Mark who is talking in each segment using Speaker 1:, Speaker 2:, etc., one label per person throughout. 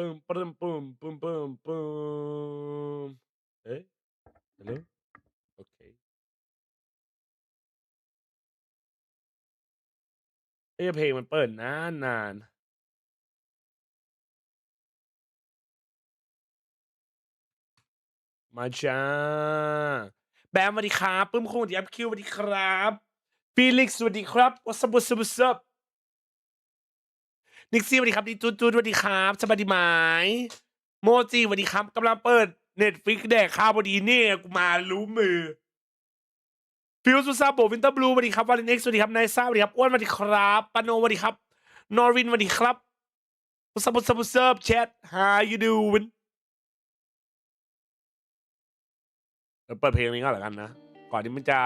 Speaker 1: ปึ้มปึ้มปึ้มปึ้มปึ้มปึ้มเอ๊ะฮัลโหลโอเคเอ้ยเพลงมันเปิดนานนานมาจ้าแบมสวัสดีครับปึ้มคุงสวัสดีครับคิวสวัสดีครับฟีลิกซ์สวัสดีครับวัสบุสบุสบนิกซี่สวัสดีครับดีจูดจูดสวัสดีครับสบายดีไหมโมจิสวัสดีครับกำลังเปิดเน็ตฟิกแดกข้าวพอดีเนี่ยกูมารู้มือฟิวซูซาโบวินเตอร์บลูสวัสดีครับวาเลนเอ็กซ์สวัสดีครับนายซ่าสวัสดีครับอ้วนสวัสดีครับปาโนสวัสดีครับนอรินสวัสดีครับวัสบุสบุสบแชท how you doing เปิดเพลงนี้ก็แล้วกันนะก่อนที่มันจะ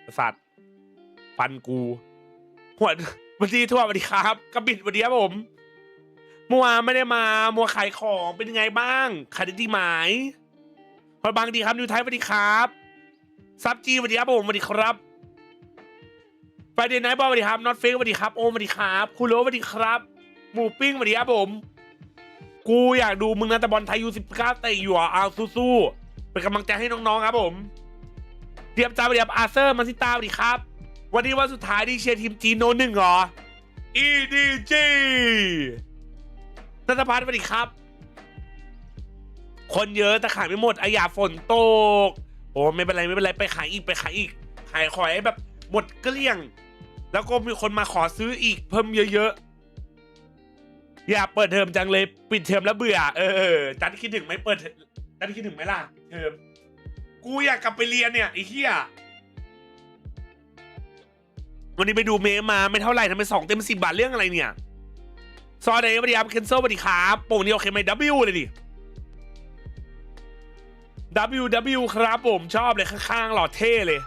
Speaker 1: ประสาทฟันกูหัววันดีทั่วสวัสดีครับกระบิดสวัสดีครับผมเมื่อวานไม่ได้มามัวขายของเป็นยังไงบ้างขายได้ดีไหมพอบางดีครับนิวไทยสวัสดีครับซับจีสวัสดีครับผมสวัสดีครับไฟเดย์ไนท์บอลสวัสดีครับน็อตเฟกสวัสดีครับโอมสวัสดีครับคูโรสวัสดีครับหมูปิ้งสวัสดีครับผมกูอยากดูมึงนะแต่บอลไทยU19เตะอยู่อ่ะเอาสู้ๆเป็นกำลังใจให้น้องๆครับผมเทียบจ้าสวัสดีครับอาร์เซอร์มาซิตาสวัสดีครับวันนี้วันสุดท้ายที่เชียร์ทีมจีนโนหนึ่งเหรอ EDG นัทพัฒน์สวัสดีครับคนเยอะแต่ขายไม่หมดไอ้ยาฝนตกโอ้ไม่เป็นไรไม่เป็นไรไปขายอีกขายของให้แบบหมดเกลี้ยงแล้วก็มีคนมาขอซื้ออีกเพิ่มเยอะๆอยากเปิดเทอมจังเลยปิดเทอมแล้วเบื่อจันคิดถึงไหมเปิดจันคิดถึงไหมล่ะเทอมกูอยากกลับไปเรียนเนี่ยไอ้เหี้ยวันนี้ไปดูเมมาไม่เท่าไหร่ทำไม2 เต็ม 10 บาทเรื่องอะไรเนี่ยซอเดย์สวัสดีครับเคนโซสวัสดีครับโป่งนี้โอเคไหม W เลยดิ W ครับผมชอบเลยข้างๆหล่อเท่เลย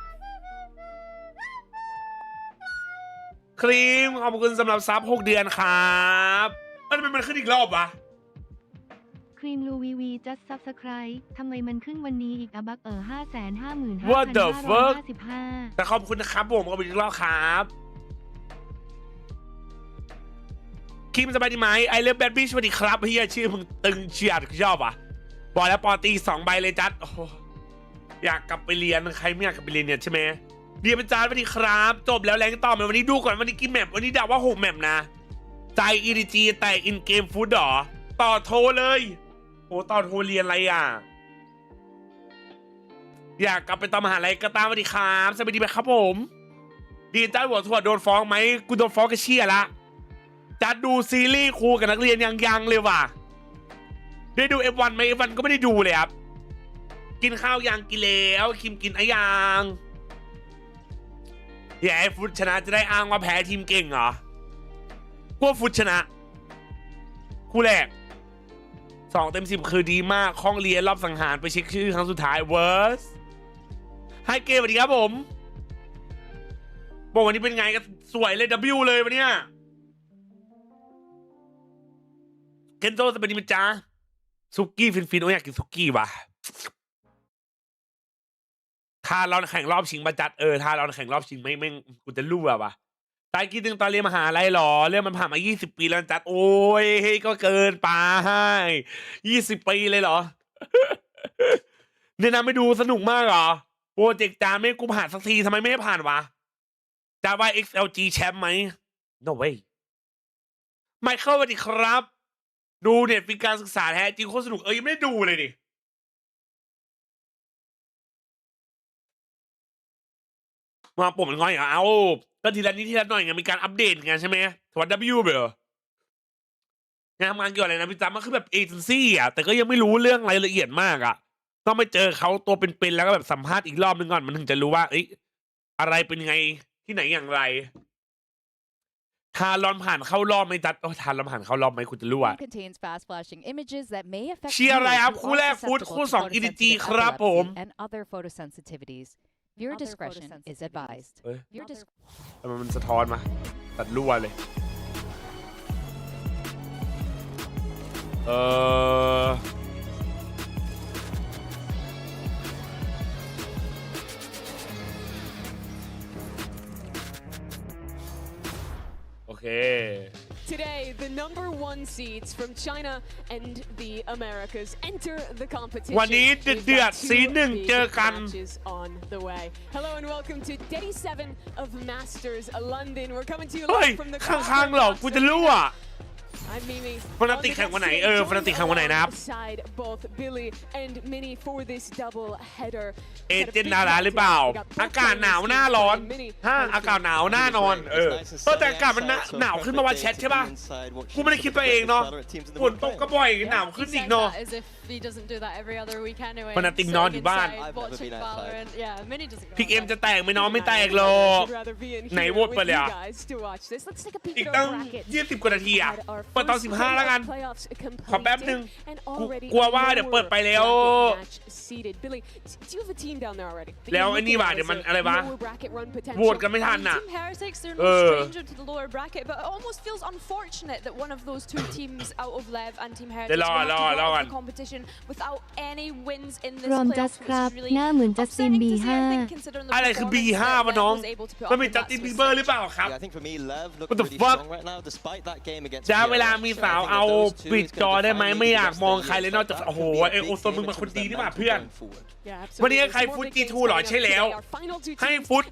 Speaker 1: ครีมขอบคุณสำหรับซับ6 เดือนครับทำไมมันขึ้นอีกรอบวะ
Speaker 2: ครีมลูวีจัดซับสไครต์ทำไมมันขึ้นวันนี้อีกอะบัก555,555
Speaker 1: What the fuck แต่ขอบคุณนะครับผมขอบคุณอีกรอบครับครีมสบายดีไหมไอเลิฟแบดบี้สวัสดีครับเฮียชื่อมึงตึงเฉียดชอบอ่ะบอกแล้วปอตี2 ใบเลยจัดโอ้อยากกลับไปเรียนใครไม่อยากกลับไปเรียนเนี่ยใช่ไหมเรียนเป็นจานสวัสดีครับจบแล้วแรงต่อมาวันนี้ดูก่อนวันนี้กี่แมปวันนี้เดาว่า6 แมปนะใจ EDG แต่อินเกมฟู้ดหรอต่อโทรเลยโอ้ต่อโทรเรียนอะไรอ่ะอยากกลับไปตามมหาลัยก็ตามสวัสดีครับสวัสดีไหมครับผมดีจ้าหัวถั่วโดนฟ้องไหมกูโดนฟ้องก็เชี่ยละจัดดูซีรีส์ครูกับนักเรียนยังเลยว่ะได้ดู F1 ไหม F1 ก็ไม่ได้ดูเลยครับกินข้าวยังกินแล้วคิมกินไอ้ยังอย่าให้ฟุตชนะจะได้อ้างว่าแพ้ทีมเก่งเหรอพวกฟุตชนะคู่แรก2 เต็ม 10คือดีมากห้องเรียนรอบสังหารไปเช็คชื่อครั้งสุดท้ายเวิร์สให้เกมสวัสดีครับผมบอกวันนี้เป็นไงก็สวยเลย W เลยวันเนี้ยเคนโซสวัสดีมั้ยจ๊ะซุกี้ฟินโอ้อยากกินซุกี้ว่ะถ้าเราแข่งรอบชิงมาจัดถ้าเราแข่งรอบชิงไม่กูจะรู้ว่ะตายคิดถึงตอนเรียนมหาลัยหรอเรื่องมันผ่านมา20 ปีแล้วจัดโอ้ยก็เกินไป20 ปีเลยเหรอเนี่ยนะไม่ดูสนุกมากเหรอโปรเจกต์จานไม่กูผ่านสักทีทำไมไม่ให้ผ่านวะจะว่า XLG แชมป์ไหม no way ไมเคิลสวัสดีครับดูเน็ตฟิกการศึกษาแท้จริงโคตรสนุกยังไม่ได้ดูเลยดิมาปุ่มมันง่อยเอาก็ทีละนิดทีละหน่อยไงมีการอัปเดตไงใช่ไหมสวัสดี W เบลงานทำงานเกี่ยวอะไรนะพี่จ๊ะมันคือแบบเอเจนซี่อ่ะแต่ก็ยังไม่รู้เรื่องรายละเอียดมากอ่ะต้องไปเจอเขาตัวเป็นๆแล้วก็แบบสัมภาษณ์อีกรอบนึงก่อนมันถึงจะรู้ว่าอะไรเป็นยังไงที่ไหนอย่างไรทารอนผ่านเข้ารอบไหมจัดทารอนผ่านเข้ารอบไหมคุณจะรู้ว่าเชียร์อะไรครับคู่แรกฟุตคู่2 EDG ครับผม
Speaker 3: Viewer discretion is advised.
Speaker 1: ทำไมมันสะท้อนมาตัดรั่วเลยโอเค
Speaker 4: Today, the number 1 seeds from China and the Americas enter the competition.
Speaker 1: วันนี้เดือดซีนหนึ่งเจอกัน
Speaker 4: On the way. Hello and welcome to Day 7 of Masters London. We're coming to you
Speaker 1: เฮ้ย
Speaker 4: live from the
Speaker 1: ข้างๆหรอกกูจะรู้อ่ะ
Speaker 4: I'm Mimi.
Speaker 1: ฟนาติกแข่งวันไหนฟนาติกแข่งวันไหนนะครับ
Speaker 4: Side both Billy and Minnie for this double header.
Speaker 1: เอเจนต์ดาราหรือเปล่าอากาศหนาวหน้าร้อนอากาศหนาวหน้านอนแต่อากาศมันหนาวขึ้นมาวันแชทใช่ป่ะกูไม่ได้คิดไปเองเนาะฝนตกก็บ่อยหนาวขึ้นอีกเนาะฟนาติกนอนอยู่บ้านพิกเอ็มจะแตกไหมน้องไม่แตกหรอกไหนโหวตไปเลยอ่ะอีกตั้ง20 กว่านาทีอ่ะเปิดตอน15แล้วกันขอแป๊บนึงกลัวว่าเดี๋ยวเปิดไปแล้วแล้วไอ้นี่ว่าเดี๋ยวมันอะไรวะโหวตกันไม่ทันน่ะเดี๋ยวรอกัน
Speaker 2: รอมจัสครับหน้าเหมือนจัสติน B5
Speaker 1: อะไรคือ B5 วะน้องมันเป็นจัสตินบีเบอร์หรือเปล่าครับ What the fuck จะเวลามีสาวเอาปิดจอได้ไหมไม่อยากมองใครเลยนอกจากโอ้โหไอโอโซนมึงเป็นคนดีนี่หว่าเพื่อนวันนี้ใครฟุต G2 หรอใช่แล้วให้ฟุต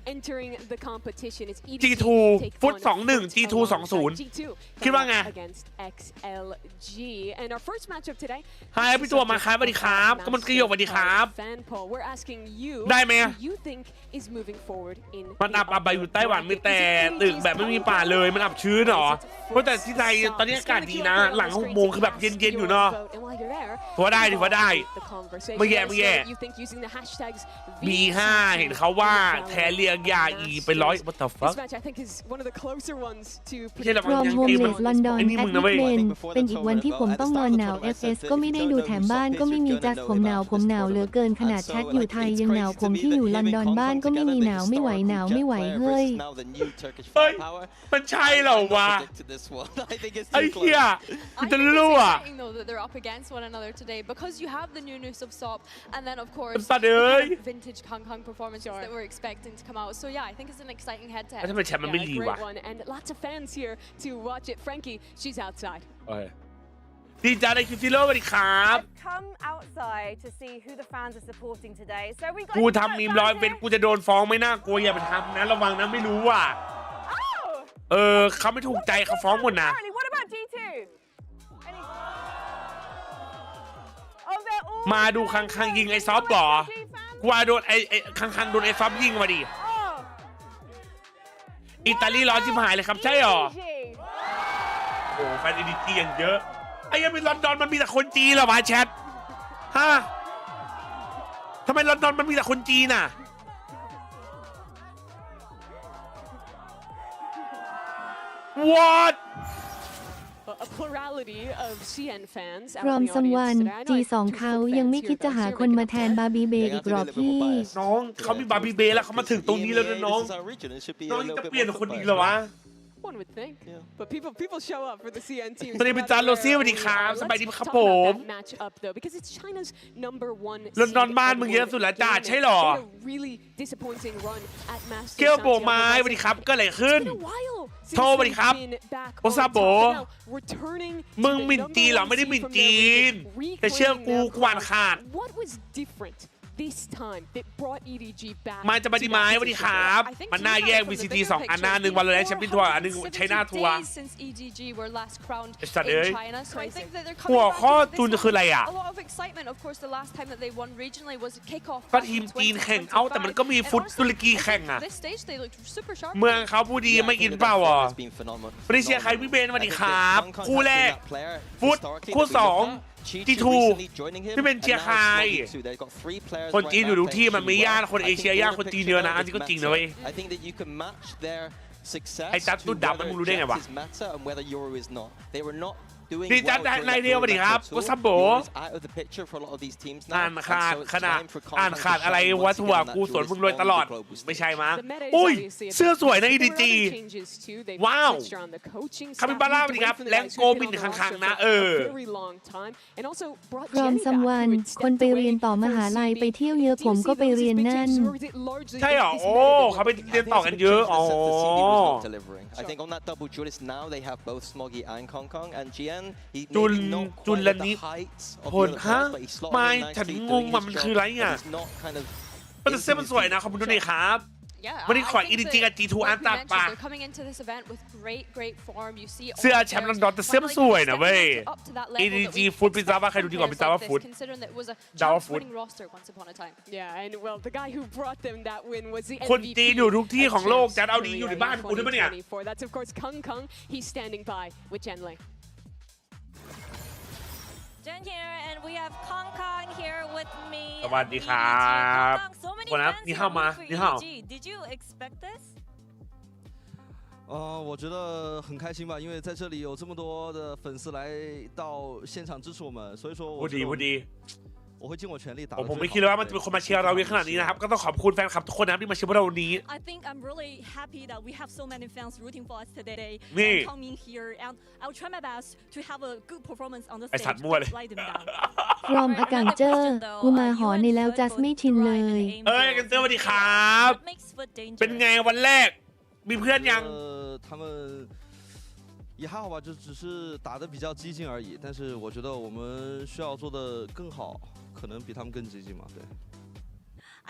Speaker 1: G2 ฟุต 21 G2 20คิดว่าไงไฮพี่ตัวมาครับสวัสดีครับก็มันกระโยกสวัสดีครับได้ไหมมันอับอยู่ไต้หวันมีแต่ตึกแบบไม่มีป่าเลยมันอับชื้นหรอเพราะแต่ที่ไทยตอนนี้อากาศดีนะหลัง6 โมงคือแบบเย็นๆอยู่เนาะถือว่าได้ไม่แย่B5 เห็นเขาว่าแทเรียกยาอีเป็น100 what the fuck ไม่ใช่ระวัง
Speaker 2: รอม
Speaker 1: ยัง
Speaker 2: โฮม
Speaker 1: เกม
Speaker 2: เล
Speaker 1: มัน
Speaker 2: สลอนดอน
Speaker 1: ไอ้นี่
Speaker 2: แอ
Speaker 1: มึ
Speaker 2: ด
Speaker 1: งนะ
Speaker 2: มิ
Speaker 1: เว้ย
Speaker 2: เมนเป็นอีกวันที่ผมต้องนอนหนาว FS ก็ไม่ได้ดูแถมบ้านก็ไม่มีจัสผมหนาวเหลือเกินขนาดแชทอยู่ไทยยังหนาวผมที่อยู่ลอนดอนบ้านก็ไม่มีหนาวไม่ไหวเฮ้ย
Speaker 1: มันใช่เหรอวะไอ้เหี้ยมันจะรู้อ่ะสัตว์เอ้ย
Speaker 5: vintage Kang Kang performances that we're expecting to come out. So yeah, I think it's an exciting head to
Speaker 1: แล้ว
Speaker 5: head.
Speaker 1: ทำไมแชมป์มันไม่ดีวะ
Speaker 4: and lots of fans here to watch it. Frankie, she's outside.
Speaker 1: ดีจ้าในคิวซิโร่สวัสดีครับ
Speaker 6: I've come outside to see who the fans are supporting today. So we got
Speaker 1: กูทำมีมร้อยเป็นกูจะโดนฟ้องไม่น่ากลัวอย่าไปทำนะระวังนะไม่รู้ว่ะเขาไม่ถูกใจเขาฟ้องหมดนะ
Speaker 6: Apparently, what about G2? Oh, they're all
Speaker 1: มาดูคังยิงไอ้ซอฟบ่กูว่าโดนไอ้คังโดนไอ้ซอฟยิงมาดิ
Speaker 6: Oh,
Speaker 1: อิตาลีร้อนชิบหายเลยครับใช่หรอ
Speaker 6: EDG.
Speaker 1: โอ้แฟนอินดี้อย่างเยอะไอ้ยังเป็นลอนดอนมันมีแต่คนจีนเหรอวะแชทฮะทำไมลอนดอนมันมีแต่คนจีนน่ะ What
Speaker 4: A plurality of CN fans
Speaker 2: รอ
Speaker 4: out
Speaker 2: ม
Speaker 4: in the
Speaker 2: ซัมวัน
Speaker 4: audience today. I know I
Speaker 2: G2
Speaker 4: have
Speaker 2: เขา
Speaker 4: two
Speaker 2: ยังไม่
Speaker 4: fans
Speaker 2: คิด
Speaker 4: here
Speaker 2: จะหา
Speaker 4: that's
Speaker 2: คน
Speaker 4: here
Speaker 2: มา
Speaker 4: to
Speaker 2: แทน
Speaker 4: comment.
Speaker 2: บาร์บีเบย์อีกหรอพี่
Speaker 1: น้องเขามีบาร์บีเบย์แล้วเขามาถึงตรงนี้แล้วนะน้องยังจะเปลี่ยนคนอีกเหรอวะ
Speaker 4: One would think, but people show up for the CN team.
Speaker 1: สวัสดีเป็นจานโรซี่สวัสดีครับสบายดีครับผม
Speaker 4: Match up though, because it's China's number 1.
Speaker 1: ลอนดอนบ้านมึงเยอะสุดแล้วจ้าใช่หรอ
Speaker 4: Really disappointing run at Masters.
Speaker 1: เกลโบไม้สวัสดีครับก็อะไรขึ้น โทรสวัสดีครับ โอซาโบมึงหมิ่นจีนเหรอไม่ได้หมิ่นจีนแต่เชื่อกูกวานขาด
Speaker 4: What was different this time that brought EDG back?
Speaker 1: มาจะมาดีไม้สวัสดีครับมันน่าแย่ง VCT 2 อันหน้าหนึ่งวันเลยแชมเปี้ยนทัวร์อันหนึ่งใช้หน้าทัวร์
Speaker 5: Since EDG were last crowned
Speaker 1: Sad, eh?
Speaker 5: in China, so I think that they're
Speaker 1: หัว
Speaker 5: coming
Speaker 1: ข้อ
Speaker 5: back to
Speaker 1: จูน
Speaker 5: this
Speaker 1: คืออะไรอ่ะ
Speaker 5: a lot of excitement. Of course, the last time that they won regionally was kickoff.
Speaker 1: ก็ทีมจีนแข่งเอ้าแต่มันก็มีฟุตตุรกีแข่งอ่ะ
Speaker 5: This stage they looked super sharp.
Speaker 1: เมืองเขาผู้ดีไม่อินเปล่าอ่ะไม่ได้เชียร์ใครพี่เบนสวัสดีครับคู่แรกฟุตคู่2G2 พี่เป็นเชียร์ใครคนจีนอยู่ทุกที่มันไม่ยากคนเอเชียยากคนจีนเยอะนะอันนี้ก็จริงนะเว้ยไอ้จัดตุ้ดดำมันมึงรู้ได้ไงวะ ดีจัดนายเดียวสวัสดีครับวัสบโบอ่านขาดขนาดอ่านขาดอะไรวะถั่วกูสวนมึงรวยตลอดไม่ใช่มั้ยอุ้ยเสื้อสวยนะ EDG ว้าวคามิบาร่าสวัสดีครับแรงโกมินคังๆนะ
Speaker 2: พร้อมซัมวันคนไปเรียนต่อมหาลัยไปเที่ยวเยอะผมก็ไปเรียนนั่น
Speaker 1: ใช่หรอโอ้เขาไปเรียนต่อกันเยอะอ๋อจุลนิพลฮะไม่ฉันงงมันคืออะไรอ่ะแต่เสื้อมันสวยนะขอบคุณด้วยครับวันนี้ขอ EDG กับ G2 อันตัดปะเสื้อแชมป์ลอนดอนแต่เสื้อมันสวยนะเว้ย EDG ฟุตพิซซ่าว่าใครดูดีกว่าพิซซ่าว่าฟุตดาวฟุตคนจีนอยู่ทุกที่ของโลกจะเอาดีอยู่ในบ้านกูด้วยปะเนี่ยสวัสดีครับคนนั้นนี่เข้ามานี่เข้า
Speaker 7: 我觉得很开心吧，因为在这里有这么多的粉丝来到现场支持我们，所以说我会尽我全力打。
Speaker 1: ผมไม่คิดเลยว่ามันจะเป็นคนมาเชียร์เราเยอะขนาดนี้นะครับก็ต้องขอบคุณแฟนคลับทุกคนนะที่มาเชียร์พวกเราวันนี้
Speaker 8: I think I'm really happy that we have so many fans rooting for us today
Speaker 1: นี่
Speaker 8: and coming here and I'll try my best to have a good performance on the
Speaker 1: ไอ
Speaker 8: stage
Speaker 1: สัตว์มั่วเลย
Speaker 8: to light them down
Speaker 2: พร้อมอากาศเจอกูมาหอในแล้วจัสไม่ชินเลย
Speaker 1: กันเจอสวัสดีครับเป็นไงวันแรกมีเพื่อนยัง
Speaker 7: 他们也还好吧，就只是打得比较激进而已。但是我觉得我们需要做得更好，可能比他们更激进嘛，对。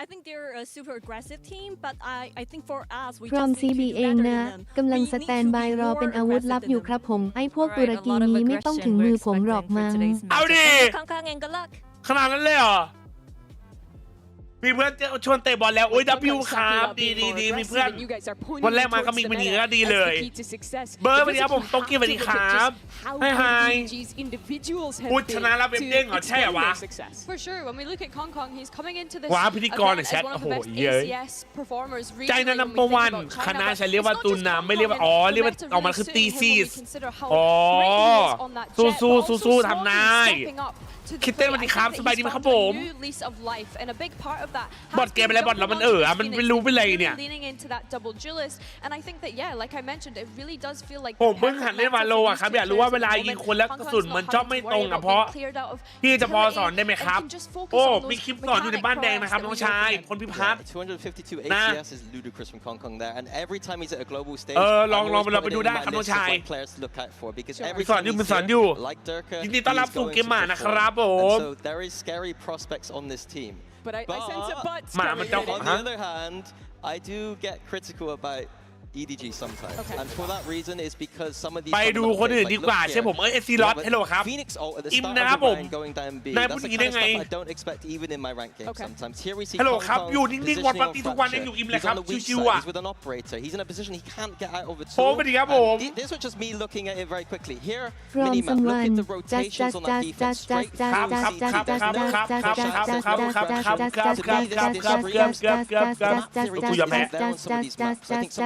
Speaker 8: I think they're a super aggressive team, but I think for us we
Speaker 2: พร้อม
Speaker 8: just need
Speaker 2: CB
Speaker 8: to do
Speaker 2: เอง
Speaker 8: better
Speaker 2: นะ
Speaker 8: than them.
Speaker 2: กำลัง
Speaker 8: We
Speaker 2: ส
Speaker 8: need
Speaker 2: แต
Speaker 8: to
Speaker 2: น
Speaker 8: be
Speaker 2: บายรอ
Speaker 8: more
Speaker 2: เป็นอาวุธลับ
Speaker 8: aggressive
Speaker 2: อยู่
Speaker 8: than
Speaker 2: ครับผมไอ้พวกตุรกีนี้ไม่ต้องถึงมือผมหรอกมั้ง
Speaker 1: เอาดิ
Speaker 8: Kang and good luck.
Speaker 1: ขนาดนั้นเลยเหรอมีเพื่อนชวนเตะบอลแล้วโอ้ย W ครับดีมีเพื่อนวันแรกมาก็มีมินิก็ดีเลยเบอร์สวัสดีครับผมโตกี้สวัสดีครับไฮพูดชนะแล้วเป็นเด้งเหรอใช่เหรอวะ
Speaker 5: For sure, when we look at Kong Kong, he's coming into this
Speaker 1: ว้าพิธีกรในแชท
Speaker 5: as one
Speaker 1: โอ้
Speaker 5: of
Speaker 1: โห
Speaker 5: the best
Speaker 1: เยอะ
Speaker 5: ACS performers.
Speaker 1: ใจนั้นนัมเบอร์วันคณะฉันเรียกว่าตูนน้ำไม่เรียกว่าอ๋อเรียกว่าออกมาคือตีซีสอ๋อสู้ทำนายคิดเต้นสวัสดีครับสบายดีไหมครับผมบอดเกมอะไรบอดแล้วมันมันไม่รู้เป็นไรเนี่ยผมเพิ่งหัดเล่นวาโลอ่ะครับอยากรู้ว่าเวลายิงคนแล้วกระสุนมันชอบไม่ตรงอ่ะเพราะพี่จะพอสอนได้ไหมครับโอ้มีคลิปสอนอยู่ในบ้านแดงนะครับน้องชายคนพิพัฒน์นะลองเราไปดูได้ครับน้องชายสอนอยู่ยินดีต้อนรับสู่เกมหมานะครับผม
Speaker 9: So there is scary prospects on this team.
Speaker 5: But I sense a but.
Speaker 1: On
Speaker 9: the other hand, I do get critical about EDG sometimes, and for that reason is because some of these
Speaker 1: ไปดูคนอื่นดีกว่าใช่ผมซีล็อตฮัลโหลครับ
Speaker 9: Phoenix ult at the
Speaker 1: อิม
Speaker 9: start
Speaker 1: นะครับ
Speaker 9: of
Speaker 1: ผ
Speaker 9: the
Speaker 1: ม
Speaker 9: round going down B.
Speaker 1: นาย
Speaker 9: That's
Speaker 1: พูด
Speaker 9: the
Speaker 1: อย่างนี้
Speaker 9: kind
Speaker 1: ได้
Speaker 9: of
Speaker 1: ไง
Speaker 9: stuff I don't expect even in my rank game sometimes. Here we see
Speaker 1: ฮัลโหลครับ
Speaker 9: Kong
Speaker 1: อยู่นิ่งๆวันป
Speaker 9: positioning
Speaker 1: ฏิ
Speaker 9: on
Speaker 1: ทุกวันยัง
Speaker 9: fracture.
Speaker 1: อยู่อิมเลย
Speaker 9: He's
Speaker 1: ครับ
Speaker 9: on the weak
Speaker 1: ชิวๆ
Speaker 9: side.
Speaker 1: อ่ะ
Speaker 9: He's with an operator. He's in a position he can't get out of at
Speaker 1: โอ้
Speaker 9: all.
Speaker 1: สวัสดีครับผม
Speaker 9: This was just me looking at it very quickly. Here,
Speaker 2: พร้อม
Speaker 9: minimap.
Speaker 2: ซัม
Speaker 9: Look
Speaker 2: วัน
Speaker 9: at the rotations on that defense.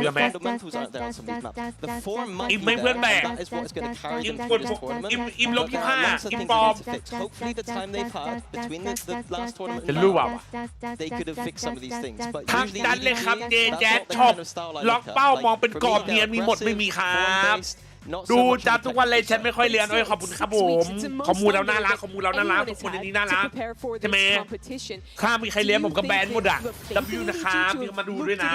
Speaker 9: Straight fundamentals aren't there on some of these maps. The form might be there. That is what is going to carry them through this tournament.
Speaker 1: อิมลบ25อิมปอม
Speaker 9: Hopefully the time they've had between the last tournament
Speaker 1: จะรู้
Speaker 9: and
Speaker 1: ว่า
Speaker 9: now, they could have fixed some of these things. But
Speaker 1: ทัก
Speaker 9: usually
Speaker 1: ดันเลยครับ
Speaker 9: EDG,
Speaker 1: เจ
Speaker 9: that's
Speaker 1: แจ๊
Speaker 9: not
Speaker 1: ด
Speaker 9: the
Speaker 1: ชอบ
Speaker 9: kind of style I
Speaker 1: ล็อก
Speaker 9: look at.
Speaker 1: เป้ามอง
Speaker 9: Like,
Speaker 1: เป็น
Speaker 9: for
Speaker 1: กรอบ
Speaker 9: me,
Speaker 1: เนียน
Speaker 9: they're
Speaker 1: มีหมดไม่
Speaker 9: aggressive,
Speaker 1: มีครับ
Speaker 9: form-based, not
Speaker 1: ดู
Speaker 9: so much
Speaker 1: จัด
Speaker 9: in
Speaker 1: ทุ
Speaker 9: the
Speaker 1: กวันเลย
Speaker 9: technical
Speaker 1: ฉันไม่
Speaker 9: side.
Speaker 1: ค่อยเรียนขอบคุณครับผมข้อมูลเราน่ารักข้อมูลเราน่ารักทุกคนในนี้น่ารักใช่ไหมถ้ามีใครเรียนผมก็แบนหมดอ่ะ W นะครับมีมาดูด้วยนะ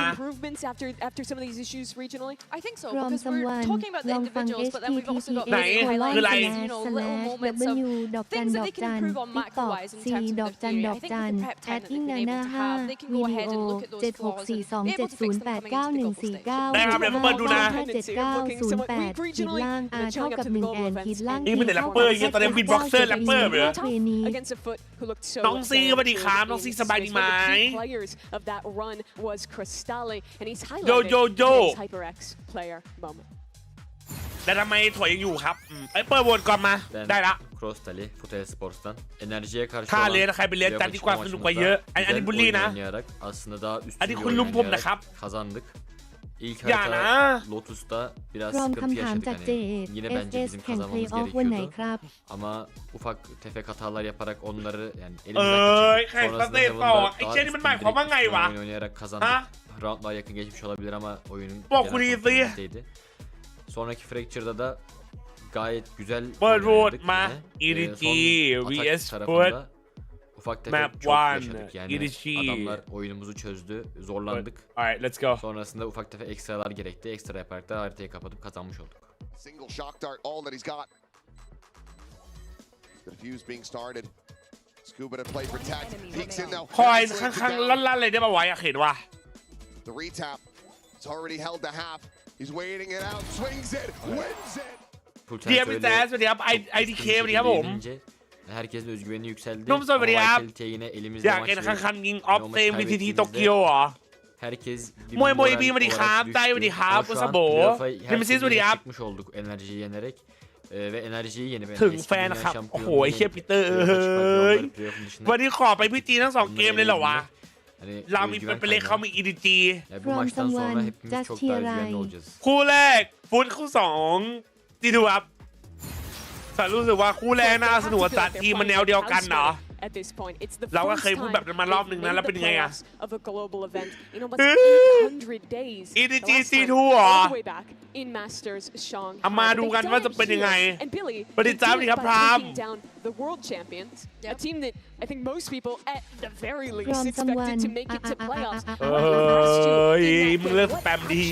Speaker 5: I think so
Speaker 2: พร้อม
Speaker 5: because
Speaker 2: ซัม
Speaker 5: we're
Speaker 2: วัน
Speaker 5: talking about
Speaker 2: ล
Speaker 5: the
Speaker 2: องฟัง
Speaker 5: individuals, but then we've also got
Speaker 1: ไหน
Speaker 2: HTTPS
Speaker 5: highlights
Speaker 1: คืออะไร
Speaker 5: as, you know, little moments of
Speaker 2: W ดอกจัน
Speaker 5: things
Speaker 2: ด
Speaker 5: that
Speaker 2: อก
Speaker 5: they
Speaker 2: จั
Speaker 5: can
Speaker 2: น
Speaker 5: improve on
Speaker 2: ติ๊กตอก
Speaker 5: macro-wise in
Speaker 2: 4
Speaker 5: terms
Speaker 2: ด
Speaker 5: of
Speaker 2: อก
Speaker 5: their
Speaker 2: จัน
Speaker 5: theory.
Speaker 2: ด
Speaker 5: I
Speaker 2: อก
Speaker 5: think
Speaker 2: จั
Speaker 5: with
Speaker 2: น
Speaker 5: the prep
Speaker 2: แอ
Speaker 5: time
Speaker 2: ด
Speaker 5: that
Speaker 2: อิง
Speaker 5: they've
Speaker 2: นา
Speaker 5: been
Speaker 2: หน้า
Speaker 5: able to
Speaker 2: 5
Speaker 5: have, they can
Speaker 2: วิ
Speaker 5: go
Speaker 2: ดี
Speaker 5: ahead
Speaker 2: โอ
Speaker 5: and look at those
Speaker 2: 7 6
Speaker 5: flaws
Speaker 2: 4
Speaker 5: and be
Speaker 2: 2
Speaker 5: able to fix
Speaker 2: 7
Speaker 5: them
Speaker 2: 0
Speaker 5: coming
Speaker 2: 8
Speaker 5: into
Speaker 2: 9
Speaker 5: the
Speaker 2: 1
Speaker 5: global
Speaker 2: 4
Speaker 5: stage.
Speaker 2: 9
Speaker 1: ได้ครับเดี๋ยวเปิดดูนะ
Speaker 2: 5 7 9 0 8ขีดล่างเท่ากับ1แอนขีดล่าง
Speaker 1: นี่เป็นแต่แรปเปอร์อย่างเงี้ยตอนนี้เป็นบ็อกเซอร์แรปเปอร์เหรอ
Speaker 2: เทรนี
Speaker 5: Against a FUT who looked so
Speaker 1: น้องซีสวัสดีครับน้องซีสบายดีไหม
Speaker 5: One of the key players of that run was Cristalli, and he's highlighted
Speaker 1: Yo.
Speaker 5: his HyperX player moment.
Speaker 1: แต่ทำไมถอยยังอยู่ครับไปเปิดโหวตก่อนมาได้ละ
Speaker 10: Crostali, FUT Esports'tan enerjiye karşı
Speaker 1: ค่า
Speaker 10: olan
Speaker 1: เรียนใครไปเรียนจันทร์ดีกว่าสนุกกว่าเยอะอันนี้
Speaker 10: güzel
Speaker 1: บุลลี่
Speaker 10: oyun
Speaker 1: นะ
Speaker 10: oynayarak aslında daha üstün
Speaker 1: อันนี้
Speaker 10: bir
Speaker 1: คุณ
Speaker 10: oyun
Speaker 1: ลุมผมนะ
Speaker 10: oynayarak
Speaker 1: ครับ
Speaker 10: kazandık. İlk
Speaker 1: อย่านะ
Speaker 10: harita Lotus'ta biraz
Speaker 2: รอม
Speaker 10: sıkıntı
Speaker 2: คำถาม
Speaker 10: yaşadık
Speaker 2: จาก
Speaker 10: hani.
Speaker 2: เจ
Speaker 10: Yine bence
Speaker 2: SS
Speaker 10: bizim
Speaker 2: แข่ง
Speaker 10: kazanmamız
Speaker 2: PlayOffs วันไหน
Speaker 10: gerekiyordu.
Speaker 2: ครับ
Speaker 10: Ama ufak tefek hatalar yaparak onları yani
Speaker 1: เอ้
Speaker 10: elimizden
Speaker 1: ย
Speaker 10: kaçırdık.
Speaker 1: แข่งส
Speaker 10: Sonrasında
Speaker 1: เตจต่อ
Speaker 10: Heaven'da
Speaker 1: ไอ้
Speaker 10: daha
Speaker 1: เช่นนี่มันหมาย
Speaker 10: üstün
Speaker 1: ความว่าไง
Speaker 10: direkt
Speaker 1: วะ
Speaker 10: oyun oynayarak
Speaker 1: ฮะ
Speaker 10: kazandık. Roundlar yakın geçmiş olabilir ama oyunun
Speaker 1: Bak
Speaker 10: genel
Speaker 1: bunu
Speaker 10: kontrolü
Speaker 1: izleyin.
Speaker 10: bizdeydi. Sonraki Fracture'da da gayet güzel
Speaker 1: เปิดโหวต
Speaker 10: oynadık
Speaker 1: มา
Speaker 10: yine.
Speaker 1: EDG
Speaker 10: Son atak
Speaker 1: vs FUT
Speaker 10: tarafında ufak
Speaker 1: Map
Speaker 10: tefek çok
Speaker 1: one,
Speaker 10: yaşadık yani
Speaker 1: EDG.
Speaker 10: adamlar oyunumuzu çözdü, zorlandık.
Speaker 1: Alright let's go
Speaker 10: Sonrasında ufak tefek ekstralar gerekti. Ekstra yaparak da haritayı kapatıp kazanmış olduk.
Speaker 11: Single shock dart, all that he's got. The fuse being started. Scuba to play protect. Peeks in now.
Speaker 1: คอยข้างๆลั่นๆเลยได้ป่าวะอยากเห็นว่ะ
Speaker 11: The retap. It's already held to half. He's waiting it out. Swings it. Wins it.
Speaker 1: เดียมพี่แจ๊สสวัสดีครับไอดีเคสวัสดีครับผม
Speaker 10: Herkesin özgüveni yükseldi.
Speaker 1: Numสวัสดีครับ
Speaker 10: Kalite yine
Speaker 1: อ
Speaker 10: elimizde
Speaker 1: ยาก
Speaker 10: maç
Speaker 1: เห็น
Speaker 10: ve
Speaker 1: ข้างๆยิงออฟเซม
Speaker 10: maçı
Speaker 1: วีทีที
Speaker 10: kaybettiğimizde
Speaker 1: โตเกียวเหรอ
Speaker 10: Herkes bir
Speaker 1: มวย
Speaker 10: moral
Speaker 1: บีสวัสดีครับ
Speaker 10: olarak
Speaker 1: ใจสวัสดีครับ
Speaker 10: düştü.
Speaker 1: อุ
Speaker 10: Şu
Speaker 1: ส
Speaker 10: an
Speaker 1: โบ
Speaker 10: playoff'a
Speaker 1: นิมซิสสวัสดีครับ
Speaker 10: çıkmış olduk enerjiyi yenerek. Ve enerjiyi yenip
Speaker 1: ถึง
Speaker 10: eski
Speaker 1: แฟน
Speaker 10: dünya
Speaker 1: ครับ โอ้โห
Speaker 10: şampiyonluğunu
Speaker 1: ไอ้เชี่ยปีเตอร์
Speaker 10: playoff'a
Speaker 1: เอ้
Speaker 10: çıkartıyor.
Speaker 1: ย
Speaker 10: Onları playoff'un dışına
Speaker 1: วันนี้ขอไปพี่จีทั้งสองเกมเลยเหรอวะ
Speaker 10: hani
Speaker 1: เรามี
Speaker 10: özgüven
Speaker 1: เป็นเล็ก
Speaker 10: kaynağı.
Speaker 1: เขามี EDG
Speaker 10: Ya bu
Speaker 2: From
Speaker 10: maçtan sonra
Speaker 2: someone
Speaker 10: hepimiz
Speaker 2: just
Speaker 10: çok daha
Speaker 2: cheer
Speaker 10: özgüvenli
Speaker 2: I.
Speaker 10: olacağız.
Speaker 1: คู่แรกฟุตคู่สองดีดูครับแต่รู้สึกว่าคู่แรกน่าสนุกจัดทีมมันแนวเดียวกันเนาะ
Speaker 4: At this point, it's the
Speaker 1: เราก็
Speaker 4: first
Speaker 1: เคยพูดแบบนั้นมารอบนึงนะ
Speaker 4: time
Speaker 1: แล้วเป็นยังไงอะ
Speaker 4: they've made the playoffs of a global event in almost 800 days.
Speaker 1: EDG
Speaker 4: The last time,
Speaker 1: C2 เหรอ
Speaker 4: all the way back in Masters Shanghai.
Speaker 1: เอามาดูกันว่าจะเป็นยังไง
Speaker 4: And Billy,
Speaker 1: สวัสดี
Speaker 4: they
Speaker 1: จ้า
Speaker 4: did
Speaker 1: สวัสดี
Speaker 4: it
Speaker 1: ครับ
Speaker 4: by
Speaker 1: พราม
Speaker 4: taking down the world champions, a team that I think most people, at the very least,
Speaker 2: From
Speaker 4: expected to
Speaker 2: someone
Speaker 4: make it to playoffs.
Speaker 1: เอ้ยมึงเลิกสแปมดี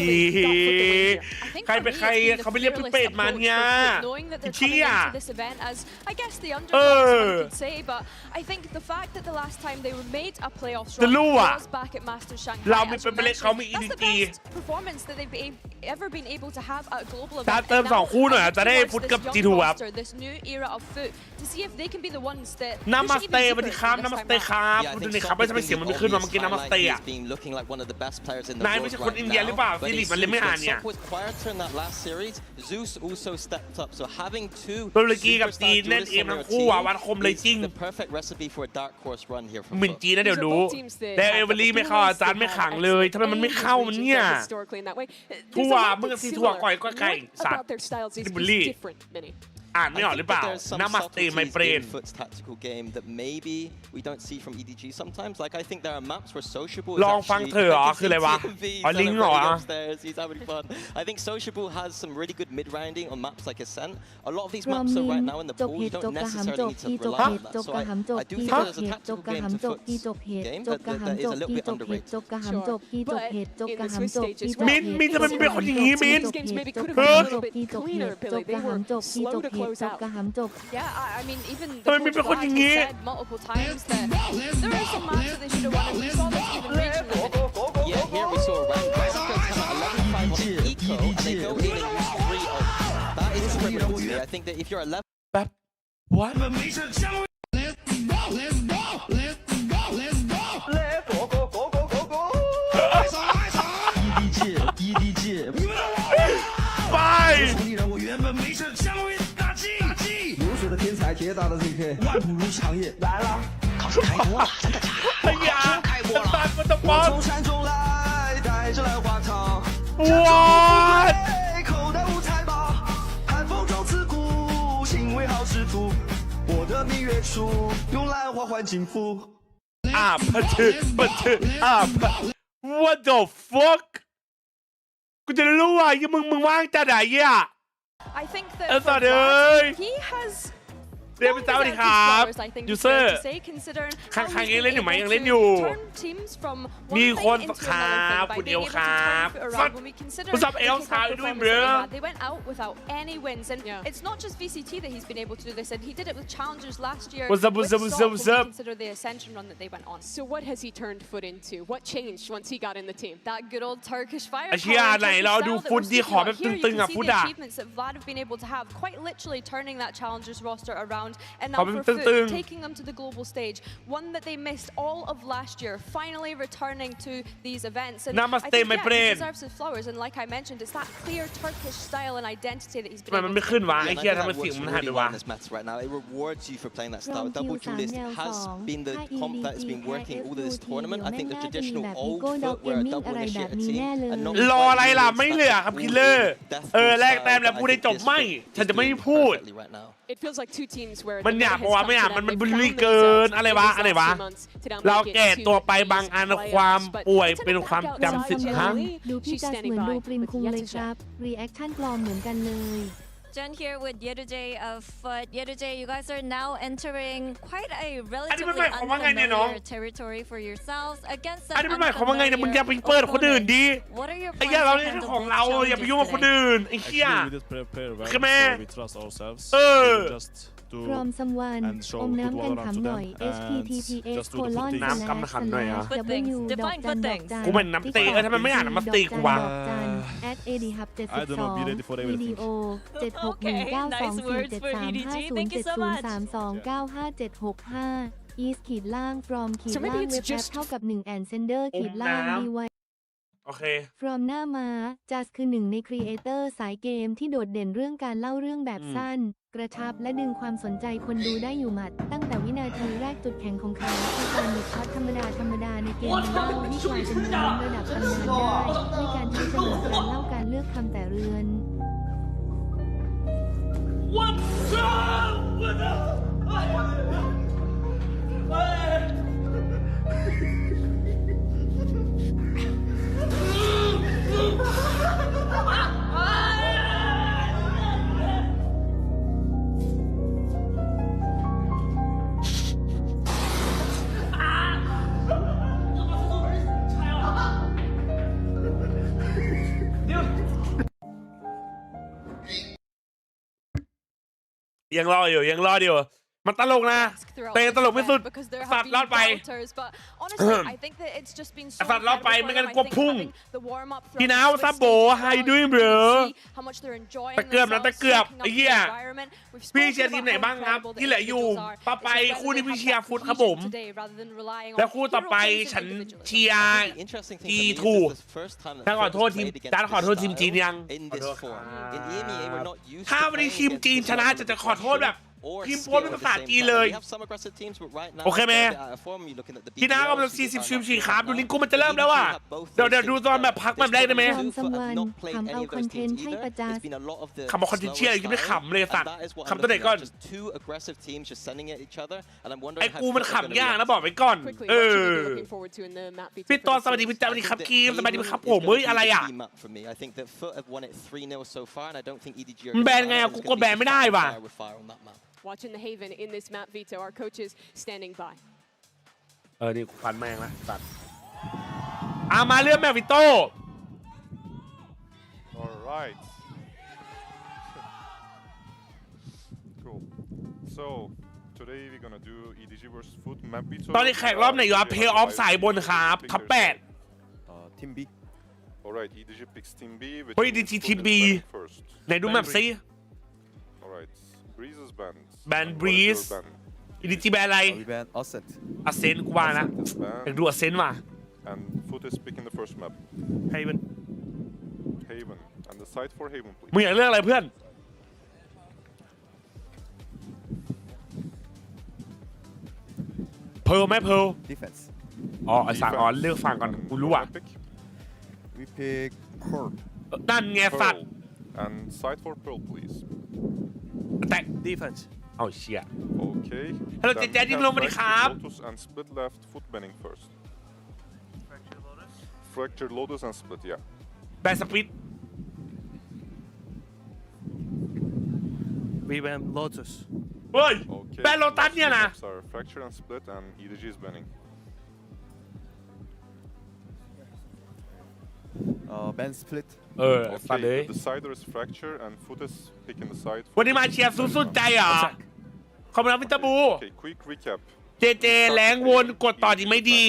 Speaker 8: I think
Speaker 1: ใคร
Speaker 8: for
Speaker 1: เป็น
Speaker 8: me,
Speaker 1: ใคร
Speaker 8: it's been the
Speaker 1: เขาไม่เรียกเป็น
Speaker 8: fearless
Speaker 1: เป็ดมา
Speaker 8: approach
Speaker 1: เนี่ย
Speaker 8: for FUT, knowing that they're coming
Speaker 1: เชี่ย
Speaker 8: into this event as, I guess, the underdogs, one could say, but I think the fact that the last time they were made a playoffs
Speaker 1: จะ
Speaker 8: run
Speaker 1: รู้อะ
Speaker 8: was back at Masters
Speaker 1: เรา
Speaker 8: Shanghai.
Speaker 1: มี
Speaker 8: As
Speaker 1: เป็น
Speaker 8: we
Speaker 1: ไปเล็กเขามี
Speaker 8: mentioned, that's the
Speaker 1: EDG
Speaker 8: best performance that they've ever been able to have at a global
Speaker 1: ถ้า
Speaker 8: event.
Speaker 1: เติม
Speaker 8: And
Speaker 1: สอง
Speaker 8: now,
Speaker 1: คู่หน่อย
Speaker 8: I
Speaker 1: อาจ
Speaker 8: look
Speaker 1: จะได้
Speaker 8: towards
Speaker 1: ฟุต
Speaker 8: this
Speaker 1: กับ
Speaker 8: young
Speaker 1: จีทูครับ
Speaker 8: roster, this new era of FUT, to see if they can be the ones that
Speaker 1: นามา
Speaker 8: push
Speaker 1: ส
Speaker 8: even
Speaker 1: เตสวัส
Speaker 8: deeper
Speaker 1: ดีครับ
Speaker 8: this
Speaker 1: นามาส
Speaker 8: time
Speaker 1: เต
Speaker 8: round.
Speaker 1: ครับ
Speaker 9: Yeah, I
Speaker 1: คุณ
Speaker 9: think
Speaker 1: ดูนี่ครับไม่ทำไม
Speaker 9: Soccer
Speaker 1: เสียงมันไม่
Speaker 9: being
Speaker 1: ขึ้น
Speaker 9: the
Speaker 1: มาเมื่อกี้นามาส
Speaker 9: obvious
Speaker 1: เต
Speaker 9: highlight.
Speaker 1: อะ
Speaker 9: He's been looking like one of the best players in the
Speaker 1: นาย
Speaker 9: world
Speaker 1: ไม่ใช่คน
Speaker 9: right
Speaker 1: อินเดีย
Speaker 9: now,
Speaker 1: หรือเปล่า
Speaker 9: but
Speaker 1: ฟิลิป
Speaker 9: it's
Speaker 1: มันเลยไม่อ่าน
Speaker 9: Zeus
Speaker 1: เนี่ย
Speaker 9: was quieter in that last series. Zeus also stepped up, so having two
Speaker 1: ตุรกีกับจีน
Speaker 9: superstar
Speaker 1: เล่นเอ
Speaker 9: duelists
Speaker 1: ม
Speaker 9: on
Speaker 1: ทั้ง
Speaker 9: your
Speaker 1: คู่อ่ะ
Speaker 9: team
Speaker 1: วัดคมเลย
Speaker 9: is
Speaker 1: จริง
Speaker 9: the perfect recipe for a dark horse run here from
Speaker 1: หมิน
Speaker 9: FUT.
Speaker 1: จีนนะเดี๋ยวรู้ แต่เอเวอรี่ไม่เข้าอาจารย์ไม่ขังเลยทำไมมันไม่เข้ามันเนี่ย ทั่วมึงกับซีทั่วก่อยก็ไก่สัตว์ดิบุลี่ อ่านไม่ออกหรือเปล่า
Speaker 9: There's some
Speaker 1: นามาสเต
Speaker 9: subtleties
Speaker 1: ไมเบรน
Speaker 9: in FUT's tactical game that maybe we don't see from EDG sometimes. Like I think there are maps where Sociable is
Speaker 1: ลองฟัง
Speaker 9: actually
Speaker 1: เธอเหรอ
Speaker 9: like,
Speaker 1: คืออะไรวะ
Speaker 9: TMV
Speaker 1: อ๋อลิงก์เหรอ
Speaker 9: celebrating upstairs. He's having fun. I think Sociable has some really good mid-rounding on maps like Ascent. A lot of these maps are right now in the
Speaker 2: จบ
Speaker 9: pool.
Speaker 2: เห
Speaker 9: You
Speaker 2: ตุจบ
Speaker 9: don't
Speaker 2: กระหำ
Speaker 9: necessarily
Speaker 2: จบ
Speaker 9: need
Speaker 2: ที่
Speaker 9: to
Speaker 2: จบ
Speaker 9: rely
Speaker 2: เห
Speaker 9: on
Speaker 2: ตุ
Speaker 9: that.
Speaker 2: จบ
Speaker 9: So
Speaker 2: กระหำจบ
Speaker 9: I do
Speaker 2: ที่
Speaker 9: think
Speaker 2: จบ
Speaker 9: there's
Speaker 2: เห
Speaker 9: a
Speaker 2: ตุจบ
Speaker 9: tactical
Speaker 2: กระ
Speaker 9: game
Speaker 2: หำ
Speaker 9: to
Speaker 2: จบที่
Speaker 9: FUT's
Speaker 2: จบเหตุ
Speaker 9: game
Speaker 2: จบ
Speaker 9: that
Speaker 2: กระหำ
Speaker 9: that
Speaker 2: จ
Speaker 9: is
Speaker 2: บ
Speaker 9: a little
Speaker 2: ที่
Speaker 9: bit
Speaker 2: จบเหตุ
Speaker 9: underrated.
Speaker 2: จบกระหำจบที่จบเหตุจบกระหำจบที่จบ
Speaker 1: มินทำไมมันเป็นคนอย่างนี้มิน
Speaker 2: จบเหตุจบกระหำจบที่จบเหตุจบกระหำจบที่จบเหตุจบกระหำจบ
Speaker 8: Yeah, I mean, even the
Speaker 1: ทำไมมัน
Speaker 8: coach
Speaker 1: เป็นคน
Speaker 8: Vlad
Speaker 1: อย่าง
Speaker 8: has
Speaker 1: นี้
Speaker 8: said multiple times that there are some matches that they should have won, and we saw this even reaching the minute.
Speaker 9: Yeah, here we saw Rand Mexico come at 11-5 on the eco, and they go in and use 3 ult. That is criminal to me. I think that if you're 11.
Speaker 1: แป๊บ what ไป
Speaker 12: 流水的天才，铁打的 ZK， 万不如长夜来了，考试开播了，真的假的？
Speaker 1: ไอ้ยาจะตัดมันจะป๊อป
Speaker 12: 从山中来，带着兰花糖，
Speaker 1: what
Speaker 12: 口袋无财宝，寒风中刺骨，心为好仕途，我的明月处，用兰花换金夫。
Speaker 1: อ่าพัทอ่าพัท what the fuck กูจะรู้ว่ายังมึงว่างจะไหนอ่ะ
Speaker 8: I think that
Speaker 1: That's
Speaker 8: for
Speaker 1: not
Speaker 8: Vlad,
Speaker 1: it.
Speaker 8: he has
Speaker 1: เรียนเป็นเจ้าดีครับ ยูเซอร์ ข้างๆยังเล่นอยู่ไหมยังเล่นอยู่ มีคนครับคุณเอลครับคุณซับเอลสาวด้วยเบรอ
Speaker 8: They went out without any wins, and it's not just VCT that he's been able to do this, and he did it with challengers last year.
Speaker 1: What's up, what's up, what's up, what's up?
Speaker 8: Consider the ascension run that they went on.
Speaker 4: So what has he turned FUT into? What changed once he got in the team?
Speaker 8: That good old Turkish fire.
Speaker 1: ไอ้เชี่ยไหนเราดูฟุตที่ขอแบบตึงๆอ่ะฟุตอ่ะ
Speaker 8: Achievements that Vlad have been able to have, quite literally turning that challengers roster around around, and now
Speaker 1: เขาเป็น
Speaker 8: for
Speaker 1: ตึง
Speaker 8: FUT taking them to the global stage, one that they missed all of last year, finally returning to these events. And
Speaker 1: Namaste,
Speaker 8: I think,
Speaker 1: my
Speaker 8: he
Speaker 1: friend.
Speaker 8: deserves his flowers, and like I mentioned, it's that clear Turkish style and identity that he's
Speaker 1: ทำไม
Speaker 8: been
Speaker 1: มัน
Speaker 8: able
Speaker 1: ไม่
Speaker 8: to
Speaker 1: ขึ้นวะ
Speaker 8: bring.
Speaker 1: ไอ้
Speaker 9: Yeah,
Speaker 1: เหี้ย
Speaker 9: and I
Speaker 1: ทำไม
Speaker 9: think
Speaker 1: เสียง
Speaker 9: that
Speaker 1: มัน
Speaker 9: works
Speaker 1: หายไป
Speaker 9: really well
Speaker 1: วะ
Speaker 9: in this meta right now. It rewards you for playing that
Speaker 2: รอ
Speaker 9: style.
Speaker 2: งคิว
Speaker 9: Double
Speaker 2: 3
Speaker 9: duelist
Speaker 2: แนว
Speaker 9: has
Speaker 2: 2
Speaker 9: been the
Speaker 2: ถ้า
Speaker 9: comp that's
Speaker 2: EDG
Speaker 9: been working all of this
Speaker 2: เดี๋ยว
Speaker 9: tournament. I
Speaker 2: แม่
Speaker 9: think
Speaker 2: ง
Speaker 9: the
Speaker 2: น่าจะมี
Speaker 9: traditional
Speaker 2: แบบ
Speaker 9: old
Speaker 2: Eagle Dog
Speaker 9: FUT where a
Speaker 2: Gaming
Speaker 9: double
Speaker 2: อะไรแบบ
Speaker 9: initiate a
Speaker 2: นี้
Speaker 9: team
Speaker 2: แน่เลย
Speaker 9: and not
Speaker 1: รอ
Speaker 9: quite
Speaker 1: อะไรล่ะ
Speaker 9: doing
Speaker 1: ไม่เหลือครับ
Speaker 9: all
Speaker 1: คิลเลอร์
Speaker 9: in death
Speaker 1: แลก
Speaker 9: style,
Speaker 1: แต้มแล้ว
Speaker 9: but I
Speaker 1: พูดได้
Speaker 9: think
Speaker 1: จบ
Speaker 9: this
Speaker 1: ไม่
Speaker 9: FUT
Speaker 1: ฉัน
Speaker 9: is
Speaker 1: จะไม่
Speaker 9: doing
Speaker 1: พูด
Speaker 9: perfectly right now.
Speaker 4: It feels like two teams where
Speaker 1: มัน
Speaker 4: the
Speaker 1: อยาก
Speaker 4: meta
Speaker 1: บอกว่า
Speaker 4: has
Speaker 1: ไม่
Speaker 4: come
Speaker 1: อยาก
Speaker 4: to
Speaker 1: มัน
Speaker 4: them.
Speaker 1: บุล
Speaker 4: They've
Speaker 1: ลี่
Speaker 4: found
Speaker 1: เกิน
Speaker 4: themselves
Speaker 1: อะไร
Speaker 4: in
Speaker 1: วะ
Speaker 4: these
Speaker 1: อะไร
Speaker 4: last
Speaker 1: วะ
Speaker 4: few months to now
Speaker 1: เรา
Speaker 4: make it
Speaker 1: แก่
Speaker 4: to
Speaker 1: ตัวไป
Speaker 4: these
Speaker 1: บางอัน
Speaker 4: playoffs,
Speaker 1: ความ
Speaker 4: but
Speaker 1: ป่วย
Speaker 4: let's
Speaker 1: เป็น
Speaker 4: head
Speaker 1: ความ
Speaker 4: back
Speaker 1: จำ
Speaker 4: outside
Speaker 1: สิทธิ์
Speaker 4: to
Speaker 1: ฮะ
Speaker 4: Jelly.
Speaker 2: ดูพี่
Speaker 4: She's
Speaker 2: จัส
Speaker 4: standing
Speaker 2: เหมือน
Speaker 4: by
Speaker 2: ดูปริม
Speaker 4: with
Speaker 2: คุง
Speaker 4: yet
Speaker 2: เลย
Speaker 4: to
Speaker 2: ค
Speaker 4: check.
Speaker 2: รับ รีแอคชั่นปลอมเหมือนกันเลย
Speaker 13: Jen here with JJaz of FUT. JJaz, you guys are now entering quite a
Speaker 1: อันนี้มัน
Speaker 13: relatively
Speaker 1: หมายความว่าไงเนี่ยน้อง
Speaker 13: unfamiliar territory for yourselves against
Speaker 1: อัน
Speaker 13: an
Speaker 1: นี้มันหมายความว่าไงเนี่ยมึงอย่าไป
Speaker 13: unfamiliar
Speaker 1: เปิดคนอื่น
Speaker 13: opponent.
Speaker 1: ดิ
Speaker 13: What are your
Speaker 1: ไอ้
Speaker 13: plans
Speaker 1: เหี้ย
Speaker 13: to
Speaker 1: เราเล่น
Speaker 13: handle
Speaker 1: ของ
Speaker 13: both
Speaker 1: เราอย่าไป
Speaker 13: challenges
Speaker 1: ยุ่งกับคน
Speaker 13: today?
Speaker 1: อื่นไอ้เหี้ย
Speaker 14: Actually, we did prepare well,
Speaker 1: ใช่ไหม
Speaker 14: so we trust ourselves.
Speaker 1: เออ
Speaker 14: We just do
Speaker 2: from someone
Speaker 14: and show
Speaker 2: อม
Speaker 14: good
Speaker 2: น้ำกัน
Speaker 14: Valorant
Speaker 2: ขำ
Speaker 14: to
Speaker 2: หน่อย
Speaker 14: them and
Speaker 2: https
Speaker 14: just do the
Speaker 2: โคลอน
Speaker 14: footing.
Speaker 1: น้ำกำขำหน่อยอ่ะ
Speaker 2: w ดอกจันดอกจัน
Speaker 1: กูเหมือนน้ำตีทำไมไม่อ่านน้ำตีกูวะ
Speaker 2: ดอกจัน @ad hub
Speaker 14: I don't know, be ready for
Speaker 2: 72 วิ
Speaker 14: everything.
Speaker 2: ดีโอ 761924735030350765 east ขีดล่าง from ขีด
Speaker 4: So
Speaker 2: ล่า
Speaker 4: maybe
Speaker 2: ง
Speaker 4: it's
Speaker 2: เว็บแอป
Speaker 4: just
Speaker 2: เท่ากับ1 and sender ขีดล่าง
Speaker 1: น้ำ
Speaker 2: dy
Speaker 1: โอเค
Speaker 2: from หน้ามา จัสคือหนึ่งในครีเอเตอร์สายเกมที่โดดเด่นเรื่องการเล่าเรื่องแบบสั้น กระชับและดึงความสนใจคนดูได้อยู่หมัด ตั้งแต่วินาทีแรกจุดแข็งของเขาคือการหยุดช็อตธรรมดาในเกมเล่าที่กลายเป็นเนื้อระดับตำนานได้ด้วยการใช้จมูกการเล่าการเลือกคำแต่เรือน
Speaker 1: ยังรออยู่มันตลกนะ
Speaker 8: throughout
Speaker 1: แต่ยัง
Speaker 8: this
Speaker 1: ตลกไม่สุด
Speaker 8: event because there
Speaker 1: สั
Speaker 8: have
Speaker 1: ตว์
Speaker 8: been
Speaker 1: รอดไป
Speaker 8: doubters, but honestly, I think that it's just been so
Speaker 1: สัตว์รอดไป
Speaker 8: incredible
Speaker 1: ไม่
Speaker 8: for
Speaker 1: งั้น
Speaker 8: them. I
Speaker 1: กลัว
Speaker 8: think
Speaker 1: พุ่ง
Speaker 8: having the warm up
Speaker 1: พี่
Speaker 8: throughout
Speaker 1: น้าว
Speaker 8: the
Speaker 1: ซับ
Speaker 8: Swiss
Speaker 1: โบ
Speaker 8: stage as
Speaker 1: how you
Speaker 8: well,
Speaker 1: doing
Speaker 8: you
Speaker 1: bro
Speaker 8: can see how much they're enjoying
Speaker 1: ตะเกียบนะ
Speaker 8: themselves,
Speaker 1: ตะเกียบ
Speaker 8: soaking up
Speaker 1: ไอ้
Speaker 8: the
Speaker 1: เหี้ย
Speaker 8: environment. We've
Speaker 1: พี่
Speaker 8: spoken
Speaker 1: เชียร์ทีม
Speaker 8: about
Speaker 1: ไหน
Speaker 8: how
Speaker 1: บ้างครับ
Speaker 8: incredible the
Speaker 1: ที่เหลืออยู่
Speaker 8: individuals are.
Speaker 1: ต่อไป
Speaker 8: It's just
Speaker 1: คู่
Speaker 8: whether
Speaker 1: นี้
Speaker 8: they
Speaker 1: พี่
Speaker 8: have
Speaker 1: เชียร์
Speaker 8: that
Speaker 1: ฟุตครับผม
Speaker 8: cohesion today rather than relying on
Speaker 1: แล้วคู่ต่อไป
Speaker 8: hero plays
Speaker 1: ฉัน
Speaker 8: individually.
Speaker 1: เชียร์
Speaker 9: The interesting thing
Speaker 1: ที
Speaker 9: for me is
Speaker 1: ทู
Speaker 9: this is the first time that
Speaker 1: ถ้าขอ
Speaker 9: FUT
Speaker 1: โทษ
Speaker 9: has
Speaker 1: ทีม
Speaker 9: played against
Speaker 1: จานขอ
Speaker 9: this
Speaker 1: โทษทีมจีน
Speaker 9: style
Speaker 1: ยัง
Speaker 9: in this form. In EMEA, we're not used
Speaker 1: ถ้า
Speaker 9: to
Speaker 1: วันนี้
Speaker 9: playing
Speaker 1: ทีม
Speaker 9: against
Speaker 1: จีน
Speaker 9: this
Speaker 1: ชนะ
Speaker 9: level
Speaker 1: จะ
Speaker 9: of
Speaker 1: ขอโทษแบบ
Speaker 9: or
Speaker 1: พิมพ์โพ
Speaker 9: skill
Speaker 1: สต์เป็น
Speaker 9: at
Speaker 1: ภา
Speaker 9: the
Speaker 1: ษา
Speaker 9: same
Speaker 1: จีน
Speaker 9: time.
Speaker 1: เลย
Speaker 9: We have some aggressive teams, but right now
Speaker 1: โอเคไหม
Speaker 9: they're out of form. You looking at the
Speaker 1: พี่น้ากำลัง
Speaker 9: BDLs
Speaker 1: 40
Speaker 9: are
Speaker 1: ชิม
Speaker 9: not
Speaker 1: ฉี
Speaker 9: doing
Speaker 1: ครับ
Speaker 9: that
Speaker 1: ดู
Speaker 9: now.
Speaker 1: ลิงก์กูมันจะเริ่มแล้วอ่ะ
Speaker 9: EDG have both
Speaker 1: เดี๋ยว
Speaker 9: those
Speaker 1: ดู
Speaker 9: things
Speaker 1: ตอนแบบ
Speaker 9: down.
Speaker 1: พัก
Speaker 9: This
Speaker 1: แบบได้ไหม
Speaker 9: tournament
Speaker 2: from
Speaker 9: so far have
Speaker 2: someone
Speaker 9: not played
Speaker 2: ทำ
Speaker 9: any
Speaker 2: เอา
Speaker 9: of
Speaker 2: ค
Speaker 9: those
Speaker 2: อนเทน
Speaker 9: teams
Speaker 2: ต์ให้
Speaker 9: either.
Speaker 2: ประจัก
Speaker 9: It's
Speaker 2: ษ์
Speaker 9: been a lot of the
Speaker 1: คำว่าคอนเทนต์เชียร์ยังไม่ขำเลยสัตว์
Speaker 9: and that is what
Speaker 1: ขำตัวไหนก่อน
Speaker 9: just two aggressive teams just sending at each other and I'm
Speaker 1: ไอ้
Speaker 9: wondering how
Speaker 1: กูมัน
Speaker 9: FUT are gonna
Speaker 1: ขำยาก
Speaker 9: react.
Speaker 1: นะบอกไว้ก่อน
Speaker 4: Quickly,
Speaker 1: เอ
Speaker 4: what should
Speaker 1: อ
Speaker 4: we be looking forward to in the map beat
Speaker 1: พี่ต
Speaker 4: for
Speaker 1: อน
Speaker 4: this
Speaker 1: สวัสดี
Speaker 4: series?
Speaker 1: พี่จ้าสวัสดีครับ
Speaker 9: I think
Speaker 1: กีม
Speaker 9: that
Speaker 1: สวัสดี
Speaker 9: Haven
Speaker 1: ครับ
Speaker 9: is
Speaker 1: ผม
Speaker 9: gonna
Speaker 1: เฮ้ย
Speaker 9: be
Speaker 1: อะไร
Speaker 9: the
Speaker 1: อ่ะ
Speaker 9: key map for me. I think that FUT have won it 3-0 so far and I don't think EDG are
Speaker 1: มัน
Speaker 9: gonna
Speaker 1: แบน
Speaker 9: win
Speaker 1: ไง
Speaker 9: that.
Speaker 1: อ่ะ
Speaker 9: It's
Speaker 1: กู
Speaker 9: gonna
Speaker 1: ก็
Speaker 9: be
Speaker 1: แบนไม่ได้
Speaker 9: fire
Speaker 1: ว่ะ
Speaker 9: with fire on that map.
Speaker 4: Watching the Haven in this map veto, our coaches standing by.
Speaker 1: นี่กูฟันแม่งละสัตว์มาเรื่องแมววิโต้
Speaker 14: Alright. Cool. So, today we're gonna do EDG versus FUT map battle.
Speaker 1: ตอนนี้แข่งรอบไหนอยู่อ่ะ PlayOffs สายบนครับท็อป8
Speaker 14: Team B. Alright, EDG picks Team B. which
Speaker 1: เฮ้ย
Speaker 14: means
Speaker 1: EDG
Speaker 14: FUT
Speaker 1: Team
Speaker 14: is
Speaker 1: B
Speaker 14: banning first.
Speaker 1: ไหนดูแมปซิ
Speaker 14: Alright, Breeze is banned.
Speaker 1: Ban
Speaker 14: And what is
Speaker 1: Breeze.
Speaker 14: your ban?
Speaker 1: EDG แบนอะไร
Speaker 14: We ban Ascent.
Speaker 1: อเซนกูว่านะ
Speaker 14: Ascent is
Speaker 1: อยาก
Speaker 14: banned.
Speaker 1: ดูอเซนว่ะ
Speaker 14: And FUT is picking the first map.
Speaker 1: เฮ้ยมัน
Speaker 14: Haven. And the side for Haven, please.
Speaker 1: มึงอยากเลือกอะไรเพื่อนเพลไหมเพล
Speaker 14: Defense.
Speaker 1: อ๋อไอ้สั่งอ๋อเลือกฝั่งก่อนกูรู้อ่ะ
Speaker 14: We pick Corp.
Speaker 1: นั่นไงสัต
Speaker 14: Pearl.
Speaker 1: ว์
Speaker 14: And side for Pearl, please.
Speaker 1: แต่
Speaker 14: Defense.
Speaker 1: เอาเชี่ย
Speaker 14: Okay.
Speaker 1: Hello,
Speaker 14: Then
Speaker 1: JJaz,
Speaker 14: we
Speaker 1: ยิง
Speaker 14: have
Speaker 1: ลงมาดิครับ
Speaker 14: Fractured Lotus and Split left, FUT banning first. Fractured Lotus and Split, yeah.
Speaker 1: แบนสปิด
Speaker 14: We ban Lotus.
Speaker 1: เฮ้ย
Speaker 14: Okay.
Speaker 1: แบนโลตัสเนี่ยนะ
Speaker 14: Maps are Fractured and Split and EDG is banning.
Speaker 15: Ban Split.
Speaker 1: สัตว์เลย
Speaker 14: Okay, the decider is Fracture and FUT is picking the side.
Speaker 1: วันนี้มาเชียร์สุดๆใจเหรอขอบคุณครับพี่ตะบู
Speaker 14: Okay, quick recap.
Speaker 1: เจเจแรงวนกดต่อดีไม่ดี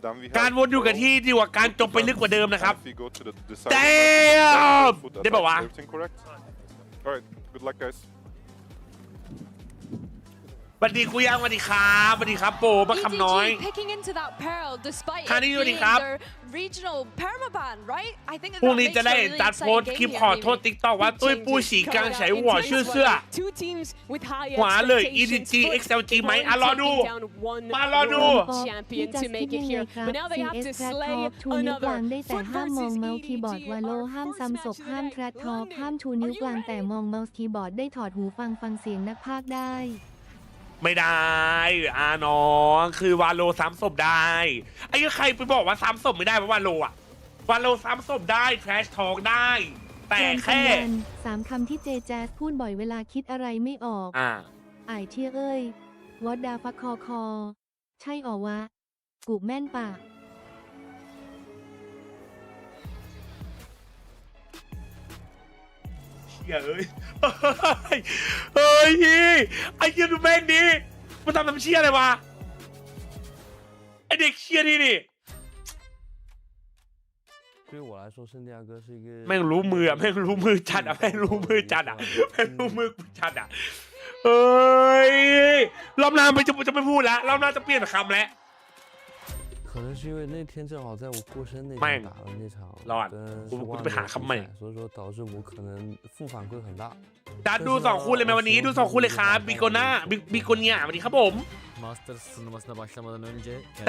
Speaker 14: Then we
Speaker 1: การ
Speaker 14: have
Speaker 1: วนอยู่กับ
Speaker 14: Pearl.
Speaker 1: ที่ดีกว่าการจบไปลึกกว่าเดิมนะครับ
Speaker 14: If we go to the decider,
Speaker 1: Damn!
Speaker 14: FUT
Speaker 1: Di ba
Speaker 14: attacks.
Speaker 1: wa?
Speaker 14: Everything correct? Alright, good luck guys.
Speaker 1: สวัสดีกูยังสวัสดีครับสวัสดีครับโปมาคำน้อย
Speaker 8: picking into that pearl despite
Speaker 1: ท่า
Speaker 8: it
Speaker 1: นี้สวัสดี
Speaker 8: being
Speaker 1: ครับ
Speaker 8: their regional permaban, right? I think
Speaker 1: พรุ่งนี้จะได้จัดโพสคลิปขอโทษติ๊กต็อกว่าตุ้ยปู้ฉีกังใช้หัวชื่อเสื้อหวาเลย EDG XLG ไหมรอดูมารอดู
Speaker 4: champion to make it here but now they have to slay
Speaker 2: ชูนิ้วก
Speaker 4: another
Speaker 2: ลางได้แต่
Speaker 4: FUT
Speaker 2: ห้ามมอง
Speaker 4: versus
Speaker 2: เมาส์คีย์บอร์ด
Speaker 4: EDG
Speaker 2: วาโลห้ามซ้ำศพห้ามแทร็ดทอปห้ามชูนิ้วกลางแต่มองเมาส์คีย์บอร์ดได้ถอดหูฟังเสียงนักพากย์ได้
Speaker 1: ไม่ได้น้องคือวาโลซ้ำศพได้ไอ้ใครไปบอกว่าซ้ำศพไม่ได้เพราะวาโลอะวาโลซ้ำศพได้แคชทอกได้แต่แค่
Speaker 2: 3 คำที่เจแจ๊สพูดบ่อยเวลาคิดอะไรไม่ออกอ่ายเชี่ยเอ้ยวอดดาฟักคอใช่อ๋อวะกูแม่นปะ
Speaker 1: เฮ้ยเฮ้ยไอ้เหี้ยดูแม่งดิมันทำเชี่ยอะไรวะไอ้เด็กเชี่ยนี่นี่แม่งรู้มือแม่งรู้มือจัดแม่งรู้มือจัดแม่งรู้มือจัดเฮ้ยรอบหน้าไม่จะไม่พูดแล้วรอบหน้าจะเปลี่ยนคำแล้ว
Speaker 15: 可能是因为那天正好在我过生那天打了那场跟
Speaker 1: ไปหาคำใหม่
Speaker 15: 所以说导致我可能负反馈很大
Speaker 1: จัดดู2 คู่เลยไหมวันนี้ดู2 คู่เลยครับบิโกน่าบิโกเนียสวัสดีครับผม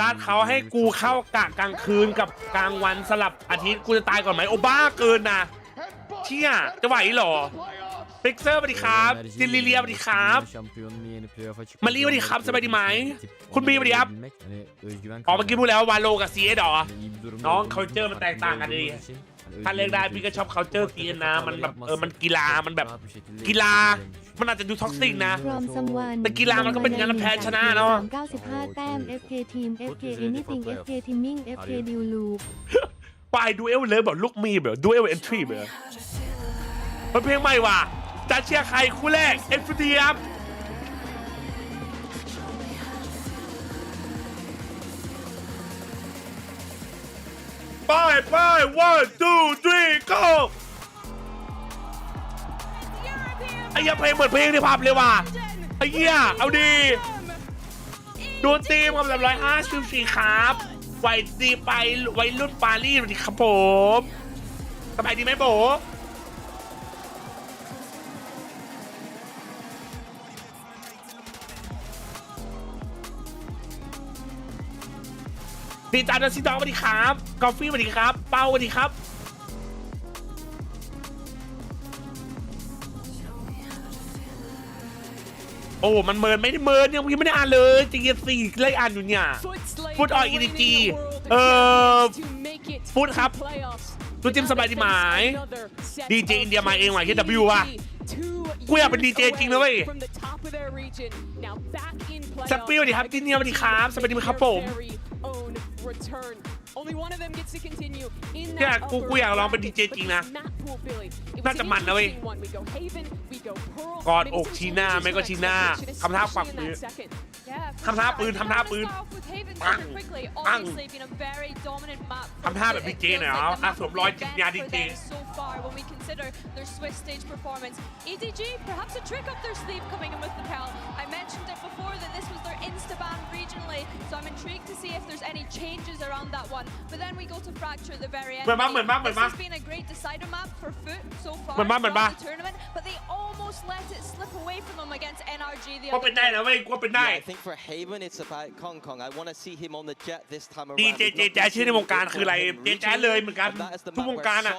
Speaker 1: จัดเขาให้กูเข้ากะกลางคืนกับกลางวันสลับอาทิตย์กูจะตายก่อนไหมโอ้บ้าเกินนะเชี่ยจะไหวหรอฟิกเซอร์สวัสดีครับจินลิเลียสวัสดีครับมารีสวัสดีครับสบายดีไหมคุณบีสวัสดีครับเมื่อกี้พูดแล้ววาโลกับซีเอสหรอน้องเคาเจอร์มันแตกต่างกันดีถ้าเลือกได้พี่ก็ชอบเคาเจอร์ซีเอสนะมันแบบมันกีฬามันแบบกีฬามันอาจจะดูท็อกซิกนะแต่กีฬามันก็เป็นงานแพ้ชนะเนาะ
Speaker 2: 95 แต้ม FK Team FK Anything FK Teaming FK Deal Loop
Speaker 1: ไปดูเอลเลยแบบลุกมีแบบดูเอลเอนทรีแบบมันเพลงใหม่ว่ะจะเชียร์ใครคู่แรก FUT ครับไป 1 2 3 go ไอ้เหี้ยเพลงเหมือนเพลงในภาพเลยว่ะไอ้เหี้ยเอาดีโดนตีมกับแบบ154ครับไวดีไปไวรุ่นปารีสสวัสดีครับผมสบายดีไหมโบดีจานซิดองสวัสดีครับกาแฟสวัสดีครับเป้าสวัสดีครับโอ้มันเมินไม่ได้เมินยังไม่ได้อ่านเลยจริงๆสี่ไล่อ่านอยู่เนี่ยฟุตออยEDGฟุตครับตัวจิมสบายดีไหมดีเจอินเดียมาเองว่ะที่ W ว่ะกูอยากเป็นดีเจจริงนะเว้ยสปีดสวัสดีครับจินเนียสวัสดีครับสบายดีไหมครับผมเนี่ยกูอยากลองเป็นดีเจจริงนะน่าจะมันนะเว้ยกอดอกชีน่าไม่ก็ชีน่าทำท่าปักมือทำท่าปืนปังทำท่าแบบดีเจหน่อยเหรอสวมรอยจิตยาดีเจ
Speaker 8: EDG perhaps a trick up their sleeve coming in with the PAL. I mentioned it before that this was their insta-ban regionally, so I'm intrigued to see if there's any changes around that one. But then we go to Fracture at the very end. This has been a great decider map for FUT so far throughout the tournament, but they almost let it slip away from them against NRG the other day.
Speaker 9: Yeah, I think for Haven it's about Kong Kong. I want to see him on the jet this time around.
Speaker 1: เจชื่อในวงการคืออะไรเจเลยเหมือนกันทุกวงการอ่ะ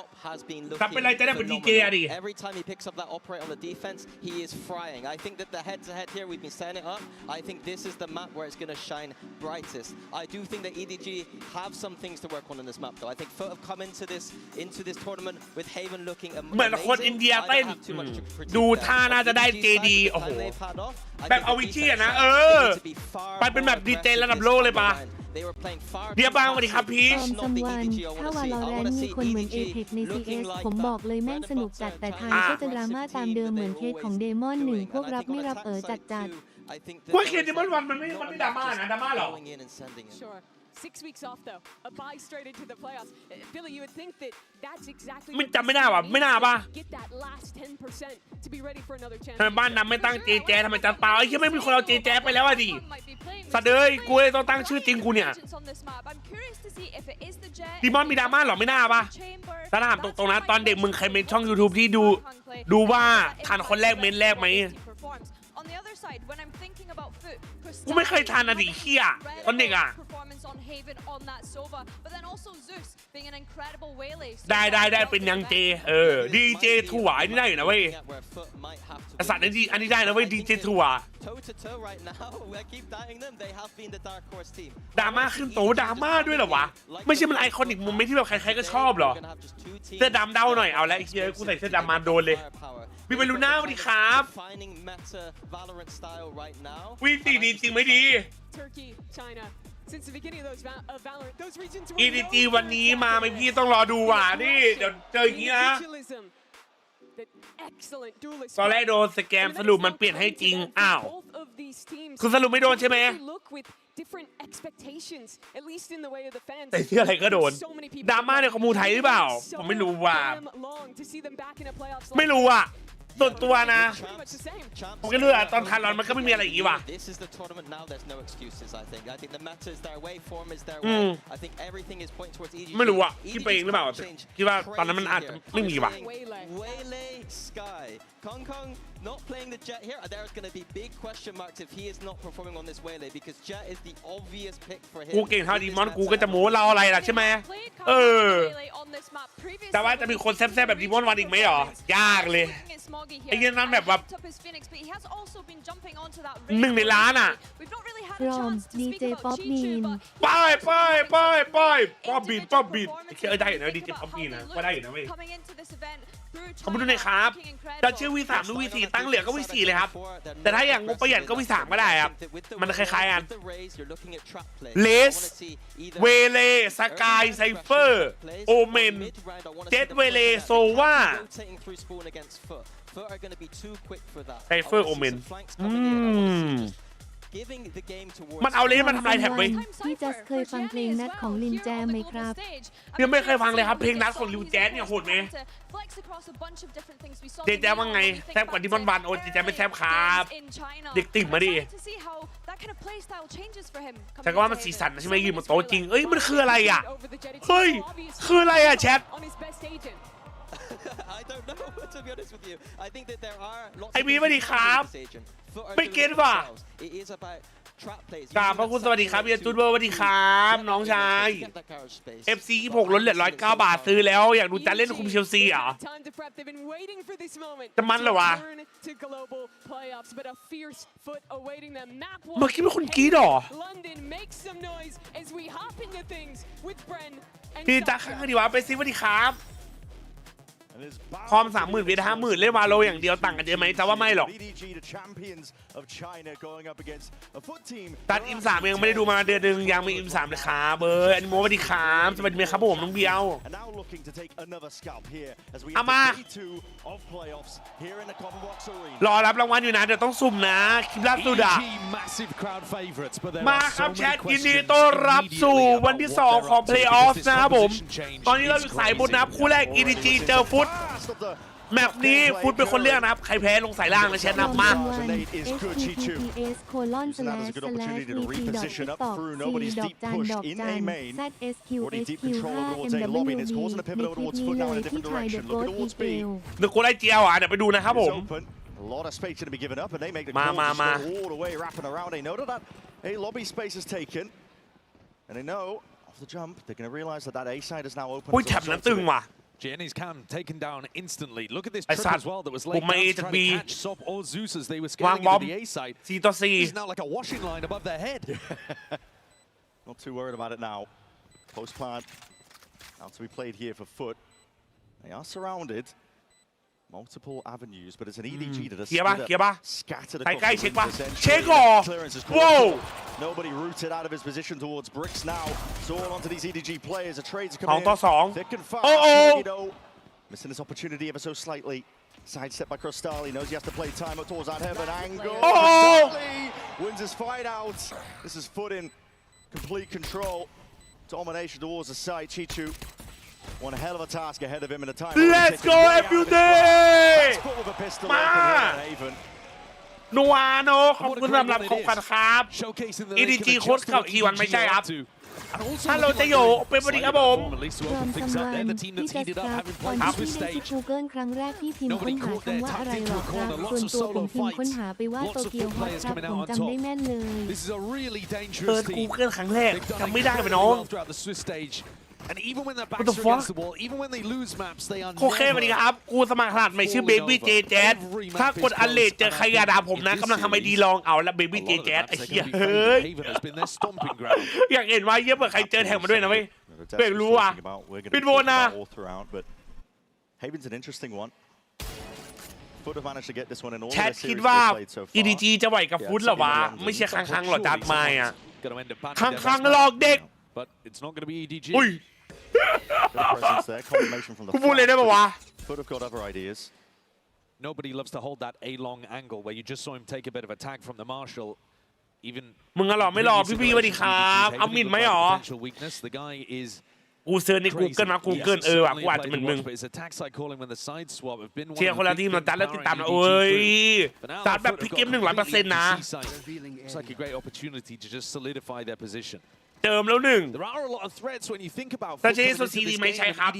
Speaker 1: ถ้าเป็นอะไรจะได้เป็นดีเจอะดิ
Speaker 9: Every time he picks up that operate on the defense, he is frying. I think that the head-to-head here, we've been setting it up. I think this is the map where it's going to shine brightest. I do think that EDG have some things to work on in this map, though. I think FUT have come into this tournament with Haven looking amazing.
Speaker 1: เหมือนคนอินเดียเต้นดูท่าน่าจะได้เจดีโอ้โหแบบเอาวิชี่นะไปเป็นแบบดีเจระดับโลกเลยปะเดี๋ยวบ้างสวัสดีครับพีช
Speaker 2: ถ้าวาลอแรนต์มีคนเหมือนเอเพ็กใน CS ผมบอกเลยแม่งสนุกจัดแต่ทางก็จะดราม่าตามเดิมเหมือนเคสของเดมอน1พวกรับไม่รับจัด
Speaker 1: ว่าเคสเดมอน1มันไม่ดราม่านะดราม่าหรอ
Speaker 4: 6 weeks off though, a bye straight into the playoffs. Billy, you would think that that's exactly
Speaker 1: มันจำไม่ได้ว่ะไม่น่าป่ะ
Speaker 4: get that last 10% to be ready for another chance.
Speaker 1: ทำไมบ้านน้ำไม่ตั้งเจแจทำไมจัดเปล่าไอ้ที่ไม่มีคนเอาเจแจไปแล้วอะดิสัตว์เอ้ยกูเลยต้องตั้งชื่อจริงกูเนี่ยดิมอนมีดราม่าหรอไม่น่าป่ะถ้าถามตรงๆนะตอนเด็กมึงใครเมนช่อง YouTube ที่ดูว่าทันคนแรกเมนแรกไหมกูไม่เคยทันอะดิเหี้ยตอนเด็กอะได้เป็นยังเจดีเจถั่วนี่ได้อยู่นะเว้ยสัตว์อันนี้ได้นะเว้ยดีเจถั่วดราม่าขึ้นโตดราม่าด้วยเหรอวะไม่ใช่มันไอคอนิกมุมไม่ที่แบบใครๆก็ชอบเหรอเสื้อดำเดาหน่อยเอาแล้วไอ้เหี้ยกูใส่เสื้อดำมาโดนเลยมีบอลลูน่าสวัสดีครับวีสีดีจริงไหมดี EDG วันนี้มาไหมพี่ต้องรอดูว่ะนี่เดี๋ยวเจออย่างนี้นะตอนแรกโดนสแกมสรุปมันเปลี่ยนให้จริงอ้าวคือสรุปไม่โดนใช่ไหมแต่ที่อะไรก็โดนดราม่าในคอมมูไทยหรือเปล่าผมไม่รู้ว่าส่วนตัวนะผมก็เลือกตอนทานร้อนมันก็ไม่มีอะไรอย่างนี้ว่ะไม่รู้อ่ะคิดไปเองหรือเปล่าคิดว่าตอนนั้นมันอาจจะไม่มีว่ะ
Speaker 9: Not playing the Jet here. There's going to be big question marks if he is not performing on this Waylay because Jet is the obvious pick for him.
Speaker 1: กูเก่งเท่าดีมอนกูก็จะโม้เราอะไรล่ะใช่ไหมแต่ว่าจะมีคนแซ่บๆแบบดีมอนวันอีกไหมหรอยากเลยไอ้เงี้ยนั้นแบบ1 ในล้านอ่ะ
Speaker 2: from DJ ป๊อปมีน
Speaker 1: ป้อปบีนได้อยู่นะดีเจป๊อปบีนนะก็ได้อยู่นะเว้ยขอบคุณด้วยนะครับจะชื่อ V3 หรือ V4 ตั้งเหลือก็ V4 เลยครับแต่ถ้าอย่างงบประหยัดก็ V3 ก็ได้ครับมันคล้ายๆกันเลสเวเลสกายไซเฟอร์โอเมนเจ็ตเวเลโซวาไซเฟอร์โอเมนมันเอาเลยมันทำลายแท็บไป
Speaker 2: พี่จัสเคยฟังเพลงนัดของลินแจมไหมครับ
Speaker 1: ยังไม่เคยฟังเลยครับเพลงนัดของลินแจมเนี่ยโหดไหมเจแจว่าไงแซบกว่าดิมอนวันโอ้เจแจไม่แซบครับเด็กติ่งมาดิแต่ก็ว่ามันสีสันใช่ไหมยืนบนโต๊ะจริงเอ้ยมันคืออะไรอ่ะเฮ้ยคืออะไรอ่ะแชทไอวีสวัสดีครับไม่เก็ตว่ะกราบพระคุณสวัสดีครับเบียร์จูดเบอร์สวัสดีครับน้องชาย FC 26ลดเหลือ109 บาทซื้อแล้วอยากดูจานเล่นคุมเชลซีเหรอจะมันเหรอวะเมื่อกี้เป็นคนกรี๊ดเหรอพี่จ้าข้างดีวะไปซิสวัสดีครับคอม 30,000 เวท 50,000 เล่นวาโลอย่างเดียวต่างกันเยอะไหมแต่ว่าไม่หรอกตัดอิม3ยังไม่ได้ดูมาเดือนนึงยังมีอิม3เลยครับอันนี้โมสวัสดีครับสวัสดีครับผมน้องเบียวเอามารอรับรางวัลอยู่นะเดี๋ยวต้องสุ่มนะคลิปล่าสุดอะมาครับแชทยินดีต้อนรับสู่วันที่2ของ PlayOffs นะครับผมตอนนี้เราอยู่สายบนนะครับคู่แรก EDG เจอฟุตแมปนี้ฟุตเป็นคนเลือกนะครับใครแพ้ลงสายล่างเลยแชทนับมาเดี๋ยวกูไล่เจียวอ่ะเดี๋ยวไปดูนะครับผมมาอุ้ยแถบนั้นตึงว่ะ
Speaker 16: Jenny's cam taken down instantly. Look at this trip as well that was laid down to try to catch Sop or Zeus as they were scaling into the A side. He's now like a washing line above their head.
Speaker 17: Not too worried about it now. Post plant now to be played here for FUT. They are surrounded. Multiple avenues, but it's an EDG that has scattered across the Whoa! Nobody rooted out of his position towards bricks now. So all onto these EDG players. A trade's coming in. Thick and fast. Missing this opportunity ever so slightly. Sidestep by Crostali. Knows he has to play time up towards that heaven angle. Crostali wins his fight out. This is FUT in complete control. domination towards the side. Chichu, one hell of a task ahead of him in a time.
Speaker 1: Let's go everyday. มา นัวโนขอบคุณสำหรับของขวัญครับ EDG โค้ชกับอีวันไม่ใช่ครับฮัลโหลจะโยเป็นบริครับผม
Speaker 2: ความสัมพันธ์ที่จะครับตอนที่พี่เล่นที่ Google ครั้งแรกพี่พิมพ์ค้นหาคำว่าอะไรหรอครับส่วนตัวผมพิมพ์ค้นหาไปว่าโตเกียวฮอตครับผมจำได้แม่นเลย
Speaker 1: เปิด Google ครั้งแรกจำไม่ได้ไปน้อง
Speaker 16: And even when they're
Speaker 1: What the
Speaker 16: backs
Speaker 1: fuck?
Speaker 16: against the wall, even when they lose maps, they are
Speaker 1: โอเคสวัสดีครับกูสมัครขนาดใหม่ชื่อ Baby JJaz ถ้ากดอันเลดเจอใครอย่าด่าผมนะกำลังทำไมดีลองเอาแล้ว Baby JJaz ไอ้เหี้ยเฮ้ยอยากเห็นว่าเยี่ยมเปิดใครเจอแท็กมาด้วยนะเว้ยเปิดรู้อ่ะปิดโวนนะ
Speaker 17: Haven's an interesting one. FUT have managed to get this one in all
Speaker 1: แช
Speaker 17: of
Speaker 1: ท
Speaker 17: their
Speaker 1: คิด
Speaker 17: series
Speaker 1: ว่า
Speaker 17: they've played so far.
Speaker 1: EDG จะไหวกับฟุตเหรอวะไม่ใช่ครั้งๆหรอจัดมาอ่ะครั้งๆหลอกเด็ก
Speaker 16: But it's not going to be EDG.
Speaker 1: อุ้ย
Speaker 17: presence there, confirmation from the
Speaker 1: กูพูดเลยได้ปะวะ
Speaker 17: FUT have got other ideas.
Speaker 16: Nobody loves to hold that A-long angle where you just saw him take a bit of a tag from the Marshall. Even
Speaker 1: มึงอะหรอไม่หรอพี่สวัสดีครับเอามินไหมหรอ
Speaker 16: potential weakness. The guy is
Speaker 1: กูเซิร์ชใน Google นะ Google ว่ะกูอาจจะเป็นมึง
Speaker 16: but his attack side calling when the side swap have been
Speaker 1: เชียร์คนละทีมเราจัดแล้วติดตามนะเอ้ยจัดแบบพลิกเกม 100% นะ
Speaker 16: It's like a great opportunity to just solidify their position.
Speaker 1: เติมแล้วหนึ่ง
Speaker 16: There are a lot of threats when you think about
Speaker 1: แต่เจสซีดีไม่ใช่ครับ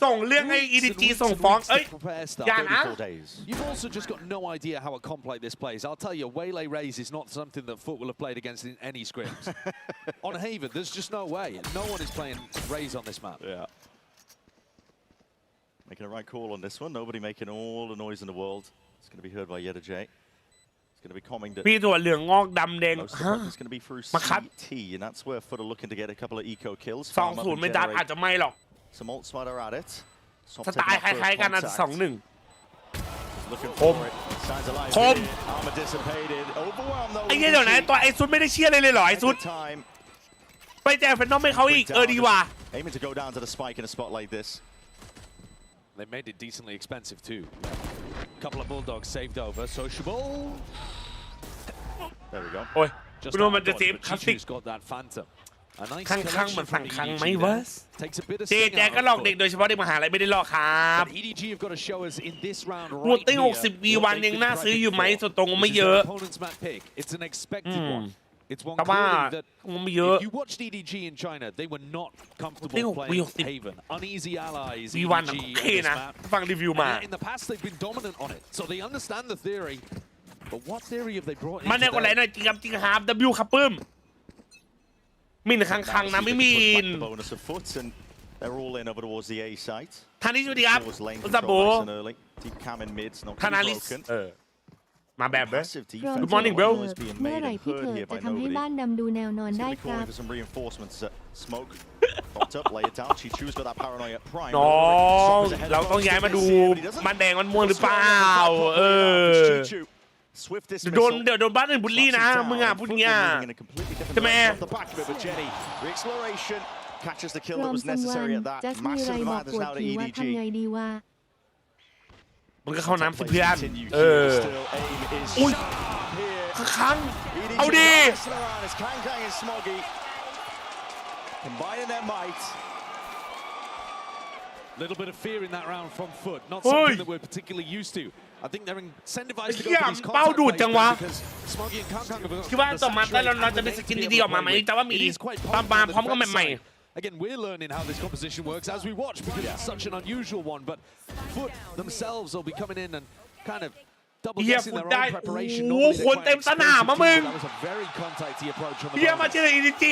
Speaker 1: ส่งเรื่องให้ EDG ส่งฟ้องเอ้ยอย่านะ
Speaker 16: You've also just got no idea how a comp like this plays. I'll tell you, Waylay Raise is not something that FUT will have played against in any scrims. On Haven, there's just no way. No one is playing Raise on this map.
Speaker 17: Yeah. Making a right call on this one. Nobody making all the noise in the world. It's going to be heard by EDG. Going to be coming
Speaker 1: มีถั่วเหลืองงอกดำแดง
Speaker 17: most of it is going to be through CT, and that's where FUT are looking to get a couple of eco kills.
Speaker 1: 2-0 ไม่ดับอาจจะไม่หรอก
Speaker 17: Some ult smart are at it.
Speaker 1: สไตล์คล้ายๆกันนะ 2-1 คมคมไอ้เหี้ยเดี๋ยวนะตัวไอ้ซุดไม่ได้เชียร์เลยเหรอไอ้ซุดไปแจกแฟนน้องให้เขาอีกดีว่ะ
Speaker 17: Aiming to go down to the spike in a spot like this.
Speaker 16: They made it decently expensive too. Couple of bulldogs saved over. Sociable.
Speaker 17: There we go.
Speaker 1: โอ้ยคุณโดนมันจะเซฟคลาสสิก
Speaker 16: Chichu's got that phantom. A nice
Speaker 1: ข้าง
Speaker 16: collection
Speaker 1: ๆมัน
Speaker 16: from
Speaker 1: สั่ง
Speaker 16: the
Speaker 1: คัง
Speaker 16: EDG
Speaker 1: ไหมวะ
Speaker 16: there. Takes a bit of
Speaker 1: เจ
Speaker 16: sting
Speaker 1: แจ
Speaker 16: out
Speaker 1: ก็หลอก
Speaker 16: of
Speaker 1: เด็ก
Speaker 16: FUT.
Speaker 1: โดยเฉพาะเด็กมหาลัยไม่ได้หลอกครับ
Speaker 16: But EDG have got to show us in this round
Speaker 1: รู
Speaker 16: right
Speaker 1: ติ้ง
Speaker 16: here
Speaker 1: 60 V1 ยังน่าซื้ออยู่ไหมสุดตรงก็ไม่
Speaker 16: This is
Speaker 1: เย
Speaker 16: their
Speaker 1: อะ
Speaker 16: opponent's map pick. It's an expected one. It's one
Speaker 1: แต่ว่า
Speaker 16: clearly that
Speaker 1: ไม่เยอะ
Speaker 16: if you watched EDG in China, they were not comfortable
Speaker 1: Think
Speaker 16: playing
Speaker 1: V60
Speaker 16: Haven. Uneasy allies,
Speaker 1: V1
Speaker 16: EDG
Speaker 1: โอเค
Speaker 16: in this
Speaker 1: นะ
Speaker 16: map.
Speaker 1: ฟังรีวิว
Speaker 16: And
Speaker 1: มา
Speaker 16: yet in the past, they've been dominant on it. So they understand the theory. But what theory have they brought in
Speaker 1: มันเนี่ยคนไหน
Speaker 16: today?
Speaker 1: หน่อยจริงครับจริงครับ W ครับปึ้มมินคังๆนะไม่มิน
Speaker 17: The bonus of FUT, and they're all in over towards the A site.
Speaker 1: ทานิสสวัสดีครับ
Speaker 17: Towards lane
Speaker 1: อุตสา
Speaker 17: control
Speaker 1: โบ
Speaker 17: nice and early. Deep cam in mid, not
Speaker 1: ทานา
Speaker 17: too
Speaker 1: ลิส
Speaker 17: broken.
Speaker 1: มาแบบเบ้
Speaker 17: Massive
Speaker 2: พร้อม
Speaker 17: defense.
Speaker 1: Good morning, bro.
Speaker 17: Noise being
Speaker 2: เมื่อ
Speaker 17: made
Speaker 2: ไหร่
Speaker 17: and
Speaker 2: พี่เธ
Speaker 17: heard
Speaker 2: อ
Speaker 17: here
Speaker 2: จะ
Speaker 17: by
Speaker 2: ทำให้
Speaker 17: nobody.
Speaker 2: บ้านดำดูแนวนอน
Speaker 17: He's
Speaker 2: ได้
Speaker 17: gonna be
Speaker 2: ครั
Speaker 17: calling
Speaker 2: บ
Speaker 17: for some reinforcements. Smoke. Popped up, lay it down. Chichu's got that paranoia prime.
Speaker 1: น้อง
Speaker 17: Choppers ahead
Speaker 1: เรา
Speaker 17: of
Speaker 1: ต้องย้ายมาดู
Speaker 17: but he doesn't.
Speaker 1: มันแดงมันม่วงหรือเปล่า
Speaker 17: Swift
Speaker 1: เดี๋ยวโด
Speaker 17: dismissal.
Speaker 1: นเดี๋ยวโดนบ้านอื่นบูลลี่นะมึงอ่ะพูดงี้
Speaker 17: Moving in a completely different
Speaker 1: ใช่ไหม
Speaker 17: direction off the back of it, but Jenny, re-exploration catches the
Speaker 2: พ
Speaker 17: kill
Speaker 2: ร้อ
Speaker 17: that
Speaker 2: ม
Speaker 17: was
Speaker 2: สันวัน
Speaker 17: necessary at that.
Speaker 2: จัสมีไร
Speaker 17: Massive
Speaker 2: บอก
Speaker 17: advantage
Speaker 2: ปวด
Speaker 17: now to
Speaker 2: ผีว่าทำไง
Speaker 17: EDG.
Speaker 2: ดีวะ
Speaker 1: มันก็เข้าน้ำสิเพื่อน
Speaker 17: Continue
Speaker 1: เอ
Speaker 17: here
Speaker 1: อ
Speaker 17: still. Aim is
Speaker 1: อุ้ย
Speaker 17: sharp here.
Speaker 1: ค้าง
Speaker 17: EDG
Speaker 1: เอาดิ
Speaker 17: wrestling around as Kang and Smoggy combining their might.
Speaker 16: Little bit of fear in that round from FUT. Not
Speaker 1: Oi.
Speaker 16: something that we're particularly used to. I think they're incentivized to go for these
Speaker 1: เป้า
Speaker 16: contact
Speaker 1: ดูด
Speaker 16: plays
Speaker 1: จังวะ
Speaker 16: because Smoggy and Kang have got
Speaker 1: คิดว่า
Speaker 16: the
Speaker 1: ต่อมาแต่
Speaker 16: saturate
Speaker 1: เราจะ
Speaker 16: and
Speaker 1: มี
Speaker 16: the
Speaker 1: สกิน
Speaker 16: native
Speaker 1: ดีๆออกมาไหม
Speaker 16: play with.
Speaker 1: แต่ว่ามี
Speaker 16: It is quite
Speaker 1: ตาม
Speaker 16: potent
Speaker 1: มา
Speaker 16: on the
Speaker 1: พร้อมกับ
Speaker 16: defense
Speaker 1: ใหม่
Speaker 16: side. Again, we're learning how this composition works as we watch because it's such an unusual one. But FUT themselves will be coming in and kind of double
Speaker 1: เฮีย
Speaker 16: guessing
Speaker 1: ฟุต
Speaker 16: their
Speaker 1: ได้
Speaker 16: own preparation.
Speaker 1: โอ้โห
Speaker 16: Normally
Speaker 1: คน
Speaker 16: they're
Speaker 1: เต็ม
Speaker 16: quite
Speaker 1: สนาม
Speaker 16: explosive
Speaker 1: อะมึง
Speaker 16: team, but that was a very contacty approach from the
Speaker 1: เฮียมา
Speaker 16: bonus.
Speaker 1: เจอ EDG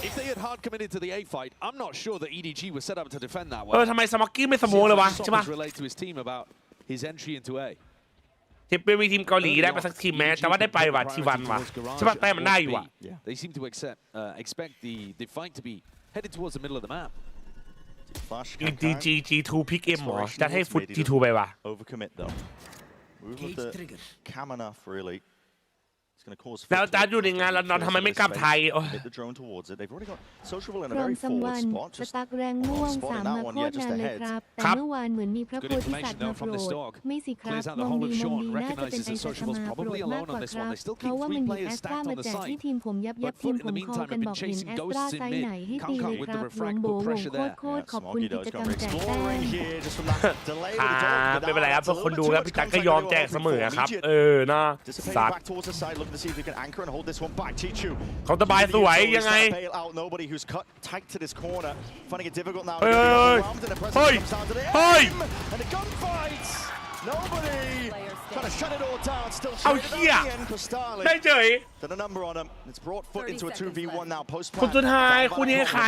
Speaker 16: If they had hard committed to the A fight, I'm not sure that EDG was set up to defend that
Speaker 1: เออ
Speaker 16: well.
Speaker 1: ทำไมสมอกกี้ไม่สโมเลยวะ
Speaker 16: See how
Speaker 1: ใช่ปะ
Speaker 16: Soppers relate to his team about his entry into A.
Speaker 1: เทปเป็นมีทีมเกาหลีได้ไปสักทีมแม้แต่ว่าได้ไปว่ะทีวันว่ะใช่ปะแต้มมันได้อยู่อ่ะ
Speaker 16: They seem to expect the fight to be headed towards the middle of the map.
Speaker 17: Flash
Speaker 1: EDG G2 พิกเอ็มหรอจะให้ฟุต G2 ไปว่ะ
Speaker 17: overcommit though. Move with the cam enough really.
Speaker 1: แล้วจ้าอยู่ในงานลอนดอนทำไมไม่กลับไทย
Speaker 2: พร้อมซัมวันสตักแรงม่วง3มาโคตรนานเลยครับแต่เมื่อวานเหมือนมีพระโพธิสัตว์มาโปรดไม่สิครับมองดีน่าจะเป็นไอซัตมาโปรดมากกว่าครับเพราะว่ามันมีแอสตรามาแจกที่ทีมผมยับทีมผมคอกันบอกเห็นแอสตราไซส์ไหนให้ตีเลยครับหลวงโบวงโคตรขอบคุณกิจกรรมแจกแต้ม
Speaker 1: ไม่เป็นไรครับเพื่อคนดูครับพี่จักก็ยอมแจกเสมอครับนะสัตว์เขาตะบายสวยยังไงเฮ้ยเอาเหี้ยได้เฉยคุณจุนไฮคู่นี้ให้ใคร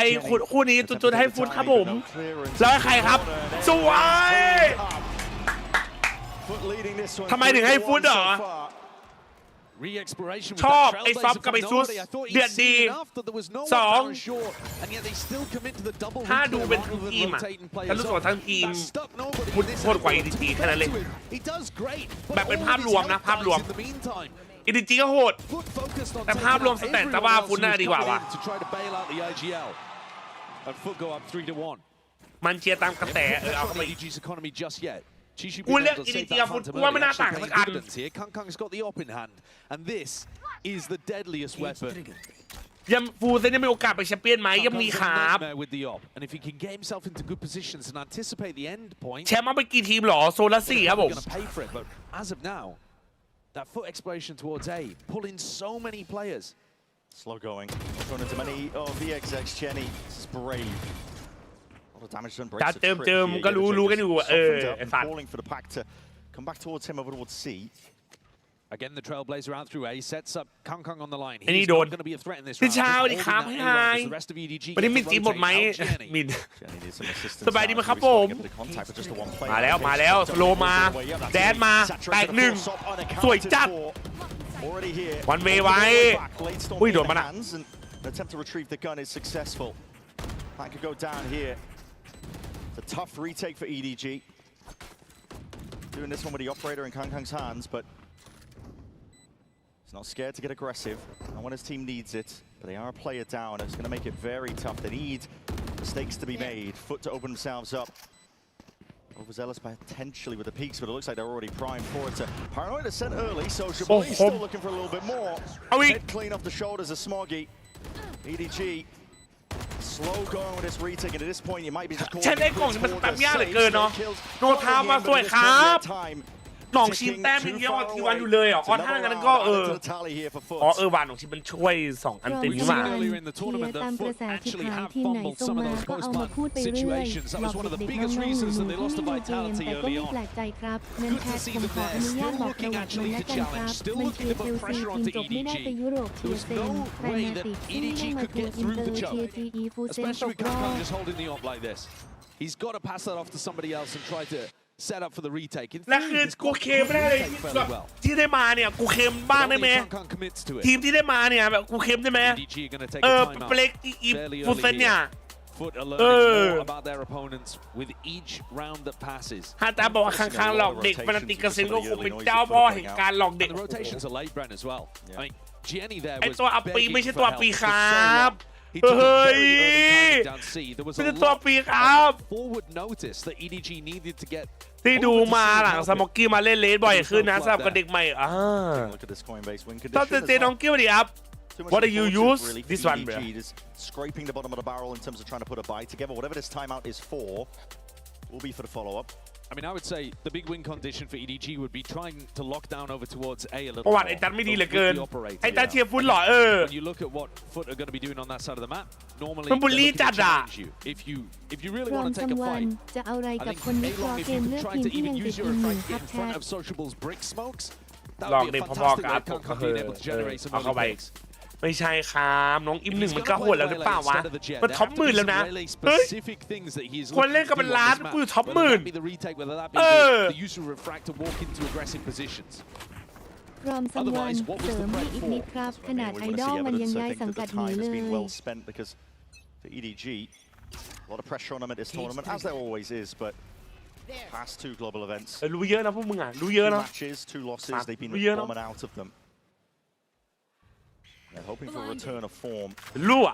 Speaker 1: คู่นี้จุนให้ฟุตครับผมแล้วให้ใครครับสวยทำไมถึงให้ฟุตเหรอชอบไอ้ซอฟกับไอ้ซูสเดือดดี2ถ้าดูเป็นทั้งทีมอ่ะถ้ารู้สึกว่าทั้งทีมฟุตโคตรกว่า EDG แค่นั้นเลยแบบเป็นภาพรวมนะภาพรวม EDG ก็โหดแต่ภาพรวมสแตทจะว่าฟุตน่าดีกว่าว่ะมันเชียร์ตามกระแสเอาเข้าไปกูเลือก EDG กับฟุตกูว่าไม่น่าต่างกันสักอันยังฟูเซนยังมีโอกาสไปแชมเปี้ยนไหมยังมีครับแชมป์มาไปกี่ทีมหรอโซนละ4ครับผม
Speaker 16: That foot exploration towards A, pull in so many players.
Speaker 17: Slow going. Thrown into many of the XX Jenny. This is brave. A lot of damage done.
Speaker 1: จัดเติมก็รู้กันอยู่ไอ้สัตว์
Speaker 17: Calling for the pack to come back towards him over towards C.
Speaker 16: Again, the Trailblazer out through A, sets up Kang Kang on the line.
Speaker 1: He's not going to be a threat in this round. วันนี้มินจีหมดไหมมินสบายดีไหมครับผมมาแล้วสโลมาแดนมาแตก1สวยจัดวันเวไว้อุ้ยโดนมันอ่ะ
Speaker 17: Attempt to retrieve the gun is successful. That could go down here. It's a tough retake for EDG. Doing this one with the operator in Kang Kang's hands, but he's not scared to get aggressive. Not when his team needs it, but they are a player down. It's going to make it very tough. They need mistakes to be made. FUT to open themselves up. Overzealous potentially with the peaks, but it looks like they're already primed for it. Paranoid is sent early, so Shabali's still looking for a little bit more. Head clean off the shoulders of Smoggy. EDG slow going with this retake, and at this point you might be just calling it quits for the kills.
Speaker 1: โนทามาสวยครับหน่องชินแต้มยังเยอะทีวันอยู่เลยอ่ะถ้างั้นก็วานหน่องชินมันช่วย2อันเต็มนี่หว่า
Speaker 2: ตามกระแสที่ขายทีมไหนส่งมาก็เอามาพูดไปเรื่อยหลอกเด็กๆน้องๆหนูๆที่ไม่ดูเกมแต่ก็ไม่แปลกใจครับงั้นแพทผมขออนุญาตบอกประวัติมันแล้วกันครับมันเชียร์เชลซีทีมจบไม่ได้ไปยุโรปเชียร์เซนแฟนาติกซึ่งไม่มาทัวร์อินเตอร์เชียร์ GE ฟูเซนตกรอบ
Speaker 16: He's got to pass that off to somebody else and try to set up for the retake.
Speaker 1: และคือกูเคมไม่ได้เลยที่ได้มาเนี่ยกูเคมบ้างได้ไหมทีมที่ได้มาเนี่ยแบบกูเคมได้ไหมเปล็กอีฟูเซนเนี่ยถ้าตาบอกว่าค้างๆหลอกเด็กฟานาติกเกษตรก็คงเป็นเจ้าพ่อแห่งการหลอกเด็กไอตัวอัปปีไม่ใช่ตัวอัปปีครับเฮ้ยเป็นตัวปีครับที่ดูมาหลังสมอกกี้มาเล่นเลสบ่อยขึ้นนะสำหรับกับเด็กใหม่ต้องเจน้องกิ้วดิครับ What do you use this one bro
Speaker 17: scraping the bottom of the barrel in terms of trying to put a buy together whatever this timeout is for will be for the follow up
Speaker 16: I mean, I would say the big win condition for EDG would be trying to lock down over towards A a little
Speaker 1: ประวัติไอ้ตันไม่ดีเหลือเกินไอ้ตันเชียร์ฟุตหรอ
Speaker 16: When you look at what FUT are going to be doing on that side of the map, normally
Speaker 1: มันบุลลี่จัดอ่ะ
Speaker 16: if you really want to take a fight,
Speaker 2: จะเอาอะไรกับคนวิเคราะห์เกมเลือกทีมที่ยังติด1-1ครับแท
Speaker 16: of Sociable's brick smokes,
Speaker 1: ลอง
Speaker 16: that would
Speaker 1: เด็
Speaker 16: be
Speaker 1: ก
Speaker 16: a
Speaker 1: พอๆ
Speaker 16: fantastic
Speaker 1: กับ
Speaker 16: outcome for being able to generate some
Speaker 1: เอาเข้าไป
Speaker 16: early picks.
Speaker 1: ไม่ใช่ครับน้องอิม1มันก็โหดแล้วหรือเปล่าวะมันท็อปหมื่นแล้วนะเฮ้ยคนเล่นกับเป็นล้านกูอยู่ท็อปหมื่น
Speaker 2: พร้อมสัมวันเสริมให้อีกนิดครับขนาดไอดอลมันยังย้ายสังกัดหนีเลย
Speaker 17: EDG a lot of pressure on them at this tournament as there always is but past 2 global events
Speaker 1: รู้เยอะนะพวกมึงอ่ะรู้เยอะนะ
Speaker 17: 2 matches 2 losses they've been bombing out of them They're hoping for a return of form.
Speaker 1: รั่ว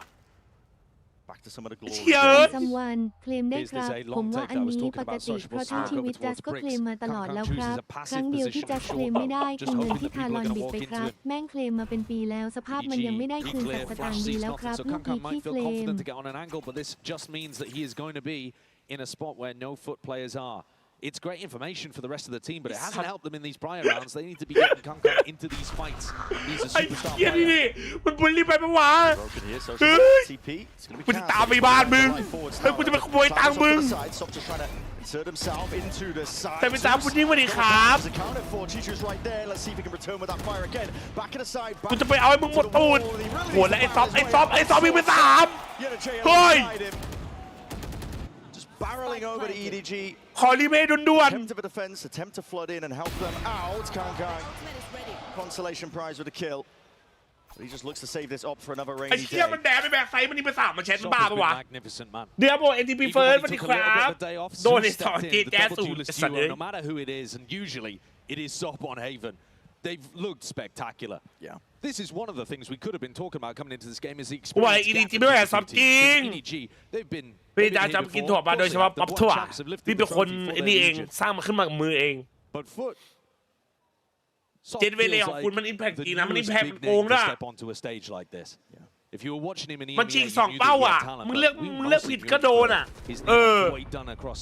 Speaker 17: Back to some of the glory.
Speaker 1: เชี่ยเอ้ย
Speaker 2: ซัมวันเคลมได้ครับผมว่าอันนี้ปกติเพราะทั้งชีวิตจัสก็เคลมมาตลอดแล้วครับครั้งเดียวที่จัสเคลมไม่ได้คือเงินที่ทารอนบิดไปครับแม่งเคลมมาเป็นปีแล้วสภาพมันยังไม่ได้คืนสักสตางค์ดีแล้วครับลูกพีที่เคลม
Speaker 16: but this just means that he is going to be in a spot where no FUT players are. It's great information for the rest of the team, but it hasn't helped them in these prior rounds. They need to be getting KAＩ into these fights. He's a
Speaker 1: ไอ้
Speaker 16: superstar
Speaker 1: เหี้ยนี่
Speaker 16: player.
Speaker 1: มันบุลลี่ไปปะวะ
Speaker 17: Broken here, so
Speaker 1: เฮ้ย
Speaker 17: TP. It's going to
Speaker 1: กู
Speaker 17: be
Speaker 1: จะตามไปบ้านมึงเฮ้ยกูจะไปขโมยตังค์มึง
Speaker 17: Stop just trying to insert himself into the side.
Speaker 1: แต่ไปตามคุณยิ่งมาดิครับ
Speaker 17: Accounted for. Chichu's right there. Let's see if he can return with that fire again. Back in the side.
Speaker 1: กูจะไปเอาให้มึงหมดตูดโหแล้วไอ้ซอฟวิ่งไป3เฮ้ย
Speaker 17: Barreling over to EDG.
Speaker 1: ขอรีเมย์ด่วน
Speaker 17: Attempt of a defense, attempt to flood in and help them out. KAI. Consolation prize with a kill. But he just looks to save this up for another
Speaker 1: ๆไอ้
Speaker 17: rainy
Speaker 1: เชี่ย
Speaker 17: day.
Speaker 1: มันแดดไปแบกไซส์มันนี่ไป3มาเช็ดมันบ้า
Speaker 16: Shop
Speaker 1: ปะ
Speaker 16: has
Speaker 1: วะ
Speaker 16: been magnificent, man.
Speaker 1: เดี๋ยวบอก NTP
Speaker 16: Even
Speaker 1: First
Speaker 16: when
Speaker 1: สวัส
Speaker 16: he
Speaker 1: ดี
Speaker 16: took
Speaker 1: ค
Speaker 16: a little
Speaker 1: รั
Speaker 16: bit
Speaker 1: บ
Speaker 16: of a day off,
Speaker 1: โดนใน
Speaker 16: Zeus
Speaker 1: สอน
Speaker 16: stepped in.
Speaker 1: เจ
Speaker 16: The
Speaker 1: แจ๊ส
Speaker 16: double
Speaker 1: สูตร
Speaker 16: duelist
Speaker 1: สัตว์
Speaker 16: duo,
Speaker 1: เลย
Speaker 16: no matter who it is, and usually it is Sop on Haven. They've looked spectacular.
Speaker 17: Yeah.
Speaker 16: This is one of the things we could have been talking about coming into this game is the
Speaker 1: ว่า
Speaker 16: experience.
Speaker 1: EDG ไม่ไหวซ้อมจริง
Speaker 16: EDG, they've been
Speaker 1: พี่จ๋าจำกินถั่วมาโดยเฉพาะป๊อปถั่วพี่เป็นคนไอ้นี่เองสร้างมาขึ้นมากับมือเอง
Speaker 16: But FUT
Speaker 1: เจนเวเลของคุณมันอิมแพคจริงนะมันอิมแพคมันโกงด้วย
Speaker 16: step onto a stage like this. If you were watching him in
Speaker 1: มันชิง
Speaker 16: EMEA,
Speaker 1: 2
Speaker 16: you
Speaker 1: เป้า
Speaker 16: knew that he
Speaker 1: อ่ะ
Speaker 16: had talent,
Speaker 1: มึง
Speaker 16: but
Speaker 1: เลือก
Speaker 16: we
Speaker 1: มึงเลือก
Speaker 16: mostly
Speaker 1: ผิด
Speaker 16: knew
Speaker 1: ก็โดน
Speaker 16: for
Speaker 1: อ่ะ
Speaker 16: his
Speaker 1: เออ
Speaker 16: what he'd done across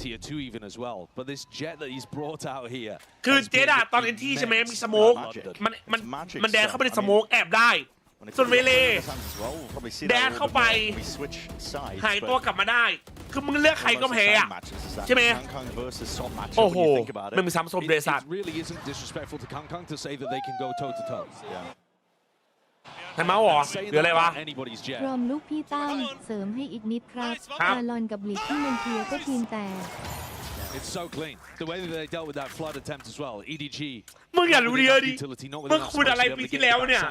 Speaker 16: tier 2 even as well. But this jet that he's brought out here
Speaker 1: คือ
Speaker 16: has
Speaker 1: เจด
Speaker 16: been
Speaker 1: อะตอนเอ็นที่ใช่ไหมมีสโมก
Speaker 16: London.
Speaker 1: มันแดนเข้าไปในสโมกแอบได้ ส่วนเวเลแดนเข้าไปหายตัวกลับมาได้คือมึงเลือกใครก็แพ้อะใช่ไหมโอ้โหไม่มีซ้ำสมเดซัต
Speaker 16: It really isn't disrespectful to KAI to say that they can go toe to toe.
Speaker 1: ไอ้เมาส์เหรอหรืออะไรวะ
Speaker 16: Anybody's
Speaker 2: พ
Speaker 16: jet.
Speaker 2: ร้อมลูกพี่ตั้มเสริมให้อีกนิดครับคาร์ลอนกับลิกที่มันเทียก็ทีมแตก
Speaker 16: It's so clean. The way that they dealt with that flood attempt as well. EDG.
Speaker 1: มึงอย่ารู้เยอะดิมึงคุยอะไรปีที่แล้วเนี่ย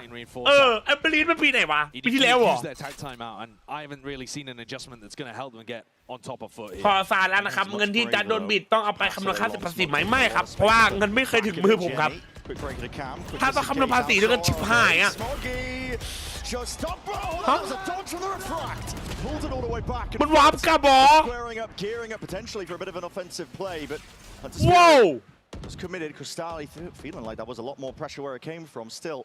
Speaker 1: แอปเปิลลีนมันปีไหนวะปีที่แล้วเหรอ
Speaker 16: Used their tag time out, and I haven't really seen an adjustment that's going to help them get on top of FUT
Speaker 1: พอซาแล้วนะครับเงินที่จะโดนบิดต้องเอาไปคำนวณค่าสิบภาษีไหมไม่ครับเพราะว่าเงินไม่เคยถึงมือผมครับถ้าต้องคำนวณภาษีด้วยกันชิบหายอ่ะ มันวาร์ปกลับเหรอ ว้าว
Speaker 17: was committed. Cristali feeling like that was a lot more pressure where it came from. Still,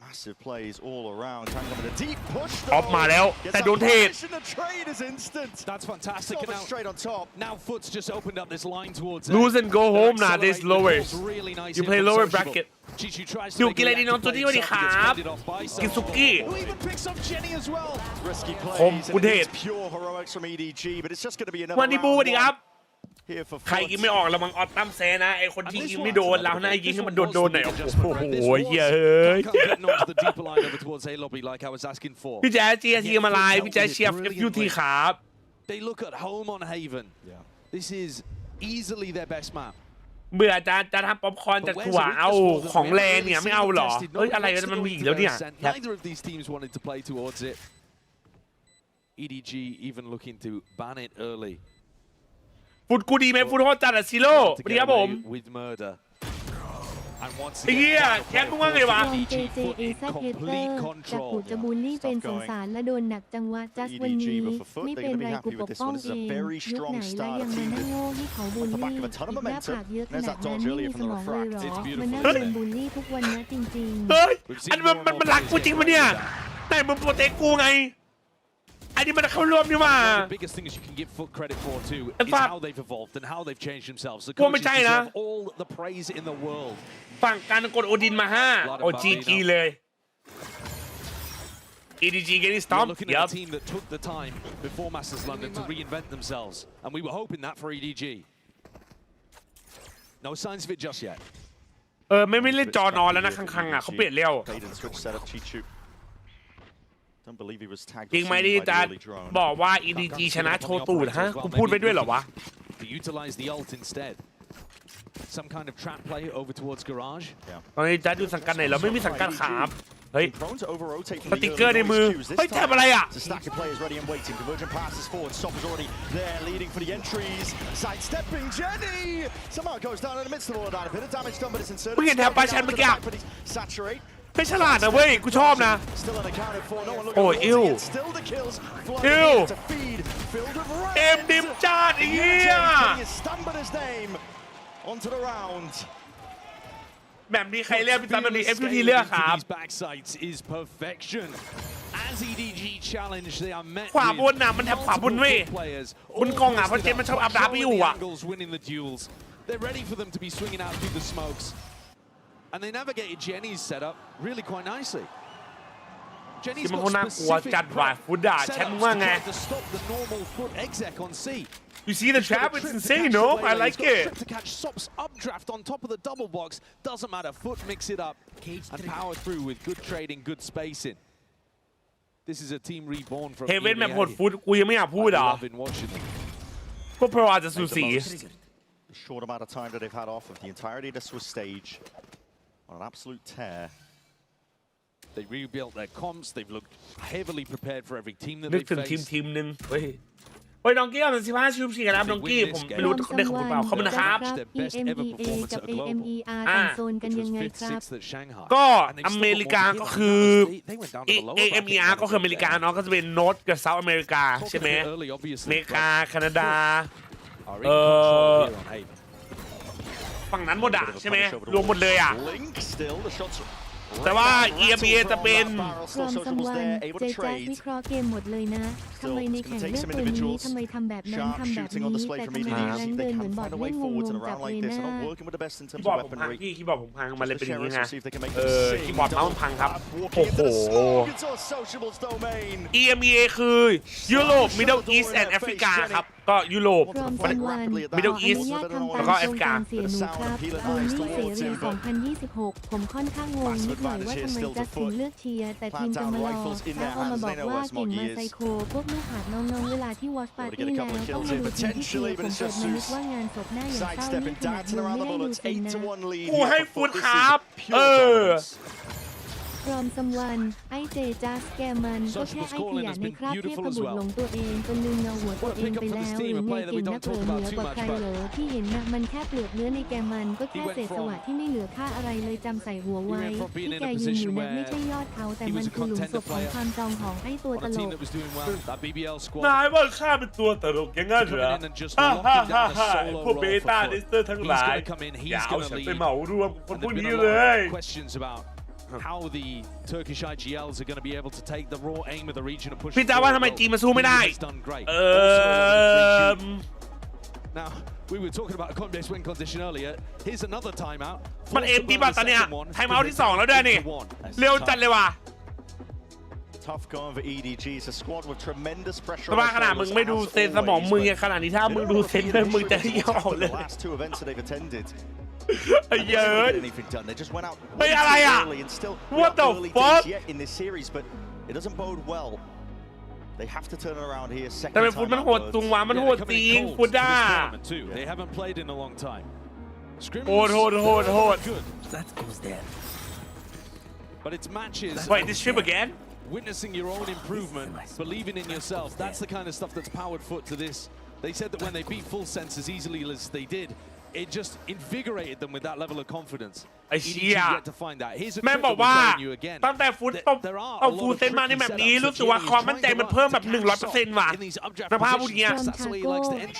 Speaker 17: massive plays all around. Trying to go with a deep push.
Speaker 1: ออฟมาแล้วแต่โดนเทรด
Speaker 17: The trade is instant.
Speaker 16: That's fantastic.
Speaker 17: And now, straight on top.
Speaker 16: Now FUT's just opened up this line towards
Speaker 1: lose and go home now. This lowers.
Speaker 16: Really nice.
Speaker 1: You play lower bracket.
Speaker 16: Chichu tries
Speaker 1: อยู่
Speaker 16: to
Speaker 1: กินอะไรดีน้องตัวนี้สวัสดีครับกินซุกี้
Speaker 16: Who even picks up Jenny as well.
Speaker 17: Risky
Speaker 1: คม
Speaker 17: plays.
Speaker 1: กุ
Speaker 17: And
Speaker 1: เท
Speaker 17: it
Speaker 1: ศ
Speaker 17: is pure heroics from EDG, but it's just going to be
Speaker 1: วัน
Speaker 17: another
Speaker 1: นี้บูสวัสดีครับ
Speaker 17: round here for
Speaker 1: ใครยิงไม่ออกระวังออตตั้มแซนะไอคนที่ยิงไม่โดนแล้วนะยิงให้มันโดนหน่อยโอ้โหเฮ้ย
Speaker 16: Getting onto the deeper line over towards A lobby like I was asking for.
Speaker 1: พี่แจ๊สเชียร์ทีมอะไรพี่แจ๊สเชียร์ FUT ครับ
Speaker 16: They look at home on Haven. This is easily their best map.
Speaker 1: เบื่อจะทำป๊อปคอร์นจากถั่วเอาของแรงเนี่ยไม่เอาหรอเฮ้ยอะไรกันมันมีอีกแล้วเนี่ย
Speaker 16: Neither of these teams wanted to play towards it. EDG even looking to ban it early.
Speaker 1: ฟุตกูดีไหมฟุตโทษจัดอะซิโร่สวัสดีครับผม
Speaker 16: With murder. And once
Speaker 1: ไอ้เหี้ยแคทมึงว่าไงวะ
Speaker 2: ลอง JJaz เฮเตอร์จากกูจะบูลลี่เป็นสงสารและโดนหนักจังวะจัสวันนี้ไม่เป็นไรกูปกป้องเองยุคไหนแล้วยังมานั่งโง่ให้เขาบูลลี่อีกหน้าผากเยอะขนาดนั้นไม่มีสมองเลยหรอมันนั่งโดนบูลลี่ทุกวันนะจริงๆ
Speaker 1: เฮ้ยอันมันรักกูจริงปะเนี่ยไหนมึงโปรเทคกูไงไอ้นี่มันเข้าร่วมนี่ว่า
Speaker 16: the biggest things you can give FUT credit for too is how they've evolved and how they've changed themselves. The
Speaker 1: กูไม่
Speaker 16: coaches
Speaker 1: ใช่นะ
Speaker 16: deserve all the praise in the world.
Speaker 1: ฝั่งการกดโอดินมา5โอจีเลย EDG getting
Speaker 16: You're
Speaker 1: stomped
Speaker 16: looking at a team that took the time before Masters London to reinvent themselves, and we were hoping that for EDG. No signs of it just yet.
Speaker 1: ไม่เล่นจอนอนแล้วนะคังๆอ่ะเขาเปลี่ยนเร็ว จริงไหมที่จะบอกว่า EDG ชนะโชว์ตูดฮะกูพูดไปด้วยเหรอวะ
Speaker 16: To utilize the ult instead. Some kind of trap play over towards Garage.
Speaker 1: ตอนนี้จะดูสังกัดไหนเราไม่มีสังกัดขาบเฮ้ยสติ๊กเกอร์ในมือเฮ้ยแทบอะไรอ่ะ
Speaker 17: Stack of players ready and waiting. Convergent passes forward. Stop is already there, leading for the entries. Sidestepping Jenny. Somehow goes down in the midst of all of that. A bit of damage done, but it's inserted.
Speaker 1: มึงเห็นแถบปลาชันเมื่อกี้
Speaker 17: Saturate.
Speaker 1: ไม่ฉลาดนะเว้ยกูชอบนะโอ้ยอิวเอ็มดิมจ้าไอ้เหี้ยแบบนี้ใครเลือกพี่ตั้มแบบนี้ FUT เลือกครับขวาบนน่ะมันแทบขวาบนเว้ยบนกองอ่ะเพราะเจมมันชอบอัพดับอยู่อ่ะ
Speaker 16: They're ready for them to be swinging out through the smokes. And they navigated Jenny's setup really quite nicely. Jenny's got specific setups to stop the normal foot exec on C.
Speaker 1: You see the trap? It's insane, no? I like it.
Speaker 16: To catch Sop's updraft on top of the double box. Doesn't matter. Foot mix it up and power through with good trading, good spacing. This is a team reborn from
Speaker 1: Heaven แบบหมดฟุตกูยังไม่อยากพูดอ่ะพวกโปรอาจจะสูสี
Speaker 17: The short amount of time that they've had off of the entirety of the Swiss stage on an absolute tear.
Speaker 16: They rebuilt their comps. They've looked heavily prepared for every team that
Speaker 1: นึก
Speaker 16: they
Speaker 1: ถึง
Speaker 16: faced.
Speaker 1: ทีมหนึ่งเฮ้ยน้องกี้เอา15ชิว4กันนะน้องกี้ผมไม่รู้ได้ของคุณเปล่าขอบคุณนะครับ
Speaker 2: EMEA กับ AMER ต่างโซนกันยังไงครับ
Speaker 1: ก็อเมริกาก็คือ AMER ก็คืออเมริกาเนาะก็จะเป็นโนร์ทกับเซาท์อเมริกาใช่ไหมอเมริกาแคนาดาฝั่งนั้นหมดอะใช่ไหมรวมหมดเลยอะแต่ว่า EMEA จะเป็น
Speaker 2: พร้อมซัมวันJJaz วิเคราะห์เกมหมดเลยนะทำไมในแข่งเลือกปืนนี้ทำไมทำแบบนั้นทำแบบนี้แต่ทำไมในนั้นเดินเหมือนบอดเล่นงงๆจับเลยนะ
Speaker 1: คีย์บอร์ดผมพังพี่คีย์บอร์ดผมพังมันเลยเป็นอย่างนี้ไงคีย์บอร์ดเมาส์มันพังครับโอ้โห EMEA คือยุโรป Middle East and Africa ครับก็ยุโรป Middle East แล้วก็แอฟริกา
Speaker 2: เสียหนูครับบูลลี่เสรี2026ผมค่อนข้างงงนิดหน่อยว่าทำไมจัสตินเลือกเชียร์แต่ทีมจะมารอถ้าเอามาบอกว่าเก่งมาไซโคพวกลูกหาดน้องๆเวลาที่วอชปาร์ตี้แล้วต้องมาดูทีมที่เชียร์ผมเปิดมานึกว่างานศพหน้าอย่างเศร้านี่ขนาดดูไม่ได้ดูเป็นนะ
Speaker 1: กูให้ฟุตครับ
Speaker 2: พร้อมซัมวันไอJJazแกมันก็แค่ไอขยะในคราบเทพบุตรหลงตัวเองจนลืมเงาหัวตัวเองไปแล้วหรือไงเก่งนักเหลือกว่าใครเหรอที่เห็นนะมันแค่เปลือกเนื้อในแกมันก็แค่เศษสวะที่ไม่เหลือค่าอะไรเลยจำใส่หัวไว้ที่แกยืนอยู่นั้นไม่ใช่ยอดเขาแต่มันคือหลุมศพของความจองของไอตัวตลก
Speaker 1: นายว่าข้าเป็นตัวตลกยังงั้นเหรอฮ่าพวกเบต้าเดสเตอร์ทั้งหลายอย่าเอาฉันไปเหมารวมคนพวกนี้เลย
Speaker 16: how the Turkish IGLs are going to be able to take the raw aim of the region and push
Speaker 1: พี่จ้าว่าทำไมจีนมาสู้ไม่ได้
Speaker 16: Now we were talking about a coin-based win condition earlier. Here's another timeout.
Speaker 1: มันเอ็มดีป่ะตอนเนี้ยไทม์เอาท์ที่2แล้วด้วยนี่เร็วจัดเลยว่ะ
Speaker 17: Tough going for EDG. It's a squad with tremendous pressure.
Speaker 1: แต่ว่าขนาดมึงไม่ดูเซนสมองมึงขนาดนี้ถ้ามึงดูเซนเลยมึงจะเหี่ยวเลย
Speaker 17: Last two events that they've attended.
Speaker 1: เยอะ
Speaker 17: They just went out
Speaker 1: เฮ้ยอะไรอ่ะ
Speaker 17: and still
Speaker 1: What the fuck
Speaker 17: yet in this series, but it doesn't bode well. They have to turn it around here.
Speaker 1: แต่เป็นฟุตมันโหดจุงวะมันโหดจริงฟุตด้า
Speaker 16: They haven't played in a long time.
Speaker 1: โหด
Speaker 15: That goes there.
Speaker 16: But it's matches.
Speaker 1: Wait, this trip again?
Speaker 16: Witnessing your own improvement, believing in yourself. That's the kind of stuff that's powered FUT to this. They said that when they beat full sense as easily as they did, it just invigorated them with that level of confidence.
Speaker 1: ไอ้เชี่ย
Speaker 16: to find that. Here's a
Speaker 1: แม่บอกว่าตั้งแต่ฟุตต้องฟูลเซนมาในแบบนี้รู้สึกว่าความมั่นใจมันเพิ่มแบบ 100% ว่ะนภาพพูดเงี้ย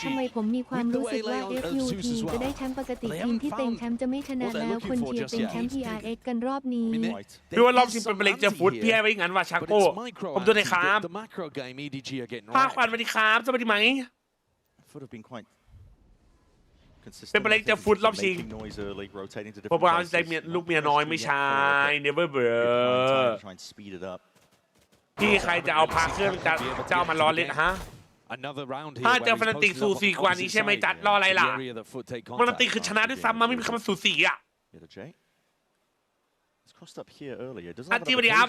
Speaker 2: ทำไมผมมีความรู้สึกว่า FUT จะได้แชมป์ปกติทีมที่เต็งแชมป์จะไม่ชนะแล้วคนเชียร์เต็งแชมป์ PRX กันรอบนี้
Speaker 1: ดูว่ารอบชิงเป็นเล็กจะฟุตพี่ให้ไว้งั้นว่าชักโก้ผมตัวไหนครับภาควันสวัสดีครับสวัสดีไหมเป็นเล็กจะฟุตรอบชิงพวกเราใจลูกเมียน้อยไม่ใช่ never เบอพี่ใครจะเอาพาเครื่องจะเอามาล้อเล่นฮะถ้าเจอฟนันติกสูสีกว่านี้ใช่ไหมจัดรออะไรล่ะฟนันติกคือชนะด้วยซ้ำมาไม่มีคำว่าสูสีอ่ะอาจีวันดีครับ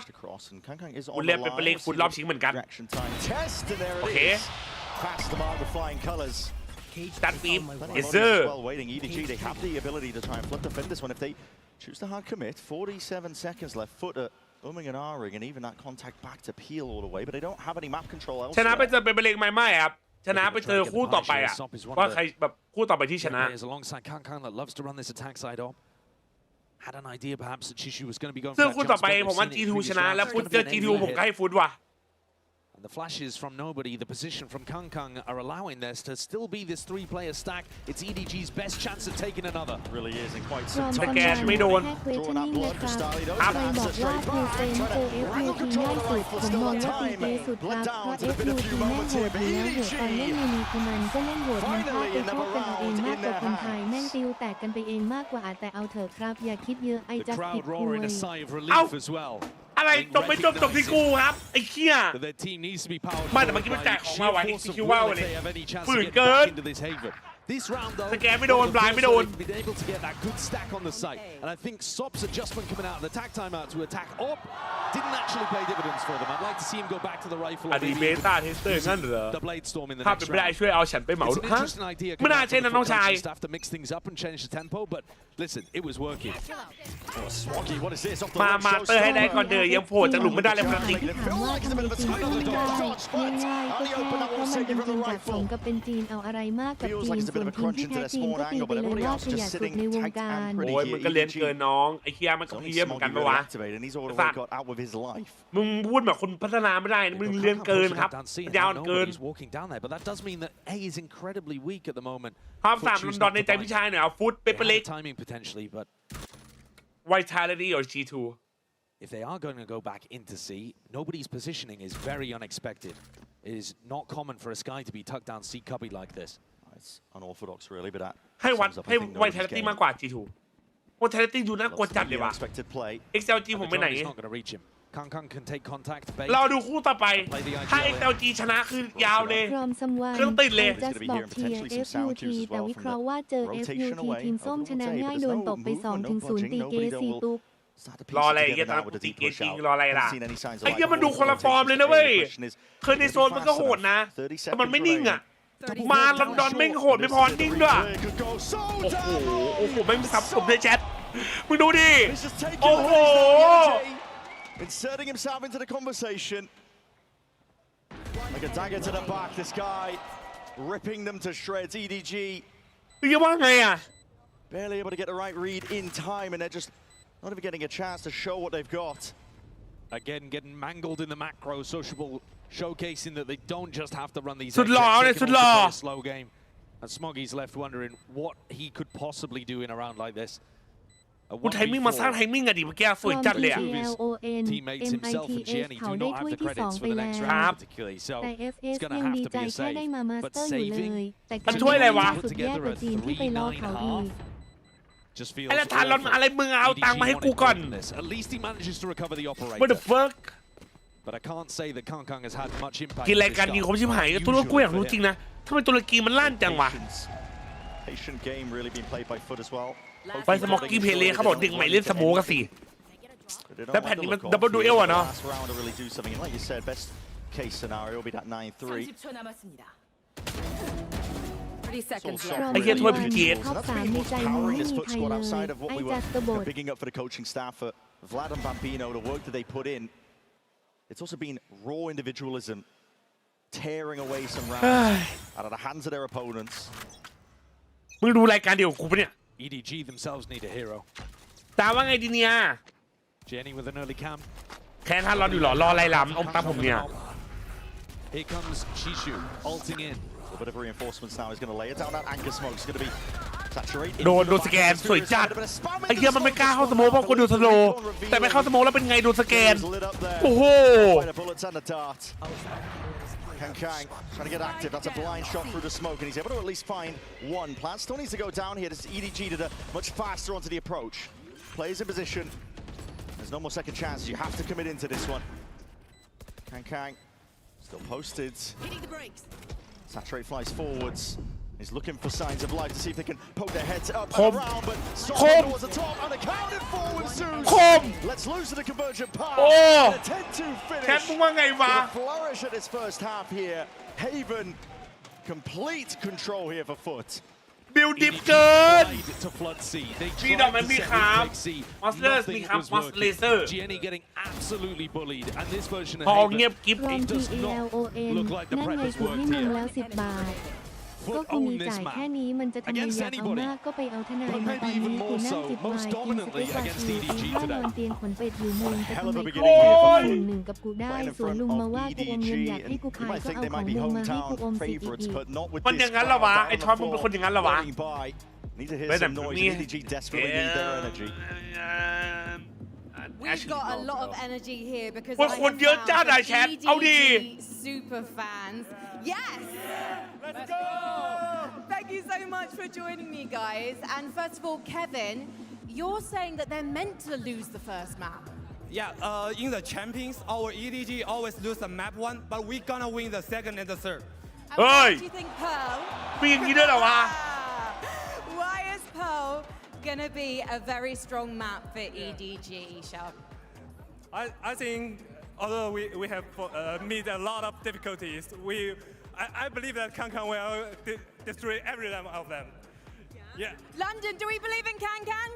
Speaker 1: คุณเรียกเป็นเล็กฟุตรอบชิงเหมือนกันโอเคThat beam is
Speaker 17: well waiting. EDG, they have the ability to try and flip defend this one if they choose to hard commit. 47 seconds left. FUT umming and ahhing, and even that contact back to peel all the way, but they don't have any map control elsewhere.
Speaker 1: ชนะไปเจอเป็นเล็กไม่ครับชนะไปเจอคู่ต่อไปอ่ะว่าใครแบบคู่ต่อไปที่ชนะ
Speaker 16: had an idea perhaps that Chishu was going to be going
Speaker 1: ซึ่ง
Speaker 16: for
Speaker 1: คู่
Speaker 16: that
Speaker 1: ต่อ
Speaker 16: jump
Speaker 1: ไป
Speaker 16: spot.
Speaker 1: ผมว่า
Speaker 16: We've seen it
Speaker 1: G2
Speaker 16: in
Speaker 1: ชนะ
Speaker 16: previous
Speaker 1: แล้ว
Speaker 16: rounds.
Speaker 1: ฟุตเจอ G2 ผมใกล้ฟุตว่ะ
Speaker 16: And the flashes from nobody, the position from Kangkang are allowing this to still be this three-player stack. It's EDG's best chance of taking another.
Speaker 17: Really is in quite
Speaker 2: พร้อ
Speaker 17: some
Speaker 2: ม
Speaker 17: time.
Speaker 2: กำลัง
Speaker 1: ไม่โดน
Speaker 2: แค่ questioning นะครับใครบอกว่าเพย์เซนโก FUT ง่ายสุดผมมองว่าตีเกสุดครับเพราะ FUT แม่งโหดอยู่แล้วเหอะตอนเล่นมีมันก็เล่นโหดมันพลาดไปโทษกันเอาเองมากกว่าคนไทยแม่งติวแตกกันไปเองมากกว่าแต่เอาเถอะครับอย่าคิดเยอะไอ
Speaker 16: The
Speaker 2: จัสติ
Speaker 16: crowd
Speaker 2: ดคุ
Speaker 16: roaring
Speaker 2: ย
Speaker 16: a sigh of relief as well.
Speaker 1: อะไรจบไม่จบจบที่กูครับไอ้เหี้ย
Speaker 16: But their team needs to be powered
Speaker 1: ไม่แต่เมื่อ
Speaker 16: forward
Speaker 1: กี้มัน
Speaker 16: by
Speaker 1: จ่ายของ
Speaker 16: sheer
Speaker 1: มาไว้
Speaker 16: force of
Speaker 1: คิวว่า
Speaker 16: will
Speaker 1: เล
Speaker 16: if
Speaker 1: ย
Speaker 16: they have any chance
Speaker 1: ฝื
Speaker 16: to
Speaker 1: น
Speaker 16: get
Speaker 1: เกิน
Speaker 16: back into this haven. This round though,
Speaker 1: สแกนไม่โดนบลายไม่โดน
Speaker 16: they've been able to get that good stack on the site, and I think Sop's adjustment coming out of the attack timeout to attack up didn't actually pay dividends for them. I'd like to see him go back to the rifle.
Speaker 1: อ
Speaker 16: or
Speaker 1: ดี
Speaker 16: maybe
Speaker 1: เบ
Speaker 16: even
Speaker 1: ต้าเทสเตอร์งั้นเหรอ
Speaker 16: the blade storm in the
Speaker 1: ถ้า
Speaker 16: next
Speaker 1: เป็นไม่ได้
Speaker 16: round.
Speaker 1: ช่วยเอาฉันไปเหมา
Speaker 16: It's
Speaker 1: ดู
Speaker 16: an
Speaker 1: ฮะ
Speaker 16: interesting idea
Speaker 1: ไม่น่า
Speaker 16: coming
Speaker 1: ใช่
Speaker 16: out
Speaker 1: นะ
Speaker 16: from
Speaker 1: น้
Speaker 16: the
Speaker 1: องชาย
Speaker 16: coaching staff to mix things up and change the tempo, but listen, it was working.
Speaker 17: Oh, Swaggy, what is this? Off the
Speaker 1: มา
Speaker 17: ledge,
Speaker 1: มา
Speaker 17: shows
Speaker 1: เตอร์ให้ได้
Speaker 17: Storm.
Speaker 1: ก่อนเด้อยังโผล่จากหลุมไม่ได้เลยพลังติก
Speaker 2: ถามว่าทำไมจีนสู้ไม่ได้ง่ายๆก็แค่เพราะมันเป็นจีนสะสมกับเป็นจีนเอาอะไรมากกับจีนส่วนทีมที่แท้จริงก็ตีไปเลยว่าขยะสุดในวงการ
Speaker 1: โอ้ยมึงก็เลี้ยงเกินน้องไอ้เคียมันก็เพี้ยเหมือนกันปะวะ
Speaker 17: and he's all the
Speaker 1: สั
Speaker 17: way
Speaker 1: ตว์
Speaker 17: got out with his life.
Speaker 1: มึงพูดแบบคนพัฒนาไม่ได้นะมึงเลี้ยงเกินครับยาวเกิน
Speaker 16: Nobody's walking down there, but that does mean that A is incredibly weak at the moment.
Speaker 1: ภาพสามลอนดอนในใจพี่ชายหน่อยเอาฟุตเปเปอร์
Speaker 16: They
Speaker 1: เล็
Speaker 16: have
Speaker 1: ก
Speaker 16: the timing potentially, but
Speaker 1: Vitality or G2
Speaker 16: if they are going to go back into C, nobody's positioning is very unexpected. It is not common for a Sky to be tucked down C cubby like this.
Speaker 17: It's unorthodox, really, but that
Speaker 1: ให้วัด
Speaker 17: sums up, I
Speaker 1: ให้
Speaker 17: think, nobody's
Speaker 1: Vitality
Speaker 17: game.
Speaker 1: มากกว่า G2 Vitality ดูน่ากลัว
Speaker 17: Lots
Speaker 1: จัด
Speaker 17: of
Speaker 1: เลย
Speaker 17: really
Speaker 1: ว่ะ
Speaker 17: unexpected play.
Speaker 1: XLG ผมไปไหน
Speaker 16: He's not going to reach him. Kangkang can take contact.
Speaker 1: รอดูคู่ต่อไป ถ้า XLG ชนะคือยาวเลย
Speaker 2: พร้อมซัมวัน
Speaker 1: เครื่องติดเลย
Speaker 2: จัสบอกเทีย FUT แต่วิเคราะห์ว่าเจอ FUT ทีมส้มชนะง่ายโดนตบไป 2-0 ตีเกสีตุก
Speaker 1: รออะไรเงี้ยตามตีเกจริงรออะไรล่ะไอ้เงี้ยมันดูคนละฟอร์มเลยนะเว้ยเคยในโซนมันก็โหดนะแต่มันไม่นิ่งอ่ะมาลอนดอนไม่โหดไม่พอนิ่งด้วยโอ้โหโอ้โหไม่ซับผมเลยแชทมึงดูดิโอ้โห
Speaker 17: Inserting himself into the conversation. Like a dagger to the back, this guy ripping them to shreds. EDG
Speaker 1: มึงจะว่าไงอ่ะ
Speaker 17: barely able to get the right read in time, and they're just not even getting a chance to show what they've got.
Speaker 16: Again, getting mangled in the macro, sociable showcasing that they don't just have to run these.
Speaker 1: สุดหล่อเลยสุดหล่อ
Speaker 16: slow game, and Smoggy's left wondering what he could possibly do in a round like this.
Speaker 1: กูไทมิ่งมาสร้างไทมิ่งอะดิเมื่อกี้สวยจัดเลยอะ
Speaker 16: Teammates himself and Jenny
Speaker 2: เขา
Speaker 16: do
Speaker 2: ได้
Speaker 16: not
Speaker 2: ถ้วย
Speaker 16: have the
Speaker 2: ที่
Speaker 16: credits for the next
Speaker 2: 2
Speaker 16: round particularly, so
Speaker 2: แต่ FS
Speaker 16: it's going
Speaker 2: ยั
Speaker 16: to
Speaker 2: ง
Speaker 16: have
Speaker 2: ดี
Speaker 16: to
Speaker 2: ใจ
Speaker 16: be a
Speaker 2: แค่ได้มา
Speaker 16: save.
Speaker 2: มาส
Speaker 16: But
Speaker 2: เตอร์อยู่เล
Speaker 16: saving
Speaker 2: ยแต่
Speaker 1: มันช่วยอะไรวะ
Speaker 2: สุดแย่กว่าจีนที่ไปล่อเขาอีก
Speaker 16: just feels
Speaker 1: ไอ้ละทานรอน
Speaker 16: awful.
Speaker 1: อะไรมึงเอาตังค์มาให้กูก่อน
Speaker 16: At least he manages to recover the operator.
Speaker 1: What the fuck
Speaker 16: But I can't say that Kangkang has had much impact.
Speaker 1: กินรายการยิงคมชิบหายตัวกูอยากรู้จริงนะทำไมตุรกีมันลั่นจังวะ
Speaker 17: Patient game really being played by FUT as well.
Speaker 1: ไปสมอกกี้เพลย์เขาบอกเด็กใหม่เล่นสโมกันสิ แล้วแผ่นนี้มันดับเบิลดูเอลอะเนาะ
Speaker 17: Last round to really do something. And like you said, best case scenario will be that 9-3.
Speaker 1: ไอ้เหี้ยถ้วยพีเจ
Speaker 2: ท็อป3ในใจมึงไม่มีใครเลยไอ้จัสกบฏ
Speaker 17: Bigging up for the coaching staff for Vlad and Bambino, the work that they put in. It's also been raw individualism, tearing away some rounds out of the hands of their opponents.
Speaker 1: มึงดูรายการเดียวกับกูปะเนี่ย
Speaker 16: EDG themselves need a hero.
Speaker 1: ตามว่าไงดีเนี่ย
Speaker 16: Jenny with an early cam.
Speaker 1: แค่ท่านรออยู่หรอรอไล่ลำอมตามผมเนี่ย
Speaker 16: Here comes Chishu ulting in.
Speaker 17: A bit of reinforcements now. He's going to lay it down. That anchor smoke is going to be saturated.
Speaker 1: โดนสแกนสวยจัดไอ้เหี้ยมันไม่กล้าเข้าสโมเพราะคนดูสโลว์แต่ไม่เข้าสโมแล้วเป็นไงโดนสแกนโอ้โห
Speaker 17: Kangkang trying to get active. That's a blind shot through the smoke, and he's able to at least find one. Plan still needs to go down here. This is EDG to the much faster onto the approach. Plays in position. There's no more second chances. You have to commit into this one. Kangkang still posted. Saturate flies forwards. He's looking for signs of life to see if they can poke their heads up and around, but Solomon was the top unaccounted for with Zeus. Let's lose to the convergent pass. A 10-2 finish. With a flourish at this first half here. Haven, complete control here for FUT.
Speaker 1: บิลดิฟเกิน
Speaker 16: To flood C. They
Speaker 1: มีดอก
Speaker 16: tried
Speaker 1: มัน
Speaker 16: to
Speaker 1: มี
Speaker 16: set
Speaker 1: คาม
Speaker 16: with C.
Speaker 1: มอสเลอร์มี
Speaker 16: Nothing
Speaker 1: คาม
Speaker 16: was
Speaker 1: มอสเลเซอร์
Speaker 16: working. Jenny getting absolutely bullied, and this version of
Speaker 1: พอ
Speaker 16: Haven
Speaker 1: เงียบกิ๊บ
Speaker 2: รอม
Speaker 16: it does not
Speaker 2: TLON
Speaker 16: look like the
Speaker 2: นั่น
Speaker 16: prep
Speaker 2: ไง
Speaker 16: has
Speaker 2: กูให้
Speaker 16: worked
Speaker 2: มึง
Speaker 16: here.
Speaker 2: แล้ว10 บาท ก็
Speaker 16: FUT
Speaker 2: กูมี
Speaker 16: own this
Speaker 2: จ่ายแค่
Speaker 16: map
Speaker 2: นี้มันจะทำไม
Speaker 16: against
Speaker 2: อยากเอา
Speaker 16: anybody,
Speaker 2: มากก็ไปเอาทนาย
Speaker 16: but
Speaker 2: มาตอน
Speaker 16: maybe
Speaker 2: นี้
Speaker 16: even
Speaker 2: กู
Speaker 16: more
Speaker 2: นั่ง
Speaker 16: so,
Speaker 2: จิบวาย
Speaker 16: most
Speaker 2: กินส
Speaker 16: dominantly
Speaker 2: เต็กปลา
Speaker 16: against
Speaker 2: ชู
Speaker 16: EDG
Speaker 2: ตีข้าวน
Speaker 16: today.
Speaker 2: อนเตียงขนเป็ดอยู่มึงแต่ทำไม
Speaker 11: of a
Speaker 2: กู
Speaker 11: beginning
Speaker 2: หนึ่งกับกูได้
Speaker 11: Playing in
Speaker 2: ส่วน
Speaker 11: front
Speaker 2: ลุง
Speaker 11: of
Speaker 2: มาว่ากูอมเงิน
Speaker 11: EDG,
Speaker 2: อยากให้
Speaker 11: and
Speaker 2: กู
Speaker 11: you
Speaker 2: ขาย
Speaker 11: might
Speaker 2: ก็
Speaker 11: think
Speaker 2: เอา
Speaker 11: they
Speaker 2: ของ
Speaker 11: might be
Speaker 2: มึงมาให้กู
Speaker 11: hometown
Speaker 2: อมสิอีก
Speaker 11: favorites, but not with
Speaker 1: มัน
Speaker 11: this
Speaker 1: อย่างนั้นเหรอวะ
Speaker 11: crowd
Speaker 1: ไอ้
Speaker 11: down
Speaker 1: ทอม
Speaker 11: the
Speaker 1: มันเป็น
Speaker 11: floor
Speaker 1: คนอย่างนั้นเหรอวะ
Speaker 11: waiting by. Need to hear
Speaker 1: ไม่แต่
Speaker 11: some noise.
Speaker 1: นี่
Speaker 11: EDG desperately need their energy.
Speaker 5: We've got a lot of energy here because
Speaker 1: ว่า
Speaker 5: I
Speaker 1: คน
Speaker 5: have
Speaker 1: เยอะจ้า
Speaker 5: found
Speaker 1: ได้
Speaker 5: some
Speaker 1: แชทเอาดี
Speaker 5: EDG super fans. Yes! Let's go! Thank you so much for joining me, guys. And first of all, Kevin, you're saying that they're meant to lose the first map.
Speaker 18: Yeah, in the champions, our EDG always lose the map one, but we gonna win the second and the third.
Speaker 5: And why do you think Pearl?
Speaker 1: มีอย่างนี้ด้วยเหรอวะ
Speaker 5: Why is Pearl gonna be a very strong map for EDG, Isha?
Speaker 18: I think although we have meet a lot of difficulties, I believe that Kankan will destroy every one of them. Yeah.
Speaker 5: London, do we believe in Kankan?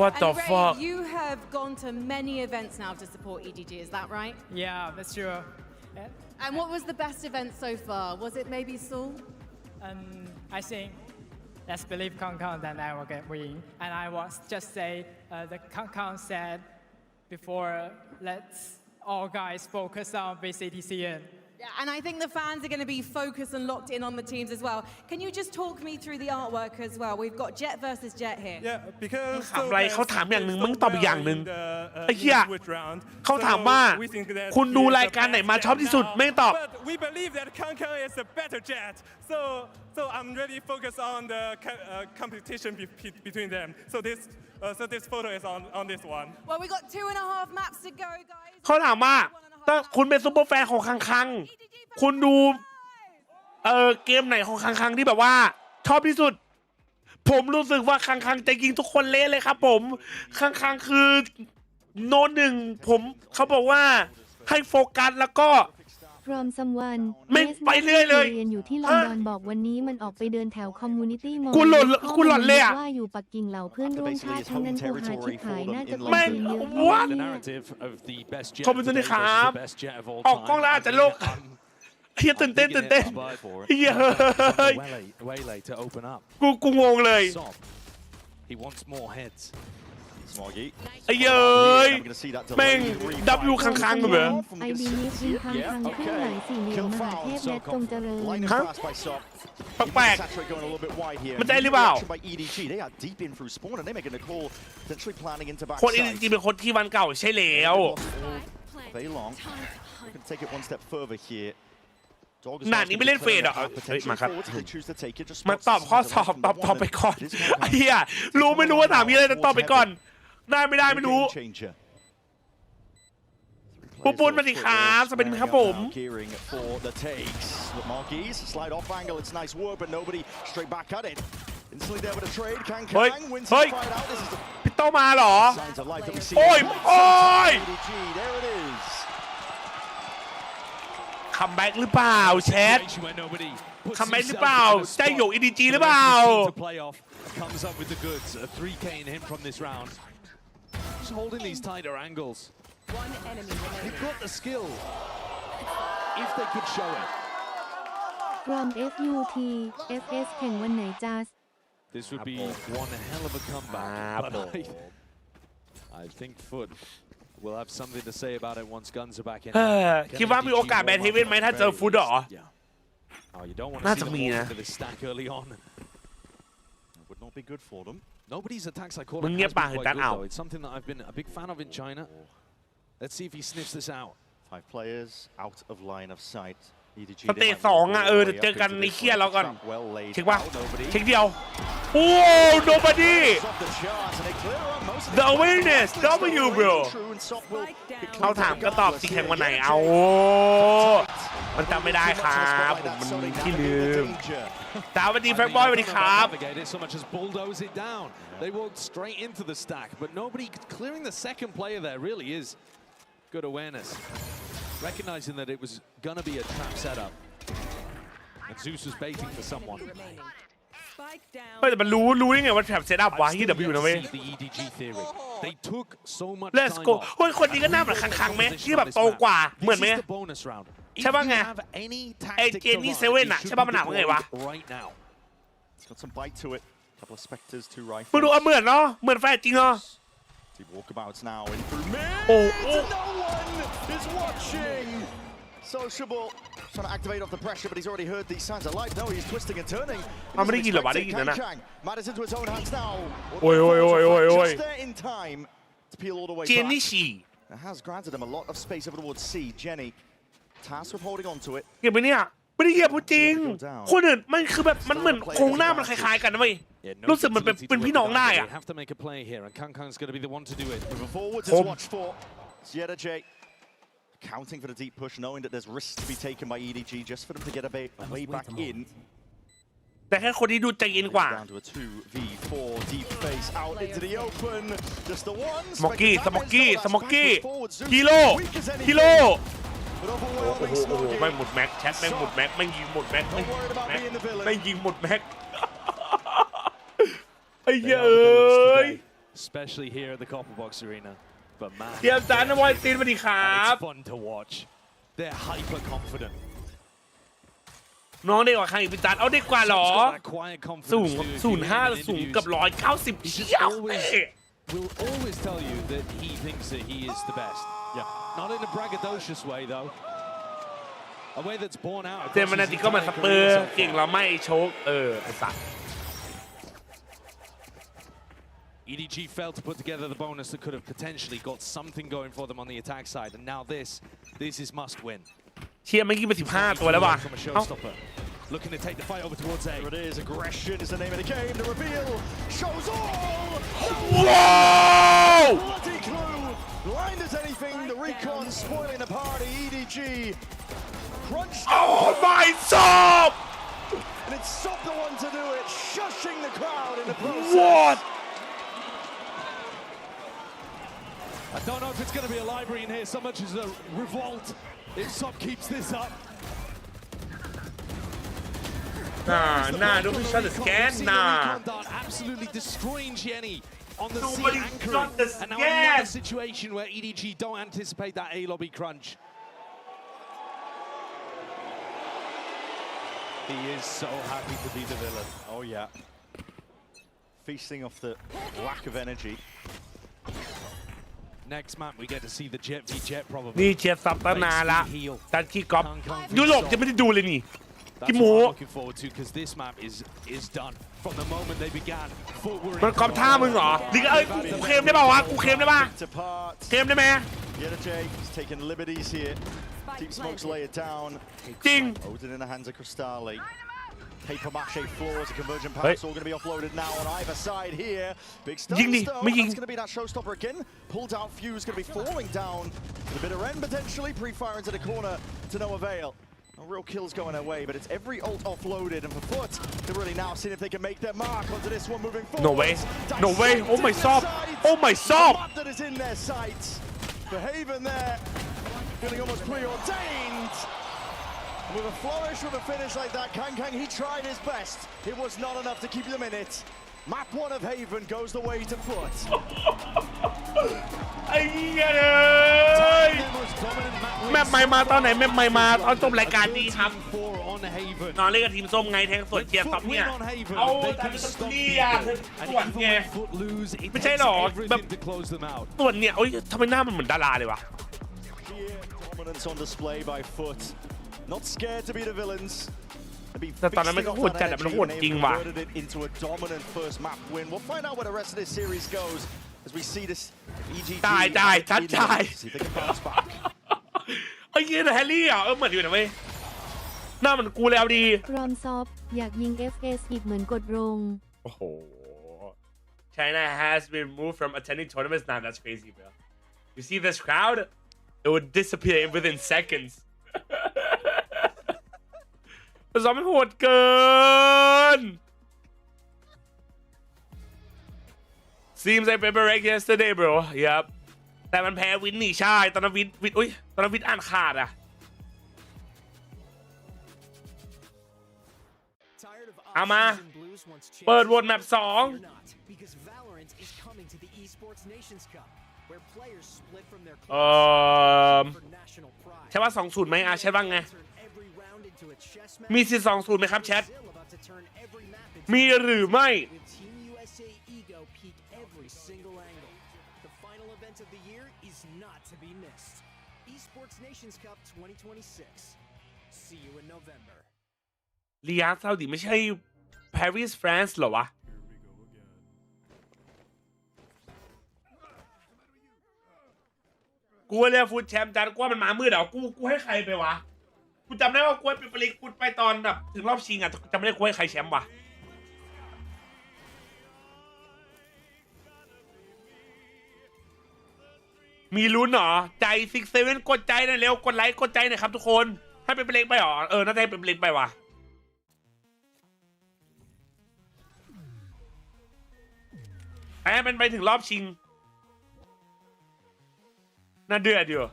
Speaker 1: What the
Speaker 5: Ray,
Speaker 1: fuck
Speaker 5: you have gone to many events now to support EDG, is that right?
Speaker 19: Yeah, that's true.
Speaker 5: And what was the best event so far? Was it maybe Seoul?
Speaker 19: I think let's believe Kankan, then I will get win. And I was just say the Kankan said before, let's all guys focus on VCTCN.
Speaker 5: Yeah, and I think the fans are going to be focused and locked in on the teams as well. Can you just talk me through the artwork as well? We've got Jet versus Jet here.
Speaker 18: Yeah, because
Speaker 1: ถามอะไรเขาถามอย่างหนึ่งมึงตอบอีกอย่างหนึ่งไอ้เหี้ยเขาถามว่าคุณดูรายการไหนมาชอบที่สุดไม่ตอบ
Speaker 18: But we believe that Kankan is a better Jet, so I'm really focused on the competition between them. So this photo is on this one.
Speaker 5: Well, we got 2.5 maps to go, guys.
Speaker 1: เขาถามว่าถ้าคุณเป็นซุปเปอร์แฟนของคังคุณดูเกมไหนของคังที่แบบว่าชอบที่สุดผมรู้สึกว่าคังจะยิงทุกคนเละเลยครับผมคังคือโน้ตหนึ่งผมเขาบอกว่าให้โฟกัสแล้วก็
Speaker 2: from someone
Speaker 1: ไม่ไปเรื่อยเลย
Speaker 2: เรียนอยู่ที่ลอนดอนบอกวันนี้มันออกไปเดินแถวคอมมูนิตี้มอลล์
Speaker 1: กูหล่อนเลยอะ
Speaker 2: ว่าอยู่ปักกิ่งเหล่าเพื่อนร่วมชาติทั้งนั้นกูหาชิบหายน่าจะคน
Speaker 1: แม่ง
Speaker 2: จีนเยอะ
Speaker 1: วัด
Speaker 2: เนี่ย
Speaker 1: ขอบคุณทุกท่านครับออกกล้องแล้วอาจจะโลกเฮียตื่นเต้นเฮียกูงงเลย
Speaker 16: He wants more heads.
Speaker 1: ไอ้เย้ยแม่งดับยูคังๆเหรอ
Speaker 2: ไอบีนิฟยิงคังเครื่องหมายสี่เหลี่ยมมหาเทพแมทจงเจริญ
Speaker 1: ฮะแปลกๆมันได้หรือเปล่าคนอีจริงเป็นคนที่วันเก่าใช่แล้ว หนานี้ไม่เล่นเฟดเหรอเฮ้ยมาครับมาตอบข้อสอบตอบไปก่อนไอ้เหี้ยรู้ไม่รู้ว่าถามมีอะไรแต่ตอบไปก่อนได้ไม่ได้ไม่รู้ปุ้นมาดิครับสวัสดีครับผม เฮ้ยพี่โตมาเหรอโอ้ยคัมแบ็กหรือเปล่าแชทคัมแบ็กหรือเปล่าใจหยก EDG หรือเปล่า
Speaker 16: Comes up with the goods. A 3K in him from this round. Just holding these tighter angles.
Speaker 4: One enemy remaining.
Speaker 16: They've got the skill. If they could show it.
Speaker 2: from FUT FS แข่งวันไหนจ๊ะ
Speaker 16: This would be one hell of a comeback. But I think FUT will have something to say about it once guns are back in.
Speaker 1: คิดว่ามีโอกาสแบนเฮเว่นไหมถ้าเจอฟุตหรอ
Speaker 16: You don't want
Speaker 1: น่า
Speaker 16: to
Speaker 1: จะ
Speaker 16: see
Speaker 1: มี
Speaker 16: them
Speaker 1: นะ
Speaker 16: fall into this stack early on. Would not be good for them. Nobody's attacks I call
Speaker 1: มึง
Speaker 16: it
Speaker 1: เงีย
Speaker 16: has
Speaker 1: บปาก
Speaker 16: been
Speaker 1: ถึง
Speaker 16: quite
Speaker 1: การ
Speaker 16: good
Speaker 1: เอา
Speaker 16: though. It's something that I've been a big fan of in China. Let's see if he sniffs this out.
Speaker 17: 5 players out of line of sight.
Speaker 1: สเตจ2อ่ะเดี๋ยวเจอกันในเคียแล้วก่อนเช็คป่ะเช็คเดียวโอ้ nobody the awareness W bro เขาถามก็ตอบจริงแข่งวันไหนเอามันจำไม่ได้ครับผมมันที่ลืมสวัสดีแฟนบอยสวัสดีครับ
Speaker 16: So much as bulldoze it down. They walked straight into the stack, but nobody clearing the second player there really is good awareness. Recognizing that it was gonna be a trap setup. And Zeus was baiting for someone.
Speaker 1: แต่มันรู้ได้ไงว่าแถบเซตอัพวะที่ W นะเว้ย
Speaker 16: The EDG theory. They took so much
Speaker 1: Let's
Speaker 16: time
Speaker 1: go
Speaker 16: off.
Speaker 1: เฮ้ยคนนี้ก็หน้าเหมือนคังๆไหมที่แบบโตกว่าเหมือนไหม
Speaker 16: This is the bonus round.
Speaker 1: ใช่ป่ะไง ไอเจนนี่เซเว่นอะใช่ป่ะมันหนักว่าไงวะ
Speaker 17: Got some bite to it. Couple of specters, 2 rifles.
Speaker 1: มึงดูเหมือนเนาะเหมือนแฟนจริงเนาะ
Speaker 17: Deep walkabouts now in through mid.
Speaker 1: โอ้
Speaker 17: No one is watching. Sociable trying to activate off the pressure, but he's already heard these signs of life. No, he's twisting and turning.
Speaker 1: มันไม่ได้ยินหรอวะได้ยินนะ
Speaker 17: Matters into his own hands now.
Speaker 1: โอ้ย
Speaker 17: Just there in time to peel all the way
Speaker 1: เจน
Speaker 17: back.
Speaker 1: นี่ฉี่
Speaker 17: That has granted him a lot of space over towards C. Jenny, tasked with holding on to it.
Speaker 1: เก็บไปเนี่ยไม่ได้เหยียบพูดจริงคนอื่นมันคือแบบมันเหมือนโครงหน้ามันคล้ายๆกันนะเว้ยรู้สึกมันเป็นพี่น้องได้อะ
Speaker 17: Forwards is watch for JJaz. Counting for the deep push, knowing that there's risks to be taken by EDG just for them to get a way back in.
Speaker 1: แต่แค่คนที่ดูใจเย็นกว่า
Speaker 17: Down to a 2v4 deep face out into the open. Just the one.
Speaker 1: สมอกกี้ฮีโร่โอ้โหแม่งหมดแม็กแชทแม่งหมดแม็กแม่งยิงหมดแม็กแม่งยิงหมดแม็กไอ้เหี้ยเอ้ย
Speaker 16: Especially here at the Copper Box Arena. But man,
Speaker 1: เตรียมจานนะบอยตีนสวัสดีครับ
Speaker 16: it's fun to watch. They're hyper confident.
Speaker 1: น้องเด็กกว่าใครอีกเป็นจานเอาเด็กกว่าหรอสูง05สูงกับ190เชี่ยว
Speaker 16: will always tell you that he thinks that he is the best. Yeah. Not in a braggadocious way though. A way that's born out.
Speaker 1: เจมส์นาติก็มาสเปอร์เก่งเราไม่โชกไอ้สัตว์
Speaker 16: EDG failed to put together the bonus that could have potentially got something going for them on the attack side, and now this is must win.
Speaker 1: เชียร์เมื่อกี้ไป15ตัวแล้วว่ะ
Speaker 16: Looking to take the fight over towards A.
Speaker 17: There it is. Aggression is the name of the game. The reveal shows all.
Speaker 1: Whoa!
Speaker 17: Bloody clue. Blind as anything. The recon spoiling the party. EDG. Crunch.
Speaker 1: Oh my soul!
Speaker 17: And it's Sop the one to do it, shushing the crowd in the process.
Speaker 1: What?
Speaker 16: I don't know if it's going to be a library in here so much as a revolt if Sop keeps this up.
Speaker 1: Nah, don't be shot the scan, nah.
Speaker 16: Absolutely destroying Jenny on the
Speaker 1: Nobody shot the
Speaker 16: and now
Speaker 1: scan.
Speaker 16: another situation where EDG don't anticipate that A lobby crunch.
Speaker 17: He is so happy to be the villain. Oh yeah. Feasting off the lack of energy.
Speaker 16: Next map, we get to see the Jet v Jet probably.
Speaker 1: นี่เชียร์ซับตั้งนานละจัดขี้ก๊อฟยุโรปจะไม่ได้ดูเลยนี่
Speaker 16: That's what I'm looking forward to because this map is done from the moment they began.
Speaker 1: มันก๊อฟท่ามึงเหรอดิกูเคลมได้ป่าวะกูเคลมได้ป่ะเคลมได้ไหม
Speaker 17: JJaz is taking liberties here. Deep smokes lay it down.
Speaker 1: จริง
Speaker 17: Odin in the hands of Cristale. Paper mache floors, a conversion pass all going to be offloaded now on either side here. Big stone. That's going to be that showstopper again. Pulled out Fuse going to be falling down. The bitter end potentially. Pre-fire into the corner to no avail. No real kills going their way, but it's every ult offloaded. And for FUT, they're really now seeing if they can make their mark onto this one moving forward.
Speaker 1: No way. No way. Oh my sob. Oh my sob.
Speaker 17: That is in their sights. For Haven there, feeling almost preordained. With a flourish, with a finish like that, KAï, he tried his best. It was not enough to keep them in it. Map 1 of Haven goes the way to FUT.
Speaker 1: ไอ้เหี้ยเลยแมปใหม่มาตอนไหนแมปใหม่มาตอนจบรายการนี้ครับนอนเล่นกับทีมส้มไงแทงสวนเกียร์ซับเนี่ยเอาแต่เป็นตัวนี้อ่ะสวนไงไม่ใช่หรอแบบสวนเนี่ยโอ๊ยทำไมหน้ามันเหมือนดาราเลยวะ
Speaker 17: Dominance on display by FUT. Not scared to be the villains.
Speaker 1: แต่ตอนนั้นมันก็โหดจัดแต่มันโหดจริงว่ะ
Speaker 17: into a dominant first map win. We'll find out where the rest of this series goes as we see this EDG.
Speaker 1: ตายชัดตายไอ้เหี้ยแฮร์รี่อ่ะเหมือนอยู่นะเว้ยหน้ามันกูแล้วดี
Speaker 2: รอมซอฟอยากยิง FS อีกเหมือนกดรง
Speaker 1: โอ้โห China has been moved from attending tournaments now. That's crazy, bro. You see this crowd? It would disappear within seconds. ซ้อมมันโหดเกิน Seems like paper break yesterday, bro. Yep. แต่มันแพ้วินนี่ใช่ตอนนั้นวินอุ้ยตอนนั้นวินอ่านขาดอ่ะเอามาเปิดวนแมป2 แชทว่า2-0ไหมแชทว่าไงมีสิทธิ์2-0ไหมครับแชทมีหรือไม่ริยาดซาอุดิไม่ใช่ปารีสฝรั่งเศสเหรอวะกูเรียกฟุตแชมป์จันกูว่ามันมามืดเหรอกูให้ใครไปวะกูจำได้ว่ากูให้เป็นปริกกูไปตอนแบบถึงรอบชิงอ่ะจำไม่ได้กูให้ใครแชมป์วะมีลุ้นเหรอใจ67กดใจหน่อยเร็วกดไลค์กดใจหน่อยครับทุกคนให้เป็นปริกไปเหรอน่าจะให้เป็นปริกไปวะให้มันไปถึงรอบชิงน่าเดือดอยู่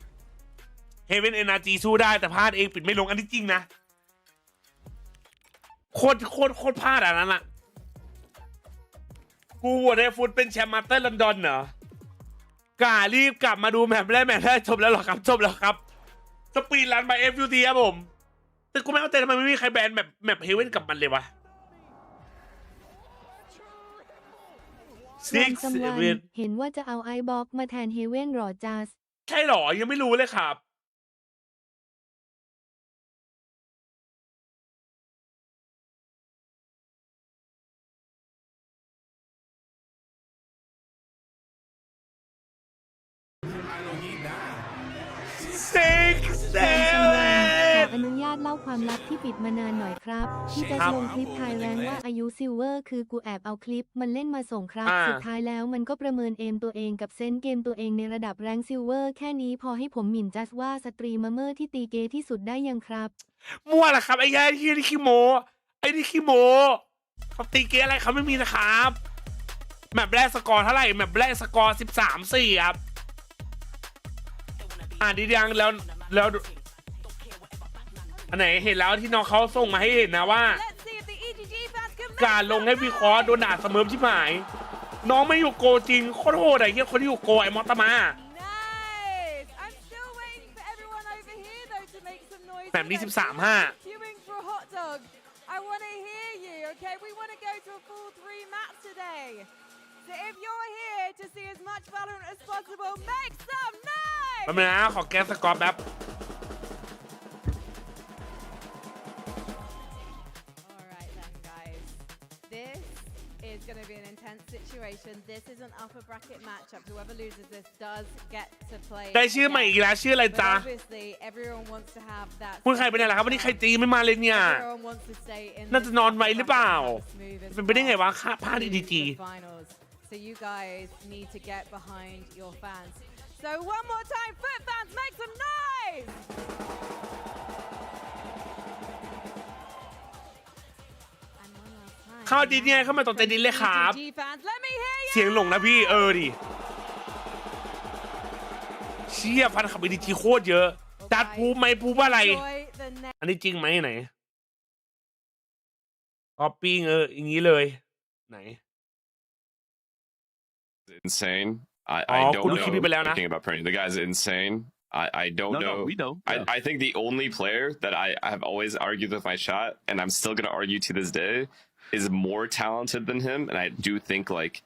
Speaker 1: เฮเว่นเอ็นอาร์จีสู้ได้แต่พลาดเองปิดไม่ลงอันที่จริงนะโคตรพลาดอันนั้นอ่ะกูโหวตให้ฟุตเป็นแชมป์มาสเตอร์ลอนดอนเหรอกล้ารีบกลับมาดูแมปแรกจบแล้วหรอครับจบแล้วครับสปีดรันไป FUT ครับผมแต่กูไม่เข้าใจทำไมไม่มีใครแบนแมปเฮเว่นกับมันเลยวะ
Speaker 2: เห็นว่าจะเอาไอบ็อกมาแทนเฮเว่นหรอจัส
Speaker 1: ใช่หรอยังไม่รู้เลยครับ
Speaker 2: อนุญาตเล่าความลับที่ปิดมานานหน่อยครับที่จะลงคลิปทายแรงว่าอายุซิลเวอร์คือกูแอบเอาคลิปมันเล่นมาส่งครับสุดท้ายแล้วมันก็ประเมินเอมตัวเองกับเซนส์เกมตัวเองในระดับแรงซิลเวอร์แค่นี้พอให้ผมหมิ่นจัสว่าสตรีมเมอร์ที่ตีเกที่สุดได้ยังครับ
Speaker 1: มั่วแหละครับไอ้ยัยที่นี่ขี้โมเขาตีเกอะไรเขาไม่มีนะครับแมปแรกสกอร์เท่าไหร่แมปแรกสกอร์13-4ครับดียังแล้วอันไหนเห็นแล้วที่น้องเขาส่งมาให้เห็นนะว่าการลงให้วิเคราะห์โดนด่าเสมอชิบหายน้องไม่อยู่โกจริงโคตรโหดไอ้เหี้ยคนที่อยู่โกไอ้มอตมาแบบนี้13-5แป๊บนึงนะขอแก้สกอร์แป๊บ
Speaker 5: It's going to be an intense situation. This is an upper bracket matchup. Whoever loses this does get to play.
Speaker 1: ได้ชื่อใหม่อีกแล้วชื่ออะไรจ๊ะ
Speaker 5: Obviously, everyone wants to have that.
Speaker 1: คุณใครเป็นอะไรครับวันนี้ใครตีไม่มาเลยเนี่ยน่าจะนอนไว้หรือเปล่าเป็นไปได้ไงวะค่าพลาด EDG
Speaker 5: So you guys need to get behind your fans. So one more time, FUT fans, make some noise.
Speaker 1: เข้าดีเนี่ยเข้ามาตกใจดินเลยครับเสียงหลงนะพี่ดิเชี่ยพันขับ EDG โคตรเยอะจัดพูไหมพูว่าอะไรอันนี้จริงไหมไหนก๊อปปี้อย่างนี้เลยไหน
Speaker 20: insane I don't know anything about Printing. The guy's insane. I don't know.
Speaker 17: No, we know.
Speaker 20: I think the only player that I have always argued with my shot, and I'm still going to argue to this day, is more talented than him. And I do think, like,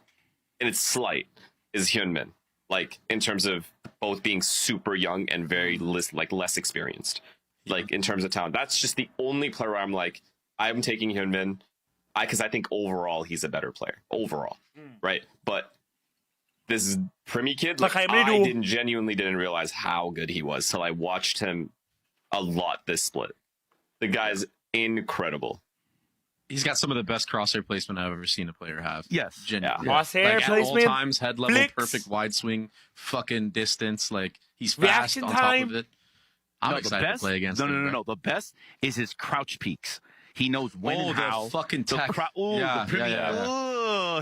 Speaker 20: and it's slight, is Hyunmin. Like, in terms of both being super young and very less experienced. Like, in terms of talent. That's just the only player where I'm like, I'm taking Hyunmin. Because I think overall he's a better player. Overall. Right? But this is Primi kid, like, I genuinely didn't realize how good he was till I watched him a lot this split. The guy's incredible.
Speaker 21: He's got some of the best crosshair placement I've ever seen a player have.
Speaker 17: Yes.
Speaker 21: Genuinely.
Speaker 1: Yeah. Crosshair
Speaker 21: like,
Speaker 1: placement.
Speaker 21: At all times, head level, perfect wide swing, fucking distance. Like, he's fast
Speaker 1: reaction
Speaker 21: on
Speaker 1: time.
Speaker 21: top of it. I'm excited to play against him.
Speaker 17: No. The best is his crouch peaks. He knows when and how.
Speaker 21: The fucking tech.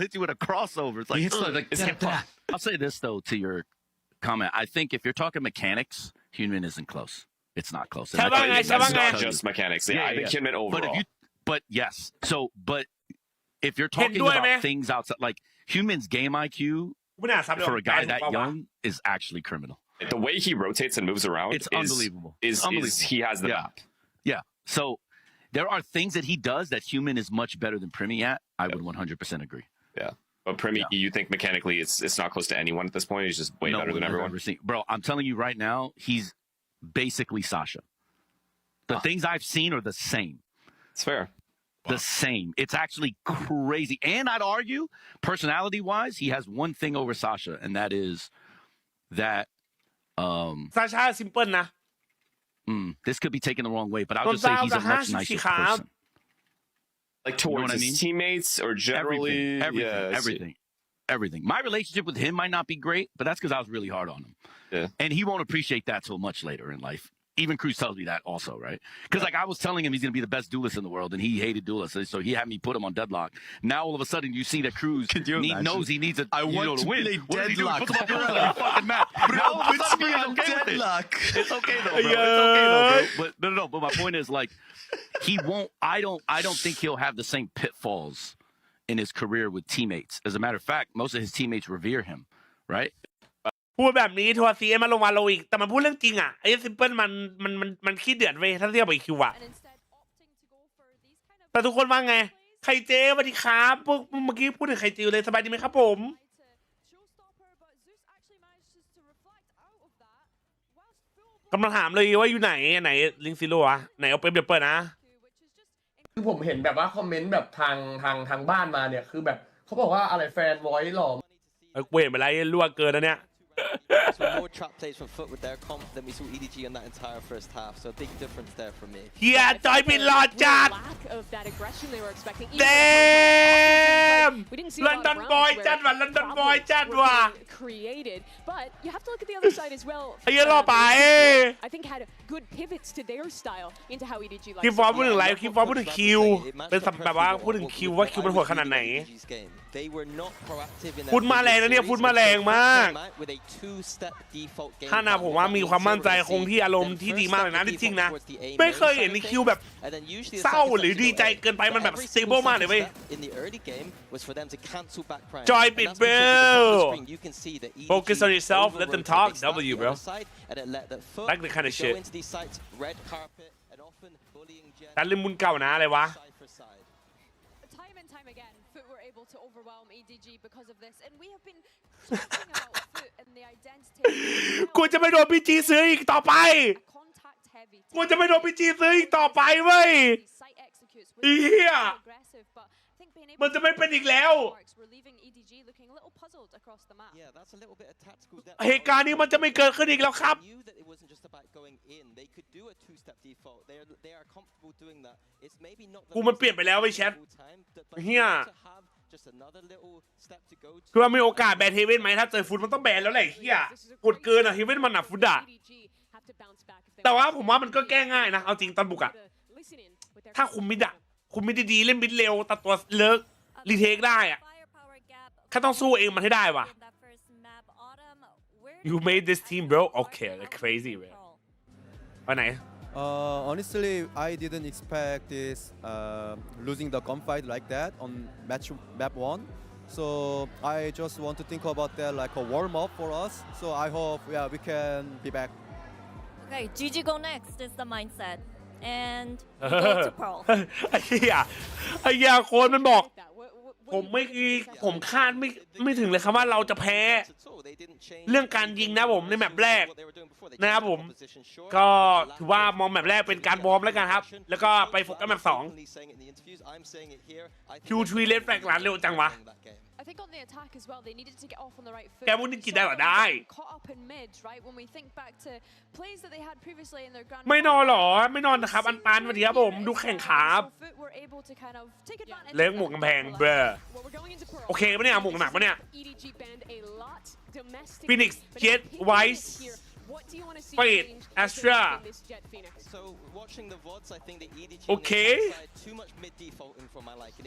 Speaker 17: Hits you with a crossover. It's like, I'll say this, though, to your comment. I think if you're talking mechanics, Hyunmin isn't close. It's not close.
Speaker 20: It's not just mechanics. Yeah, I think Hyunmin overall.
Speaker 17: But yes. But if you're talking about things outside, like Hyunmin's game IQ for a guy that young is actually criminal.
Speaker 20: The way he rotates and moves around
Speaker 17: it's unbelievable.
Speaker 20: is he has the map.
Speaker 3: Yeah. So there are things that he does that human is much better than Primi at. I would 100% agree.
Speaker 20: Yeah. But Primi, you think mechanically it's not close to anyone at this point? He's just way better than everyone.
Speaker 3: Bro, I'm telling you right now, he's basically Sasha. The things I've seen are the same.
Speaker 20: It's fair.
Speaker 3: The same. It's actually crazy. And I'd argue, personality-wise, he has one thing over Sasha, and that is that
Speaker 1: Sasha simple นะ
Speaker 3: this could be taken the wrong way, but I'll just say he's a much nicer person.
Speaker 20: Like towards his teammates or generally?
Speaker 3: Everything. My relationship with him might not be great, but that's because I was really hard on him.
Speaker 20: Yeah.
Speaker 3: And he won't appreciate that till much later in life. Even Cruz tells me that also, right? Because like I was telling him he's going to be the best duelist in the world, and he hated duelists, so he had me put him on deadlock. Now all of a sudden you see that Cruz knows he needs to win. What does he do? He puts him on deadlock every fucking match. Now all of a sudden he's okay with it. It's okay though, bro. It's okay though, bro. But but my point is like he won't. I don't think he'll have the same pitfalls in his career with teammates. As a matter of fact, most of his teammates revere him, right?
Speaker 1: พูดแบบนี้ทัวร์ซีมาลงมาโลอีกแต่มันพูดเรื่องจริงอ่ะไอ้ซิมเปิลมันขี้เดือดเว้ยถ้าเทียบกับคิวอ่ะแต่ทุกคนว่าไงไข่เจสวัสดีครับพวกเมื่อกี้พูดถึงไข่เจเลยสบายดีไหมครับผมกำลังถามเลยว่าอยู่ไหนลิงซิโร่อะไหนเอาไปเปิดนะ
Speaker 22: คือผมเห็นแบบว่าคอมเมนต์แบบทางบ้านมาเนี่ยคือแบบเขาบอกว่าอะไรแฟนวอยหล่อ
Speaker 1: เว้ยไปไรรั่วเกินนะเนี่ย
Speaker 9: So more trap plays from FUT with their comp than we saw EDG in that entire first half. So a big difference there for me.
Speaker 1: เฮียจอยปิดหลอดจัดเดมลอนดอนบอยจัดว่ะลอนดอนบอยจัดว่ะไอ้เหี้ยรอไปคิวฟอร์พูดถึงไรคิวฟอร์พูดถึงคิวเป็นแบบว่าพูดถึงคิวว่าคิวมันโหดขนาดไหนพูดมาแรงนะเนี่ยพูดมาแรงมากถ้านะผมว่ามีความมั่นใจคงที่อารมณ์ที่ดีมากเลยนะจริงๆนะไม่เคยเห็นในคิวแบบเศร้าหรือดีใจเกินไปมันแบบสเตเบิลมากเลยเว้ยจอยปิดเบล Focus on yourself let them talk W bro like the kind of shit แต่ลืมมุนเก่านะอะไรวะ
Speaker 8: to overwhelm EDG because of this, and we have been talking about FUT and the identity.
Speaker 1: กูจะไม่โดนพีจีซื้ออีกต่อไปกูจะไม่โดนพีจีซื้ออีกต่อไปเว้ยเฮียมันจะไม่เป็นอีกแล้วเหตุการณ์นี้มันจะไม่เกิดขึ้นอีกแล้วครับกูมันเปลี่ยนไปแล้วไอ้แชทเฮียคือมันมีโอกาสแบนเฮเว่นไหมถ้าเจอฟุตมันต้องแบนแล้วแหละเฮียกดเกินอะเฮเว่นมันหนักฟุตอะแต่ว่าผมว่ามันก็แก้ง่ายนะเอาจริงตอนบุกอะถ้าคุมมิดอะคุมมิดดีๆเล่นมิดเร็วตัดตัวเลิกรีเทคได้อะแค่ต้องสู้เองมันให้ได้ว่ะ You made this team bro okay that's crazy bro ไปไหน
Speaker 23: Honestly, I didn't expect this losing the gunfight like that on map 1. So I just want to think about that like a warm up for us. So I hope we can be back.
Speaker 13: Okay, GG go next is the mindset, and we go to Pearl.
Speaker 1: ไอ้เหี้ยโค้ชมันบอกผมคาดไม่ถึงเลยครับว่าเราจะแพ้เรื่องการยิงนะผมในแมปแรกนะครับผมก็ถือว่ามองแมปแรกเป็นการวอร์มแล้วกันครับแล้วก็ไปโฟกัสแมป2คิวทรีเลสแฟลกหลานเร็วจังวะแกมุนกินได้หรอได้ไม่นอนหรอไม่นอนนะครับอันปานวันนี้ครับผมดูแข่งครับเลี้ยงหมวกกำแพงเบอร์โอเคปะเนี่ยหมวกหนักปะเนี่ยPhoenix Jet Wise Fate Astra Okay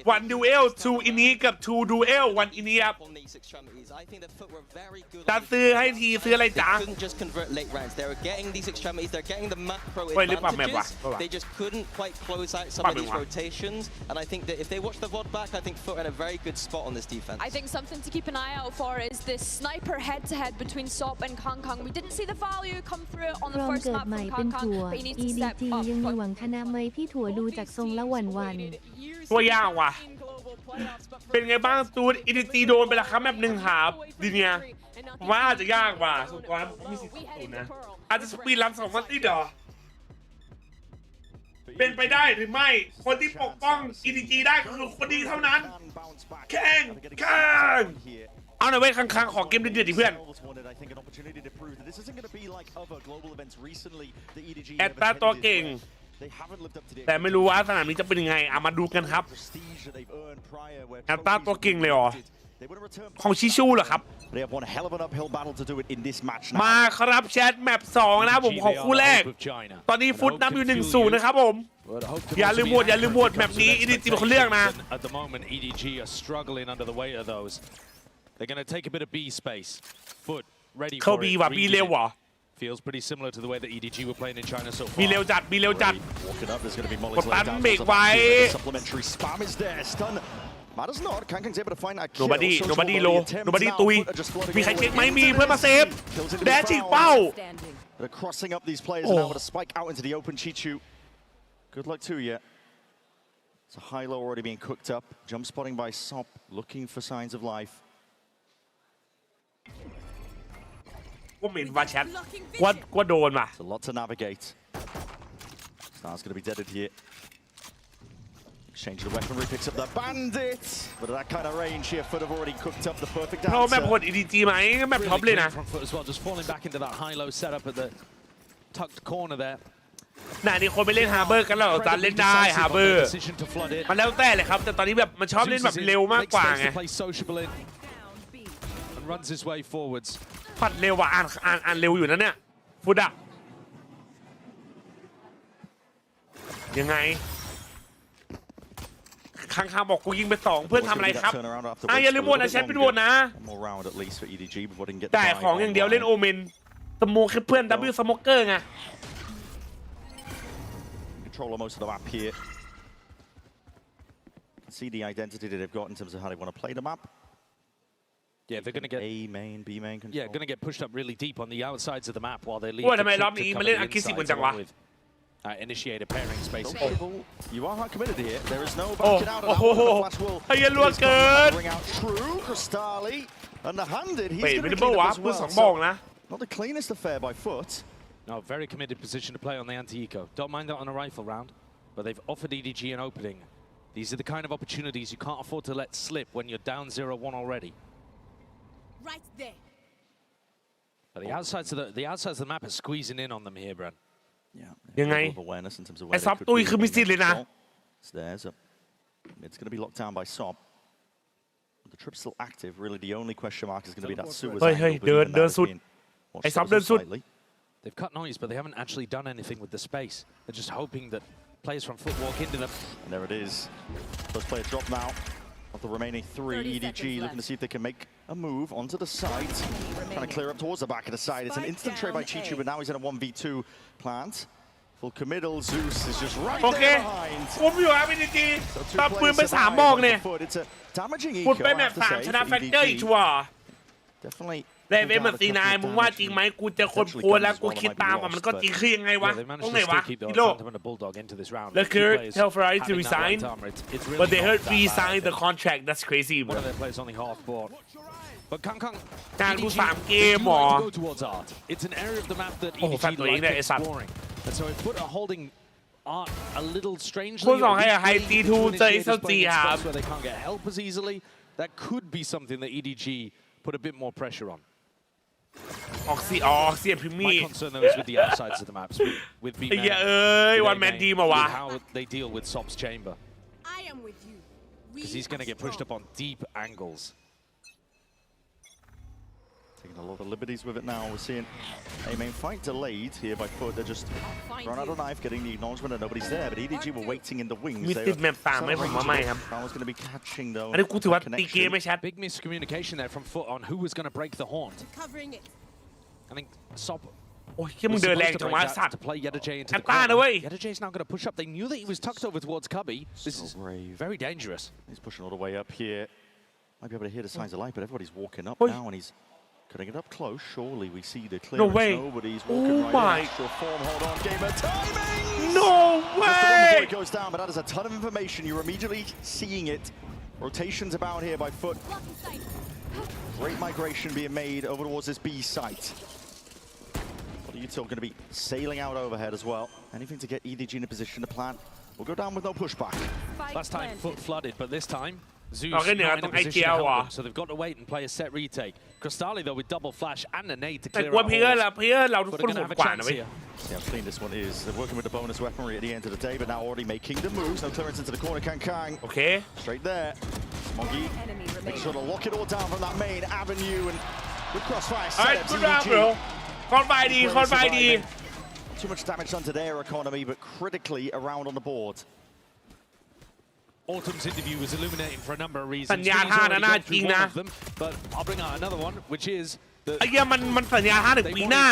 Speaker 1: 1 duel 2 ini กับ2 duel 1 ini ครับตาซื้อให้ทีซื้ออะไรจ๊ะไปรีบปรับแมปวะ
Speaker 9: They just couldn't quite close out some of these rotations and I think that if they watch the VOD back I think FUT in a very good spot on this defense
Speaker 8: I think something to keep an eye out for is this sniper head-to-head between Sop and Kang. We didn't see the value come through on
Speaker 2: พ
Speaker 8: the
Speaker 2: ร้อม
Speaker 8: first
Speaker 2: เกิด
Speaker 8: map
Speaker 2: ใหม่
Speaker 8: from
Speaker 2: เป็น
Speaker 8: Kang
Speaker 2: ถั่ว
Speaker 8: Kang, but he needs to
Speaker 2: EDG
Speaker 8: step up.
Speaker 2: ยังมีหวังชนะไหมพี่ถั่วดูจากทรงละหวั่น
Speaker 1: ตัวยากว่ะเป็นไงบ้างตูนอินดีโดนไปแล้วครับแมปหนึ่งครับดีเนี่ยว่าอาจจะยากกว่าสุดกว่ามีสิทธิ์สูงนะอาจจะสปีดรัน2 วันติดเหรอเป็นไปได้หรือไม่คนที่ปกป้อง EDG ได้ก็คือคนดีเท่านั้นแข่งเอาหน่อยเว้ยค้างๆขอเกมเดือดๆดิเพื่อนแอตตาตัวเก่งแต่ไม่รู้ว่าสนามนี้จะเป็นยังไงมาดูกันครับแอตตาตัวเก่งเลยเหรอของชิชูเหรอครับมาครับแชทแมป2นะผมของคู่แรกตอนนี้ฟุตนำอยู่ 1-0 นะครับผมอย่าลืมโหวตแมปนี้ EDG เป็นคนเลือกนะ
Speaker 16: At the moment, EDG are struggling under the weight of those. They're going to take a bit of B space. Foot ready
Speaker 1: เข้า
Speaker 16: for
Speaker 1: บี
Speaker 16: it.
Speaker 1: ว่ะบีเร็วว่ะ
Speaker 16: Feels pretty similar to the way that EDG were playing in China so
Speaker 1: บี
Speaker 16: far.
Speaker 1: เร็วจัดกดตันเบรกไว้
Speaker 17: Supplementary spam is there. Stun. Matters not. Kangkang's able to find that kill.
Speaker 1: nobody low nobody ตุยมีใครเช็คไหมมีเพื่อนมาเซฟแดชฉีกเป้า
Speaker 17: They're crossing up these players now with a spike out into the open. Chichu. Good luck to you. It's a high low already being cooked up. Jump spotting by Sop, looking for signs of life.
Speaker 1: ว่าเหม็นว่าแชทว่าโดนว่ะ
Speaker 17: It's a lot to navigate. Star's going to be deaded here. Exchange the weaponry, picks up the bandit. But at that kind of range here, Foot have already cooked up the perfect
Speaker 1: เพราะแมป
Speaker 17: answer.
Speaker 1: โหด EDG ไหมแมปท็อปเลยนะ
Speaker 16: From Foot as well, just falling back into that high-low setup at the tucked corner there.
Speaker 1: น่านี่คนไปเล่นฮาร์เบอร์กันแล้วจานเล่นได้ฮาร์เบอร์มันแล้วแต่เลยครับแต่ตอนนี้แบบมันชอบเล่นแบบเร็วมากกว่าไง
Speaker 16: Runs his way forwards.
Speaker 1: พัดเร็วว่ะอ่านเร็วอยู่นะเนี่ยฟุตอะยังไงค้างๆบอกกูยิงไป2เพื่อนทำอะไรครับอย่าลืมโหวตนะแชทเป็นโหวตนะ
Speaker 17: More round at least for EDG before they can get
Speaker 1: แต่ของอย่างเดียวเล่นโอเมนสโมกแค่เพื่อน W สโมกเกอร์ไง
Speaker 17: Control most of the map here. See the identity that they've got in terms of how they want to play the map.
Speaker 16: Yeah, they're going to get
Speaker 17: A main, B main control.
Speaker 16: Yeah, going to get pushed up really deep on the outsides of the map while they leave.
Speaker 1: ว่าทำไมรอบนี้มันเล่น aggressive เหมือนจังวะ
Speaker 16: Initiate a pairing space.
Speaker 17: You are hard committed here. There is no backing out of that. Flash will
Speaker 1: ไอ้ยันรัวเกิน
Speaker 17: bring out True Cristali and the handed. He's
Speaker 1: เฮ้ย
Speaker 17: going
Speaker 1: ไม่
Speaker 17: to
Speaker 1: ได้
Speaker 17: clean
Speaker 1: บอก
Speaker 17: up
Speaker 1: ว่า
Speaker 17: as
Speaker 1: พูด
Speaker 17: well.
Speaker 1: 2 บอกนะ
Speaker 17: Not the cleanest affair by Foot.
Speaker 16: No, very committed position to play on the anti-eco. Don't mind that on a rifle round, but they've offered EDG an opening. These are the kind of opportunities you can't afford to let slip when you're down 0-1 already.
Speaker 5: Right there.
Speaker 16: But the outsides of the map are squeezing in on them here, Bran.
Speaker 17: Yeah.
Speaker 1: ยังไง
Speaker 17: Awareness in terms of
Speaker 1: ไอ้
Speaker 17: where
Speaker 1: ซับ
Speaker 17: they
Speaker 1: ตุย
Speaker 17: could
Speaker 1: คือมีสิทธิ์เลยนะ
Speaker 17: It's theirs. It's going to be locked down by Sop. The trip's still active. Really, the only question mark is going to be that suicide.
Speaker 1: เฮ้ยเดินสุดไอ้ซับเดินสุด
Speaker 16: They've cut noise, but they haven't actually done anything with the space. They're just hoping that players from Foot walk into them.
Speaker 17: And there it is. First player drop now. Of the remaining 3, EDG looking to see if they can make a move onto the side. Trying to clear up towards the back of the side. It's an instant trade by Chichu, but now he's in a 1v2 plant. Full committal. Zeus is just right there behind.
Speaker 1: ผมอยู่ครับ EDG ตัดปืนไป3 บอกเนี่ย
Speaker 17: It's a damaging
Speaker 1: ฟุต
Speaker 17: eco.
Speaker 1: ไปแมป3ชนะแฟกเตอร์อีกชัวร์
Speaker 17: Definitely.
Speaker 1: ได้เว็บมันซีนายมึงว่าจริงไหมกูเจอคนโพสแล้วกูคิดตามมันก็จริงคือยังไงวะ ตรงไหนวะพี่โลแล้วคือ tell Ferrari to resign but they heard resign the contract that's crazy bro
Speaker 16: One of their players only half bought. But Kang Kang,
Speaker 1: การกู
Speaker 16: EDG
Speaker 1: 3 เกม
Speaker 16: do
Speaker 1: หรอ
Speaker 16: like to go towards art. It's an area of the map that
Speaker 1: โอ้โห
Speaker 16: EDG
Speaker 1: แฟนตัวเอง
Speaker 16: like
Speaker 1: เนี่ยไอ้สัตว์
Speaker 16: exploring. And so if Foot are holding art a little strangely,
Speaker 1: คน2ให้
Speaker 16: or
Speaker 1: High
Speaker 16: weakly
Speaker 1: T2
Speaker 16: to
Speaker 1: เจอ
Speaker 16: initiate us
Speaker 1: XLG
Speaker 16: playing in
Speaker 1: ครับ
Speaker 16: spots where they can't get help as easily, that could be something that EDG put a bit more pressure on.
Speaker 1: ออกเสียพิมมี่
Speaker 16: My concern though is with the outsides of the maps, with B
Speaker 1: ไอ้เหี้ยเอ้ย one man team อะวะ
Speaker 16: how they deal with Sop's chamber.
Speaker 5: I am with you.
Speaker 16: Because he's going to get pushed up on deep angles.
Speaker 17: Taking a lot of liberties with it now. We're seeing a main fight delayed here by Foot. They're just run out of knife, getting the acknowledgement that nobody's there. But EDG were waiting in the wings.
Speaker 1: มีติดแมป3ไหมผมว่าไม่ครับ
Speaker 17: Brown's going to be catching though.
Speaker 1: อันนี้กูถือว่าตีเกมไม่ชัด
Speaker 16: Big miscommunication there from Foot on who was going to break the haunt.
Speaker 5: Covering it.
Speaker 16: I think Sop
Speaker 1: โอ้ยมึงเดินแรงจังวะสัตว์
Speaker 16: to play YJJaz into
Speaker 1: แอ
Speaker 16: the
Speaker 1: ตตา
Speaker 16: corner.
Speaker 1: นะเว้ย
Speaker 16: YJJaz now going to push up. They knew that he was tucked over towards Cubby. This is very dangerous.
Speaker 17: He's pushing all the way up here. Might be able to hear the signs of life, but everybody's walking up
Speaker 1: Oi.
Speaker 17: now, and he's Cutting it up close, surely we see the clearance.
Speaker 1: No way.
Speaker 17: Nobody's
Speaker 1: Oh
Speaker 17: walking right
Speaker 1: my.
Speaker 17: in. Extra form, hold on, gamer timing!
Speaker 1: No
Speaker 17: Just the one
Speaker 1: way.
Speaker 17: before it goes down, but that is a ton of information. You're immediately seeing it. Rotations about here by FUT. Great migration being made over towards this B site. What are you two going to be sailing out overhead as well? Anything to get EDG in a position to plant. We'll go down with no pushback.
Speaker 16: Last time FUT flooded, but this time Zeus
Speaker 1: เอาแค่เหนือ
Speaker 16: not
Speaker 1: ต
Speaker 16: in
Speaker 1: รง
Speaker 16: a
Speaker 1: ไอ
Speaker 16: position
Speaker 1: เจีย
Speaker 16: to
Speaker 1: ว
Speaker 16: help
Speaker 1: ว่ะ
Speaker 16: them, so they've got to wait and play a set retake. Crystali though with double flash and a nade to
Speaker 1: แต่
Speaker 16: clear
Speaker 1: กลัว
Speaker 16: out
Speaker 1: เพลเยอร์
Speaker 16: walls.
Speaker 1: ละเพลเยอร์เราทุก
Speaker 16: But
Speaker 1: คน
Speaker 16: they're
Speaker 1: โห
Speaker 16: gonna
Speaker 1: ด
Speaker 16: have a
Speaker 1: กว่านะ
Speaker 16: chance
Speaker 1: เว้ย
Speaker 16: here.
Speaker 17: See how clean this one is. They're working with the bonus weaponry at the end of the day, but now already making the moves. No clearance into the corner. KAＩ.
Speaker 1: โอเค
Speaker 17: Straight there. Smoggy makes sure to lock it all down from that main avenue and with crossfire.
Speaker 1: ไอ้กูดาวbro คอนไฟดีคอนไฟดี
Speaker 17: Too much damage done to their economy, but critically around on the board.
Speaker 16: Autumn's interview was illuminating for a number of reasons.
Speaker 1: สัญญาณ
Speaker 16: He's
Speaker 1: 5
Speaker 16: already
Speaker 1: นะน่า
Speaker 16: gone
Speaker 1: จริง
Speaker 16: through
Speaker 1: นะ
Speaker 16: one of them, but I'll bring out another one, which is
Speaker 1: ไอ้เหี้ยมันสัญญาณ5 ถึงปีหน้า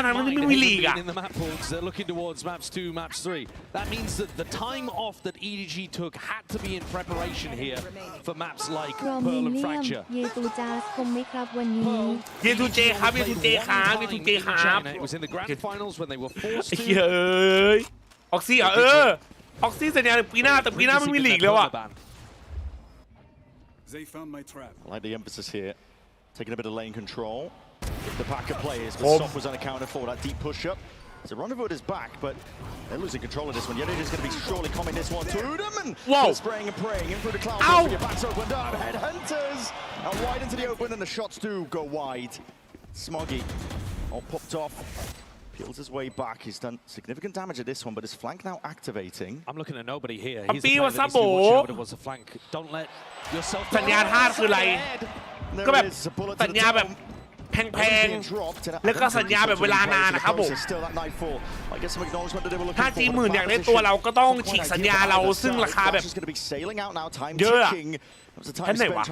Speaker 1: ทั้งนั้นที่ไม่มีลีกอ่ะ
Speaker 16: in the map pools, they're looking towards maps 2, maps 3. That means that the time off that EDG took had to be in preparation here for maps like
Speaker 2: โปร
Speaker 16: Pearl
Speaker 2: มิ
Speaker 16: and
Speaker 2: เลียม
Speaker 16: Fracture.
Speaker 2: เยตูจาสคมไหมครับวันนี้
Speaker 1: เยทูเจครับเยทูเจครับเยทูเจครับ
Speaker 16: It was in the grand finals when they were forced
Speaker 1: ไอ้
Speaker 16: to.
Speaker 1: เหี้ยเอ้ยออกซี่เหรอออกซี่สัญญาณปีหน้าแต่ปีหน้าไม่มีลีกแล้วอ่ะ
Speaker 6: They found my trap.
Speaker 17: I like the emphasis here. Taking a bit of lane control. The pack of players, but Stop was unaccounted for. That deep push up. So Rendezvous is back, but they're losing control of this one. Yedid is going to be surely coming this one to them and spraying and praying in through the clouds. Your back's opened up. Headhunters and wide into the open, and the shots do go wide. Smoggy all popped off. Peels his way back. He's done significant damage at this one, but his flank now activating.
Speaker 16: I'm looking at nobody here.
Speaker 1: He's the player that needs to be watching over towards the flank.
Speaker 16: Don't let yourself.
Speaker 1: สัญญาณ5คืออะไรก็แบบสัญญาแบบแพงๆแล้วก็สัญญาแบบเวลานานนะครับผมถ้าจีหมื่นอยากได้ตัวเราก็ต้องฉีกสัญญาเราซึ่งราคาแบบเยอะอะแค่ไหนวะ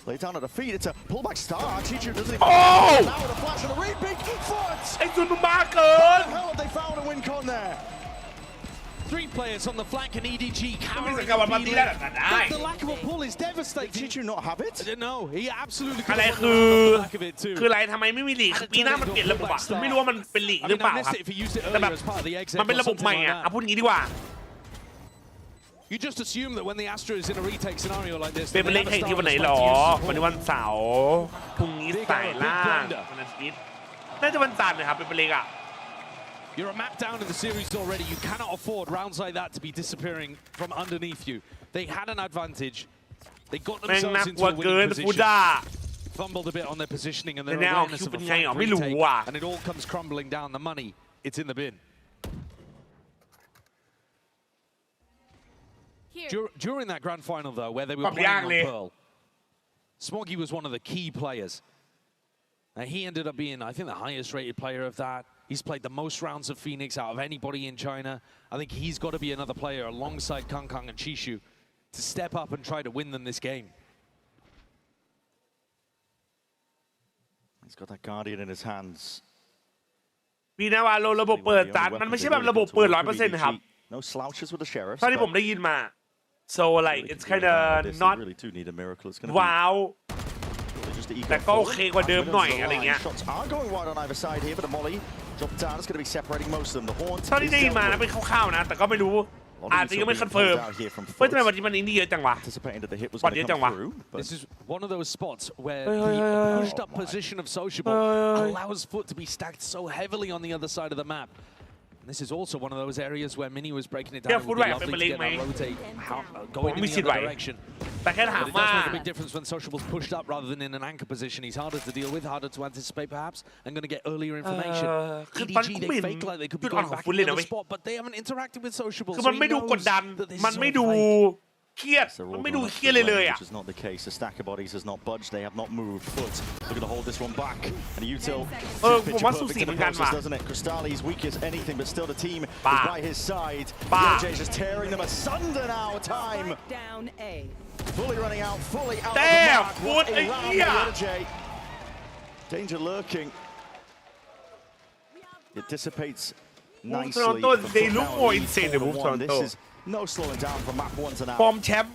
Speaker 17: Lay down at the feet. It's a pullback star. Chichu doesn't even.
Speaker 1: Oh!
Speaker 17: Now with a flash and a repeat. FUT!
Speaker 1: ไอ้จุนมาเกิน
Speaker 17: How have they found a win con there?
Speaker 16: 3 players on the flank and EDG
Speaker 1: ไม่
Speaker 16: covering
Speaker 1: ใช่กับมันตีได้แบบนั้นได้
Speaker 16: the lack of a pull is devastating.
Speaker 17: Did you not have it?
Speaker 16: No, he absolutely
Speaker 1: อะไร
Speaker 16: could
Speaker 1: คือ
Speaker 16: have the back of it too.
Speaker 1: คืออะไรทำไมไม่มีลีกปีหน้ามันเปลี่ยนระบบอะไม่รู้ว่ามันเป็นลีกหรือเปล่าครับแต่แบบมันเป็นระบบใหม่อะพูดอย่างนี้ดีกว่า
Speaker 16: You just assume that when the Astra is in a retake scenario like this,
Speaker 1: เป็นเล่นแข่งที่วันไหนหรอวันนี้วันเสาร์พรุ่งนี้สายล่างวันอาทิตย์น่าจะวันจันทร์นะครับเป็นเล่นอะ
Speaker 16: You're a map down in the series already. You cannot afford rounds like that to be disappearing from underneath you. They had an advantage. They got themselves into a winning position. Fumbled a bit on their positioning and their awareness of a flank retake, and it all comes crumbling down. The money, it's in the bin. During that grand final, though, where they were playing on Pearl, Smoggy was one of the key players. And he ended up being, I think, the highest-rated player of that. He's played the most rounds of Phoenix out of anybody in China. I think he's got to be another player alongside KAI and Chishu to step up and try to win them this game.
Speaker 17: He's got that Guardian in his hands.
Speaker 1: ปีหน้าว่าระบบเปิดจัดมันไม่ใช่แบบระบบเปิด 100% นะครับ
Speaker 17: No slouches with the sheriffs.
Speaker 1: เท่าที่ผมได้ยินมา so like it's kind of not
Speaker 17: really do need a miracle. It's going to
Speaker 1: ว้าว แต่ก็โอเคกว่าเดิมหน่อยอะไรเงี้ย
Speaker 17: Shots are going wide on either side here, but the molly dropped down. It's going to be separating most of them. The horn.
Speaker 1: เท่าที่ได้ยินมานะเป็นคร่าวๆนะแต่ก็ไม่รู้อาจจะยังไม่คอนเฟิร์มเฮ้ยทำไมวันนี้มันนี่เยอะจังวะบอลเยอะจังวะ
Speaker 16: This is one of those spots where the pushed up position of Sociable allows FUT to be stacked so heavily on the other side of the map. And this is also one of those areas where Mini was breaking it down. It would be lovely to get that rotate going in the other direction. But it does make a big difference when Sociable's pushed up rather than in an anchor position. He's harder to deal with, harder to anticipate perhaps, and going to get earlier information. EDG, they fake like they could be going back in the other spot, but they haven't interacted with Sociable.
Speaker 1: คือมันไม่ดูกดดันมันไม่ดูเครียดมันไม่ดูเครียดเลยอ่ะ
Speaker 17: Which is not the case. The stack of bodies has not budged. They have not moved. FUT looking to hold this one back. And the util.
Speaker 1: ผมว่าสูสีเหมือนกันว่ะ
Speaker 17: doesn't it? Crystali's weak as anything, but still the team is by his side. JJaz just tearing them asunder now. Time.
Speaker 5: Down A.
Speaker 17: Fully running out. Fully out.
Speaker 1: Damn.
Speaker 17: What
Speaker 1: a
Speaker 17: round. Danger lurking. It dissipates nicely.
Speaker 1: They look more insane than Wolf Toronto.
Speaker 17: This is no slowing down from map 1 to now.
Speaker 1: ฟอร์มแชมป์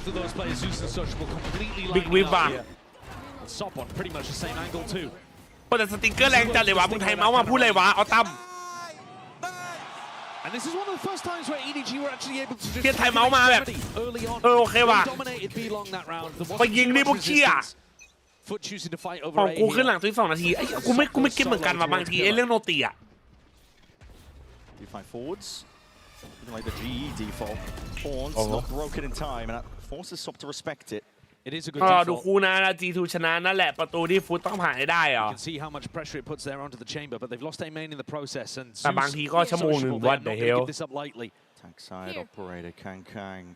Speaker 16: both of those players, Zeus and Such, will completely
Speaker 1: Big
Speaker 16: line
Speaker 1: whip
Speaker 16: up here. And Sopon pretty much the same angle too.
Speaker 1: แต่สติงเกอร์แรงจัดเลยวะมึงไทยเมาส์มาพูดเลยวะเอาตั้ม
Speaker 16: And this is one of the first times where EDG were actually able to just
Speaker 1: เทียนไทยเมาส์มาแบบ
Speaker 16: early on.
Speaker 1: โอเคว่ะ
Speaker 16: They dominated B long that round. There
Speaker 1: ไป
Speaker 16: wasn't
Speaker 1: ยิง
Speaker 16: too
Speaker 1: นี่
Speaker 16: much
Speaker 1: พวกเชี่ย
Speaker 16: resistance FUT choosing to fight
Speaker 1: ข
Speaker 16: over
Speaker 1: อง
Speaker 16: A
Speaker 1: กูขึ้นห
Speaker 16: here.
Speaker 1: ลังตัวที่2 นาทีไอ้กูไม่เก็บเหมือนกันว่ะบางทีไอ้เรื่องโนตีอ่ะ
Speaker 17: Find forwards. Looking like the GE default. Horns not broken in time, and that forces Sop to respect it.
Speaker 16: It is a good
Speaker 1: ก็ดู
Speaker 16: default.
Speaker 1: คู่นะ G2 ชนะนั่นแหละประตูที่ฟุตต้องผ่านให้ได้เหรอ
Speaker 16: You can see how much pressure it puts there onto the chamber, but they've lost a main in the process, and
Speaker 1: แต่บางทีก็ชั่วโมงหนึ่ง
Speaker 16: Zeus,
Speaker 1: what
Speaker 16: they're
Speaker 1: the
Speaker 16: not going to
Speaker 1: hell
Speaker 16: give this up lightly.
Speaker 17: Tank side operator Kang.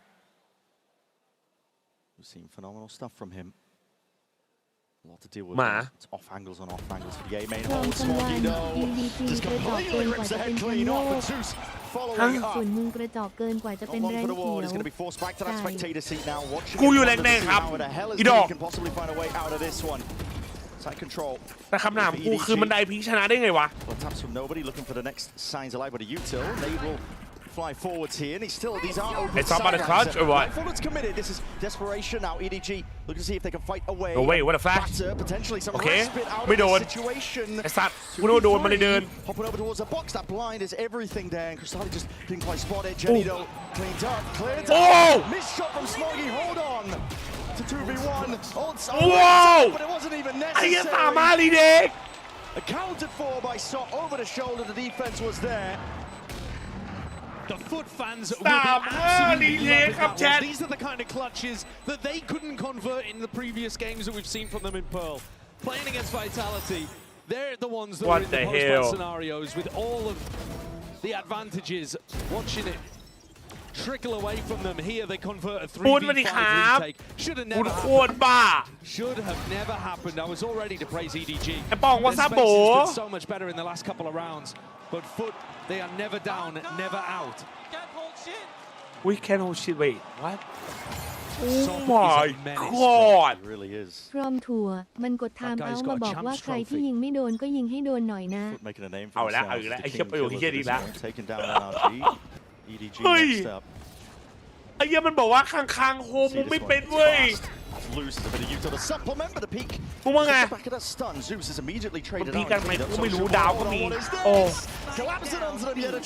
Speaker 17: We've seen phenomenal stuff from him. A lot to deal with. It's off angles on off angles for the A main.
Speaker 2: รวมจังหวะ EDG กระจอกเกินกว่าจะเป็นแชมป์โลกส่วนมึงกระจอกเกินกว่าจะเป็นแรงเขียว
Speaker 17: He's going to be forced back to that spectator seat now. Watching
Speaker 1: กูอยู่แรงแดงครับ
Speaker 17: how the hell is
Speaker 1: อี
Speaker 17: he
Speaker 1: ดอก
Speaker 17: can possibly find a way out of this one. Side control.
Speaker 1: แต่คำถามกูคือมันได้พีคชนะได้ไงวะ
Speaker 17: Well, taps from nobody looking for the next signs of life with a util. They will fly forwards here, and he's still, these are open
Speaker 1: It's not about a clutch or what?
Speaker 17: Forwards committed. This is desperation now. EDG looking to see if they can fight away.
Speaker 1: No way, what a flash.
Speaker 17: Batter, potentially some
Speaker 1: Okay.
Speaker 17: respite out
Speaker 1: ไม่
Speaker 17: of
Speaker 1: โดน
Speaker 17: the situation.
Speaker 1: ไอ้สัตว์กูนึกว่าโดนมันเลยเดิน
Speaker 17: Hopping over towards the box. That blind is everything there. And Cristali just didn't quite spot it. Jenny though cleaned up, cleared up. Missed shot from Smoggy. Hold on to 2v1.
Speaker 1: Whoa!
Speaker 17: But it wasn't even
Speaker 1: ไอ้เหี้ย
Speaker 17: necessary.
Speaker 1: สามารถรีเด็ก
Speaker 17: Accounted for by Sop over the shoulder. The defense was there.
Speaker 16: The FUT fans will be
Speaker 1: Stop.
Speaker 16: absolutely
Speaker 1: Holy
Speaker 16: loving
Speaker 1: heck,
Speaker 16: that
Speaker 1: Chad.
Speaker 16: one. These are the kind of clutches that they couldn't convert in the previous games that we've seen from them in Pearl. Playing against Vitality, they're the ones that
Speaker 1: What
Speaker 16: are in the
Speaker 1: the
Speaker 16: post-ban
Speaker 1: hell?
Speaker 16: scenarios with all of the advantages. Watching it trickle away from them. Here they convert a
Speaker 1: พูดมาดิค
Speaker 16: 3v5
Speaker 1: รับ
Speaker 16: retake. Should have
Speaker 1: พูด
Speaker 16: never
Speaker 1: โคตร
Speaker 16: happened.
Speaker 1: บ้า
Speaker 16: Should have never happened. I was all ready to praise EDG.
Speaker 1: ไอ้ปองว่า
Speaker 16: Their
Speaker 1: ซา
Speaker 16: space
Speaker 1: โบ
Speaker 16: has been so much better in the last couple of rounds. But FUT, they are never down, never out.
Speaker 1: อุ้ย can't hold shit wait what
Speaker 16: So
Speaker 1: oh my god
Speaker 17: It really is.
Speaker 2: พร้อมทัวร์มันกดไทม์เอาท์มาบอกว่าใครที่ยิงไม่โดนก็ยิงให้โดนหน่อยนะ
Speaker 17: Making a name for
Speaker 1: เอาละ
Speaker 17: themselves
Speaker 1: เอาอีกแล้ว
Speaker 17: as
Speaker 1: ไอ้
Speaker 17: the
Speaker 1: เชี่ย
Speaker 17: king
Speaker 1: ประโยค
Speaker 17: killers
Speaker 1: เฮีย
Speaker 17: of
Speaker 1: ดี
Speaker 17: this
Speaker 1: แล้ว
Speaker 17: game. Taking down NRG. EDG
Speaker 1: เฮ้ย
Speaker 17: next up.
Speaker 1: ไอ้เหี้ยมันบอกว่าข้างๆโฮมมึงไม่เป็นเว้ย
Speaker 17: Loose a bit of util to supplement, but the peak.
Speaker 1: มึงว่าไง
Speaker 17: Back of that stun. Zeus is immediately
Speaker 1: มัน
Speaker 17: traded
Speaker 1: พี
Speaker 17: out.
Speaker 1: กันไหมกูไม่รู้ดาวก็มี
Speaker 17: What is
Speaker 1: โอ้
Speaker 17: this? Collapsing onto them yet a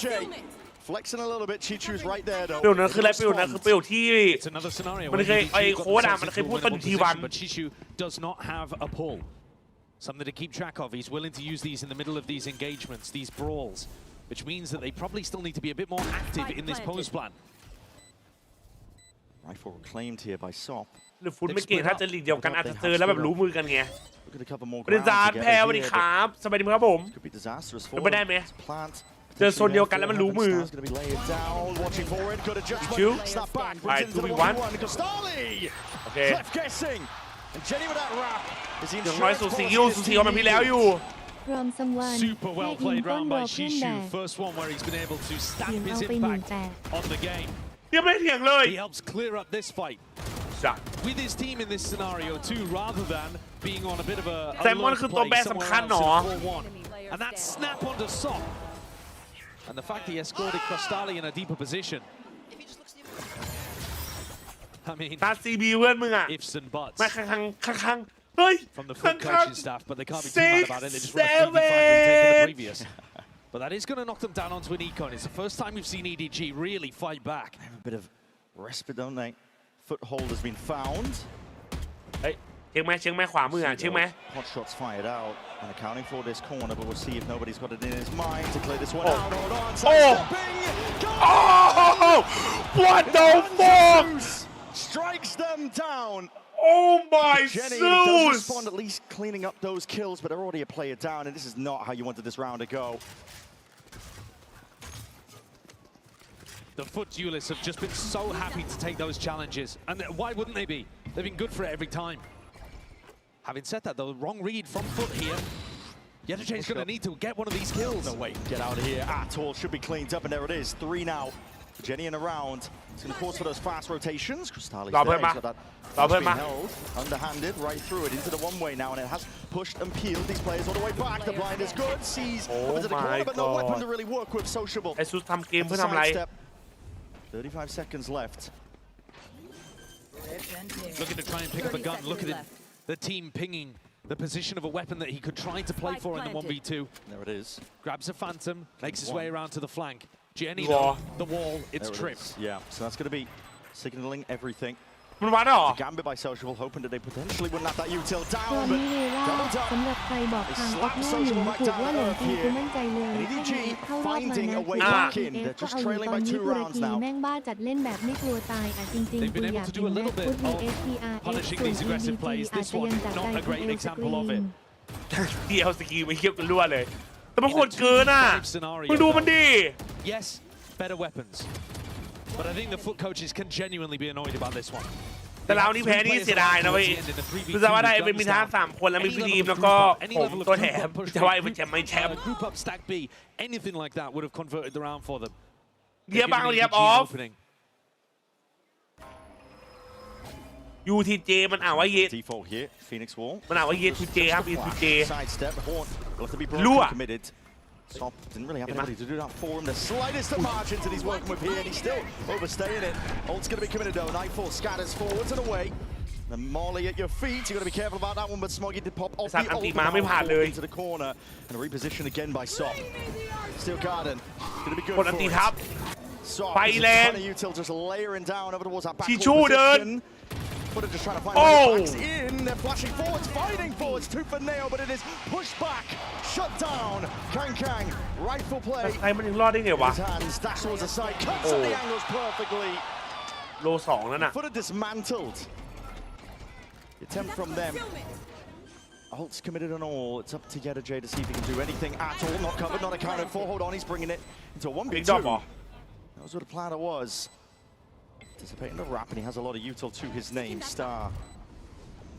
Speaker 17: Flexing a little bit. Chichu's right there though.
Speaker 1: ประโยคนั้นคืออะไรประโยคนั้นคือประโยคที่
Speaker 16: It's another scenario
Speaker 1: มัน
Speaker 16: where
Speaker 1: เคย
Speaker 16: EDG
Speaker 1: ไอ้
Speaker 16: got
Speaker 1: โค้ดอะ
Speaker 16: themselves
Speaker 1: มันเคย
Speaker 16: into
Speaker 1: พูด
Speaker 16: a
Speaker 1: ตอน
Speaker 16: winnable
Speaker 1: ทีวัน
Speaker 16: position, but Chichu does not have a pull. Something to keep track of. He's willing to use these in the middle of these engagements, these brawls, which means that they probably still need to be a bit more active in this post plan.
Speaker 17: Rifle reclaimed here by Sop.
Speaker 1: หรือฟุตไม่เก่งถ้าจะลีกเดียวกันอาจจะเจอแล้วแบบรู้มือกันไง
Speaker 17: Looking to cover more
Speaker 1: บริ
Speaker 17: ground
Speaker 1: ษัท
Speaker 17: together
Speaker 1: แพ้สวัสดี
Speaker 17: here,
Speaker 1: ครับสบายดีครับผม
Speaker 17: but could be disastrous
Speaker 1: เป็น
Speaker 17: for
Speaker 1: ไปได้
Speaker 17: them.
Speaker 1: ไหม
Speaker 17: Plant
Speaker 1: เจอโซนเดียวกันแล้วมันรู้มือ
Speaker 17: Star's gonna be laid down, watching forward, good adjustment.
Speaker 1: Chichu.
Speaker 17: Snap back,
Speaker 1: Alright,
Speaker 17: brings into the
Speaker 1: 2v1.
Speaker 17: 1v1. Costali!
Speaker 1: Okay.
Speaker 17: Left guessing. And Jenny with that wrap. Is the
Speaker 1: อย่างน้อย
Speaker 17: insurance
Speaker 1: สูสี
Speaker 17: policy
Speaker 1: อยู่
Speaker 17: is
Speaker 1: สูสีกว่ามันพี่แล้วอยู่
Speaker 2: พร้อมซัมวัน
Speaker 16: Super
Speaker 2: แค่
Speaker 16: well
Speaker 2: ยิง
Speaker 16: played
Speaker 2: ต้น
Speaker 16: round
Speaker 2: รอ
Speaker 16: by
Speaker 2: เพื่อน
Speaker 16: Shishu.
Speaker 2: แบก
Speaker 16: First one where he's been able to
Speaker 2: เสี
Speaker 16: stamp
Speaker 2: ยง
Speaker 16: his
Speaker 2: เอาไป
Speaker 16: impact
Speaker 2: 1-8
Speaker 16: on the game.
Speaker 1: ยังไม่ได้เถียงเลย
Speaker 16: He helps clear up this fight
Speaker 1: จ้ะ
Speaker 16: with his team in this scenario too, rather than being on a bit of a
Speaker 1: แซมมอน
Speaker 16: alert
Speaker 1: คือตัว
Speaker 16: play
Speaker 1: แปร
Speaker 16: somewhere
Speaker 1: สำคัญ
Speaker 16: else
Speaker 1: หนอ
Speaker 16: in 4-1. And that snap onto Sop. And the fact he escorted Crostali in a deeper position. I mean,
Speaker 1: ตาซีบีเพื่อนมึงอ่ะ
Speaker 16: ifs and buts
Speaker 1: ไม่ข้างเฮ้ย
Speaker 16: from the
Speaker 1: ข้า
Speaker 16: FUT
Speaker 1: ง
Speaker 16: coaching staff, but they can't be too mad about it. They just run a 3v5 retake in the previous. But that is going to knock them down onto an econ. It's the first time we've seen EDG really fight back.
Speaker 17: They have a bit of respite, don't they? Foothold has been found.
Speaker 1: เฮ้ยเช็คไหมขวามืออ่ะเช็คไหม
Speaker 17: Hot shots fired out and accounting for this corner, but we'll see if nobody's got it in his mind to clear this one
Speaker 1: Oh.
Speaker 17: out. Hold on,
Speaker 1: Oh.
Speaker 17: sidestepping.
Speaker 1: Oh what the fuck
Speaker 17: Zeus strikes them down.
Speaker 1: Oh my
Speaker 17: Jenny does
Speaker 1: Zeus
Speaker 17: respond, at least cleaning up those kills, but they're already a player down, and this is not how you wanted this round to go.
Speaker 16: The FUT duelists have just been so happy to take those challenges. And why wouldn't they be? They've been good for it every time. Having said that, though, wrong read from FUT here. YSJ's going to need to get one of these kills.
Speaker 17: No way, get out of here at all. Should be cleaned up, and there it is. 3 now. Jenny in a round. It's going to cause for those fast rotations. Cristali's there. He's got that being held. Underhanded right through it into the one-way now, and it has pushed and peeled these players all the way back. The blind is good. Sees up into the corner, but no weapon to really work with. Sociable.
Speaker 1: ไอ้ซุสทำเกมเพื่อทำอะไร
Speaker 17: 35 seconds left.
Speaker 16: Looking to try and pick up a gun. Look at it. The team pinging the position of a weapon that he could try to play for in the 1v2.
Speaker 17: There it is.
Speaker 16: Grabs a Phantom, makes his way around to the flank. Jenny,
Speaker 1: Wall.
Speaker 16: the wall, it's
Speaker 17: There it
Speaker 16: tripped.
Speaker 17: is. Yeah, so that's going to be signaling everything.
Speaker 1: มันวัดเหรอ
Speaker 17: Gambit by Social, hoping that they potentially wouldn't have that util
Speaker 2: ตอน
Speaker 17: down,
Speaker 2: นี้เวลา
Speaker 17: double down.
Speaker 2: สำหรับใครบอกทางออกโน่หนึ่งถูกว่าเหลินตีกูมั่นใจเลยถ้าเข้ารอบมานะถือว่าเอฟก็เอาอยู่ตอนนี้ตุรกีแม่งบ้าจัดเล่นแบบไม่กลัวตายอ่ะจริงๆกูอยากเห็นแม็กฟุต VSPRX ส่วน EDG อาจจะยังจัดใจที่เอลสกรีน
Speaker 1: ที่เอาสกีไปเคี่ยวกันรั่วเลยแต่มันโคตรเกินอ่ะมึงดูมันดิ
Speaker 16: Yes, better weapons. But I think the FUT coaches can genuinely be annoyed about this one.
Speaker 1: แต่เรานี่แพ้นี่เสียดายนะเว้ยคือจะว่าได้เป็นมีทั้ง3 คนแล้วมีพี่ทีมแล้วก็ผมตัวแถมจะว่าเป็นแชมป์ไม่แชมป์
Speaker 16: Group up stack B, anything like that would have converted the round for them.
Speaker 1: เยียบบังเยียบออฟ UTJ มันอ่านว่าเย
Speaker 17: Default here, Phoenix Wall.
Speaker 1: มันอ่านว่าเย 2J ครับ UTJ
Speaker 17: Sidestep, the horn will have to be
Speaker 1: Lure.
Speaker 17: broken committed. Sop didn't really have anybody to do that for him. The slightest of margins that he's working with here, and he's still overstaying it. Ult's going to be committed though. Nightfall scatters forwards and away. The Molly at your feet. You've got to be careful about that one, but Smoggy did pop off the ult into the corner. And a reposition again by Sop. Steel Garden. Going to be good for it. Sop, util just layering down over towards that back position. But just trying to find backs in. They're flashing forwards, fighting forwards, tooth and nail, but it is pushed back, shut down. Kang, rifle play.
Speaker 1: ไอ้มันยังรอดได้ไงวะ
Speaker 17: His hands dash towards the side, cuts at the angles perfectly.
Speaker 1: โล 2นั่นน่ะ
Speaker 17: Footed dismantled. The attempt from them. Ult's committed and all. It's up to JJaz to see if he can do anything at all. Not covered, not accounted for. Hold on, he's bringing it into a 1v2. That was what the plan was. Anticipating the wrap, and he has a lot of util to his name. Star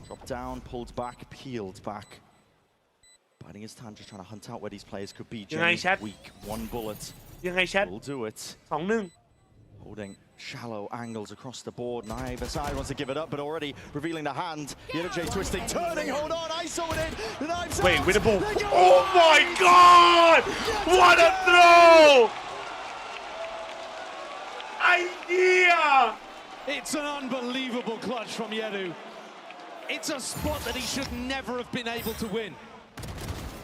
Speaker 17: dropped down, pulled back, peeled back. Biding his time, just trying to hunt out where these players could be. Jenny's weak, 1 bullet. Will do it.
Speaker 1: 2-1
Speaker 17: Holding shallow angles across the board. Neither side wants to give it up, but already revealing the hand. JJaz twisting, turning, hold on, ISO it in. The knives
Speaker 1: Wait,
Speaker 17: out.
Speaker 1: with the ball. Oh my god! What a throw! Idea!
Speaker 16: It's an unbelievable clutch from Yedu. It's a spot that he should never have been able to win.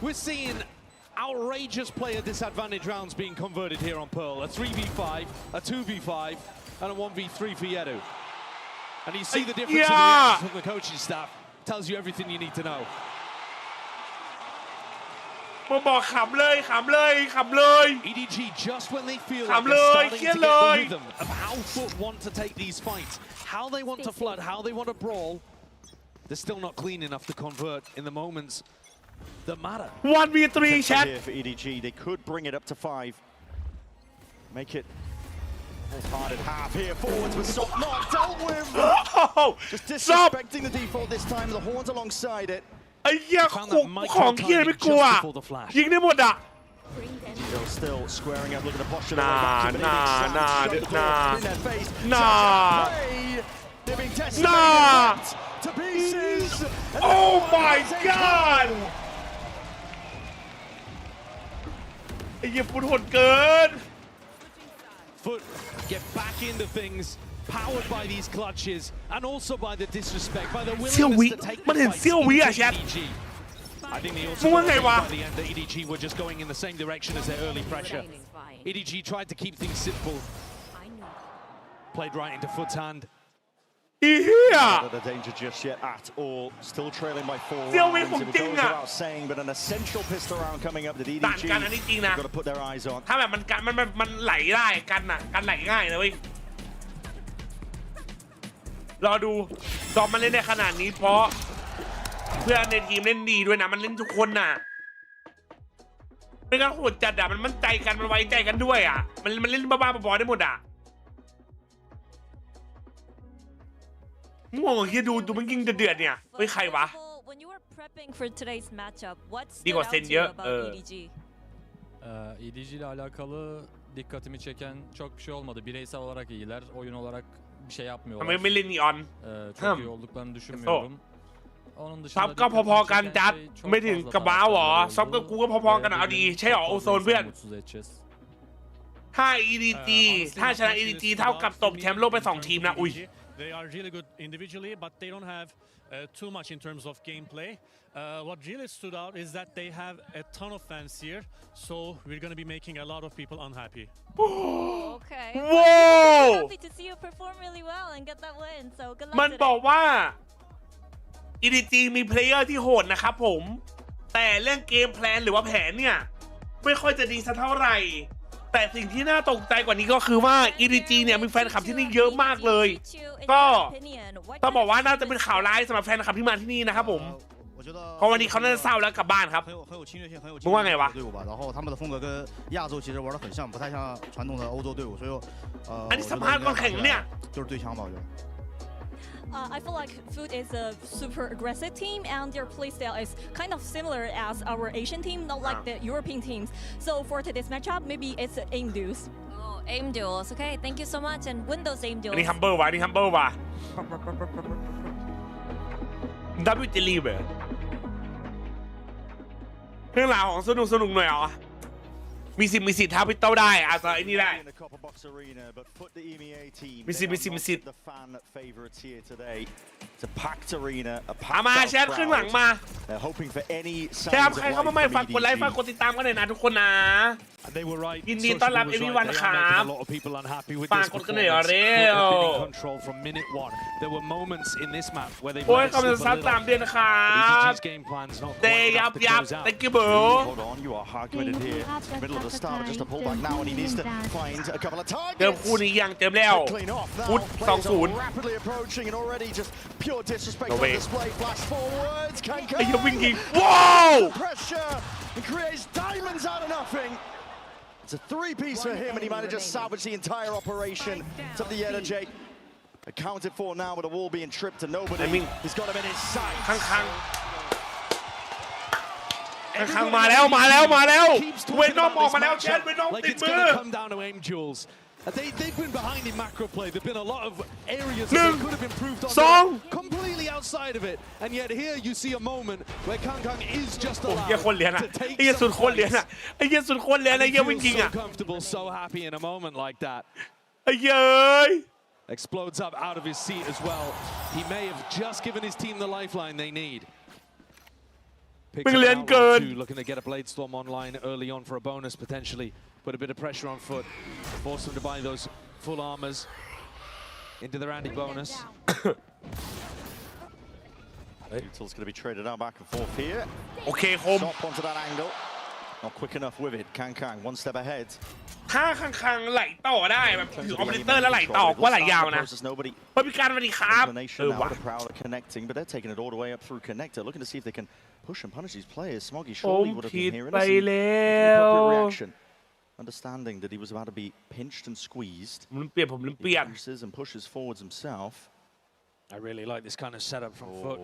Speaker 16: We're seeing outrageous player disadvantage rounds being converted here on Pearl. A 3v5, a 2v5, and a 1v3 for Yedu. And you see the difference in the reactions from the coaching staff. Tells you everything you need to know.
Speaker 1: มาบอกขำเลย
Speaker 16: EDG just when they feel
Speaker 1: ขำ
Speaker 16: like
Speaker 1: เล
Speaker 16: they're
Speaker 1: ย
Speaker 16: starting
Speaker 1: เครีย
Speaker 16: to
Speaker 1: ด
Speaker 16: get
Speaker 1: เล
Speaker 16: the
Speaker 1: ย
Speaker 16: rhythm of how FUT want to take these fights, how they want to flood, how they want to brawl, they're still not clean enough to convert in the moments that matter.
Speaker 1: 1v3 chat
Speaker 17: Here for EDG, they could bring it up to 5. Make it hard half here forwards with Sop not dealt with. Just disrespecting the default this time. The horns alongside it.
Speaker 1: ไอ้เหี้ยของเหี้ยไม่กลัวยิงได้หมดอ่ะ
Speaker 17: Still squaring up, looking to posture.
Speaker 1: Nah.
Speaker 17: To pieces.
Speaker 1: Oh my god. ไอ้เหี้ยฟุตโหดเกิน
Speaker 16: FUT get back into things, powered by these clutches, and also by the disrespect, by the willingness to take the fight into EDG. I think they also realized by the end that EDG were just going in the same direction as their early pressure. EDG tried to keep things simple. Played right into FUT's hand.
Speaker 17: Not a danger just yet at all. Still trailing by 4 rounds. It goes without saying, but an essential pistol round coming up that EDG got to put their eyes on.
Speaker 1: ถ้าแบบมันไหลได้กันน่ะกันไหลง่ายนะเว้ยรอดูซ้อมมันเล่นได้ขนาดนี้เพราะเพื่อนในทีมเล่นดีด้วยนะมันเล่นทุกคนน่ะไม่งั้นโหดจัดอ่ะมันมั่นใจกันมันไว้ใจกันด้วยอ่ะมันเล่นบ้าๆบอๆได้หมดอ่ะง่วงเหรอคิดดูมันยิงเดือดเนี่ยเฮ้ยใครวะ
Speaker 13: When you were prepping for today's matchup, what
Speaker 1: ดี
Speaker 13: stood
Speaker 1: กว่า
Speaker 13: out
Speaker 1: เซ
Speaker 13: to
Speaker 1: น
Speaker 13: you
Speaker 1: เยอะ
Speaker 13: about EDG?
Speaker 6: EDG ile alakalı dikkatimi çeken çok bir şey olmadı. Bireysel olarak iyiler, oyun olarak bir şey yapmıyorlar.
Speaker 1: ทำไมไม่เล่นนีออน
Speaker 6: çok iyi olduklarını düşünmüyorum. Onun
Speaker 1: ซับ
Speaker 6: dışında
Speaker 1: ก็พอๆกันจัดไม่ถึงกับบ้าหรอซับก็กูก็พอๆกันเอาดีใช่หรอโอโซนเพื่อนถ้า EDG ถ้าชนะ EDG เท่ากับตบแชมป์โลกไป2 ทีมนะอุ้ย
Speaker 7: They are really good individually, but they don't have too much in terms of gameplay. What really stood out is that they have a ton of fans here, so we're going to be making a lot of people unhappy.
Speaker 13: Okay.
Speaker 1: Whoa!
Speaker 13: Happy to see you perform really well and get that win. So good luck.
Speaker 1: มันบอกว่า EDG มีเพลเยอร์ที่โหดนะครับผมแต่เรื่องเกมแพลนหรือว่าแผนเนี่ยไม่ค่อยจะดีสักเท่าไหร่แต่สิ่งที่น่าตกใจกว่านี้ก็คือว่า EDG เนี่ยมีแฟนคลับที่นี่เยอะมากเลยก็ต้องบอกว่าน่าจะเป็นข่าวร้ายสำหรับแฟนคลับที่มาที่นี่นะครับผมเพราะวันนี้เขาน่าจะเศร้าแล้วกลับบ้านครับมึงว่าไงวะอันนี้สัมภาษณ์ก่อนแข่งเนี่ย
Speaker 8: I feel like FUT is a super aggressive team and their playstyle is kind of similar as our Asian team, not like the European teams. So for today's matchup, maybe it's aim duels.
Speaker 13: Oh, aim duels. Okay, thank you so much and win those aim
Speaker 1: อั
Speaker 13: duels.
Speaker 1: นนี้ฮัมเบิลว่ะอันนี้ฮัมเบิลว่ะดับเบิลจิลีเบอร์เรื่องราวของสนุกหน่อยเหรอมีสิทธิ์ท้าพี่เต้าได้อาจจะไอ้นี่ได้มีสิทธิ์มาแชทครึ่งหลังมาแชทใครเข้ามาใหม่ฝากกดไลค์ฝากกดติดตามกันหน่อยนะทุกคนนะยินดีต้อนรับ everyone ครับฝากกดกันหน่อยเร็วโอ้ยกำลังซัด3 เดือนนะครับเตยับthank you broเติมคู่นี้ยังเติมแล้วฟุต2-0โนเวไอ้ยังวิ่งยิงว้าว
Speaker 17: It's a three-piece for him, and he managed to salvage the entire operation to the EDG. Accounted for now with the wall being tripped to nobody. I mean, he's got him in his sight.
Speaker 1: ข้างมาแล้วเวนอมออกมาแล้วแชทเวนอมติดมือ
Speaker 16: They've been behind in macro play. There've been a lot of areas that they could have improved on. Completely outside of it, and yet here you see a moment where KAï is just allowed to take some points. So comfortable, so happy in a moment like that. Explodes up out of his seat as well. He may have just given his team the lifeline they need. Looking to get a Blade Storm online early on for a bonus potentially. Put a bit of pressure on FUT, force them to buy those full armors into the rounding bonus.
Speaker 17: Util's going to be traded out back and forth here.
Speaker 1: Okay, home.
Speaker 17: Shot onto that angle. Not quick enough with it. KAï 1 step ahead.
Speaker 1: ถ้าข้างไหลต่อได้แบบถือออปเปอเรเตอร์แล้วไหลต่อว่าไหลยาวนะบริการสวัสดีครับว่ะ
Speaker 17: connecting, but they're taking it all the way up through connector, looking to see if they can push and punish these players. Smoggy surely would have been here in a reaction. Understanding that he was about to be pinched and squeezed. He pushes and pushes forwards himself.
Speaker 16: I really like this kind of setup from FUT.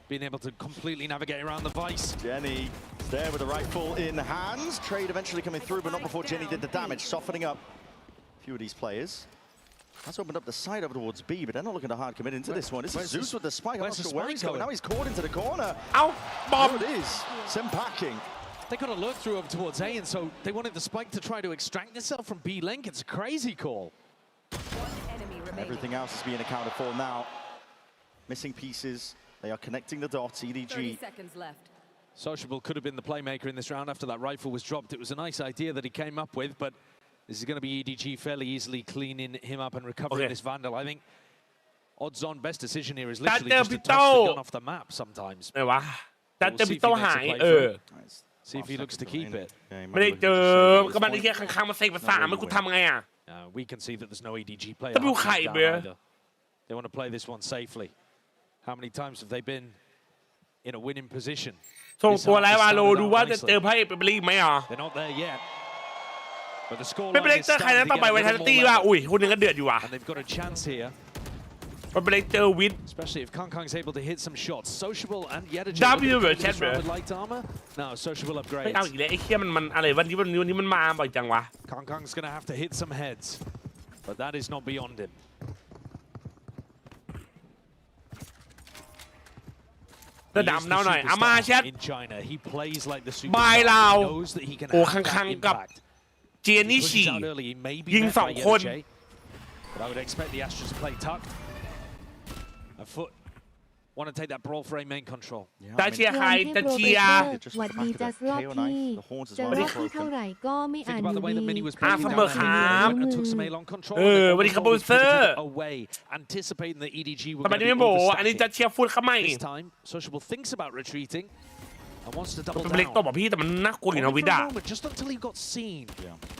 Speaker 16: Being able to completely navigate around the vice.
Speaker 17: Jenny is there with the rifle in hands. Trade eventually coming through, but not before Jenny did the damage, softening up a few of these players. That's opened up the side over towards B, but they're not looking to hard commit into this one. This is Zeus with the spike. I'm not sure where he's going. Now he's caught into the corner.
Speaker 1: Ow! Bomb!
Speaker 17: There it is. Sim packing.
Speaker 16: They got a lurk through over towards A, and so they wanted the spike to try to extract itself from B link. It's a crazy call.
Speaker 17: Everything else is being accounted for now. Missing pieces. They are connecting the dots. EDG.
Speaker 5: 30 seconds left.
Speaker 16: Sociable could have been the playmaker in this round after that rifle was dropped. It was a nice idea that he came up with, but this is going to be EDG fairly easily cleaning him up and recovering this Vandal. I think odds-on best decision here is literally just to toss the gun off the map sometimes.
Speaker 1: We'll
Speaker 16: see if he looks to keep it.
Speaker 1: We
Speaker 16: can see that there's no EDG player. They want to play this one safely. How many times have they been in a winning position? They're not there yet. But the score line is starting to get a little more level. And they've got a chance here. Especially if KAï's able to hit some shots. Sociable and YJaz with light armor. No, Sociable upgrades. KAï's going to have to hit some heads. But that is not beyond him. In China, he plays like the superstar. He knows that he can have that impact. He pushes out early, he may be met by YJaz. But I would expect the Astros to play tucked. A FUT want to take that brawl for a main control.
Speaker 1: จะเชียร์ใครจะเชียร์
Speaker 2: หวัดดีจัสรอบที่จะรอบที่เท่าไหร่ก็ไม่อ่าน
Speaker 16: Think
Speaker 2: อ
Speaker 16: about
Speaker 2: ยู่
Speaker 16: the way that
Speaker 2: ดี
Speaker 16: Mini was
Speaker 1: อ่ะ
Speaker 16: breaking
Speaker 1: เสมอ
Speaker 16: down
Speaker 1: ครับ
Speaker 16: and took some A-long control.
Speaker 1: วันนี้ครับโบเซอร์
Speaker 16: away, anticipating that EDG were
Speaker 1: ทำไม
Speaker 16: going to
Speaker 1: นี่
Speaker 16: be
Speaker 1: ไม่โบอันนี้จะ
Speaker 16: overstacking.
Speaker 1: เชียร์ฟุตเข้ามา
Speaker 16: This time, Sociable thinks about retreating and wants to
Speaker 1: เป็
Speaker 16: double
Speaker 1: นเล็ก
Speaker 16: down.
Speaker 1: ตัวบอกพี่แต่มันน่ากลัวอยู่นะ
Speaker 16: Only
Speaker 1: วิ
Speaker 16: for
Speaker 1: ดา
Speaker 16: a moment, just until he got seen.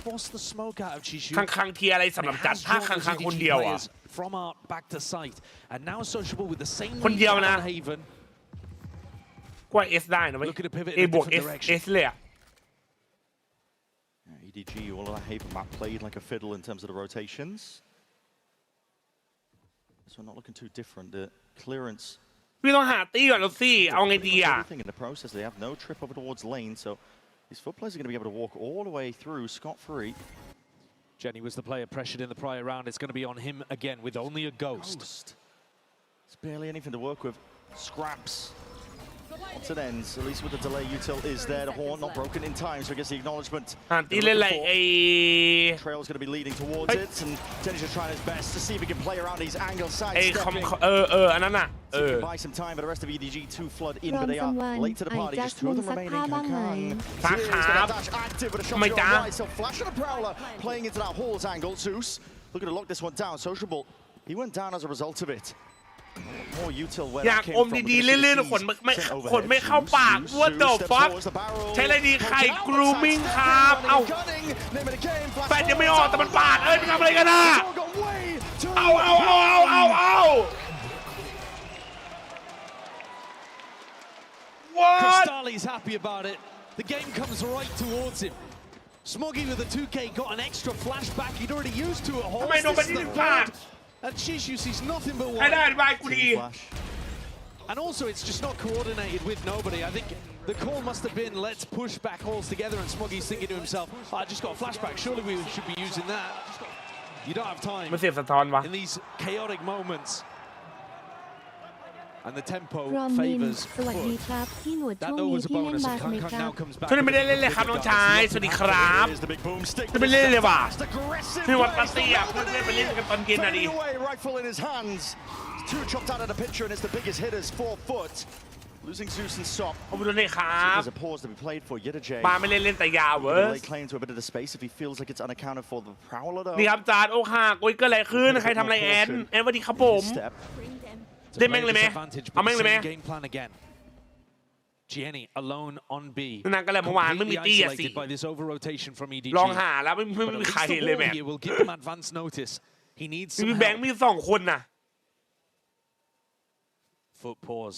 Speaker 16: Forced the smoke out of Chishu.
Speaker 1: คังเทียร์อะไรสำหรับจัดถ้าคังคนเดียวอ่ะ
Speaker 16: From our back to sight, and now Sociable with the same
Speaker 1: คนเดียวนะ
Speaker 16: Haven.
Speaker 1: กว่า S ได้นะเว้ย
Speaker 16: Looking to pivot
Speaker 1: A
Speaker 16: in a
Speaker 1: บวก
Speaker 16: different
Speaker 1: S
Speaker 16: direction.
Speaker 1: S เลยอ่ะ
Speaker 17: EDG, all of that Haven map played like a fiddle in terms of the rotations. So not looking too different. The clearance.
Speaker 1: พี่ต้องหาตีก่อนแล้วสิเอาไงดีอ่ะ
Speaker 17: Everything in the process. They have no trip over towards lane, so these FUT players are going to be able to walk all the way through scot-free.
Speaker 16: Jenny was the player pressured in the prior round. It's going to be on him again with only a ghost.
Speaker 17: It's barely anything to work with. Scraps. Once it ends, at least with the delay, util is there. The horn not broken in time, so he gets the acknowledgement.
Speaker 1: ตีเล่นอะไรไอ้
Speaker 17: Trail's going to be leading towards it, and Jenny's just trying his best to see if he can play around these angles.
Speaker 1: ไอ้คอม
Speaker 17: Sidestepping.
Speaker 1: อันนั้นอ่ะ
Speaker 17: To buy some time, but the rest of EDG to flood in, but they are late to the party. Just two of them remaining.
Speaker 1: Sakab.
Speaker 17: Active, but a shot
Speaker 1: Mai
Speaker 17: to
Speaker 1: ta.
Speaker 17: your right. So Flash and a Prowler playing into that Hall's angle. Zeus looking to lock this one down. Sociable, he went down as a result of it. More util where
Speaker 1: อยาก
Speaker 17: that came
Speaker 1: อม
Speaker 17: from.
Speaker 1: ดีๆเล่นๆขนไม่เข้าปากว่าเดอะฟักใช้อะไรดีไข่กรูมิ่งครับเอ้าแปดยังไม่ออกแต่มันปาดมันทำอะไรกันน่ะเอาWhat
Speaker 16: Crystalli's happy about it. The game comes right towards him. Smoggy with the 2K got an extra flashback. He'd already used two at home.
Speaker 1: ทำไมโดนไปที่พลาด
Speaker 16: And Chishu sees nothing but
Speaker 1: ใครได้
Speaker 16: white.
Speaker 1: อธิบายกูดี
Speaker 16: And also, it's just not coordinated with nobody. I think the call must have been, let's push back Halls together, and Smoggy's thinking to himself, I just got a flashback. Surely we should be using that. You don't have time
Speaker 1: มันเสียบสะท้อนวะ
Speaker 16: in these chaotic moments. And the tempo
Speaker 2: รอมมิน
Speaker 16: favors
Speaker 2: สวัสดี
Speaker 16: FUT.
Speaker 2: ครับพี่หนวด
Speaker 16: That
Speaker 2: ช่วง
Speaker 16: though
Speaker 2: นี้
Speaker 16: was a
Speaker 2: พี่เล่น
Speaker 16: bonus,
Speaker 2: บา
Speaker 16: and
Speaker 2: สไหม
Speaker 16: Kang
Speaker 2: ค
Speaker 16: Kang
Speaker 2: รับ
Speaker 16: now comes back.
Speaker 1: ช่วงนี้ไม่ได้เล่นเลยครับน้องชายสวัสดีครับจะไปเล่นเลยว่ะพี่วัดปาร์ตี้อ่ะเพื่อนไปเล่นกันตอนเย็นอ่ะดิ
Speaker 17: Fading away, rifle in his hands. Two chopped out of the picture, and it's the biggest hitters for FUT. Losing Zeus and Sop.
Speaker 1: ขอบคุณเลยครับ
Speaker 17: There's a pause to be played for YJJaz.
Speaker 1: บาไม่เล่นแต่ยาวเว้ย
Speaker 17: Lay claim to a bit of the space if he feels like it's unaccounted for. The Prowler though.
Speaker 1: นี่ครับจานโอ้หักโอ้ยเกิดอะไรขึ้นใครทำอะไรแอนสวัสดีครับผม
Speaker 17: Step.
Speaker 1: ได้แม่งเลยไหม เอาแม่งเลยไหม
Speaker 16: Game plan again. Jenny alone on B.
Speaker 1: นั่นก็เลยเมื่อวานไม่มี
Speaker 16: Completely
Speaker 1: ตี้อ่ะสิ
Speaker 16: isolated by this over rotation from EDG.
Speaker 1: ลองหาแล้วไม่
Speaker 16: But at
Speaker 1: มี
Speaker 16: least
Speaker 1: ใคร
Speaker 16: the
Speaker 1: เลย
Speaker 16: wall
Speaker 1: แม่
Speaker 16: here will give them advance notice. He needs
Speaker 1: มี
Speaker 16: some
Speaker 1: แบงค์
Speaker 16: help.
Speaker 1: มี2 คนน่ะ
Speaker 16: FUT pause.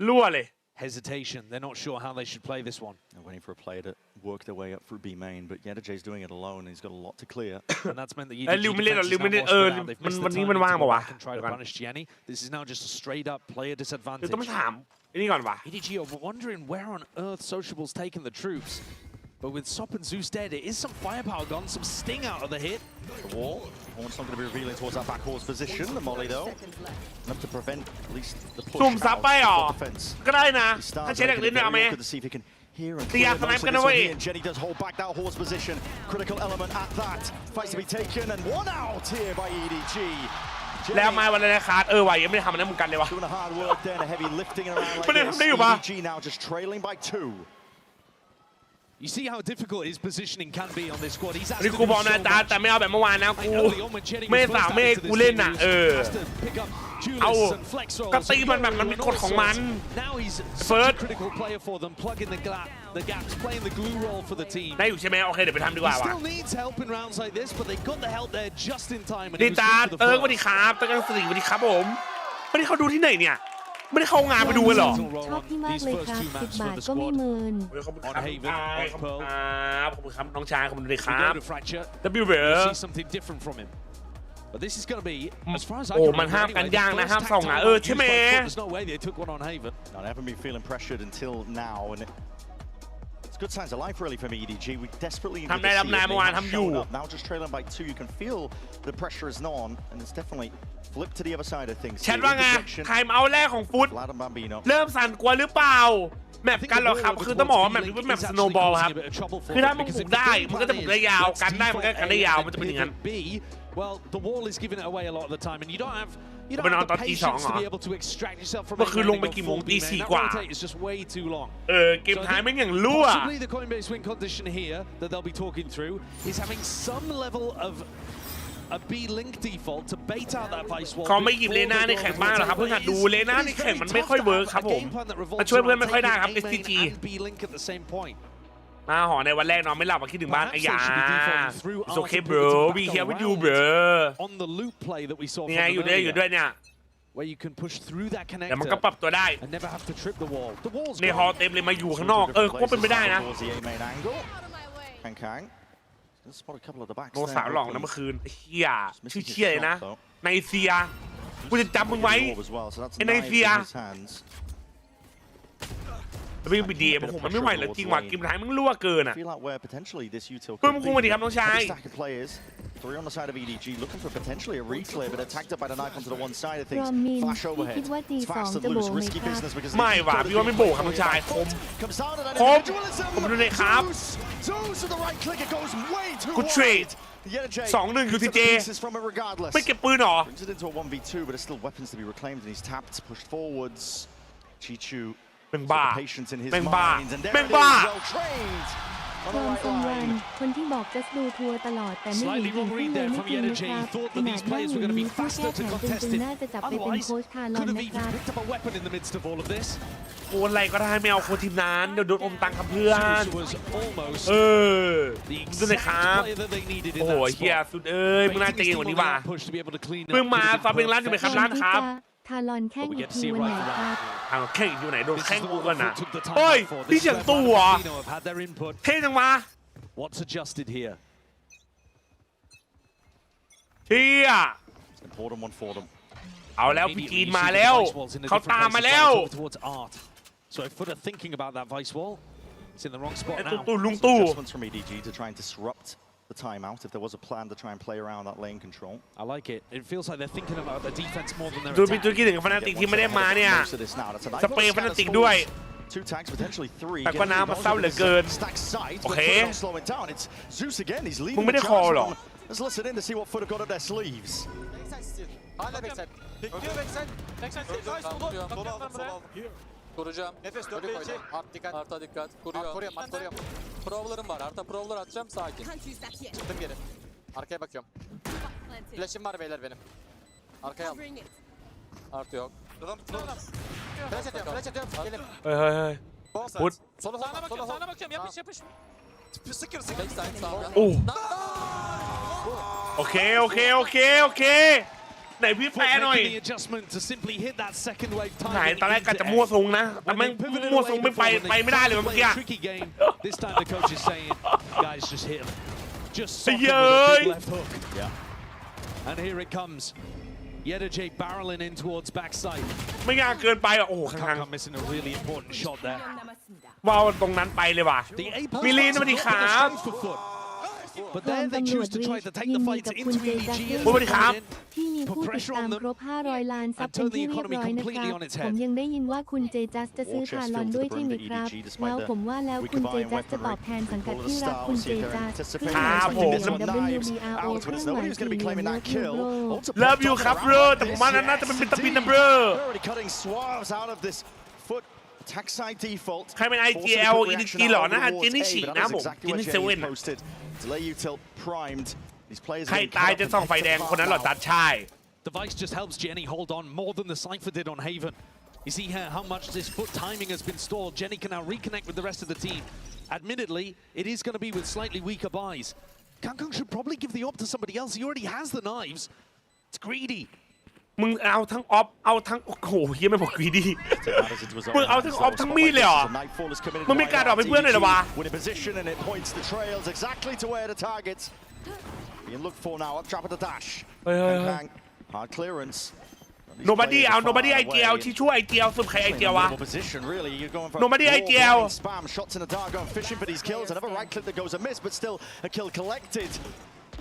Speaker 1: รั่วเลย
Speaker 16: Hesitation. They're not sure how they should play this one.
Speaker 17: They're waiting for a player to work their way up through B main, but YJJ's doing it alone, and he's got a lot to clear.
Speaker 16: And that's meant that
Speaker 1: เอ้ย
Speaker 16: EDG
Speaker 1: ลิวไม่เล่นหรอ
Speaker 16: defense
Speaker 1: ลิ
Speaker 16: is
Speaker 1: วไม่
Speaker 16: now
Speaker 1: เล่น
Speaker 16: more spread out. They've
Speaker 1: มัน
Speaker 16: missed
Speaker 1: วัน
Speaker 16: the
Speaker 1: นี้
Speaker 16: time
Speaker 1: มัน
Speaker 16: to
Speaker 1: ว่าง
Speaker 16: go
Speaker 1: ป่าวะ
Speaker 16: back and try to punish Jenny. This is now just a straight up player
Speaker 1: เดี๋ยว
Speaker 16: disadvantage.
Speaker 1: ต้องมาถามไอ้นี่ก่อนวะ
Speaker 16: EDG are wondering where on earth Sociable's taken the troops. But with Sop and Zeus dead, it is some firepower gone, some sting out of the hit.
Speaker 17: The wall. Horn's not going to be revealing towards that back horse position. The molly though, enough to prevent at least the push
Speaker 1: ซุ่มซับ
Speaker 17: out
Speaker 1: ไปหรอ
Speaker 17: of defense.
Speaker 1: ก็ได้นะ
Speaker 17: He
Speaker 1: ถ้า
Speaker 17: starts
Speaker 1: ใช้แหลก
Speaker 17: making
Speaker 1: ลิ้น
Speaker 17: it
Speaker 1: เอาไหม
Speaker 17: very awkward to see if he can hear and
Speaker 1: ตียา
Speaker 17: clear
Speaker 1: สไน
Speaker 17: most
Speaker 1: ป์
Speaker 17: of
Speaker 1: กัน
Speaker 17: this
Speaker 1: นะ
Speaker 17: one
Speaker 1: เว้ย
Speaker 17: here. And Jenny does hold back that horse position. Critical element at that. Fights to be taken, and one out here by EDG.
Speaker 1: แล้วมาวันอะไรคาร์ดว่ะยังไม่ได้ทำอะไรเหมือนกันเลยวะ
Speaker 17: Doing the hard work there, and the heavy lifting around like
Speaker 1: ไม่ได้
Speaker 17: this.
Speaker 1: ทำได้อยู่ปะ
Speaker 17: EDG now just trailing by 2.
Speaker 16: You see how difficult his positioning can be on this squad. He's
Speaker 1: นี่
Speaker 16: asked
Speaker 1: กู
Speaker 16: to
Speaker 1: บ
Speaker 16: do
Speaker 1: อกนะ
Speaker 16: so
Speaker 1: จ๊ะ
Speaker 16: much.
Speaker 1: แต่ไม่เอาแบบเมื่อวานนะ
Speaker 16: I
Speaker 1: กู
Speaker 16: know the Omen Jenny
Speaker 1: ไม่
Speaker 16: was
Speaker 1: สาว
Speaker 16: first
Speaker 1: ไม่ให้
Speaker 16: added to
Speaker 1: กู
Speaker 16: this
Speaker 1: เล่นน่ะ
Speaker 16: series. Has to pick up
Speaker 1: เอา
Speaker 16: Julius and Flex rolls.
Speaker 1: ก็ตีมันแบบมันมีกฎของมัน
Speaker 16: Now he's
Speaker 1: First.
Speaker 16: such a critical player for them, plugging the gaps, playing the glue role for the team.
Speaker 1: ได้อยู่ใช่ไหมโอเคเดี๋ยวไปทำดีก
Speaker 16: He
Speaker 1: ว่าว่ะ
Speaker 16: still needs help in rounds like this, but they got the help there just in time. And
Speaker 1: ดี
Speaker 16: he was
Speaker 1: จ้า
Speaker 16: good for the
Speaker 1: เติร์กสวัส
Speaker 16: first.
Speaker 1: ดีครับเติร์กกันสวัสดีครับผมไม่ได้เขาดูที่ไหนเนี่ยไม่ได้เข้างานไปดูกันเหรอ
Speaker 2: ชอบพี่มากเลยครับ10 บาทก็ไม่เมิน
Speaker 1: ขอบคุณครับขอบคุณครับขอบคุณครับน้องชายขอบคุณด้วยค
Speaker 16: We
Speaker 1: รับ
Speaker 16: go to Fracture.
Speaker 1: W เบอ
Speaker 16: We'll
Speaker 1: ร์
Speaker 16: see something different from him. But this is going to be, as far as I
Speaker 1: โอ้
Speaker 16: can
Speaker 1: มัน
Speaker 16: remember
Speaker 1: ห้ามกัน
Speaker 16: anyway,
Speaker 1: ย่างนะ
Speaker 16: the
Speaker 1: ห้าม
Speaker 16: first
Speaker 1: ส่องนะ
Speaker 16: tactile
Speaker 1: ใช่ไหม
Speaker 16: used by FUT, there's no way they took one on Haven.
Speaker 17: No, they haven't been feeling pressured until now, and it's good signs of life really from EDG. We desperately need to
Speaker 1: ทำได้
Speaker 17: see
Speaker 1: รับ
Speaker 17: it.
Speaker 1: นาย
Speaker 17: They
Speaker 1: เมื่อวาน
Speaker 17: have
Speaker 1: ทำอยู่
Speaker 17: shown up. Now just trailing by 2, you can feel the pressure is on, and it's definitely flipped to the other side of things.
Speaker 1: แชทว่าไงไทม์เอาท์แรกของฟุต
Speaker 17: Vlad and Bambino.
Speaker 1: เริ่มสั่นกลัวหรือเปล่าแมปกันเหรอครับคือต้องบอกว่าแมปนี้เป็นแมปสโนว์บอลครับคือถ้ามึงบุกได้มันก็จะบุกได้ยาวกันได้มันก็กันได้ยาวมันจะเป็นอย่างนั้น
Speaker 16: well, the wall is giving it away a lot of the time, and you don't have the patience to be able to extract yourself from it.
Speaker 1: เมื่อคืนลงไปกี่โมงตี 4 กว่า
Speaker 16: It's just way too long.
Speaker 1: เกมท้ายมันอย่างรั่ว
Speaker 16: Possibly the Coinbase win condition here that they'll be talking through is having some level of a B-link default to bait out that vice wall.
Speaker 1: เขาไม่หยิบเลน่าในแข่งบ้างหรอครับเพิ่งหัดดูเลน่าในแข่งมันไม่ค่อยเวิร์คครับผมมาช่วยเพื่อนไม่ค่อยได้ครับ STG มาหอในวันแรกนอนไม่หลับมาคิดถึงบ้านไอ้ยา It's okay bro we here with you bro นี่ไงอยู่ด้วยเนี่ย
Speaker 16: where you can push through that
Speaker 1: แต่มัน
Speaker 16: connector
Speaker 1: ก็ปรับตัวได้
Speaker 16: and never have to trip the wall. The wall's
Speaker 1: ในฮอลเต็มเลยมาอยู่ข้างนอกก็เป็นไปได้นะ โนสาวหลอกนะเมื่อคืนเฮียชื่อเชี่ยเลยนะไนเซียกูจะจำมึงไว้ไอ้ไนเซียแล้ววิ่งไปดีผมมันไม่ไหวแล้วจริงว่ะกิมท้ายมึงรั่วเกินอ่ะเพื่อนมึงคงมาดีครับน้องชาย
Speaker 17: Three on the side of EDG, looking for potentially a reclear, but attacked up by the knife onto the one side of things.
Speaker 2: รอมิน
Speaker 17: Flash
Speaker 2: พี่
Speaker 17: overhead.
Speaker 2: คิดว่าตี
Speaker 17: It's
Speaker 2: สอง
Speaker 17: fast to
Speaker 2: จะโบ
Speaker 17: lose,
Speaker 2: ไหม
Speaker 17: risky
Speaker 2: ครับ
Speaker 17: business because
Speaker 1: ไม่ว่ะพี่ว่าไม่โบกครับน้องชายคมผมดูในครับ
Speaker 17: Zeus with the right click, it goes way too
Speaker 1: กูเทรด 2-1 อยู่ที่เจไม่เก็บปืนหรอ
Speaker 17: Brings it into a 1v2, but it's still weapons to be reclaimed, and he's tapped, pushed forwards. Chichu.
Speaker 1: แม่งบ้า
Speaker 17: Patience in his
Speaker 1: แม่งบ้า
Speaker 17: mind, and there
Speaker 1: แม่ง
Speaker 17: it
Speaker 1: บ้า
Speaker 17: is, well trained.
Speaker 2: รอมซัมวันคนที่บอกจะดูทัวร์ตลอดแต่ไม่เห็นถึงขึ้นเลยไม่จริงนะครับขนาดนั่งอยู่นี้ผู้แก้แผนตึงๆน่าจะจับไปเป็นโค้ชคาร์ลอนนะครับ
Speaker 1: โอนอะไรก็ได้ไม่เอาโค้ชทีมนั้นเดี๋ยวโดนอมตังค์ครับเพื่อนดูเลยครับโอ้โหเฮียสุดมึงน่าจะเก่งกว่านี้ว่ะเพิ่งมาซับเป็นร้านอยู่ไหมครับร้านครับ
Speaker 2: คาร์ลอนแข่งอีกทีวันไหนครับ
Speaker 1: ทางแข่งอยู่ไหนโดนแข่งกูกันนะเฮ้ยพี่เฉียงตู้เหรอเท่จังมา
Speaker 16: What's adjusted here?
Speaker 1: เฮีย
Speaker 17: Important one for them.
Speaker 1: เอาแล้วพี่จีนมาแล้วเขาตามมาแล้ว
Speaker 16: So if FUT are thinking about that vice wall, it's in the wrong spot now.
Speaker 1: ตู้ลุงตู้
Speaker 17: Adjustments from EDG to try and disrupt the timeout if there was a plan to try and play around that lane control.
Speaker 16: I like it. It feels like they're thinking about the defense more than their
Speaker 1: ดูพี่
Speaker 16: attack.
Speaker 1: ดูคิดถึงฟนาติกที่ไม่ได้มาเนี่ยสเปย์ฟนาติกด้วย
Speaker 17: Two tags, potentially three.
Speaker 1: แต่ก็น้ำมาเศร้าเหลือเกิน โอเค
Speaker 17: Zeus again, he's
Speaker 1: มึง
Speaker 17: leading
Speaker 1: ไม่
Speaker 17: the
Speaker 1: ได้คอ
Speaker 17: charge
Speaker 1: หรอ
Speaker 17: on. Let's listen in to see what FUT have got up their sleeves.
Speaker 6: Kuracağım.
Speaker 10: Nefes 4 ve 2.
Speaker 6: Art dikkat. Arta dikkat. Kuruyor. Provlarım var. Arta provlar atacağım. Sakin.
Speaker 10: Çıktım geri. Arkaya bakıyorum. Flash'im var beyler benim. Arkaya al.
Speaker 6: Art yok.
Speaker 10: Flash atıyorum. Flash atıyorum. Gelin.
Speaker 1: เฮ้ยพุทธ
Speaker 10: Solu
Speaker 6: Sağına
Speaker 10: solu.
Speaker 6: bakıyorum. Sağına bakıyorum. Yapış yapış.
Speaker 10: Sıkır.
Speaker 6: Backside sağda.
Speaker 1: โอ้โอเคโอเคโอเคโอเคไหนพี่แปรหน่อย
Speaker 16: Making the adjustment to simply hit that second wave
Speaker 1: ไหน
Speaker 16: timing.
Speaker 1: ตอนแรกกะจะมั่วทรงนะแต่แม่งมั่วทรงไม่ไปไม่ได้เลยเมื่อกี้
Speaker 16: Tricky game. This time the coach is saying, guys, just hit him. Just sock him
Speaker 1: Yeah.
Speaker 16: with a big left hook. Yeah. And here it comes. JJ barreling in towards backside.
Speaker 1: ไม่ยากเกินไปอ่ะโอ้โหข้าง
Speaker 16: Kankan missing a really important shot there.
Speaker 1: ๆว้าวตรงนั้นไปเลยว่ะ
Speaker 16: The A
Speaker 1: มิลีนสวัสดีครับ
Speaker 16: But then they choose to try to take the fight into EDG.
Speaker 1: สวัสดีครับ
Speaker 2: ที่มีผู้ติดตามครบ500 ล้านซับเป็นที่เรียบร้อยนะครับผมยังได้ยินว่าคุณเจจัสจะซื้อคาร์ลอนด้วยใช่ไหมครับแล้วผมว่าแล้วคุณเจจัสจะตอบแทนสังกัดที่รักคุณเจจัสเพื่อให้คนเดียว WBRO เครื่องหมายสี่เหลี่ยมเลิฟยูโร
Speaker 1: เลิฟยูครับเบรอแต่ผมว่านั้นน่าจะเป็นตะปินนะเบรอ
Speaker 17: Already cutting swaths out of this FUT attack side default.
Speaker 1: ใครเป็น IGL EDG หรอนะจินนี่ฉีกนะผมจินนี่เซเว่น
Speaker 17: Delay you till primed. These players
Speaker 1: ใครตายจะส่องไฟแดงคนนั้นหรอจัดใช่
Speaker 16: The Vice just helps Jenny hold on more than the Cypher did on Haven. You see here how much this FUT timing has been stalled. Jenny can now reconnect with the rest of the team. Admittedly, it is going to be with slightly weaker buys. Kankan should probably give the op to somebody else. He already has the knives. It's greedy.
Speaker 1: มึงเอาทั้งออฟเอาทั้งโอ้โหเฮียไม่บอกกรีดีมึงเอาทั้งออฟทั้งมีดเลยเหรอมึงไม่กล้าดอกไปเพื่อนเลยเหรอวะ
Speaker 17: Winning position and it points the trails exactly to where the targets being looked for now. Up trap at the dash. Hard clearance.
Speaker 1: Nobody เอา Nobody IGL ที่ช่วย IGL สุดใคร IGL วะ Nobody IGL.
Speaker 17: Spam shots in the dark, going fishing for these kills. Another right clip that goes amiss, but still a kill collected.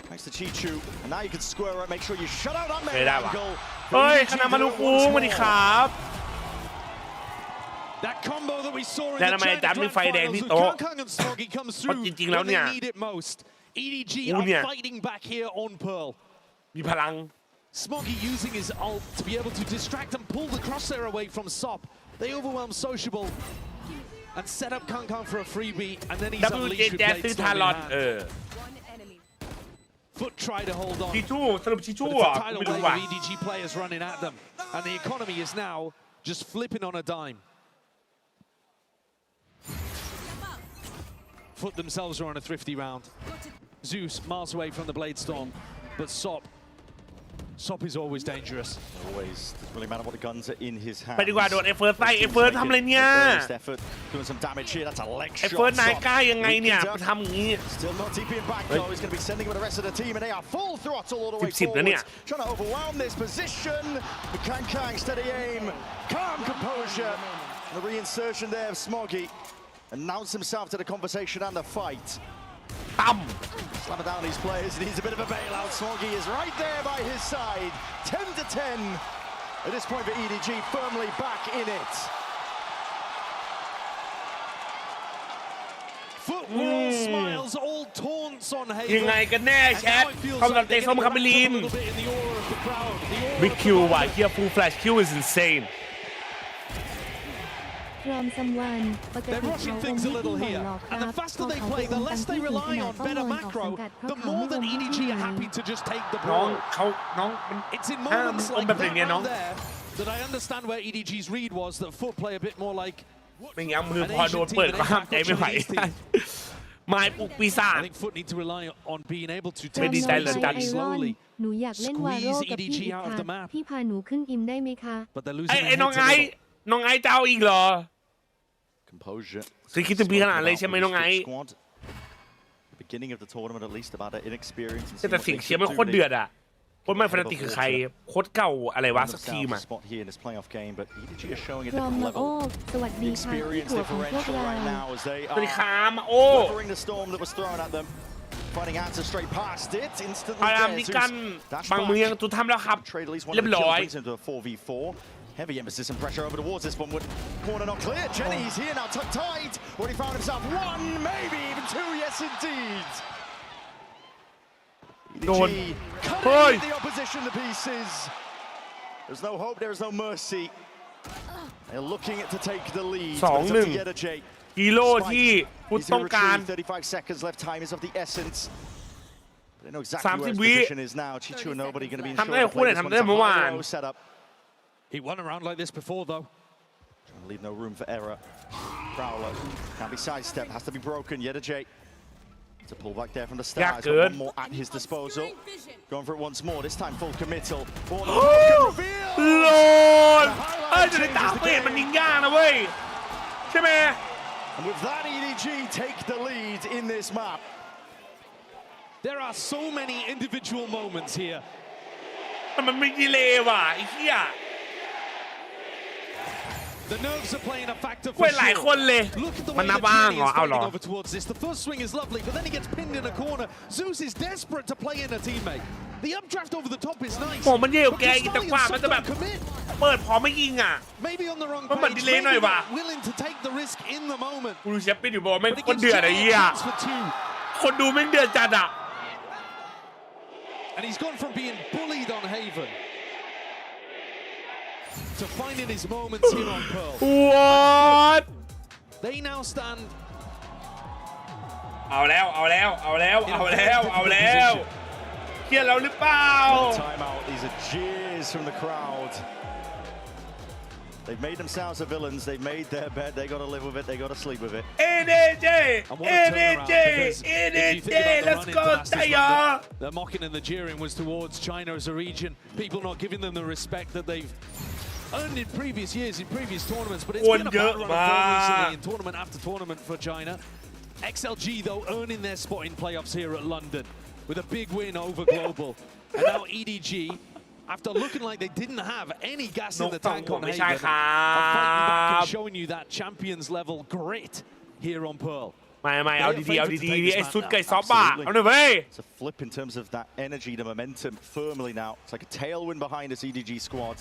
Speaker 17: Thanks to Chichu, and now you can square up, make sure you shut out that main angle.
Speaker 1: เฮ้ยคณะมาลุคุงสวัสดีครับ
Speaker 16: That combo that we saw in
Speaker 1: แล้วทำไม
Speaker 16: the
Speaker 1: จัดมีไฟแดงที่โต๊ะ
Speaker 16: Kankan and Smoggy comes
Speaker 1: เพราะ
Speaker 16: through
Speaker 1: จริงๆแล้ว
Speaker 16: when
Speaker 1: เนี่ย
Speaker 16: they need it most. EDG
Speaker 1: กูเนี่ย
Speaker 16: are fighting back here on Pearl.
Speaker 1: มีพลัง
Speaker 16: Smoggy using his ult to be able to distract and pull the crosshair away from Sop. They overwhelm Sociable and set up Kankan for a freebie, and then he's unleashed with
Speaker 1: JJaz
Speaker 16: Blade
Speaker 1: ซื้อ
Speaker 16: Storm
Speaker 1: ทา
Speaker 16: in
Speaker 1: รอน
Speaker 16: hand. FUT try to hold on.
Speaker 1: ชิชูสรุปชิชู
Speaker 16: But
Speaker 1: อ่ะ
Speaker 16: it's a
Speaker 1: กู
Speaker 16: tidal
Speaker 1: ไม่รู้
Speaker 16: wave
Speaker 1: ว่ะ
Speaker 16: of EDG players running at them, and the economy is now just flipping on a dime. FUT themselves are on a thrifty round. Zeus miles away from the Blade Storm, but Sop is always dangerous.
Speaker 17: Always. Doesn't really matter what the guns are in his hands.
Speaker 1: ไปดีกว่าโดนไอ้เฟิร์สไล่ไอ้เฟิร์สทำอะไรเนี่ย
Speaker 17: First effort, doing some damage here. That's a leg
Speaker 1: ไอ้
Speaker 17: shot.
Speaker 1: เฟิร์สนาย
Speaker 17: Sop
Speaker 1: กล้ายังไงเนี่ย
Speaker 17: weakens
Speaker 1: มา
Speaker 17: up.
Speaker 1: ทำอย่างนี้
Speaker 17: Still not TPing back though. He's going to be sending with the rest of the team, and they are full throttle all the way
Speaker 1: 10 นะเนี่ย
Speaker 17: forwards. Trying to overwhelm this position. But KAï steady aim, calm composure. The reinsertion there of Smoggy announced himself to the conversation and the fight.
Speaker 1: ตั้ม
Speaker 17: Slam down these players. He needs a bit of a bailout. Smoggy is right there by his side. 10-10. At this point for EDG, firmly back in it.
Speaker 16: FUT were all smiles, all taunts on
Speaker 1: ยังไง
Speaker 16: Haven.
Speaker 1: กันแน่แชท
Speaker 16: Now it feels
Speaker 1: คำตัด
Speaker 16: like
Speaker 1: เตะ
Speaker 16: they're
Speaker 1: ส้ม
Speaker 16: getting
Speaker 1: คาเม
Speaker 16: wrapped
Speaker 1: ลี
Speaker 16: up a
Speaker 1: น
Speaker 16: little bit in the aura of the crowd. The aura
Speaker 1: บิ๊ก
Speaker 16: of
Speaker 1: คิว
Speaker 16: the
Speaker 1: ว่ะ
Speaker 16: crowd.
Speaker 1: เฮียฟูลแฟลชคิว is insane
Speaker 2: พร้อมซัมวันปกติ
Speaker 16: They're
Speaker 2: เขา
Speaker 16: rushing
Speaker 2: อม
Speaker 16: things a
Speaker 2: ไม่
Speaker 16: little
Speaker 2: ที่บ่อย
Speaker 16: here.
Speaker 2: หรอกค
Speaker 16: And
Speaker 2: รั
Speaker 16: the
Speaker 2: บ
Speaker 16: faster
Speaker 2: พอ
Speaker 16: they
Speaker 2: เขา
Speaker 16: play,
Speaker 2: ไป
Speaker 16: the
Speaker 2: อม
Speaker 16: less
Speaker 2: ตาม
Speaker 16: they
Speaker 2: ที่ถึงข
Speaker 16: rely
Speaker 2: นาด
Speaker 16: on
Speaker 2: ต้อง
Speaker 16: better
Speaker 2: วอนออก
Speaker 16: macro,
Speaker 2: สังกัดเพราะ
Speaker 16: the
Speaker 2: เขา
Speaker 16: more
Speaker 2: ไม่อ
Speaker 16: that
Speaker 2: มให้
Speaker 16: EDG
Speaker 2: ที่
Speaker 16: are
Speaker 2: ไหน
Speaker 16: happy to just take the
Speaker 1: น้อง
Speaker 16: ball.
Speaker 1: น้องมัน
Speaker 16: It's in moments
Speaker 1: อม
Speaker 16: like
Speaker 1: แบบ
Speaker 16: that
Speaker 1: นี้น้อง
Speaker 16: round there that I understand where EDG's read was that FUT play a bit more like
Speaker 1: ไม่งั้นมือพอโดนเปิดก็ห้ามใจไม่ไหว ไม้ปลุกปีศาจ
Speaker 16: I think FUT need to rely on being able to
Speaker 1: ไม่
Speaker 16: take
Speaker 1: ดี
Speaker 16: the
Speaker 1: ใจเลย
Speaker 16: space
Speaker 1: จัด
Speaker 16: very slowly.
Speaker 2: หนูอยากเล่นวาโร่กับพี่
Speaker 16: Squeeze
Speaker 2: อีก
Speaker 16: EDG out of
Speaker 2: ค่ะ
Speaker 16: the map.
Speaker 2: พี่พาหนูขึ้นอิมได้ไหมคะ
Speaker 16: But they're
Speaker 1: ไอ้
Speaker 16: losing
Speaker 1: ไอ้
Speaker 16: their
Speaker 1: น้อง
Speaker 16: heads
Speaker 1: ไอ้
Speaker 16: a little.
Speaker 1: น้องไอ้จะเอาอีกเหรอ
Speaker 17: Composure.
Speaker 1: คือคิดถึงพี่ขนาดเลยใช่ไหมน้องไอ้
Speaker 17: Squad. Beginning of the tournament, at least about their inexperience. and
Speaker 1: แต่
Speaker 17: seeing what
Speaker 1: เสียง
Speaker 17: they
Speaker 1: เชียร์
Speaker 17: could
Speaker 1: มัน
Speaker 17: do.
Speaker 1: โคตรเดือดอ่ะคนไม่ฟนาติกคือใครโคตรเก่าอะไรวะ
Speaker 17: Found
Speaker 1: สักทีม
Speaker 17: themselves
Speaker 1: อ่ะ
Speaker 17: a spot here in this playoff game, but EDG are showing a
Speaker 2: พร้อม
Speaker 17: different
Speaker 2: มาโอ้
Speaker 17: level.
Speaker 2: สวัส
Speaker 17: The
Speaker 2: ดีค่ะพี่
Speaker 17: experience
Speaker 2: ถั่วของพวก
Speaker 17: differential
Speaker 2: เรา
Speaker 17: right now as they
Speaker 1: สวัสดีค
Speaker 17: are
Speaker 1: รับโอ้
Speaker 17: weathering the storm that was thrown at them. Finding answers straight past it. Instantly
Speaker 1: พยายาม
Speaker 17: there.
Speaker 1: ที่
Speaker 17: Zeus
Speaker 1: กัน
Speaker 17: dash
Speaker 1: บางเมือง
Speaker 17: back.
Speaker 1: ตุทำแล้วครับ
Speaker 17: Trade at least one
Speaker 1: เรี
Speaker 17: of
Speaker 1: ย
Speaker 17: the
Speaker 1: บร้อย
Speaker 17: kills into a 4v4. Heavy emphasis and pressure over towards this one. Corner not clear. Jenny's here now, tucked tight. Already found himself one, maybe even two. Yes, indeed.
Speaker 1: โดน
Speaker 17: EDG
Speaker 1: เฮ้ย
Speaker 17: cutting the opposition to pieces. There's no hope. There is no mercy. They're looking to take the lead. But it's up to
Speaker 1: 2-1
Speaker 17: EDG.
Speaker 1: ฮีโร่ที่พุทธ
Speaker 17: He's
Speaker 1: ต้อง
Speaker 17: in
Speaker 1: การ
Speaker 17: retreat. 35 seconds left. Time is of the essence. They know
Speaker 1: 30
Speaker 17: exactly where his
Speaker 1: วิ
Speaker 17: position is now. Chichu and nobody going to be
Speaker 1: ทำได้
Speaker 17: ensured to
Speaker 1: คู่ไหน
Speaker 17: play this
Speaker 1: ทำ
Speaker 17: one.
Speaker 1: ได้
Speaker 17: It's a
Speaker 1: เมื่อวาน
Speaker 17: high-low setup.
Speaker 16: He won a round like this before, though.
Speaker 17: Trying to leave no room for error. Prowler can't be sidestepped. Has to be broken. EDG to pull back there from the start. He's got
Speaker 1: good.
Speaker 17: one more at his disposal. Going for it once more. This time full committal.
Speaker 1: โหลดเอ้ยจะได้ตามเฟสมันยิงยากนะเว้ยใช่ไหม
Speaker 17: And with that, EDG take the lead in this map.
Speaker 16: There are so many individual moments here.
Speaker 1: มันไม่ดีเลยว่ะไอ้เหี้ย
Speaker 16: The nerves are playing a factor
Speaker 1: เว้
Speaker 16: for
Speaker 1: ยหลายคน
Speaker 16: sure.
Speaker 1: เลย
Speaker 16: Look at the
Speaker 1: มัน
Speaker 16: way
Speaker 1: นับ
Speaker 16: that
Speaker 1: บ้าง
Speaker 16: Jenny
Speaker 1: เหรอ
Speaker 16: is
Speaker 1: เอาเหรอ
Speaker 16: fighting over towards this. The first swing is lovely, but then he gets pinned in a corner. Zeus is desperate to play in a teammate. The updraft over the top is nice.
Speaker 1: โหมันเยี่ยว
Speaker 16: But
Speaker 1: แกอีกแต่
Speaker 16: Castelli
Speaker 1: กว่า
Speaker 16: and
Speaker 1: มัน
Speaker 16: Sop
Speaker 1: จะแบบ
Speaker 16: don't commit.
Speaker 1: เปิดพอไม่ยิงอ่ะ
Speaker 16: Maybe on the wrong
Speaker 1: มันเหมือน
Speaker 16: page.
Speaker 1: ดีเลย์หน่อย
Speaker 16: Maybe
Speaker 1: ว่ะ
Speaker 16: not willing to take the risk in the moment.
Speaker 1: กูดูเชฟเป็นอยู่บอกว่าไม่ง
Speaker 16: But
Speaker 1: คน
Speaker 16: against
Speaker 1: เดือดไอ้
Speaker 16: Jenny,
Speaker 1: เหี้ย
Speaker 16: chance for two.
Speaker 1: คนดูแม่งเดือดจัดอ่ะ
Speaker 16: And he's gone from being bullied on Haven to finding his moments here on Pearl.
Speaker 1: What
Speaker 16: They now stand
Speaker 1: เอาแล้วเครียดแล้วหรือเปล่า
Speaker 17: Timeout. These are jeers from the crowd. They've made themselves the villains. They've made their bed. They got to live with it. They got to sleep with it.
Speaker 1: EDG
Speaker 16: And what a turnaround, because if you think about the
Speaker 1: let's
Speaker 16: run
Speaker 1: go
Speaker 16: into last
Speaker 1: Taya
Speaker 16: round, the mocking and the jeering was towards China as a region. People not giving them the respect that they've earned in previous years, in previous tournaments. But it's been a bad run of form recently in tournament after tournament for China. XLG, though, earning their spot in playoffs here at London with a big win over Global. And now EDG, after looking like they didn't have any gas in the tank on Haven, are fighting back and showing you that champions level grit here on Pearl.
Speaker 1: ไม่เอาดีๆไอ้สุดไก่ซอฟบ้าเอาหน่อยเว้ย
Speaker 17: It's a flip in terms of that energy, the momentum firmly now. It's like a tailwind behind this EDG squad.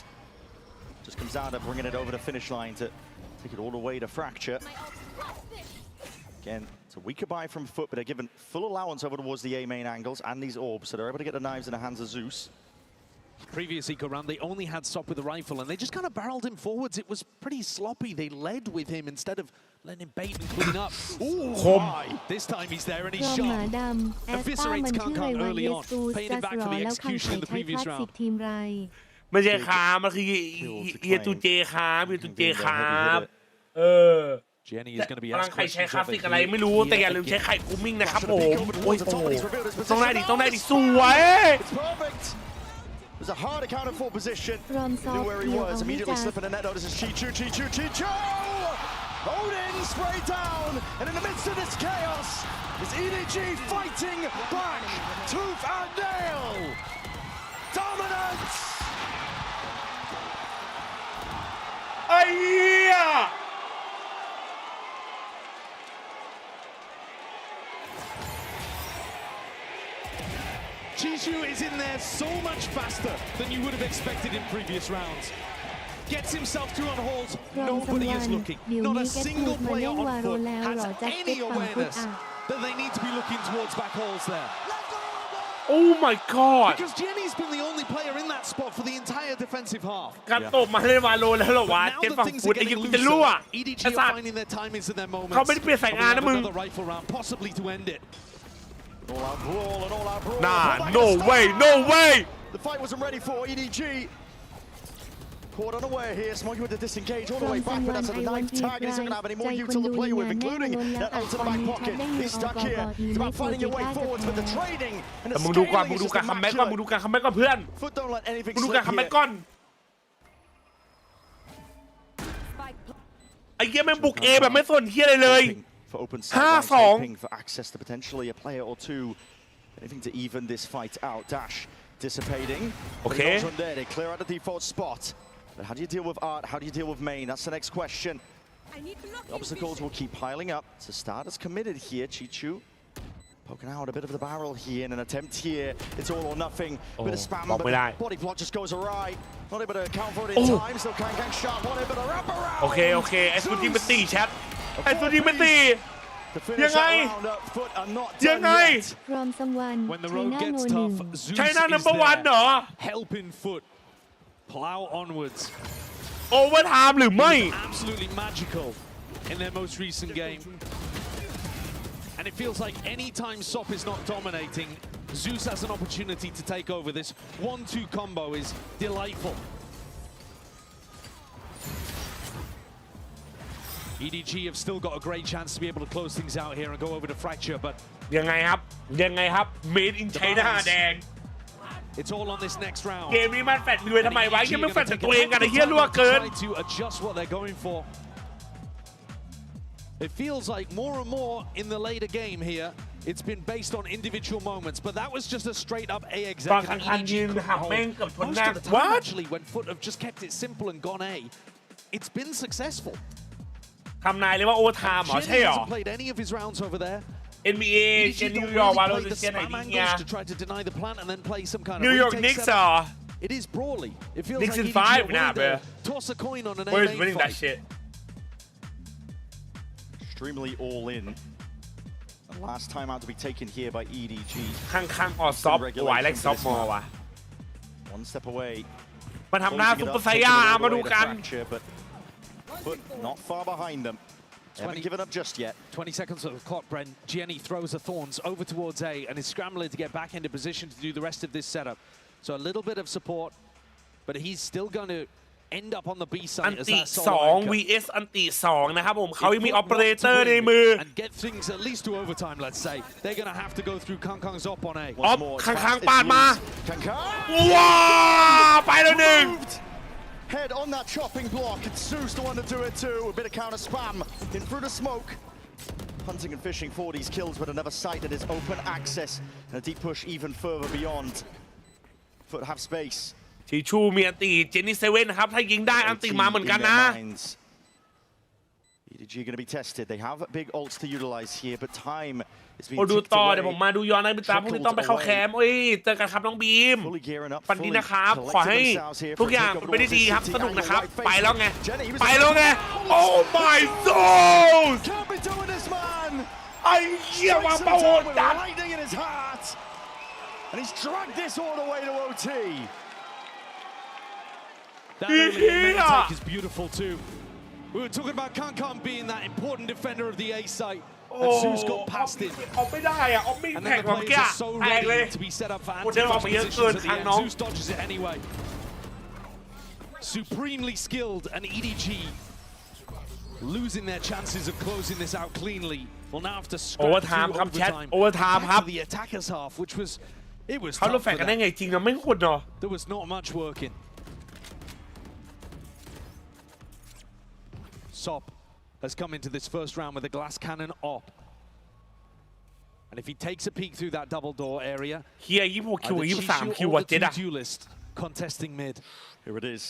Speaker 17: Just comes down to bringing it over the finish line to take it all the way to Fracture. Again, it's a weaker buy from FUT, but they're given full allowance over towards the A main angles and these orbs, so they're able to get the knives in the hands of Zeus.
Speaker 16: Previous eco round, they only had Sop with a rifle, and they just kind of barreled him forwards. It was pretty sloppy. They led with him instead of letting him bait and clean up. Ooh, my. This time he's there and he's
Speaker 2: รอมหมา
Speaker 16: sharp.
Speaker 2: ดำแอสตามันชื่ออะไรวะเยซู
Speaker 16: Paying
Speaker 2: จั
Speaker 16: him
Speaker 2: ส
Speaker 16: back
Speaker 2: ร
Speaker 16: for
Speaker 2: อ
Speaker 16: the
Speaker 2: แล้วคัง
Speaker 16: execution
Speaker 2: ไข่
Speaker 16: in the
Speaker 2: ใช้ค
Speaker 16: previous
Speaker 2: ลาสสิก
Speaker 16: round.
Speaker 2: ทีมไร
Speaker 1: ไม่ใช่ครับมันคือเยตูเจครับเยตูเจครับ
Speaker 16: Jenny is going to be
Speaker 1: กำลัง
Speaker 16: asked
Speaker 1: ไข่ใช้
Speaker 16: questions
Speaker 1: คลาส
Speaker 16: of
Speaker 1: สิ
Speaker 16: it
Speaker 1: กอะไร
Speaker 16: here.
Speaker 1: ไม่รู้แต่อย่าลืมใช้ไข่กูมิ่งนะครับผม
Speaker 11: Should have
Speaker 1: โอ้ย
Speaker 11: been
Speaker 1: โอ้
Speaker 11: on top, but he's revealed his position
Speaker 1: ต้องได้ดิ
Speaker 11: now.
Speaker 1: ต้องได้ดิสวย
Speaker 11: It's perfect. It was a hard accounted for position.
Speaker 2: รอมซอ
Speaker 11: Knew
Speaker 2: ฟ
Speaker 11: where
Speaker 2: เดี
Speaker 11: he
Speaker 2: ยวเอา
Speaker 11: was.
Speaker 2: ให้
Speaker 11: Immediately
Speaker 2: จัส
Speaker 11: slipping a net notice as Chichu. Odin spray down, and in the midst of this chaos is EDG fighting back, tooth and nail. Dominance.
Speaker 1: ไอ้เหี้ย
Speaker 16: Chichu is in there so much faster than you would have expected in previous rounds. Gets himself through on holes,
Speaker 2: รอมสัม
Speaker 16: nobody
Speaker 2: วั
Speaker 16: is
Speaker 2: น
Speaker 16: looking.
Speaker 2: เดี๋ยว
Speaker 16: Not
Speaker 2: นี้
Speaker 16: a
Speaker 2: แกถู
Speaker 16: single
Speaker 2: กมา
Speaker 16: player
Speaker 2: เล่นวา
Speaker 16: on
Speaker 2: โร
Speaker 16: foot
Speaker 2: แล้ว
Speaker 16: has
Speaker 2: เหรอจัสเป็
Speaker 16: any
Speaker 2: ดฝั่งฟุต
Speaker 16: awareness
Speaker 2: อ่ะ
Speaker 16: that they need to be looking towards back holes there.
Speaker 1: Oh my god
Speaker 16: Because Jenny's been the only player in that spot for the entire defensive half.
Speaker 1: การตบมาเล่นวาโลแล้วเหรอ
Speaker 16: But
Speaker 1: วะ
Speaker 16: now
Speaker 1: เจ็ด
Speaker 16: that
Speaker 1: ฝั่ง
Speaker 16: things
Speaker 1: ฟุต
Speaker 16: are
Speaker 1: ไอ้เหี้ย
Speaker 16: getting
Speaker 1: กูจะรั่ว
Speaker 16: looser, EDG
Speaker 1: ไอ้สั
Speaker 16: are
Speaker 1: ตว์
Speaker 16: finding their timings and their moments.
Speaker 1: เขาไม่ได้เปลี่ยนสายงานนะมึง
Speaker 16: Another rifle round, possibly to end it.
Speaker 11: All out brawl and all out brawl.
Speaker 1: น่า
Speaker 11: Pull back
Speaker 1: no
Speaker 11: the
Speaker 1: way
Speaker 11: start.
Speaker 1: no way
Speaker 11: The fight wasn't ready for EDG. Caught unaware here, Smoggy with the disengage all the way back, but that's a ninth tag, and he's not going to have any more util to play with, including that ult in the back pocket. He's stuck here. It's about finding your way forwards with the trading and
Speaker 1: แต่
Speaker 11: the
Speaker 1: มึงดูก่อน
Speaker 11: scaling
Speaker 1: มึง
Speaker 11: is
Speaker 1: ดู
Speaker 11: just
Speaker 1: การคัมแบ็กก่อนมึง
Speaker 11: immaculate.
Speaker 1: ดูการคัมแบ็กก่อนเพื่อน
Speaker 11: FUT don't let anything
Speaker 1: มึงดูการ
Speaker 11: slip
Speaker 1: คัมแบ็ก
Speaker 11: here.
Speaker 1: ก่อนไอ้เหี้ยแม่งบุกเอแบบไม่สนเหี้ยอะไรเลย
Speaker 11: For open sight,
Speaker 1: 5-2
Speaker 11: hoping for access to potentially a player or two. Anything to even this fight out. Dash dissipating.
Speaker 1: Okay.
Speaker 11: But he goes on there. They clear out the default spot. But how do you deal with Art? How do you deal with Main? That's the next question. The obstacles will keep piling up. So starters committed here. Chichu poking out a bit of the barrel here in an attempt here. It's all or nothing. Bit of spam, but the body block just goes awry. Not able to account for it in time. Still can't gang sharp on it, but a wraparound.
Speaker 1: โอเคโอเคไอ้สุดยิงไปตีแชทไอ้สุดยิงไปตี
Speaker 11: To finish
Speaker 1: ยังไง
Speaker 11: that round up, FUT are not
Speaker 1: ยัง
Speaker 11: done
Speaker 1: ไง
Speaker 11: yet.
Speaker 2: รอมสัมวัน
Speaker 16: When the
Speaker 2: ไช
Speaker 16: road
Speaker 2: น่าโน
Speaker 16: gets
Speaker 2: หนึ่ง
Speaker 16: tough, Zeus
Speaker 1: China
Speaker 16: is
Speaker 1: number one
Speaker 16: there,
Speaker 1: เหรอ
Speaker 16: helping FUT plow onwards.
Speaker 1: โอเวอร์ไทม์หรือไม่
Speaker 16: Absolutely magical in their most recent game. And it feels like any time Sop is not dominating, Zeus has an opportunity to take over. This 1-2 combo is delightful. EDG have still got a great chance to be able to close things out here and go over to Fracture, but
Speaker 1: ยังไงครับ ยังไงครับ Made in China แดง
Speaker 16: it's all on this next round.
Speaker 1: เกมนี้มันแฟดด้วยทำไมวะ
Speaker 16: EDG
Speaker 1: ยังไม่
Speaker 16: gonna
Speaker 1: แฟดแต่
Speaker 16: take
Speaker 1: ตัวเอง
Speaker 16: a
Speaker 1: กันไอ้
Speaker 16: lot
Speaker 1: เหี้ย
Speaker 16: of
Speaker 1: รั่ว
Speaker 16: time
Speaker 1: เกิน
Speaker 16: to try to adjust what they're going for. It feels like more and more in the later game here, it's been based on individual moments, but that was just a straight up A
Speaker 1: ตอน
Speaker 16: exec.
Speaker 1: ข้างๆยืนหักแม่งเกือบชนห
Speaker 16: Most
Speaker 1: น้า
Speaker 16: of the time,
Speaker 1: What
Speaker 16: actually, when FUT have just kept it simple and gone A, it's been successful.
Speaker 1: ทำนายเลยว่าโอเวอร์ไทม์เหรอ ใช่
Speaker 16: Jenny
Speaker 1: เหรอ
Speaker 16: hasn't played any of his rounds over there.
Speaker 1: NBA
Speaker 16: EDG
Speaker 1: เชียร์นิ
Speaker 16: don't
Speaker 1: วยอร์ก
Speaker 16: really
Speaker 1: วาโล
Speaker 16: play
Speaker 1: หรือ
Speaker 16: the
Speaker 1: เชียร์ไหน
Speaker 16: spam
Speaker 1: ดีเนี่ย
Speaker 16: angles to try to deny the plant and then play some kind of
Speaker 1: นิวยอร์ก
Speaker 16: retake
Speaker 1: นิกส์
Speaker 16: setup.
Speaker 1: เหรอ
Speaker 16: It is brawly. It feels
Speaker 1: Knicks
Speaker 16: like
Speaker 1: in
Speaker 16: EDG
Speaker 1: five?
Speaker 16: are
Speaker 1: Nah,
Speaker 16: really there.
Speaker 1: bro.
Speaker 16: Toss a coin on an
Speaker 1: Where's
Speaker 16: A-main
Speaker 1: winning that
Speaker 16: fight.
Speaker 1: shit
Speaker 11: Extremely all in. The last time out to be taken here by EDG.
Speaker 1: ข้างๆออซอฟไหวแลกซอฟมอวะ
Speaker 11: One step away.
Speaker 1: มาทำหน้าซุปเปอร์ไซย่ามาดูกัน
Speaker 11: But FUT not far behind them. They haven't given up just yet.
Speaker 16: 20 seconds of the clock, Bren. Jenny throws the Thorns over towards A and is scrambling to get back into position to do the rest of this setup. So a little bit of support, but he's still going to end up on the B
Speaker 1: อัน
Speaker 16: side as
Speaker 1: ติ
Speaker 16: that
Speaker 1: 2
Speaker 16: solo anchor.
Speaker 1: vs อันติ2นะครับผมเขายังมี
Speaker 16: If
Speaker 1: ออ
Speaker 16: FUT
Speaker 1: เปอเร
Speaker 16: want
Speaker 1: เตอ
Speaker 16: to
Speaker 1: ร์ใน
Speaker 16: win
Speaker 1: มือ
Speaker 16: and get things at least to overtime, let's say, they're going to have to go through Kang Kang's op on A.
Speaker 1: ออฟข้างๆปาดมา ว้าไปแล้วหนึ่ง
Speaker 11: Head on that chopping block. It's Zeus the one to do it too. A bit of counter spam in through the smoke. Hunting and fishing for these kills, but another sighted is open access and a deep push even further beyond. FUT have space.
Speaker 1: ชิชูมีอันติเจนนี่เซเว่นนะครับถ้ายิงได้อันติมาเหมือนกันนะ
Speaker 11: EDG going to be tested. They have big ults to utilize here, but time is being
Speaker 1: โอ้ดู
Speaker 11: ticked
Speaker 1: ต่อ
Speaker 11: away.
Speaker 1: เดี๋ยวผมมาดูย้อนในบิตาพรุ่งนี้ต้องไปเข้าแคมป์เอ้ยเจอกันครับน้องบีม
Speaker 11: Fully gearing up,
Speaker 1: ฝันดี
Speaker 11: fully
Speaker 1: นะครับ ขอ
Speaker 11: collecting
Speaker 1: ให้
Speaker 11: themselves here
Speaker 1: ทุก
Speaker 11: for a
Speaker 1: อย่าง
Speaker 11: takeover
Speaker 1: ไปได้ดีครับ
Speaker 11: City
Speaker 1: สนุก
Speaker 11: and
Speaker 1: นะครับ
Speaker 11: right face.
Speaker 1: ไปแล้วไง
Speaker 11: Jenny, he was
Speaker 1: ไปแล้วไง Oh my God
Speaker 11: Can't be doing this, man.
Speaker 1: ไอ้เหี้ยวางเป้าโหด
Speaker 11: With
Speaker 1: จัด
Speaker 11: lightning in his heart, and he's dragged this all the way to OT.
Speaker 16: That early main take is beautiful too. We were talking about KAIJ being that important defender of the A site. And Zeus got past it.
Speaker 1: ออกไม่ได้อะออกไม่
Speaker 16: And
Speaker 1: แท็ก
Speaker 16: then the
Speaker 1: เมื่อ
Speaker 16: players
Speaker 1: กี้
Speaker 16: are so
Speaker 1: แตกเลย
Speaker 16: ready to be set up for
Speaker 1: โอ้เดินออก
Speaker 16: anti-flash
Speaker 1: มาเยอะ
Speaker 16: positions
Speaker 1: เกิน
Speaker 16: at the
Speaker 1: ทาง
Speaker 16: end.
Speaker 1: น้อง
Speaker 16: Zeus dodges it anyway. Supremely skilled and EDG losing their chances of closing this out cleanly. Will now have to scrap
Speaker 1: Overtime
Speaker 16: through
Speaker 1: ครับแชท
Speaker 16: overtime.
Speaker 1: Overtime ครับ
Speaker 16: Back to the attackers half, which was it was
Speaker 1: เขาล
Speaker 16: tough
Speaker 1: งแฟก
Speaker 16: for
Speaker 1: กันได้
Speaker 16: them.
Speaker 1: ไงจริงนะไม่ขุดเนาะ
Speaker 16: There was not much working. Sop has come into this first round with a glass cannon op. And if he takes a peek through that double door area,
Speaker 1: เฮีย26คิว
Speaker 16: either
Speaker 1: 23
Speaker 16: Chichu
Speaker 1: คิว
Speaker 16: or
Speaker 1: อะ
Speaker 16: the
Speaker 1: เจ็ด
Speaker 16: two
Speaker 1: อะ
Speaker 16: duelists contesting mid.
Speaker 17: Here it is.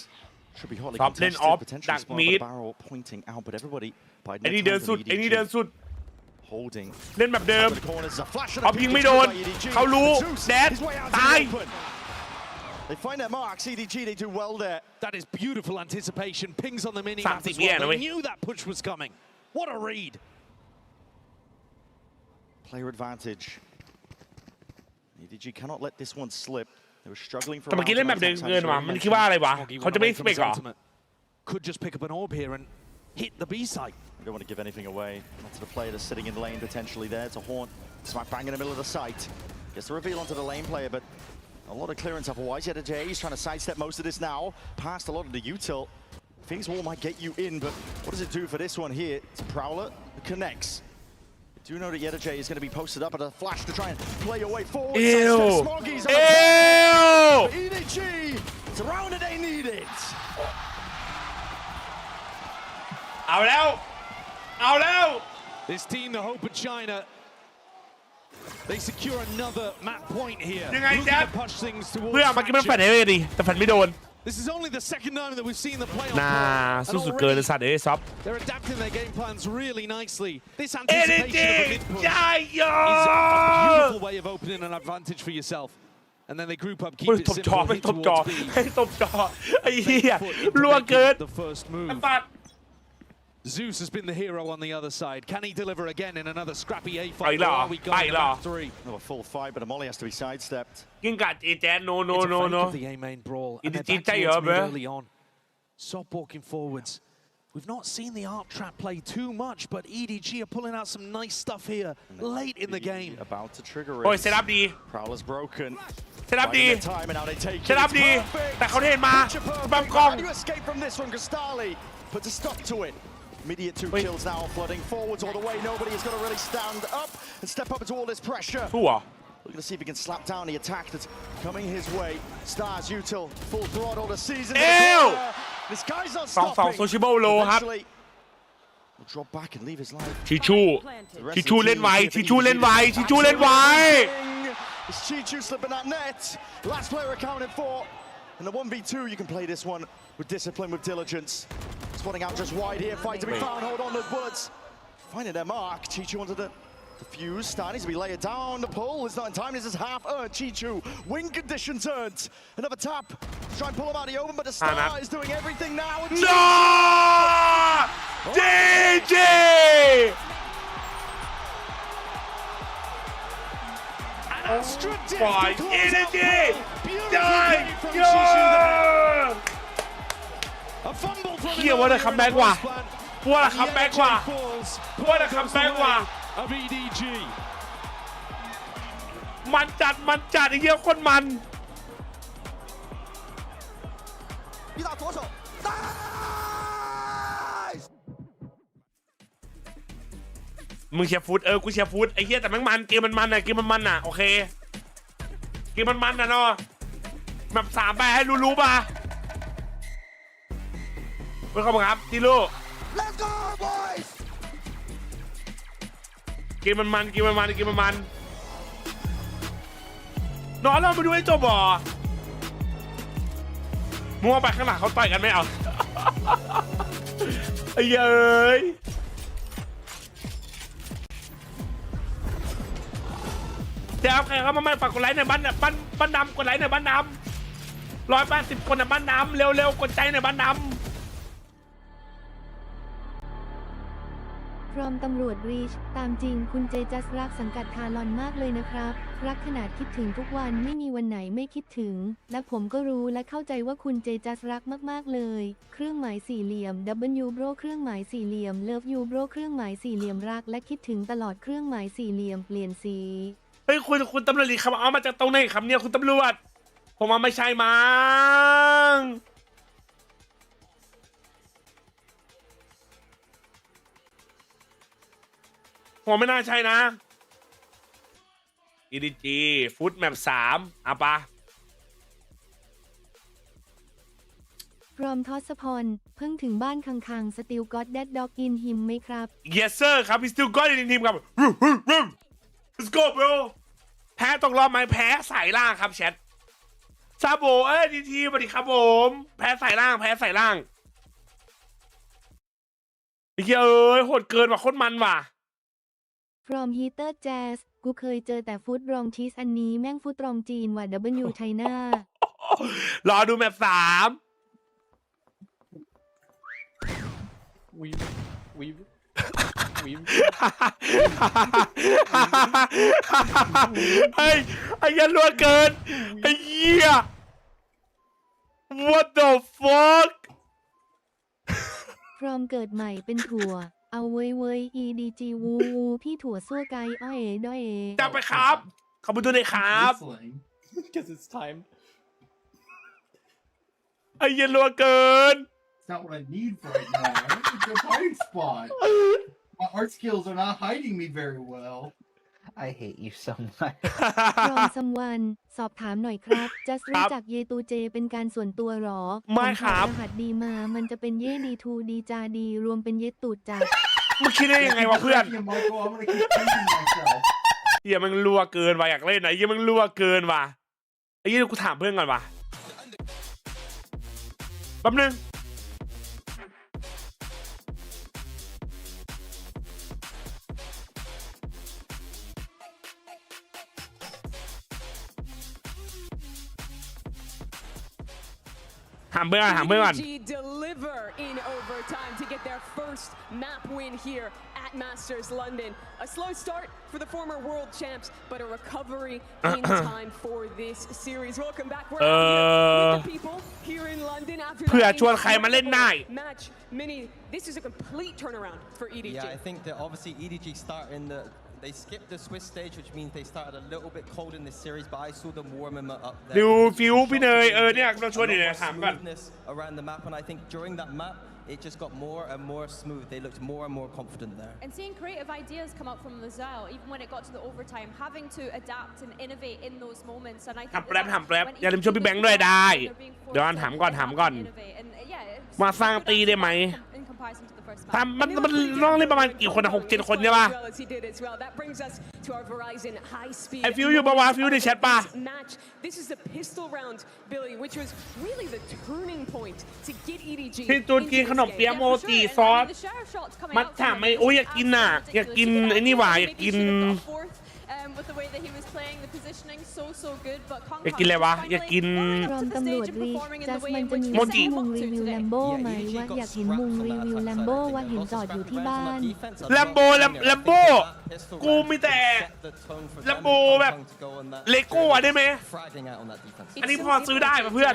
Speaker 17: Should be hotly
Speaker 1: Top lane
Speaker 17: contested,
Speaker 1: off,
Speaker 17: potentially
Speaker 1: dark
Speaker 17: spot, but
Speaker 1: mid.
Speaker 17: the barrel pointing out, but everybody by
Speaker 1: ไอ้นี่เดินสุดไอ้นี่เดินสุด
Speaker 17: holding.
Speaker 1: เล่นแบบเดิม
Speaker 17: Top of the corners, a flash and
Speaker 1: อ
Speaker 17: a
Speaker 1: อฟยิง
Speaker 17: peek
Speaker 1: ไม่โดน
Speaker 17: by EDG.
Speaker 1: เขารู้
Speaker 17: Zeus,
Speaker 1: แดด
Speaker 17: his way out to
Speaker 1: ตาย
Speaker 17: the open. They find their marks. EDG, they do well there.
Speaker 16: That is beautiful anticipation. Pings on the mini
Speaker 1: 30
Speaker 16: map as
Speaker 1: แย่
Speaker 16: well.
Speaker 1: นะ
Speaker 16: They
Speaker 1: เว้ย
Speaker 16: knew that push was coming. What a read.
Speaker 17: Player advantage. EDG cannot let this one slip. They were struggling for
Speaker 1: แต่เมื่อกี้เล่นแบบเดิมเกินว่ะมันคิดว่าอะไรวะ
Speaker 16: Smoggy
Speaker 1: เขาจะไม่
Speaker 16: went away
Speaker 1: ส
Speaker 16: from
Speaker 1: เปก
Speaker 16: his
Speaker 1: เหรอ
Speaker 16: ultimate. Could just pick up an orb here and hit the B site.
Speaker 17: We don't want to give anything away. Not to the player that's sitting in lane potentially there. It's a haunt. Smack bang in the middle of the site. Gets the reveal onto the lane player, but a lot of clearance otherwise. JJaz, he's trying to sidestep most of this now. Past a lot of the util. Things wall might get you in, but what does it do for this one here? It's Prowler that connects. I do know that JJaz is going to be posted up at a flash to try and play your way forward.
Speaker 1: Ew.
Speaker 17: Smoggy's
Speaker 1: Ew.
Speaker 17: EDG, it's around and they need it.
Speaker 1: เอาแล้ว เอาแล้ว
Speaker 16: This team, the hope of China, they secure another map point here.
Speaker 1: ยังไง
Speaker 16: Looking
Speaker 1: แจ๊บ
Speaker 16: to push things towards
Speaker 1: เพื่อเมื่อกี้มันแฟน
Speaker 16: Fracture.
Speaker 1: ให้เลยดิแต่แฟนไม่โดน
Speaker 16: This is only the second time that we've seen them play on
Speaker 1: น่า
Speaker 16: Pearl, and
Speaker 1: สู้สุดเกินเลย
Speaker 16: already
Speaker 1: สัตว์เอ้ยซับ
Speaker 16: they're adapting their game plans really nicely. This
Speaker 1: EDG
Speaker 16: anticipation of a mid push
Speaker 1: ใช่ยอ
Speaker 16: is a beautiful way of opening an advantage for yourself. And then they group up, keep
Speaker 1: เฮ้ย
Speaker 16: it
Speaker 1: ตบจอ
Speaker 16: simple,
Speaker 1: ไม่
Speaker 16: hit
Speaker 1: ตบจอ
Speaker 16: towards B.
Speaker 1: ให้ตบจอไอ้เหี้ย
Speaker 16: Foot into
Speaker 1: รัวเกิน
Speaker 16: making the first move.
Speaker 1: ไอ้ปัด
Speaker 16: Zeus has been the hero on the other side. Can he deliver again in another scrappy A
Speaker 1: ไป
Speaker 16: fight?
Speaker 1: เหร
Speaker 16: Or
Speaker 1: อ
Speaker 16: are we
Speaker 1: ไป
Speaker 16: going
Speaker 1: เหรอ
Speaker 16: to back three?
Speaker 17: Oh, a full fight, but Amoli has to be sidestepped.
Speaker 1: กินกัดเอแจนโน
Speaker 16: It's a fake
Speaker 1: โน
Speaker 16: of the A main brawl. And
Speaker 1: EDG
Speaker 16: they're back
Speaker 1: ใจเหรอ
Speaker 16: towards mid
Speaker 1: เบ้
Speaker 16: early on. Sop walking forwards. We've not seen the arc trap play too much, but EDG are pulling out some nice stuff here late in the game.
Speaker 17: About to trigger
Speaker 1: โอ้ย
Speaker 17: it.
Speaker 1: เซตอัพดี
Speaker 17: Prowler's broken.
Speaker 1: เซตอัพดี
Speaker 17: Finding their time, and now they take it.
Speaker 1: เซตอัพ
Speaker 17: It's
Speaker 1: ดี
Speaker 17: perfect.
Speaker 1: แต่เขาเห็นมา
Speaker 17: Picture perfect.
Speaker 1: บังกล้อง
Speaker 17: How do you escape from this one, Gustali? Puts a stop to it. Immediate two
Speaker 1: Wait.
Speaker 17: kills now, flooding forwards all the way. Nobody is going to really stand up and step up into all this pressure.
Speaker 1: สู้เหรอ
Speaker 17: Looking to see if he can slap down the attack that's coming his way. Stars, Util, full throttle the season.
Speaker 1: Ew!
Speaker 17: This guy's not
Speaker 1: สอง
Speaker 17: stopping.
Speaker 1: โซชิโบโลครับ
Speaker 17: Eventually, will drop back and leave his life.
Speaker 1: ชิชู
Speaker 17: The rest
Speaker 1: ชิ
Speaker 17: of the
Speaker 1: ชู
Speaker 17: team
Speaker 1: เล่นไว
Speaker 17: see if
Speaker 1: ชิชู
Speaker 17: EDG
Speaker 1: เล่นไว
Speaker 17: is
Speaker 1: ชิชูเล่นไว
Speaker 17: It's Chichu slipping that net. Last player accounted for. And the 1v2, you can play this one with discipline, with diligence. Spotting out just wide here, fight to be found, hold on those bullets. Finding their mark, Chichu onto the defuse, starting to be layered down, the pull is not in time, this is half earned, Chichu, win condition turns, another tap, try and pull him out of the open, but the star is doing everything now. And
Speaker 1: No! JJ! Fine, EDG! Die! Yo! เฮียว่าจะคัมแบ็กว่ะว่าจะคัมแบ็กว่ะว่าจะคัมแบ็กว่ะ
Speaker 16: Of EDG.
Speaker 1: มันจัดไอ้เหี้ยคนมัน
Speaker 17: 一打左手
Speaker 1: มึงเชียร์ฟุตกูเชียร์ฟุตไอ้เหี้ยแต่แม่งมันเกมมันอะเกมมันอะโอเคเกมมันอะเนาะแบบ3ไปให้รู้ป่ะเพื่อนเข้ามาครับจิโร่
Speaker 17: Let's go boys
Speaker 1: เกมมันนอนเราไปดูให้จบบ่มัวไปข้างหลังเขาต่อยกันไม่เอา ไอ้เย้ยเดี๋ยวใครเข้ามาฝากกดไลค์ในบ้านดำกดไลค์ในบ้านดำ180 คนในบ้านดำเร็วๆกดใจในบ้านดำ
Speaker 2: พ พร้อมตำรวจรีชตามจริงคุณเจจัสรักสังกัดคาร์ลอนมากเลยนะครับรักขนาดคิดถึงทุกวันไม่มีวันไหนไม่คิดถึงและผมก็รู้และเข้าใจว่าคุณเจจัสรักมากๆเลยเครื่องหมายสี่เหลี่ยม W bro เครื่องหมายสี่เหลี่ยม Love you bro เครื่องหมายสี่เหลี่ยมรักและคิดถึงตลอดเครื่องหมายสี่เหลี่ยมเปลี่ยนสี
Speaker 1: เฮ้ยคุณตำรวจลีครับเอามาจากตรงไหนครับเนี่ยคุณตำรวจผมว่าไม่ใช่มั้งผมไม่น่าใช่นะ EDG ฟุตแมป3อ่ะปะ
Speaker 2: พร้อมทศพรเพิ่งถึงบ้านคังสติลก็อดแดดด็อกอินหิมไหมครับ
Speaker 1: Yes sir ครับ we still got it in him ครับ Let's go bro แพ้ตกรอบไหมแพ้สายล่างครับแชทซาโบดีทีสวัสดีครับผมแพ้สายล่างไอ้เหี้ยโหดเกินว่ะโคตรมันว่ะ
Speaker 2: From Heater Jazz กูเคยเจอแต่ฟุตรองชีสอันนี้แม่งฟุตรองจีนว่ะ W China
Speaker 1: รอดูแมป3ไอ้ยันรัวเกินไอ้เหี้ย What the fuck
Speaker 2: พร้อมเกิดใหม่เป็นถั่วเอาเว้ย EDG วูพี่ถั่วซั่วไกอ้อเอ๋ด้อยเอ๋
Speaker 1: จับไปครับขอบคุณด้วยนะครับ
Speaker 12: Because it's time.
Speaker 1: ไอ้ยันรัวเกิน
Speaker 12: It's not what I need right now. It's a hiding spot. My art skills are not hiding me very well. I hate you so much.
Speaker 2: พร้อมซัมวันสอบถามหน่อยครับจะรู้จักเยตูเจเป็นการส่วนตัวหรอ
Speaker 1: ไม่ครับ
Speaker 2: รหัสดีมามันจะเป็นเยดีทูดีจาดีรวมเป็นเยตูดจัด
Speaker 1: มึงคิดได้ยังไงวะเพื่อน
Speaker 12: Yeah, Michael, I'm gonna keep changing myself.
Speaker 1: เหี้ยมันรัวเกินว่ะอยากเล่นไอ้เหี้ยมันรัวเกินว่ะไอ้เหี้ยกูถามเพื่อนก่อนว่ะแป๊บนึงถามเพื่อนก่อน
Speaker 4: EDG deliver in overtime to get their first map win here at Masters London. A slow start for the former world champs, but a recovery in time for this series. Welcome back. We're out here with the people here in London after
Speaker 1: เพื่อชวนใครมาเล่นได้
Speaker 4: match. Mini, this is a complete turnaround for EDG.
Speaker 9: Yeah, I think that obviously EDG start in the. They skipped the Swiss stage, which means they started a little bit cold in this series, but I saw them warming up there.
Speaker 1: ดูฟิวพี่เนยเนี่ยเราชวนอยู่เนี่ยถามก่อน
Speaker 9: Around the map, and I think during that map, it just got more and more smooth. They looked more and more confident there.
Speaker 8: And seeing creative ideas come up from Lazelle, even when it got to the overtime, having to adapt and innovate in those moments. And I think
Speaker 1: ถามแป๊บอย่าลืมช่วยพี่แบงค์ด้วยได้เดี๋ยวถามก่อนมาสร้างตีได้ไหมทำมันต้องเล่นประมาณกี่คนนะ6-7 คนใช่ป่ะไอฟิวอยู่ปะวะฟิวในแชทป่ะ
Speaker 4: This is the pistol round, Billy, which was really the turning point to get EDG.
Speaker 1: พี่ตูนกินขนมเปี๊ยะโมจิซอสมัทฉะไหมโอ้ยอยากกินน่ะอยากกินไอ้นี่หว่าอยากกิน
Speaker 8: With the way that he was playing, the positioning so good, but
Speaker 1: อยากกินอะไรวะอยากกิน
Speaker 2: พร้อมตำรวจรีจัสมันจะมี
Speaker 1: โมจิ
Speaker 2: มุงรีวิวแลมโบ้ไหมว่าอยากเห็นมุงรีวิวแลมโบ้ว่าเห็นจอดอยู่ที่บ้าน
Speaker 1: แลมโบกูมีแต่แลมโบแบบเลโก้ได้ไหมอันนี้พอซื้อได้ป่ะเพื่อน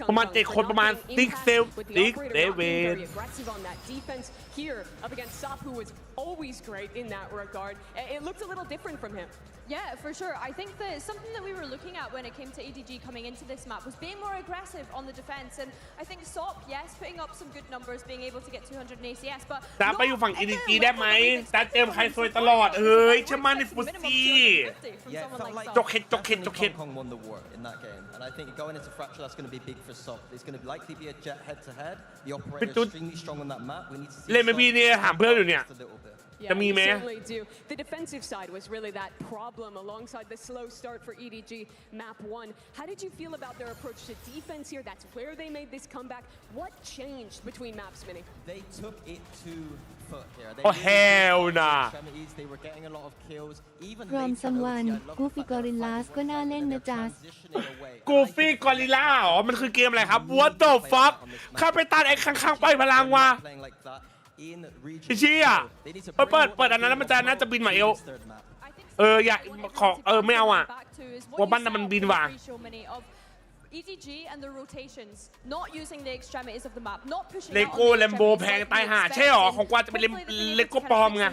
Speaker 1: ประมาณ7 คนประมาณ6 เดวิด
Speaker 4: Here up against Sop, who was always great in that regard. It looked a little different from him.
Speaker 8: Yeah, for sure. I think that something that we were looking at when it came to EDG coming into this map was being more aggressive on the defense. And I think Sop, yes, putting up some good numbers, being able to get 200 in ACS, but
Speaker 1: ตามไปอยู่ฝั่ง EDG ได้ไหมตาเติมใครสวยตลอดเฮ้ยชะมันในฟุตซี่จกเห็ด
Speaker 9: Hong Kong won the war in that game, and I think going into Fracture, that's going to be big for Sop. It's going to likely be a jet head-to-head. The operator is extremely strong on that map. We need to see
Speaker 1: เล่นไหมพี่เนี่ยถามเพื่อนอยู่เนี่ย
Speaker 4: Yeah, we certainly do. The defensive side was really that problem alongside the slow start for EDG map 1. How did you feel about their approach to defense here? That's where they made this comeback. What changed between maps, Mini?
Speaker 9: They took it to FUT here.
Speaker 1: Oh hell nah.
Speaker 9: They were getting a lot of kills. Even
Speaker 2: พร้อมซัมวันกูฟิกอริลลาสก็น่าเล่นนะจ๊ะ
Speaker 1: กูฟี่กอริลล่าอ๋อมันคือเกมอะไรครับ What the fuck ข้าไปตัดไอ้ข้างๆปล่อยพลังว่ะ เชี่ยเปิดอันนั้นแล้วมันจะน่าจะบินมาเอลอย่าขอไม่เอาอ่ะว่าบ้านนั้นมันบินว่ะ
Speaker 8: EDG and the rotations, not using the extremities of the map, not pushing
Speaker 1: เลโก้แลมโบแพงตายห่าใช่หรอของกว่าจะเป็นเลโก้ปลอมไง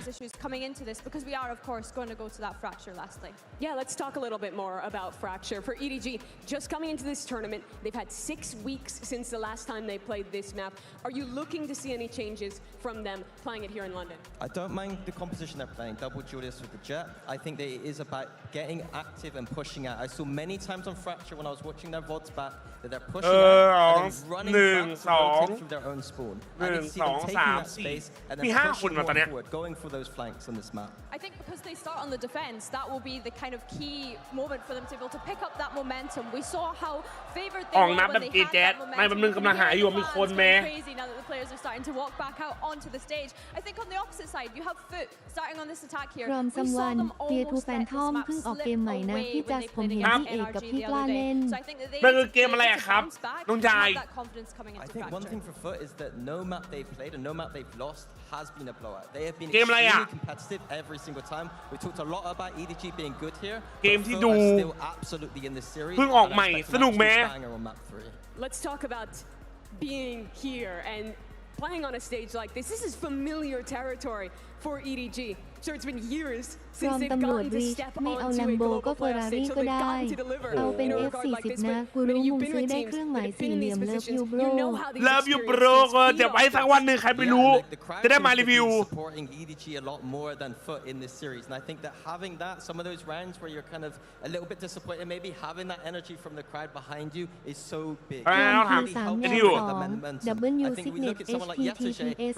Speaker 8: coming into this because we are of course going to go to that fracture lastly.
Speaker 4: Yeah, let's talk a little bit more about fracture. For EDG, just coming into this tournament, they've had 6 weeks since the last time they played this map. Are you looking to see any changes from them playing it here in London?
Speaker 9: I don't mind the composition they're playing, double Julius with the Jet. I think that it is about getting active and pushing out. I saw many times on Fracture when I was watching their VODs back that they're pushing out and then running back to rotate through their own spawn. I need to see them taking that space and then pushing more forward, going for those flanks on this map.
Speaker 8: I think because they start on the defense, that will be the kind of key moment for them to be able to pick up that momentum. We saw how favored they were when they had that momentum.
Speaker 1: crazy
Speaker 8: now that the players are starting to walk back out onto the stage. I think on the opposite side, you have FUT starting on this attack here.
Speaker 2: From someone, Fear to Phantom เพิ่งออกเกมใหม่นะพี่จัสผมเห็นพี่เอกกับพี่กล้าเล่น
Speaker 1: มันคือเกมอะไรอะครับน้องชาย
Speaker 9: I think one thing for FUT is that no map they've played and no map they've lost has been a blowout. They have been extremely competitive every single time. We talked a lot about EDG being good here.
Speaker 1: เกมที่ดู
Speaker 9: still absolutely in this series.
Speaker 1: เพิ่งออกใหม่สนุกไหม
Speaker 4: Let's talk about being here and playing on a stage like this. This is familiar territory for EDG. Sure, it's been years since they've gotten to step onto a global playoff stage, so they've gotten to deliver in a regard like this. But you've been with teams that have been in these positions. You know how these experiences feel.
Speaker 1: เดี๋ยวไว้สักวันหนึ่งใครไม่รู้จะได้มารีวิว
Speaker 9: supporting EDG a lot more than FUT in this series, and I think that having that, some of those rounds where you're kind of a little bit disappointed, maybe having that energy from the crowd behind you is so big.
Speaker 2: W Signet HTTPS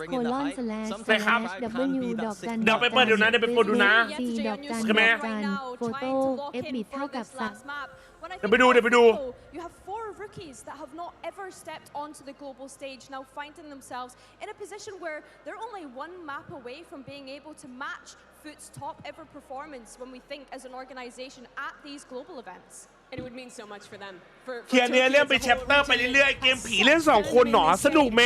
Speaker 2: ://W ดอกจัน
Speaker 1: เดี๋ยวไปเปิดเดี๋ยวนะเดี๋ยวไปกดดูนะ
Speaker 2: C ดอกจัน
Speaker 1: ใช่ไหม
Speaker 2: โฟโต้ F บิดเท่ากับสัก
Speaker 1: เดี๋ยวไปดู
Speaker 8: You have 4 rookies that have not ever stepped onto the global stage, now finding themselves in a position where they're only 1 map away from being able to match FUT's top ever performance when we think as an organization at these global events.
Speaker 4: And it would mean so much for them.
Speaker 1: เคลียร์เนื้อเรื่องไปแชปเตอร์ไปเรื่อยๆเกมผีเล่น2 คนหนอสนุกไหม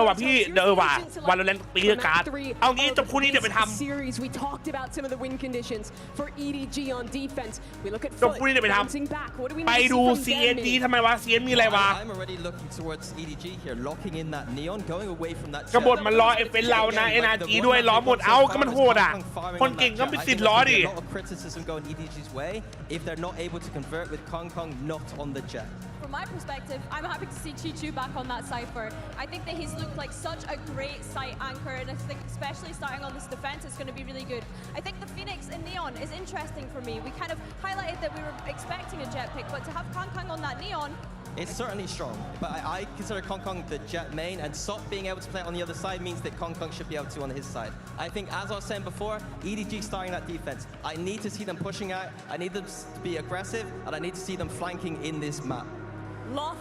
Speaker 1: ว่ะพี่ว่ะวันละเล่นปีการ์ดเอางี้จบคู่นี้เดี๋ยวไปทำ
Speaker 4: series we talked about some of the win conditions for EDG on defense. We look at
Speaker 1: จบคู่นี้เดี๋ยวไปทำไปดู CNG ทำไมวะ CN มีอะไรวะ
Speaker 9: I'm already looking towards EDG here, locking in that neon, going away from that.
Speaker 1: กบฏมันล้อเอฟเฟนเรานะ NRG ด้วยล้อหมดเอาก็มันโหดอ่ะคนเก่งก็ไม่ติดล้อดิ
Speaker 9: A lot of criticism going EDG's way if they're not able to convert with Kong not on the Jet.
Speaker 8: From my perspective, I'm happy to see Chi Chu back on that cipher. I think that he's looked like such a great site anchor, and I think especially starting on this defense is going to be really good. I think the Phoenix in Neon is interesting for me. We kind of highlighted that we were expecting a Jet pick, but to have Kong on that Neon,
Speaker 9: it's certainly strong, but I consider Kong the Jet main, and Sot being able to play on the other side means that Kong should be able to on his side. I think, as I was saying before, EDG starting that defense. I need to see them pushing out, I need them to be aggressive, and I need to see them flanking in this map.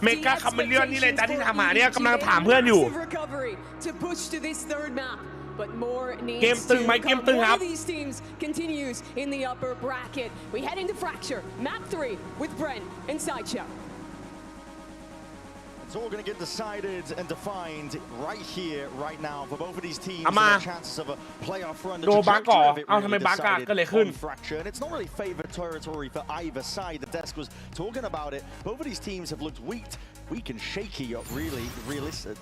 Speaker 1: เมกาคาเมเลียนนี่เลยจ้าที่ทำหาเนี่ยกำลังถามเพื่อนอยู่
Speaker 4: But more needs
Speaker 1: เกมตึงไหมเกมตึงครับ
Speaker 4: One of these teams continues in the upper bracket. We head into Fracture, map 3 with Brent and Sideshow.
Speaker 17: It's all going to get decided and defined right here, right now, for both of these teams.
Speaker 1: The
Speaker 17: chances of a playoff run.
Speaker 1: The trajectory of it really decided on
Speaker 17: Fracture, and it's not really favored territory for either side. The desk was talking about it. Both of these teams have looked weak and shaky, really realistic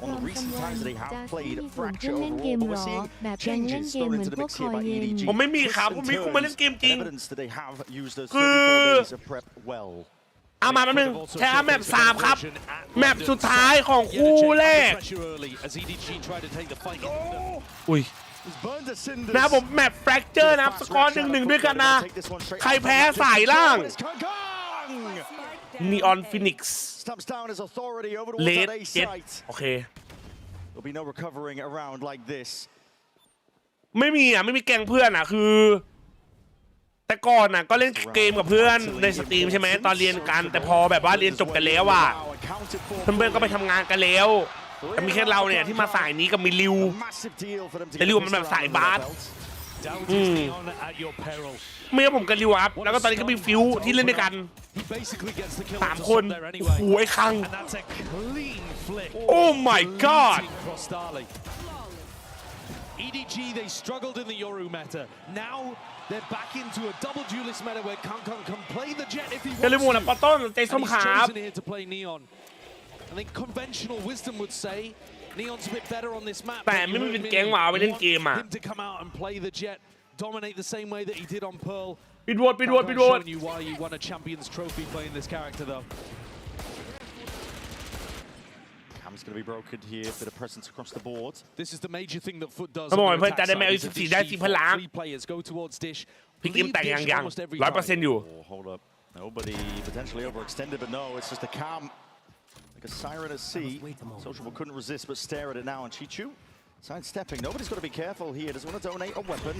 Speaker 17: on the recent times that they have played Fracture overall. But we're seeing changes thrown into the mix here by EDG.
Speaker 1: ผมไม่มีครับผมมีคุณมาเล่นเกมจริง
Speaker 17: Evidence that they have used those 34 days of prep well.
Speaker 1: เอามาแป๊บนึงแค่แมป3ครับแมปสุดท้ายของคู่แรกอุ้ยนะผมแมปแฟรกเจอร์นะครับสกอร์ 1-1 ด้วยกันนะใครแพ้สายล่างนีออนฟินิกซ์เลดเจ็ดโอเคไม่มีแกงเพื่อนคือแต่ก่อนก็เล่นเกมกับเพื่อนในสตรีมใช่ไหมตอนเรียนกันแต่พอแบบว่าเรียนจบกันแล้วเพื่อนๆก็ไปทำงานกันแล้วแต่มีแค่เราเนี่ยที่มาสายนี้กับมีริวแต่ริวมันแบบสายบาสเมื่อผมกับริวครับแล้วก็ตอนนี้ก็มีฟิวที่เล่นด้วยกัน3 คนโอ้โหไอ้คังโอ้ my god
Speaker 16: EDG, they struggled in the Yoru meta. Now they're back into a double duelist meta where Kankan can play the Jet if he wants
Speaker 1: จะลืมหมดแล้วปอต้นใจส้ม
Speaker 16: and
Speaker 1: ค
Speaker 16: he's
Speaker 1: รับ
Speaker 16: chosen here to play Neon. I think conventional wisdom would say Neon's a bit better on this map.
Speaker 1: แต่ไม่เป็นแก๊งหว่าเอาไปเล่นเกมอ่ะ
Speaker 16: Him to come out and play the Jet, dominate the same way that he did on Pearl.
Speaker 1: ปิดโหวต
Speaker 16: Showing you why you won a Champions Trophy playing this character though.
Speaker 17: Cam's going to be broken here. Bit of presence across the board.
Speaker 16: This is the major thing that FUT does.
Speaker 1: เขาบอกว่าเพื่อนจะได้แมว14ได้4,000 ล้าน
Speaker 16: Three players go towards Dish.
Speaker 1: พี่กิมแต่งยัง 100% อยู่
Speaker 17: Oh, hold up. Nobody potentially overextended, but no, it's just a Cam. Like a siren at sea. Sociable couldn't resist, but stare at it now. And Chichu sidestepping. Nobody's got to be careful here. Doesn't want to donate a weapon.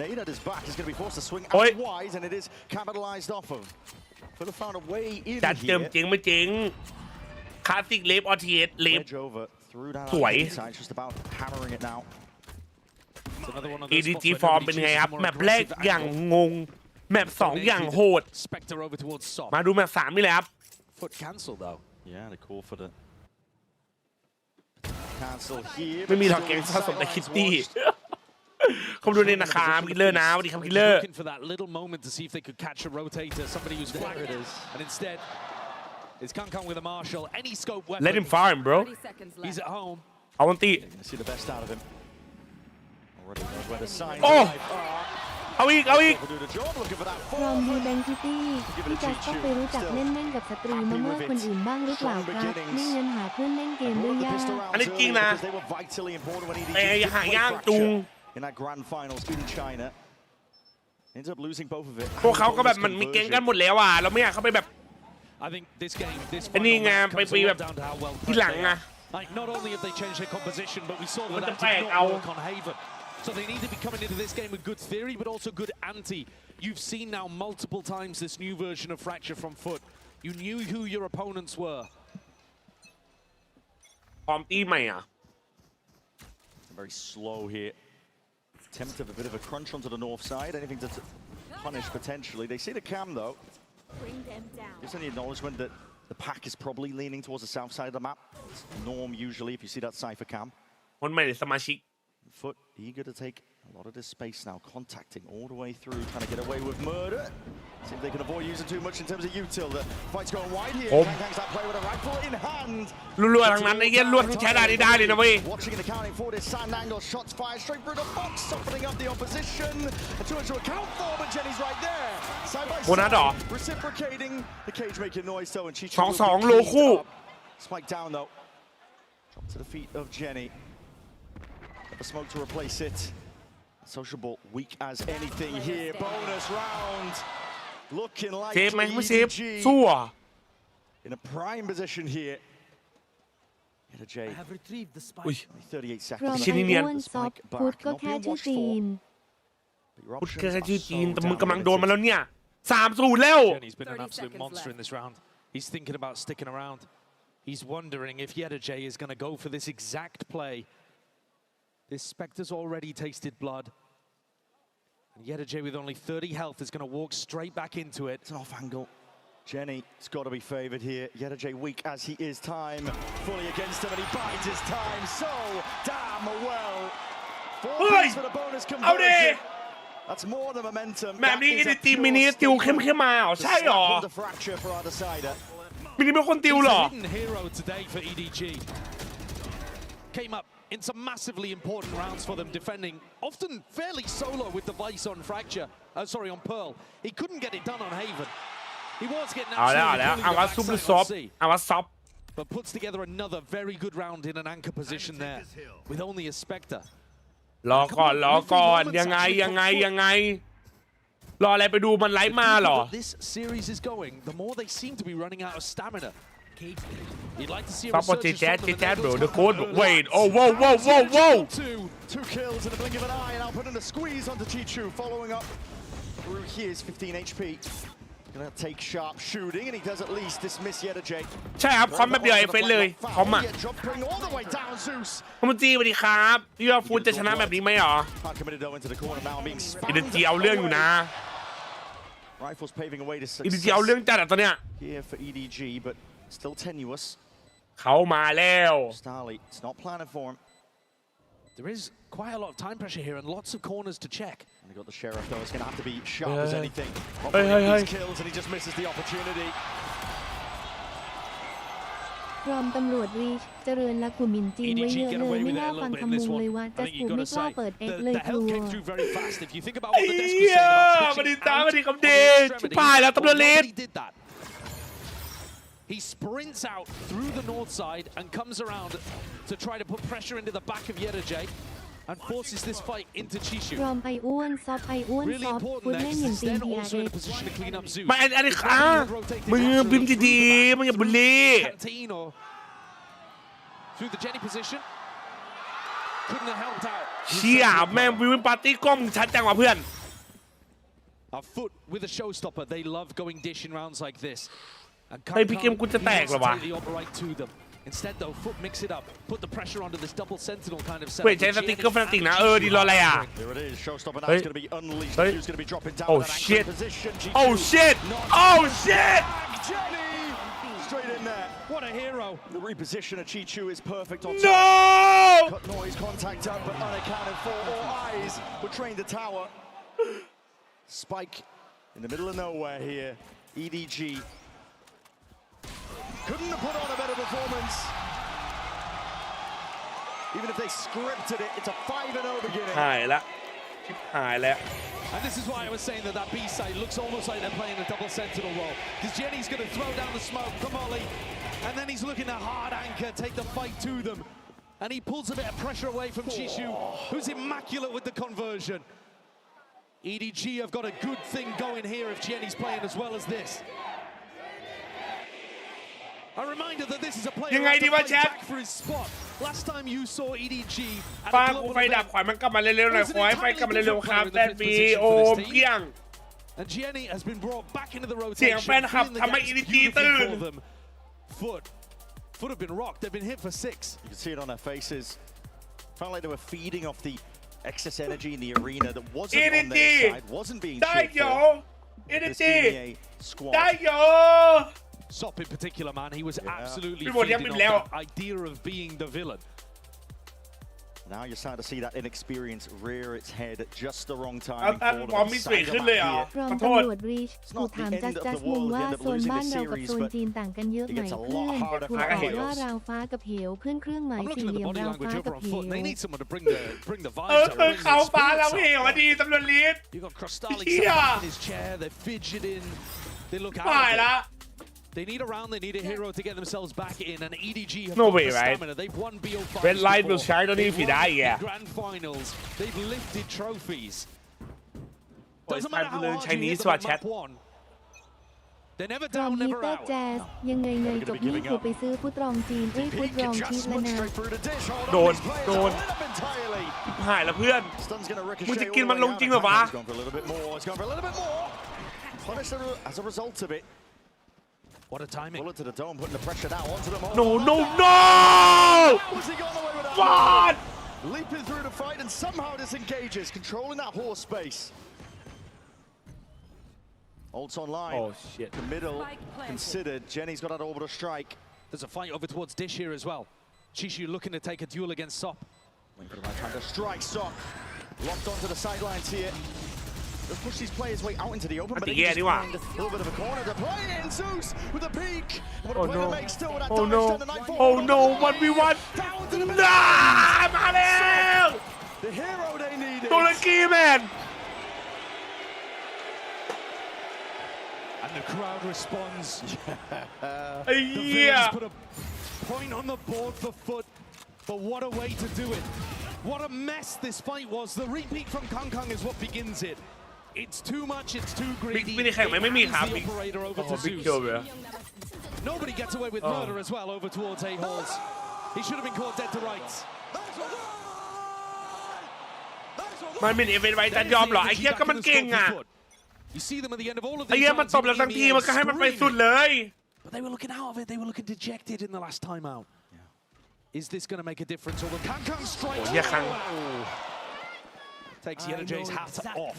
Speaker 17: Nade at his back is going to be forced to swing out wide, and it is capitalized off of. Could have found a way in
Speaker 1: จัดเจิม
Speaker 17: here.
Speaker 1: เจ๋งไม่เจ๋งคลาสสิกเลฟออทีเอสเลฟ
Speaker 17: Edge over through that
Speaker 1: สวย
Speaker 17: inside. Just about hammering it now.
Speaker 1: EDG ฟอร์มเป็นไงครับแมปแรกอย่างงงแมป2อย่างโหด
Speaker 16: Spectre over towards Soft.
Speaker 1: มาดูแมป3นี่แหละครับ
Speaker 16: FUT cancel though.
Speaker 17: Yeah, they call for the cancel here.
Speaker 1: ไม่มีหรอกแก๊งผสมแต่คิตตี้เขาดูในนะครับคิลเลอร์นะสวัสดีครับคิลเลอร์
Speaker 16: Looking for that little moment to see if they could catch a rotator, somebody who's flagged it is, and instead it's Kankan with a Marshall. Any scope weapon.
Speaker 1: Let him fire him, bro.
Speaker 16: He's at home.
Speaker 1: เอาวันตี
Speaker 17: Gonna see the best out of him. Already knows where the signs
Speaker 1: โอ้
Speaker 17: are.
Speaker 1: เอาอีก
Speaker 17: Will do the job. Looking for that
Speaker 2: พร้อม
Speaker 17: form.
Speaker 2: ดูแบงค์คิตตี้พี่จัสต้องไปรู้จักเล่นกับสตรีมาเมอร์คนอื่นบ้างหรือเปล่าครับไม่งั้นหาเพื่อนเล่นเกมด้วยยาก
Speaker 1: อันนี้จริงนะ
Speaker 17: They were vitally important when EDG
Speaker 1: แต่อย่าหายากจุง
Speaker 17: in that grand finals in China. Ends up losing both of it.
Speaker 1: พวกเขาก็แบบมันมีแก๊งกันหมดแล้วอ่ะเราไม่อยากเข้าไปแบบ
Speaker 16: I think this game, this
Speaker 1: อันนี้
Speaker 16: final
Speaker 1: ไง
Speaker 16: match
Speaker 1: ไป
Speaker 16: comes a
Speaker 1: แบ
Speaker 16: lot
Speaker 1: บ
Speaker 16: down to how well
Speaker 1: ที่หลัง
Speaker 16: they
Speaker 1: อ่ะ
Speaker 16: are. Like, not only have they changed their composition, but we saw that
Speaker 1: มันจะ
Speaker 16: that
Speaker 1: แปลก
Speaker 16: did
Speaker 1: เอา
Speaker 16: not work on Haven. So they need to be coming into this game with good theory, but also good ante. You've seen now multiple times this new version of Fracture from FUT. You knew who your opponents were.
Speaker 1: พร้อมตีใหม่อ่ะ
Speaker 17: Very slow here. Attempt of a bit of a crunch onto the north side. Anything to punish potentially. They see the cam though.
Speaker 8: Bring them down.
Speaker 17: Gives any acknowledgement that the pack is probably leaning towards the south side of the map. It's norm usually if you see that Cypher cam.
Speaker 1: คนใหม่สมาชิก
Speaker 17: FUT eager to take a lot of this space now, contacting all the way through, trying to get away with murder. See if they can avoid using too much in terms of util. The fight's going wide here. Kang's that play with a rifle in hand.
Speaker 1: รัวๆทั้งนั้นไอ้เหี้ยรัวทั้งแชทได้เลยนะเว้ย
Speaker 17: Watching and accounting for this sand angle, shots fired straight through the box, softening up the opposition. A two to account for, but Jenny's right there. Side by side, reciprocating. The cage making noise though, and Chichu will be
Speaker 1: 2-2 โลคู่
Speaker 17: Spike down though. Drop to the feet of Jenny. The smoke to replace it. Sociable weak as anything here. Bonus round. Looking like
Speaker 1: เซฟไหมไม่เซฟ
Speaker 17: EDG
Speaker 1: สู้อ่ะ
Speaker 17: in a prime position here. EDG. I have retrieved the spike. 38
Speaker 2: พร้อม
Speaker 17: seconds.
Speaker 2: ไอ้อ้วนซอฟพุทธก็แค่ชื่อจีน
Speaker 1: พุทธแค่ชื่อจีนแต่มึงกำลังโดนมาแล้วเนี่ย3-0แล้ว
Speaker 16: Jenny's been an absolute monster in this round. He's thinking about sticking around. He's wondering if EDG is going to go for this exact play. This Spectre's already tasted blood. And EDG with only 30 health is going to walk straight back into it.
Speaker 17: It's an off angle. Jenny's got to be favoured here. EDG weak as he is. Time fully against him, and he bides his time so damn well. 4 points for the bonus conversion. That's more than momentum.
Speaker 1: แบบนี้ EDG มินิติวเข้มมาเหรอใช่หรอ
Speaker 17: The fracture for our decider.
Speaker 1: มินิเป็นคนติว
Speaker 16: He's
Speaker 1: เหรอ
Speaker 16: a hidden hero today for EDG. Came up in some massively important rounds for them, defending often fairly solo with the vice on Fracture. On Pearl. He couldn't get it done on Haven. He was getting
Speaker 1: เอาแล้ว เอาว่าซุปหรือซอฟเอาว่าซอฟ
Speaker 16: but puts together another very good round in an anchor position there with only a Spectre.
Speaker 1: รอก่อนยังไงรออะไรไปดูมันไลฟ์มาเหรอ
Speaker 16: This series is going, the more they seem to be running out of stamina. You'd like to see a
Speaker 1: ซัพพอร์ต
Speaker 16: resurgence from them,
Speaker 1: JJaz
Speaker 16: and
Speaker 1: bro
Speaker 16: those
Speaker 1: the code
Speaker 16: times
Speaker 1: wait oh whoa
Speaker 17: Two kills in the blink of an eye, and now putting the squeeze onto Chichu, following up through his 15 HP. Gonna take sharp shooting, and he does at least dismiss EDG.
Speaker 1: ใช่ครับคอมแบบเดียวไอ้เฟนเลยคอมอ่ะ
Speaker 17: Dropping all the way down, Zeus.
Speaker 1: คอมจีสวัสดีครับพี่ว่าฟูดจะชนะแบบนี้ไหมหรอ
Speaker 17: Not committed though into the corner now, being
Speaker 1: EDG เอาเรื่องอยู่นะ
Speaker 17: Rifles paving a way to
Speaker 1: EDG
Speaker 17: success
Speaker 1: เอาเรื่องจัดอ่ะตอนเนี้ย
Speaker 17: here for EDG, but still tenuous.
Speaker 1: เขามาแล้ว
Speaker 17: Starly, it's not planning for him.
Speaker 16: There is quite a lot of time pressure here and lots of corners to check.
Speaker 17: And they got the sheriff though. It's going to have to be sharp as anything. These kills and he just misses the opportunity.
Speaker 2: พร้อมตำรวจรีชเจริญและกลุ่มมินจีนไว้เยอะเลยไม่น่าฟังคำมุงเลยว่าจัสกูไม่กล้าเปิดเอ็กเลยกลัว
Speaker 1: ไอ้เหี้ยมาดีตามาดีคำเดชชิบหายแล้วตำรวจลีด
Speaker 16: He sprints out through the north side and comes around to try to put pressure into the back of YJaz and forces this fight into Chishu.
Speaker 2: พร้อมไออ้วนซอฟไออ้วนซอฟฟุตเล่นอย่างจริง
Speaker 16: Then also in a position to clean up Zeus.
Speaker 1: มาอันนี้ค่ะมึงบิมดีๆมึงอย่าบุลลี่
Speaker 16: Through the Jenny position. Couldn't have helped out.
Speaker 1: เชี่ยแม่งวิวปาร์ตี้กล้องชัดจังว่ะเพื่อน
Speaker 16: A FUT with a showstopper. They love going dish in rounds like this.
Speaker 1: ไอ้พี่เกมกูจะแตกเหรอวะ
Speaker 16: Instead though, FUT mix it up, put the pressure onto this double sentinel kind of setup.
Speaker 1: เว้ยใช้สติ๊กเกอร์ฟนาติกนะดีรออะไรอ่ะ
Speaker 17: There it is. Showstopper now
Speaker 1: เฮ้ย
Speaker 17: is going to be unleashed.
Speaker 1: เฮ้ย
Speaker 17: He's going to be dropping down.
Speaker 1: Oh
Speaker 17: in that
Speaker 1: shit
Speaker 17: anchored position.
Speaker 1: Oh shit Oh shit
Speaker 17: Jenny straight in there.
Speaker 16: What a hero.
Speaker 17: The reposition of Chichu is perfect on
Speaker 1: No
Speaker 17: Cut noise contact up, but unaccounted for. All eyes were trained the tower. Spike in the middle of nowhere here. EDG couldn't have put on a better performance. Even if they scripted it, it's a 5-0 beginning.
Speaker 1: หายละชิบหายแล้ว
Speaker 16: And this is why I was saying that B side looks almost like they're playing a double sentinel role. Because Jenny's going to throw down the smoke from Ollie, and then he's looking to hard anchor, take the fight to them. And he pulls a bit of pressure away from Chishu, who's immaculate with the conversion. EDG have got a good thing going here if Jenny's playing as well as this. A reminder that this is a player who had to fight back for his spot. Last time you saw EDG
Speaker 1: ฟางกูไฟดับขวานมันกลับมาเร็วๆหน่อยขอให้ไฟกลับมาเร็วๆครับแดนบีโอมเกี้ยง
Speaker 16: And Jenny has been brought back into the
Speaker 1: เสียง
Speaker 16: rotation.
Speaker 1: แฟนคลับทำให้ EDG ตื่น
Speaker 16: FUT have been rocked. They've been hit for 6.
Speaker 17: You can see it on their faces. Felt like they were feeding off the excess energy in the arena that wasn't on their side, wasn't being cheered for. This EMEA squad.
Speaker 1: ได้โย
Speaker 16: Sop in particular, man, he was absolutely
Speaker 1: People
Speaker 16: feeding
Speaker 1: have
Speaker 16: off
Speaker 1: been
Speaker 16: that idea of being the villain.
Speaker 17: Now you're starting to see that inexperience rear its head at just the wrong
Speaker 1: เอา
Speaker 17: time
Speaker 1: ตั้ง
Speaker 17: for
Speaker 1: พร้อม
Speaker 17: them
Speaker 1: มี
Speaker 17: to
Speaker 1: สวย
Speaker 17: sag
Speaker 1: ขึ้น
Speaker 17: them
Speaker 1: เลยเหรอ
Speaker 17: back
Speaker 2: พร้อม
Speaker 1: ขอโทษ
Speaker 2: ตำรวจรีชกูถามจัสมุงว่าโซนบ้านเรากับโซนจีนต่างกันเยอะไหมเพื่อนถูกบอกว่าราวฟ้ากับเหวเพื่อนเครื่องหมาย
Speaker 16: I'm
Speaker 2: สี่
Speaker 16: looking
Speaker 2: เห
Speaker 16: at the
Speaker 2: ลี่ยม
Speaker 16: body
Speaker 2: ราว
Speaker 16: language
Speaker 2: ฟ้า
Speaker 16: over
Speaker 2: กับ
Speaker 16: on
Speaker 2: เหว
Speaker 16: FUT. They need someone to bring the vibes
Speaker 1: คือ
Speaker 16: up,
Speaker 1: เขา
Speaker 16: bring the
Speaker 1: ฟ้าเรา
Speaker 16: spirits
Speaker 1: เห
Speaker 16: up.
Speaker 1: วดีตำรวจลีด
Speaker 16: You got Krostalik
Speaker 1: Yeah.
Speaker 16: sat back in his chair. They're fidgeting. They look
Speaker 1: ตาย
Speaker 16: out.
Speaker 1: ละ
Speaker 16: They need a round. They need a hero to get themselves back in. And EDG have
Speaker 1: No
Speaker 16: got
Speaker 1: way,
Speaker 16: the
Speaker 1: right?
Speaker 16: stamina. They've won BO5
Speaker 1: Red light will
Speaker 16: before.
Speaker 1: shine on
Speaker 16: They've
Speaker 1: if he
Speaker 16: won
Speaker 1: die, yeah.
Speaker 16: the grand finals. They've lifted trophies.
Speaker 1: โอ้ย
Speaker 16: Doesn't
Speaker 1: ชาย
Speaker 16: matter
Speaker 1: บุ
Speaker 16: how
Speaker 1: เรือง
Speaker 16: hard
Speaker 1: ชาย
Speaker 16: you
Speaker 1: นี้
Speaker 16: hit
Speaker 1: ส
Speaker 16: them
Speaker 1: วัส
Speaker 16: on
Speaker 1: ดิ์แชท
Speaker 16: map 1. They're never
Speaker 2: พร้อม
Speaker 16: down,
Speaker 2: ฮิ
Speaker 16: never
Speaker 2: เตอร์
Speaker 16: out.
Speaker 2: แจ๊สยังไงจบนี่กูไปซื้อฟุตรองจีนฟุตรองชีสแล้วนะ
Speaker 1: โดนหายแล้วเพื่อน มึงจะกินมันลงจริงเหรอวะ
Speaker 17: He's gone for a little bit more. He's gone for a little bit more. Punished as a result of it.
Speaker 16: What a timing.
Speaker 17: Bullet to the dome, putting the pressure now onto them all.
Speaker 1: No no no
Speaker 17: Was he gone away with that?
Speaker 1: What?
Speaker 17: Leaping through the fight and somehow disengages, controlling that horse space. Ults online.
Speaker 1: Oh shit.
Speaker 17: The middle considered. Jenny's got that orbital strike.
Speaker 16: There's a fight over towards Dish here as well. Chishu looking to take a duel against Sop.
Speaker 17: Waiting for the right time to strike Sop. Locked onto the sidelines here. Let's push these players way out into the open, but they just find a little bit of a corner to play in. Zeus with a peek. What a
Speaker 1: Oh
Speaker 17: play
Speaker 1: no.
Speaker 17: to make still with that
Speaker 1: Oh
Speaker 17: dive
Speaker 1: no.
Speaker 17: down the 9-4.
Speaker 1: Oh no 1v1 น้ามาแล้ว
Speaker 17: The hero they needed.
Speaker 1: ตุรกีแมน
Speaker 16: And the crowd responds.
Speaker 1: ไอ้
Speaker 16: The
Speaker 1: เหี้ย
Speaker 16: villains put a point on the board for FUT, but what a way to do it. What a mess this fight was. The repeat from Kang Kang is what begins it. It's too much, it's too
Speaker 1: บิ๊ก
Speaker 16: greedy.
Speaker 1: ไม่ได้แข่งไหมไม่มีครับ
Speaker 16: The
Speaker 1: บิ๊ก
Speaker 16: operator over
Speaker 1: โอ้
Speaker 16: to
Speaker 1: บิ๊ก
Speaker 16: Zeus.
Speaker 1: เคิลเลย
Speaker 16: Nobody gets away with murder as well over towards A Halls. He should have been caught dead to rights.
Speaker 1: มันเป็นเอเวนต์ไว้จะยอมเหรอไอ้เหี้ยก็มันเก่งอ่ะ
Speaker 16: You see them at the end of all of
Speaker 1: ไอ้
Speaker 16: these
Speaker 1: เหี้ยมัน
Speaker 16: rounds
Speaker 1: ตบแล้วทั้งทีมันก็ให้มันไปสุดเลย
Speaker 16: But they were looking out of it. They were looking dejected in the last time out. Is this going to make a difference? Or will Kang Kang strike?
Speaker 1: โอ้เหี้ยคัง
Speaker 16: Takes YJaz hat off.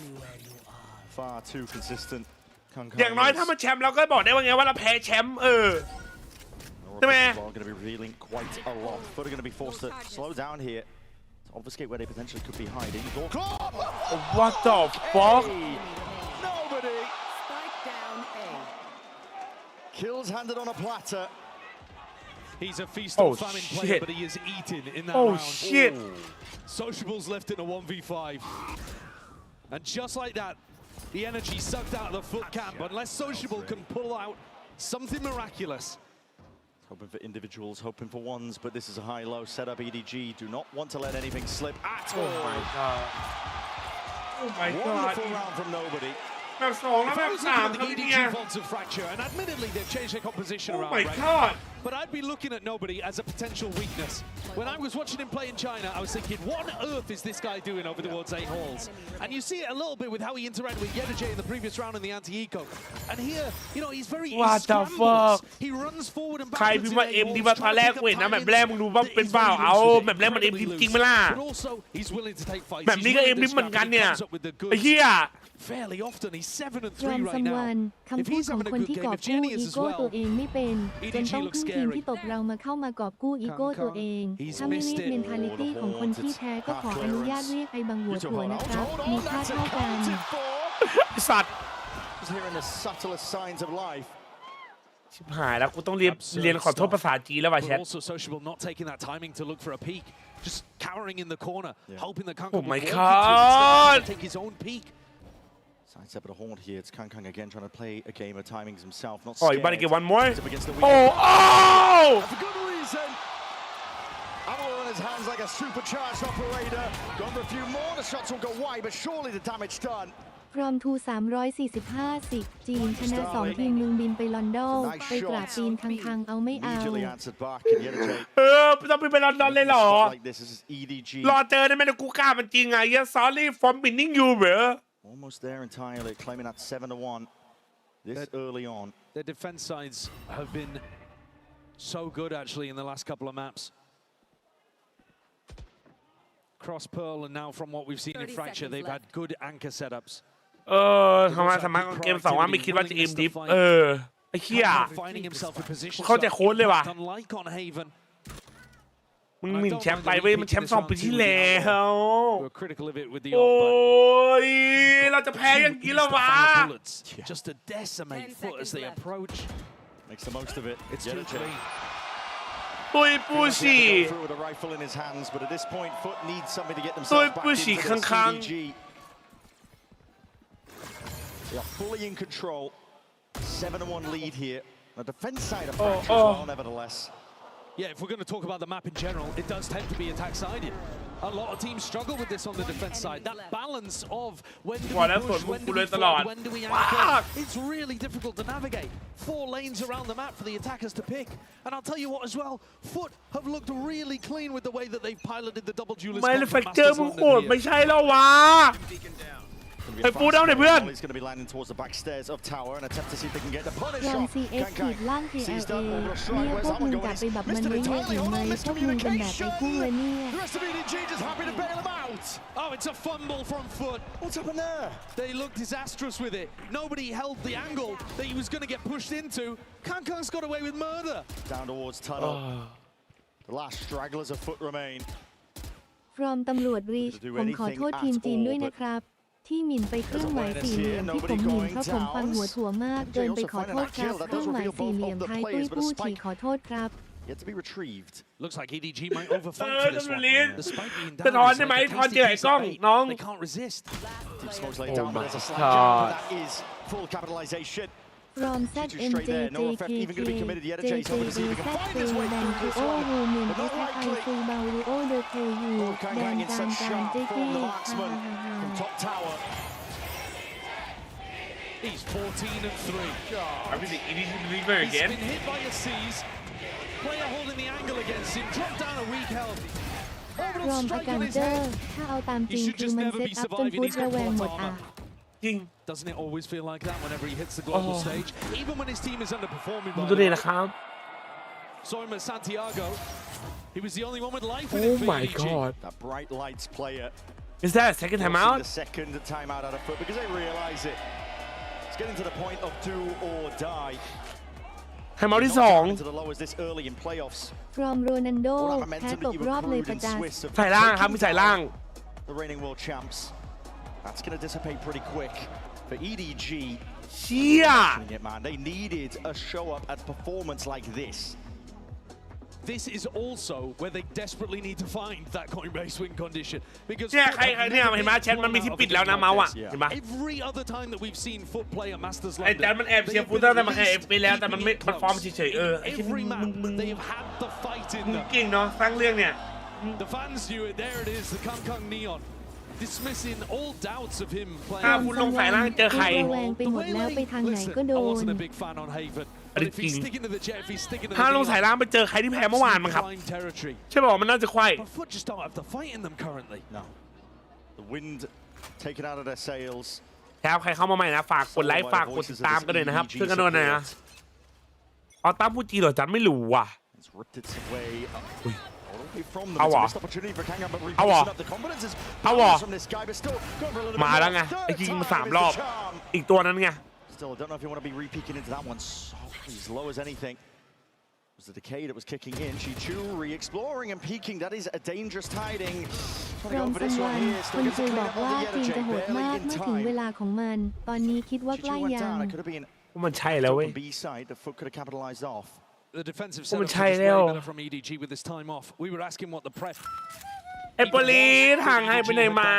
Speaker 17: Far too consistent.
Speaker 1: อย่างน้อยถ้ามันแชมป์เราก็บอกได้ว่าไงว่าเราแพ้แชมป์ใช่ไหม
Speaker 17: Going to be revealing quite a lot. But are going to be forced to slow down here to obfuscate where they potentially could be hiding.
Speaker 1: What the fuck?
Speaker 17: Nobody. Kills handed on a platter.
Speaker 16: He's a feast
Speaker 1: Oh,
Speaker 16: or famine
Speaker 1: shit.
Speaker 16: player, but he is eaten in that
Speaker 1: Oh,
Speaker 16: round.
Speaker 1: shit.
Speaker 16: Sociable's left in a 1v5. And just like that, the energy sucked out of the FUT camp. Unless Sociable can pull out something miraculous.
Speaker 17: Hoping for individuals, hoping for ones, but this is a high-low setup. EDG do not want to let anything slip at all.
Speaker 1: Oh my god. Oh my
Speaker 17: Wonderful
Speaker 1: god.
Speaker 17: round from nobody.
Speaker 1: แบบ2แล้ว
Speaker 16: If
Speaker 1: แบ
Speaker 16: I
Speaker 1: บ
Speaker 16: was
Speaker 1: 3
Speaker 16: looking
Speaker 1: ค
Speaker 16: at
Speaker 1: รับ
Speaker 16: the
Speaker 1: เนี่ย
Speaker 16: EDG vaults of fracture, and admittedly they've changed their composition
Speaker 1: Oh
Speaker 16: around
Speaker 1: my
Speaker 16: right
Speaker 1: god.
Speaker 16: But I'd be looking at nobody as a potential weakness. When I was watching him play in China, I was thinking, what on earth is this guy doing over towards 8 halls? And you see it a little bit with how he interacted with JJaz in the previous round in the anti-eco. And here, you know, he's very
Speaker 1: What the fuck?
Speaker 16: He runs forward and
Speaker 1: ใคร
Speaker 16: backwards
Speaker 1: พิม
Speaker 16: in
Speaker 1: พ์ว่า
Speaker 16: 8
Speaker 1: เอ็ม
Speaker 16: halls,
Speaker 1: ดีว่าตอน
Speaker 16: trying
Speaker 1: แร
Speaker 16: to
Speaker 1: ก
Speaker 16: pick up
Speaker 1: เว้ยนะแบบ
Speaker 16: tie-ins
Speaker 1: แรกมึงดูว่าเป็นเปล่า เอาแบบแรกมันเอ็มดีจริงไหมล่ะ
Speaker 16: But also, he's willing to take fights.
Speaker 1: แบบนี้ก็
Speaker 16: He's
Speaker 1: เอ็ม
Speaker 16: willing
Speaker 1: ดี
Speaker 16: to
Speaker 1: เหมือน
Speaker 16: scrap
Speaker 1: กัน
Speaker 16: and he
Speaker 1: เนี่ย
Speaker 16: comes up with the
Speaker 1: ไอ้
Speaker 16: goods
Speaker 1: เหี้ย
Speaker 16: fairly often. He's 7 and
Speaker 2: รอ
Speaker 16: 3
Speaker 2: ม
Speaker 16: right
Speaker 2: ซัม
Speaker 16: now.
Speaker 2: วัน
Speaker 16: If
Speaker 2: คำพูด
Speaker 16: he's
Speaker 2: ของ
Speaker 16: having a
Speaker 2: คน
Speaker 16: good
Speaker 2: ที่
Speaker 16: game,
Speaker 2: กอบ
Speaker 16: if
Speaker 2: กู้
Speaker 16: Jenny
Speaker 2: อี
Speaker 16: is as
Speaker 2: โก้ตัว
Speaker 16: well,
Speaker 2: เองไม่เป็น จน
Speaker 16: EDG
Speaker 2: ต้อง
Speaker 16: looks
Speaker 2: พึ่งทีม
Speaker 16: scary.
Speaker 2: ที่ตบเรามาเข้ามากอบกู้อีโก้ตัวเอง
Speaker 16: He's
Speaker 2: ถ้าไม่
Speaker 16: missed
Speaker 2: เรียก
Speaker 16: it.
Speaker 2: mentality ของคนที่แท้ก็ขออนุญาตเรียกไอ้บังหัวถั่วนะครับ มีค่าเท่ากัน
Speaker 1: ไอ้สัตว์
Speaker 17: Just hearing the subtlest signs of life.
Speaker 1: ชิบหายแล้วกูต้องเรียนขอโทษภาษาจีนแล้วว่ะแช
Speaker 16: But
Speaker 1: ท
Speaker 16: also Sociable not taking that timing to look for a peek, just cowering in the corner, hoping that Kang
Speaker 1: Oh
Speaker 16: will
Speaker 1: my
Speaker 16: walk into it instead of
Speaker 1: god.
Speaker 16: trying to take his own peek.
Speaker 17: Sidestep at a horn here. It's Kang again trying to play a game of timings himself. Not
Speaker 1: Oh,
Speaker 17: scared.
Speaker 1: you better get one more?
Speaker 17: He's up against the
Speaker 1: Oh, oh!
Speaker 17: For good reason. Ammo in his hands like a supercharged operator. Gone for a few more. The shots will go wide, but surely the damage done.
Speaker 2: พรอมทู345จีนชนะ2ทีมมึงบินไปลอนดอนไปกราบตีนคังเอาไม่เอา
Speaker 17: Immediately answered back. And EDG.
Speaker 1: ต้องไปลอนดอนเลยเหรอ
Speaker 17: Like this is EDG.
Speaker 1: รอเจอได้ไหมเดี๋ยวกูกล้ามันจริงอ่ะ Yes sorry for winning you bro
Speaker 17: Almost there entirely, claiming that 7-1 this early on.
Speaker 16: Their defense sides have been so good actually in the last couple of maps. Cross Pearl, and now from what we've seen in Fracture, they've had good anchor setups.
Speaker 1: ทำไมสามารถเกม2ว่าไม่คิดว่าจะเอ็มดิฟไอ้เหี้ย
Speaker 16: Finding himself in position.
Speaker 1: เข้าใจโค้ดเลยว่ะ
Speaker 16: Unlike on Haven.
Speaker 1: มึงหมิ่นแชมป์ไปเว้ยมันแชมป์2 ปีที่แล้ว
Speaker 16: We're critical of it with the
Speaker 1: โอ้
Speaker 16: op,
Speaker 1: ยเราจะแพ้อย่างนี้แล้ววะ
Speaker 16: bullets just to decimate FUT as they approach.
Speaker 17: Makes the most of it.
Speaker 16: It's too clean.
Speaker 1: ตุยปูชี
Speaker 17: Through with a rifle in his hands, but at this point, FUT needs something to get
Speaker 1: ตุย
Speaker 17: themselves
Speaker 1: ปู
Speaker 17: back
Speaker 1: ชี
Speaker 17: into
Speaker 1: คั
Speaker 17: this
Speaker 1: ง
Speaker 17: EDG. They are fully in control. 7-1 lead here. The defense side of Fracture as well, nevertheless.
Speaker 16: Yeah, if we're going to talk about the map in general, it does tend to be attack-sided. A lot of teams struggle with this on the defense side. That balance of when do we push, when do we flood, when do we anchor, it's really difficult to navigate. 4 lanes around the map for the attackers to pick. And I'll tell you what as well, FUT have looked really clean with the way that they've piloted the double duelist.
Speaker 1: ไม่เลยแฟกเจอร์มึงโหดไม่ใช่แล้ววะ ไอ้ฟูดาวเนี่ยเพื่อน
Speaker 17: He's going to be landing towards the back stairs of tower and attempt to see if they can get the punish
Speaker 2: รอม
Speaker 17: shot.
Speaker 2: ซีเอสขีดล่าง KLA เนี่ยพวกมึงกลับไปแบบมันไม่ให้ถึงไหมพวกมึงเป็นแบบไอ้กุ้งเลยเนี่ย
Speaker 17: The rest of EDG just happy to bail him out.
Speaker 16: Oh, it's a fumble from FUT.
Speaker 17: What's happened there?
Speaker 16: They looked disastrous with it. Nobody held the angle that he was going to get pushed into. Kang's got away with murder.
Speaker 17: Down towards tunnel. The last stragglers of FUT remain.
Speaker 2: ฟรอมตำรวจรีชผมขอโทษทีมจีนด้วยนะครับ ที่หมิ่นไปเครื่องหมายสี่เหลี่ยมที่ผมหมิ่นเพราะผมฟังหัวถั่วมากเดินไปขอโทษครับเครื่องหมายสี่เหลี่ยมท้ายตุ้ยผู้ฉี่ขอโทษครับ
Speaker 17: Yet to be retrieved.
Speaker 16: Looks like EDG might overfight for this one. Despite being
Speaker 1: จะ
Speaker 16: down,
Speaker 1: ถอน
Speaker 16: it's
Speaker 1: ใช่ไหม
Speaker 16: like a
Speaker 1: ถอน
Speaker 16: tasty
Speaker 1: เจอไอ้
Speaker 16: piece
Speaker 1: กล้อง
Speaker 16: of bait.
Speaker 1: น้อง
Speaker 16: They can't resist.
Speaker 17: Deep smoke's laid
Speaker 1: Oh
Speaker 17: down, but
Speaker 1: my
Speaker 17: there's a slight
Speaker 1: God.
Speaker 17: jump, but that is full capitalization.
Speaker 2: from ZMJJKK dan Duo Women SFI Full Baurio De KU dan Dan JK
Speaker 17: From top tower.
Speaker 16: He's 14 and 3.
Speaker 1: Everything EDG believer
Speaker 16: He's
Speaker 1: again
Speaker 16: been hit by a seize. Player holding the angle against him. Dropped down a weak health.
Speaker 2: รอมอาการเจอถ้าเอาตามจริงคือมันเซตอัพจนฟุตระแวงหมดอ่ะ
Speaker 16: Doesn't it always feel like that whenever he hits the global stage? Even when his team is underperforming.
Speaker 1: ดูดินะครับ
Speaker 16: Saw him at Santiago. He was the only one with life in
Speaker 1: Oh
Speaker 16: it for
Speaker 1: my
Speaker 16: EDG.
Speaker 1: god
Speaker 17: That bright lights player.
Speaker 1: Is that a second time out?
Speaker 17: The second time out of FUT because they realize it. It's getting to the point of do or die.
Speaker 1: ให้เมาส์ที่สอง
Speaker 2: ฟรอมโรนัลโดแพ้ตกรอบเลยประจักษ์
Speaker 1: ใส่ล่างครับมีใส่ล่าง
Speaker 17: The reigning world champs. That's going to dissipate pretty quick for EDG.
Speaker 1: เชี่ย
Speaker 17: Man, they needed a show up at performance like this.
Speaker 16: This is also where they desperately need to find that Coinbase win condition because
Speaker 1: เนี่ยใครเนี่ยเห็นไหมแชทมันมีที่ปิดแล้วนะเมาส์อ่ะเห็นไหม
Speaker 16: every other time that we've seen FUT play at Masters
Speaker 1: ไอ้
Speaker 16: London
Speaker 1: แชทมันแอบเชียร์ฟูตั้งแต่มันแข่งไปแล้วแต่มันไม่มันฟอร์มเฉยๆไอ้ที่มึง
Speaker 16: they have had the fight in
Speaker 1: มึง
Speaker 16: them
Speaker 1: เก่งเนาะสร้างเรื่องเนี่ย
Speaker 16: the fans knew it there it is the Kang Neon dismissing all doubts of him
Speaker 1: ถ้า
Speaker 16: playing
Speaker 1: คุณลงสายล่างเจอใคร
Speaker 2: ระแวงไปหมดแล้วไปทางไหนก็โด
Speaker 16: I
Speaker 2: น
Speaker 16: wasn't a big fan on Haven
Speaker 1: อัน
Speaker 16: but
Speaker 1: นี้
Speaker 16: if
Speaker 1: จริง
Speaker 16: he's sticking to the jet if he's sticking to the
Speaker 1: ถ้าลงสายล่างไปเจอใครที่แพ้เมื่อวานมั้งครับ
Speaker 16: prime territory
Speaker 1: ใช่ป่ะมันน่าจะไขว้
Speaker 16: but FUT just don't have the fight in them currently
Speaker 17: No. The wind taken out of their sails.
Speaker 1: ครับใครเข้ามาใหม่นะฝากกดไลค์ฝากกดติดตามกันเลยนะครับช่วยกันด้วยนะเอาตามพูดจีเหรอจันไม่รู้ว่ะ
Speaker 17: It's ripped its way up. All the way from them.
Speaker 1: How
Speaker 17: It's a
Speaker 1: are?
Speaker 17: missed opportunity for Kangan, but
Speaker 1: How are?
Speaker 17: rebuilding up the confidence is
Speaker 1: How are?
Speaker 17: from this guy, but still going for a little bit
Speaker 1: มาแล้วไง
Speaker 17: more.
Speaker 1: ไอ้ยิง
Speaker 17: Third
Speaker 1: มา
Speaker 17: time
Speaker 1: 3
Speaker 17: is
Speaker 1: ร
Speaker 17: the
Speaker 1: อบ
Speaker 17: charm.
Speaker 1: อีกตัวนั้นไง
Speaker 17: Still, I don't know if you want to be re-peeking into that one. Softly as low as anything. It was the decay that was kicking in. Chichu re-exploring and peeking. That is a dangerous tiding.
Speaker 2: ฟรอมซันวันคนเคยบอกว่าทีมจะโหดมากเมื่อถึงเวลาของมัน ตอนนี้คิดว่าใกล้
Speaker 17: Chichu went
Speaker 2: ยัง
Speaker 17: down. It could have been
Speaker 1: มันใช่แล้วเว้ย
Speaker 17: open B side. The FUT could have capitalized off.
Speaker 16: the defensive
Speaker 1: มัน
Speaker 16: setup
Speaker 1: ใช่
Speaker 16: is
Speaker 1: แล้ว
Speaker 16: way better from EDG with this time off we were asking what the prep
Speaker 1: ไอ้ปลีทางให้ไปไหนมา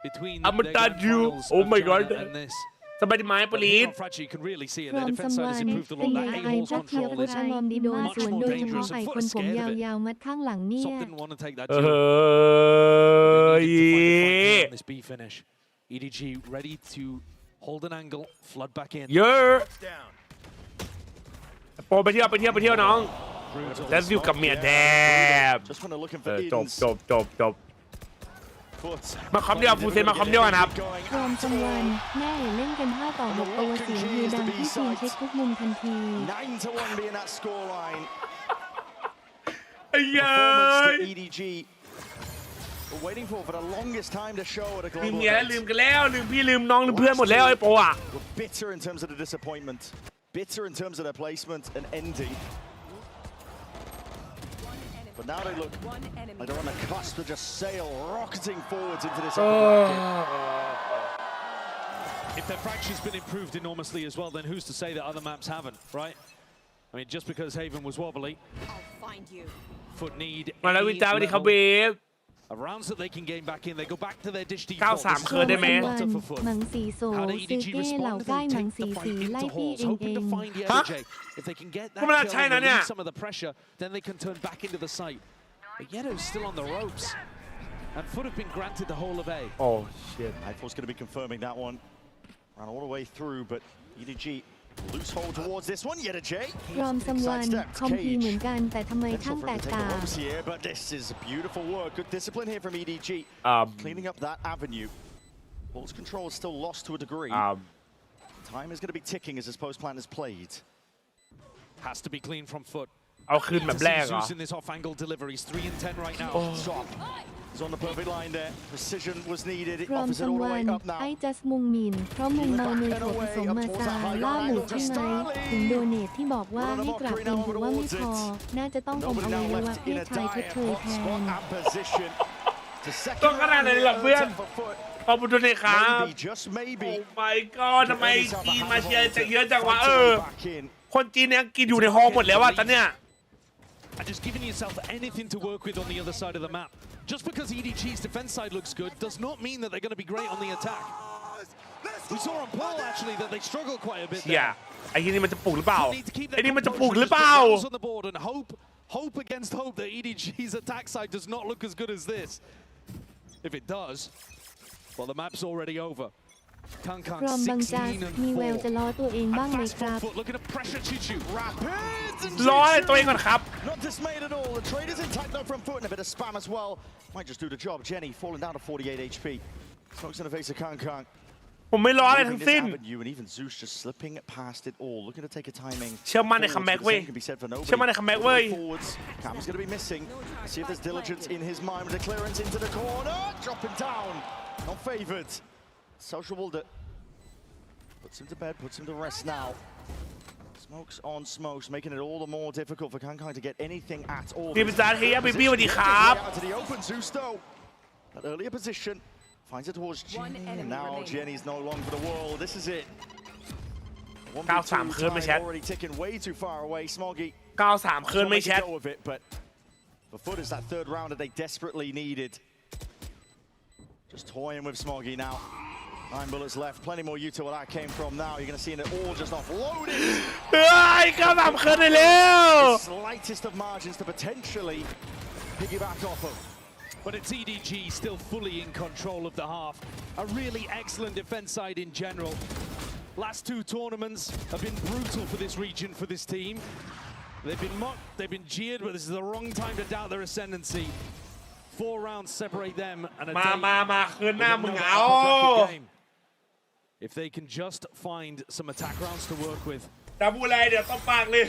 Speaker 16: between
Speaker 1: อามัน
Speaker 16: their
Speaker 1: ตัด
Speaker 16: grand
Speaker 1: อยู่
Speaker 16: finals
Speaker 1: โอ้
Speaker 16: of
Speaker 1: my god
Speaker 16: China and this
Speaker 1: สบายดีไหมป
Speaker 16: But
Speaker 1: ลี
Speaker 16: here on Frachi, you can really see it.
Speaker 2: ฟร
Speaker 16: Their
Speaker 2: อม
Speaker 16: defense
Speaker 2: ซัม
Speaker 16: side
Speaker 2: วา
Speaker 16: has
Speaker 2: น
Speaker 16: improved a
Speaker 2: เป็น
Speaker 16: lot.
Speaker 2: ไง
Speaker 16: That
Speaker 2: ไอ
Speaker 16: A-holes
Speaker 2: พวกเคียว
Speaker 16: control
Speaker 2: พุ
Speaker 16: is
Speaker 2: ชามอมดีโดน
Speaker 16: much
Speaker 2: สวน
Speaker 16: more
Speaker 2: โดยเฉพาะ
Speaker 16: dangerous.
Speaker 2: ไอ
Speaker 16: And
Speaker 2: คน
Speaker 16: FUT
Speaker 2: ผม
Speaker 16: scared
Speaker 2: ย
Speaker 16: of it.
Speaker 2: าวๆมัดข้างหลังเนี่ย
Speaker 16: Sop didn't want to take that
Speaker 1: เอ
Speaker 16: jump.
Speaker 1: อ
Speaker 16: They needed to find a fight here on this B finish. EDG ready to hold an angle, flood back in.
Speaker 1: เยอะโปรไปเที่ยวน้องแล้วอยู่กับเมียแดบ
Speaker 17: Just when they're looking
Speaker 1: เอ
Speaker 17: for
Speaker 1: อ
Speaker 17: ins.
Speaker 1: จบ
Speaker 17: FUT
Speaker 1: มาคอมเดียวฟูเซนมาคอมเดียวกันครับ
Speaker 17: going
Speaker 2: ฟรอมซัมวันแม่เล่นกัน5 ต่อ 6 ตัวเสียงฮือดังที่ทีมเช็คทุกมุมทันที
Speaker 17: 9-1 being that scoreline.
Speaker 1: ไอ้เย้ย
Speaker 17: Performance that EDG were waiting for the longest time to show at a
Speaker 1: ลืม
Speaker 17: global
Speaker 1: เมียแล้ว
Speaker 17: event.
Speaker 1: ลืมกันแล้วลืมพี่ลืมน้องลืมเพื่อนหมดแล้วไอ้โปรอ่ะ
Speaker 17: Were bitter in terms of the disappointment, bitter in terms of their placement and ending. But now they look like they're on the cusp to just sail rocketing forwards into this upper bracket.
Speaker 16: If their fracture's been improved enormously as well, then who's to say that other maps haven't, right? I mean, just because Haven was wobbly, FUT need
Speaker 1: มาแล้ววิจารณ์วันนี้เขาเบฟ
Speaker 16: of rounds that they can gain back in. They go back to their dish
Speaker 1: 93
Speaker 16: default. This is
Speaker 1: คืนได้ไหม
Speaker 16: bread and
Speaker 2: วัน
Speaker 16: butter for FUT.
Speaker 2: หมังสีโซ
Speaker 16: How
Speaker 2: ซื้
Speaker 16: do
Speaker 2: อ
Speaker 16: EDG
Speaker 2: เก้เหล่า
Speaker 16: respond?
Speaker 2: ใกล้
Speaker 16: They
Speaker 2: หมัง
Speaker 16: take
Speaker 2: สี
Speaker 16: the
Speaker 2: สี
Speaker 16: fight
Speaker 2: ไล่
Speaker 16: into
Speaker 2: พี่
Speaker 16: halls,
Speaker 2: เอง
Speaker 16: hoping to find the
Speaker 1: ฮะ
Speaker 16: EDG. If they can get that
Speaker 1: ก็ไม่น่า
Speaker 16: kill
Speaker 1: ใช่
Speaker 16: and
Speaker 1: นะเนี่ย
Speaker 16: release some of the pressure, then they can turn back into the site. But Yedo's still on the ropes. And FUT have been granted the whole of A.
Speaker 1: Oh shit.
Speaker 17: Eiffels going to be confirming that one. Ran all the way through, but EDG loose hold towards this one. YJaz.
Speaker 2: ฟรอมซัมวันคอมพีเหมือนกันแต่ทำไมช่าง
Speaker 17: Potential
Speaker 2: แต
Speaker 17: for him
Speaker 2: ก
Speaker 17: to take
Speaker 2: ต่า
Speaker 17: the
Speaker 2: ง
Speaker 17: ropes here, but this is beautiful work. Good discipline here from EDG. Cleaning up that avenue. Ball's control is still lost to a degree. Time is going to be ticking as this post plan is played.
Speaker 16: Has to be clean from FUT.
Speaker 1: เอาคืนแบบแรกเหรอ
Speaker 16: Zeus in this off-angle delivery. He's 3 and 10 right now.
Speaker 17: Stop. He's on the perfect line there. Precision was needed.
Speaker 2: ฟรอม
Speaker 17: Offers
Speaker 2: ซั
Speaker 17: it
Speaker 2: ม
Speaker 17: all the
Speaker 2: วั
Speaker 17: way
Speaker 2: น
Speaker 17: up now.
Speaker 2: ไอจัสมุงมินเพราะมุงเมาเนยถั่วผสมมาซาล่าหมูใช่ไหมถึงโดเนทที่บอกว่าให้กราบตีนถือว่าไม่พอ น่าจะต้องอมอ
Speaker 17: Nobody
Speaker 2: วั
Speaker 17: now
Speaker 2: ยวะ
Speaker 17: left
Speaker 2: เพ
Speaker 17: in
Speaker 2: ศ
Speaker 17: a
Speaker 2: ชายชด
Speaker 17: dire
Speaker 2: เชย
Speaker 17: hot
Speaker 2: แท
Speaker 17: spot
Speaker 2: น
Speaker 17: and position. To
Speaker 1: ต้อง
Speaker 17: second
Speaker 1: ขนาดไหนหรอเพื่อน
Speaker 17: for FUT.
Speaker 1: ขอบคุณด้วยนะครับ
Speaker 17: Maybe, just maybe.
Speaker 1: Oh my god ทำไมจีนมาเชียร์เยอะจังวะ
Speaker 17: Back in.
Speaker 1: คนจีนเนี่ยกินอยู่ในฮอลหมดแล้วอะตอนเนี้ย
Speaker 16: And just giving yourself anything to work with on the other side of the map. Just because EDG's defense side looks good does not mean that they're going to be great on the attack. We saw on Pearl actually that they struggle quite a bit
Speaker 1: เชี่ย
Speaker 16: there.
Speaker 1: ไอ้ที่นี่มันจะปลุกหรือเปล่า
Speaker 16: They need to keep
Speaker 1: ไอ้
Speaker 16: their
Speaker 1: นี่มันจะปลุก
Speaker 16: composure,
Speaker 1: หรือ
Speaker 16: just
Speaker 1: เป
Speaker 16: put
Speaker 1: ล่า
Speaker 16: balls on the board and hope against hope that EDG's attack side does not look as good as this. If it does, well the map's already over.
Speaker 2: ฟรอมบางจัส
Speaker 16: 16 and
Speaker 2: มีแววจะ
Speaker 16: 4.
Speaker 2: ล้อตัวเองบ้าง
Speaker 16: And
Speaker 2: ไหม
Speaker 16: fast
Speaker 2: ครับ
Speaker 16: from FUT looking to pressure Chichu.
Speaker 17: Rapids and
Speaker 1: รอให้ตัวเองก่อนครับ
Speaker 17: Not dismayed at all. The trade is intact though from FUT and a bit of spam as well. Might just do the job. Jenny falling down to 48 HP. Smokes in the face of Kang.
Speaker 1: ผมไม่รออะไร
Speaker 17: Moving
Speaker 1: ทั้ง
Speaker 17: this
Speaker 1: สิ้น
Speaker 17: avenue and even Zeus just slipping past it all. Looking to take a timing.
Speaker 1: เชื่อมั่นใน
Speaker 17: forwards,
Speaker 1: คัมแบ็ก
Speaker 17: but the
Speaker 1: เว้ย
Speaker 17: same can be said for nobody.
Speaker 1: เชื่อมั่นในคัมแบ็กเว้ย
Speaker 17: Forwards. Cam's going to be missing. See if there's diligence in his mind with the clearance into the corner. Dropping down. Not favoured. Social Wilder puts him to bed, puts him to rest now.
Speaker 11: Smokes on smokes, making it all the more difficult for KAＩ to get anything at all.
Speaker 1: พี่พิซซ่าเฮียพี่สวัสดีครับ
Speaker 11: To the open Zusto. That earlier position finds it towards Jenny, and now Jenny's no longer for the world. This is it.
Speaker 1: 93คืนไม่แชท
Speaker 11: Already ticking way too far away. Smoggy.
Speaker 1: 93คืนไม่แชท
Speaker 11: But for FUT, it's that third round that they desperately needed. Just toying with Smoggy now. 9 bullets left. Plenty more Utah where that came from now. You're going to see it all just offloaded.
Speaker 1: เฮ้ย93คืนเลยแล้ว
Speaker 11: The slightest of margins to potentially piggyback off of.
Speaker 16: But it's EDG still fully in control of the half. A really excellent defense side in general. Last two tournaments have been brutal for this region, for this team. They've been mocked, they've been jeered, but this is the wrong time to doubt their ascendancy. 4 rounds separate them and a
Speaker 1: มาคืนหน้ามึงเอา
Speaker 16: game. If they can just find some attack rounds to work with.
Speaker 1: จะพูดอะไรเดี๋ยวต้องปากเลย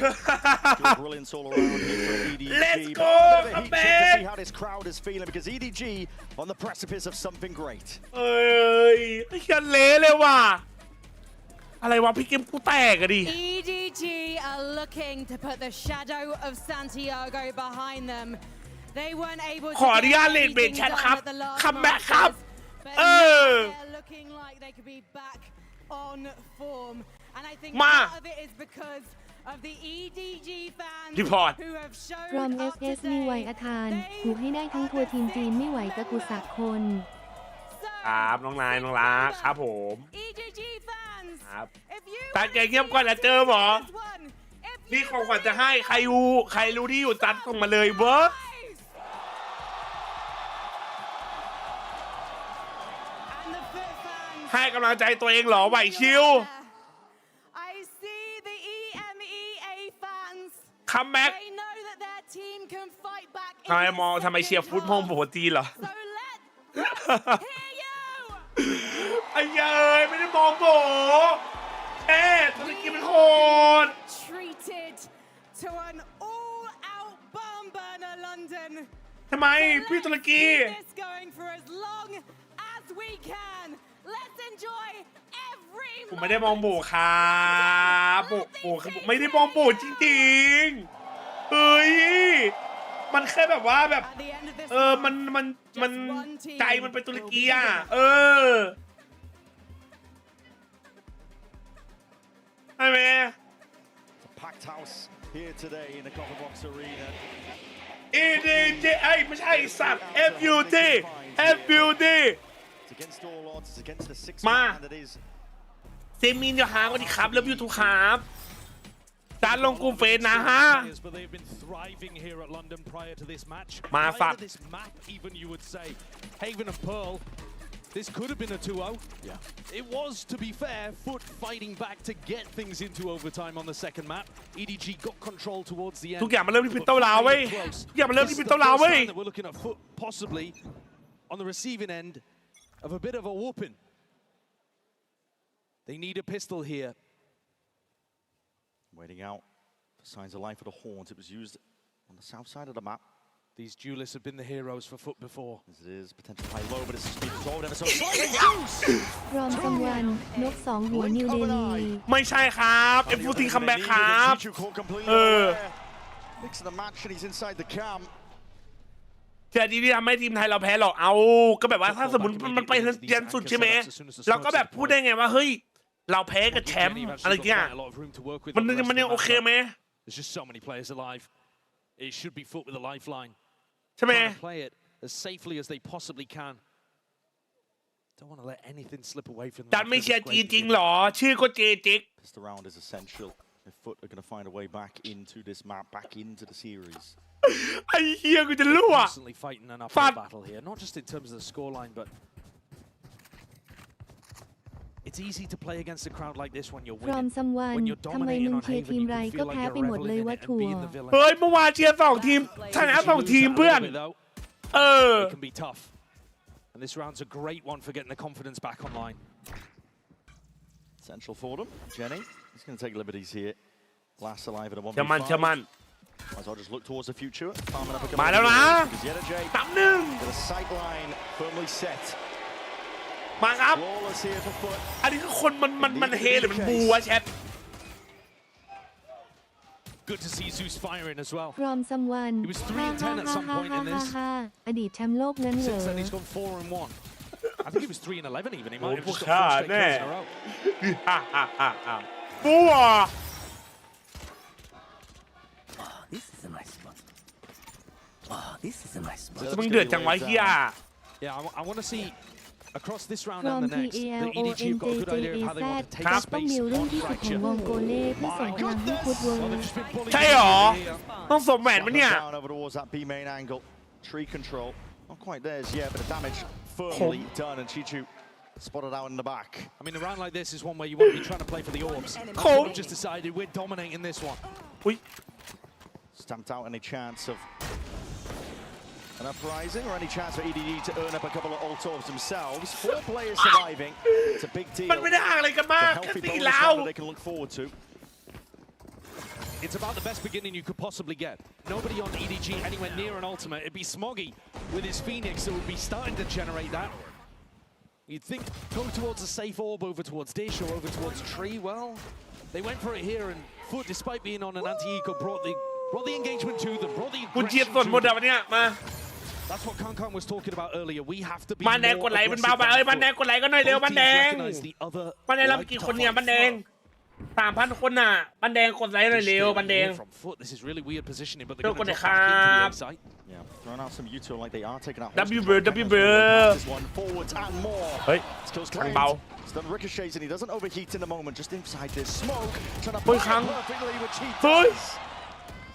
Speaker 11: Brilliance all around here for EDG.
Speaker 1: Let's go, come
Speaker 11: to
Speaker 1: back.
Speaker 11: see how this crowd is feeling because EDG on the precipice of something great.
Speaker 1: เอ้ยยันเละเลยว่ะอะไรวะพี่เกมกูแตกอะดิ
Speaker 5: EDG are looking to put the shadow of Santiago behind them. They weren't able to
Speaker 1: ขออนุญาตเล่นเบรกแชทครับคัมแบ็คครับ
Speaker 5: they're looking like they could be back on form. And I think part of it is because of the EDG fans who have shown
Speaker 2: รอม SS มีไวอาทานกูให้ได้ทั้งทัวร์ทีมจีนไม่ไหวกับกูสักคน
Speaker 1: ครับน้องนายน้องรักครับผม
Speaker 5: EDG fans
Speaker 1: ครับตาแกเงียบก่อนแล้วเจอหมอนี่ของขวัญจะให้ใครรู้ที่อยู่จัดส่งมาเลยเวิร์กให้กำลังใจตัวเองเหรอไหวชิวคัมแบ็กทำไมมองทำไมเชียร์ฟุตมองปกติเหรอไอ้เย้ยไม่ได้มองโบตุรกีมันโหดทำไมพี่ตุรกีผมไม่ได้มองโบครับโบคือไม่ได้มองโบจริงๆเฮ้ยมันแค่แบบว่าแบบมันใจมันเป็นตุรกีอ่ะใช่ไหม
Speaker 11: Packed house here today in the Copper Box Arena.
Speaker 1: EDG ไอ้ไม่ใช่สัตว์ FUT มาเซมินจะหาวันนี้ครับแล้วยูทูบครับจานลงกูเฟนนะฮะมาสัตว์
Speaker 16: This could have been a 2-0. Yeah. It was, to be fair, FUT fighting back to get things into overtime on the second map. EDG got control towards the end.
Speaker 1: ทุกอย่างมันเริ่มที่พินโต้ลาวเว้ยทุกอย่างมันเริ่มที่พินโต้ลาวเว้ย
Speaker 16: We're looking at FUT possibly on the receiving end of a bit of a whooping. They need a pistol here.
Speaker 11: Waiting out for signs of life at a haunt. It was used on the south side of the map.
Speaker 16: These duelists have been the heroes for FUT before.
Speaker 11: This is potential high low, but it's speed forward ever so
Speaker 2: รอมกำวันนก2หัวนิวเดลี
Speaker 1: ไม่ใช่ครับ FUT คัมแบ็คครับ
Speaker 11: Mixing the match and he's inside the camp.
Speaker 1: จะดีที่ทำให้ทีมไทยเราแพ้หรอกเอาก็แบบว่าถ้าสมมติมันไปยันสุดใช่ไหมเราก็แบบพูดได้ไงว่าเฮ้ยเราแพ้กับแชมป์อะไรเงี้ยมันยังโอเคไหม
Speaker 16: There's just so many players alive. It should be FUT with a lifeline.
Speaker 1: ใช่ไหม
Speaker 16: Play it as safely as they possibly can. Don't want to let anything slip away from them.
Speaker 1: จันไม่เชียร์จีนจริงหรอชื่อก็เจจิก
Speaker 11: This round is essential if FUT are going to find a way back into this map, back into the series.
Speaker 1: ไอ้เหี้ยกูจะรั่ว
Speaker 16: Constantly fighting an uphill battle here, not just in terms of the scoreline, but it's easy to play against a crowd like this when you're winning. When you're dominating on Haven, you can feel like you're reveling in it and being the villain.
Speaker 1: เฮ้ยเมื่อวานเชียร์2 ทีมชนะ2 ทีมเพื่อน
Speaker 16: It can be tough. And this round's a great one for getting the confidence back online.
Speaker 11: Essential for them. Jenny, he's going to take liberties here. Last alive at a 1v5.
Speaker 1: จะมัน
Speaker 11: As I just look towards the future.
Speaker 1: มาแล้วนะ
Speaker 11: ตั้มหนึ่ง The sight line firmly set.
Speaker 1: มาครับอันนี้คือคนมันเฮหรือมันบูวะแชท
Speaker 16: Good to see Zeus firing as well.
Speaker 2: from someone
Speaker 16: He was 3 and 10 at some point in this.
Speaker 2: อดีตแชมป์โลกนั้นเหร
Speaker 16: Since
Speaker 2: อ
Speaker 16: then, he's gone 4 and 1. I think he was 3 and 11 even. He might have
Speaker 1: พวก
Speaker 16: just
Speaker 1: ข้า
Speaker 16: got 4 straight
Speaker 1: แน่
Speaker 16: kills in a row.
Speaker 1: ตัว
Speaker 14: This is a nice spot. This is a nice spot.
Speaker 1: มึงเดือดจังวะเฮีย
Speaker 16: Yeah, I want to see across this round
Speaker 2: from
Speaker 16: and the next. The EDG have got a good idea of how they want to take
Speaker 2: ต้อง
Speaker 16: space
Speaker 2: มิวรุ่น
Speaker 16: on
Speaker 2: ที่สุดแห่ง
Speaker 16: Fracture.
Speaker 2: วงโกเล่เพื่อส่งพลังให้ฟุตเวิร์
Speaker 1: ใช่หรอ ต้องสวมแหวนมั้ยเนี่ย
Speaker 17: Down over towards that B main angle. Tree control. Not quite theirs yet, but the damage firmly done, and Chichu spotted out in the back.
Speaker 16: I mean, a round like this is one where you want to be trying to play for the orbs. We've just decided we're dominating this one.
Speaker 17: Stamped out any chance of an uprising or any chance for EDG to earn up a couple of ult orbs themselves. 4 players surviving. It's a big deal.
Speaker 1: มันไม่ได้ห่างอะไรกันมาก
Speaker 17: It's a
Speaker 1: แค่
Speaker 17: healthy
Speaker 1: ตี
Speaker 17: bonus
Speaker 1: แล้ว
Speaker 17: round that they can look forward to.
Speaker 16: It's about the best beginning you could possibly get. Nobody on EDG anywhere near an ultimate. It'd be Smoggy with his Phoenix that would be starting to generate that. You'd think go towards a safe orb over towards Dish or over towards Tree. Well, they went for it here, and FUT, despite being on an anti-eco, brought the engagement to them, brought the
Speaker 1: กูเจียบ
Speaker 16: aggression
Speaker 1: ส่วนหมด
Speaker 16: to
Speaker 1: อะ
Speaker 16: them.
Speaker 1: วันเนี้ยมา
Speaker 16: That's what Kankan was talking about earlier. We have to be
Speaker 1: บ้านแดง
Speaker 16: more
Speaker 1: กดไลค์เป็น
Speaker 16: aggressive
Speaker 1: เบาๆเอ้ย
Speaker 16: than
Speaker 1: บ้านแดง
Speaker 16: FUT.
Speaker 1: กดไลค์ก็หน่อยเร็ว
Speaker 16: Both
Speaker 1: บ้านแด
Speaker 16: teams
Speaker 1: ง
Speaker 16: recognize the other
Speaker 1: บ้านแดงเรา
Speaker 16: like
Speaker 1: กี่
Speaker 16: tough
Speaker 1: คนเนี่ย
Speaker 16: on
Speaker 1: บ้านแดง 3,000 คนน่ะบ้านแดงกดไลค์หน่อยเร็วบ้านแดง
Speaker 16: From FUT. This is really weird positioning, but
Speaker 1: เร็
Speaker 16: they're
Speaker 1: วก
Speaker 16: going
Speaker 1: ด
Speaker 16: to
Speaker 1: เลย
Speaker 16: drop
Speaker 1: ค
Speaker 16: back
Speaker 1: รั
Speaker 16: into
Speaker 1: บ
Speaker 16: the site.
Speaker 17: Yeah, throwing out some util like they are taking out.
Speaker 1: W bird W bird.
Speaker 17: This one forwards and more.
Speaker 1: เฮ้ย
Speaker 17: Skills
Speaker 1: ทาง
Speaker 17: claimed.
Speaker 1: เบา
Speaker 17: Stun ricochets and he doesn't overheat in the moment. Just inside this smoke, trying to
Speaker 1: เฮ้ย
Speaker 17: play
Speaker 1: ค้าง
Speaker 17: it perfectly, which he
Speaker 1: เฮ้ย
Speaker 17: does.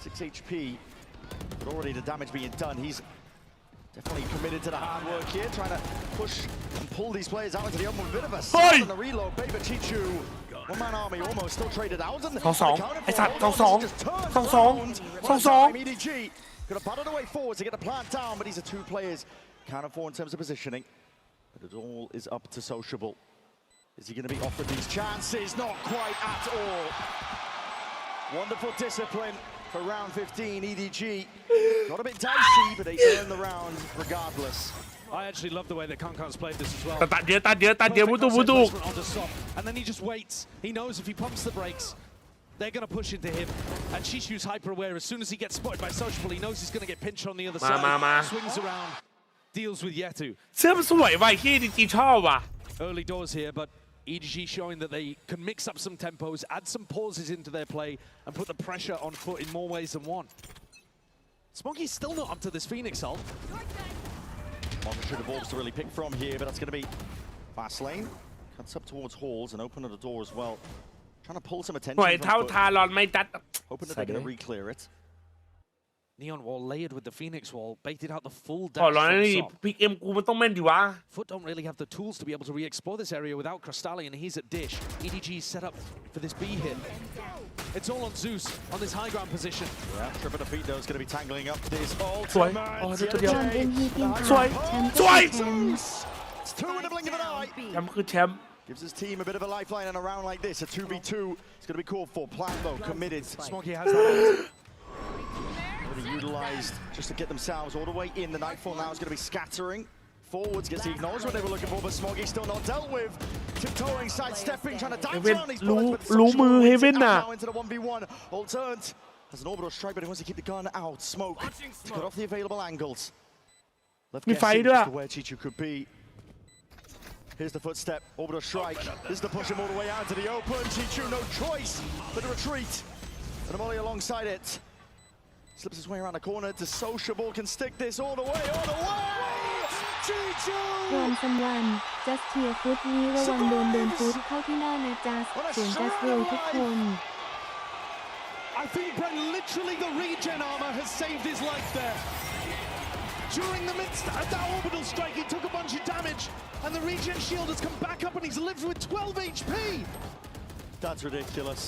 Speaker 17: 6 HP, but already the damage being done. He's definitely committed to the hard work here, trying to push and pull these players out into the open. A bit of a start on the reload. Baby Chichu, one-man army almost still traded out. And
Speaker 1: 2-2 ไอ้สัตว์ 2-2
Speaker 17: EDG could have battled away forwards to get the plant down, but these are 2 players. Can't afford in terms of positioning, but it all is up to Sociable. Is he going to be offered these chances? Not quite at all. Wonderful discipline for round 15. EDG got a bit dicey, but they earn the round regardless.
Speaker 16: I actually love the way that Kankan's played this as well.
Speaker 1: ตัดเยอะ
Speaker 16: Perfect
Speaker 1: บูตู
Speaker 16: placement onto Sop, and then he just waits. He knows if he pumps the brakes, they're going to push into him. And Shishu's hyper aware. As soon as he gets spotted by Sociable, he knows he's going to get pinched on the other side.
Speaker 1: มา
Speaker 16: Swings around, deals with Yetu.
Speaker 1: เสื้อมันสวยว่ะที่ดีชอบว่ะ
Speaker 16: Early doors here, but EDG showing that they can mix up some tempos, add some pauses into their play, and put the pressure on FUT in more ways than one. Smoggy's still not up to this Phoenix ult.
Speaker 17: Monitored of orbs to really pick from here, but that's going to be fast lane. Cuts up towards halls and open at the door as well. Trying to pull some
Speaker 1: ห
Speaker 17: attention
Speaker 1: น่วย
Speaker 17: from
Speaker 1: เท่า
Speaker 17: FUT.
Speaker 1: ทารอนไม่จัด
Speaker 17: Hoping that they're going to re-clear it.
Speaker 16: Neon wall layered with the Phoenix wall, baited out the full
Speaker 1: ขอ
Speaker 16: dash
Speaker 1: ร้อน
Speaker 16: from
Speaker 1: นี่
Speaker 16: Sop.
Speaker 1: พิกเอ็มกูมันต้องแม่นดิวะ
Speaker 16: FUT don't really have the tools to be able to re-explore this area without Crystallian. He's at Dish. EDG set up for this B hit. It's all on Zeus on this high ground position.
Speaker 17: Yeah, Trip of the feet though is going to be tangling up this
Speaker 1: สวย
Speaker 17: ultimate.
Speaker 1: อ๋อตัวเดียว
Speaker 2: ตอนเอ็นฮีพิมพ์
Speaker 1: สวย
Speaker 2: แชมป์
Speaker 1: สวย
Speaker 2: แชมป์
Speaker 17: It's 2 in the blink of an eye.
Speaker 1: แชมป์คือแชมป์
Speaker 17: Gives his team a bit of a lifeline in a round like this. A 2v2. It's going to be called for. Plan though, committed.
Speaker 16: Smoggy has that.
Speaker 17: Already utilized just to get themselves all the way in. The Nightfall now is going to be scattering. Forwards gets the acknowledgement they were looking for, but Smoggy still not dealt with. Tiptoeing, sidestepping, trying to dance around these bullets. But
Speaker 1: รู้มือเฮเว่นน่ะ
Speaker 17: now into the 1v1. All turned. Has an orbital strike, but he wants to keep the gun out. Smoke to cut off the available angles. Left
Speaker 1: มีไฟ
Speaker 17: guessing
Speaker 1: ด้วย
Speaker 17: as to where Chichu could be. Here's the footstep, orbital strike. This is to push him all the way out to the open. Chichu, no choice but to retreat. And Amoli alongside it. Slips his way around the corner to Sociable, can stick this all the way, all the way! Chichu!
Speaker 2: from someone just cheer ฟุตนี้ระวังโดนฟุตเข้าที่หน้านะจ๊ะส่วนจัสเวลทุกคน
Speaker 16: I think Brent, literally the regen armor has saved his life there. During the midst of that orbital strike, he took a bunch of damage, and the regen shield has come back up, and he's lived with 12 HP.
Speaker 17: That's ridiculous.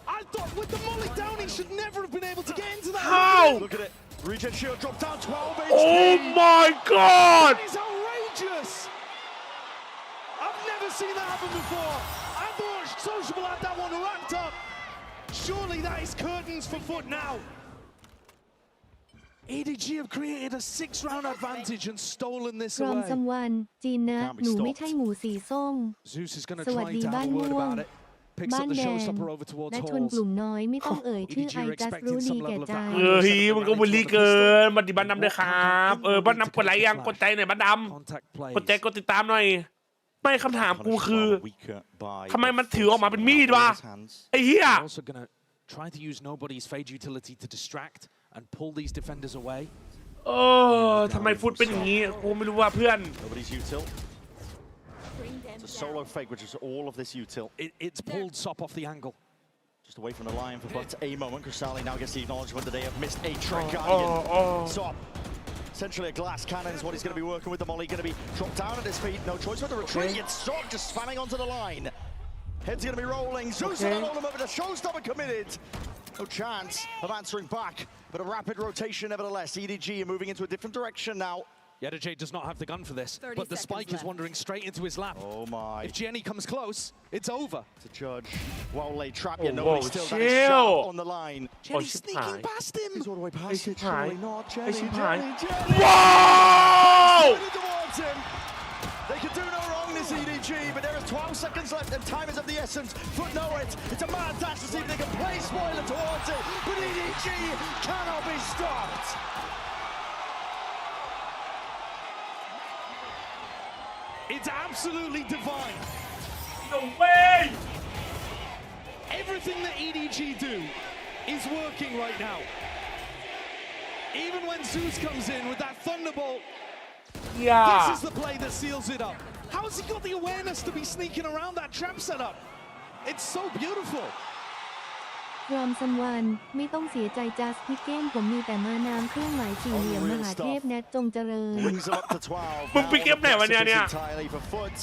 Speaker 16: I thought with the molly down, he should never have been able to get into that.
Speaker 1: How?
Speaker 17: Look at it. Regen shield dropped down 12 HP.
Speaker 1: Oh my god
Speaker 16: That is outrageous. I've never seen that happen before. I thought Sociable had that one wrapped up. Surely that is curtains for FUT now. EDG have created a 6-round advantage and stolen this
Speaker 2: from
Speaker 16: away.
Speaker 2: someone จีนนะ หนูไม่ใช่หมูสีส้ม
Speaker 16: Zeus is going to
Speaker 2: สวัส
Speaker 16: try
Speaker 2: ดี
Speaker 16: to
Speaker 2: บ้า
Speaker 16: have
Speaker 2: น
Speaker 16: a word
Speaker 2: ม่วง
Speaker 16: about it. picks
Speaker 2: บ้า
Speaker 16: up
Speaker 2: น
Speaker 16: the
Speaker 2: แดง
Speaker 16: showstopper over towards
Speaker 2: และชนก
Speaker 16: Halls.
Speaker 2: ลุ่มน้อยไม่ต้องเอ่ยชื่อ
Speaker 16: EDG
Speaker 2: ไอ
Speaker 16: are
Speaker 2: จัส
Speaker 16: expecting
Speaker 2: รู้ดี
Speaker 16: some
Speaker 2: แก่
Speaker 16: level of
Speaker 2: ใจ
Speaker 16: value.
Speaker 1: เฮ้ยมึงก็บูลลี่เกินบัดดิบันดำเลยครับบันดำกดไลค์ยังกดใจหน่อยบันดำกดใจกดติดตามหน่อยไม่คำถามกูคือทำไมมันถือออกมาเป็นมีดวะไอ้เหี้ย
Speaker 16: Also gonna try to use nobody's fade utility to distract and pull these defenders away.
Speaker 1: ทำไมฟุตเป็นอย่างนี้กูไม่รู้ว่าเพื่อน
Speaker 17: Nobody's util. It's a solo fake, which is all of this util.
Speaker 16: It's pulled Sop off the angle.
Speaker 17: Just away from the line for but a moment. Crisali now gets the acknowledgement that they have missed a trick. Guardian. Sop. Essentially a glass cannon is what he's going to be working with. The Molly going to be dropped down at his feet. No choice but to retreat. It's Sop just spamming onto the line. Head's going to be rolling. Zeus on the moment. The showstopper committed. No chance of answering back, but a rapid rotation nevertheless. EDG are moving into a different direction now.
Speaker 16: JJaz does not have the gun for this, but the spike is wandering straight into his lap.
Speaker 17: Oh my.
Speaker 16: If Jenny comes close, it's over.
Speaker 17: To judge. Well laid trap, yet nobody still that is sharp on the line.
Speaker 16: Jenny's sneaking past him.
Speaker 17: He's all the way past it. Surely not. Jenny.
Speaker 1: Whoa!
Speaker 17: Towards him. They can do no wrong, this EDG, but there is 12 seconds left and time is of the essence. FUT know it. It's a mad dash to see if they can play spoiler towards it, but EDG cannot be stopped.
Speaker 16: It's absolutely divine.
Speaker 1: No way!
Speaker 16: Everything that EDG do is working right now. Even when Zeus comes in with that thunderbolt, this is the play that seals it up. How has he got the awareness to be sneaking around that trap setup? It's so beautiful.
Speaker 2: รอมซัมวันไม่ต้องเสียใจจัสพิกเก้นผมมีแต่มาน้ำเครื่องหมายสี่เหลี่ยมมหาเทพแนทจงเจริญ
Speaker 17: Brings it up to 12.
Speaker 1: มึงไปเก็บไหนวะเนี่ย
Speaker 17: Entirely for FUT.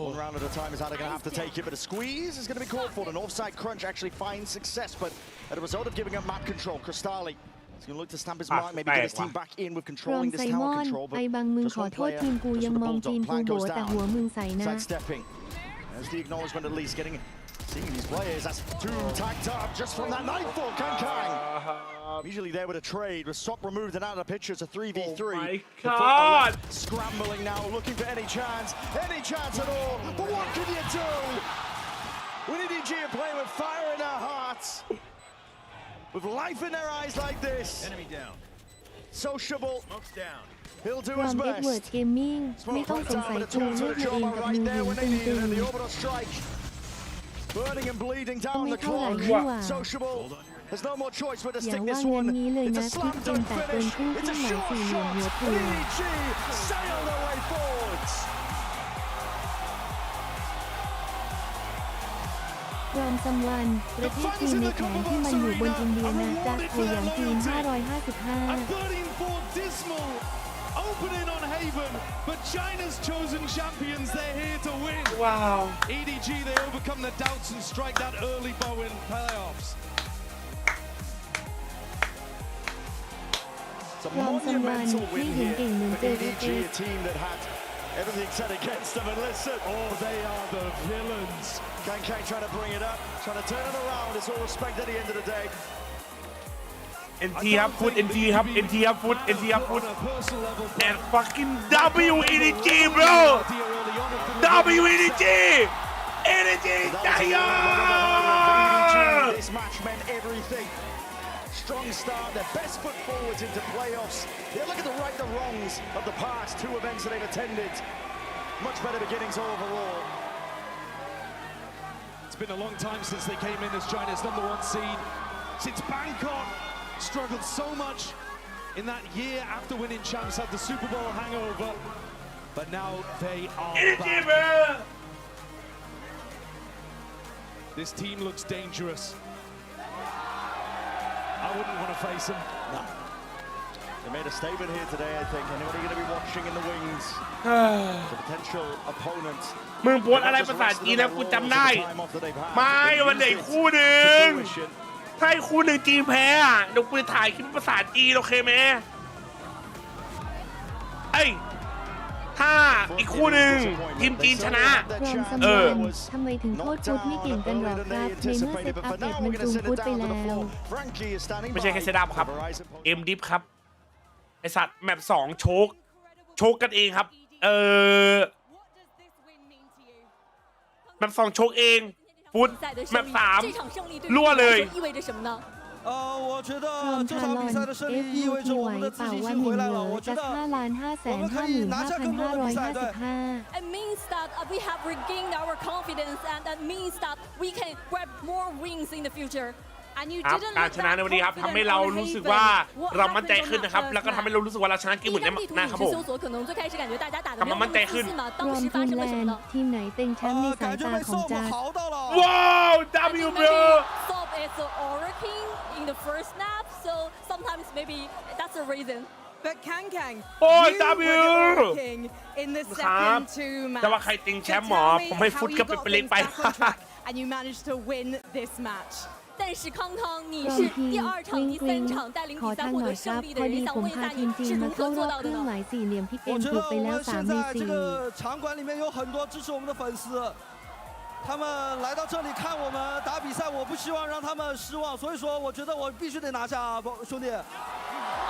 Speaker 17: One round at a time is how they're going to have to take it, but a squeeze is going to be called for. An offside crunch actually finds success, but as a result of giving up map control, Crisali is going to look to stamp his mark, maybe get his team back in with
Speaker 2: รอม
Speaker 17: controlling
Speaker 2: ไซ
Speaker 17: this
Speaker 2: มอ
Speaker 17: tower
Speaker 2: น
Speaker 17: control.
Speaker 2: ไอ
Speaker 17: But
Speaker 2: บางมึง
Speaker 17: just
Speaker 2: ขอ
Speaker 17: one
Speaker 2: โทษ
Speaker 17: player,
Speaker 2: ทีมกู
Speaker 17: just
Speaker 2: ยัง
Speaker 17: with the
Speaker 2: มองจีน
Speaker 17: bulldog
Speaker 2: กู
Speaker 17: plan
Speaker 2: โบ
Speaker 17: goes
Speaker 2: แต่
Speaker 17: down.
Speaker 2: หัวมึงใสนะ
Speaker 17: Sidestepping. There's the acknowledgement at least getting seeing these players. That's two tagged up just from that nightfall. KAï. Usually there with a trade. With Sop removed and out of the picture, it's a 3v3.
Speaker 1: Oh my God.
Speaker 17: Scrambling now, looking for any chance at all. But what can you do? When EDG are playing with fire in their hearts, with life in their eyes like this.
Speaker 14: Enemy down.
Speaker 17: Sociable.
Speaker 14: Smokes down.
Speaker 17: He'll do
Speaker 2: รอ
Speaker 17: his
Speaker 2: มเอ็ดเวิร์ด
Speaker 17: best.
Speaker 2: เกมมิ่งไม่ต้องสงสัยกูเลือกมาเองกับมือหินตึง
Speaker 17: The orbital strike. Burning and bleeding down the clock. Sociable. There's no more choice but to
Speaker 2: อย่า
Speaker 17: stick
Speaker 2: ว่า
Speaker 17: this
Speaker 2: เงิน
Speaker 17: one.
Speaker 2: นี้เลย
Speaker 17: It's
Speaker 2: นะ
Speaker 17: a
Speaker 2: คลิ
Speaker 17: slam
Speaker 2: ปเกม
Speaker 17: dunk
Speaker 2: แต่เกิน
Speaker 17: finish.
Speaker 2: ครึ่ง
Speaker 17: It's
Speaker 2: เค
Speaker 17: a
Speaker 2: รื่องหมาย
Speaker 17: short
Speaker 2: สี่เหลี่ยม
Speaker 17: shot.
Speaker 2: หัวถั่ว
Speaker 17: EDG sailed their way forwards.
Speaker 2: รอมซัมวันประเทศจีนในแผนที่มันอยู่บนอินเดียนะจัสตัวอย่างจีน
Speaker 16: A 13-4 dismal opening on Haven, but China's chosen champions, they're here to win.
Speaker 1: Wow.
Speaker 16: EDG, they overcome the doubts and strike that early bow in playoffs.
Speaker 17: It's a
Speaker 2: รอมซัมวัน
Speaker 17: monumental
Speaker 2: ไม่
Speaker 17: win
Speaker 2: เห็น
Speaker 17: here
Speaker 2: เก่งเหมือน
Speaker 17: for
Speaker 2: เจ
Speaker 17: EDG, a team that had everything said against them. And listen,
Speaker 16: they are the villains.
Speaker 17: KAï trying to bring it up, trying to turn it around. It's all respect at the end of the day.
Speaker 1: NT ครับฟุต NT ครับ NT ครับฟุต NT ครับฟุต and fucking W EDG bro W EDG EDG ใจเย็น
Speaker 17: This match meant everything. Strong start, their best foot forwards into playoffs. Yeah, look at the right, the wrongs of the past two events that they've attended. Much better beginnings overall.
Speaker 16: It's been a long time since they came in as China's #1 seed. Since Bangkok struggled so much in that year after winning champs, had the Super Bowl hangover, but now they are back. This team looks dangerous. I wouldn't want to face them.
Speaker 17: No. They made a statement here today, I think. Anybody going to be watching in the wings? The potential opponent.
Speaker 1: มึงโพสอะไรภาษาจีนนะกูจำได้ไม่วันไหนคู่หนึ่งถ้าคู่หนึ่งจีนแพ้อ่ะเดี๋ยวกูจะถ่ายคลิปภาษาจีนโอเคไหมเอ้ยถ้าอีกคู่หนึ่งทีมจีนชนะ
Speaker 2: รอมซัมวันทำไมถึงโทษฟุตไม่เก่งกันหรอครับในเมื่อเซตอัพเดตมันจูงฟุตไปแล้ว
Speaker 1: ไม่ใช่แค่เซตอัพครับเอ็มดิฟครับไอสัตว์แมป2โชกกันเองครับแม ป2โชคเองฟุตแมป3รั่วเลย
Speaker 23: 我觉
Speaker 2: พร้อม
Speaker 23: 得这
Speaker 2: ทา
Speaker 23: 场
Speaker 2: ลอ
Speaker 23: 比
Speaker 2: น
Speaker 23: 赛的胜
Speaker 2: เอ
Speaker 23: 利
Speaker 2: ฟ
Speaker 23: 意
Speaker 2: ยู
Speaker 23: 味着
Speaker 2: ที
Speaker 23: 我
Speaker 2: ไหว
Speaker 23: 们的自
Speaker 2: เป่า
Speaker 23: 信
Speaker 2: ว่า
Speaker 23: 心
Speaker 2: หมิ
Speaker 23: 回
Speaker 2: น
Speaker 23: 来
Speaker 2: เหล
Speaker 23: 了。
Speaker 2: อ
Speaker 23: 我觉
Speaker 2: จัส
Speaker 23: 得
Speaker 2: 5,555,555
Speaker 8: It means that we have regained our confidence, and that means that we can grab more wins in the future.
Speaker 5: And you
Speaker 1: ครับ
Speaker 5: didn't
Speaker 1: การ
Speaker 5: look
Speaker 1: ชนะ
Speaker 5: that
Speaker 1: ในวันนี้ครับ
Speaker 5: confident
Speaker 1: ทำให้เรา
Speaker 5: on
Speaker 1: รู้สึก
Speaker 5: Haven.
Speaker 1: ว่า
Speaker 5: What
Speaker 1: เรามั่นใจ
Speaker 5: happened on
Speaker 1: ขึ้น
Speaker 5: that
Speaker 1: นะครับ
Speaker 5: first
Speaker 1: แล้วก็ทำให้
Speaker 5: match?
Speaker 1: เรารู้สึกว่าเราชนะเกมเหมือน
Speaker 8: 地图
Speaker 1: นะครับ
Speaker 8: 其
Speaker 1: ผ
Speaker 8: 实
Speaker 1: ม
Speaker 8: 搜索可能最开始感觉大家打的没有
Speaker 1: ทำมามั่
Speaker 8: 那
Speaker 1: น
Speaker 8: 么
Speaker 1: ใจ
Speaker 8: 自
Speaker 1: ขึ้น
Speaker 8: 信嘛，
Speaker 2: พร้อ
Speaker 8: 当
Speaker 2: ม
Speaker 8: 时
Speaker 2: ทู
Speaker 8: 发
Speaker 2: น
Speaker 8: 生
Speaker 2: แล
Speaker 8: 了什么
Speaker 2: นด์
Speaker 8: 呢？
Speaker 2: ทีมไหนเต็งแชมป์ในสาย
Speaker 23: 感觉
Speaker 2: ตา
Speaker 23: 被
Speaker 2: ของ
Speaker 23: 送
Speaker 2: จัส
Speaker 23: 好到了。
Speaker 1: ว้าว
Speaker 8: I think
Speaker 1: W bro
Speaker 8: maybe Sob is the Aura King in the first snap, so sometimes maybe that's the reason.
Speaker 5: But Kang Kang,
Speaker 1: โอ้ย
Speaker 5: you were
Speaker 1: W
Speaker 5: the Aura King in the
Speaker 1: ครับ
Speaker 5: second two
Speaker 1: แต่ว่า
Speaker 5: matches.
Speaker 1: ใครติงแช
Speaker 5: So
Speaker 1: มป์หมอ
Speaker 5: tell me
Speaker 1: ผมให้
Speaker 5: how
Speaker 1: ฟุต
Speaker 5: you
Speaker 1: ก็
Speaker 5: got
Speaker 1: เป็นเล็ง
Speaker 5: things
Speaker 1: ไป
Speaker 5: back on track and you managed to win this match.
Speaker 8: 但是康康，你
Speaker 2: พร้อ
Speaker 8: 是
Speaker 2: มที
Speaker 8: 第
Speaker 2: ม
Speaker 8: 二
Speaker 2: ก
Speaker 8: 场、
Speaker 2: ลิ้ง
Speaker 8: 第
Speaker 2: กลิ้ง
Speaker 8: 三场带领
Speaker 2: ขอ
Speaker 8: 比赛
Speaker 2: ทาง
Speaker 8: 获
Speaker 2: หน่
Speaker 8: 得
Speaker 2: อยครับ
Speaker 8: 胜利
Speaker 2: พ
Speaker 8: 的
Speaker 2: อ
Speaker 8: 人，
Speaker 2: ดี
Speaker 8: 想
Speaker 2: ผม
Speaker 8: 问一
Speaker 2: พา
Speaker 8: 下
Speaker 2: ทีม
Speaker 8: 你
Speaker 2: จีน
Speaker 8: 是
Speaker 2: มา
Speaker 8: 如
Speaker 2: เข้า
Speaker 8: 何
Speaker 2: ร
Speaker 8: 做
Speaker 2: อบ
Speaker 8: 到
Speaker 2: เค
Speaker 8: 的
Speaker 2: รื่องห
Speaker 8: 呢
Speaker 2: มายสี่เหลี่ยมพิกเอ็
Speaker 23: 我
Speaker 2: ม
Speaker 23: 觉
Speaker 2: ถู
Speaker 23: 得
Speaker 2: กไป
Speaker 23: 我
Speaker 2: แล้ว
Speaker 23: 们现
Speaker 2: 3 ใน
Speaker 23: 在这
Speaker 2: 4
Speaker 23: 个场馆里面有很多支持我们的粉丝，他们来到这里看我们打比赛，我不希望让他们失望，所以说我觉得我必须得拿下，兄弟。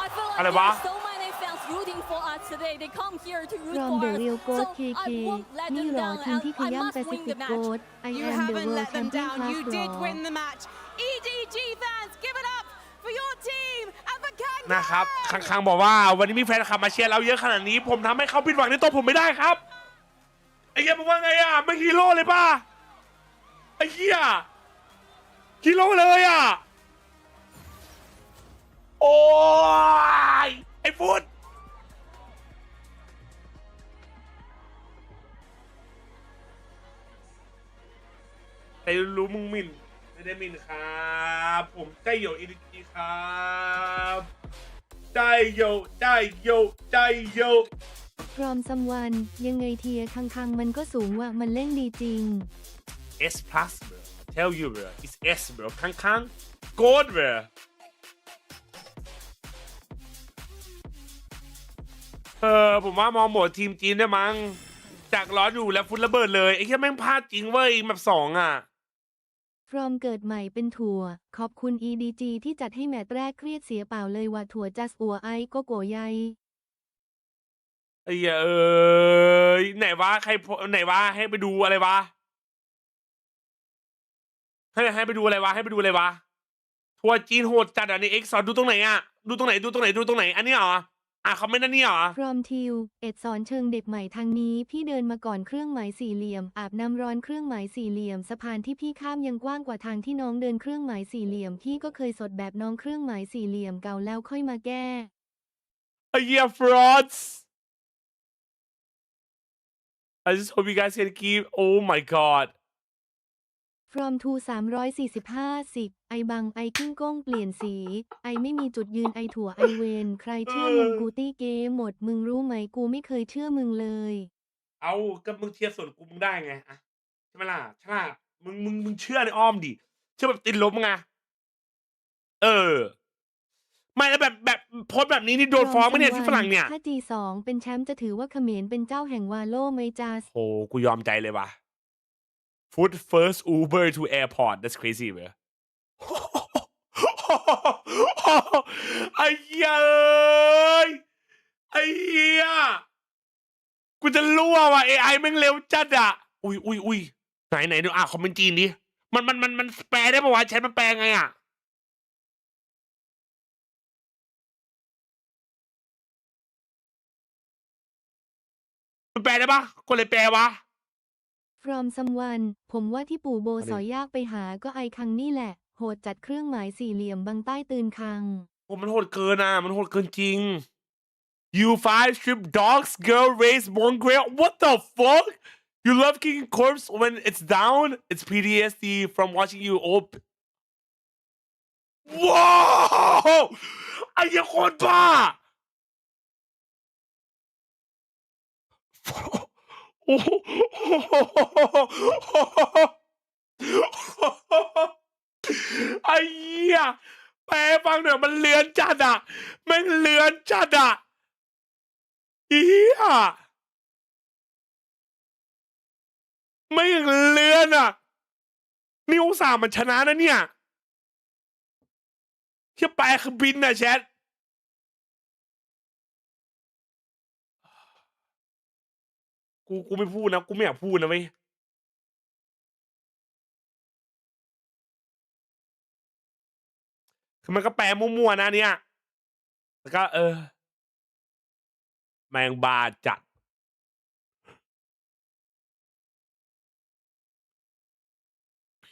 Speaker 8: I feel
Speaker 1: อะไร
Speaker 8: like
Speaker 1: วะ
Speaker 8: there are so many fans rooting for us today. They come here to
Speaker 2: พ
Speaker 8: root
Speaker 2: ร้อม
Speaker 8: for
Speaker 2: เดอะ
Speaker 8: us.
Speaker 2: เรียลโกด
Speaker 8: So
Speaker 2: เคเค
Speaker 8: I won't let
Speaker 2: นี่
Speaker 8: them
Speaker 2: เหรอ
Speaker 8: down,
Speaker 2: ทีม
Speaker 8: and
Speaker 2: ที่ข
Speaker 8: I
Speaker 2: ย้ำ
Speaker 8: must
Speaker 2: แปซิ
Speaker 8: win
Speaker 2: ฟิ
Speaker 8: the
Speaker 2: กโก
Speaker 8: match.
Speaker 2: ด I
Speaker 5: You
Speaker 2: am the
Speaker 5: haven't
Speaker 2: world
Speaker 5: let them
Speaker 2: champion
Speaker 5: down.
Speaker 2: class
Speaker 5: You
Speaker 2: หร
Speaker 5: did
Speaker 2: อ
Speaker 5: win the match. EDG fans, give it up for your team and for Kang
Speaker 1: นะครับข้างๆบอกว่าวันนี้มีแฟนคลับมาเชียร์เราเยอะขนาดนี้ผมทำให้เขาผิดหวังในตัวผมไม่ได้ครับไอ้เหี้ยมึงว่าไงอ่ะไม่ฮีโร่เลยป่ะไอ้เหี้ยฮีโร่เลยอ่ะโอ้ยไอ้ฟุตแต่รู้มึงหมิ่นไม่ได้หมิ่นครับผมใจโยอินดีครับใจโยใจโยใจโย
Speaker 2: พร้อมซัมวันยังไงเทียคังมันก็สูงว่ะมันเล่นดีจริง
Speaker 1: S plus bro tell you bro it's S bro ข้างๆ gold bro ผมว่ามองหมดทีมจีนได้มั้งจากร้อนอยู่แล้วฟุตระเบิดเลยไอ้แค่แม่งพลาดจริงเว้ยแบบ2อ่ะ
Speaker 2: พร้อมเกิดใหม่เป็นถั่วขอบคุณ EDG ที่จัดให้แมตช์แรกเครียดเสียเปล่าเลยว่าถั่วจัสอัวไอก็โกใย
Speaker 1: ไอ้เหี้ยไหนวะใครไหนวะให้ไปดูอะไรวะให้ไปดูอะไรวะให้ไปดูอะไรวะทัวร์จีนโหดจัดอันนี้เอ็กซ์สอนดูตรงไหนอ่ะดูตรงไหนอันนี้เหรอเขาไม่นั่นนี่เหรอ
Speaker 2: พร้อมทิวเอ็ดสอนเชิงเด็กใหม่ทางนี้พี่เดินมาก่อนเครื่องหมายสี่เหลี่ยมอาบน้ำร้อนเครื่องหมายสี่เหลี่ยมสะพานที่พี่ข้ามยังกว้างกว่าทางที่น้องเดินเครื่องหมายสี่เหลี่ยมพี่ก็เคยสดแบบน้องเครื่องหมายสี่เหลี่ยมเก่าแล้วค่อยมาแก้
Speaker 1: ไอ้เหี้ย frauds I just hope you guys can keep oh my god
Speaker 2: from to 345 ไอบังไอกิ้งก้งเปลี่ยนสีไอไม่มีจุดยืนไอถั่วไอเวนใครเชื่อมึงกูตี้เกมหมดมึงรู้ไหมกูไม่เคยเชื่อมึงเลย
Speaker 1: เอาก็มึงเทียบส่วนกูมึงได้ไงอะใช่ไหมล่ะใช่ล่ะมึงเชื่อในอ้อมดิเชื่อแบบติดลบไงไม่แล้วแบบโพสต์แบบนี้นี่โดนฟ้องไหมเนี่ยที่ฝรั่งเนี่ย
Speaker 2: ถ้า G2 เป็นแชมป์จะถือว่าเขมรเป็นเจ้าแห่งวาโลไหมจัส
Speaker 1: โอ้กูยอมใจเลยว่ะ Foot first Uber to airport that's crazy เว้ย ไอ้เหี้ยไอ้เหี้ยกูจะรั่วว่ะ AI แม่งเร็วจัดอ่ะอุ้ยไหนดูคอมเมนต์จีนดิมันแปลได้ปะวะแชทมันแปลไงอ่ะมันแปลได้ปะคนเลยแปลวะ
Speaker 2: from someone ผมว่าที่ปู่โบสอยยากไปหาก็ไอคังนี่แหละโหดจัดเครื่องหมายสี่เหลี่ยมบังใต้ตื่นคัง
Speaker 1: มันโหดเกินอ่ะมันโหดเกินจริง U5 strip dogs girl race born grail what the fuck you love kicking corpse when it's down it's PTSD from watching you old ว้าวไอ้เหี้ยโคตรบ้าโอ้โหไอ้เหี้ยแปลฟังหน่อยมันเลือนจัดอ่ะแม่งเลือนจัดอ่ะเหี้ยไม่เลือนอ่ะนี่อุตส่าห์มันชนะนะเนี่ยเหี้ยแปลคือบินน่ะแชทกูไม่พูดนะกูไม่อยากพูดนะเว้ย คือมันก็แปลมั่วๆนะเนี่ยแล้วก็แมงบาจัด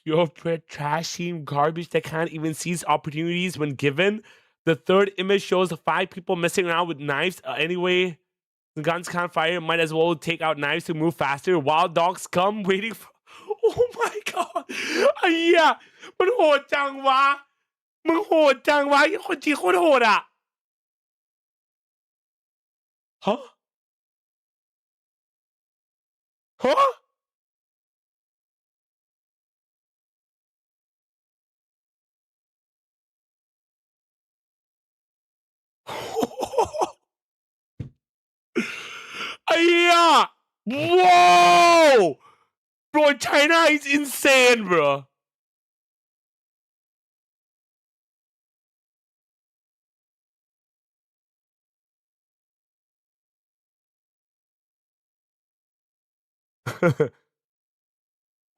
Speaker 1: Pure trash team garbage that can't even seize opportunities when given. The third image shows 5 people messing around with knives. Anyway, the guns can't fire. Might as well take out knives to move faster. Wild dogs come waiting for. Oh my god! ไอ้เหี้ยมันโหดจังวะมึงโหดจังวะไอ้คนจีนโคตรโหดอ่ะฮะฮะ ไอ้เหี้ย wow bro China is insane bro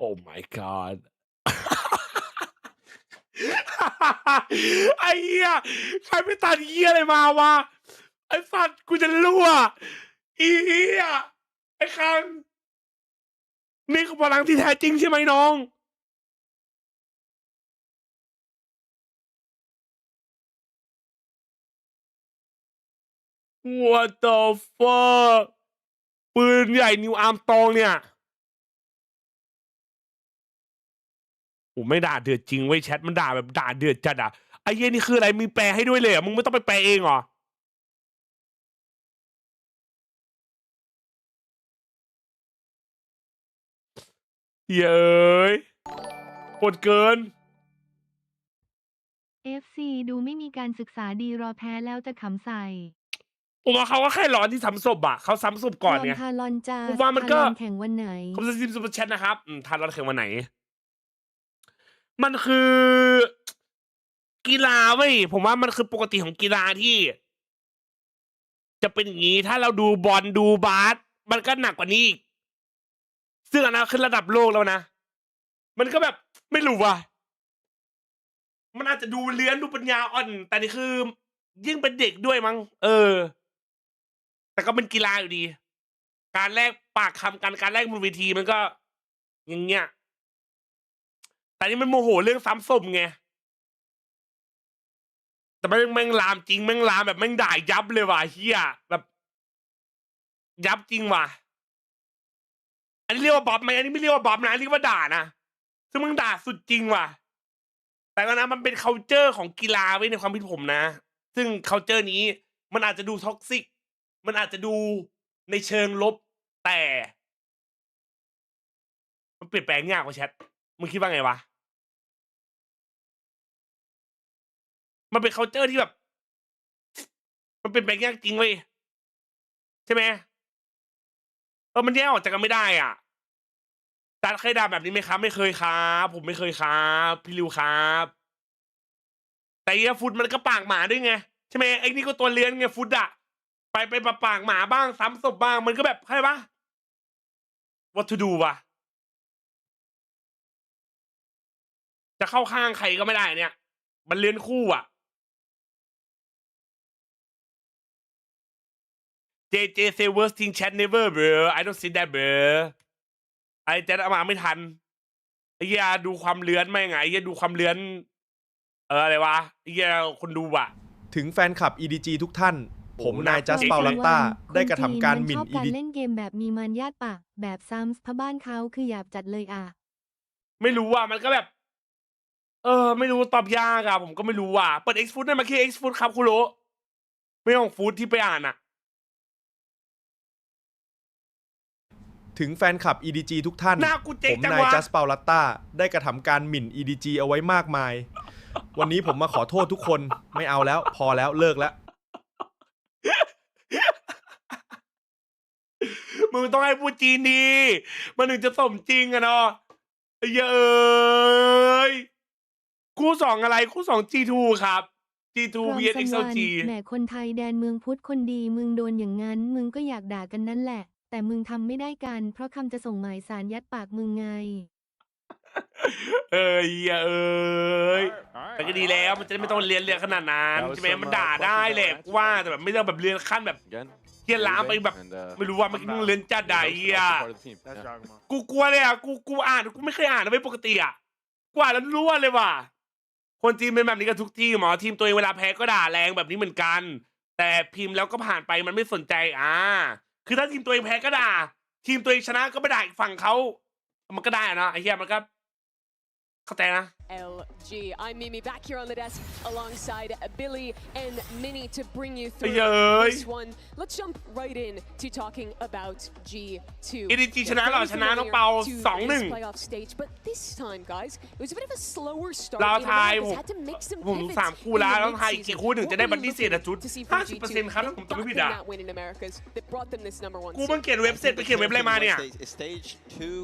Speaker 1: oh my god ไอ้เหี้ยใครไปตัดเหี้ยอะไรมาวะไอ้สัตว์กูจะรั่วอีเหี้ยไอ้คังนี่คือพลังที่แท้จริงใช่ไหมน้องWhat the fuck ปืนใหญ่นิวอาร์มตองเนี่ยโอ้ไม่ด่าเดือดจริงเว้ยแชทมันด่าแบบด่าเดือดจัดอ่ะไอ้เหี้ยนี่คืออะไรมีแปลให้ด้วยเลยอ่ะมึงไม่ต้องไปแปลเองเหรอเย้ยโหดเกิน
Speaker 2: FC ดูไม่มีการศึกษาดีรอแพ้แล้วจะขำใส่
Speaker 1: ผมว่าเขาก็แค่ร้อนที่ซ้ำศพอ่ะเขาซ้ำศพก่อนเนี่ย
Speaker 2: ทารอนจ้า
Speaker 1: ผมว่ามันก็
Speaker 2: ทารอนแข่งวันไหน
Speaker 1: ผมจะซิมซูเปอร์แชทนะครับทานรอนแข่งวันไหน มันคือ กีฬาเว้ยผมว่ามันคือปกติของกีฬาที่ จะเป็นอย่างนี้ถ้าเราดูบอลดูบาสมันก็หนักกว่านี้อีกซึ่งอันนั้นขึ้นระดับโลกแล้วนะมันก็แบบไม่รู้ว่ะมันอาจจะดูเลื้อนดูปัญญาอ่อนแต่นี่คือยิ่งเป็นเด็กด้วยมั้งแต่ก็เป็นกีฬาอยู่ดีการแลกปากคำกันการแลกบนเวทีมันก็อย่างเงี้ยแต่นี่มันโมโหเรื่องซ้ำศพไงแต่แม่งลามจริงแม่งลามแบบแม่งด่ายับเลยว่ะเฮียแบบยับจริงว่ะอันนี้เรียกว่าบ๊อบไหมอันนี้ไม่เรียกว่าบ๊อบนะเรียกว่าด่านะซึ่งมึงด่าสุดจริงว่ะแต่ก็นะมันเป็น culture ของกีฬาไว้ในความคิดผมนะซึ่ง culture นี้มันอาจจะดูท็อกซิกมันอาจจะดูในเชิงลบแต่มันเปลี่ยนแปลงยากกว่าแชทมึงคิดว่าไงวะมันเป็น culture ที่แบบมันเป็นแปลงยากจริงเว้ยใช่ไหมมันแยกออกจากกันไม่ได้อ่ะจัดเคยด่าแบบนี้ไหมครับไม่เคยครับผมไม่เคยครับพี่ริวครับแต่ไอ้ฟุตมันก็ปากหมาด้วยไงใช่ไหมไอ้นี่ก็ตัวเลี้ยงไงฟุตอะไปปากหมาบ้างซ้ำศพบ้างมันก็แบบใช่ปะ what to do วะจะเข้าข้างใครก็ไม่ได้เนี่ยมันเลี้ยงคู่อ่ะJJaz say worst thing chat never bro I don't see that bro ไอ้แจ๊ดเอามาไม่ทันไอ้เหี้ยดูความเลื้อนไม่ไงไอ้เหี้ยดูความเลื้อนอะไรวะไอ้เหี้ยคนดูอ่ะ
Speaker 15: ถึงแฟนคลับ EDG ทุกท่านผมนายจัสเปาลัตตาได้กระทำการหมิ่น
Speaker 2: คนจีนมันชอบการเล่นเกมแบบมีมารยาทปะแบบซ้ำเพราะบ้านเขาคือหยาบจัดเลยอ่ะ
Speaker 1: ไม่รู้อ่ะมันก็แบบไม่รู้ตอบยากอะผมก็ไม่รู้อ่ะเปิด X Food ได้มาแค่ X Food ครับคุณโรไม่ของฟู้ดที่ไปอ่านอะ
Speaker 15: ถึงแฟนคลับ EDG ทุกท่าน ผมนาย
Speaker 1: จั
Speaker 15: จั
Speaker 1: ส
Speaker 15: สเปาลัตตาได้กระทำการหมิ่น EDG เอาไว้มากมาย วันนี้ผมมาขอโทษทุกคนไม่เอาแล้วพอแล้วเลิกแล้ว
Speaker 1: มึงต้องให้พูดจีนดีมันถึงจะสมจริงอะเนาะเย้ยคู่สองอะไรคู่สอง G2 ครับ G2 vs XLG
Speaker 2: แหมคนไทยแดนเมืองพุทธคนดีมึงโดนอย่างนั้นมึงก็อยากด่ากันนั่นแหละแต่มึงทำไม่ได้กันเพราะคำจะส่งหมายสารยัดปากมึงไง
Speaker 1: เอ้ยแต่ก็ดีแล้วมันจะไม่ต้องเรียนขนาดนั้นใช่ไหมมันด่าได้แหละว่าแต่แบบไม่ต้องแบบเรียนขั้นแบบเรียนล้ามไปแบบไม่รู้ว่ามันเรียนจัดใดอ่ะกูกลัวเลยอ่ะกูอ่านกูไม่เคยอ่านนะไม่ปกติอ่ะกว่าแล้วรู้เลยว่ะคนจีนเป็นแบบนี้กันทุกทีมทีมตัวเองเวลาแพ้ก็ด่าแรงแบบนี้เหมือนกันแต่พิมพ์แล้วก็ผ่านไปมันไม่สนใจคือถ้าทีมตัวเองแพ้ก็ด่าทีมตัวเองชนะก็ไม่ด่าอีกฝั่งเขามันก็ได้นะไอ้เหี้ยมันก็เข้าใจนะ
Speaker 4: LG. I'm Mimi back here on the desk alongside Billy and Minnie to bring you through this one. Let's jump right in to talking about G2.
Speaker 1: EDG ชนะหรอชนะน้องเปา 2-1
Speaker 4: playoff stage, but this time, guys, it was a bit of a slower start.
Speaker 1: เราทาย
Speaker 4: had to make some
Speaker 1: ผม3 คู่แล้วต้องทายอีกกี่คู่ถึงจะได้บัตรพิเศษจุด 50% ครับผมต้องไม่ผิดกูมันเขียนเว็บเสร็จไปเขียนเว็บอะไรมาเนี่ย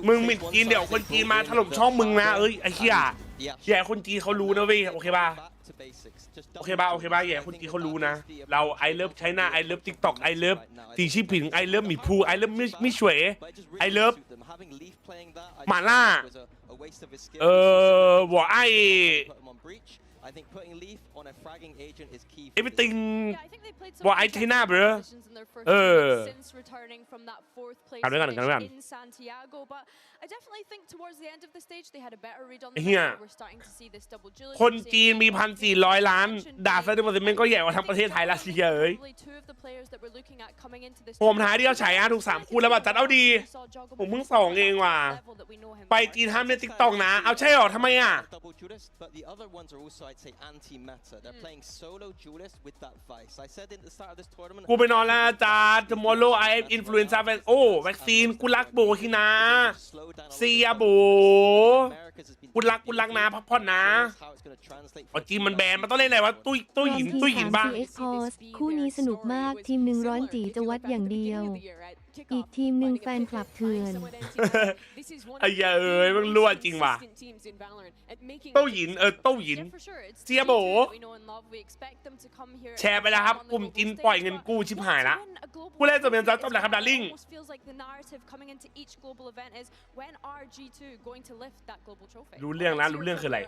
Speaker 1: มึงหมิ่นจีนเดี๋ยวคนจีนมาถล่มช่องมึงนะไอ้เหี้ยแย่คนจีนเขารู้นะเว้ยโอเคป่ะแย่คนจีนเขารู้นะเราไอเลิฟไชน่าไอเลิฟติ๊กต็อกไอเลิฟตีชิผิงไอเลิฟหมีภูไอเลิฟมิช่วยไอเลิฟหมาล่าหัวไอeverything what I China bro กันด้วยกัน
Speaker 8: I definitely think towards the end of the stage they had a better read on
Speaker 1: เฮีย
Speaker 8: we're starting to see this double duel
Speaker 1: คนจีนมี 1,400 ล้านด่าซะด้วยมันก็ใหญ่กว่าทั้งประเทศไทยละเสียเอ้ยผมท้ายที่เขาฉายถูก3 คู่แล้วจัดเอาดีผมเพิ่ง2เองว่ะไปจีนห้ามเล่น TikTok นะเอาใช่หรอทำไมกูไปนอนแล้วจ้า tomorrow I have influenza โอ้วัคซีนกูรักโบฮินะเสียโบกูรักนะพักผ่อนนะจีนมันแบนมันต้องเล่นอะไรวะตุ้ยหินบ้าง
Speaker 2: คู่นี้สนุกมากทีมหนึ่งร้อนจีจะวัดอย่างเดียวอีกทีมหนึ่งแฟนคลับเถื่อน
Speaker 1: ไอ้เอ้ยมันรั่วจริงว่ะเต้าหยินเสียโบแชร์ไปแล้วครับกลุ่มจีนปล่อยเงินกู้ชิบหายละผู้เล่นจบแล้วครับดาร์ลิงรู้เรื่องคืออะไร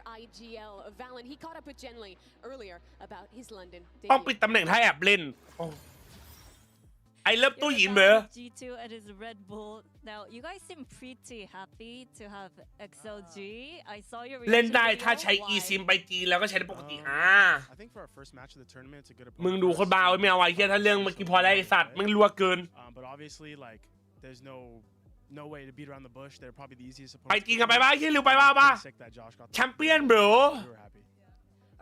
Speaker 1: ต้องปิดตำแหน่งถ้าแอบเล่นI love ตู้หยินเบอ
Speaker 13: G2 and his Red Bull. Now you guys seem pretty happy to have XLG. I saw your
Speaker 1: เล่นได้ถ้าใช้ eSIM ไปจีนแล้วก็ใช้ได้ปกติมึงดูคนบ้าไม่เอาไว้แค่ถ้าเรื่องเมื่อกี้พอได้ไอ้สัตว์มึงรัวเกินไปจีนกันไปบ้าที่เร็วไปบ้าแชมเปี้ยนเบร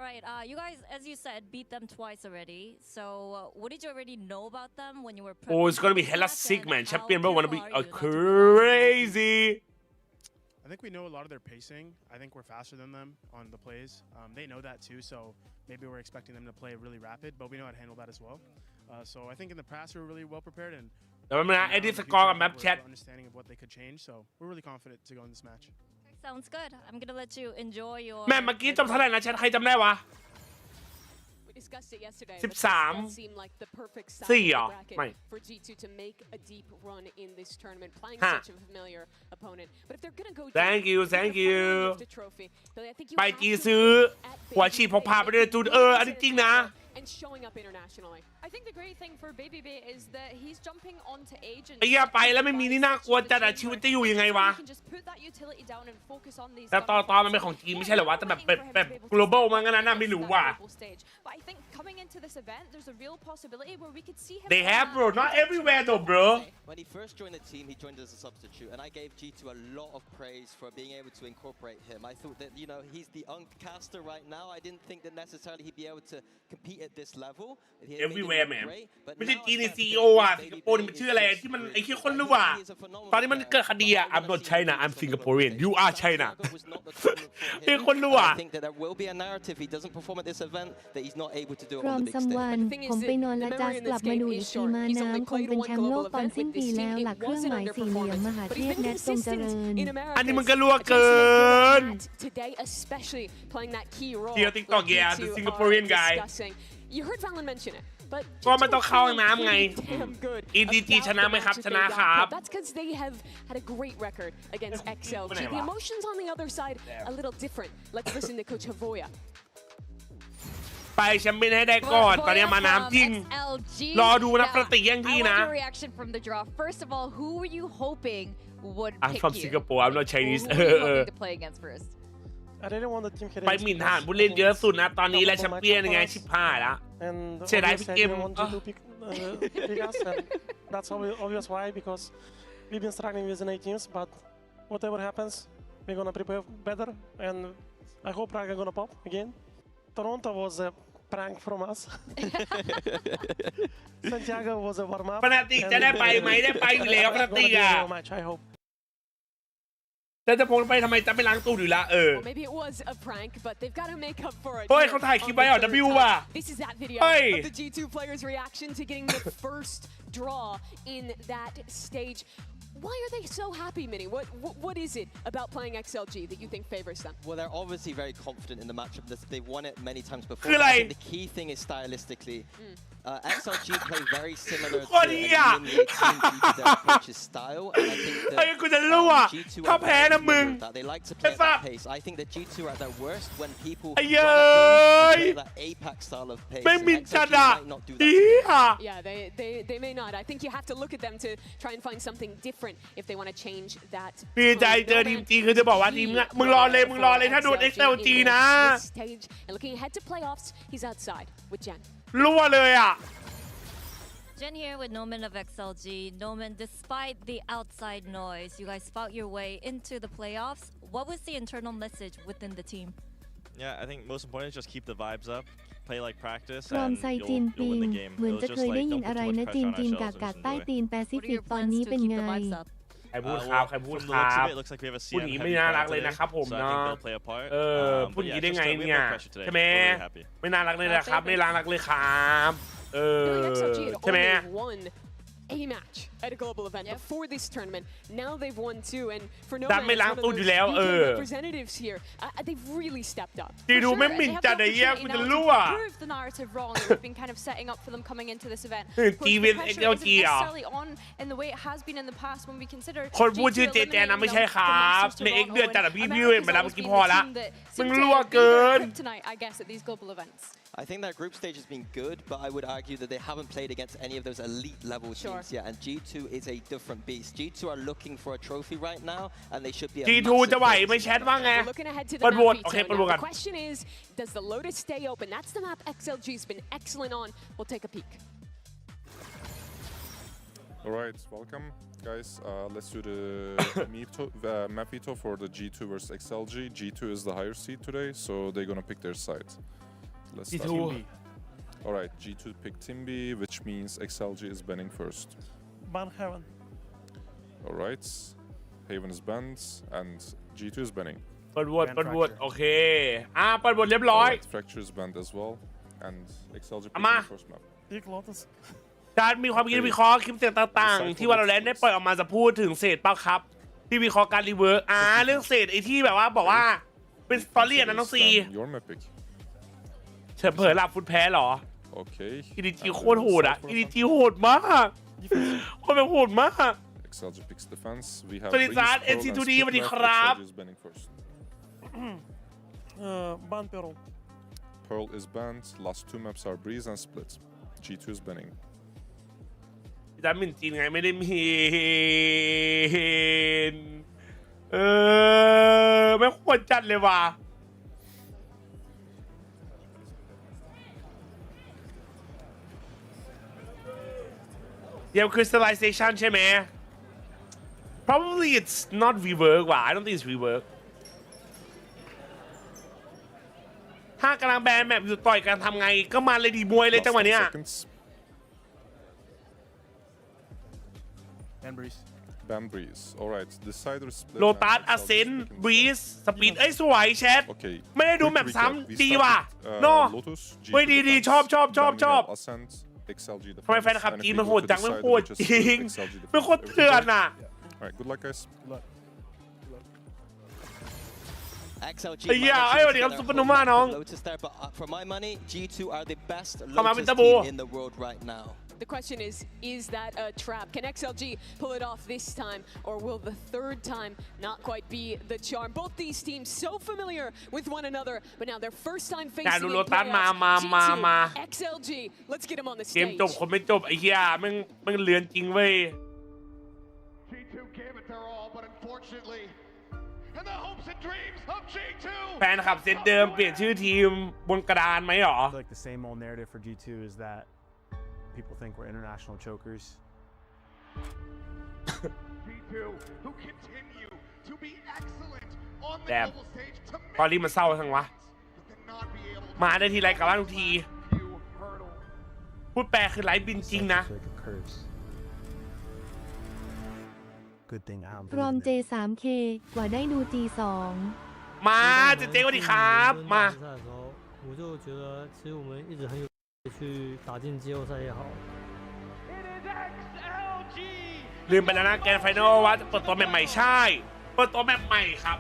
Speaker 13: Alright, you guys, as you said, beat them twice already. So, what did you already know about them when you were?
Speaker 1: Oh, it's gonna be hella sick, man. Champion, bro, wanna be crazy.
Speaker 18: I think we know a lot of their pacing. I think we're faster than them on the plays. They know that too, so maybe we're expecting them to play really rapid, but we know how to handle that as well. So I think in the past we're really well prepared and.
Speaker 1: แต่ว่ามันedit score กับ map chat.
Speaker 18: Understanding of what they could change, so we're really confident to go in this match.
Speaker 13: Sounds good. I'm gonna let you enjoy your.
Speaker 1: แม่เมื่อกี้จบเท่าไหร่นะแชทใครจำได้วะ13 4เหรอไม่thank you ไปจีซื้อหัวฉีดพกพาไปด้วยจุดอันนี้จริงนะ
Speaker 8: and showing up internationally. I think the great thing for Baby Bay is that he's jumping onto agents.
Speaker 1: ไอ้เหี้ยไปแล้วไม่มีนี่น่ากลัวจัดชีวิตจะอยู่ยังไงวะแต่ตอนมันเป็นของจีนไม่ใช่เหรอวะแต่แบบ global มันงั้นนะไม่รู้ว่ะ
Speaker 8: But I think coming into this event, there's a real possibility where we could see him.
Speaker 1: They have, bro. Not everywhere, though, bro.
Speaker 9: When he first joined the team, he joined as a substitute, and I gave G2 a lot of praise for being able to incorporate him. I thought that, you know, he's the caster right now. I didn't think that necessarily he'd be able to compete at this level.
Speaker 1: Everywhere, man. ไม่ใช่จีนในCEO อ่ะสิงคโปร์นี่มันชื่ออะไรที่มันไอ้ที่คนรู้ว่าตอนนี้มันเกิดคดีอ่ะ I'm not China I'm Singaporean you are China ไอ้คนรู้อ่ะ
Speaker 9: I think that there will be a narrative he doesn't perform at this event that he's not able to do it
Speaker 2: พร้อ
Speaker 9: on
Speaker 2: ม
Speaker 9: the big
Speaker 2: ซัมวัน
Speaker 9: stage.
Speaker 2: ผมไปนอนและจัสกลับมาดูอีกทีมาน้ำคงเป็นแชมป์โลกตอนสิ้นปีแล้วหลักเครื่องหมายสี่เหลี่ยมมหาเทพแนททรงเจริญ
Speaker 1: อันนี้มันก็รั่วเกิน
Speaker 4: Today especially playing that key role
Speaker 1: เดี๋ยว TikTok yeah the Singaporean guy
Speaker 4: You heard Valen mention it, but
Speaker 1: ก็มันต้องเข้าห้องน้ำไง
Speaker 4: damn good.
Speaker 1: EDG ชนะไหมครับ
Speaker 4: about
Speaker 1: ช
Speaker 4: the
Speaker 1: นะ
Speaker 4: match
Speaker 1: ครั
Speaker 4: that
Speaker 1: บ
Speaker 4: they got. That's because they have had a great record against XLG. The emotions on the other side a little different. Let's listen to Coach Havoya.
Speaker 1: ไปแชมเปี้ยนให้ได้ก่อน ตอนนี้มาน้ำจริง รอดูนะปฏิยังที่นะ
Speaker 8: Your reaction from the draw. First of all, who were you hoping would
Speaker 1: I'm
Speaker 8: pick
Speaker 1: from
Speaker 8: you?
Speaker 1: Singapore I'm not Chinese
Speaker 8: Who were you hoping to play against first?
Speaker 19: I didn't want the team heading
Speaker 1: ไปหมิ่นฐานผู้เล่นเยอะสุดนะ ตอนนี้และแชมเปี้ยนยังไงชิบหายละ
Speaker 19: and
Speaker 1: เสียดายพี่
Speaker 19: obviously
Speaker 1: เก
Speaker 19: I
Speaker 1: ม
Speaker 19: didn't want you to pick us, and that's obvious why, because we've been struggling with the night teams, but whatever happens, we're gonna prepare better, and I hope Prague are gonna pop again. Toronto was a prank from us. Santiago was a warm up.
Speaker 1: ปนาติกจะได้ไปไหมได้ไปอยู่แล้วปนาติกอ่ะ
Speaker 19: match, I hope.
Speaker 1: แต่จะพงไปทำไมจะไม่ล้างตู้อยู่ละ
Speaker 4: Well, maybe it was a prank, but they've got to make up for it.
Speaker 1: เฮ้ยเขาถ่ายคลิปไว้เหรอ W ว่ะ
Speaker 4: This is that video
Speaker 1: เฮ้ย
Speaker 4: of the G2 players' reaction to getting the first draw in that stage. Why are they so happy, Minnie? What is it about playing XLG that you think favors them?
Speaker 9: Well, they're obviously very confident in the matchup. They've won it many times before.
Speaker 1: คืออะไร
Speaker 9: I think the key thing is stylistically. XLG play very similar to
Speaker 1: คน
Speaker 9: an
Speaker 1: นี้อ่ะ
Speaker 9: EMEA team due to their approach's style, and I think
Speaker 1: ไอ้
Speaker 9: that
Speaker 1: กูจะรู้อ่ะ
Speaker 9: G2
Speaker 1: ถ้า
Speaker 9: are
Speaker 1: แพ้
Speaker 9: very
Speaker 1: นะมึง
Speaker 9: similar to that. They like to play at that pace. I think that G2 are at their worst when people
Speaker 1: ไอ้
Speaker 9: run
Speaker 1: เย้
Speaker 9: at them
Speaker 1: ย
Speaker 9: and play that APAC style of pace.
Speaker 1: แม่ง
Speaker 9: And
Speaker 1: มินจัด
Speaker 9: XLG
Speaker 1: อ่ะ
Speaker 9: might not do
Speaker 1: ดี
Speaker 9: that.
Speaker 1: อ่ะ
Speaker 4: Yeah, they may not. I think you have to look at them to try and find something different if they want to change that.
Speaker 1: ดีใจเจอทีมจีนคือจะบอกว่าทีมเนี่ยมึงรอเลยถ้าโดน XLG นะ
Speaker 4: Stage and looking ahead to playoffs, he's outside with Jen.
Speaker 1: รั่วเลยอ่ะ
Speaker 13: Jen here with Noman of XLG. Noman, despite the outside noise, you guys fought your way into the playoffs. What was the internal message within the team?
Speaker 20: Yeah, I think most important is just keep the vibes up, play like practice,
Speaker 2: รอม
Speaker 20: and
Speaker 2: ไซจีน
Speaker 20: you'll
Speaker 2: ปิง
Speaker 20: win the game.
Speaker 2: เหมือน
Speaker 20: It
Speaker 2: จะ
Speaker 20: was
Speaker 2: เค
Speaker 20: just
Speaker 2: ยได้
Speaker 20: like
Speaker 2: ยิน
Speaker 20: don't
Speaker 2: อะไร
Speaker 20: put too
Speaker 2: นะ
Speaker 20: much
Speaker 2: จีน
Speaker 20: pressure on
Speaker 2: กาก
Speaker 20: ourselves
Speaker 2: ใต้
Speaker 20: and
Speaker 2: ตี
Speaker 20: enjoy.
Speaker 2: นแปซิ
Speaker 13: What are
Speaker 2: ฟิก
Speaker 13: your
Speaker 2: ตอน
Speaker 13: plans
Speaker 2: นี้
Speaker 13: to
Speaker 2: เป็น
Speaker 13: keep
Speaker 2: ไง
Speaker 13: the vibes up?
Speaker 1: ใครพูดครับใครพูด
Speaker 20: From
Speaker 1: ค
Speaker 20: the
Speaker 1: รั
Speaker 20: looks
Speaker 1: บ
Speaker 20: of it, it looks like we have a
Speaker 1: พูด
Speaker 20: CM
Speaker 1: อย่างนี้
Speaker 20: heavy
Speaker 1: ไม่น่ารัก
Speaker 20: battle
Speaker 1: เลย
Speaker 20: today,
Speaker 1: นะครับผม
Speaker 20: so I
Speaker 1: เนาะ
Speaker 20: think they'll play a part.
Speaker 1: พูด
Speaker 20: But
Speaker 1: อย่าง
Speaker 20: yeah,
Speaker 1: นี้ได้
Speaker 20: just
Speaker 1: ไง
Speaker 20: we have
Speaker 1: เนี่ย
Speaker 20: no pressure today.
Speaker 1: ใช่ไหม
Speaker 20: We're really happy.
Speaker 1: ไม่น่ารักเลยนะครับ ไม่น่ารักเลยครับ
Speaker 4: XLG had
Speaker 1: ใช่ไหม
Speaker 4: only won a match at a global event before this tournament. Now they've won two, and for no
Speaker 1: ดัน
Speaker 4: man,
Speaker 1: ไม่
Speaker 4: as
Speaker 1: ล้าง
Speaker 4: one of
Speaker 1: ตู้
Speaker 4: those
Speaker 1: อยู่แล้ว
Speaker 4: UK representatives here, they've really stepped up.
Speaker 1: จีดูไม่หมิ่นจัดไอ้เหี้ยกูจะรั่ว
Speaker 8: Prove the narrative wrong that we've been kind of setting up for them coming into this event.
Speaker 1: Hey,
Speaker 8: Of course,
Speaker 1: TV
Speaker 8: the pressure
Speaker 1: XLG
Speaker 8: isn't
Speaker 1: อ่ะ
Speaker 8: necessarily on in the way it has been in the past when we consider
Speaker 1: คนพูด
Speaker 8: G2
Speaker 1: ชื่อเจแจนนะไม่ใช่
Speaker 8: eliminating
Speaker 1: ค
Speaker 8: them
Speaker 1: รับ
Speaker 8: from
Speaker 1: ใน
Speaker 8: Masters
Speaker 1: เอ็กเดือน
Speaker 8: Toronto,
Speaker 1: จัด
Speaker 8: and
Speaker 1: อะพี่เห็นมาแล้ว
Speaker 8: America's
Speaker 1: เมื่อกี้
Speaker 8: always
Speaker 1: พอ
Speaker 8: been
Speaker 1: ละ
Speaker 8: the team that
Speaker 1: มึง
Speaker 8: seems to
Speaker 1: รั่ว
Speaker 8: be
Speaker 1: เกิน
Speaker 8: their kryptonite, I guess, at these global events.
Speaker 9: I think their group stage has been good, but I would argue that they haven't played against any of those elite level teams yet. And G2 is a different beast. G2 are looking for a trophy right now, and they should be.
Speaker 1: G2 จะไหวไหม่แชทว่าไง
Speaker 4: We're looking ahead to the
Speaker 1: เปิด
Speaker 4: map
Speaker 1: โหวต
Speaker 4: veto
Speaker 1: โอเคเปิด
Speaker 4: now.
Speaker 1: โหวตกัน
Speaker 4: The question is, does the Lotus stay open? That's the map XLG's been excellent on. We'll take a peek.
Speaker 21: Alright, welcome guys. Let's do the map veto for the G2 versus XLG. G2 is the higher seed today, so they're gonna pick their side. Let's
Speaker 1: G2.
Speaker 21: start. Alright, G2 picked Team B, which means XLG is banning first.
Speaker 19: Ban Heaven.
Speaker 21: Alright, Haven is banned and G2 is banning.
Speaker 1: เปิดโหวตโอเคเปิดโหวตเรียบร้อย
Speaker 21: Alright, Fracture is banned as well, and XLG picked
Speaker 1: มา
Speaker 21: the first map.
Speaker 19: Big Lotus.
Speaker 1: การมีความคิดวิเคราะห์คลิปเสียงต่างๆ ที่ว่าเราเล่นได้ปล่อยออกมาจะพูดถึงเศษเป้าครับ ที่วิเคราะห์การรีเวิร์กเรื่องเศษไอ้ที่แบบว่าบอกว่าเป็นสตอรี่นะน้องซี
Speaker 21: Your map pick.
Speaker 1: เฉินเผยหลับฟุตแพ้เหรอ
Speaker 21: Okay.
Speaker 1: EDG โคตรโหดอ่ะ EDG โหดมากโคตรแบบโหดมาก
Speaker 21: XLG picks defense. We have
Speaker 1: สวัสดีจ้า
Speaker 21: Breeze, Pearl, and
Speaker 1: NC2D สวัสดี
Speaker 21: Split
Speaker 1: ค
Speaker 21: left.
Speaker 1: รับ
Speaker 21: XLG is banning first.
Speaker 19: Ban Pearl.
Speaker 21: Pearl is banned. Last two maps are Breeze and Split. G2 is banning.
Speaker 1: จำเป็นจริงไงไม่ได้มีไม่ควรจัดเลยว่ะเดี๋ยว crystallization ใช่ไหม probably it's not rework ว่ะ I don't think it's rework ถ้ากำลังแบนแมปอยู่ต่อยกันทำไงก็มาเลยดีมวยเลยจังหวะเนี้ย
Speaker 19: Ban Breeze.
Speaker 21: Ban Breeze. Alright, Decider split.
Speaker 1: โลตัสอเซนบรีสสปีดสวยแชท
Speaker 21: Okay.
Speaker 1: ไม่ได้ดู
Speaker 21: Quick
Speaker 1: แมป
Speaker 21: recap.
Speaker 1: ซ้
Speaker 21: We
Speaker 1: ำดีว่ะ
Speaker 21: started,
Speaker 1: เนาะ
Speaker 21: Lotus, G2
Speaker 1: เฮ้ยดี
Speaker 21: defense.
Speaker 1: ชอบ
Speaker 21: Then we have Ascent, XLG
Speaker 1: ทำไม
Speaker 21: defense.
Speaker 1: แฟนคลับ
Speaker 21: And if
Speaker 1: จีน
Speaker 21: we
Speaker 1: มัน
Speaker 21: go
Speaker 1: โหด
Speaker 21: to
Speaker 1: จังมัน
Speaker 21: Decider,
Speaker 1: โหด
Speaker 21: we just
Speaker 1: จริง
Speaker 21: split XLG
Speaker 1: เป็นโคตร
Speaker 21: defense.
Speaker 1: เถื่อนอ่ะ
Speaker 21: Alright, good luck guys.
Speaker 9: XLG
Speaker 1: ไอ้เหี้ยไอ้วันนี้ครับซุปเปอร์โนม่าน้อง
Speaker 9: Lotus there, but for my money, G2 are the best
Speaker 1: เข้ามาเป็น
Speaker 9: Lotus
Speaker 1: ตะบู
Speaker 9: team in the world right now.
Speaker 4: The question is that a trap? Can XLG pull it off this time, or will the third time not quite be the charm? Both these teams so familiar with one another, but now their first time facing in playoffs. G2, XLG, let's get him on the
Speaker 1: เกม
Speaker 4: stage.
Speaker 1: จบคนไม่จบไอ้เหี้ยมึงเลือนจริงเว้ย
Speaker 3: G2 gave it their all, but unfortunately, and the hopes and dreams of G2.
Speaker 1: แฟนคลับเซตเดิมเปลี่ยนชื่อทีมบนกระดานไหมหรอ
Speaker 7: Like the same old narrative for G2 is that people think we're international chokers.
Speaker 3: G2 who continue to be excellent on the
Speaker 1: แดบ
Speaker 3: global stage to
Speaker 1: ตอนนี้มันเศร้าทั้งวะ
Speaker 3: not be able to
Speaker 1: มาได้ทีไรกลับบ้านทุกที พูดแปลคือไร้บินจริงนะ
Speaker 7: Like a curse. Good thing I'm
Speaker 2: รอม J3K กว่าได้ดู G2
Speaker 1: มาเจ๊สวัสดีครับมา
Speaker 22: 我就觉得其实我们一直很有去打进季后赛也好。
Speaker 1: ลืมไปแล้วนะแกนไฟนอลว่าจะเปิดตัวแมปใหม่ใช่เปิดตัวแมปใหม่ครับ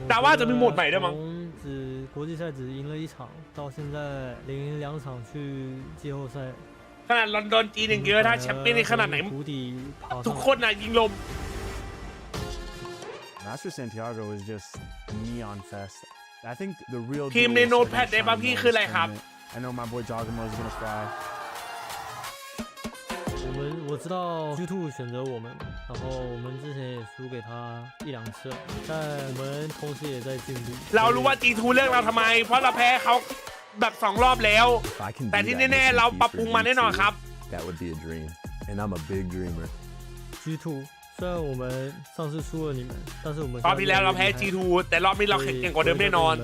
Speaker 1: แต่ว่าจะมีโหมดใหม่ด้วยมั้ง
Speaker 22: 国际赛只赢了1场，到现在连赢2场去季后赛。
Speaker 1: ขนาดลอนดอนจีนอย่างเยอะถ้าแชมเปี้ยนในขนาดไหนทุกคนน่ะยิงลม
Speaker 7: Master Santiago is just neon fest. I think the real
Speaker 1: ทีมในโน้ตแพดได้ป่ะพี่คืออะไรครับ
Speaker 7: I know my boy Jogamo is gonna fly.
Speaker 22: 我知道 G2 选择我们，然后我们之前也输给他1-2次，但我们同时也在进步。
Speaker 1: เรารู้ว่า G2 เลือกเราทำไมเพราะเราแพ้เขาแบบ2 รอบแล้วแต่ที่แน่ๆเราปรับปรุงมาแน่นอนครับ
Speaker 24: That would be a dream, and I'm a big dreamer.
Speaker 22: G2 虽然我们上次输了你们，但是我们
Speaker 1: รอบที่แล้วเราแพ้ G2 แต่รอบนี้เราแข็งเก่งกว่าเดิมแน่นอน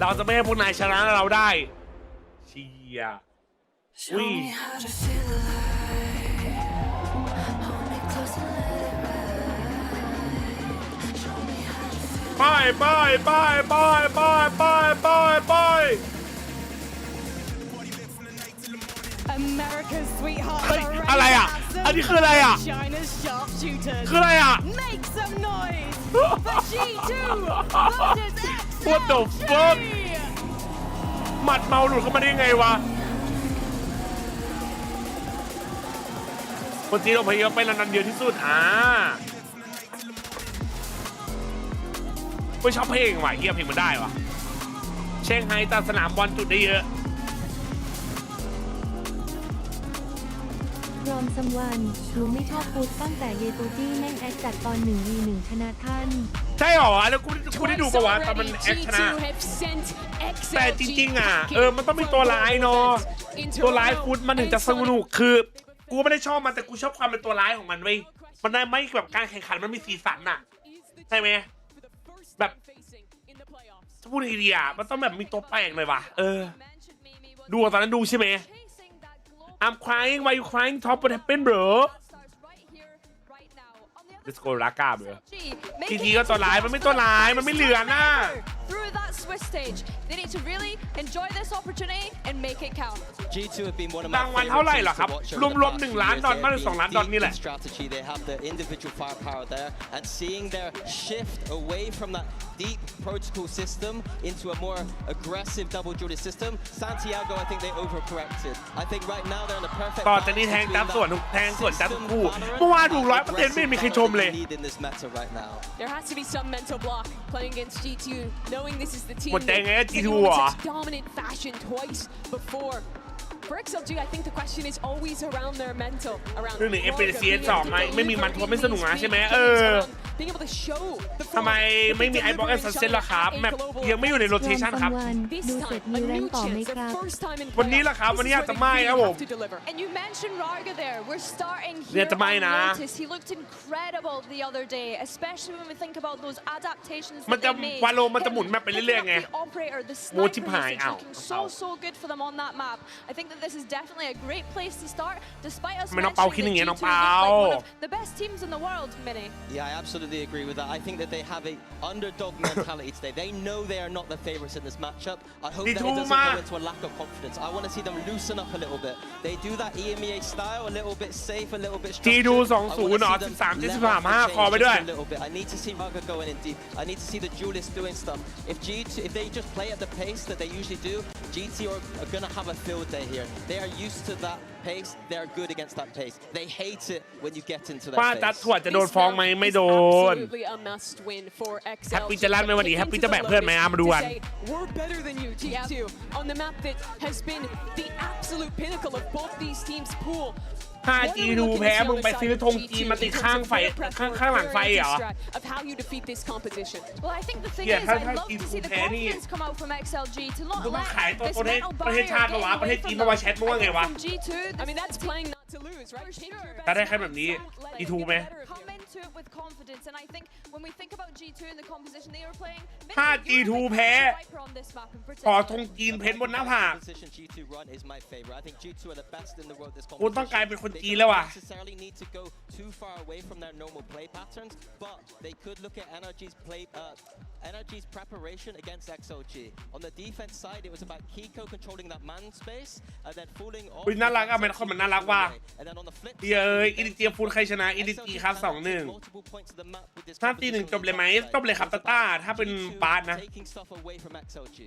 Speaker 1: เราจะไม่ให้พวกนายชนะเราได้เชียอุ้ยไปไปไปไปไปไปไปไป
Speaker 5: America's sweetheart
Speaker 1: เฮ้ยอะไรอ่ะอันนี้คืออะไรอ่ะ
Speaker 5: China's sharpshooters
Speaker 1: คืออะไรอ่ะ
Speaker 5: Make some noise for G2 versus
Speaker 1: What the fuck หมัดเมาหลุดเข้ามาได้ยังไงวะคนจีนเราพยายามไปลอนดอนเดียวที่สุดไม่ชอบเพลงว่ะเฮียเพลงมันได้ว่ะเชียงไฮ้ตามสนามบอลจุดได้เยอะ
Speaker 2: รอมซัมวันหนูไม่ชอบพูดตั้งแต่เยตูจี้แม่งแอคจัดตอน 1v1 ชนะท่าน
Speaker 1: ใช่หรอแล้วกูได้ดูปะวะตอนมันแอคชนะแต่จริงๆอ่ะมันต้องมีตัวร้ายเนาะตัวร้ายฟุตมันถึงจะสนุกคือกูไม่ได้ชอบมันแต่กูชอบความเป็นตัวร้ายของมันเว้ยมันได้ไม่แบบการแข่งขันมันมีสีสันอ่ะใช่ไหมแบบจะพูดอีเดียมันต้องแบบมีตัวแปลกหน่อยวะดูตอนนั้นดูใช่ไหม I'm crying why you crying top what happened bro Let's go ลากาเบอร์ทีก็ตัวร้ายมันไม่ตัวร้ายมันไม่เหลือน่ะ
Speaker 8: Through that Swiss stage, they need to really enjoy this opportunity and make it count.
Speaker 9: G2 have been one of
Speaker 1: รางวัลเท่าไหร่เหรอครับรวมๆ1 ล้านดอลลาร์หรือ2 ล้านดอลลาร์นี่แหละ
Speaker 9: strategy. They have the individual firepower there, and seeing their shift away from that deep protocol system into a more aggressive double duty system. Santiago, I think they overcorrected. I think right now they're in the perfect
Speaker 1: ต่อจากนี้แทงจับส่วนแทงส่วนจับทุกคู่เมื่อวานถูก 100% ไม่มีใครชมเลย
Speaker 4: There has to be some mental block playing against G2, knowing this is the team
Speaker 1: หมดใจไง G2
Speaker 4: in
Speaker 1: อ่ะ
Speaker 4: such dominant fashion twice before. For XLG, I think the question is always around their mental, around
Speaker 1: เรื่องหนึ่ง FPCS 2ไม่มีมันทัวร์ไม่สนุกนะใช่ไหม
Speaker 4: being able to show the
Speaker 1: ทำไมไม่มีไอบล็อกแอนด์ซันเซ็ตล่ะครับแมปยังไม่อยู่ในโรเทชันครับ
Speaker 2: ดูเสร็จมีแรงต่อไหมครับ
Speaker 1: วันนี้ล่ะครับวันนี้อาจจะไม่ครับผม
Speaker 8: And you mentioned Raga there. We're starting
Speaker 1: เนี่ย
Speaker 8: here
Speaker 1: จะไม่นะ
Speaker 8: on Lotus. He looked incredible the other day, especially when we think about those adaptations
Speaker 1: มัน
Speaker 8: that
Speaker 1: จะ
Speaker 8: they made.
Speaker 1: วาโลมันจะหมุนแมปไปเรื่อยๆไง
Speaker 8: The operator, the
Speaker 1: โมชิบ
Speaker 8: sniper
Speaker 1: หาย
Speaker 8: usage
Speaker 1: อ้าว
Speaker 8: looking so good for them on that map. I think that this is definitely a great place to start, despite us
Speaker 1: ไม่น้องเปาคิดอย่างเงี้ยน้องเปา
Speaker 8: mentioning they look like one of the best teams in the world, Minnie.
Speaker 9: Yeah, I absolutely absolutely agree with that. I think that they have a underdog mentality today. They know they are not the favorites in this matchup. I hope that it doesn't go into a lack of confidence. I want to see them loosen up a little bit. They do that EMEA style, a little bit safe, a little bit structured.
Speaker 1: ดู2-0 เนาะ13-15 คอไปด้วย
Speaker 9: A little bit. I need to see Raga going in deep. I need to see the duelists doing stuff. If they just play at the pace that they usually do, GT are going to have a field day here. They are used to that pace. They are good against that pace. They hate it when you get into their
Speaker 1: ว่าจัด
Speaker 9: pace.
Speaker 1: ถั่วจะโดนฟ้องไหมไม่โดน
Speaker 4: Absolutely a must win for XLG.
Speaker 1: แฮปปี้จะลั่นไหมวันนี้แฮปปี้จะแบกเพื่อนไหมมาดูกัน
Speaker 4: We're better than you, G2, on the map that has been the absolute pinnacle of both these teams' pool.
Speaker 1: 5G2 แพ้มึงไปซื้อธงจีนมาติดข้างไฟข้างหลังไฟเหรอ
Speaker 4: Of how you defeat this competition.
Speaker 8: Well, I think the thing
Speaker 1: Yeah,
Speaker 8: is,
Speaker 1: how-
Speaker 8: I'd
Speaker 1: how
Speaker 8: love to
Speaker 1: G2
Speaker 8: see the
Speaker 1: แพ้นี่
Speaker 8: confidence come out from XLG to not
Speaker 1: มึงมา
Speaker 8: let
Speaker 1: ขายตัว
Speaker 8: this
Speaker 1: ประเทศ
Speaker 8: metal
Speaker 1: ชาติ
Speaker 8: barrier
Speaker 1: ปะวะ
Speaker 8: get
Speaker 1: ประเท
Speaker 8: away
Speaker 1: ศจีน
Speaker 8: from
Speaker 1: มาแชทมึงว่าไงวะ
Speaker 8: from G2.
Speaker 4: I mean, that's playing not to lose, right?
Speaker 1: ถ้าได้แค่แบบนี้ G2 ไหม
Speaker 8: Come into it with confidence, and I think when we think about G2 and the composition they were playing,
Speaker 1: ถ้า G2 แพ้
Speaker 8: Viper on this map in
Speaker 1: ขอ
Speaker 8: particular.
Speaker 1: ธงจีนเพ้นบนหน้าผาก
Speaker 9: Position G2 run is my favorite. I think G2 are the best in the world this
Speaker 1: กูต้องกลายเป็นคน
Speaker 9: competition.
Speaker 1: จีน
Speaker 9: They
Speaker 1: แล้ว
Speaker 9: don't
Speaker 1: ว่ะ
Speaker 9: necessarily need to go too far away from their normal play patterns, but they could look at Energy's preparation against XLG. On the defense side, it was about Kiko controlling that man space and then fooling off.
Speaker 1: อุ๊ยน่ารักอะแมนคอมมันน่ารักว่ะ
Speaker 9: And then on the flip
Speaker 1: เย้ยอินดิเจียฟูลใครชนะอินดิจีครับ 2-1
Speaker 9: multiple points of the map with this
Speaker 1: ถ้าตีหนึ่งจบเลยไหมจบเลยครับตาต้าถ้าเป็นบาสนะ
Speaker 9: taking stuff away from XLG.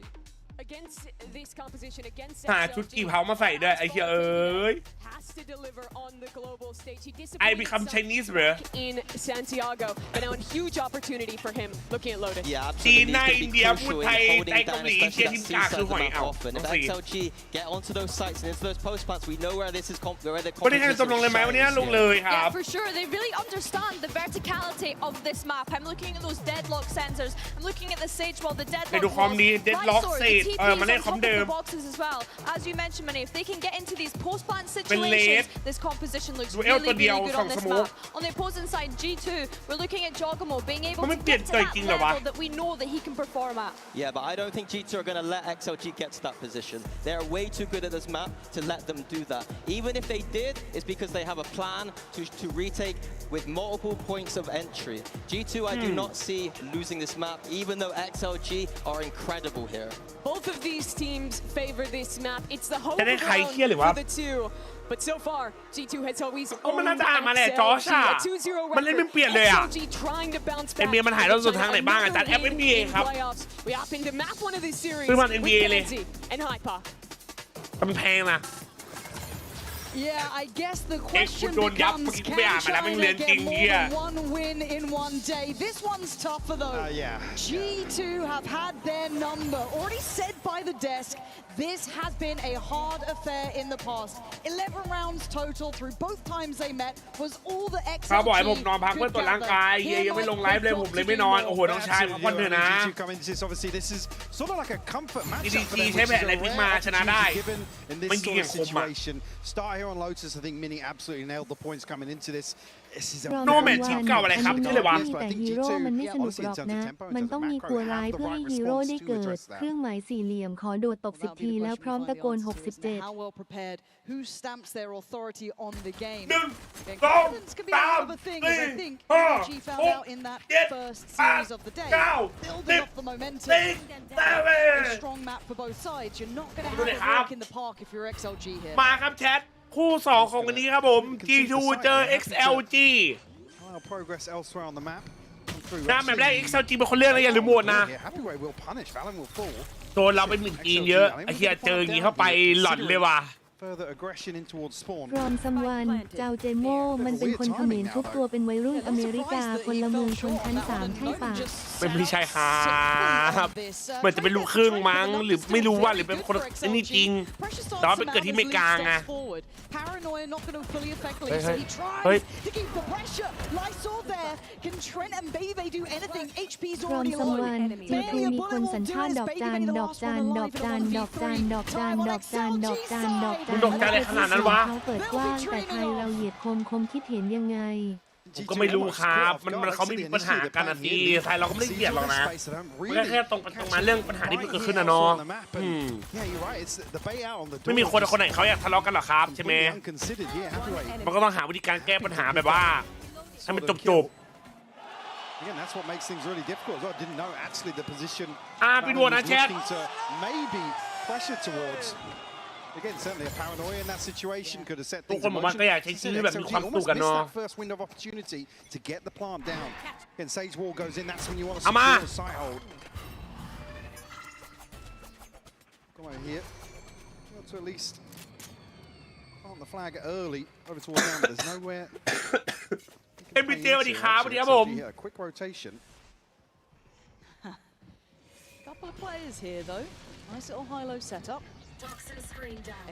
Speaker 4: Against this composition, against
Speaker 1: หาชุดกี่เผามาใส่ด้วยไอ้เหี้ยเอ้ย
Speaker 4: has to deliver on the global stage. He
Speaker 1: I
Speaker 4: disappointed
Speaker 1: become
Speaker 4: himself
Speaker 1: Chinese, bro.
Speaker 4: in Santiago, but now a huge opportunity for him looking at Lotus.
Speaker 9: Yeah,
Speaker 1: จีน
Speaker 9: absolutely.
Speaker 1: หน้า
Speaker 9: He's
Speaker 1: อิน
Speaker 9: gonna
Speaker 1: เดีย
Speaker 9: be
Speaker 1: พูด
Speaker 9: crucial
Speaker 1: ไท
Speaker 9: in
Speaker 1: ย
Speaker 9: holding
Speaker 1: ไทย
Speaker 9: down
Speaker 1: เกาหลี
Speaker 9: especially
Speaker 1: เชียร์
Speaker 9: that
Speaker 1: ทีม
Speaker 9: C
Speaker 1: กาก
Speaker 9: side
Speaker 1: คือ
Speaker 9: of
Speaker 1: ห
Speaker 9: the
Speaker 1: อย
Speaker 9: map
Speaker 1: เอา
Speaker 9: often.
Speaker 1: ต้
Speaker 9: If
Speaker 1: องสิ
Speaker 9: XLG get onto those sites and into those post plants, we know where this is where the
Speaker 1: วันนี้ใครจะลงเลยไหมวันนี้ลงเลยค
Speaker 8: Yeah,
Speaker 1: รับ
Speaker 8: for sure. They really understand the verticality of this map. I'm looking at those deadlock sensors. I'm looking at the sage wall, the
Speaker 1: ไป
Speaker 8: deadlock
Speaker 1: ดูคอม
Speaker 8: walls,
Speaker 1: ดี deadlock
Speaker 8: Lightsword,
Speaker 1: เศ
Speaker 8: the
Speaker 1: ษ
Speaker 8: TPs
Speaker 1: มันได้
Speaker 8: on
Speaker 1: คอม
Speaker 8: top of
Speaker 1: เดิม
Speaker 8: the boxes as well. As you mentioned, Manny, if they can get into these post plant
Speaker 1: เป็นเลส
Speaker 8: situations, this composition looks
Speaker 1: ดูเอล
Speaker 8: really,
Speaker 1: ตัวเดียว
Speaker 8: really good
Speaker 1: สอ
Speaker 8: on
Speaker 1: งส
Speaker 8: this
Speaker 1: โมก
Speaker 8: map. On the opposing side, G2, we're looking at Jogamo being able
Speaker 1: มันไม่
Speaker 8: to
Speaker 1: เปลี่ยน
Speaker 8: get to
Speaker 1: ใจ
Speaker 8: that
Speaker 1: จริงเหรอวะ
Speaker 8: level that we know that he can perform at.
Speaker 9: Yeah, but I don't think G2 are going to let XLG get to that position. They're way too good at this map to let them do that. Even if they did, it's because they have a plan to retake with multiple points of entry. G2, I do not see losing this map, even though XLG are incredible here.
Speaker 4: Both of these teams favor this map. It's the home
Speaker 1: จะได้ใคร
Speaker 4: ground
Speaker 1: เครียดหรือวะ
Speaker 4: for the two. But so far, G2 has always
Speaker 1: ก็มัน
Speaker 4: owned
Speaker 1: น่าจะอ่านมาแหละ
Speaker 4: XLG.
Speaker 1: จอร์จอะ
Speaker 4: A 2-0
Speaker 1: มันเล่นไม่
Speaker 4: record.
Speaker 1: เปลี่ยนเลยอะ
Speaker 4: XLG trying to bounce back.
Speaker 1: NBA มันหายแล้วสุดทางไหนบ้างอะจัดแอป NBA ครับ
Speaker 4: Playoffs. We happen to map one of these series
Speaker 1: ซื้อมัน
Speaker 4: with
Speaker 1: NBA เลย
Speaker 4: Kenzie and Hyper.
Speaker 1: มันแพงนะ
Speaker 6: Yeah, I guess the
Speaker 1: เอ็กซ์กู
Speaker 6: question
Speaker 1: โดนยับ
Speaker 6: becomes
Speaker 1: เมื่อกี้กูไปอ่าน
Speaker 6: can
Speaker 1: มาแล้วมันเรียน
Speaker 6: China
Speaker 1: จริง
Speaker 6: get
Speaker 1: เหี้ย
Speaker 6: more than one win in one day? This one's tougher though. G2 have had their number. Already said by the desk, this has been a hard affair in the past. 11 rounds total through both times they met was all the
Speaker 1: เขาบอกให้ผม
Speaker 6: XLG
Speaker 1: นอนพักเพื่อ
Speaker 6: could
Speaker 1: ตรวจร่างกาย
Speaker 6: gather.
Speaker 1: เฮียยังไม่ลงไลฟ์เลยผมเลยไม่นอน โอ้โหน้องชายพักผ่อนเถอะนะ
Speaker 10: Obviously, this is sort of like a comfort matchup
Speaker 1: EDG
Speaker 10: for them,
Speaker 1: ใช้
Speaker 10: which
Speaker 1: แผ
Speaker 10: is
Speaker 1: นอะไร
Speaker 10: a
Speaker 1: พลิก
Speaker 10: rare
Speaker 1: มาชนะได้
Speaker 10: opportunity given in
Speaker 1: ไม่
Speaker 10: this
Speaker 1: ยิง
Speaker 10: sort
Speaker 1: อย่า
Speaker 10: of
Speaker 1: งคมอ่ะ
Speaker 10: situation. Start here on Lotus, I think Mini absolutely nailed the points coming into this. This is a
Speaker 2: รอ
Speaker 1: โน
Speaker 2: ม
Speaker 1: แมนทีมเก่าอะไรครับ
Speaker 2: อัน
Speaker 1: ชื่
Speaker 2: นี้
Speaker 1: ออะไรวะ
Speaker 2: มีแต่ฮีโร่มันไม่สนุกหรอกนะ มันต้องมีครัวร้ายเพื่อให้ฮีโร่ได้เกิด เครื่องหมายสี่เหลี่ยมขอโดดตบ10 ทีแล้วพร้อมตะโกน 67
Speaker 6: How well prepared? Who stamps their authority on the game?
Speaker 1: 1 2
Speaker 6: Confidence can be
Speaker 1: 3
Speaker 6: another thing, as I think
Speaker 1: 4
Speaker 6: EDG found out in that first series of the day. Building off the momentum. A strong map for both sides. You're not going to have a walk in the park if you're XLG here.
Speaker 1: มาครับแชทคู่2ของวันนี้ครับผม G2 เจอ XLG
Speaker 10: progress elsewhere on the map.
Speaker 1: หน้าแมปแรก XLG เป็นคนเลือกนะอย่าลืมโหวตนะ
Speaker 10: Happyway will punish. Valen will fall.
Speaker 1: โดนเราเป็นหมิ่นจีนเยอะไอ้เหี้ยเจออย่างงี้เข้าไปหลอนเลยว่ะ
Speaker 10: Further aggression in towards spawn.
Speaker 2: รอมซัมวันเจ้าเจโม่มันเป็นคนเขมรทุกตัวเป็นวัยรุ่นอเมริกาพลเมืองชนชั้น3ใช่ปะ
Speaker 1: ไม่ใช่ครับเหมือนจะเป็นลูกครึ่งมั้งหรือไม่รู้ว่าหรือเป็นคนนี่จริงแต่ว่าเป็นเกิดที่อเมริกาไง
Speaker 6: Paranoia not going to fully affect
Speaker 1: Hey,
Speaker 6: Lee, so
Speaker 1: hey,
Speaker 6: he tries
Speaker 1: hey.
Speaker 6: to keep the pressure. Lysol there. Can Trent and Bebe do anything? HP's
Speaker 2: รอม
Speaker 6: already
Speaker 2: ซัม
Speaker 6: low.
Speaker 2: วันจีทูมีคนสัญชาติดอกจานดอกจานดอกจานดอกจานดอกจานดอกจานดอกจานดอกจาน
Speaker 1: มึงดอกจานอะไรขนาดนั้นวะ
Speaker 2: เขาเปิดกว้างแต่ไทยเราเหยียดคมคิดเห็นยังไง
Speaker 1: ผมก็ไม่รู้ครับมันเขาไม่มีปัญหากันนะพี่ไทยเราก็ไม่ได้เกลียดหรอกนะมันแค่ตรงมาเรื่องปัญหาที่มันเกิดขึ้นนะเนาะไม่มีคนไหนเขาอยากทะเลาะกันหรอครับใช่ไหมมันก็ต้องหาวิธีการแก้ปัญหาแบบว่าให้มันจบ
Speaker 10: Again, that's what makes things really difficult as well. I didn't know actually the position
Speaker 1: เป็นวนนะแชท
Speaker 10: looking to maybe pressure towards. Again, certainly a paranoia in that situation could have set
Speaker 1: ทุก
Speaker 10: things
Speaker 1: คน
Speaker 10: in
Speaker 1: บอกว่า
Speaker 10: motion.
Speaker 1: ก็อยากใช้ชีวิตแบบมีความสุขกัน
Speaker 10: Almost
Speaker 1: เนาะ
Speaker 10: missed that first window of opportunity to get the plant down. Again, Sage Wall goes in. That's when you want to
Speaker 1: เอามา
Speaker 10: secure the site hold. Come over here. You want to at least plant the flag early over towards down, but there's nowhere.
Speaker 1: เอ็มบีเจสวัสดีครับสวัสดีครับผม
Speaker 10: A quick rotation.
Speaker 6: Couple of players here though. Nice little high-low setup.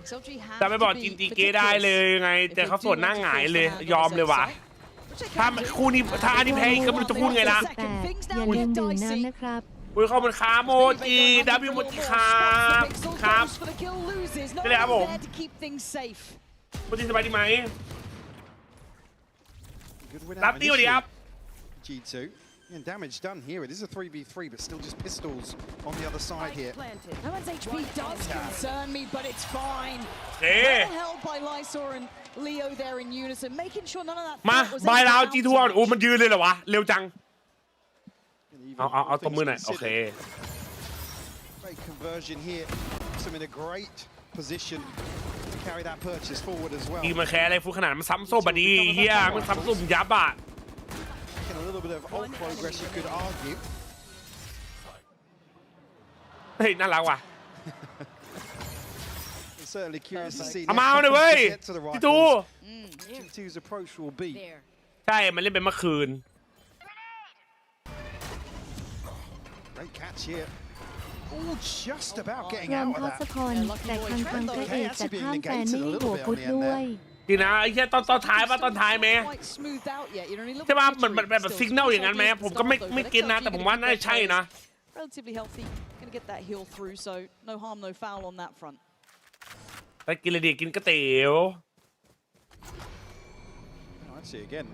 Speaker 6: XLG has
Speaker 1: จะไปบอก
Speaker 6: to
Speaker 1: จิน
Speaker 6: be
Speaker 1: ตีเกได้เลยไง แต่เขาสวนหน้าหงายเลยยอมเลยว่ะถ้าคู่นี้ถ้าอันนี้แพ้อีกก็ไม่รู้จะพูดไงล่ะ
Speaker 2: แต่อย่าลืมดื่มน้ำนะครับ
Speaker 1: อุ้ยขอบคุณครับโมจิดับบิวโมจิครับครับก็เลยครับผมโมจิสบายดีไหม
Speaker 10: Good win
Speaker 1: รั
Speaker 10: out
Speaker 1: บตีสวัสดีครับ
Speaker 10: G2. And damage done here. It is a 3v3, but still just pistols on the other side here.
Speaker 6: No one's HP does concern me, but it's fine.
Speaker 1: เอ๊ะ
Speaker 6: Well held by Lysor and Leo there in unison, making sure none of that
Speaker 1: มา
Speaker 6: threat was
Speaker 1: บาย
Speaker 6: able
Speaker 1: แล้ว
Speaker 6: to
Speaker 1: จีทัวร์
Speaker 6: bounce
Speaker 1: โอ้มันยืนเลยเหรอวะ เร็วจัง
Speaker 10: And
Speaker 1: เอา
Speaker 10: even
Speaker 1: ตบมือหน่อย โอเค
Speaker 10: great conversion here. Puts them in a great position to carry that purchase forward as well.
Speaker 1: ทีมมันแค่อะไรฟุตขนาดมันซ้ำส้มบดีเฮียมันซ้ำส้มยับอ่ะ
Speaker 10: Making a little bit of old progress, you could argue.
Speaker 1: เฮ้ยน่ารักว่ะ
Speaker 10: It's certainly curious to see
Speaker 1: เอามาเอาหน่อยเว้ย
Speaker 10: get to the
Speaker 1: พี่ตู
Speaker 10: rifles. G2's approach will be.
Speaker 1: ใช่มันเล่นเป็นเมื่อคืน
Speaker 10: Great catch here. Oh, just about
Speaker 2: พ
Speaker 10: getting
Speaker 2: ร้อม
Speaker 10: out
Speaker 2: ท
Speaker 10: of
Speaker 2: ศ
Speaker 10: that.
Speaker 2: พรแต่ทางพระเอกจัดห้ามแฟนไม่ให้หัวพุดด้วย
Speaker 1: จริงนะไอ้แค่ตอนท้ายป่ะตอนท้ายไหม
Speaker 6: quite smoothed out yet. You know, he looked
Speaker 1: ใช่ป่ะ
Speaker 6: jittery.
Speaker 1: เหมือนแบบซิกแนลอย่างนั้นไหมผมก็ไม่กินนะ แต่ผมว่าน่าจะใช่นะ
Speaker 6: Relatively healthy, gonna get that heal through, so no harm, no foul on that front.
Speaker 1: ไปกินเลยดิกินก๋วยเตี๋ยว
Speaker 10: I'd say again,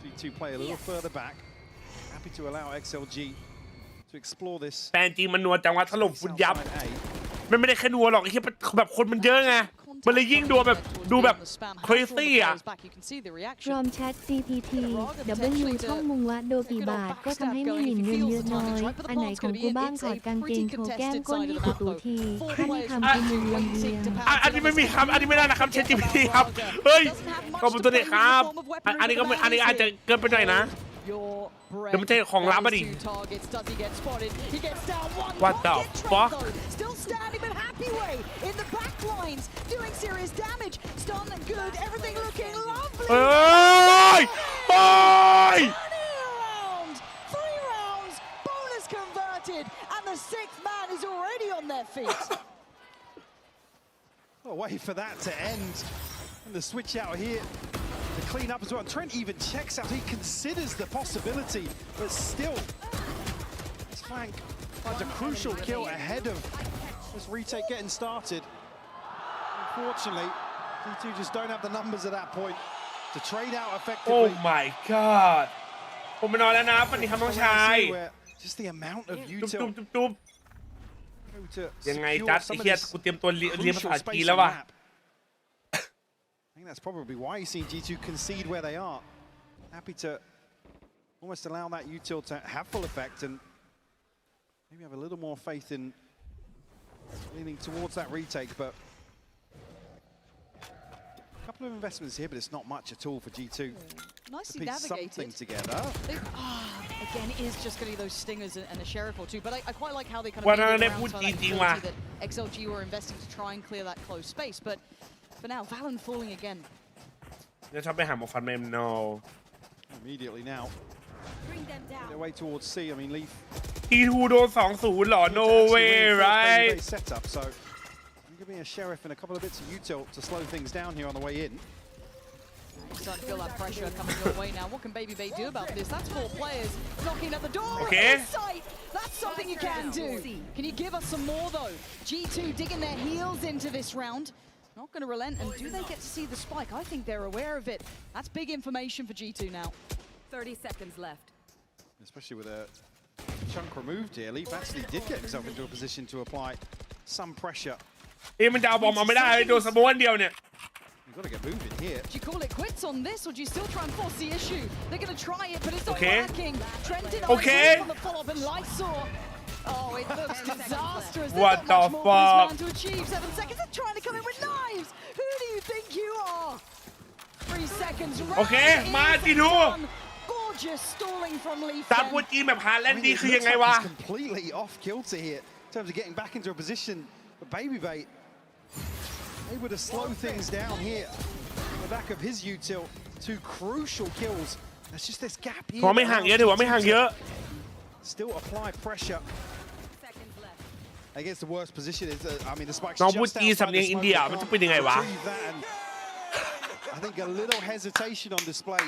Speaker 10: G2 play a little further back. Happy to allow XLG to explore this.
Speaker 1: แต่จริงมันนัวจังวะถล่มฟุตยับ มันไม่ได้แค่นัวหรอกไอ้แค่แบบคนมันเยอะไง มันเลยยิ่งดูแบบ crazy อ่ะ
Speaker 2: พร้อมแชท CPT W ท่องมุงวะโดกี่บาทก็ทำให้ไม่หมิ่นเงินเยอะน้อย อันไหนของกูบ้างถอดกางเกงโชว์แก้มก้นให้กูดูทีถ้าไม่ทำกูมึงลำเลียง
Speaker 1: อันนี้ไม่มีครับ อันนี้ไม่ได้นะครับเชนจีพีครับ เฮ้ยขอบคุณตัวเด็กครับ อันนี้อาจจะเกินไปหน่อยนะ เดี๋ยวมันจะของลับอ่ะดิ What the fuck
Speaker 6: Still standing but happy way in the back lines doing serious damage stun good everything looking lovely
Speaker 1: เฮ้ยเฮ้ย
Speaker 6: 3 rounds bonus converted and the 6th man is already on their feet
Speaker 10: Well, wait for that to end. And the switch out here. The clean up as well. Trent even checks out. He considers the possibility, but still, this flank finds a crucial kill ahead of this retake getting started. Unfortunately, G2 just don't have the numbers at that point to trade out effectively.
Speaker 1: Oh my god ผมไปนอนแล้วนะวันนี้ครับน้องชาย
Speaker 10: Just the amount of
Speaker 1: จุ๊บ
Speaker 10: util
Speaker 1: จุ๊บ
Speaker 10: to
Speaker 1: ยังไง
Speaker 10: secure
Speaker 1: จัด
Speaker 10: some
Speaker 1: ไอ้
Speaker 10: of
Speaker 1: เหี้ย
Speaker 10: this
Speaker 1: กูเตรียมตัวเรียนภาษา
Speaker 10: crucial
Speaker 1: จีน
Speaker 10: space
Speaker 1: แล้ว
Speaker 10: on
Speaker 1: ว่ะ
Speaker 10: the map. I think that's probably why you've seen G2 concede where they are. Happy to almost allow that util to have full effect and maybe have a little more faith in leaning towards that retake, but a couple of investments here, but it's not much at all for G2.
Speaker 6: Nicely
Speaker 10: to piece something
Speaker 6: navigated
Speaker 10: together.
Speaker 6: Again, it is just going to be those stingers and a sheriff or two, but I quite like how they kind of
Speaker 1: วัน
Speaker 6: made
Speaker 1: นั้น
Speaker 6: it
Speaker 1: ได้
Speaker 6: around
Speaker 1: พูด
Speaker 6: to
Speaker 1: จ
Speaker 6: that
Speaker 1: ริงๆว่ะ
Speaker 6: ability that XLG were investing to try and clear that close space, but for now, Valen falling again.
Speaker 1: จะชอบไปหาหมอฟันเมม no
Speaker 10: Immediately now. Their way towards C. I mean, Leaf.
Speaker 1: ทีทูโดน 2-0 หรอ no way right
Speaker 10: Setup, so give me a sheriff and a couple of bits of util to slow things down here on the way in.
Speaker 6: You're starting to feel that pressure coming your way now. What can Baby Bay do about this? That's 4 players knocking at the door.
Speaker 1: Okay.
Speaker 6: Sight. That's something you can do. Can you give us some more though? G2 digging their heels into this round. Not going to relent. And do they get to see the spike? I think they're aware of it. That's big information for G2 now.
Speaker 11: 30 seconds left.
Speaker 10: Especially with a chunk removed here, Leaf actually did get himself into a position to apply some pressure.
Speaker 1: มันจะเอาบอลมาไม่ได้โดนสโมนเดียวเนี่ย
Speaker 10: You've got to get moving here.
Speaker 6: Do you call it quits on this, or do you still try and force the issue? They're going to try it, but it's not
Speaker 1: Okay.
Speaker 6: working. Trenton
Speaker 1: Okay.
Speaker 6: on the follow-up, and Lysor. Oh, it looks disastrous. There's
Speaker 1: What
Speaker 6: not
Speaker 1: the
Speaker 6: much more for
Speaker 1: fuck?
Speaker 6: this man to achieve. 7 seconds. They're trying to come in with knives. Who do you think you are? 3 seconds.
Speaker 1: โอเคมาจีทู
Speaker 6: Gorgeous stalling from Leaf.
Speaker 1: ซับพูดจีนแบบฮาแลนด์ดีคือยังไงวะ
Speaker 10: He's completely off kilter here in terms of getting back into a position. But Baby Bait able to slow things down here on the back of his util. 2 crucial kills. There's just this gap here.
Speaker 1: ถือว่าไม่ห่างเยอะถือว่าไม่ห่างเยอะ
Speaker 10: Still apply pressure. I guess the worst position is, I mean, the spike's
Speaker 1: น้อง
Speaker 10: just
Speaker 1: พูดจีน
Speaker 10: outside
Speaker 1: สำเนียง
Speaker 10: the
Speaker 1: อิน
Speaker 10: smoke.
Speaker 1: เดีย
Speaker 10: They
Speaker 1: มันจะ
Speaker 10: can't
Speaker 1: เป็นยังไงวะ
Speaker 10: retrieve that, and I think a little hesitation on display.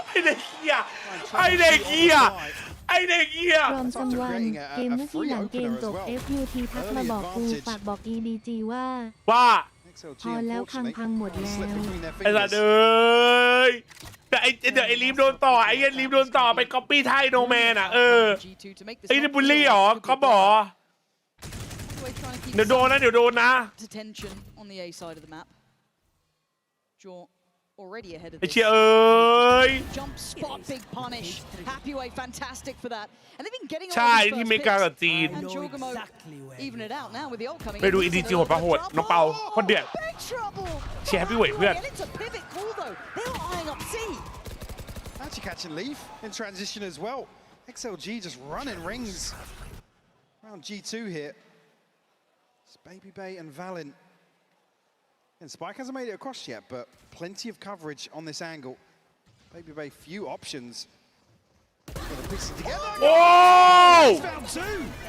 Speaker 1: ไอเด็กเหี้ยไอเด็กเหี้ยไอเด็กเหี้ย
Speaker 2: รอมซัมวันเกมเมื่อกี้หลังเกมจบ FUT ทักมาบอกกูฝากบอก EDG ว่า พอแล้วพังหมดแล้ว
Speaker 1: ไอ้สัตว์เอ้ยแต่เดี๋ยวไอ้ลีฟโดนต่อไอ้ยันลีฟโดนต่อไปก๊อปปี้ไทยโนแมนอ่ะไอ้นี่บุลลี่เหรอก็บอกเดี๋ยวโดนนะ
Speaker 6: Detention on the A side of the map. Jaw already ahead of
Speaker 1: ไอ้
Speaker 6: this.
Speaker 1: เชี่ยเอ้ย
Speaker 6: Jump spot, big punish. Happy Way, fantastic for that. And they've been getting
Speaker 1: ใช่
Speaker 6: all these
Speaker 1: ที่
Speaker 6: first
Speaker 1: เมกากับ
Speaker 6: picks.
Speaker 1: จีน
Speaker 6: And Jorgamo even it out now with the ult coming
Speaker 1: ไปดู
Speaker 6: in.
Speaker 1: EDG โหดปะโหดน้องเปาคนเดือด
Speaker 6: Big trouble.
Speaker 1: เชียร์แฮปปี้เวทเพื่อน
Speaker 6: And it's a pivot call though. They were eyeing up C.
Speaker 10: Actually catching Leaf in transition as well. XLG just running rings around G2 here. It's Baby Bay and Valen. And Spike hasn't made it across yet, but plenty of coverage on this angle. Baby Bay, few options. Gonna piece it together.
Speaker 1: Oh!
Speaker 10: He's found 2.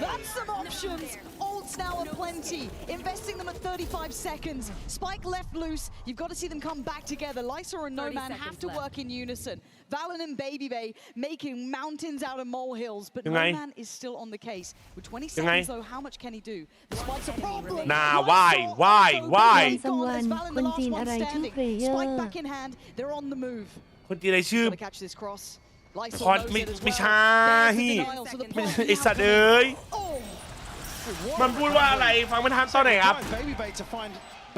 Speaker 6: That's some options. Ults now are plenty. Investing them at 35 seconds. Spike left loose. You've got to see them come back together. Lysor and No Man have to work in unison. Valen and Baby Bay making mountains out of molehills, but No Man is still on the case. With 20 seconds though, how much can he do? The Spike's a problem.
Speaker 1: Nah, why?
Speaker 2: ซัมวันคนจีนอะไรชื่อเพลเยอ
Speaker 6: Spike
Speaker 2: ร์
Speaker 6: back in hand. They're on the move.
Speaker 1: คนจีนอะไรชื่อ
Speaker 6: Gotta catch this cross.
Speaker 1: คอนไม่ใช่ไอสัตว์เอ้ยมันพูดว่าอะไรฟังไม่ทันตอนไหนครับ
Speaker 10: Baby Bay to find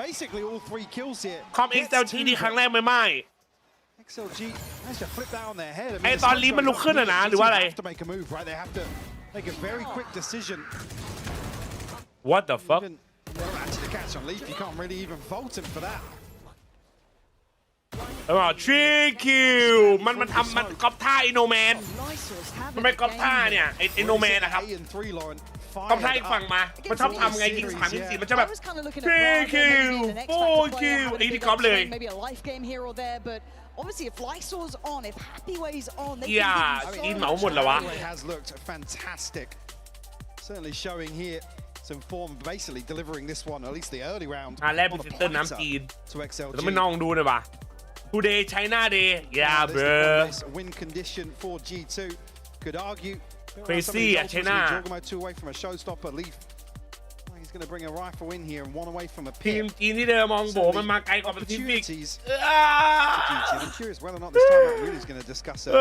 Speaker 10: basically all 3 kills here.
Speaker 1: คอม XLG ดีครั้งแรกไม่
Speaker 10: XLG managed to flip that on their head.
Speaker 1: ไอตอนลีฟมันลุกขึ้นอะนะหรือว่าอะไร
Speaker 10: They have to make a move, right? They have to make a very quick decision.
Speaker 1: What the fuck?
Speaker 10: Even actually the catch on Leaf, you can't really even fault him for that.
Speaker 1: 3 คิวมันก๊อปท่าไอโนแมนมันไม่ก๊อปท่าเนี่ยไอโนแมนนะครับก๊อปท่าอีกฝั่งมามันชอบทำไงยิง3ยิง4มันจะแบบ3 คิว4 คิวไอ้นี่ก๊อปเลย
Speaker 6: Maybe a life game here or there, but obviously if Lysor's on, if Happy Way's on, they
Speaker 1: อย่า
Speaker 6: can
Speaker 1: กินเหมาหมดแล้ววะ
Speaker 10: has looked fantastic. Certainly showing here some form, basically delivering this one, at least the early round.
Speaker 1: แรกเป็นซิสเตอร์น้ำจีน
Speaker 10: to XLG.
Speaker 1: แล้วไม่น้องดูเลยว่ะ Today China Day yeah
Speaker 10: This
Speaker 1: bro
Speaker 10: win condition for G2. Could argue.
Speaker 1: Crazy at China.
Speaker 10: Jorgamo 2 away from a showstopper. Leaf. He's going to bring a rifle in here and 1 away from a
Speaker 1: ทีม
Speaker 10: pit.
Speaker 1: จีนที่เดิมมองโบมันมาไกลกว่าแปซิฟิก
Speaker 10: I'm curious whether or not this time out really is going to discuss a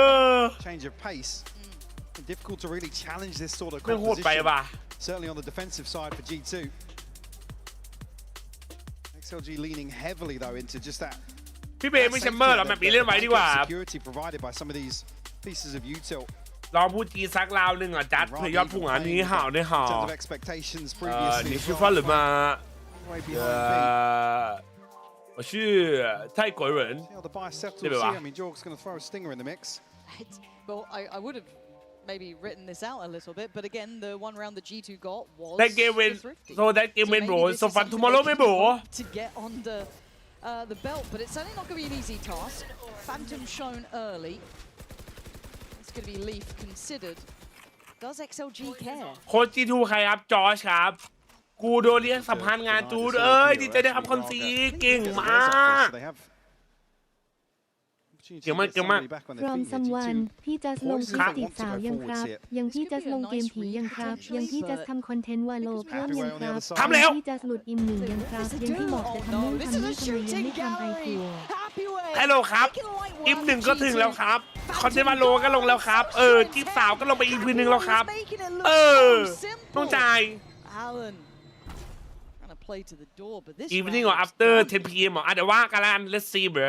Speaker 10: change of pace. Difficult to really challenge this sort of
Speaker 1: ไม่โหดไป
Speaker 10: composition.
Speaker 1: ว่ะ
Speaker 10: Certainly on the defensive side for G2. XLG leaning heavily though into just that.
Speaker 1: พี่เบย์ไม่แชมเบอร์หรอแบบนี้เล่นไว้ดีกว่า
Speaker 10: Security provided by some of these pieces of util.
Speaker 1: ลองพูดจีนสักราวหนึ่งอ่ะจัดเผื่อยอดพุ่งอ่ะนี่ห่าวนี่ห่าว
Speaker 10: In terms of expectations previously.
Speaker 1: 你是发了吗？我是泰国人。
Speaker 10: See how the bias settles
Speaker 1: 对吧
Speaker 10: here. I mean, Jorg's going to throw a stinger in the mix.
Speaker 6: Well, I would have maybe written this out a little bit, but again, the one round that G2 got was
Speaker 1: That game win.
Speaker 6: the Thrifty.
Speaker 1: So that game win,
Speaker 6: maybe
Speaker 1: bro.
Speaker 6: this
Speaker 1: So
Speaker 6: is
Speaker 1: fun
Speaker 6: something
Speaker 1: tomorrow,
Speaker 6: they
Speaker 1: bro.
Speaker 6: can to get under the belt, but it's certainly not going to be an easy task. Phantom shown early. It's going to be Leaf considered. Does XLG care?
Speaker 1: โค้ชจีทูใครครับจอร์จครับ กูโดนเรียกสัมภาษณ์งานจูดเอ้ยดีใจได้ครับคอนซีเก่งมาก เก่งมาก
Speaker 2: รอมซัมวันพี่จัสลงคลิปจีบสาวยังครับ ยังพี่จัสลงเกมผียังครับ ยังพี่จัสทำคอนเทนต์วาโลเพิ่มยังครับ
Speaker 1: ทำแล้ว
Speaker 2: พี่จัสหลุดอิ่ม1ยังครับ ยังพี่บอกจะทำนู่นทำนี่ทำไมยังไม่ทำไอทัวร์
Speaker 1: ฮัลโหลครับอิม1ก็ถึงแล้วครับคอนเทนต์วาโลก็ลงแล้วครับจีบสาวก็ลงไปอีกพีนึงแล้วครับน้องจ่าย
Speaker 6: Alan play to the door, but this
Speaker 1: evening
Speaker 6: round
Speaker 1: or
Speaker 6: looks
Speaker 1: after
Speaker 6: dominant.
Speaker 1: 10 p.m. เดี๋ยวว่ากันละ let's see bro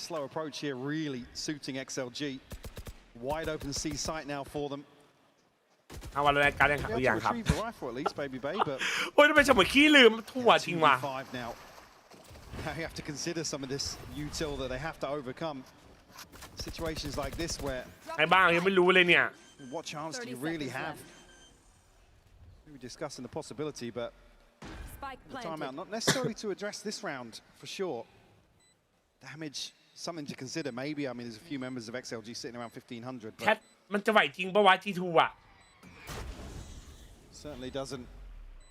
Speaker 10: Slow approach here, really suiting XLG. Wide open C site now for them.
Speaker 1: เอาวันรายการยังครับ
Speaker 10: Be able
Speaker 1: อย่าง
Speaker 10: to
Speaker 1: ครับ
Speaker 10: retrieve the rifle at least, Baby Bay, but
Speaker 1: โอ้ยทำไมฉันเหมือนขี้ลืมทั่วจริงว่ะ
Speaker 10: 2v5 now. Now you have to consider some of this util that they have to overcome. Situations like this where
Speaker 1: ไอ้บ้างยังไม่รู้เลยเนี่ย
Speaker 10: what chance do you really have? We were discussing the possibility, but the timeout not necessarily to address this round for sure. Damage, something to consider maybe. I mean, there's a few members of XLG sitting around 1500.
Speaker 1: แคทมันจะไหวจริงปะวะ G2 อ่ะ
Speaker 10: Certainly doesn't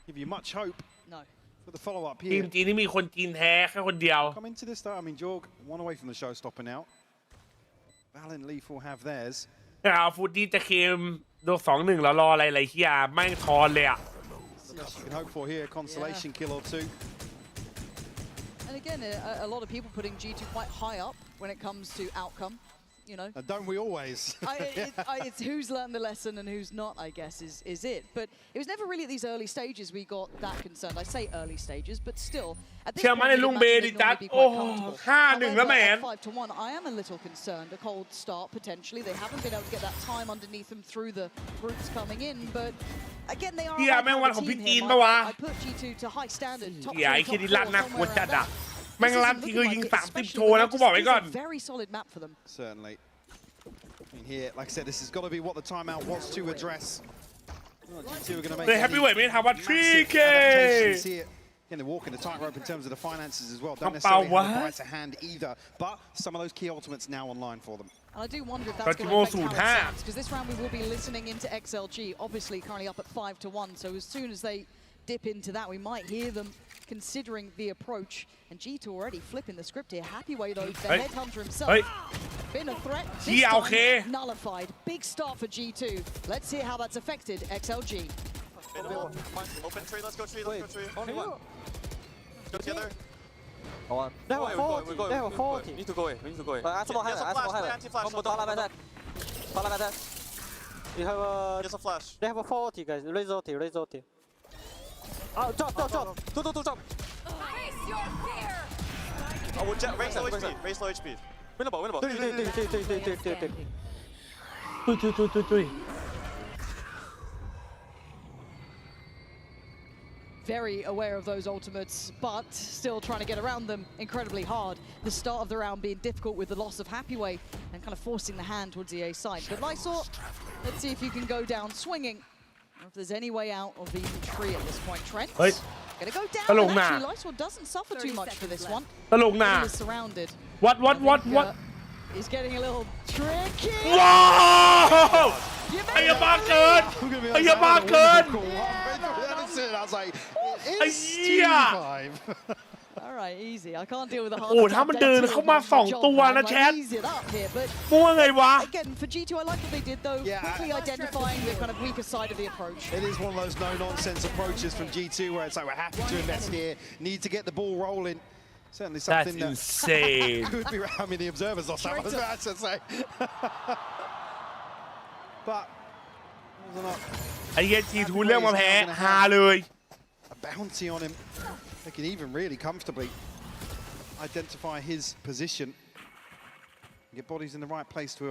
Speaker 10: give you much hope.
Speaker 6: No.
Speaker 10: For the follow-up
Speaker 1: ทีม
Speaker 10: here.
Speaker 1: จีนนี่มีคนจีนแท้แค่คนเดียว
Speaker 10: Come into this though. I mean, Jorg one away from the showstopper now. Val and Leaf will have theirs.
Speaker 1: แต่เอาฟูดดี้จะเคมโดน2-1แล้วรออะไรเฮียแม่งทอนเลยอ่ะ
Speaker 10: You can hope for here, consolation kill or two.
Speaker 6: And again, a lot of people putting G2 quite high up when it comes to outcome. You know,
Speaker 10: And don't we always?
Speaker 6: it's who's learned the lesson and who's not, I guess, is it. But it was never really at these early stages we got that concerned. I say early stages, but still, at this
Speaker 1: เชื่อ
Speaker 6: point,
Speaker 1: มั่นในลุงเบย์ดิจัดโอ้5-1แล้วแมน
Speaker 6: 5-1, I am a little concerned. A cold start potentially. They haven't been able to get that time underneath them through the groups coming in, but again, they are.
Speaker 1: เฮียแม่งวันของพี่จีนปะวะ
Speaker 6: I put G2 to high standard. Top
Speaker 1: เฮียไอ้
Speaker 6: three,
Speaker 1: คิด
Speaker 6: top
Speaker 1: ดิ
Speaker 6: four,
Speaker 1: ลั่นนะ
Speaker 6: somewhere
Speaker 1: กวดจัด
Speaker 6: around
Speaker 1: อ่ะ
Speaker 6: that.
Speaker 1: แม่ง
Speaker 6: This
Speaker 1: ลั่น
Speaker 6: isn't
Speaker 1: ที
Speaker 6: looking
Speaker 1: คือยิง
Speaker 6: like it,
Speaker 1: 30 โช
Speaker 6: especially
Speaker 1: ว์นะกูบอกไว้ก่อน
Speaker 6: This is a very solid map for them.
Speaker 10: Certainly. I mean, here, like I said, this has got to be what the timeout wants to address. G2 are going to make
Speaker 1: เลยแฮปปี้เวทไม่ทำว่า 3K
Speaker 10: adaptations here. Again, they're walking the tightrope in terms of the finances as well. Don't necessarily have the price to hand either, but some of those key ultimates now online for them.
Speaker 6: And I do wonder if that's going to affect how it sounds, because this round we will be listening into XLG, obviously currently up at 5-1, so as soon as they dip into that, we might hear them considering the approach. And G2 already flipping the script here. Happy way though, the headhunter himself. Been a threat. This time nullified. Big start for G2. Let's see how that's affected XLG.
Speaker 20: Open tree, let's go tree, let's go tree. Only one. Go together.
Speaker 9: They have a 40.
Speaker 20: Need to go away, we need to go away.
Speaker 9: There's a flash, play anti-flash. Follow that. You have a...
Speaker 20: Just a flash.
Speaker 9: They have a 40, guys. Raise ulti. Oh, drop. Drop.
Speaker 11: Face your fear.
Speaker 20: Oh, we'll raise low HP, raise low HP. Win the ball.
Speaker 22: ตุ้ย
Speaker 6: Very aware of those ultimates, but still trying to get around them incredibly hard. The start of the round being difficult with the loss of Happyway and kind of forcing the hand towards the A side. But Lysor, let's see if you can go down swinging. Or if there's any way out of the tree at this point. Trent, gonna go down. And actually, Lysor doesn't suffer too much for this one.
Speaker 1: ตลกนะ
Speaker 6: He is surrounded.
Speaker 1: what
Speaker 6: He's getting a little tricky.
Speaker 1: ว้าวไอ้ยาบ้าเกินไอ้ยาบ้าเกิน
Speaker 10: I was like,
Speaker 1: ไอ้เหี้ย
Speaker 6: All right, easy. I can't deal with the hard.
Speaker 1: โอ้ถ้ามันเดินเข้ามา2 ตัวนะแชท
Speaker 6: Ease it up here, but
Speaker 1: มั่วไงวะ
Speaker 6: again for G2, I like what they did though. Quickly identifying the kind of weaker side of the approach.
Speaker 10: It is one of those no-nonsense approaches from G2 where it's like we're happy to invest here, need to get the ball rolling. Certainly something
Speaker 1: That's insane.
Speaker 10: could be. I mean, the observers lost that one. I should say. But
Speaker 1: ไอ้เหี้ย G2 เรื่องมาแพ้ฮาเลย
Speaker 10: a bounty on him. They can even really comfortably identify his position, get bodies in the right place to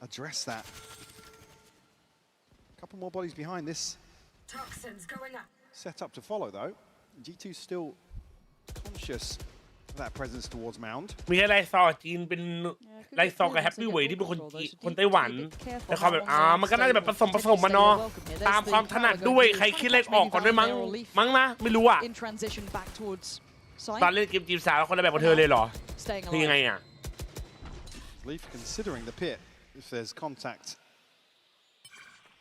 Speaker 10: address that. A couple more bodies behind this.
Speaker 11: Toxins going up.
Speaker 10: Set up to follow though. G2 still conscious of that presence towards Mound.
Speaker 1: มีให้ไลซอจีนเป็นไลซอกับแฮปปี้เวย์ที่เป็นคนไต้หวันแต่เขาแบบมันก็น่าจะแบบผสมมาเนาะตามความถนัดด้วยใครคิดเลขออกก่อนด้วยมั้งนะไม่รู้อ่ะ
Speaker 6: In transition back towards
Speaker 1: ตอนเล่นเกมจีบสาวคนละแบบกับเธอเลยเหรอ
Speaker 6: staying
Speaker 1: คือยังไง
Speaker 6: alive.
Speaker 1: อ่ะ
Speaker 10: Leaf considering the pit if there's contact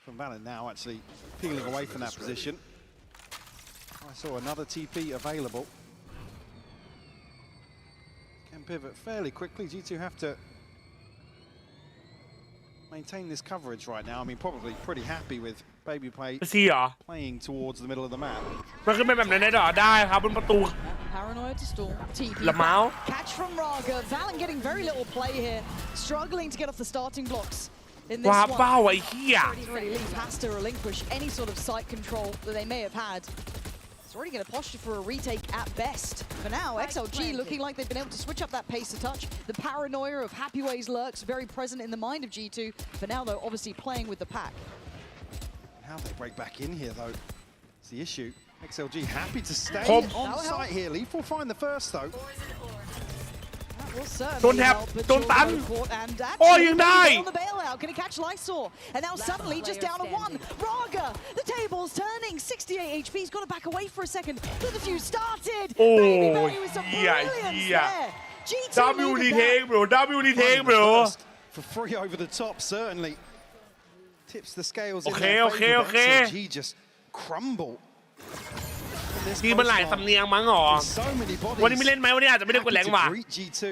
Speaker 10: from Valent now actually peeling away from that position. I saw another TP available. Can pivot fairly quickly. G2 have to maintain this coverage right now. I mean, probably pretty happy with Baby Play
Speaker 1: ซีเหรอ
Speaker 10: playing towards the middle of the map.
Speaker 1: มันขึ้นไปแบบนั้นได้เหรอได้ครับบนประตู
Speaker 6: Paranoia to stall. TP.
Speaker 1: ละเมา
Speaker 6: Catch from Raga. Valen getting very little play here, struggling to get off the starting blocks. In this
Speaker 1: ว้า
Speaker 6: one,
Speaker 1: เป้าไอ้เหี้ย
Speaker 6: Leaf has to relinquish any sort of sight control that they may have had. already going to posture for a retake at best. For now, XLG looking like they've been able to switch up that pace to touch. The paranoia of Happy Ways lurks very present in the mind of G2. For now, though, obviously playing with the pack.
Speaker 10: How they break back in here, though, is the issue. XLG happy to stay on site here. Leaf will find the first, though.
Speaker 1: โดนแทบโดนตันโอ้ยังได้
Speaker 6: Can he catch Lysor? And now suddenly just down to one. Raga, the table's turning. 68 HP. He's got to back away for a second. The defuse started.
Speaker 1: โอ้เ
Speaker 6: W
Speaker 1: retake bro W retake bro
Speaker 10: For free over the top, certainly tips the scales in
Speaker 1: Okay,
Speaker 10: their
Speaker 1: okay,
Speaker 10: favor.
Speaker 1: okay.
Speaker 10: XLG just crumble.
Speaker 1: นี่มันหลายสำเนียงมั้งหรอ
Speaker 10: So many bodies.
Speaker 1: วันนี้ไม่เล่นไหมวันนี้อาจจะไม่ได้กดแรงว่ะ
Speaker 10: Happy to greet G2.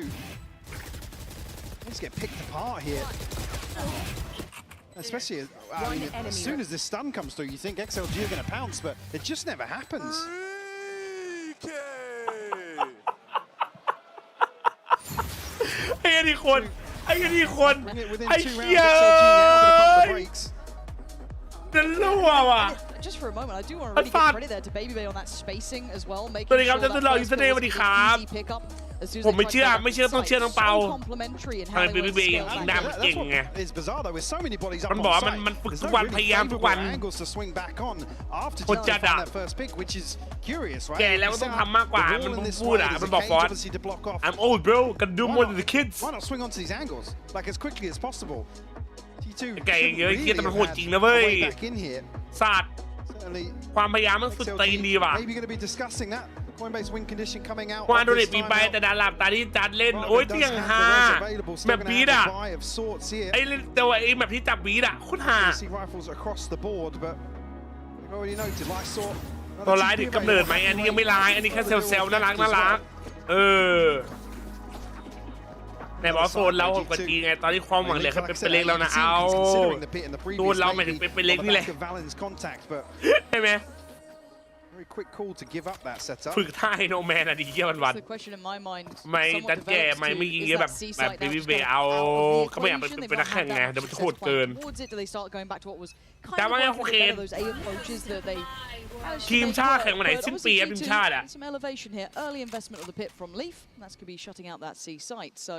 Speaker 10: Let's get picked apart here. Especially, I mean, as soon as this stun comes through, you think XLG are going to pounce, but it just never happens.
Speaker 1: ไอ้นี่คนไอ้นี่คน
Speaker 10: Within
Speaker 1: ไอ้
Speaker 10: 2
Speaker 1: เหี้ย
Speaker 10: rounds, XLG now going to pump the brakes.
Speaker 1: จะรั่วว่ะ
Speaker 6: Just for a moment, I do want to really give credit there to Baby Bay on that spacing as well, making
Speaker 1: สวัสดีครับ
Speaker 6: sure
Speaker 1: จะ
Speaker 6: that
Speaker 1: รอ
Speaker 6: first
Speaker 1: ยูสเดย์สวัสดีครับ
Speaker 6: easy pickup as soon as
Speaker 1: ผมไม่
Speaker 6: they
Speaker 1: เชื่อ
Speaker 6: try to
Speaker 1: ไม่เชื่อต้องเชื่อน้องเปา
Speaker 6: so complimentary in
Speaker 1: ทำไม
Speaker 6: how
Speaker 1: เบ
Speaker 6: they
Speaker 1: บี้
Speaker 6: will
Speaker 1: เบย์
Speaker 6: scale
Speaker 1: ยิง
Speaker 6: that
Speaker 1: ได้
Speaker 6: down.
Speaker 1: มันเก่งไง
Speaker 10: It's bizarre though, with so many bodies up
Speaker 1: มัน
Speaker 10: on
Speaker 1: บอกว่า
Speaker 10: site.
Speaker 1: มันฝึก
Speaker 10: There's
Speaker 1: ทุก
Speaker 10: no
Speaker 1: วัน
Speaker 10: really
Speaker 1: พยายามทุกวัน
Speaker 10: favorable angles to swing back on after
Speaker 1: คน
Speaker 10: G2
Speaker 1: จัด
Speaker 10: found
Speaker 1: อะ
Speaker 10: that first pick, which is curious, right?
Speaker 1: แก่แล้วก็ต้องทำมากกว่า
Speaker 10: The
Speaker 1: มัน
Speaker 10: wall in this
Speaker 1: พูด
Speaker 10: way
Speaker 1: อ่ะ
Speaker 10: is
Speaker 1: มัน
Speaker 10: a
Speaker 1: บอกฟอ
Speaker 10: cage,
Speaker 1: ส
Speaker 10: obviously, to block off.
Speaker 1: I'm old bro can do more than the kids
Speaker 10: Why not swing onto these angles like as quickly as possible? G2
Speaker 1: แก่เยอะ
Speaker 10: shouldn't
Speaker 1: เกียร์แต่
Speaker 10: really
Speaker 1: มันโหด
Speaker 10: have
Speaker 1: จริง
Speaker 10: had
Speaker 1: นะ
Speaker 10: a
Speaker 1: เว้ย
Speaker 10: way back in here.
Speaker 1: ศาสตร์
Speaker 10: Certainly,
Speaker 1: ความพยายามมันสุดตีนดีว่ะ
Speaker 10: maybe going to be discussing that. The Coinbase win condition coming out.
Speaker 1: วานโด
Speaker 10: of
Speaker 1: เน
Speaker 10: this
Speaker 1: ตมี
Speaker 10: time
Speaker 1: ไป
Speaker 10: out.
Speaker 1: แต่ดาราตาที่จัดเล่น โอ้ย
Speaker 10: Raga
Speaker 1: เที่ย
Speaker 10: does
Speaker 1: ง
Speaker 10: have
Speaker 1: ฮา
Speaker 10: the res available, still
Speaker 1: แบบ
Speaker 10: gonna
Speaker 1: บีด
Speaker 10: have
Speaker 1: อ่ะ
Speaker 10: the buy of sorts here.
Speaker 1: ไอ้ตัวไอ้แบบที่จับบีดอ่ะโคตรฮา
Speaker 10: See rifles across the board, but we've already noted Lysor.
Speaker 1: ตัวร้ายถึงกำเนิดไหมอันนี้ยังไม่ร้ายอันนี้แค่เซลล์น่ารักน่ารักเออในบอสโซนเราโหดกว่าจริงไงตอนที่ความหวังเหลือแค่เป็นเล็กแล้วนะเอาโดนเราหมายถึงเป็นเล็กนี่แหละใช่ไหม
Speaker 10: Very quick call to give up that setup.
Speaker 1: ฝึกท่าให้โนแมนอะดีเยี่ยวัน
Speaker 6: The question in my mind
Speaker 1: ไม่ดันแก่ไม่ยิงเยอะแบบเบบี้เบย์เอาเขาไม่อยากเป็นนักแข่งไงเดี๋ยวมันจะโหดเกิน แต่ว่าไงโอเค ทีมชาติแข่งวันไหนสิ้นปีทีมชาติอะ
Speaker 6: Some elevation here, early investment of the pit from Leaf. That's going to be shutting out that C site. So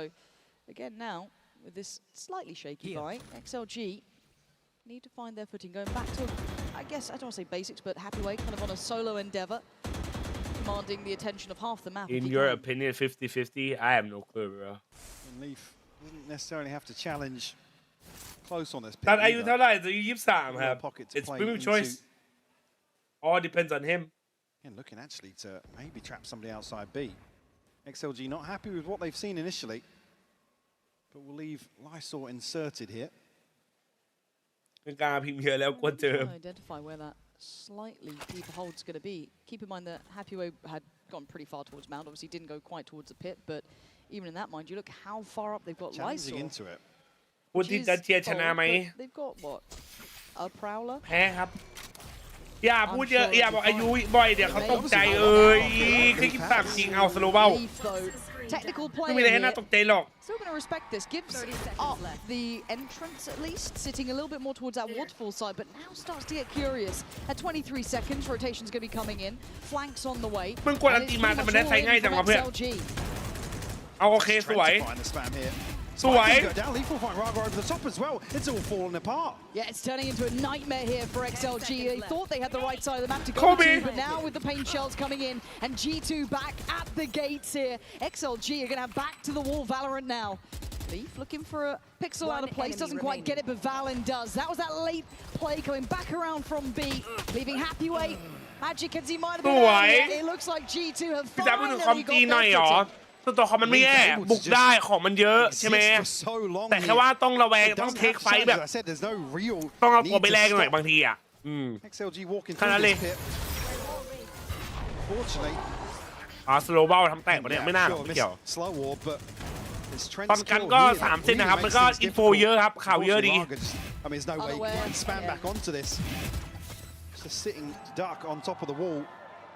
Speaker 6: again now with this slightly shaky buy, XLG need to find their footing, going back to, I guess I don't want to say basics, but Happy Way kind of on a solo endeavor, commanding the attention of half the map.
Speaker 1: In your opinion, 50-50? I have no clue, bro.
Speaker 10: And Leaf doesn't necessarily have to challenge close on this pick.
Speaker 1: ตัดอายุเท่าไหร่อายุ23ครับ It's
Speaker 10: play
Speaker 1: premium
Speaker 10: into.
Speaker 1: choice. All depends on him.
Speaker 10: And looking actually to maybe trap somebody outside B. XLG not happy with what they've seen initially, but will leave Lysor inserted here.
Speaker 1: กล้าพิมพ์เยอะแล้วกลัวเจอ
Speaker 6: Identify where that slightly deeper hold's going to be. Keep in mind that Happy Way had gone pretty far towards Mount. Obviously, didn't go quite towards the pit, but even in that mind, you look how far up they've got
Speaker 10: Challenging
Speaker 6: Lysor.
Speaker 10: into it.
Speaker 1: พูดที่จะเชียร์ชนะไหม
Speaker 6: They've got what? A prowler.
Speaker 1: แพ้ครับอย่าพูดเยอะอย่าบอกอายุบ่อยเดี๋ยวเขาตกใจเอ้ยคือคิดตามจริงเอาสโลว์เบ้า
Speaker 6: Technical
Speaker 1: ไม่
Speaker 6: play
Speaker 1: มีอะไรให้น่าตกใจหรอก
Speaker 6: Still going to respect this. Gives up the entrance at least, sitting a little bit more towards that waterfall side, but now starts to get curious. At 23 seconds, rotation's going to be coming in. Flanks on the way.
Speaker 1: มึงกดอันตีมาแต่มันได้ใช้ง่ายจังวะเพื่อนเอาโอเคสวย สวย
Speaker 10: Lethal find Raga over the top as well. It's all falling apart.
Speaker 6: Yeah, it's turning into a nightmare here for XLG. They thought they had the right side of the map to go
Speaker 1: Kobe.
Speaker 6: to, but now with the pain shells coming in and G2 back at the gates here, XLG are going to have back to the wall Valorant now. Leaf looking for a pixel out of place, doesn't quite get it, but Valen does. That was that late play coming back around from B, leaving Happy Way. Magic as he might have been earlier. It looks like G2 have
Speaker 1: พี่จ๋าพูดถึงความ
Speaker 6: finally
Speaker 1: จีน
Speaker 6: got
Speaker 1: หน่อย
Speaker 6: their
Speaker 1: หรอ
Speaker 6: footing.
Speaker 1: ตัวของมันไม่แย่บุกได้ของมันเยอะใช่ไหมแต่แค่ว่าต้องระแวงต้องเทคไฟแบบต้องเอาตัวไปแรงหน่อยบางทีอ่ะแค่นั้นเลยสโลว์บอลทำแตกมาเนี่ยไม่น่าหรอกไม่เกี่ยวตอนกันก็3เส้นนะครับมันก็อินโฟเยอะครับข่าวเยอะดี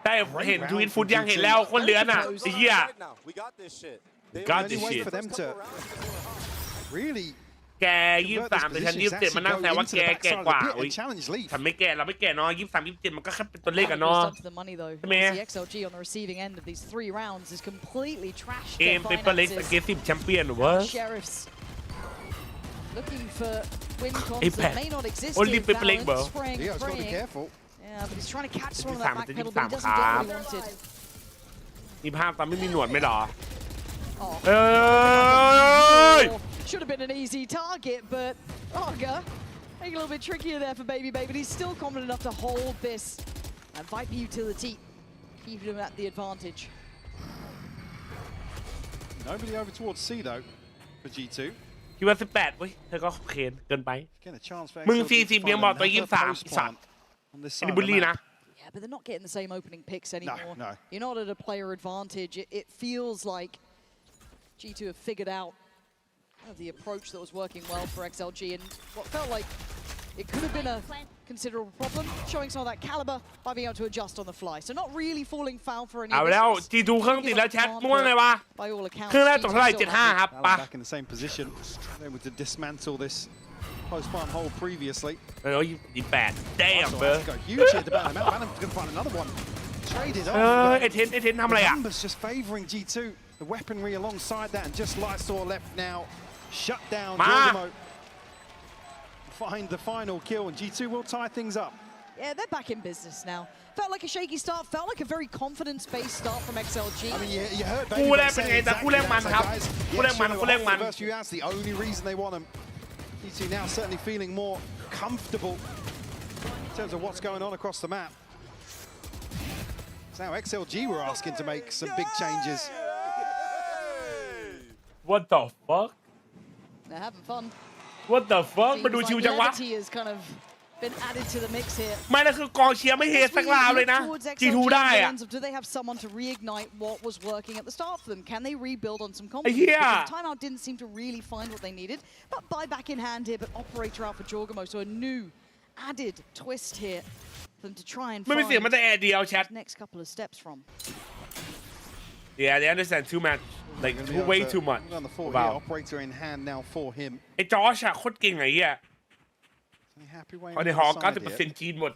Speaker 1: ได้เห็นทวิตฟุตยังเห็นแล้วคนเลือนอ่ะไอ้เหี้ย
Speaker 10: Got this shit. For them to really
Speaker 1: แก23แต่ฉัน27มานั่งแซวว่าแกกว่าอุ้ยฉันไม่แก่เราไม่แก่เนาะ23 27มันก็แค่เป็นตัวเลขกันเนาะ
Speaker 6: The money though.
Speaker 1: ใช่ไหม
Speaker 6: The XLG on the receiving end of these 3 rounds is completely trashed
Speaker 1: เก
Speaker 6: their
Speaker 1: มเป็นตัวเลข
Speaker 6: finances.
Speaker 1: aggressive champion หรือว่า
Speaker 6: Sheriffs looking for win cons
Speaker 1: Apex.
Speaker 6: that may not exist.
Speaker 1: Only
Speaker 6: here.
Speaker 1: Paper League, bro.
Speaker 6: Valance spraying,
Speaker 10: Dio's got to be
Speaker 6: spraying.
Speaker 10: careful.
Speaker 6: Yeah, but he's trying to catch some of
Speaker 1: 23
Speaker 6: that backpedal, but he doesn't get what he wanted.
Speaker 1: มีภาพตอนไม่มีหนวดไหมหรอ
Speaker 6: Oh.
Speaker 1: เอ้ย
Speaker 6: Should have been an easy target, but Arga making a little bit trickier there for Baby Bay, but he's still confident enough to hold this and Viper utility, keeping him at the advantage.
Speaker 10: Nobody over towards C though for G2.
Speaker 1: คิดว่า18เว้ยเธอก็เคนเกินไป
Speaker 10: Get a chance for
Speaker 1: มึง
Speaker 10: XLG to
Speaker 1: 40
Speaker 10: find
Speaker 1: ยังบอกตัว
Speaker 10: another
Speaker 1: 23
Speaker 10: post
Speaker 1: สัต
Speaker 10: plant
Speaker 1: ว์
Speaker 10: on this
Speaker 1: อัน
Speaker 10: side
Speaker 1: นี้
Speaker 10: of
Speaker 1: บุล
Speaker 10: the
Speaker 1: ลี่
Speaker 10: map.
Speaker 1: นะ
Speaker 6: Yeah, but they're not getting the same opening picks anymore.
Speaker 10: No.
Speaker 6: You're not at a player advantage. It feels like G2 have figured out the approach that was working well for XLG and what felt like it could have been a considerable problem, showing some of that caliber by being able to adjust on the fly. So not really falling foul for any
Speaker 1: เอา
Speaker 6: of
Speaker 1: แล้ว
Speaker 6: this.
Speaker 1: G2 เครื่องติดแล้วแชทม่วงไงวะ
Speaker 6: By all accounts,
Speaker 1: เครื่องแรกตกเท่าไหร่
Speaker 6: G2 still
Speaker 1: 75 ครับ
Speaker 10: Alan
Speaker 1: ปะ
Speaker 10: back in the same position, able to dismantle this post plant hold previously.
Speaker 1: เออ28 damn bro
Speaker 10: Go huge here to bail him out. Adam's going to find another one. Traded
Speaker 1: เอ
Speaker 10: off.
Speaker 1: อไอเทนทำอะไร
Speaker 10: The
Speaker 1: อ่ะ
Speaker 10: numbers just favouring G2. The weaponry alongside that, and just Lysor left now. Shut down. Jorgamo find the final kill, and G2 will tie things up.
Speaker 6: Yeah, they're back in business now. Felt like a shaky start, felt like a very confidence-based start from XLG.
Speaker 10: I mean, you heard
Speaker 1: คู่แรกเป็นไงแต่คู่แรกมันครับ คู่แรกมัน
Speaker 10: First few rounds, the only reason they want them. G2 now certainly feeling more comfortable in terms of what's going on across the map. So now XLG were asking to make some big changes.
Speaker 1: What the fuck
Speaker 6: They're having fun.
Speaker 1: What the fuck มันดู
Speaker 6: Seems
Speaker 1: ชิว
Speaker 6: like
Speaker 1: จังวะ
Speaker 6: levity has kind of been added to the mix here.
Speaker 1: ไม่นะคือกองเชียร์ไม่เฮสักลาวเลยนะ
Speaker 6: Towards
Speaker 1: G2
Speaker 6: XLG
Speaker 1: ได้อะ
Speaker 6: lens of, do they have someone to reignite what was working at the start for them? Can they rebuild on some
Speaker 1: yeah.
Speaker 6: confidence? Because the timeout didn't seem to really find what they needed. But buyback in hand here, but operator out for Jorgamo. So a new added twist here for them to try and
Speaker 1: ไม่มี
Speaker 6: find
Speaker 1: เสียงมันแต่แอร์เดียวแชท
Speaker 6: these next couple of steps from.
Speaker 1: Yeah they understand too much like way too much
Speaker 10: On the fort
Speaker 1: Wow.
Speaker 10: here, operator in hand now for him.
Speaker 1: ไอ้จอชอะโคตรเก่งไอ้เหี้ย
Speaker 10: Happy way
Speaker 1: เขาในหอ 90% จีนหมด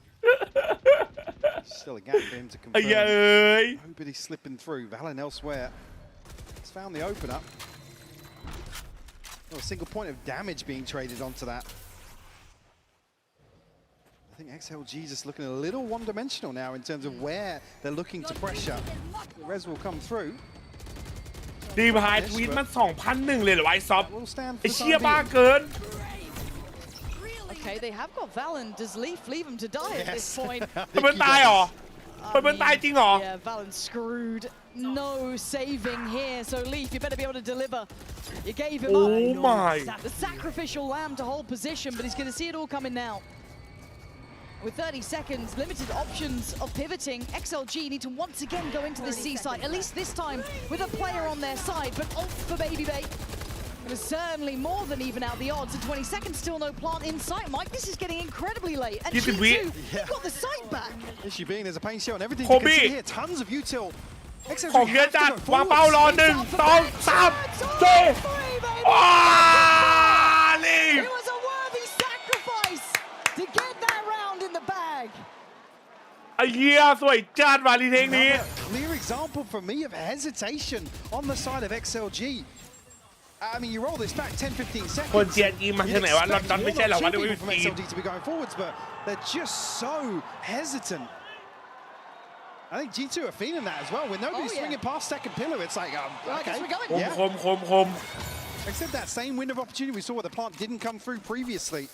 Speaker 10: Still a gap for him to
Speaker 1: ไอ้เหี้ย
Speaker 10: confirm.
Speaker 1: เอ้ย
Speaker 10: Nobody slipping through. Valen elsewhere. He's found the opener. Oh, a single point of damage being traded onto that. I think XLG is just looking a little one-dimensional now in terms of where they're looking to pressure. The res will come through.
Speaker 1: ดีพายทวีตมัน 2,001 เลยเหรอไอ้ซอฟ
Speaker 10: Will stand
Speaker 1: ไอ้
Speaker 10: for the
Speaker 1: เชี่ย
Speaker 10: time
Speaker 1: บ้า
Speaker 10: being.
Speaker 1: เกิน
Speaker 6: Okay, they have got Valen. Does Leaf leave him to die at this point?
Speaker 1: เปิดตายเหรอเปิดตายจริงเหรอ
Speaker 6: Yeah, Valen screwed. No saving here. So Leaf, you better be able to deliver. You gave him up.
Speaker 1: Oh my.
Speaker 6: The sacrificial lamb to hold position, but he's going to see it all coming now. With 30 seconds, limited options of pivoting, XLG need to once again go into the C side, at least this time with a player on their side, but off for Baby Bay. It was certainly more than even out the odds. In 20 seconds, still no plant in sight. Mike, this is getting incredibly late. And
Speaker 1: Keep it
Speaker 6: G2,
Speaker 1: weird.
Speaker 6: they've got the sight back.
Speaker 10: Issue being there's a pain shell and everything
Speaker 1: Kobe.
Speaker 10: you can see here. Tons of util.
Speaker 1: ของ
Speaker 10: XLG
Speaker 1: เยอะ
Speaker 10: have
Speaker 1: จัด
Speaker 10: to go
Speaker 1: วางเป้ารอ
Speaker 10: forwards.
Speaker 1: 1 2 3 4ว้าลีฟ
Speaker 6: It was a worthy sacrifice to get that round in the bag.
Speaker 1: ไอ้เหี้ยสวยจัดวาลีเทงนี้
Speaker 10: Another clear example for me of hesitation on the side of XLG. I mean, you roll this back 10-15 seconds.
Speaker 1: คนเจียจีนมาที่ไหนวะ
Speaker 10: You'd
Speaker 1: ลอน
Speaker 10: expect
Speaker 1: ดอน
Speaker 10: one
Speaker 1: ไม่ใช่เหรอ
Speaker 10: or
Speaker 1: วะ
Speaker 10: two
Speaker 1: ดู
Speaker 10: people from
Speaker 1: จีน
Speaker 10: XLG to be going forwards, but they're just so hesitant. I think G2 are feeling that as well. When nobody's swinging past second pillar, it's like, okay,
Speaker 1: คม
Speaker 10: Except that same window of opportunity we saw where the plant didn't come through previously.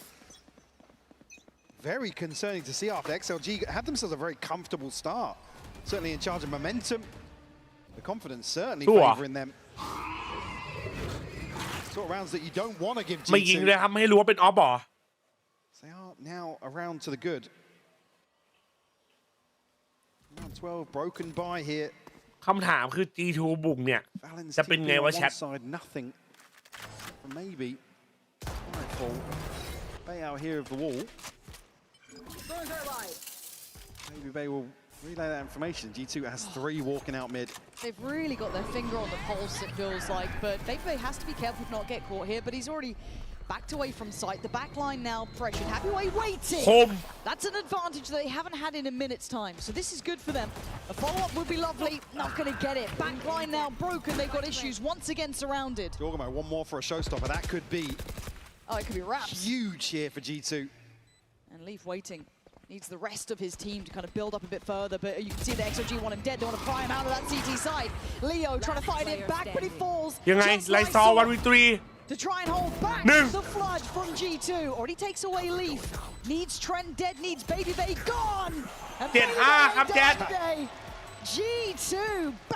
Speaker 10: Very concerning to see after XLG had themselves a very comfortable start. Certainly in charge of momentum. The confidence certainly favouring them. Sort of rounds that you don't want to give
Speaker 1: ไม่ยิงเลย
Speaker 10: G2.
Speaker 1: ครับไม่ให้รู้ว่าเป็นออฟบอ
Speaker 10: They are now around to the good. Round 12 broken by here.
Speaker 1: คำถามคือ G2 บุกเนี่ย
Speaker 10: Valen's
Speaker 1: จะเป็น
Speaker 10: TP
Speaker 1: ไง
Speaker 10: on
Speaker 1: วะ
Speaker 10: one
Speaker 1: แชท
Speaker 10: side, nothing. Maybe. Nightfall. Bay out here of the wall. Maybe Bay will relay that information. G2 has 3 walking out mid.
Speaker 6: They've really got their finger on the pulse, it feels like, but Baby Bay has to be careful to not get caught here, but he's already backed away from sight. The back line now pressured. Happyway waiting. That's an advantage they haven't had in a minute's time. So this is good for them. A follow-up would be lovely. Not going to get it. Back line now broken. They've got issues once again surrounded.
Speaker 10: Dorgamo, one more for a showstopper. That could be.
Speaker 6: Oh, it could be wraps.
Speaker 10: Huge here for G2.
Speaker 6: And Leaf waiting. Needs the rest of his team to kind of build up a bit further, but you can see the XLG want him dead. They want to pry him out of that CT side. Leo trying to fight it back, but he falls.
Speaker 1: ยังไงไลซอ1v3
Speaker 6: To try and hold back the flood from G2. Already takes away Leaf. Needs Trent dead, needs Baby Bay gone. And Baby Bay dead today. G2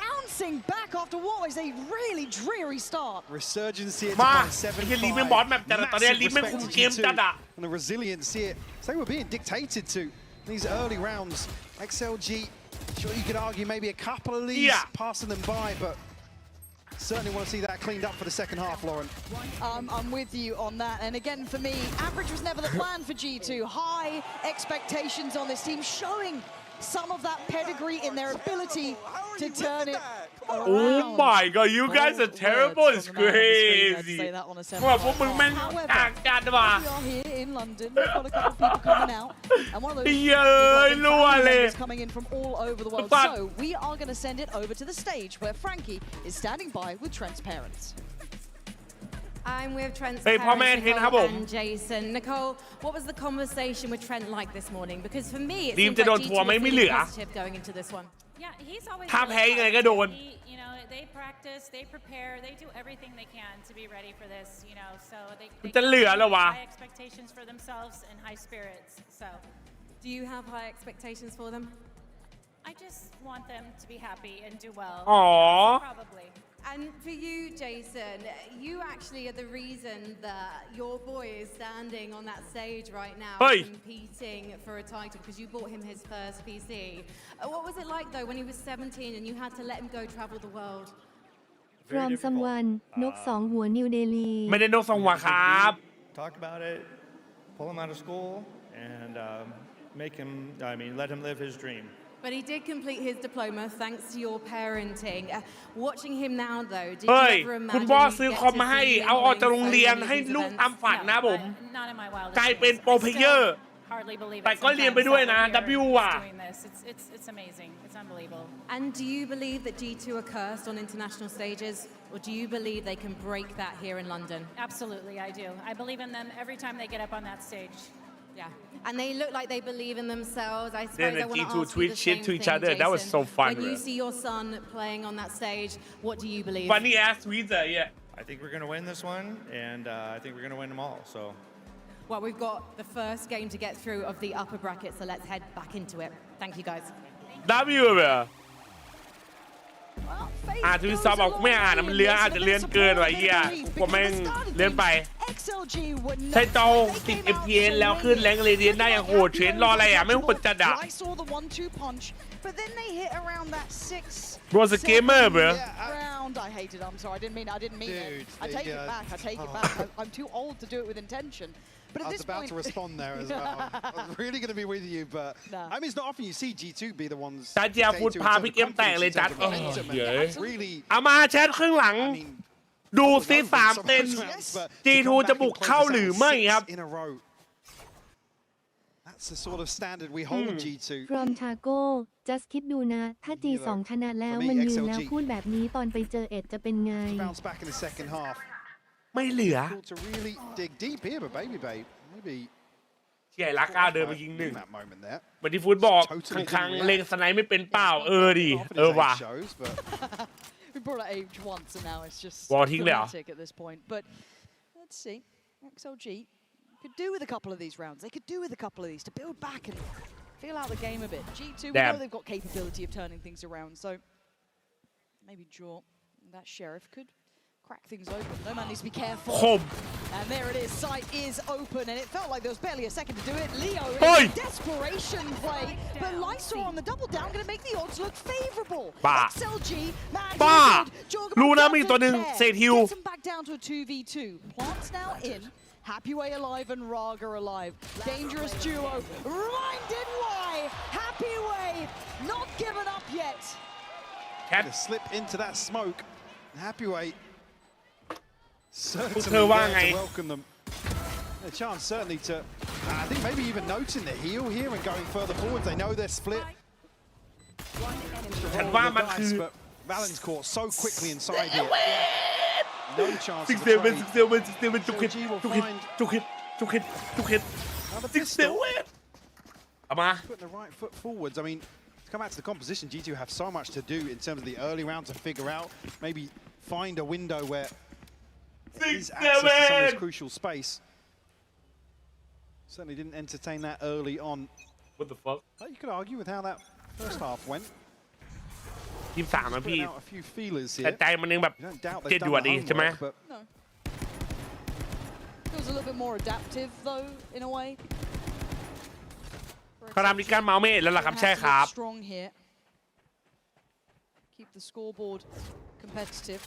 Speaker 6: bouncing back after what was a really dreary start.
Speaker 10: Resurgence here to
Speaker 1: มา
Speaker 10: 7-5.
Speaker 1: ไอ้ลีไม่บอสแบบแต่ตอนนี้ลีไม่คุมเกมจัดอะ
Speaker 10: And the resilience here. So they were being dictated to these early rounds. XLG, sure you could argue maybe a couple of leads passing them by, but certainly want to see that cleaned up for the second half, Lauren.
Speaker 6: I'm with you on that. And again, for me, average was never the plan for G2. High expectations on this team, showing some of that pedigree in their ability to turn it around.
Speaker 1: Oh my god, you guys are terrible. It's crazy. ว่าพวกมึงแม่งต่างกันว่ะ
Speaker 6: We are here in London. We've got a couple of people coming out. And one of those
Speaker 1: เย้ยรัวเลย
Speaker 6: is coming in from all over the world. So we are going to send it over to the stage where Frankie is standing by with Trent's parents.
Speaker 5: I'm with Trent's
Speaker 1: เฮ้ยพ่อแม่
Speaker 5: parents,
Speaker 1: เห็นครับผม
Speaker 5: Nicole and Jason. Nicole, what was the conversation with Trent like this morning? Because for me, it
Speaker 1: ทีม
Speaker 5: seems
Speaker 1: จะโดน
Speaker 5: like
Speaker 1: ทัวร์
Speaker 5: G2
Speaker 1: ไหม
Speaker 5: was
Speaker 1: ไม่เหลื
Speaker 5: really
Speaker 1: อ
Speaker 5: positive going into this one.
Speaker 11: Yeah, he's always
Speaker 1: ถ้าแพ้ยังไงก็โดน
Speaker 11: you know, they practice, they prepare, they do everything they can to be ready for this, you know, so they
Speaker 1: จะเหลือเหรอวะ
Speaker 11: high expectations for themselves and high spirits. So,
Speaker 5: do you have high expectations for them?
Speaker 11: I just want them to be happy and do well.
Speaker 1: Aww.
Speaker 11: Probably.
Speaker 5: And for you, Jason, you actually are the reason that your boy is standing on that stage right now competing for a title because you bought him his first PC. What was it like though when he was 17 and you had to let him go travel the world?
Speaker 2: From someone นก2หัวนิวเดลี
Speaker 1: ไม่ได้นกสองหัวครับ
Speaker 12: Talk about it, pull him out of school, and let him live his dream.
Speaker 5: But he did complete his diploma thanks to your parenting. Watching him now though, did
Speaker 1: เฮ้ย
Speaker 5: you ever
Speaker 1: คุณ
Speaker 5: imagine
Speaker 1: พ่อ
Speaker 5: you'd
Speaker 1: ซื้อ
Speaker 5: get
Speaker 1: คอม
Speaker 5: to
Speaker 1: มาให้
Speaker 5: see him
Speaker 1: เอาออกจาก
Speaker 5: winning
Speaker 1: โรง
Speaker 5: so
Speaker 1: เรียน
Speaker 5: many
Speaker 1: ให้
Speaker 5: of these
Speaker 1: ลูก
Speaker 5: events?
Speaker 1: ตามฝันนะผม
Speaker 11: Not in my wildest
Speaker 1: กลายเป็น
Speaker 11: dreams.
Speaker 1: โปรเพลเยอร์
Speaker 11: Hardly believe it.
Speaker 1: แต่ก็เรียนไปด้วยนะ
Speaker 11: sometimes
Speaker 1: W
Speaker 11: that
Speaker 1: อ่ะ
Speaker 11: we're doing this. It's amazing. It's unbelievable.
Speaker 5: And do you believe that G2 are cursed on international stages, or do you believe they can break that here in London?
Speaker 11: Absolutely, I do. I believe in them every time they get up on that stage.
Speaker 5: Yeah, and they look like they believe in themselves. I suppose
Speaker 1: Then
Speaker 5: I want
Speaker 1: the
Speaker 5: to
Speaker 1: G2
Speaker 5: ask you
Speaker 1: tweet
Speaker 5: the
Speaker 1: shit
Speaker 5: same
Speaker 1: to each
Speaker 5: thing,
Speaker 1: other. That was
Speaker 5: Jason.
Speaker 1: so fun,
Speaker 5: When you
Speaker 1: bro.
Speaker 5: see your son playing on that stage, what do you believe?
Speaker 1: Funny ass tweets, yeah.
Speaker 12: I think we're going to win this one, and I think we're going to win them all. So.
Speaker 5: Well, we've got the first game to get through of the upper bracket, so let's head back into it. Thank you, guys.
Speaker 1: W เหรอทวิตซอฟบอกไม่อ่านมันเลื้อนอาจจะเลื้อนเกินว่ะเฮียผมแม่งเลื้อนไปใช้จอ10 FPS แล้วขึ้นแรงเรเดียนได้อย่างโหดเทรนรออะไรอ่ะไม่ควรจะด่า
Speaker 6: But then they hit around that 6.
Speaker 1: Bro's a gamer, bro.
Speaker 6: Round. I hate it. I'm sorry. I didn't mean it. I take it back. I take it back. I'm too old to do it with intention. But at
Speaker 10: I was
Speaker 6: this
Speaker 10: about
Speaker 6: point,
Speaker 10: to respond there as well. I'm really going to be with you, but I mean, it's not often you see G2 be the ones.
Speaker 1: จัดเจียพูดพาพี่เกมแตกเลยจัดเย้ย
Speaker 10: Really.
Speaker 1: เอามาแชทครึ่งหลัง ดูซิ3 เต็ม G2 จะบุกเข้าหรือไม่ครับ
Speaker 10: In a row. That's the sort of standard we hold G2.
Speaker 2: From Taco just คิดดูนะ ถ้า G2 ชนะแล้วมันยืนแล้วพูดแบบนี้ตอนไปเจอเอ็ดจะเป็นไง
Speaker 10: Bounce back in the second half.
Speaker 1: ไม่เหลือ
Speaker 10: To really dig deep here, but Baby Babe, maybe.
Speaker 1: เชี่ยรักก้าวเดินไปยิง
Speaker 10: that moment there.
Speaker 1: เหมือนที่ฟุตบอกครั้งๆเล็งสไนไม่เป็นเปล่าดิว่ะ
Speaker 6: we brought it age once, and now it's just
Speaker 1: dramatic
Speaker 6: at this point. But let's see, XLG could do with a couple of these rounds. They could do with a couple of these to build back and feel out the game a bit. G2, we know they've got capability of turning things around, so maybe draw that Sheriff could crack things open. No man needs to be careful. And there it is. Sight is open, and it felt like there was barely a second to do it. Leo in desperation play, but Lysor on the double down going to make the odds look favorable. XLG, man, gets him back down to a 2v2. Plants now in. Happyway alive and Raga alive. Dangerous duo. Reminded why Happyway not given up yet.
Speaker 10: To slip into that smoke. Happyway.
Speaker 1: เธอว่าไง
Speaker 10: welcome them. A chance certainly to, I think maybe even noting the heel here and going further forwards. They know they're split.
Speaker 1: ฉันว่ามันคือ
Speaker 10: But Valen's caught so quickly inside here. No chance
Speaker 1: ซิก
Speaker 10: of
Speaker 1: เซ
Speaker 10: a
Speaker 1: เว่น
Speaker 10: trade.
Speaker 1: ซิกเซเว่นซิกเซเว่นจุกเห็ดจุกเห็ดจุกเห็ดจุกเห็ดจุกเห็ดซิกเซเว่นเอามา
Speaker 10: Putting the right foot forwards. I mean, to come back to the composition, G2 have so much to do in terms of the early round to figure out, maybe find a window where there's access to some of this crucial space. Certainly didn't entertain that early on.
Speaker 1: What the fuck?
Speaker 10: But you could argue with how that first half went.
Speaker 1: ทีม3นะพี่
Speaker 10: Putting out a few feelers
Speaker 1: แต่
Speaker 10: here.
Speaker 1: ใจมันยังแบบ
Speaker 10: You don't doubt
Speaker 1: เจ็ด
Speaker 10: they've
Speaker 1: อยู่อะ
Speaker 10: done
Speaker 1: ดี
Speaker 10: the
Speaker 1: ใช่ไหม
Speaker 10: homework, but
Speaker 6: No. Feels a little bit more adaptive though, in a way.
Speaker 1: เขาทำดิการเมาส์ไม่เห็นแล้วล่ะครับ ใช่ครับ
Speaker 6: Strong here. Keep the scoreboard competitive.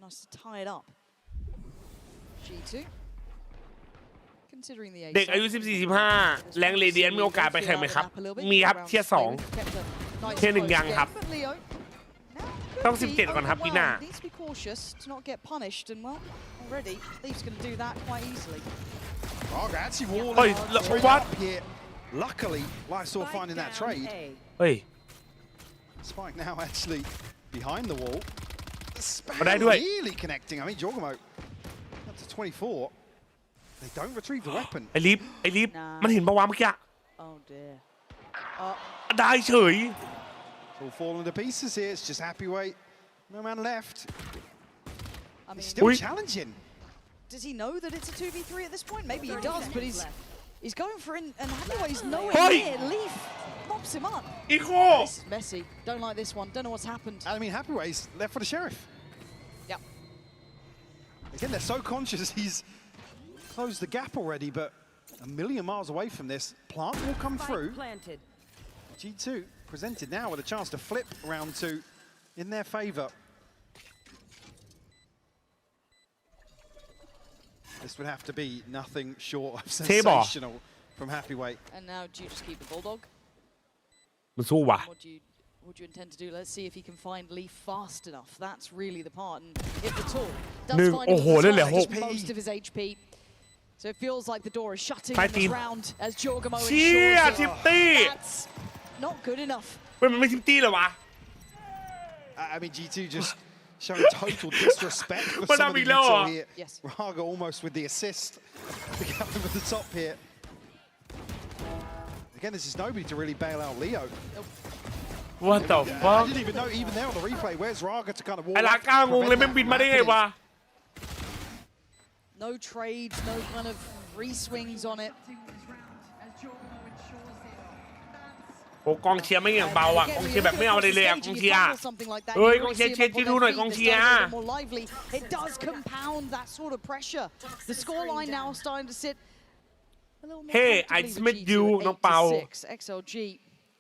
Speaker 6: Nice to tie it up. G2. Considering the
Speaker 1: เด็กอายุ 14-15 แรงเรเดียนมีโอกาสไปแข่งไหมครับ มีครับเทียร์2 เทียร์1ยังครับ ต้อง 17 ก่อนครับปีหน้า
Speaker 6: Needs to be cautious to not get punished, and well, already Leaf's going to do that quite easily.
Speaker 10: Raga actually walling
Speaker 1: Oi, look,
Speaker 10: straight
Speaker 1: what?
Speaker 10: up here. Luckily, Lysor finding that trade.
Speaker 1: เฮ้ย
Speaker 10: Spike now actually behind the wall. The spam
Speaker 1: มาได้ด้วย
Speaker 10: really connecting. I mean, Jorgamo up to 24. They don't retrieve the weapon.
Speaker 1: ไอ้ลิฟมันเห็นปะวะเมื่อกี้
Speaker 6: Oh dear.
Speaker 1: ได้เฉย
Speaker 10: It's all falling to pieces here. It's just happy weight. No man left.
Speaker 6: I mean,
Speaker 10: Still challenging.
Speaker 6: does he know that it's a 2v3 at this point? Maybe he does, but he's going for it, and Hathaway's nowhere
Speaker 1: Hey!
Speaker 6: near. Leaf mops him up.
Speaker 1: อีโค
Speaker 6: This is messy. Don't like this one. Don't know what's happened.
Speaker 10: I mean, happy weigh's left for the sheriff.
Speaker 6: Yep.
Speaker 10: Again, they're so conscious he's closed the gap already, but a million miles away from this. Plant will come through. G2 presented now with a chance to flip round 2 in their favour. This would have to be nothing short of sensational from Happy Weight.
Speaker 6: And now do you just keep the Bulldog?
Speaker 1: มันสู้ว่ะ
Speaker 6: What do you intend to do? Let's see if he can find Leaf fast enough. That's really the part. And if at all, does find him most of his HP. So it feels like the door is shutting in this round as Jorgamo ensures it. That's not good enough.
Speaker 1: มันไม่ทิมตี้เหรอวะ
Speaker 10: I mean, G2 just showing total disrespect for some of the util here.
Speaker 6: Yes.
Speaker 10: Raga almost with the assist to get over the top here. Again, this is nobody to really bail out Leo.
Speaker 1: What the fuck
Speaker 10: I didn't even know, even there on the replay, where's Raga to kind of walk
Speaker 1: ไอ้ลาก้างงเลยแม่งบินมาได้ไงวะ
Speaker 6: No trades, no kind of re-swings on it.
Speaker 1: โอ้กองเชียร์ไม่อย่างเบาอ่ะกองเชียร์แบบไม่เอาอะไรเลยอ่ะกองเชียร์เฮ้ยกองเชียร์เชียร์ดูหน่อยกองเชียร์
Speaker 6: It does compound that sort of pressure. The scoreline now starting to sit a little more
Speaker 1: Hey, I
Speaker 6: comfortably
Speaker 1: smit
Speaker 6: with
Speaker 1: you,
Speaker 6: G2
Speaker 1: น้องเปา
Speaker 6: 8-6. XLG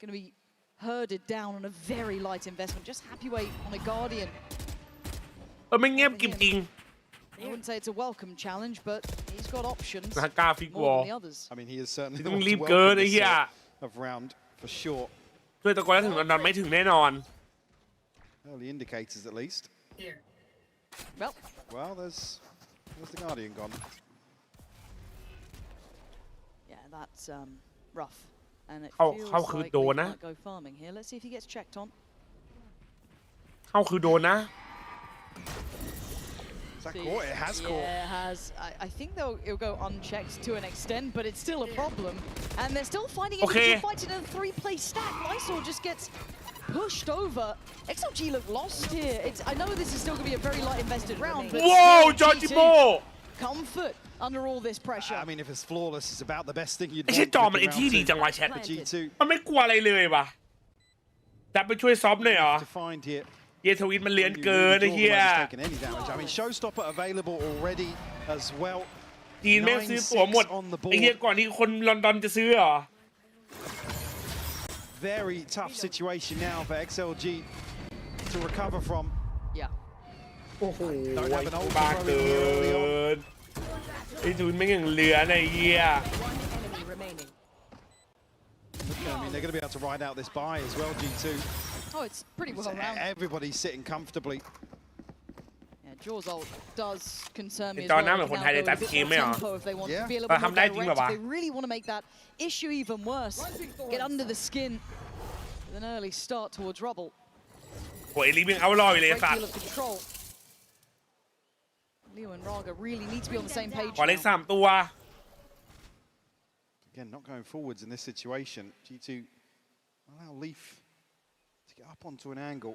Speaker 6: going to be herded down on a very light investment. Just happy weight on a Guardian.
Speaker 1: ไม่เงียบกิบจริง
Speaker 6: I wouldn't say it's a welcome challenge, but he's got options
Speaker 1: นะกล้าฟิกวอ
Speaker 6: more
Speaker 1: ล
Speaker 6: than the others.
Speaker 10: I mean, he is certainly
Speaker 1: ต้
Speaker 10: the
Speaker 1: อง
Speaker 10: one
Speaker 1: รี
Speaker 10: to
Speaker 1: บเกิน
Speaker 10: welcome
Speaker 1: ไอ้
Speaker 10: this
Speaker 1: เหี้ย
Speaker 10: of round for sure.
Speaker 1: ช่วยตะโกนแล้วถึงลอนดอนไม่ถึงแน่นอน
Speaker 10: Early indicators at least.
Speaker 6: Well,
Speaker 10: there's the Guardian gone.
Speaker 6: Yeah, that's rough. And it
Speaker 1: เข้า
Speaker 6: feels
Speaker 1: คือ
Speaker 6: like
Speaker 1: โด
Speaker 6: we
Speaker 1: นนะ
Speaker 6: can't go farming here. Let's see if he gets checked on.
Speaker 1: เข้าคือโดนนะ
Speaker 10: Is that caught? It has caught.
Speaker 6: Yeah, it has. I think though it'll go unchecked to an extent, but it's still a problem. And they're still finding it.
Speaker 1: Okay.
Speaker 6: Fighting in a 3-play stack. Lysor just gets pushed over. XLG look lost here. I know this is still going to be a very light invested round, but
Speaker 1: Whoa,
Speaker 6: still,
Speaker 1: Georgie
Speaker 6: G2
Speaker 1: Ball!
Speaker 6: comfort under all this pressure.
Speaker 10: I mean, if it's flawless, it's about the best thing you'd
Speaker 1: ไอ้เช่
Speaker 10: want
Speaker 1: จอ
Speaker 10: with
Speaker 1: มัน
Speaker 10: the
Speaker 1: ไอ้ที่
Speaker 10: round
Speaker 1: ดี
Speaker 10: two.
Speaker 1: จังวะแชท
Speaker 10: For G2
Speaker 1: มันไม่กลัวอะไรเลยว่ะจะไปช่วยซอฟหน่อยเหรอ
Speaker 10: to find here.
Speaker 1: เยทวิตมันเลียนเกินไอ้เหี้ย
Speaker 10: Jorgamo taken any damage. I mean, Showstopper available already as well.
Speaker 1: จีนแม่งซื้อตั๋วหมด
Speaker 10: on the
Speaker 1: ไอ้เหี้ย
Speaker 10: board.
Speaker 1: ก่อนที่คนลอนดอนจะซื้อเหรอ
Speaker 10: Very tough situation now for XLG to recover from.
Speaker 6: Yeah.
Speaker 1: โอ้โห
Speaker 10: Don't have an ult
Speaker 1: บ้า
Speaker 10: throw
Speaker 1: เกิ
Speaker 10: in here early on.
Speaker 1: นไอ้จูนแม่งอย่างเหลือไอ้เหี้ย
Speaker 10: I mean, they're going to be able to ride out this buy as well, G2.
Speaker 6: Oh, it's pretty well rounded.
Speaker 10: Everybody's sitting comfortably.
Speaker 6: Yeah, Jaws ult does concern me as
Speaker 1: จอ
Speaker 6: well.
Speaker 1: หน้าเหมือนคนไทยเลยตัดเกมไม่เหรอ
Speaker 6: If they want to be a
Speaker 1: แต่
Speaker 6: little bit
Speaker 1: ทำได้
Speaker 6: more
Speaker 1: จริง
Speaker 6: direct,
Speaker 1: แบบวะ
Speaker 6: they really want to make that issue even worse. Get under the skin with an early start towards Rubble.
Speaker 1: โอ้ยลิงเอาลอยเลย
Speaker 6: Great
Speaker 1: สัต
Speaker 6: deal
Speaker 1: ว์
Speaker 6: of control. Leo and Raga really need to be on the same page.
Speaker 1: ขอเล็ก
Speaker 6: now.
Speaker 1: 3 ตัว
Speaker 10: Again, not going forwards in this situation. G2 allow Leaf to get up onto an angle.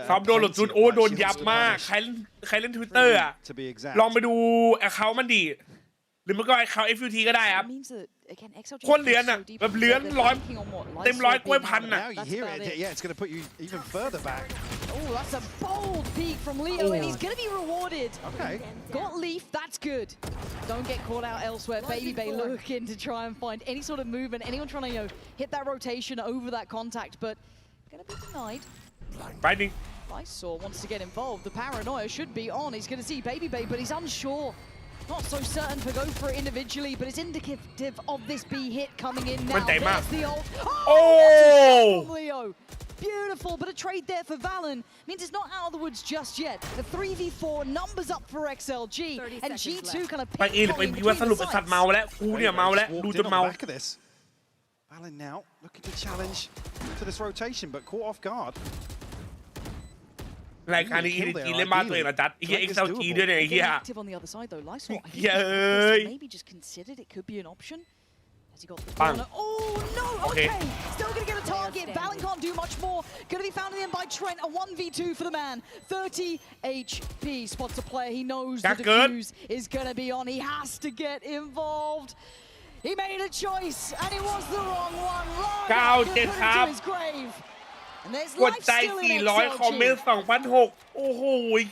Speaker 1: ซ้อมโดนหลุดจุดโอ้โดนยับมากใครเล่น Twitter อ่ะ
Speaker 10: To be exact.
Speaker 1: ลองไปดูแอคเคาท์มันดีหรือมันก็แอคเคาท์ FUT ก็ได้ครับ
Speaker 6: Means that, again, XLG
Speaker 1: โคตรเลื้อนอ่ะ แบบเลื้อนร้อยเต็มร้อยกล้วยพันอ่ะ
Speaker 10: Now you hear it. Yeah, it's going to put you even further back.
Speaker 6: Oh, that's a bold peek from Leo, and he's going to be rewarded.
Speaker 10: Okay.
Speaker 6: Got Leaf, that's good. Don't get caught out elsewhere. Baby Bay looking to try and find any sort of movement. Anyone trying to, hit that rotation over that contact, but going to be denied.
Speaker 1: Fighting.
Speaker 6: Lysor wants to get involved. The paranoia should be on. He's going to see Baby Bay, but he's unsure. Not so certain to go for it individually, but it's indicative of this B hit coming in now. There's the ult. Oh! From Leo. Beautiful, but a trade there for Valen means it's not out of the woods just yet. The 3v4 numbers up for XLG, and G2 kind of
Speaker 1: ไปเอหรือไปบีว่าสรุปไอ้สัตว์เมาแล้วกูเนี่ยเมาแล้วดูจนเมา
Speaker 10: Valen now looking to challenge to this rotation, but caught off guard.
Speaker 1: รายการนี้ EDG เล่นบ้านตัวเองนะจัดไอ้เหี้ย XLG ด้วยเนี่ยไอ้เหี้ย
Speaker 6: active on the other side though. Lysor, maybe just considered it could be an option. Has he got the corner? Oh no! Okay, still gonna get a target. Valen can't do much more. Gonna be found in the end by Trent. A 1v2 for the man. 30 HP. Spots a player. He knows the defuse is gonna be on. He has to get involved. He made a choice, and it was the wrong one. Raga put him to his grave. And there's
Speaker 1: กด
Speaker 6: life
Speaker 1: ใจ
Speaker 6: still in
Speaker 1: 400 คอมเมนต์
Speaker 6: XLG.
Speaker 1: 2,600 โอ้โห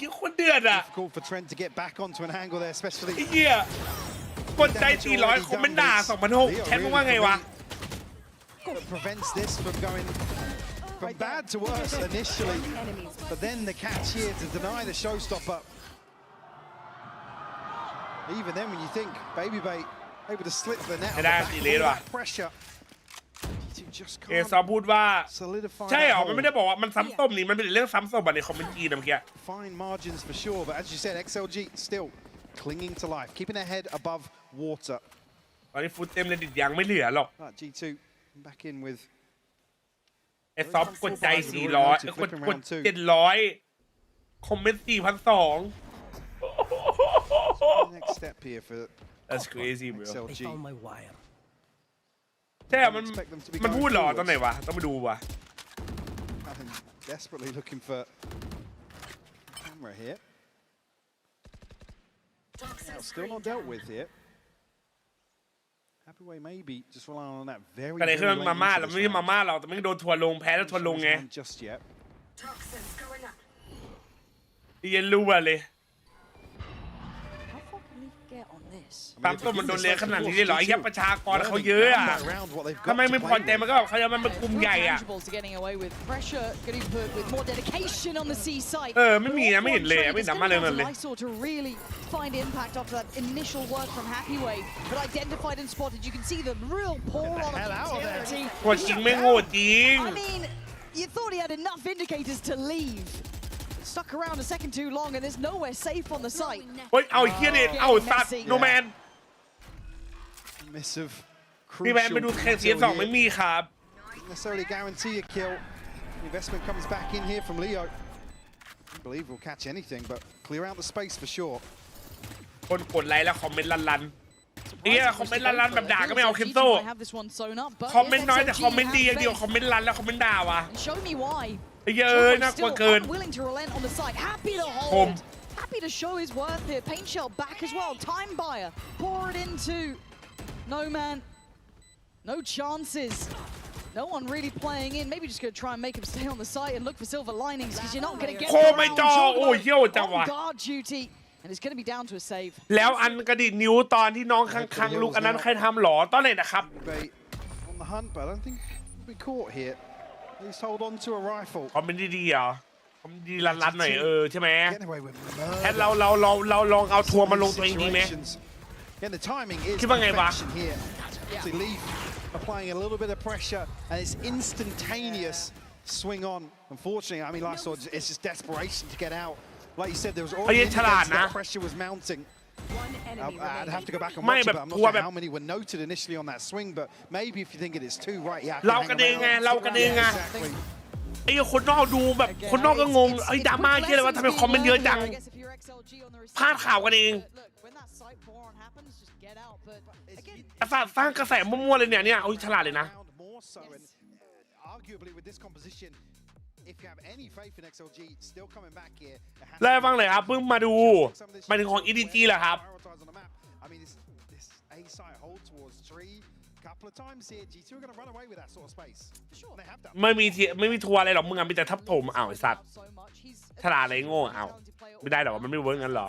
Speaker 1: ยี่คนเดือดอ่ะ
Speaker 10: Difficult for Trent to get back onto an angle there, especially.
Speaker 1: ไอ้เหี้ยกดใจ 400 คอมเมนต์ด่า 2,600 แชทมึงว่าไงวะ
Speaker 10: That prevents this from going from bad to worse initially, but then the catch here to deny the showstopper. Even then, when you think Baby Bay able to slip the net, that pressure.
Speaker 1: เอซอพูดว่าใช่เหรอมันไม่ได้บอกว่ามันซ้ำส้มนี่มันเป็นเรื่องซ้ำส้มในคอมเมนต์จีนนะเมื่อกี้
Speaker 10: Fine margins for sure, but as you said, XLG still clinging to life, keeping their head above water.
Speaker 1: ตอนนี้ฟุตเต็มเลยดิยังไม่เหลือหรอก
Speaker 10: G2 back in with
Speaker 1: เอซอฟกดใจ 400 กด 700 คอมเมนต์ 4,200
Speaker 10: next step here for
Speaker 1: That's crazy bro
Speaker 10: XLG.
Speaker 1: ใช่มันพูดหรอตอนไหนวะต้องไปดูวะ
Speaker 10: Desperately looking for camera here. Now, still not dealt with here. Happy Way maybe just relying on that very.
Speaker 1: ก็เลยคือมาม่าเราไม่ใช่มาม่าเราแต่ไม่โดนทัวร์ลงแพ้แล้วทัวร์ลงไง
Speaker 10: Just yet.
Speaker 1: เย็นรู้อะเลย
Speaker 6: Get on this.
Speaker 1: ตามต้นมันโดนเลี้ยงขนาดนี้เลยเหรอไอ้ยับประชากรเขาเยอะอะทำไมไม่พอใจมันก็แบบเขาจะมันเป็นกลุ่มใหญ่อะ
Speaker 6: Getting away with pressure, getting put with more dedication on the C site.
Speaker 1: ไม่มีนะไม่เห็นเลยไม่สามารถเลยนั่นเลย
Speaker 6: Lysor to really find impact after that initial work from Happy Way, but identified and spotted. You can see the real pull on activity.
Speaker 1: โหดจริงไม่โหดจริง
Speaker 6: I mean, you thought he had enough indicators to leave. Stuck around a second too long, and there's nowhere safe on the site.
Speaker 1: เฮ้ยเอาไอ้เหี้ยเด็ดเอาสัตว์โนแมน
Speaker 10: Missive.
Speaker 1: พี่แมนไปดูแค่เสีย2ไม่มีครับ
Speaker 10: Doesn't necessarily guarantee a kill. The investment comes back in here from Leo. I believe we'll catch anything, but clear out the space for sure.
Speaker 1: คนกดไลค์แล้วคอมเมนต์ลันๆเนี่ยคอมเมนต์ลันๆแบบด่าก็ไม่เอาเคนโซคอมเมนต์น้อยแต่คอมเมนต์ดีอย่างเดียวคอมเมนต์ลันแล้วคอมเมนต์ด่าวะ
Speaker 6: Show me why.
Speaker 1: เยอะน่ากลัวเกิน
Speaker 6: Willing to relent on the side. Happy to hold. Happy to show his worth here. Paint shell back as well. Time buyer. Pour it into No Man. No chances. No one really playing in. Maybe just going to try and make him stay on the site and look for silver linings because you're not going to get on guard duty. And it's going to be down to a save.
Speaker 1: แล้วอันกระดิกนิ้วตอนที่น้องคังๆลุกอันนั้นใครทำหรอตอนไหนนะครับ
Speaker 10: On the hunt, but I don't think we'll be caught here. Please hold on to a rifle.
Speaker 1: คอมเมนต์ดีๆเหรอคอมเมนต์ดีลันๆหน่อยใช่ไหมแค่เราลองเอาทัวร์มาลงตัวเองดีไหม
Speaker 10: Yeah, the timing is
Speaker 1: คิดว่าไงวะ
Speaker 10: perfection here. See, Leaf applying a little bit of pressure, and it's instantaneous swing on. Unfortunately, I mean, Lysor, it's just desperation to get out. like you said, there was
Speaker 1: ไอ้
Speaker 10: already
Speaker 1: ฉลาด
Speaker 10: indications
Speaker 1: นะ
Speaker 10: that pressure was mounting. I'd have to go back and
Speaker 1: ไม่
Speaker 10: watch
Speaker 1: แบ
Speaker 10: it,
Speaker 1: บ
Speaker 10: but I'm
Speaker 1: ก
Speaker 10: not
Speaker 1: ลัว
Speaker 10: sure
Speaker 1: แบบ
Speaker 10: how many were noted initially on that swing, but maybe if you think it is two, right, yeah.
Speaker 1: เรากันเองไงเรากันเองไง
Speaker 10: Exactly.
Speaker 1: ไอ้คนนอกดูแบบคนนอกก็งงไอ้ดราม่าที่อะไรวะทำไมคอมเมนต์เยอะจังพลาดข่าวกันเองไอ้สัตว์สร้างกระแสมั่วๆเลยเนี่ยโอ้ยฉลาดเลยนะ
Speaker 10: More so, and arguably with this composition, if you have any faith in XLG, still coming back here.
Speaker 1: เล่าให้ฟังเลยครับเพิ่งมาดูหมายถึงของ EDG เหรอครับ
Speaker 10: I mean, this A site hold towards three. Couple of times here, G2 are going to run away with that sort of space. Sure, they have that.
Speaker 1: ไม่มีทัวร์อะไรหรอกมึงอ่ะมีแต่ทับถมอ้าวไอ้สัตว์ฉลาดอะไรโง่อ้าวไม่ได้หรอกมันไม่เวิร์กงั้นหรอ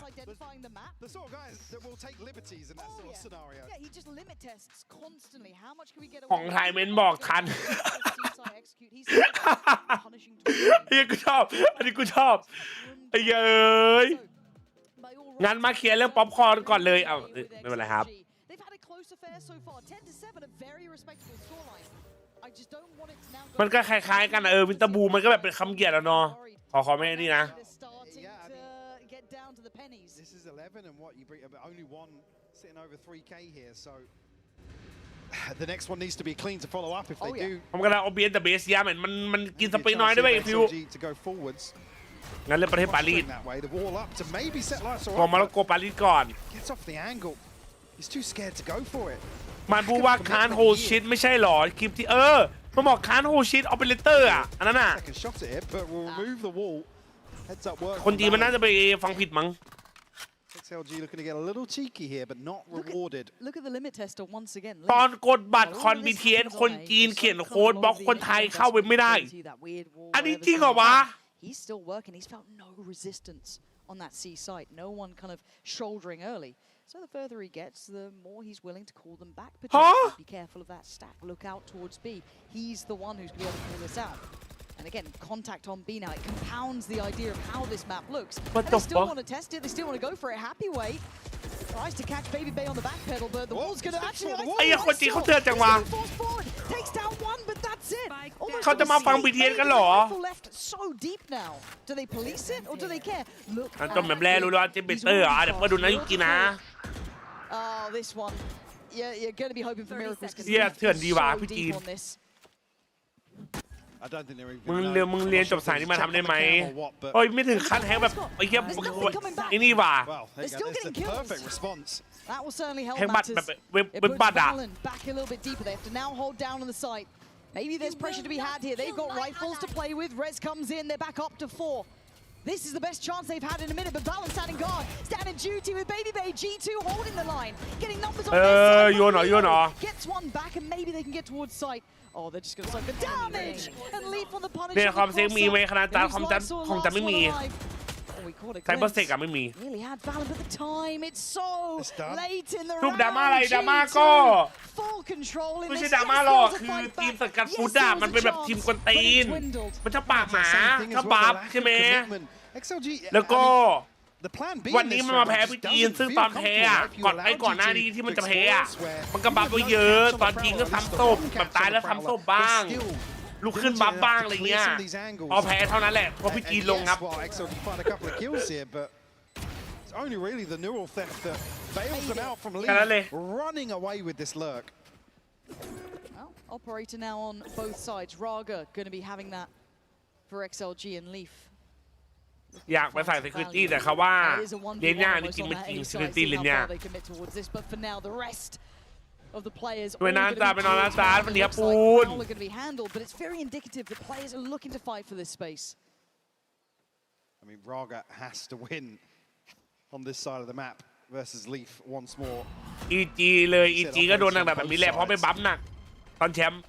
Speaker 10: The sort of guys that will take liberties in that sort of scenario.
Speaker 6: Yeah, he just limit tests constantly. How much can we get
Speaker 1: ของไทยเม้นบอกทันไอ้กูชอบอันนี้กูชอบไอ้เอ้ยงั้นมาเคลียร์เรื่องป๊อปคอร์นก่อนเลยเอาไม่เป็นไรครับ
Speaker 6: They've had a close affair so far. 10-7, a very respectable scoreline. I just don't want it to now.
Speaker 1: มันก็คล้ายๆกันวินเตอร์บูมันก็แบบเป็นคำเกียรติแล้วเนาะขอไม่นี่นะ
Speaker 6: Get down to the pennies.
Speaker 10: This is 11 and what you bring, but only one sitting over 3K here, so the next one needs to be clean to follow up if they do.
Speaker 1: ผมกำลังเอาเบียร์แต่เบสยามันกินสเปรย์น้อยด้วยฟิว
Speaker 10: to go forwards.
Speaker 1: งั้นเล่นประเทศปารีส
Speaker 10: That way, the wall up to maybe set lights
Speaker 1: ของมาโลโกปารีสก่อน
Speaker 10: Gets off the angle. He's too scared to go for it.
Speaker 1: มันพูดว่าคานโฮชิตไม่ใช่หรอคลิปที่มันบอกคานโฮชิตออเปเรเตอร์อ่ะอันนั้นอ่ะ
Speaker 10: Second shot at it, but will remove the wall. Heads up work.
Speaker 1: คนจีนมันน่าจะไปฟังผิดมั้ง
Speaker 10: XLG looking to get a little cheeky here, but not rewarded.
Speaker 6: Look at the limit tester once again.
Speaker 1: ตอนกดบัตรคอน BTS คนจีนเขียนโค้ดบล็อกคนไทยเข้าไปไม่ได้อันนี้จริงเหรอวะ
Speaker 6: He's still working. He's felt no resistance on that C site. No one kind of shouldering early. So the further he gets, the more he's willing to call them back. Potentially. Be careful of that stack. Look out towards B. He's the one who's going to be able to pull this out. And again, contact on B now. It compounds the idea of how this map looks.
Speaker 1: What
Speaker 6: and
Speaker 1: the
Speaker 6: they still
Speaker 1: fuck?
Speaker 6: want to test it. They still want to go for it. Happy way. Tries to catch Baby Bay on the back pedal, but the wall's going to actually...
Speaker 1: ไอ้คนจีนเขาเตือนจังวะ
Speaker 6: Takes down one, but that's it.
Speaker 1: เขาจะมาฟัง BTS กันเหรอ
Speaker 6: Left so deep now. Do they police it or do they care? Look
Speaker 1: อันต้นแบบแรกรู้แล้วจิเบเตอร์เดี๋ยวเปิดดูนะยุกินะ
Speaker 6: Oh, this one. Yeah, you're going to be hoping for miracles because
Speaker 1: เถื่อนดีว่ะพี่จีน
Speaker 10: I don't think they're even.
Speaker 1: มึงเรียนจบสายนี้มาทำได้ไหมโอ้ยไม่ถึงขั้นแฮกแบบไอ้เหี้ยไอ้นี่ว่ะ
Speaker 10: Well, there you go. It's the perfect response.
Speaker 6: That will certainly help
Speaker 1: แฮกบัตร
Speaker 6: matters.
Speaker 1: แบบเว็
Speaker 6: It
Speaker 1: บ
Speaker 6: puts
Speaker 1: บัตรอ่ะ
Speaker 6: Valen back a little bit deeper. They have to now hold down on the site. Maybe there's pressure to be had here. They've got rifles to play with. Rez comes in. They're back up to 4. This is the best chance they've had in a minute, but Valen standing guard, standing duty with Baby Bay. G2 holding the line, getting numbers on their side. Gets one back, and maybe they can get towards sight. Oh, they're just going to suck the damage and leap on the punishment.
Speaker 1: เนี่ยความเซ็กมีไหมขนาดตาความจำของจะไม่มี ไซเบอร์เซ็กอะไม่มี
Speaker 6: Nearly had Valen, but the time, it's so late in the
Speaker 1: ทุกดราม่าอะไรดราม่าก็
Speaker 6: full control in
Speaker 1: ไม่
Speaker 6: this.
Speaker 1: ใช่ดราม่าหรอกคือทีมสกัดฟุตอะมันเป็นแบบทีมกวนตีนมันจะปากหมาถ้าบัฟใช่ไหมแล้วก็วันนี้มันมาแพ้พี่จีนซึ่งตอนแพ้อะก่อนหน้านี้ที่มันจะแพ้อะมันก็บัฟไปเยอะตอนจริงก็ซ้ำศพแบบตายแล้วซ้ำศพบ้างลุกขึ้นบัฟบ้างอะไรเงี้ยพอแพ้เท่านั้นแหละพอพี่จีนลงครับ
Speaker 10: It's only really the neural theft that bails them out from running away with this lurk.
Speaker 6: Well, operator now on both sides. Raga going to be having that for XLG and Leaf.
Speaker 1: อยากไปใส่ security แต่เขาว่าเลนย่านี่จริงเป็นจริง security เลนย่า
Speaker 6: Of the players
Speaker 1: ไปนอนตาไปนอนร้านซาร์มันเดียปูน
Speaker 6: all are going to be handled, but it's very indicative that players are looking to fight for this space.
Speaker 10: I mean, Raga has to win on this side of the map versus Leaf once more.
Speaker 1: EG เลย EG ก็โดนหนักแบบนี้แหละเพราะไปบัฟหนักตอนแชมป์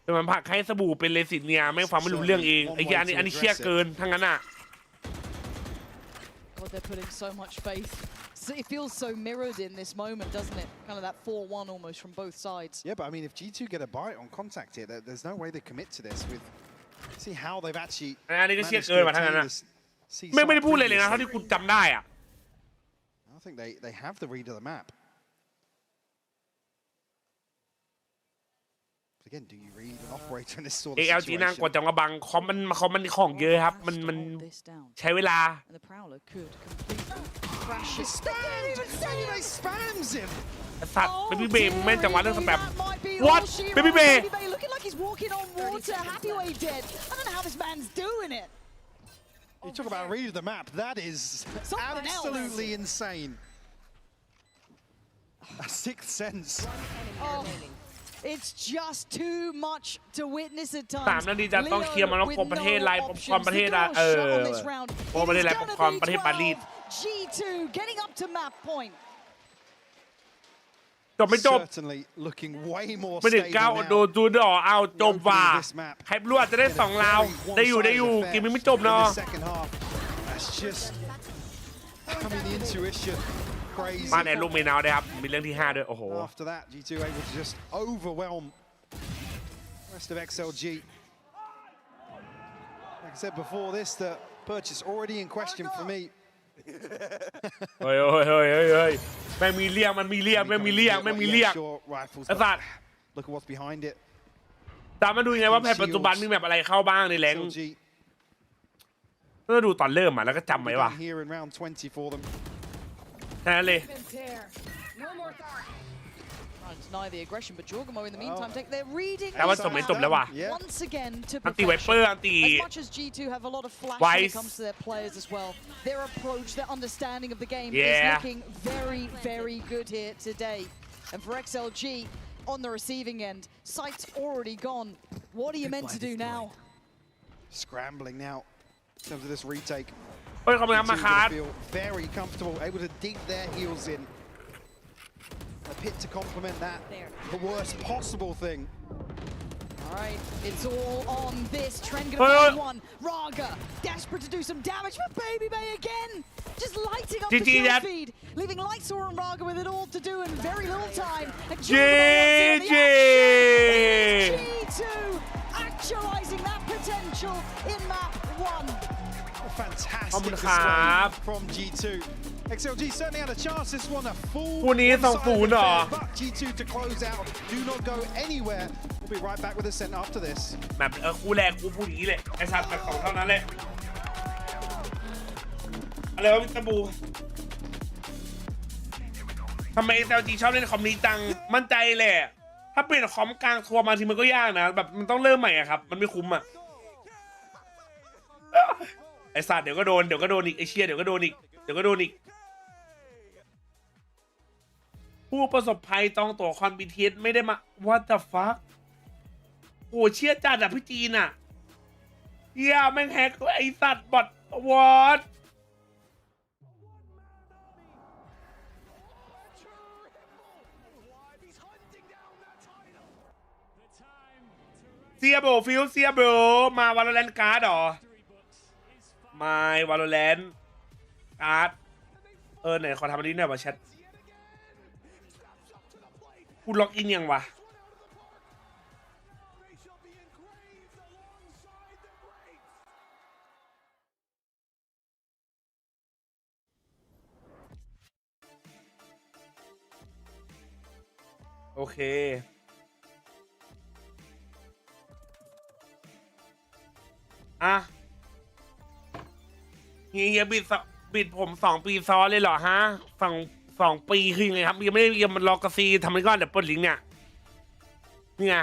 Speaker 1: แต่มันผักให้สบู่เป็นเลสิตเนี่ยไม่ฟังไม่รู้เรื่องเองไอ้อันนี้เชี่ยเกินทั้งนั้นอ่ะ
Speaker 6: God, they're putting so much faith. It feels so mirrored in this moment, doesn't it? Kind of that 4-1 almost from both sides.
Speaker 10: Yeah, but I mean, if G2 get a bite on contact here, there's no way they commit to this. With see how they've actually
Speaker 1: อันนี้ก็เชี่ยเกินมาทั้งนั้นนะไม่ได้พูดเลยนะเท่าที่คุณจำได้อ่ะ
Speaker 10: I think they have the read of the map. Again, do you read an operator in this sort of
Speaker 1: XLG นั่งกดจังว่าบังคอมมันของเยอะครับมันใช้เวลา สัตว์เบบี้เบย์แม่นจังหวะเรื่องสแปม What เบบี้เบย์
Speaker 6: looking like he's walking on water. Happyway dead. I don't know how this man's doing it.
Speaker 10: You talk about read the map. That is absolutely insane. A sixth sense.
Speaker 6: Oh, it's just too much to witness at times.
Speaker 1: 3 นาทีจะต้องเคลียร์มันแล้วปมประเทศไลน์ปมความประเทศปมประเทศไลน์ปมความประเทศปารีส
Speaker 6: G2 getting up to map point.
Speaker 1: จบไม่จบไม่ถึง9โดนจูดอเอาจบว่ะใครรู้อาจจะได้2ราวได้อยู่เกมนี้ไม่จบเนาะมาในลูกเมนาวได้ครับมีเรื่องที่5ด้วยโอ้โห
Speaker 10: After that, G2 able to just overwhelm the rest of XLG. Like I said before this, the purchase already in question for me.
Speaker 1: เฮ้ยแม่งมีเลี่ยงมันมีเลี่ยงไอ้สัตว์
Speaker 10: Look at what's behind it.
Speaker 1: ตามมาดูยังไงว่าแพทปัจจุบันมีแมปอะไรเข้าบ้างในแรงก็ดูตอนเริ่มแล้วก็จำไว้ว่ะแค่นั้นเลย
Speaker 6: Deny the aggression, but Jorgamo in the meantime take their reading.
Speaker 1: แต่ว่าจบไม่จบแล้วว่ะ
Speaker 6: Once again to
Speaker 1: อันตีไวเปอร์อันตี
Speaker 6: as much as G2 have a lot of flash when it comes to their players as well. Their approach, their understanding of the game is looking very, very good here today. And for XLG on the receiving end, sight's already gone. What are you meant to do now?
Speaker 10: Scrambling now in terms of this retake.
Speaker 1: เฮ้ยเขาไม่ทำมาคาร์ด
Speaker 10: Very comfortable, able to dig their heels in. A pit to complement that. The worst possible thing.
Speaker 6: All right, it's all on this. Trend gonna be one. Raga, desperate to do some damage, but Baby Bay again, just lighting up the kill feed, leaving Lightsaw and Raga with it all to do in very little time.
Speaker 1: JJ
Speaker 6: G2 actualizing that potential in map 1.
Speaker 10: Fantastic display from G2. XLG certainly had a chance. This one a full.
Speaker 1: คู่นี้2-0เหรอ
Speaker 10: But G2 to close out. Do not go anywhere. We'll be right back with a set after this.
Speaker 1: แบบคู่แรกคู่พูดอย่างนี้เลยไอ้สัตว์แบบ2เท่านั้นเลยอะไรวะพี่ตะบูทำไม XLG ชอบเล่นคอมนี้จังมั่นใจแหละถ้าเปลี่ยนคอมกลางทัวร์มาทีมันก็ยากนะแบบมันต้องเริ่มใหม่อะครับมันไม่คุ้มอะไอ้สัตว์เดี๋ยวก็โดนอีกไอ้เชี่ยเดี๋ยวก็โดนอีกผู้ประสบภัยจองตั๋วคอนบิเทสไม่ได้มา What the fuck โอ้เชี่ยจัดอ่ะพี่จีนอ่ะเฮียแม่งแฮกไอ้สัตว์บอทวอตเซียโบฟิลเซียโบมาวาโลแรนต์การ์ดหรอมาวาโลแรนต์การ์ดไหนขอทำอันนี้หน่อยว่าแชทกูล็อกอินยังวะโอเคอ่ะเฮียบิดผม2 ปีซ้อนเลยเหรอฮะ2 ปีคือยังไงครับยังมันล็อกกระซีทำมันก่อนเดี๋ยวเปิดลิงก์เนี่ยนี่ไง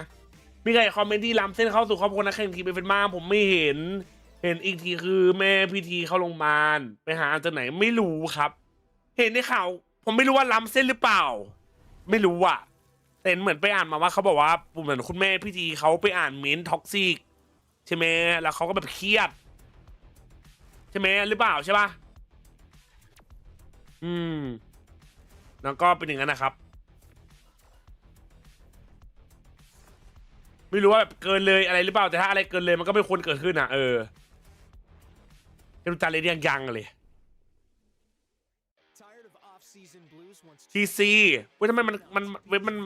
Speaker 1: มีใครคอมเมนต์ที่ล้ำเส้นเข้าสู่ครอบครัวนักแข่งทีเป็นมาผมไม่เห็นอีกทีคือแม่พิธีเข้าโรงพยาบาลไปหาจากไหนไม่รู้ครับเห็นในข่าวผมไม่รู้ว่าล้ำเส้นหรือเปล่าไม่รู้อ่ะแต่เหมือนไปอ่านมาว่าเขาบอกว่าเหมือนคุณแม่พิธีเขาไปอ่านเมนท็อกซิกใช่ไหมแล้วเขาก็แบบเครียดใช่ไหมหรือเปล่าใช่ป่ะแล้วก็เป็นอย่างนั้นนะครับไม่รู้ว่าแบบเกินเลยอะไรหรือเปล่าแต่ถ้าอะไรเกินเลยมันก็ไม่ควรเกิดขึ้นอ่ะดูจานเลยยังเลยทีซีเว้ยทำไมมั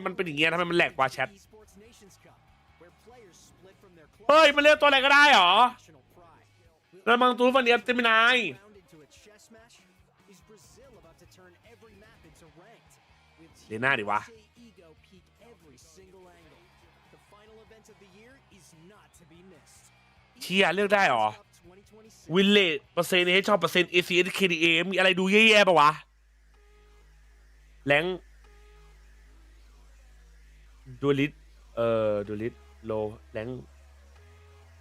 Speaker 1: นเป็นอย่างเงี้ยทำไมมันแหลกวะแชทเฮ้ยมันเลือกตัวอะไรก็ได้หรอแล้วมังตูฟันเดียบเจมินายเดี๋ยวหน้าดิวะ เชียเลือกได้หรอวินเลทเปอร์เซ็นต์ให้ชอบเปอร์เซ็นต์ ACS KDA มีอะไรดูแย่ๆปะวะแรงดูลิทดูลิทโลแรง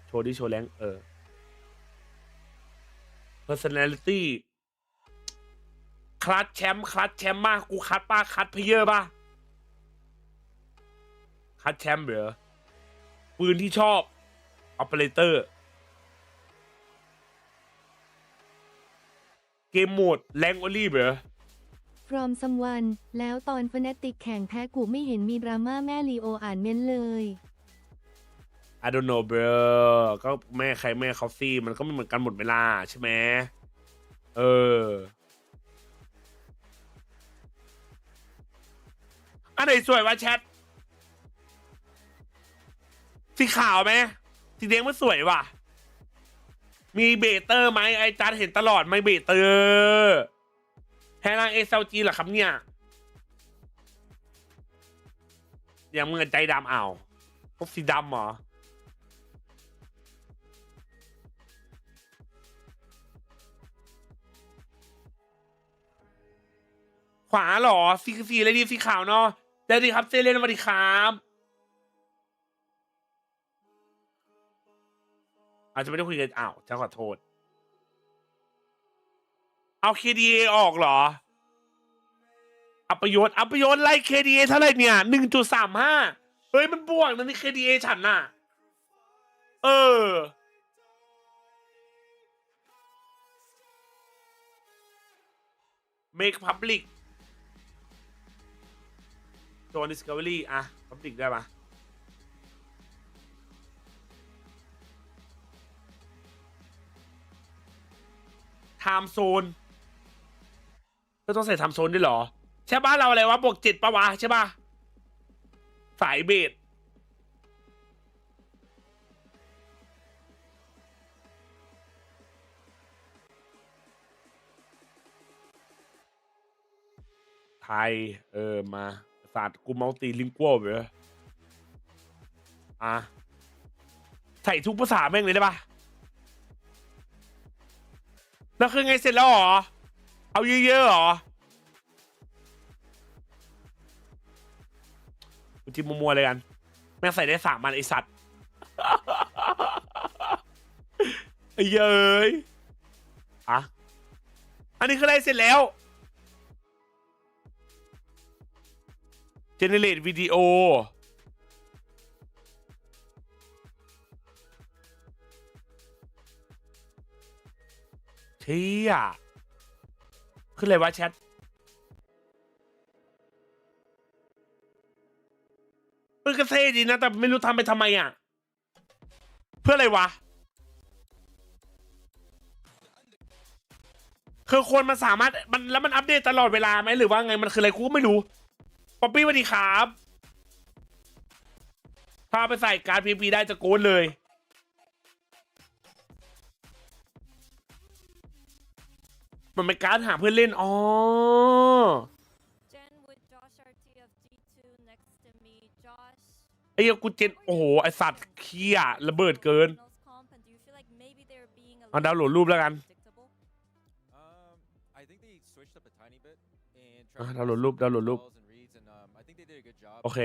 Speaker 1: โชว์ดิโชว์แรงpersonality คลัตแชมป์มากกูคัดป้าคัดเพเยอร์ป่ะคัดแชมป์เหรอปืนที่ชอบ operator เกมโหมดแรงโอลี่เหรอ
Speaker 2: from someone แล้วตอนฟนาติกแข่งแพ้กูไม่เห็นมีดราม่าแม่ลีโออ่านเม้นเลย
Speaker 1: I don't know bro ก็แม่ใครแม่เขาซี่มันก็ไม่เหมือนกันหมดเวลาใช่ไหมอันไหนสวยวะแชทสีขาวไหมสีแดงมันสวยว่ะมีเบเตอร์ไหมไอจัดเห็นตลอดไหมเบเตอร์แพงXLGเหรอครับเนี่ยอย่างมึงใจดำเอาพวกสีดำเหรอขวาหรอสีอะไรดีสีขาวเนาะได้ดีครับเซเลนสวัสดีครับอาจจะไม่ได้คุยกันอ้าวจะขอโทษเอา KDA ออกเหรออัปยศไล่ KDA เท่าไหร่เนี่ย 1.35 เฮ้ยมันบวกนะนี่ KDA ฉันน่ะMake Public ตัว Discovery อ่ะ Public ได้ปะTime Zone ก็ต้องใส่ Time Zone ด้วยเหรอใช่บ้านเราอะไรวะบวก7ปะวะใช่ปะสายเบสไทยมาศาสตร์กูมัลติลิงกัวเหรอใส่ทุกภาษาแม่งเลยได้ปะแล้วคือไงเสร็จแล้วหรอเอาเยอะๆหรอกูจิ้มมัวๆเลยกันแม่งใส่ได้3 มันไอสัตว์ไอ้เย้ยอันนี้คืออะไรเสร็จแล้วgenerate วิดีโอเชี่ยขึ้นอะไรวะแชทมันก็เท่ดีนะแต่ไม่รู้ทำไปทำไมอ่ะเพื่ออะไรวะคือคนมันสามารถแล้วมันอัปเดตตลอดเวลาไหมหรือว่าไงมันคืออะไรกูก็ไม่รู้ป๊อปปี้สวัสดีครับถ้าไปใส่การ์ดพีได้จะโกนเลยมันเป็นการหาเพื่อนเล่นไอ้เหี้ยกูเจนโอ้โหไอสัตว์เขี้ยระเบิดเกินเอาดาวน์โหลดรูปแล้วกันดาวน์โหลดรูปโอเค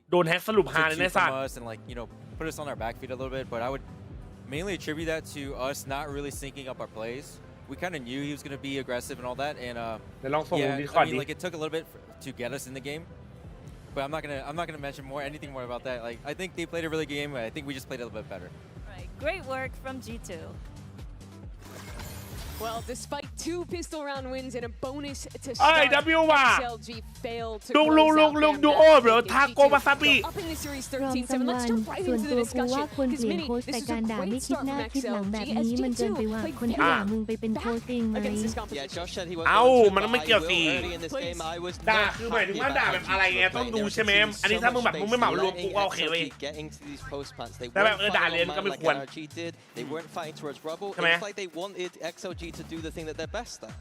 Speaker 1: โดนแฮกสรุปฮาเลยนะสัตว์
Speaker 14: mainly attribute that to us not really syncing up our plays. We kind of knew he was going to be aggressive and all that, and yeah, I mean, like it took a little bit to get us in the game. But I'm not gonna mention anything more about that. Like I think they played a really good game. I think we just played a little bit better.
Speaker 8: Right, great work from G2.
Speaker 4: Well, despite 2 pistol round wins and a bonus to
Speaker 1: start,
Speaker 4: XLG failed to close out their
Speaker 1: match.
Speaker 4: Up in the series 13-7. Let's jump right into the discussion. Because Mini, this is a great start from XLG as G2 played very against this competition.
Speaker 14: Yeah, Josh said he was
Speaker 1: มันไม่เกี่ยวสิด่าคือหมายถึงว่าด่าแบบอะไรไงต้องดูใช่ไหมอันนี้ถ้ามึงแบบมึงไม่เหมารวมกูก็โอเคเว้ยแต่แบบด่าเรียนก็ไม่ควรใช่ไหม
Speaker 14: to do the thing that they're best at.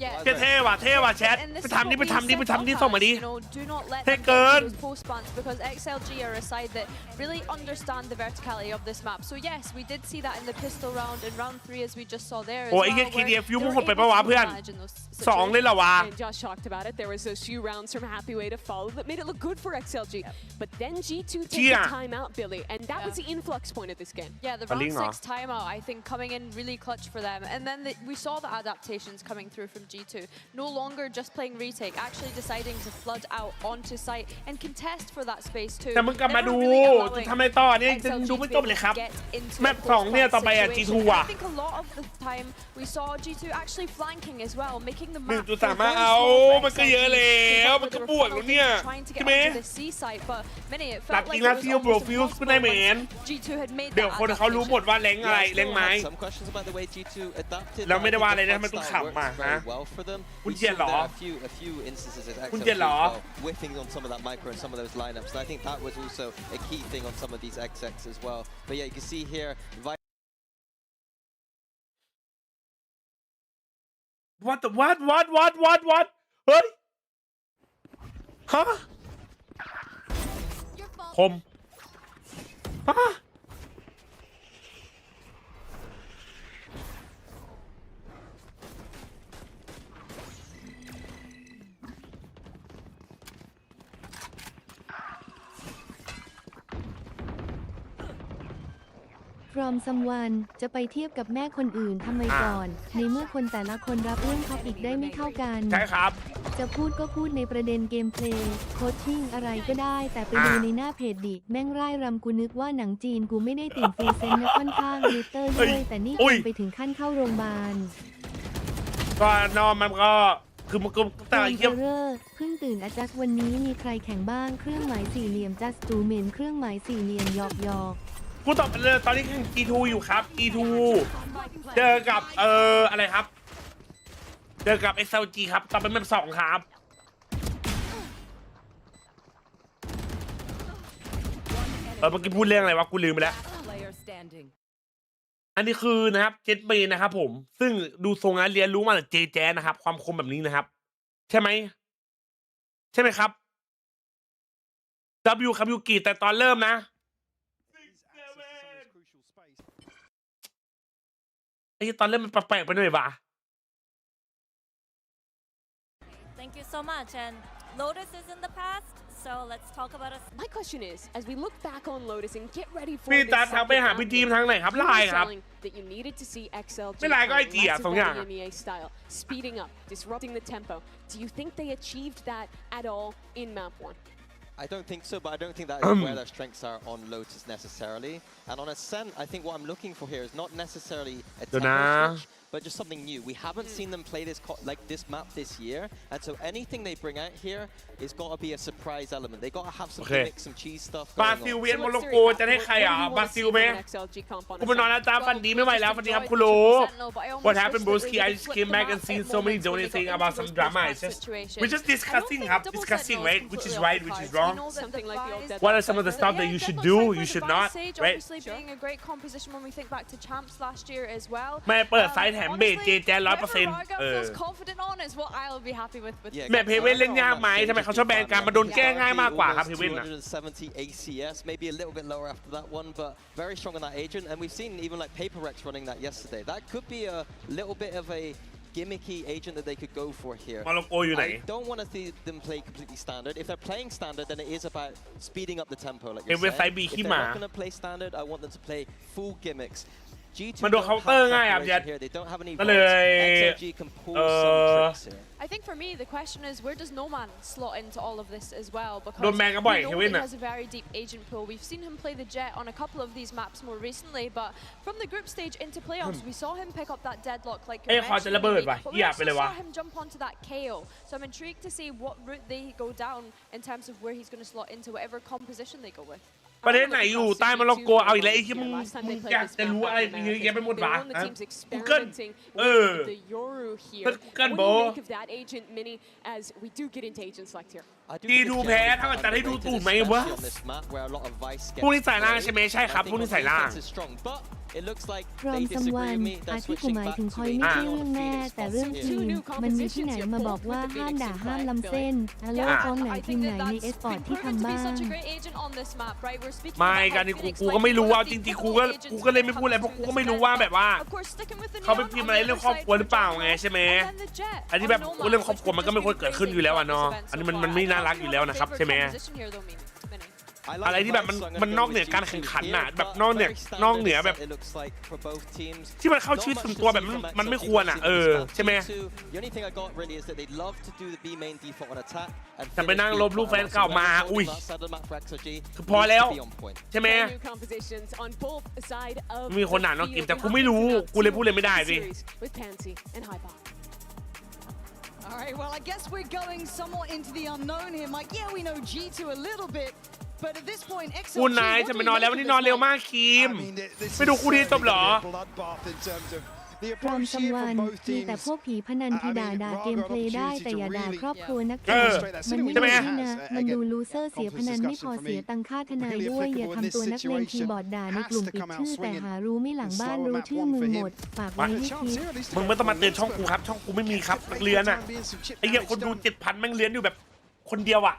Speaker 8: Yeah.
Speaker 1: เท่ว่ะแชท
Speaker 8: And this
Speaker 1: ไป
Speaker 8: is
Speaker 1: ทำ
Speaker 8: what
Speaker 1: ดิ
Speaker 8: we
Speaker 1: ไปทำดิ
Speaker 8: said
Speaker 1: ไปทำดิ
Speaker 8: off
Speaker 1: ส่งมา
Speaker 8: as,
Speaker 1: ดิ
Speaker 8: you know, do not let
Speaker 1: เท่
Speaker 8: them
Speaker 1: เกิน
Speaker 8: get those post bans because XLG are a side that really understand the verticality of this map. So yes, we did see that in the pistol round in round 3 as we just saw there as
Speaker 1: โอ้
Speaker 8: well.
Speaker 1: ยไอ้เหี้ย
Speaker 8: where
Speaker 1: KDF ฟิว
Speaker 8: they
Speaker 1: มึง
Speaker 8: were
Speaker 1: หดไป
Speaker 8: able
Speaker 1: ปะวะ
Speaker 8: to
Speaker 1: เพื่อน
Speaker 8: manage in those
Speaker 1: สองเลยเหรอวะ
Speaker 4: And Josh talked about it. There was those few rounds from Happy Way to follow that made it look good for XLG. But then G2 took the timeout, Billy, and that was the influx point of this game.
Speaker 8: Yeah, the round 6 timeout, I think, coming in really clutch for them. And then we saw the adaptations coming through from G2. No longer just playing retake, actually deciding to flood out onto site and contest for that space too.
Speaker 1: แต่มึงกลับมาดูจะทำอะไรต่อเนี่ยยังดูไม่จบเลยครับแมป2เนี่ยต่อไปอะ G2 อ่ะ
Speaker 8: I think a lot of the time we saw G2 actually flanking as well, making the map
Speaker 1: 1.3 เอามันก็เยอะแล้วมันก็บวกแล้วเนี่ยใช่ไหม หลักจริงแล้วที่บวกฟิวส์ก็ได้เหมือนเดี๋ยวคนเขารู้หมดว่าแรงอะไรแรงไม้แล้วไม่ได้ว่าอะไรนะทำไมต้องขำมาฮะคุณเจียนเหรอคุณเจียนเหรอ
Speaker 9: whiffing on some of that micro and some of those lineups. And I think that was also a key thing on some of these XX as well. But yeah, you can see here.
Speaker 1: What เฮ้ยฮะคมฮะ
Speaker 2: from someone จะไปเทียบกับแม่คนอื่นทำไมก่อน ในเมื่อคนแต่ละคนรับเรื่องท็อปิกได้ไม่เท่ากัน
Speaker 1: ใช่ครับ
Speaker 2: จะพูดก็พูดในประเด็นเกมเพลย์โคชชิ่งอะไรก็ได้ แต่ไปดูในหน้าเพจดิแม่งร่ายรำกูนึกว่าหนังจีนกูไม่ได้ติ่งฟูลเซนนะค่อนข้างลิเตอร์ด้วยแต่นี่ไปถึงขั้นเข้าโรงพยาบาล
Speaker 1: ก็นอนมันก็คือมันก็แต่เยี่ยม
Speaker 2: เพิ่งตื่นอาจักวันนี้มีใครแข่งบ้างเครื่องหมายสี่เหลี่ยมจัสตูเมนเครื่องหมายสี่เหลี่ยมหยอก
Speaker 1: พูดต่อไปเลยตอนนี้แข่ง G2 อยู่ครับ G2 เจอกับอะไรครับเจอกับ XLG ครับต่อไปแมป2ครับเมื่อกี้พูดเรื่องอะไรวะกูลืมไปแล้วอันนี้คือนะครับเจ็ตเมนนะครับผมซึ่งดูทรงนะเรียนรู้มาจาก JJaz นะครับความคมแบบนี้นะครับใช่ไหมครับ W ครับยูกิแต่ตอนเริ่มนะไอ้ตอนเริ่มมันแปลกๆไปหน่อยว่ะ
Speaker 13: Thank you so much. And Lotus is in the past, so let's talk about us.
Speaker 4: My question is, as we look back on Lotus and get ready for
Speaker 1: พี่
Speaker 4: this
Speaker 1: ตาทางไปหาพี่ทีมทางไหนครับไลน์ครับ
Speaker 4: that you needed to see XLG
Speaker 1: ไม่ไลน์ก็ไอจีอ่ะสองอย่าง
Speaker 4: EMEA style, speeding up, disrupting the tempo. Do you think they achieved that at all in map 1?
Speaker 9: I don't think so, but I don't think that is where their strengths are on Lotus necessarily. And on Ascent, I think what I'm looking for here is not necessarily a tempo switch, but just something new. We haven't seen them play this like this map this year, and so anything they bring out here is got to be a surprise element. They got to have some gimmicks, some cheese stuff
Speaker 1: บรา
Speaker 9: going
Speaker 1: ซิล
Speaker 9: on.
Speaker 1: เวียนโมร็อกโกจะได้ใครอ่ะบราซิลไหมกูไปนอนแล้วจ้าฟันดีไม่ไหวแล้วฟันดีครับคุณรู้ What happened broski I just came back and seen so many donating saying about some drama it's just we're just discussing ครับ discussing right which is right which is wrong what are some of the stuff that you should do you should not right
Speaker 8: obviously being a great composition when we think back to champs last year as well
Speaker 1: ไม่เปิดไซส์แถมเบส JJaz 100%
Speaker 8: feels confident on is what I'll be happy with
Speaker 1: แมปเฮเว่นเล่นยากไหมทำไมเขาชอบแบนการมาโดนแก้ง่ายมากกว่าครับเฮเว่นอ่ะ
Speaker 9: 270 ACS, maybe a little bit lower after that one, but very strong on that agent. And we've seen even like Paper Rex running that yesterday. That could be a little bit of a gimmicky agent that they could go for here. I don't want to see them play completely standard. If they're playing standard, then it is about speeding up the tempo, like you said. If they're not going to play standard, I want them to play full gimmicks. G2
Speaker 1: มันโดนเคาน์เตอร์ง่ายครับยัด
Speaker 9: They don't have any
Speaker 1: ก็เลย
Speaker 9: XLG can pull some tricks here.
Speaker 8: I think for me the question is where does Noman slot into all of this as well because
Speaker 1: โดนแบนกันบ่อย
Speaker 8: we know
Speaker 1: เฮเว่น
Speaker 8: he
Speaker 1: อ่ะ
Speaker 8: has a very deep agent pool. We've seen him play the Jet on a couple of these maps more recently, but from the group stage into playoffs, we saw him pick up that deadlock like you're mentioning, but we also saw him jump onto that KO. So I'm intrigued to see what route they go down in terms of where he's going to slot into whatever composition they go with.
Speaker 1: ประเทศไหนอยู่ใต้โมร็อกโกเอาอีกแล้วไอ้ที่มึงอยากจะรู้อะไรเยอะแยะไปหมดวะกูเกิลเป็นกูเกิลโบดีดูแพ้ถ้าจะได้ดูตูดไหมวะพวกนี้ใส่ล่างใช่ไหมใช่ครับพวกนี้ใส่ล่าง
Speaker 9: It looks like
Speaker 2: from
Speaker 9: they disagree
Speaker 2: someone
Speaker 9: with me.
Speaker 2: อา
Speaker 9: They're
Speaker 2: ที่กู
Speaker 9: switching
Speaker 2: หมาย
Speaker 9: back
Speaker 2: ถึง
Speaker 9: to
Speaker 2: พอยไม่
Speaker 9: a
Speaker 2: ใช่
Speaker 9: Neon
Speaker 2: เรื่องแม่
Speaker 9: Phoenix
Speaker 2: แต่เรื่อง
Speaker 9: box
Speaker 2: จริง
Speaker 9: here.
Speaker 2: มันมีที่ไหนมาบอกว่าห้ามด่าห้ามล้ำเส้นแล้วฟ้องไหนทีมไหนในเอสปอร์ตที่ทำบ้าง
Speaker 1: ไม่กันนี่กูก็ไม่รู้ว่าจริงๆกูก็เลยไม่พูดอะไรเพราะกูก็ไม่รู้ว่าแบบว่าเขาไปพิมพ์อะไรเรื่องครอบครัวหรือเปล่าไงใช่ไหมอันนี้แบบเรื่องครอบครัวมันก็ไม่ควรเกิดขึ้นอยู่แล้วอ่ะเนาะอันนี้มันไม่น่ารักอยู่แล้วนะครับใช่ไหมอะไรที่แบบมันนอกเหนือการแข่งขันน่ะแบบนอกเหนือแบบที่มันเข้าชีวิตส่วนตัวแบบมันไม่ควรอ่ะใช่ไหมแต่ไปนั่งลบรูปแฟนเก่ามาอุ้ยคือพอแล้วใช่ไหมมีคนหนาน้องกินแต่กูไม่รู้กูเลยพูดเลยไม่ได้สิ
Speaker 6: All right, well, I guess we're going somewhat into the unknown here, Mike. Yeah, we know G2 a little bit, but at this point, XLG...
Speaker 1: คุณนายจะไปนอนแล้ววันนี้นอนเร็วมากคิมไม่ดูคู่นี้จบเหรอ
Speaker 2: from someone มีแต่พวกผีพนันที่ด่าเกมเพลย์ได้แต่อย่าด่าครอบครัวนักแข่งมันไม่ดีนะมันดูลูเซอร์เสียพนันไม่พอเสียตังค่าทนายด้วยอย่าทำตัวนักเลงคีย์บอร์ดด่าในกลุ่มปิดชื่อแต่หารู้ไม่หลังบ้านรู้ชื่อมึงหมดฝากไว้ให้คิด
Speaker 1: มึงไม่ต้องมาเตือนช่องกูครับช่องกูไม่มีครับนักเรียนอ่ะไอ้เหี้ยคนดู 7,000 แม่งเรียนอยู่แบบคนเดียวอ่ะ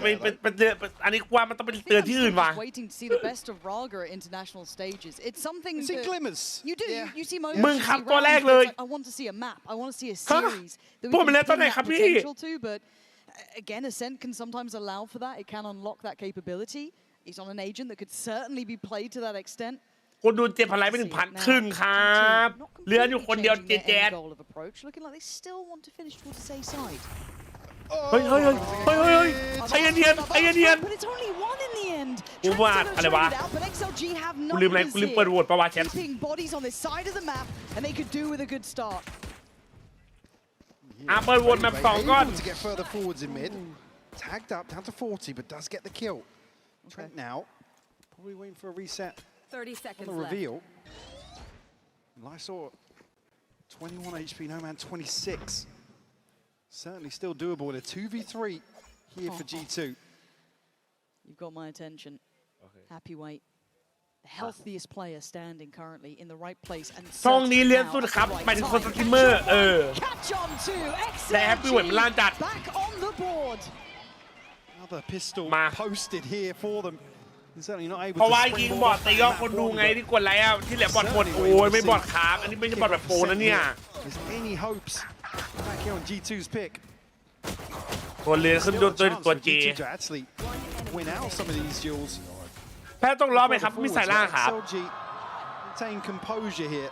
Speaker 1: ไปเตือนอันนี้ว่ามันต้องเป็นเตือนที่อื่นว่ะ
Speaker 6: Waiting to see the best of Raga at international stages. It's something
Speaker 10: See glimmers.
Speaker 6: You do. You see most.
Speaker 1: มึงครับตัวแรกเลย
Speaker 6: I want to see a map. I want to see a series.
Speaker 1: พวกมันเล่นตอนไหนครับพี่
Speaker 6: But again, Ascent can sometimes allow for that. It can unlock that capability. He's on an agent that could certainly be played to that extent.
Speaker 1: คนดู7,000 ไลค์ไป 1,000 ครึ่งครับเหลืออยู่คนเดียวJJaz
Speaker 6: Looking like they still want to finish towards the safe side.
Speaker 1: เฮ้ยไอ้เนียนกูว่าอะไรวะกูลืมเปิดโหวตประวัติแชท
Speaker 6: bodies on this side of the map and they could do with a good start
Speaker 1: เปิดโหวตแมป2ก่อน
Speaker 10: to get further forwards in mid tagged up down to 40 but does get the kill Trent now probably waiting for a reset
Speaker 5: 30 seconds
Speaker 10: on the reveal Lysor 21 HP no man 26 Certainly still doable in a 2v3 here for G2.
Speaker 6: You've got my attention. Happy Wait. The healthiest player standing currently in the right place. And
Speaker 1: ช่องนี้เลี้ยงสุดครับหมายถึงคนสตรีมเมอร์แต่แฮปปี้เวทมันล่างจัด
Speaker 10: Another pistol posted here for them. Certainly not able
Speaker 1: เพราะ
Speaker 10: to
Speaker 1: ว่า
Speaker 10: spring
Speaker 1: ยิงบอดแต่ยอดคนดูไงที่กดไลค์ที่เหลือบอดหมดโอ้ยไม่บอดครับอันนี้ไม่ใช่บอดแบบโปรนะเนี่ย
Speaker 10: Is any hopes back here on G2's pick?
Speaker 1: ตัวเลี้ยงขึ้นตัวG
Speaker 10: to actually win out some of these duels.
Speaker 1: แพ้ต้องรอไหมครับไม่ใส่ล่างครับ
Speaker 10: XLG maintain composure here.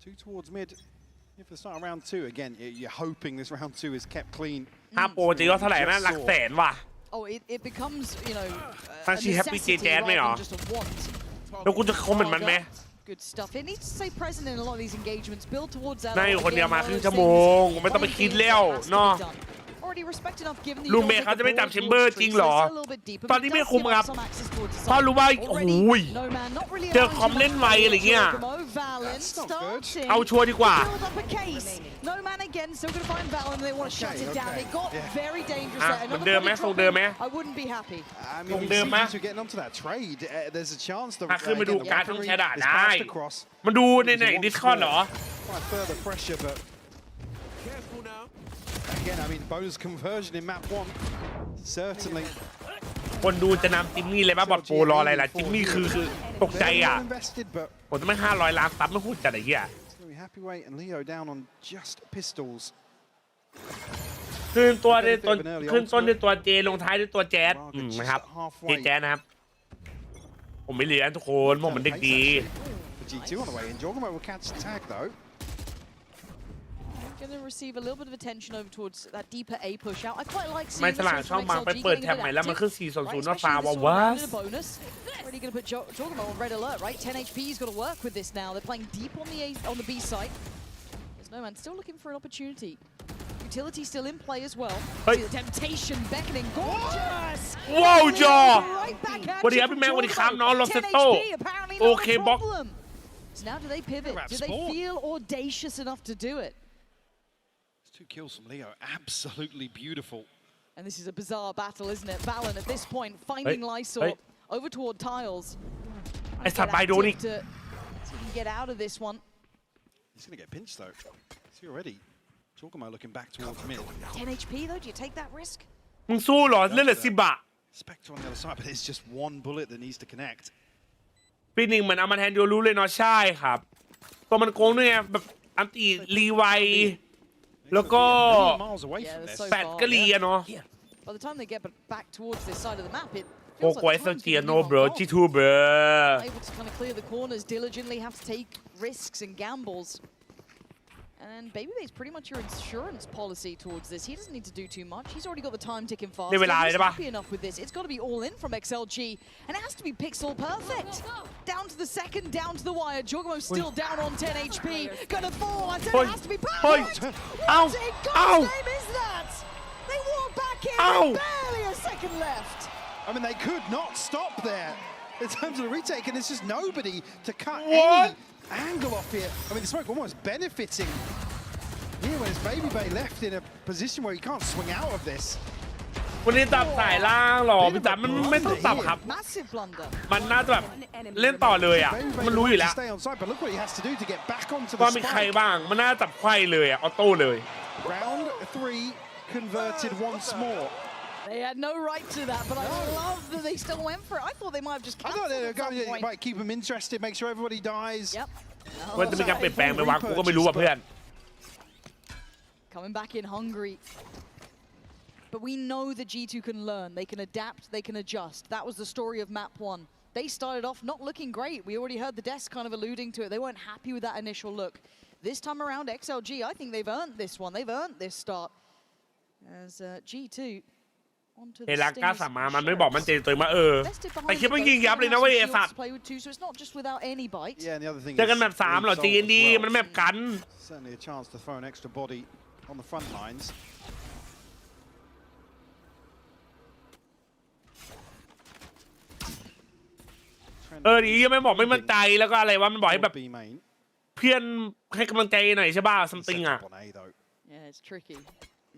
Speaker 10: Two towards mid. If the start of round 2 again, you're hoping this round 2 is kept clean.
Speaker 1: โปรจะยอดเท่าไหร่นะหลักแสนว่ะ
Speaker 6: Oh, it becomes, you know,
Speaker 1: ทั้งชีแฮปปี้JJaz ไหมหรอแล้วกูจะคอมเหมือนมันไหม
Speaker 6: Good stuff. It needs to stay present in a lot of these engagements. Build towards that.
Speaker 1: นายอยู่คนเดียวมาครึ่งชั่วโมงไม่ต้องไปคิดแล้วเนาะลูเมย์เขาจะไม่จับแชมเบอร์จริงเหรอตอนนี้ไม่คุมครับเพราะรู้ว่าโอ้โหเจอคอมเล่นไวอะไรเงี้ยเอาชัวร์ดีกว่า
Speaker 6: No man again, still going to find Val and they want to shut it down. It got very dangerous there.
Speaker 1: เหมือนเดิมไหมส่งเดิมไหม
Speaker 6: I wouldn't be happy.
Speaker 1: ส่งเดิมไหม
Speaker 10: getting onto that trade. There's a chance that
Speaker 1: ขึ้นมาดูการช่องแชทได้มาดูในDiscord เหรอ
Speaker 10: further pressure, but again, I mean, bonus conversion in map 1 certainly.
Speaker 1: คนดูจะนำจิมมี่เลยป่ะบอดโปรรออะไรล่ะจิมมี่คือตกใจอ่ะผมจะไม่500 ล้านซับไม่พูดจัดไอ้เหี้ย
Speaker 10: Happy Wait and Leo down on just pistols.
Speaker 1: ขึ้นต้นด้วยตัวเจลงท้ายด้วยตัวแจ๊ดนะครับJJazนะครับผมไม่เหลือทุกคนผมมันเด็กดี
Speaker 10: G2 on the way in. Jorgamo will catch the tag though.
Speaker 6: Going to receive a little bit of attention over towards that deeper A push out. I quite like seeing
Speaker 1: ไม่ฉลาดช่องบางไปเปิดแท็บใหม่แล้วมันขึ้น400นอตฟาวว่ะ
Speaker 6: Already going to put Jorgamo on red alert, right? 10 HP. He's got to work with this now. They're playing deep on the B side. There's no man still looking for an opportunity. Utility still in play as well. See the temptation beckoning. Gorgeous.
Speaker 1: Wow, Jaw.
Speaker 6: Right back at
Speaker 1: วันนี้พี่แม่วันนี้ครับน้องโรเซโต้โอเคบล็อก
Speaker 6: So now do they pivot? Do they feel audacious enough to do it?
Speaker 10: 2 kills from Leo, absolutely beautiful.
Speaker 6: And this is a bizarre battle, isn't it? Valen at this point finding Lysor over toward tiles.
Speaker 1: ไอ้สัตว์ไปโดนอีก
Speaker 6: To see if he can get out of this one.
Speaker 10: He's going to get pinched though. See already. Jorgamo looking back towards mid.
Speaker 6: 10 HP though. Do you take that risk?
Speaker 1: มึงสู้เหรอเล่นเหลือ10 บาท
Speaker 10: Spectre on the other side, but it's just one bullet that needs to connect.
Speaker 1: ปีหนึ่งเหมือนเอามาแทนโยรู้เลยเนาะใช่ครับตัวมันโกงด้วยไงแบบอันตีรีไวแล้วก็แปดก็รีอะเนาะ
Speaker 6: By the time they get back towards this side of the map, it
Speaker 1: โอ้
Speaker 6: feels
Speaker 1: โห
Speaker 6: like
Speaker 1: เอส
Speaker 6: time's
Speaker 1: เจี
Speaker 6: gonna
Speaker 1: โน
Speaker 6: move
Speaker 1: เบร
Speaker 6: on.
Speaker 1: จีทูเบร
Speaker 6: Able to kind of clear the corners diligently, have to take risks and gambles. And Babyface pretty much your insurance policy towards this. He doesn't need to do too much. He's already got the time ticking fast. He's happy enough with this. It's got to be all in from XLG, and it has to be pixel perfect. Down to the second, down to the wire. Jorgamo's still down on 10 HP. Gonna fall. I said it has to be perfect. What in God's name is that? They walk back in. Barely a second left.
Speaker 10: I mean, they could not stop there in terms of the retake, and there's just nobody to cut any angle off here. I mean, the smoke almost benefiting here when it's Babybay left in a position where he can't swing out of this.
Speaker 1: วันนี้ตับสายล่างหรอพี่จ๋ามันไม่ต้องตับครับ
Speaker 6: Massive blunder.
Speaker 1: มันน่าจะแบบเล่นต่อเลยอ่ะมันรู้อยู่แล้ว
Speaker 10: Stay on side, but look what he has to do to get back onto
Speaker 1: ว่า
Speaker 10: the
Speaker 1: มีใคร
Speaker 10: spike.
Speaker 1: บ้างมันน่าจับไขว้เลยอ่ะออโต้เลย
Speaker 10: Round 3 converted once more.
Speaker 6: They had no right to that, but I love that they still went for it. I thought they might have just
Speaker 10: I
Speaker 6: cancelled
Speaker 10: thought they were
Speaker 6: at some
Speaker 10: going
Speaker 6: point.
Speaker 10: to keep them interested, make sure everybody dies.
Speaker 6: Yep.
Speaker 1: ว่าจะมีการเปลี่ยนแปลงไหมวะกูก็ไม่รู้อ่ะเพื่อน
Speaker 6: Coming back in hungry. But we know that G2 can learn. They can adapt, they can adjust. That was the story of map 1. They started off not looking great. We already heard the desk kind of alluding to it. They weren't happy with that initial look. This time around, XLG, I think they've earned this one. They've earned this start. As G2 onto
Speaker 1: เฮ
Speaker 6: the
Speaker 1: ลักก้า
Speaker 6: Sting's
Speaker 1: สามารถมันไม่บอกมันเจตัวเองว่าแต่คิดว่ายิงยับเลยนะเว้ยไอ้สัตว์
Speaker 6: play with two, so it's not just without any bite.
Speaker 10: Yeah, and the other thing
Speaker 1: เจอกันแมป3เหรอ GND มันแมปกัน
Speaker 10: Certainly a chance to throw an extra body on the front lines.
Speaker 1: ดียังไม่บอกไม่มั่นใจแล้วก็อะไรวะมันบอกให้แบบเพื่อนให้กำลังใจหน่อยใช่ป่ะ something อ่ะ
Speaker 6: Yeah, it's tricky.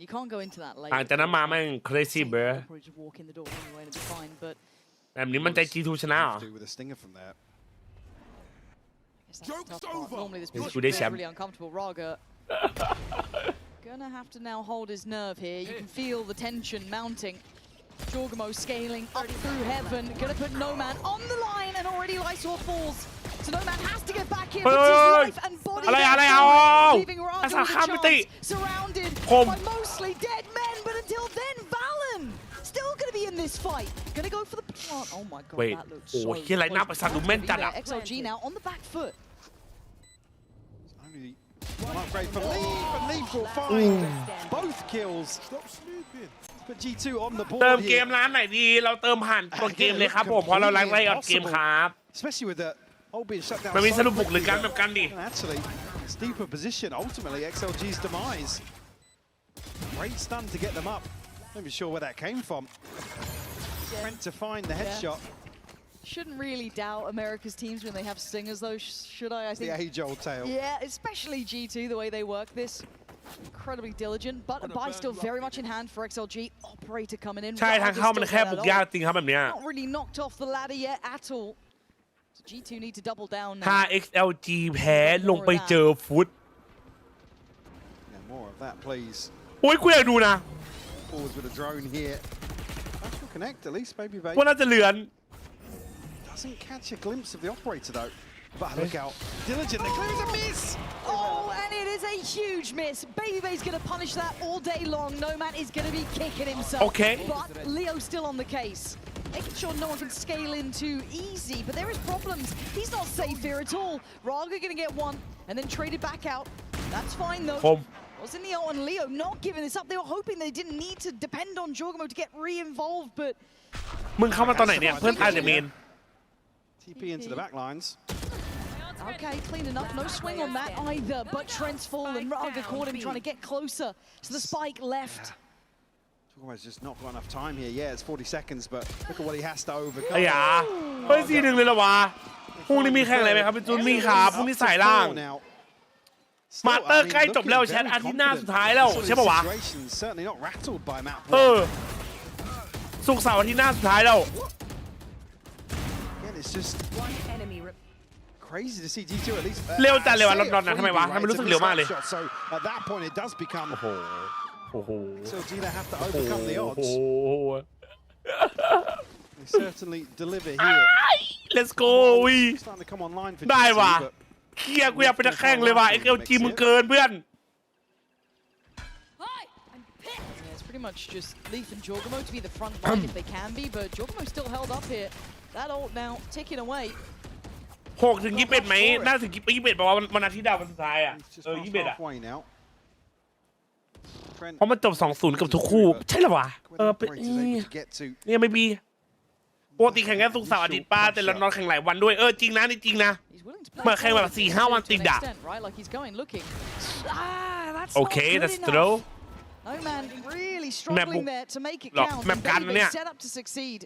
Speaker 6: You can't go into that late.
Speaker 1: หลังจากนั้นมาแม่ง crazy bro
Speaker 6: Probably just walk in the door anyway and it'll be fine, but
Speaker 1: แบบนี้มันใจ G2 ชนะเหรอ
Speaker 10: with a stinger from there.
Speaker 6: Normally this
Speaker 1: It's
Speaker 6: push
Speaker 1: good,
Speaker 6: is
Speaker 1: champ.
Speaker 6: really uncomfortable. Raga gonna have to now hold his nerve here. You can feel the tension mounting. Jorgamo scaling up through heaven. Gonna put No Man on the line, and already Lysor falls. So No Man has to get back here. Puts his life and body down, leaving Raga with a chance. Surrounded by mostly dead men, but until then, Valen still gonna be in this fight. Gonna go for the plant. Oh my god, that looks so close.
Speaker 1: เฮียไรหน้าประสาทดูแม่นจัดอ่ะ
Speaker 6: XLG now on the back foot.
Speaker 10: Only one upgrade for Lee, but Lee brought 5. Both kills. But G2 on the board
Speaker 1: เติมเกม
Speaker 10: here.
Speaker 1: ร้านไหนดีเราเติมผ่านตัวเกมเลยครับผมเพราะเราไล่ออกเกมครับ
Speaker 10: Especially with the whole being shut down.
Speaker 1: มันมีสรุปบุกหรือการแบบกันดิ
Speaker 10: And actually, it's deeper position. Ultimately, XLG's demise. Great stun to get them up. Not even sure where that came from. Went to find the headshot.
Speaker 6: Shouldn't really doubt America's teams when they have stingers, though, should I? I think.
Speaker 10: The age-old tale.
Speaker 6: Yeah, especially G2, the way they work this. Incredibly diligent, but a buy still very much in hand for XLG. Operator coming in.
Speaker 1: ใช่ทางเข้ามันแค่บุกยากจริงครับแบบเนี้ย
Speaker 6: Not really knocked off the ladder yet at all. So G2 need to double down
Speaker 1: ถ้า
Speaker 6: now.
Speaker 1: XLG แพ้ลงไปเจอฟุต
Speaker 10: Yeah, more of that, please.
Speaker 1: โอ้ยกูอยากดูนะ
Speaker 10: Forwards with a drone here. That will connect at least, maybe.
Speaker 1: ว่าน่าจะเหลือน
Speaker 10: Doesn't catch a glimpse of the operator though. But look out. Diligent, the clear is a miss!
Speaker 6: Oh, and it is a huge miss. Babybay's going to punish that all day long. No Man is going to be kicking himself.
Speaker 1: Okay.
Speaker 6: But Leo's still on the case. Making sure no one can scale in too easy, but there is problems. He's not safe here at all. Raga going to get one and then traded back out. That's fine though. Was in the ult, and Leo not giving this up. They were hoping they didn't need to depend on Jorgamo to get re-involved, but
Speaker 1: มึงเข้ามาตอนไหนเนี่ยเพื่อนตายแต่เมน
Speaker 10: TP into the back lines.
Speaker 6: Okay, clean enough. No swing on that either, but Trent's fallen. Raga caught him trying to get closer. So the spike left.
Speaker 10: Jorgamo's just not got enough time here. Yeah, it's 40 seconds, but look at what he has to overcome.
Speaker 1: ไอ้หยาเฮ้ย4-1เลยเหรอวะพรุ่งนี้มีแข่งอะไรไหมครับเป็นจุนมีครับพรุ่งนี้สายล่าง มาสเตอร์ใกล้จบแล้วแชทอาทิตย์หน้าสุดท้ายแล้วใช่ป่าวะ
Speaker 10: Certainly not rattled by Matt.
Speaker 1: เออ ศุกร์เสาร์อาทิตย์หน้าสุดท้ายแล้ว
Speaker 10: Again, it's just crazy to see G2 at least.
Speaker 1: เร็วจัดเลยว่ะลอนดอนนะทำไมวะทำไมรู้สึกเร็วมากเลย
Speaker 10: So at that point, it does become.
Speaker 1: โอ้โห
Speaker 10: XLG they have to overcome the
Speaker 1: โอ้
Speaker 10: odds.
Speaker 1: โห
Speaker 10: They certainly deliver here.
Speaker 1: Let's go วิ
Speaker 10: Starting to come online for
Speaker 1: ได้
Speaker 10: G2,
Speaker 1: ว่ะ
Speaker 10: but
Speaker 1: เคียกูอยากเป็นนักแข่งเลยว่ะ XLG มึงเกินเพื่อน
Speaker 6: Yeah, it's pretty much just Leaf and Jorgamo to be the front line if they can be, but Jorgamo's still held up here. That ult now ticking away.
Speaker 1: 6 ถึง 21ไหมน่าถึง21บอกว่าวันอาทิตย์ดาววันสุดท้ายอ่ะ
Speaker 10: just
Speaker 1: 21อ่ะ
Speaker 10: halfway now. Trent,
Speaker 1: เพราะมันจบ 2-0 กับทุกคู่ใช่เหรอวะ เป็น
Speaker 10: Brent is able to get to.
Speaker 1: เนี่ยไม่มีปกติแข่งแค่ศุกร์เสาร์อาทิตย์ป้าแต่เรานอนแข่งหลายวันด้วยจริงนะนี่จริงนะมาแข่งแบบ 4-5 วันติดอ่ะ
Speaker 6: Right, like he's going looking. That's
Speaker 1: โอเค
Speaker 6: not good
Speaker 1: that's
Speaker 6: enough.
Speaker 1: throw
Speaker 6: No man really struggling there to make it count.
Speaker 1: แมปกันเนี่ย
Speaker 6: Set up to succeed.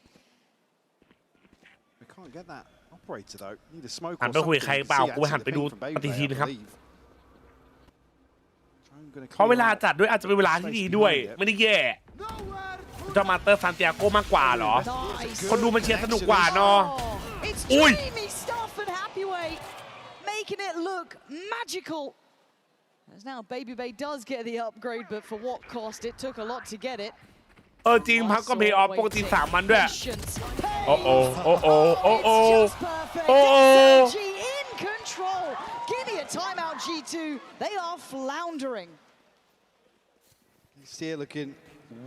Speaker 10: We can't get that operator though. Need a smoke
Speaker 1: หัน
Speaker 10: or
Speaker 1: ไปคุยกับ
Speaker 10: something
Speaker 1: ใคร
Speaker 10: to
Speaker 1: เปล่า
Speaker 10: see
Speaker 1: กูไปหัน
Speaker 10: actually
Speaker 1: ไป
Speaker 10: the
Speaker 1: ดู
Speaker 10: ping from
Speaker 1: ปฏิ
Speaker 10: Baby
Speaker 1: ทิน
Speaker 10: Bay, I
Speaker 1: ครับ
Speaker 10: believe. Drone gonna
Speaker 1: เพราะ
Speaker 10: clear
Speaker 1: เวลา
Speaker 10: out.
Speaker 1: จัดด้วยอาจจะเป็นเวลาที่ดีด้วย ไม่ได้แย่จะมาเตอร์ซานติอาโกมากกว่าเหรอ คนดูมันเชียร์สนุกกว่าเนาะ
Speaker 6: It's
Speaker 1: อุ้ย
Speaker 6: dreamy stuff and Happyway making it look magical. As now Baby Bay does get the upgrade, but for what cost? It took a lot to get it.
Speaker 1: จริงพักก็เพย์ออฟปกติ3 วันด้วย
Speaker 6: Patience.
Speaker 1: โอ้โอ้โอ้โอ้โอ้โอ้
Speaker 6: It's just perfect. XLG in control. Give me a timeout, G2. They are floundering.
Speaker 10: He's here looking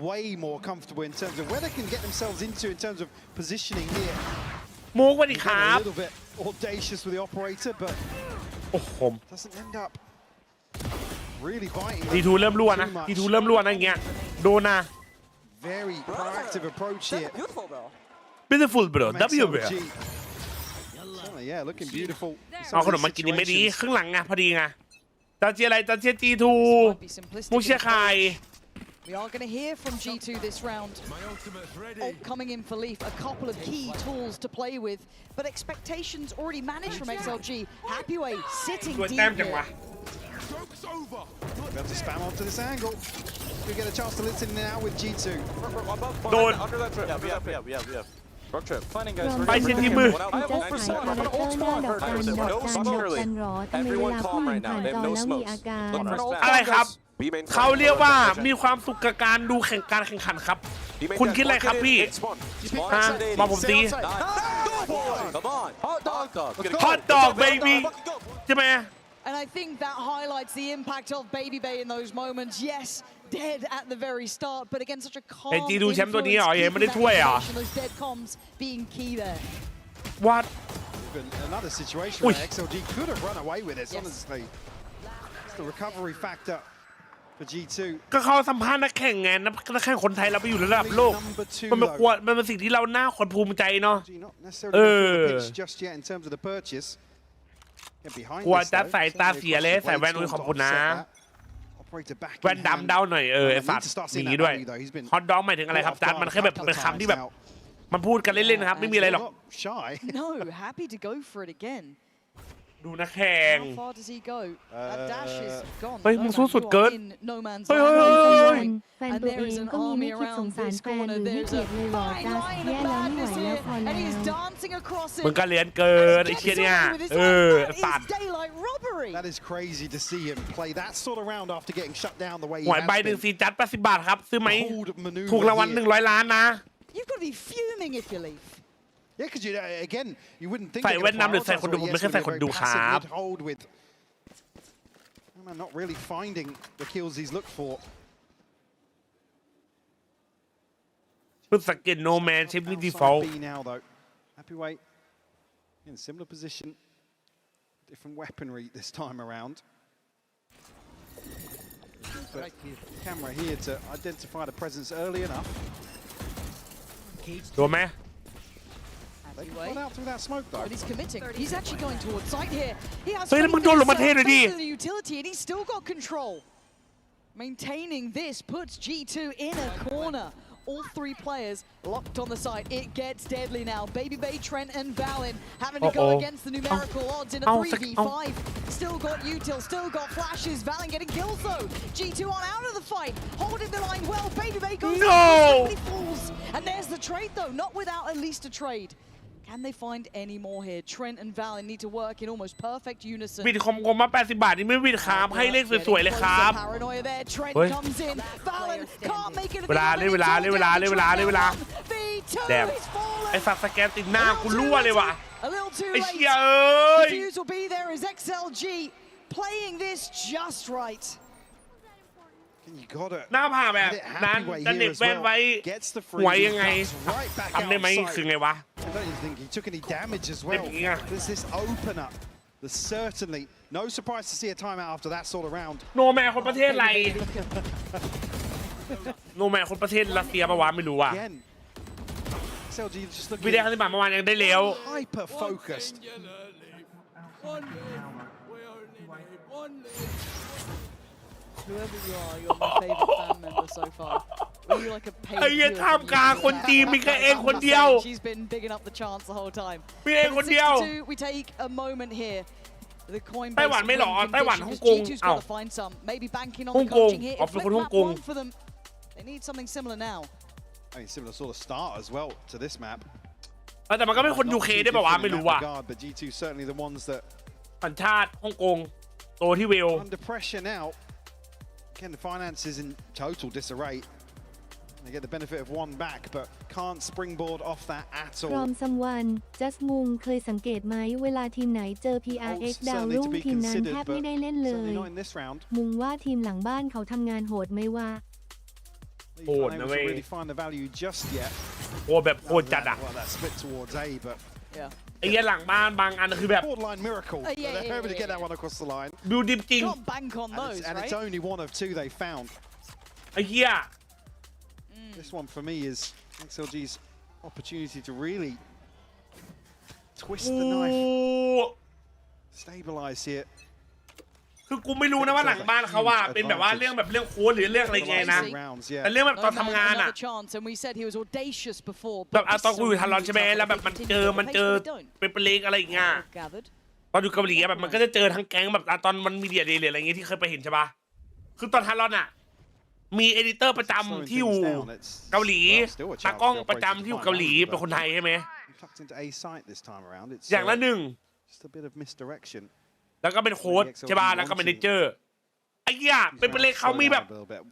Speaker 10: way more comfortable in terms of where they can get themselves into in terms of positioning here.
Speaker 1: มุกสวัสดี
Speaker 10: He's
Speaker 1: ค
Speaker 10: got
Speaker 1: รับ
Speaker 10: a little bit audacious with the operator, but
Speaker 1: โอ้โห
Speaker 10: doesn't end up really biting.
Speaker 1: ทีทูเริ่มรั่วนะทีทูเริ่มรั่วนะอย่างเงี้ยโดนนะ
Speaker 10: Very proactive approach here.
Speaker 1: beautiful bro W bro
Speaker 10: XLG. Yeah, looking beautiful.
Speaker 1: เอาขนมมากินนี่ไม่ดีครึ่งหลังไงพอดีไงจาเจียอะไรจาเจียจีทู
Speaker 6: Might be simplistic
Speaker 1: มุกเชียร์ใคร
Speaker 6: We are going to hear from G2 this round. Ult coming in for Leaf, a couple of key tools to play with, but expectations already managed from XLG. Happyway sitting
Speaker 1: ตัว
Speaker 6: deep
Speaker 1: แต้มจัง
Speaker 6: here.
Speaker 1: วะ
Speaker 10: Able to spam onto this angle. We get a chance to listen now with G2.
Speaker 1: โดน
Speaker 20: Under that trip. Yeah. Rock trip. Finding
Speaker 2: พร้อ
Speaker 20: guys.
Speaker 2: ม
Speaker 1: ไป
Speaker 20: Very
Speaker 1: เชียร์
Speaker 20: quick.
Speaker 1: ทีมมือ
Speaker 2: จะสายคาแรคเตอร์หน้าดอกจันดอกจันดอกจันดอกจันหรอทำไมเวลาผู้หญิงผ่านจอแล้วมีอาการ
Speaker 1: อะไรครับ เขาเรียกว่ามีความสุขกับการดูการแข่งขันครับ คุณคิดอะไรครับพี่ มาผมตี
Speaker 20: Come on. Hot dog.
Speaker 1: hot dog baby ใช่ไหม
Speaker 6: And I think that highlights the impact of Baby Bay in those moments. Yes, dead at the very start, but again, such a calm
Speaker 1: ไอ้จีดูแชมป์ตัวนี้เหรอ
Speaker 6: influence,
Speaker 1: ยังไม่ได้
Speaker 6: keeping
Speaker 1: ถ้วยเหรอ
Speaker 6: that connection, those dead comms being key there.
Speaker 1: what
Speaker 10: Even another situation
Speaker 1: Ui.
Speaker 10: where XLG could have run away with this, honestly. It's the recovery factor for G2.
Speaker 1: ก็เขาสัมภาษณ์นักแข่งไงนักแข่งคนไทยเราไปอยู่ระดับโลก มันเป็นควรมันเป็นสิ่งที่เราน่าขวัญภูมิใจเนาะ
Speaker 10: Not necessarily going through the pitch just yet in terms of the purchase. Get behind
Speaker 1: กลัว
Speaker 10: this,
Speaker 1: จะ
Speaker 10: though.
Speaker 1: ใส่ตา
Speaker 10: Certainly
Speaker 1: เสียเลย
Speaker 10: across the
Speaker 1: ใส่แว่น
Speaker 10: way
Speaker 1: อุ้ย
Speaker 10: tools
Speaker 1: ขอบ
Speaker 10: to
Speaker 1: คุณนะ
Speaker 10: offset that. Operator back
Speaker 1: แว่น
Speaker 10: in
Speaker 1: ดำ
Speaker 10: hand.
Speaker 1: เดาหน่อยไอ้สัตว์
Speaker 10: Need to start
Speaker 1: อ
Speaker 10: seeing
Speaker 1: ย่างนี้
Speaker 10: that
Speaker 1: ด้วย
Speaker 10: value, though. He's been
Speaker 1: ฮอตดอกหมายถึงอะไรครับจัดมันแค่แบบเป็นคำที่แบบ มันพูดกันเล่นๆนะครับ ไม่มีอะไรหรอก
Speaker 10: Not shy.
Speaker 6: No, happy to go for it again.
Speaker 1: ดูนักแข่ง
Speaker 6: How far does he go? That dash is gone.
Speaker 1: เฮ้ย
Speaker 6: No
Speaker 1: มึง
Speaker 6: man,
Speaker 1: สู้สุด
Speaker 6: you
Speaker 1: เกิ
Speaker 6: are
Speaker 1: น
Speaker 6: in no man's
Speaker 1: เฮ้ย
Speaker 6: land.
Speaker 1: เฮ้ย
Speaker 6: No
Speaker 1: เฮ้ย
Speaker 6: man's
Speaker 1: เฮ้ย
Speaker 6: land.
Speaker 2: แฟน
Speaker 6: And
Speaker 2: ตัวเอ
Speaker 6: there
Speaker 2: ง
Speaker 6: is an
Speaker 2: ก็มีไม่
Speaker 6: army
Speaker 2: คิดสง
Speaker 6: around
Speaker 2: สาร
Speaker 6: this
Speaker 2: แฟน
Speaker 6: corner.
Speaker 2: หรือให้
Speaker 6: There's
Speaker 2: เกีย
Speaker 6: a
Speaker 2: รติเลยหรอ
Speaker 6: fine
Speaker 2: จัส
Speaker 6: line
Speaker 2: แย่
Speaker 6: of
Speaker 2: แล้วไม่ไหว
Speaker 6: madness
Speaker 2: แล้ว
Speaker 6: here.
Speaker 2: พอ
Speaker 6: And
Speaker 2: แล้
Speaker 6: he's
Speaker 2: ว
Speaker 6: dancing across
Speaker 1: มึ
Speaker 6: it.
Speaker 1: งก็เลี้ยนเกินไอ้เชี่ยเนี่ย
Speaker 6: That
Speaker 1: สัต
Speaker 6: is
Speaker 1: ว์
Speaker 6: daylight robbery.
Speaker 10: That is crazy to see him play that sort of round after getting shut down the way he
Speaker 1: หวย
Speaker 10: has
Speaker 1: ใบหนึ่ง
Speaker 10: been.
Speaker 1: สีจัด80 บาทครับ ซื้อไหม
Speaker 10: Bold maneuver
Speaker 1: ถูกรางวัล
Speaker 10: here.
Speaker 1: 100 ล้านนะ
Speaker 6: You've got to be fuming if you leave.
Speaker 10: Yeah, because you again, you wouldn't think
Speaker 1: ใส่
Speaker 10: they're
Speaker 1: แว่น
Speaker 10: gonna
Speaker 1: ดำหรือใส่คนดู
Speaker 10: prioritize
Speaker 1: ผมไม่เคยใส่คนดู
Speaker 10: very
Speaker 1: ครั
Speaker 10: passive
Speaker 1: บ
Speaker 10: mid-hold with man not really finding the kills he's looked for.
Speaker 1: เพิ่งสังเกตโนแมนชิปนี่ดีฟอล
Speaker 10: Outside B now though. Happyway in a similar position, different weaponry this time around. But camera here to identify the presence early enough.
Speaker 1: โดนไหม
Speaker 10: They got out through that smoke though.
Speaker 6: But he's committing. He's actually going towards site here. He has
Speaker 1: เฮ้ยแล้วมึงโดนลงมาเทหน่อยดิ
Speaker 6: the utility and he's still got control. Maintaining this puts G2 in a corner. all three players locked on the side. It gets deadly now. Baby Bay, Trent, and Valen having to go against the numerical odds in a 3v5. Still got util, still got flashes. Valen getting kills though. G2 on out of the fight, holding the line well. Baby Bay goes down, falls. And there's the trade though, not without at least a trade. Can they find any more here? Trent and Valen need to work in almost perfect unison.
Speaker 1: บิดคอมกลมมา80 บาทนี่ไม่บิดครับให้เลขสวยๆเลยครับ
Speaker 6: Paranoia there. Trent comes in. Valen can't make it.
Speaker 1: เวลาแดมไอ้สัตว์สแกนติดหน้ากูรั่วเลยว่ะ
Speaker 6: A little too
Speaker 1: ไอ้
Speaker 6: late.
Speaker 1: เชี่ยเอ้ย
Speaker 6: The fuse will be there as XLG playing this just right.
Speaker 10: You gotta
Speaker 1: หน้าผ่าแบบนั้นจะเน็ตแว่นไว้หวยยังไงทำได้ไหมคือไงวะ
Speaker 10: I don't even think he took any damage as well. There's this opener. There's certainly no surprise to see a timeout after that sort of round.
Speaker 1: โนแมนคนประเทศอะไรโนแมนคนประเทศรัสเซียปะวะไม่รู้ว่ะ
Speaker 10: XLG just looking
Speaker 1: วิดีโอครั้งที่ผ่านเมื่อวานยังได้แล้ว
Speaker 10: hyper focused.
Speaker 6: Whoever you are, you're my favorite fan member so far. You're like a paid
Speaker 1: ไอ้ยี่ท่ามกลางคนจีนมีแค่เองคนเดียว
Speaker 6: She's been bigging up the chance the whole time.
Speaker 1: มีเองคนเดียว
Speaker 6: We take a moment here. The coin
Speaker 1: ไต้หวันไม่หรอไต้หวันฮ่องกง
Speaker 6: G2's
Speaker 1: อ้าว
Speaker 6: got to find some. Maybe banking on
Speaker 1: ฮ่อง
Speaker 6: the
Speaker 1: กง
Speaker 6: coaching here.
Speaker 1: อ๋อ
Speaker 6: It
Speaker 1: เป็น
Speaker 6: flipped
Speaker 1: คนฮ่อง
Speaker 6: map
Speaker 1: กง
Speaker 6: one for them. They need something similar now.
Speaker 10: I mean, similar sort of start as well to this map.
Speaker 1: แต่มันก็เป็นคนยูเคได้ปะวะไม่รู้ว่ะ
Speaker 10: But G2 certainly the ones that
Speaker 1: สัญชาติฮ่องกงโตที่เวล
Speaker 10: under pressure now. Again, the finances in total disarray. They get the benefit of one back, but can't springboard off that at
Speaker 2: พร้อ
Speaker 10: all.
Speaker 2: มซัมวันจัสมุงเคยสังเกตไหมเวลาทีมไหนเจอ PRX ดาวรุ่งทีมนั้นแทบไม่ได้เล่นเลย
Speaker 10: Certainly not in this round.
Speaker 2: มุงว่าทีมหลังบ้านเขาทำงานโหดไหมวะ
Speaker 10: They aren't able to really find the value just yet.
Speaker 1: โหแบบโหดจัดอะ
Speaker 10: Well, that split towards A, but
Speaker 1: ไอ้เหี้ยหลังบ้านบางอันคือแบบ
Speaker 10: borderline miracle. They're able to get that one across the line.
Speaker 1: บิวดิบจริง
Speaker 6: Can't bank on those,
Speaker 10: And it's
Speaker 6: right?
Speaker 10: only one of two they found.
Speaker 1: ไอ้เหี้ย
Speaker 10: This one for me is XLG's opportunity to really twist the knife, stabilize here.
Speaker 1: คือกูไม่รู้นะว่าหลังบ้านเขาว่าเป็นแบบว่าเรื่องแบบเรื่องโค้ดหรือเรื่องอะไรไงนะแต่เรื่องแบบตอนทำงานอะ
Speaker 6: And we said he was audacious before.
Speaker 1: แบบตอนกูอยู่ทันร้อนใช่ไหมแล้วแบบมันเจอเป็นเล็กอะไรอย่างเงี้ยตอนอยู่เกาหลีแบบมันก็จะเจอทั้งแก๊งแบบตอนมันมีเดียเดย์อะไรเงี้ยที่เคยไปเห็นใช่ปะคือตอนทันร้อนอะมีเอดิเตอร์ประจำที่อยู่เกาหลีตากล้องประจำที่อยู่เกาหลีเป็นคนไทยใช่ไหมอย่างละหนึ่ง
Speaker 10: Just a bit of misdirection.
Speaker 1: แล้วก็เป็นโค้ชใช่ป่ะแล้วก็เป็นเมเนเจอร์ไอ้เหี้ยเป็นเลขเขามีแบบ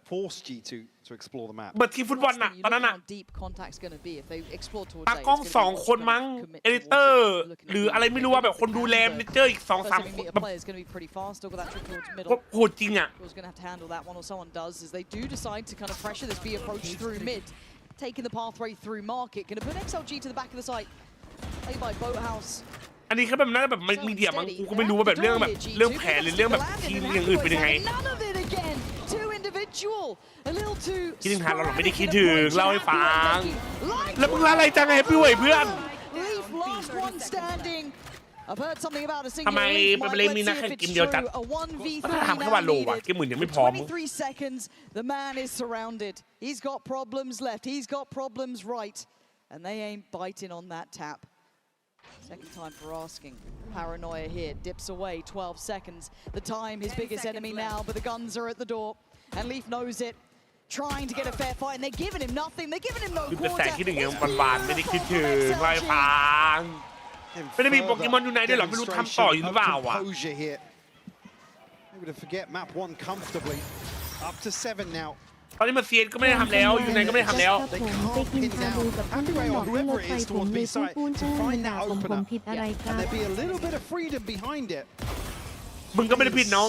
Speaker 10: force G2 to explore the map.
Speaker 1: เบิร์ดทีมฟุตบอลน่ะตอนนั้นน่ะ
Speaker 6: Deep contact's going to be if they explore towards
Speaker 1: ตากล้อง2 คนมั้งเอดิเตอร์หรืออะไรไม่รู้ว่าแบบคนดูแลเมเนเจอร์อีก 2-3 คนแบบโหดจริงอ่ะ
Speaker 6: Who's going to have to handle that one or someone does as they do decide to kind of pressure this B approach through mid, taking the pathway through market, going to put XLG to the back of the site. Played by Boathouse.
Speaker 1: อันนี้เขาแบบน่าจะแบบมีเดียมั้งกูก็ไม่รู้ว่าแบบเรื่องแผนหรือเรื่องแบบทีมอย่างอื่นเป็นยังไงคิดถึงทางเราไม่ได้คิดถึงเล่าให้ฟังแล้วมึงอะไรจังไงพี่เว้ยเพื่อนทำไมเป็นเล่นมีนักแข่งกิมเดียวจัดถ้าทำแค่วันโลว่ะเกมหมื่นยังไม่พร้อม
Speaker 6: 23 seconds, the man is surrounded. He's got problems left. He's got problems right, and they ain't biting on that tap. Second time for asking. Paranoia here, dips away, 12 seconds. The time, his biggest enemy now, but the guns are at the door. And Leaf knows it. Trying to get a fair fight, and they're giving him nothing. They're giving him no
Speaker 1: คือเป็นแสง
Speaker 6: quarter.
Speaker 1: คิดถึงอย่างหวานๆไม่ได้คิดถึงไล่ฟังไม่ได้มีโปเกมอนอยู่ไหนด้วยหรอไม่รู้ทำต่ออยู่หรือเปล่าวะ
Speaker 10: Able to forget map one comfortably. Up to 7 now.
Speaker 1: ตอนนี้มาเซียนก็ไม่ได้ทำแล้วอยู่ไหนก็ไม่ได้ทำแล้ว
Speaker 2: ผมไปกินชาบูกับเพื่อนๆบอกให้รถไฟผมเลยพูดด่าผมผิดอะไรครับ
Speaker 10: And there'd be a little bit of freedom behind it.
Speaker 1: มึงก็ไม่ได้ผิดน้อง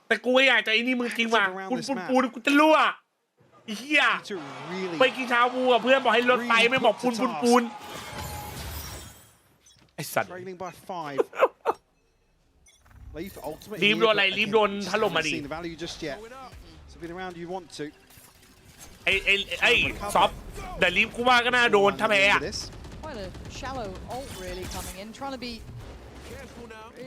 Speaker 1: แต่กูอยากจะไอ้นี่มึงจริงว่ะปูนกูจะรั่วไอ้เหี้ยไปกินชาบูกับเพื่อนบอกให้รถไฟไม่บอกปูนไอ้สัตว์
Speaker 10: Trailing by 5. Leaf ultimately.
Speaker 1: รีบโดนอะไรรีบโดนถล่มมาดิ
Speaker 10: Seen the value just yet. So been around you want to.
Speaker 1: ไอ้ซอฟแต่รีบกูว่าก็น่าโดนถ้าแพ้อะ
Speaker 6: Quite a shallow ult really coming in, trying to be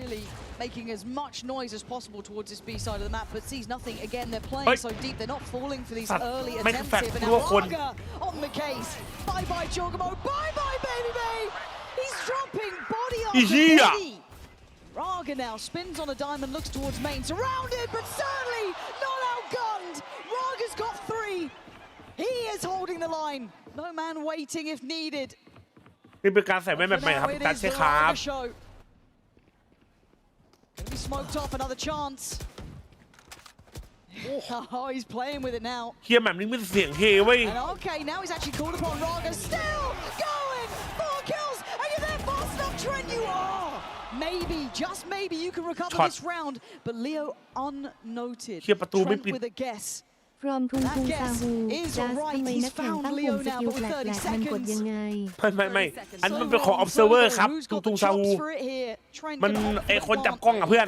Speaker 6: Really making as much noise as possible towards this B side of the map, but sees nothing. Again, they're playing so deep, they're not falling for these early attempts here. But now Raga on the case. Bye-bye, Jorgamo. Bye-bye, Baby Bay. He's dropping body after body. Raga now spins on a diamond, looks towards main. Surrounded, but certainly not outgunned. Raga's got 3. He is holding the line. No man waiting if needed.
Speaker 1: นี่เป็นการใส่แว่นแบบใหม่ครับตัดใช่ครับ
Speaker 6: Gonna be smoked off, another chance. Oh, he's playing with it now.
Speaker 1: เฮียแบบนี้มันเสียงเฮเว้ย
Speaker 6: And okay, now he's actually called upon. Raga still going. 4 kills. Are you there fast enough, Trent? You are. Maybe, just maybe, you can recover this round. But Leo unnoted. Trent with a guess.
Speaker 2: from ทุงทุงซาฮูจัสทำไมนักแข่งตั้งปุ่มสกิลแฟลชมันกดยังไง
Speaker 1: ไม่อันมันเป็นของ observer ครับทุงซาฮูมันไอคนจับกล้องอะเพื่อน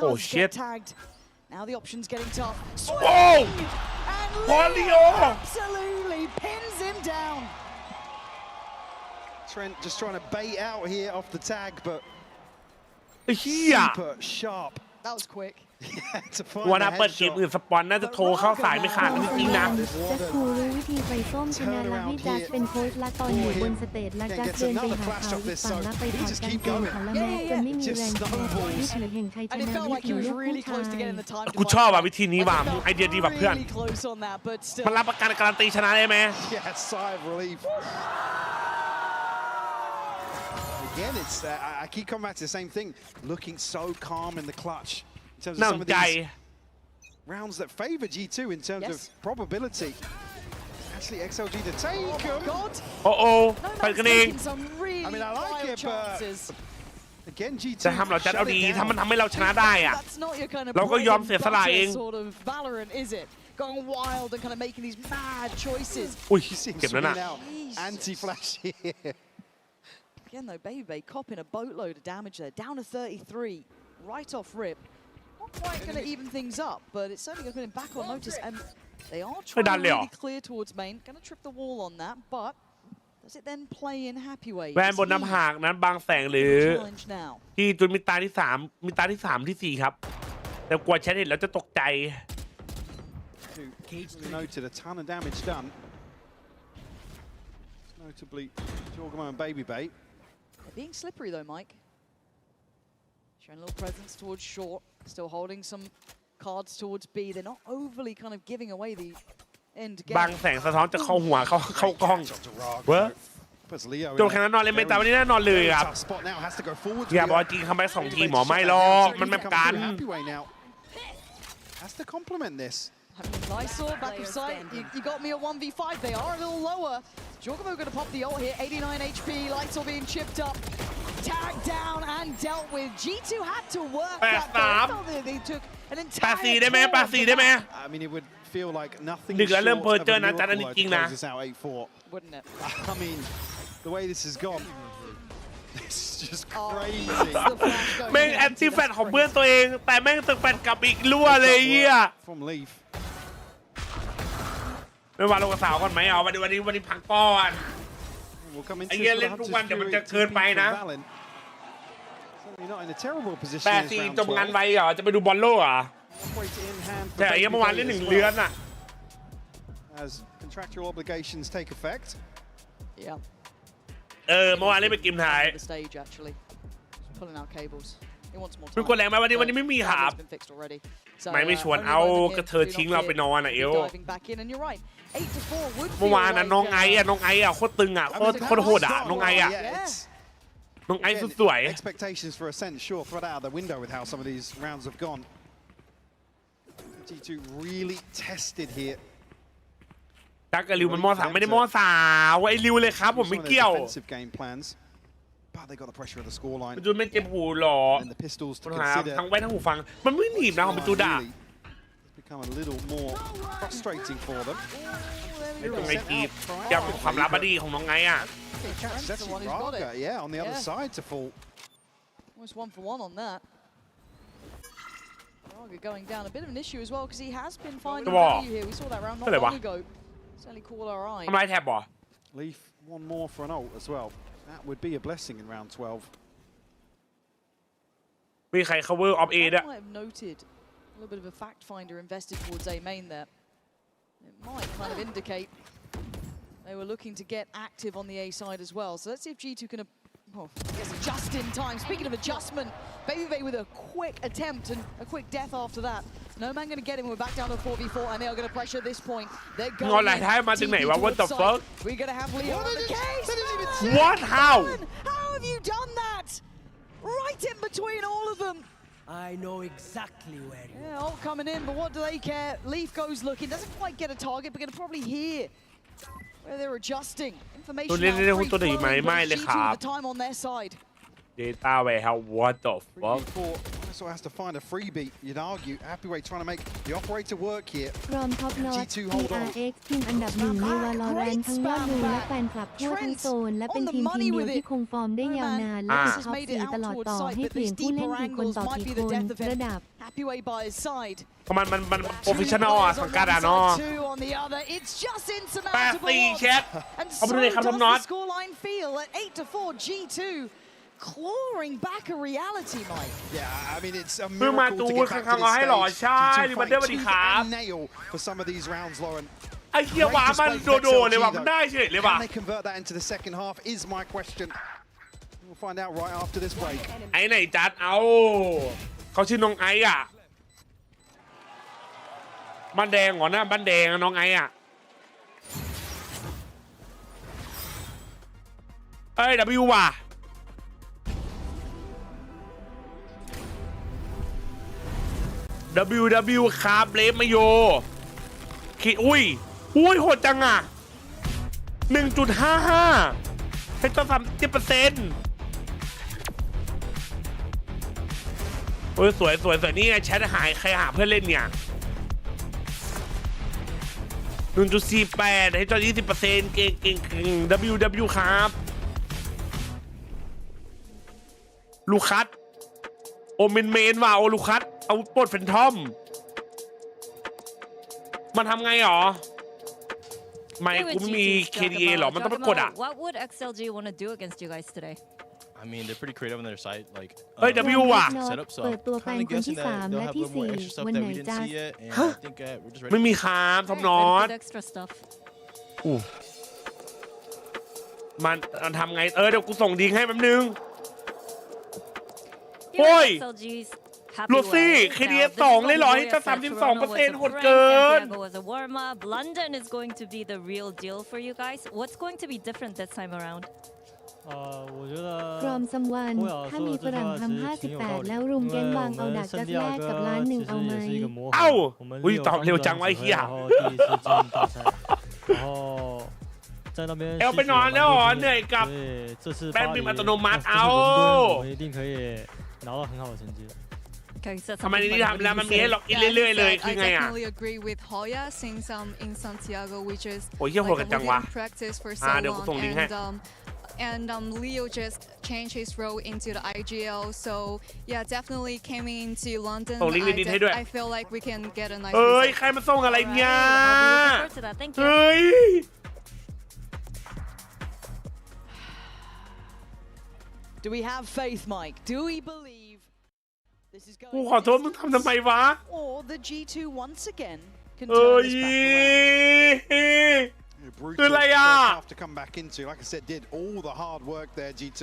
Speaker 1: โอ้ shit
Speaker 6: Now the option's getting tough.
Speaker 1: Whoa!
Speaker 6: And Leo absolutely pins him down.
Speaker 10: Trent just trying to bait out here off the tag, but
Speaker 1: super
Speaker 10: sharp.
Speaker 6: That was quick.
Speaker 1: วันนั้นเปิดเกมอื่นสปอนน่าจะโทรเข้าสายไม่ขาดจริงๆนะ
Speaker 2: จัสคูรู้วิธีไฟส้มชนะและให้จัสเป็นโค้ชและตอนอยู่บนสเตจและจัสเดินไปหาเขาอีกฝั่งและไปถอดกางเกงเขาและแม้จนไม่มีแรงแขนนี่ถือแห่งชัยชนะวิถีลูกผู้ชาย
Speaker 1: กูชอบอ่ะวิธีนี้ว่ะไอเดียดีแบบเพื่อนมันรับประกันการันตีชนะได้ไหม
Speaker 10: Again, it's I keep coming back to the same thing. Looking so calm in the clutch in terms of some of these rounds that favor G2 in terms of probability. Actually, XLG to take him.
Speaker 1: ไปกันเอง
Speaker 10: I mean, I like it, but again, G2.
Speaker 1: จะทำเราจัดเอาดีถ้ามันทำให้เราชนะได้อ่ะเราก็ยอมเสียสละเอง
Speaker 6: Going wild and kind of making these mad choices.
Speaker 1: อุ้ยเก็บแล้วนะ
Speaker 10: Anti-flash here.
Speaker 6: Again though, Baby Bay copping a boatload of damage there, down to 33, right off rip. Not quite going to even things up, but it's certainly going to put him back on notice, and they are trying to really clear towards main. Going to trip the wall on that, but does it then play in happy ways?
Speaker 1: แวนบนน้ำหากนั้นบางแสงหรือที่จุดมีตาที่3มีตาที่3ที่4ครับแต่กลัวแชทเห็นแล้วจะตกใจ
Speaker 10: Noted a ton of damage done. Notably, Jorgamo and Baby Bay.
Speaker 6: They're being slippery though, Mike. Showing a little presence towards short, still holding some cards towards B. They're not overly kind of giving away the end game.
Speaker 1: บางแสงสะท้อนจะเข้าหัวเข้ากล้องเว้ยโดนแข่งนั้นนอนเลยไม่แต่วันนี้แน่นอนเลยครับอย่าบอกจริงทำไป2 ทีหมอไม่หรอกมันแบบกัน
Speaker 10: Has to complement this.
Speaker 6: Nice or back of sight. You got me a 1v5. They are a little lower. Jorgamo going to pop the ult here. 89 HP. Lights all being chipped up. Tagged down and dealt with. G2 had to work that. They took an entire.
Speaker 1: ได้ไหม
Speaker 10: I mean, it would feel like nothing.
Speaker 1: ดึกแล้วเริ่มเพอเจอนะจัดอันนี้จริงนะ
Speaker 6: Wouldn't it?
Speaker 10: I mean, the way this has gone. This is just crazy.
Speaker 1: แม่งแอนตี้แฟนของเพื่อนตัวเองแต่แม่งตึกแฟนกลับอีกรั่วเลยเฮีย
Speaker 10: From Leaf.
Speaker 1: ไม่ว่าลงกระสาวก่อนไหมเอาวันนี้พักก่อนไอ้เงี้ยเล่นทุกวันเดี๋ยวมันจะเกินไปนะ80จบงานไวเหรอจะไปดูบอลโลกเหรอแต่ไอ้เงี้ยเมื่อวานเล่น1 เดือนอ่ะ
Speaker 10: As contractual obligations take effect.
Speaker 6: Yeah.
Speaker 1: เมื่อวานเล่นไปกิมถ่าย
Speaker 6: Pulling out cables. He wants more time.
Speaker 1: เป็นคนแรงไหมวันนี้ไม่มีครับไม่ชวนเอากระเทยทิ้งเราไปนอนอ่ะเอวเมื่อวานนะน้องไอ้อะโคตรตึงอ่ะโคตรโหดอ่ะน้องไอ้อะน้องไอ้สุดสวย
Speaker 10: Expectations for Ascent sure thrown out of the window with how some of these rounds have gone. G2 really tested here.
Speaker 1: จักกับริวมันมอสามไม่ได้มอสาวไอ้ริวเลยครับผมไม่เกี่ยว
Speaker 10: But they got the pressure of the scoreline.
Speaker 1: มันจูนไม่เจ็บหูหรอ
Speaker 10: And the pistols to
Speaker 1: ทั้งไว้ทั้งหูฟังมันไม่หนีบนะของเป็นจูด่า
Speaker 10: Become a little more frustrating for them.
Speaker 1: ตรงไอ้จีบเกี่ยวกับความลับดีของน้องไงอ่ะ
Speaker 10: Yeah, on the other side to fall.
Speaker 6: Almost 1 for 1 on that. Raga going down a bit of an issue as well because he has been finding value here. We saw that round not long ago. Certainly caught our eye.
Speaker 1: ทำไรแท็บบ่
Speaker 10: Leaf one more for an ult as well. That would be a blessing in round 12.
Speaker 1: มีใคร cover off A ด้วย
Speaker 6: I have noted a little bit of a fact finder invested towards A main there. It might kind of indicate they were looking to get active on the A side as well. So let's see if G2 can, I guess, adjust in time. Speaking of adjustment, Baby with a quick attempt and a quick death after that. No man going to get him. We're back down to 4v4, and they are going to pressure this point. They're going.
Speaker 1: งอนหลายท้ายมาจากไหนวะ What the fuck?
Speaker 6: We're going to have Leo on the case.
Speaker 1: What? How?
Speaker 6: How have you done that? Right in between all of them.
Speaker 15: I know exactly where you
Speaker 6: are. All coming in, but what do they care? Leaf goes looking, doesn't quite get a target, but going to probably hear where they're adjusting. Information now free flowing, but G2 with the time on their side.
Speaker 1: Data warehouse. What the fuck?
Speaker 10: So has to find a freebie. You'd argue. Happyway trying to make the operator work here.
Speaker 2: พร้อมท็อปนอต
Speaker 10: G2 hold on.
Speaker 2: ERX ทีมอันดับหนึ่งในวาลอแรนทั้งยอดดูและแฟนคลับทั่วทั้งโซนและเป็นทีมเดียวที่คงฟอร์มได้ยาวนานและติดท็อป4ตลอดต่อให้เปลี่ยนผู้เล่นกี่คนต่อกี่คนระดับ
Speaker 6: Happyway by his side.
Speaker 1: มันโปรเฟชชั่นอลอะสังกัดอะเนาะ
Speaker 6: On the other, it's just insurmountable.
Speaker 1: 8-4 แชท
Speaker 6: And
Speaker 1: เอา
Speaker 6: so
Speaker 1: ไปดูเลยครับท็อป
Speaker 6: does
Speaker 1: นอต
Speaker 6: the scoreline feel at 8-4 G2 clawing back a reality, Mike.
Speaker 10: Yeah, I mean it's a
Speaker 1: เพิ่งมา
Speaker 10: miracle
Speaker 1: ตู
Speaker 10: to get
Speaker 1: ข้า
Speaker 10: back
Speaker 1: ง
Speaker 10: to
Speaker 1: ๆให้หล่อ
Speaker 10: this
Speaker 1: ใช่
Speaker 10: stage.
Speaker 1: ดิ
Speaker 10: G2
Speaker 1: บันเดอร์สวัส
Speaker 10: fighting
Speaker 1: ดีค
Speaker 10: tooth
Speaker 1: รับ
Speaker 10: and nail for some of these rounds, Lauren.
Speaker 1: ไอ้เหี้ยหวามันโดๆเลยว่ะมันได้เฉยเลยว่ะ
Speaker 10: Can they convert that into the second half is my question. We'll find out right after this break.
Speaker 1: ไอ้ไหนจัดเอาเขาชื่อน้องไอ้อะบ้านแดงเหรอนะบ้านแดงน้องไอ้อะเอ้ย W ว่ะ WW ครับเลฟมาโยคิอุ้ยโหดจังอ่ะ 1.55 ให้ตัว30%โอ้ยสวยนี่ไงแชทหายใครหาเพื่อนเล่นเนี่ย 1.48 ให้ตัว20%เก่ง WW ครับลูคัสโอเมนว่ะโอลูคัสเอาปลดเฟนทอมมันทำไงหรอไม่กูไม่มี KDA หรอมันต้องไปกดอ่ะ
Speaker 13: What would XLG want to do against you guys today?
Speaker 16: I mean, they're pretty creative on their side. Like,
Speaker 1: W ว่ะ
Speaker 16: setup, so I'm kind of guessing that they'll have a little more extra stuff that we didn't see yet, and I think we're just ready.
Speaker 1: ไม่มีครับท็อปนอต
Speaker 13: Extra stuff.
Speaker 1: มันทำไงเดี๋ยวกูส่งดิงให้แป๊บนึงโอ้ยโรซี่ KDS 2เลยเหรอให้จะ 32% โหดเกิน
Speaker 13: London is going to be the real deal for you guys. What's going to be different this time around?
Speaker 22: 我觉得
Speaker 2: พร้อมซัมวันถ้ามีฝรั่งทำ58แล้วรุมแก๊งวางเอาดักจัดแรกกับล้านหนึ่งเอาไหม
Speaker 1: เอ้าอุ้ยตอบเร็วจังวะไอ้เหี้ยเอลไปนอนแล้วเหรอเหนื่อยกับแป้นบิมอัตโนมัติเอาทำไมนี่ทำแล้วมันมีให้ล็อกอินเรื่อยๆเลยคือไงอ่ะ
Speaker 17: I definitely agree with Hoya since in Santiago we just
Speaker 1: โอ้ยเหี้ยโหดกันจังวะ
Speaker 17: practice for so long and Leo just changed his role into the IGL so yeah definitely came into London I feel like we can get a nice
Speaker 1: เอ้ยใครมาส่งอะไรเนี่ยเฮ้ย
Speaker 6: Do we have faith, Mike? Do we believe this is going
Speaker 1: กูขอโทษมึงทำไมวะ
Speaker 6: or the G2 once again can
Speaker 1: เอ้ย
Speaker 6: turn this back around?
Speaker 1: คืออะไรอ่ะ
Speaker 10: To come back into, like I said, did all the hard work there. G2.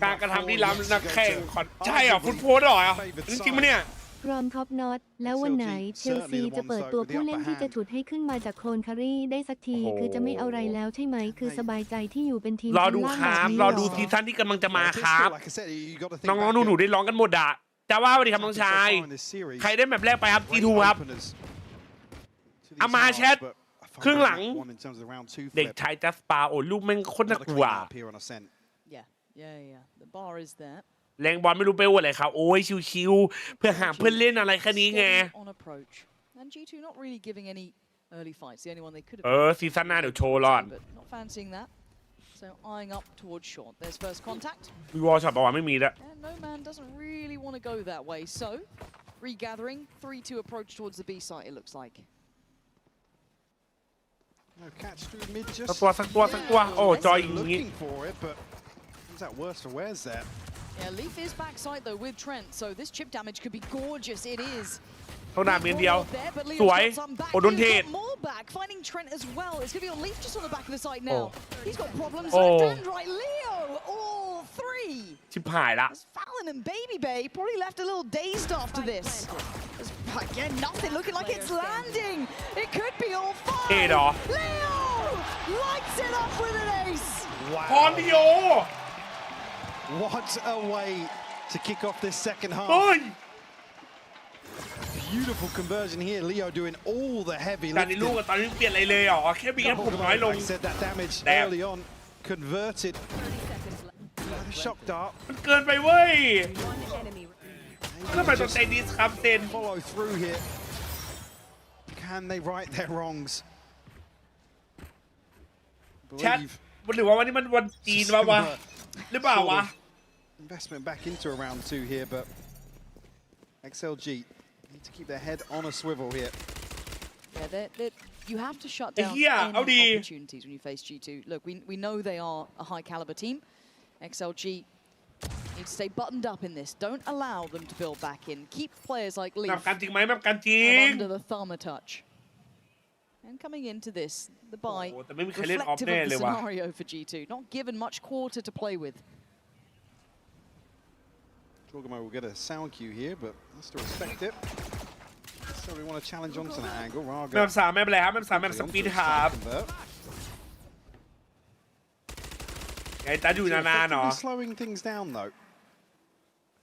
Speaker 1: การกระทำที่ล้ำนักแข่งใช่เหรอคุณโพสเหรอจริงๆมั้ยเนี่ย
Speaker 2: พร้อมท็อปนอตแล้ววันไหนเชลซีจะเปิดตัวผู้เล่นที่จะฉุดให้ขึ้นมาจากโคลนคารีได้สักทีคือจะไม่เอาอะไรแล้วใช่ไหมคือสบายใจที่อยู่เป็นทีม
Speaker 1: รอดูครับรอดูซีซั่นที่กำลังจะมาครับน้องๆหนูๆได้ร้องกันหมดอ่ะจะว่าสวัสดีครับน้องชายใครได้แบบแรกไปครับ G2 ครับเอามาแชทครึ่งหลังเด็กชายจัสปาโอ้ลูกแม่งโคตรน่ากลัว
Speaker 6: Yeah. The bar is there.
Speaker 1: แรงบอลไม่รู้ไปว่าอะไรครับโอ้ยชิวๆเพื่อหาเพื่อนเล่นอะไรแค่นี้ไง
Speaker 6: On approach. And G2 not really giving any early fights. The only one they could have.
Speaker 1: ซีซั่นหน้าเดี๋ยวโชว์รอด
Speaker 6: But not fancying that. So eyeing up towards short. There's first contact.
Speaker 1: มีวอลช็อตประวัติไม่มีแล้ว
Speaker 6: And no man doesn't really want to go that way. So regathering 3-2 approach towards the B site. It looks like.
Speaker 10: No catch through mid
Speaker 1: สัก
Speaker 10: just
Speaker 1: ตัวสักตัวสักตัวโอ้จอยอย่างงี้
Speaker 10: looking for it, but comes out worse for wears there.
Speaker 6: Yeah, Leaf is backside though with Trent, so this chip damage could be gorgeous. It is.
Speaker 1: ต้องด่าเมียนเดียวสวยโอ้โดนเทรด
Speaker 6: More back, finding Trent as well. It's gonna be on Leaf just on the back of the site now. He's got problems
Speaker 1: Oh.
Speaker 6: left and right. Leo, all three.
Speaker 1: ชิบหายละ
Speaker 6: Fallon and Baby Bay probably left a little dazed after this. Again, nothing looking like it's landing. It could be all
Speaker 1: เอ็
Speaker 6: five.
Speaker 1: ดเหรอ
Speaker 6: Leo lights it up with an ace.
Speaker 1: พรดิโอ
Speaker 10: What a way to kick off this second
Speaker 1: เฮ้ย
Speaker 10: half. Beautiful conversion here. Leo doing all the heavy
Speaker 1: การนี้ลูก
Speaker 10: lifting.
Speaker 1: กับตอนนี้เปลี่ยนอะไรเลยเหรอแค่บีเอฟผมน้อยลง
Speaker 10: I said that damage
Speaker 1: Damn.
Speaker 10: early on converted. Shock dart.
Speaker 1: มันเกินไปเว้ยก็ไปตัวใจดีครับเซน
Speaker 10: Follow through here. Can they right their wrongs?
Speaker 1: แชทหรือว่าวันนี้มันวันจีนวะหรือเปล่าวะ
Speaker 10: Investment back into a round 2 here, but XLG need to keep their head on a swivel here.
Speaker 6: Yeah, you have to shut down
Speaker 1: Yeah,
Speaker 6: any opportunities when you face G2. Look, we know they are a high caliber team. XLG need to stay buttoned up in this. Don't allow them to build back in. Keep players like
Speaker 1: แบ
Speaker 6: Leaf
Speaker 1: บการจริงไหมแบบการจริง
Speaker 6: under the thumb a touch. And coming into this, the buy
Speaker 1: โอ้แต่ไม่มีใครเล่นออฟ
Speaker 6: reflective
Speaker 1: แน่
Speaker 6: of
Speaker 1: เล
Speaker 6: the
Speaker 1: ยว่ะ
Speaker 6: scenario for G2. Not given much quarter to play with.
Speaker 10: Jorgamo will get a sound cue here, but has to respect it. So we want to challenge onto that angle.
Speaker 1: แม
Speaker 10: Raga
Speaker 1: ปสามไม่เป็นไรครับแมปสามแมปสปีดครับ
Speaker 10: convert.
Speaker 1: ไอ้ตาอยู่นานๆเนาะ
Speaker 10: Effectively slowing things down though.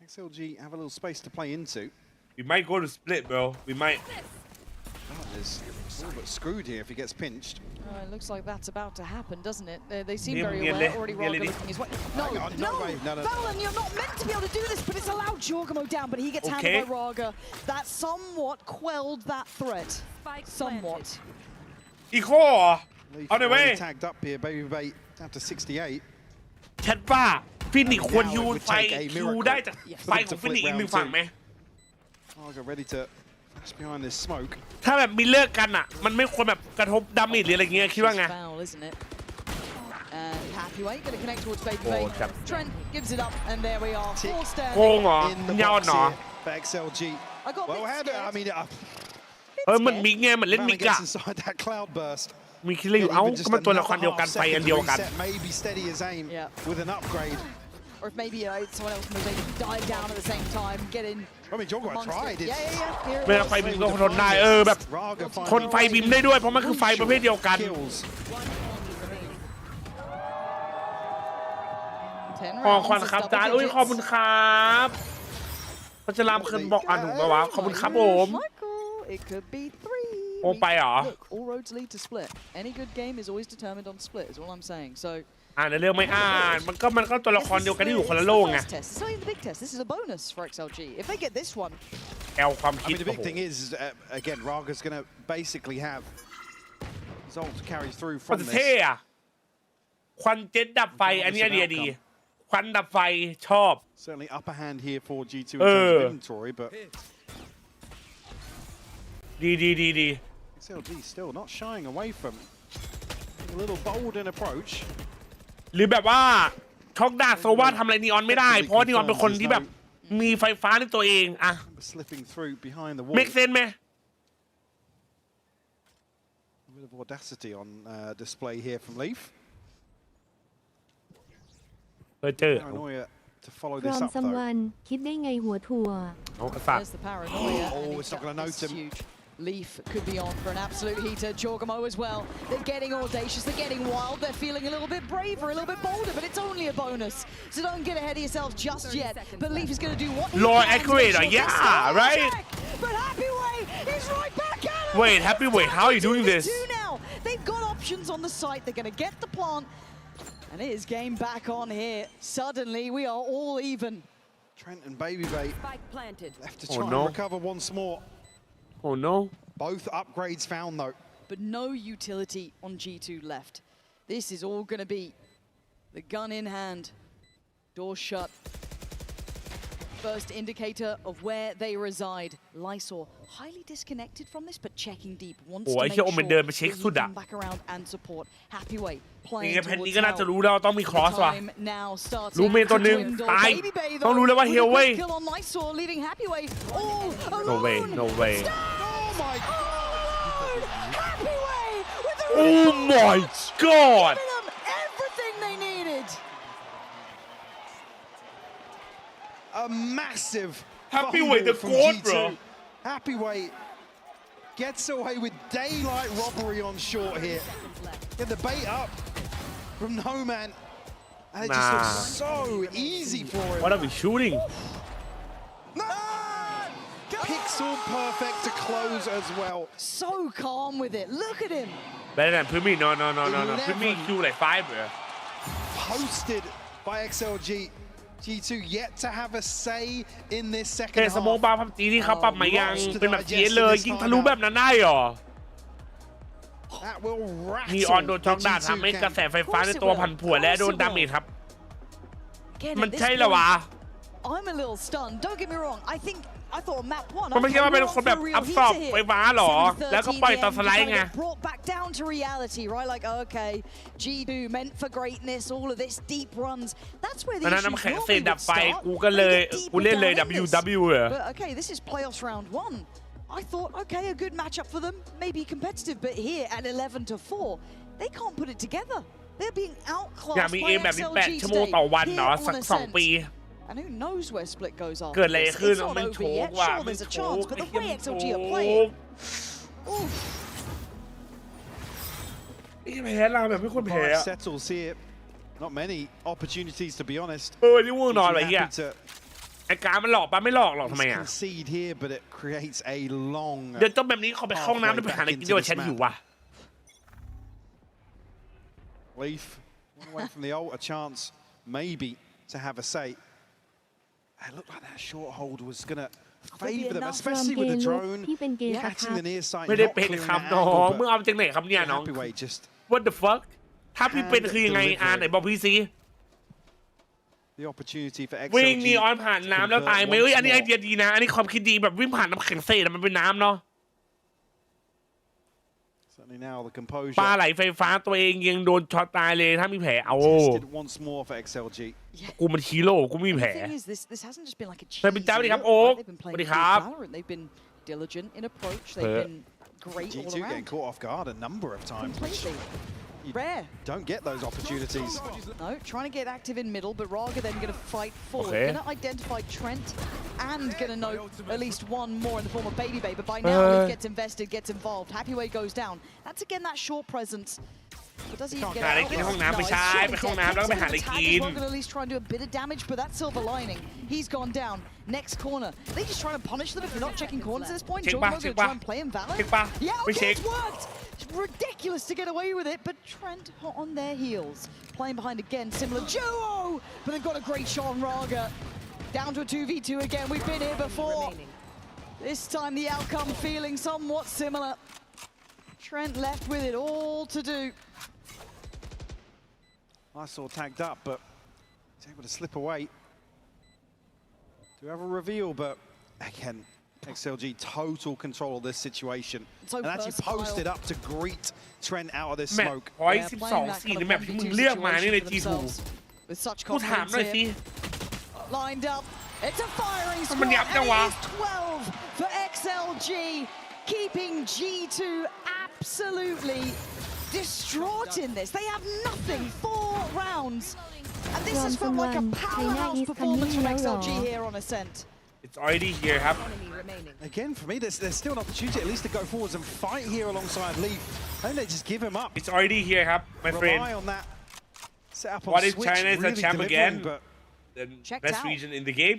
Speaker 10: XLG have a little space to play into.
Speaker 1: we might go to split bro we might
Speaker 10: Is all but screwed here if he gets pinched.
Speaker 6: It looks like that's about to happen, doesn't it? They seem
Speaker 1: Nearly,
Speaker 6: very
Speaker 1: nearly,
Speaker 6: aware. Already
Speaker 1: nearly.
Speaker 6: Raga looking his way. No,
Speaker 10: Hang on, no way, no.
Speaker 6: Fallon, you're not meant to be able to do this, but it's allowed Jorgamo down, but he gets handled by Raga. That somewhat quelled that threat. Somewhat.
Speaker 1: อีโคเหรอ
Speaker 10: Leaf
Speaker 1: เอาหน่อยเว้ย
Speaker 10: already tagged up here. Baby Bay down to 68.
Speaker 1: แชทว่าฟินิกควรยูไฟคิวได้จากไฟของฟินิกอีกหนึ่งฝั่งไหม
Speaker 10: Raga ready to flash behind this smoke.
Speaker 1: ถ้าแบบมีเลิกกันอ่ะมันไม่ควรแบบกระทบดาเมจหรืออะไรเงี้ยคิดว่าไง
Speaker 6: Foul, isn't it? And happy way, going to connect towards Baby Bay. Trent gives it up, and there we are. Four standing.
Speaker 1: โกงเหรอ
Speaker 10: In the
Speaker 1: ยาว
Speaker 10: box
Speaker 1: เหรอ
Speaker 10: here for XLG.
Speaker 6: I got
Speaker 10: Well,
Speaker 6: a bit
Speaker 10: I mean,
Speaker 1: เหมือนมิกไงเหมือนเล่น
Speaker 10: Fallon
Speaker 1: มิกอะ
Speaker 10: gets inside that cloud burst.
Speaker 1: มีคิดเลยอยู่เอ้าก็มันตัวละครเดียวกันไฟอันเดียวกัน
Speaker 10: Maybe steady his aim with an upgrade.
Speaker 6: Or if maybe someone else was able to dive down at the same time, get in.
Speaker 10: I mean, Jorgamo tried.
Speaker 6: Yeah.
Speaker 1: เวลาไฟบิมก็ทนได้แบบทนไฟบิมได้ด้วยเพราะมันคือไฟประเภทเดียวกัน ขอบคุณครับจานอุ้ยขอบคุณครับพัชรามเคินบอกอ่านถูกปะวะขอบคุณครับผม
Speaker 6: It could be 3.
Speaker 1: โอ้ไปเหรอ
Speaker 6: Look, all roads lead to split. Any good game is always determined on split, is all I'm saying. So
Speaker 1: อ่านในเรื่องไม่อ่านมันก็ตัวละครเดียวกันที่อยู่คนละโลกไง
Speaker 6: this is not even the big test. This is a bonus for XLG. If they get this one,
Speaker 1: แอลความ
Speaker 10: I
Speaker 1: คิด
Speaker 10: mean, the big thing is, again, Raga's going to basically have Zolt to carry through
Speaker 1: มัน
Speaker 10: from
Speaker 1: จะ
Speaker 10: this.
Speaker 1: เท่อะควันเจ็ตดับไฟอันนี้ไอเดียดีควันดับไฟชอบ
Speaker 10: Certainly upper hand here for G2 in terms of inventory, but
Speaker 1: ดี
Speaker 10: XLG still not shying away from a little bold in approach.
Speaker 1: หรือแบบว่าช็อกดาโซว่าทำอะไรนีออนไม่ได้เพราะนีออนเป็นคนที่แบบมีไฟฟ้าในตัวเองอะ
Speaker 10: Slipping through behind the wall.
Speaker 1: เมกเซนไหม
Speaker 10: A bit of audacity on display here from Leaf.
Speaker 1: เจอ
Speaker 10: Paranoia to follow
Speaker 2: รอ
Speaker 10: this
Speaker 2: ม
Speaker 10: up
Speaker 2: ซัม
Speaker 10: though.
Speaker 2: วันคิดได้ไงหัวถั่ว
Speaker 1: เอากษัตริย์
Speaker 6: there's the paranoia.
Speaker 10: Oh, it's not going to note him.
Speaker 6: Huge. Leaf could be on for an absolute heater. Jorgamo as well. They're getting audacious. They're getting wild. They're feeling a little bit braver, a little bit bolder, but it's only a bonus. So don't get ahead of yourselves just yet. But Leaf is going to do what he
Speaker 1: Lord
Speaker 6: can to
Speaker 1: accurate,
Speaker 6: make sure
Speaker 1: yeah,
Speaker 6: this goes
Speaker 1: right?
Speaker 6: back. But Happy Way is right back at him.
Speaker 1: Wait, Happy Way, how are you doing this?
Speaker 6: Now. They've got options on the site. They're going to get the plant. And it is game back on here. Suddenly, we are all even.
Speaker 10: Trent and Baby Bay left to try and recover once more.
Speaker 1: Oh no.
Speaker 10: Both upgrades found though.
Speaker 6: But no utility on G2 left. This is all going to be the gun in hand. Door shut. first indicator of where they reside. Lysor highly disconnected from this, but checking deep. Wants to make sure that he can back around and support. Happyway playing towards time now starting.
Speaker 1: รู้เมนตัวหนึ่งตายต้องรู้แล้วว่าเฮลเว้ย
Speaker 6: Kill on Lysor, leaving Happyway all alone.
Speaker 1: No way, no way.
Speaker 10: Oh my God!
Speaker 6: Happyway with the
Speaker 1: Oh my God!
Speaker 6: giving them everything they needed.
Speaker 10: A massive
Speaker 1: Happyway, the
Speaker 10: from
Speaker 1: goat,
Speaker 10: G2.
Speaker 1: bro.
Speaker 10: Happyway gets away with daylight robbery on short here. Get the bait up from No Man. And it just looks so easy for him.
Speaker 1: What are we shooting?
Speaker 10: Pixel perfect to close as well.
Speaker 6: So calm with it. Look at him.
Speaker 1: Better than Pumi. No. Pumi Q like 5 bro.
Speaker 10: Posted by XLG. G2 yet to have a say in this
Speaker 1: เท
Speaker 10: second
Speaker 1: สโมก
Speaker 10: half.
Speaker 1: บาร์พับจีที่เขาปรับมายังเป็นแบบเจียเลยยิงทะลุแบบนั้นได้หรอ
Speaker 10: That will
Speaker 1: มีออนโด
Speaker 10: rattle
Speaker 1: นช็อก
Speaker 10: the
Speaker 1: ดาบ
Speaker 10: G2
Speaker 1: ทำให้กระแส
Speaker 10: camp.
Speaker 1: ไฟฟ้าในตัวผันผวนและโดนดาเมจครับ มันใช่เหรอวะ
Speaker 6: I'm a little stunned. Don't get me wrong. I thought map 1.
Speaker 1: มันไม่ใช่ว่าเป็นคนแบบอัพซอบไฟฟ้าหรอ แล้วก็ปล่อยตอนสไลด์ไง
Speaker 6: Brought back down to reality, right? Like, okay, G2 meant for greatness, all of this deep runs. That's where the
Speaker 1: นั้น
Speaker 6: issues
Speaker 1: น้ำแข็งเศษ
Speaker 6: normally
Speaker 1: ดับ
Speaker 6: would
Speaker 1: ไฟ
Speaker 6: start.
Speaker 1: กูก็เลย
Speaker 6: They get deeper
Speaker 1: กูเล่นเลย
Speaker 6: down in this.
Speaker 1: WW เหรอ
Speaker 6: But okay, this is playoffs round 1. I thought, okay, a good matchup for them, maybe competitive, but here at 11-4, they can't put it together. They're being
Speaker 1: อยาก
Speaker 6: outclassed
Speaker 1: มี
Speaker 6: by
Speaker 1: เอมแบบนี้
Speaker 6: XLG
Speaker 1: 8 ชั่วโมง
Speaker 6: today.
Speaker 1: ต่อวัน
Speaker 6: Here
Speaker 1: เนาะ
Speaker 6: on
Speaker 1: สัก
Speaker 6: Ascent.
Speaker 1: 2 ปี
Speaker 6: And who knows where Split goes after
Speaker 1: เกิดอะไร
Speaker 6: this.
Speaker 1: ขึ้น
Speaker 6: It's not
Speaker 1: มัน
Speaker 6: over
Speaker 1: โช
Speaker 6: yet.
Speaker 1: กว่ะ
Speaker 6: Sure,
Speaker 1: มัน
Speaker 6: there's a
Speaker 1: โช
Speaker 6: chance,
Speaker 1: ก
Speaker 6: but
Speaker 1: ไอ้
Speaker 6: the
Speaker 1: เหี้ย
Speaker 6: way
Speaker 1: มันโช
Speaker 6: XLG are
Speaker 1: ก
Speaker 6: playing, oof.
Speaker 1: ไอ้แพ้เราแบบไม่ควรแพ้
Speaker 10: Settles here. Not many opportunities to be honest.
Speaker 1: นี่ง่วงนอนอะไรเงี้ย ไอ้การมันหลอกปะไม่หลอกหรอกทำไมอ่ะ
Speaker 10: Concede here, but it creates a long.
Speaker 1: เดี๋ยวต้องแบบนี้ขอไปเข้าห้องน้ำแล้วไปหาอะไรกินดีกว่าฉันหิวว่ะ
Speaker 10: Leaf away from the ult, a chance maybe to have a say. It looked like that short hold was gonna favor them, especially with the drone catching the near sight.
Speaker 1: ไม่ได้เป็นคำน้องมึงเอาจากไหนคำเนี่ยน้อง What the fuck ถ้าพี่เป็นคือยังไงไหนบอกพี่ซิ
Speaker 10: The opportunity for XLG
Speaker 1: วิ่งนีออนผ่านน้ำแล้วตายไหมอันนี้ไอเดียดีนะอันนี้ความคิดดีแบบวิ่งผ่านน้ำแข็งเศษมันเป็นน้ำเนาะ
Speaker 10: now the composure
Speaker 1: ปลาไหลไฟฟ้าตัวเองยังโดนช็อตตายเลยถ้ามีแผลเอา
Speaker 10: tested once more for XLG
Speaker 1: กูมันฮีโร่กูมีแผล
Speaker 6: This hasn't just been like a
Speaker 1: สวัสดีจ้าสวัสดีครับโอ๊คสวัสดีครับ
Speaker 6: They've been diligent in approach. They've been great all
Speaker 10: G2
Speaker 6: around.
Speaker 10: getting caught off guard a number of times.
Speaker 6: Completely. Rare.
Speaker 10: Don't get those opportunities.
Speaker 6: No, trying to get active in middle, but Raga then going to fight forward.
Speaker 1: Okay.
Speaker 6: Going to identify Trent and going to know at least one more in the form of Baby Bay. But by now, Leaf gets invested, gets involved. Happyway goes down. That's again that short presence. But does he even get out?
Speaker 1: ไปห้องน้ำไปใช้ไปห้องน้ำแล้วก็ไปหาอะไรกิน
Speaker 6: We're going to at least try and do a bit of damage, but that's silver lining. He's gone down. Next corner. Are they just trying to punish them if you're not checking corners at this point? Joe going to try and play him valid? Yeah, okay, it's worked. It's ridiculous to get away with it, but Trent hot on their heels. Playing behind again, similar duo, but they've got a great shot on Raga. Down to a 2v2 again. We've been here before. This time the outcome feeling somewhat similar. Trent left with it all to do.
Speaker 10: I saw tagged up, but he's able to slip away. Do have a reveal, but again, XLG total control of this situation. And actually posted up to greet Trent out of this smoke.
Speaker 1: 12-4ในแมปที่มึงเลือกมานี่ใน G2 กูถามหน่อยสิ
Speaker 6: Lined up. It's a firing squad.
Speaker 1: มันยับจังวะ
Speaker 6: And it is 12 for XLG, keeping G2 absolutely distraught in this. They have nothing. 4 rounds. And this has felt like a powerhouse performance from XLG here on Ascent.
Speaker 1: It's already here ครับ
Speaker 10: Again, for me, there's still an opportunity at least to go forwards and fight here alongside Leaf. I think they just give him up.
Speaker 1: It's already here ครับ my friend
Speaker 10: Rely on that setup on
Speaker 1: What if
Speaker 10: Switch,
Speaker 1: China is a
Speaker 10: really
Speaker 1: champ
Speaker 10: delivering,
Speaker 1: again
Speaker 10: but
Speaker 1: the
Speaker 6: Checked
Speaker 1: best
Speaker 6: out.
Speaker 1: region in the game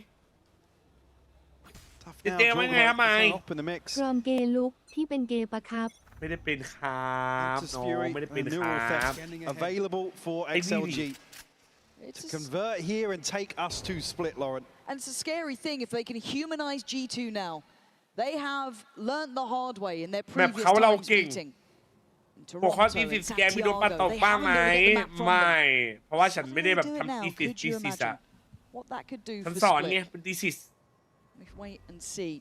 Speaker 10: tough
Speaker 1: จะ
Speaker 10: now.
Speaker 1: เตะว่าไงครับไม
Speaker 10: Up in the mix.
Speaker 2: กรอมเกย์ลุกที่เป็นเกย์ปะครับ
Speaker 1: ไม่ได้เป็นครับน้องไม่ได้เป็น
Speaker 10: and
Speaker 1: ค
Speaker 10: neural
Speaker 1: รับ
Speaker 10: theft available for XLG to convert here and take us to split, Lauren.
Speaker 6: And it's a scary thing if they can humanize G2 now. They have learnt the hard way in their previous times meeting.
Speaker 1: พวกเขาตีสิทธิ์สแกนมีโดนปัดตกบ้างไหมไม่เพราะว่าฉันไม่ได้แบบทำตีสิทธิ์อะ
Speaker 6: What that could do
Speaker 1: ฉัน
Speaker 6: for
Speaker 1: สอนไง
Speaker 6: Split.
Speaker 1: เป็นตีสิทธิ์
Speaker 6: Wait and see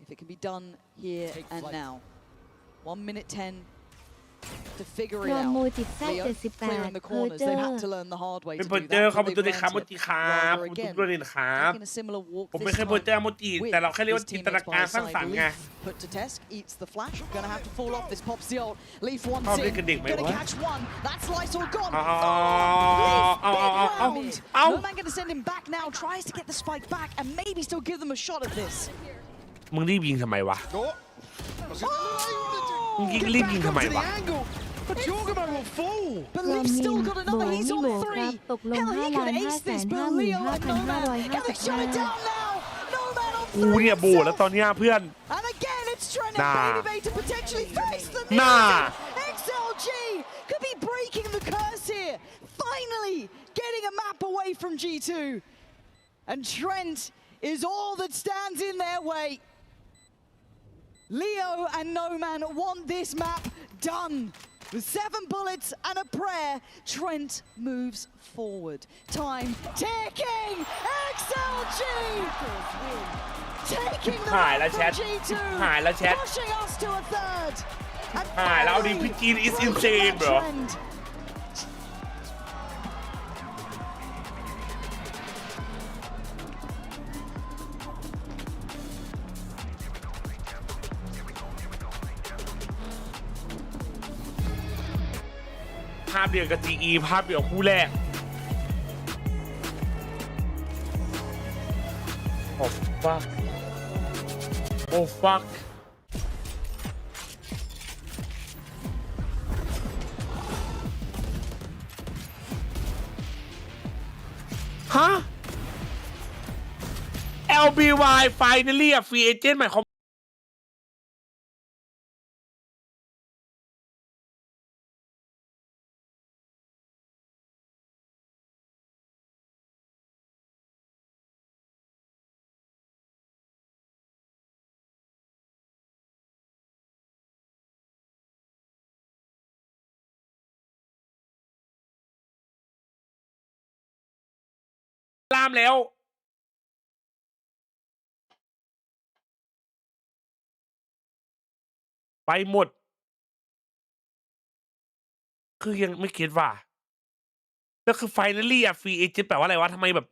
Speaker 6: if it can be done here and now. 1 minute 10 to figure it out. Leo clearing the corners. They've had to learn the hard way to do that.
Speaker 1: เขาเป็นตัวเด็กครับโมจิครับตัวเด็กครับผมไม่เคยโปรเจอร์โมจิแต่เราแค่เรียกว่าจินตนาการสร้างสรรค์ไง
Speaker 6: Put to test, eats the flash. Gonna have to fall off. This pops the ult. Leaf wants
Speaker 1: in.
Speaker 6: Gonna catch one. That's Lysol gone.
Speaker 1: Leaf,
Speaker 6: No man gonna send him back now. Tries to get the spike back and maybe still give them a shot at this.
Speaker 1: มึงรีบยิงทำไมวะมึงรีบยิงทำไมวะ
Speaker 10: But Jorgamo will fall.
Speaker 6: But Leaf's still got another. He's on 3. Hell, he could ace this, but Leo and Nomad gonna shut it down now. Nomad on 3.
Speaker 1: กูเนี่ยโบแล้วตอนนี้เพื่อน
Speaker 6: And again, it's Trent and Baby to potentially face the XLG could be breaking the curse here. Finally getting a map away from G2. And Trent is all that stands in their way. Leo and Noman want this map done. With 7 bullets and a prayer, Trent moves forward. Time ticking! XLG! Taking the map from G2, pushing us to a third. And finally,
Speaker 1: is insane, bro.
Speaker 6: Trent.
Speaker 1: ภาพเดียวกับ GE ภาพเดียวคู่แรก Oh fuck Oh fuck ฮะ LBY finally a free agent หมายความล่ามแล้วไปหมดคือยังไม่เก็ตว่าแล้วคือ finally อะ free agent แปลว่าอะไรวะทำไมแบบ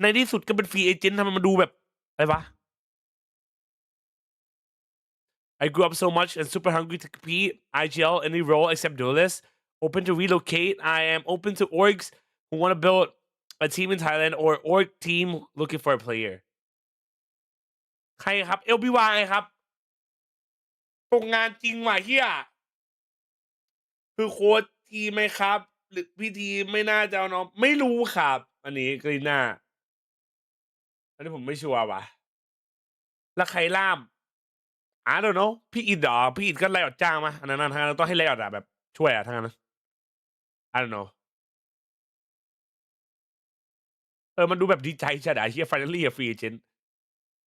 Speaker 1: ในที่สุดก็เป็น free agent ทำไมมันดูแบบอะไรวะ I grew up so much and super hungry to compete IGL any role except duelist open to relocate I am open to orgs who want to build a team in Thailand or org team looking for a player ใครครับ LBY ครับตรงงานจริงว่ะเฮียคือโค้ชทีมไหมครับหรือพี่ทีไม่น่าจะเอาน้องไม่รู้ครับอันนี้กรีน่าอันนี้ผมไม่ชัวร์ว่ะแล้วใครล่าม I don't know พี่อิดเหรอพี่อิดก็ไล่อดจ้างมาอันนั้นทางนั้นต้องให้ไล่อดอะแบบช่วยอะทางนั้น I don't know มันดูแบบดีใจใช่ไหมเฮีย finally a free agent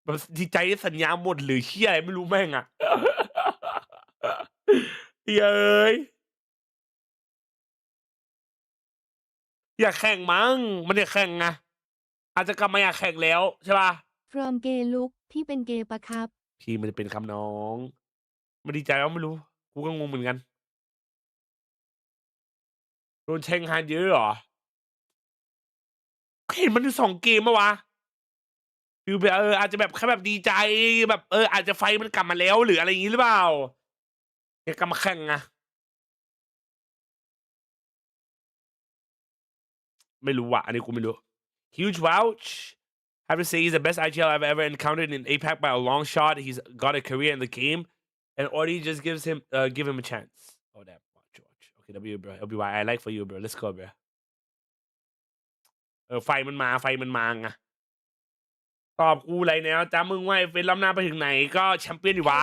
Speaker 1: แบบดีใจสัญญาหมดหรือเฮียอะไรไม่รู้แม่งอะเย้ยอยากแข่งมั้งมันอยากแข่งไงอาจจะกลับมาอยากแข่งแล้วใช่ป่ะ
Speaker 2: From gay look พี่เป็นเกย์ปะครับ
Speaker 1: พี่มันจะเป็นคำน้องไม่ดีใจแล้วไม่รู้กูก็งงเหมือนกันโดนแช่งฮานเยอะเหรอเห็นมันอยู่2 เกมมาวะคือแบบอาจจะแบบแค่แบบดีใจแบบอาจจะไฟมันกลับมาแล้วหรืออะไรอย่างนี้หรือเปล่าอยากกลับมาแข่งอะไม่รู้ว่ะอันนี้กูไม่รู้ huge vouch have to say he's the best IGL I've ever encountered in APAC by a long shot he's got a career in the game and Audi just give him a chance oh damn George okay W bro LBY I like for you bro let's go bro ไฟมันมาไงตอบกูอะไรแล้วจ้ามึงว่าเฟซล้ำหน้าไปถึงไหนก็แชมเปี้ยนอยู่วะ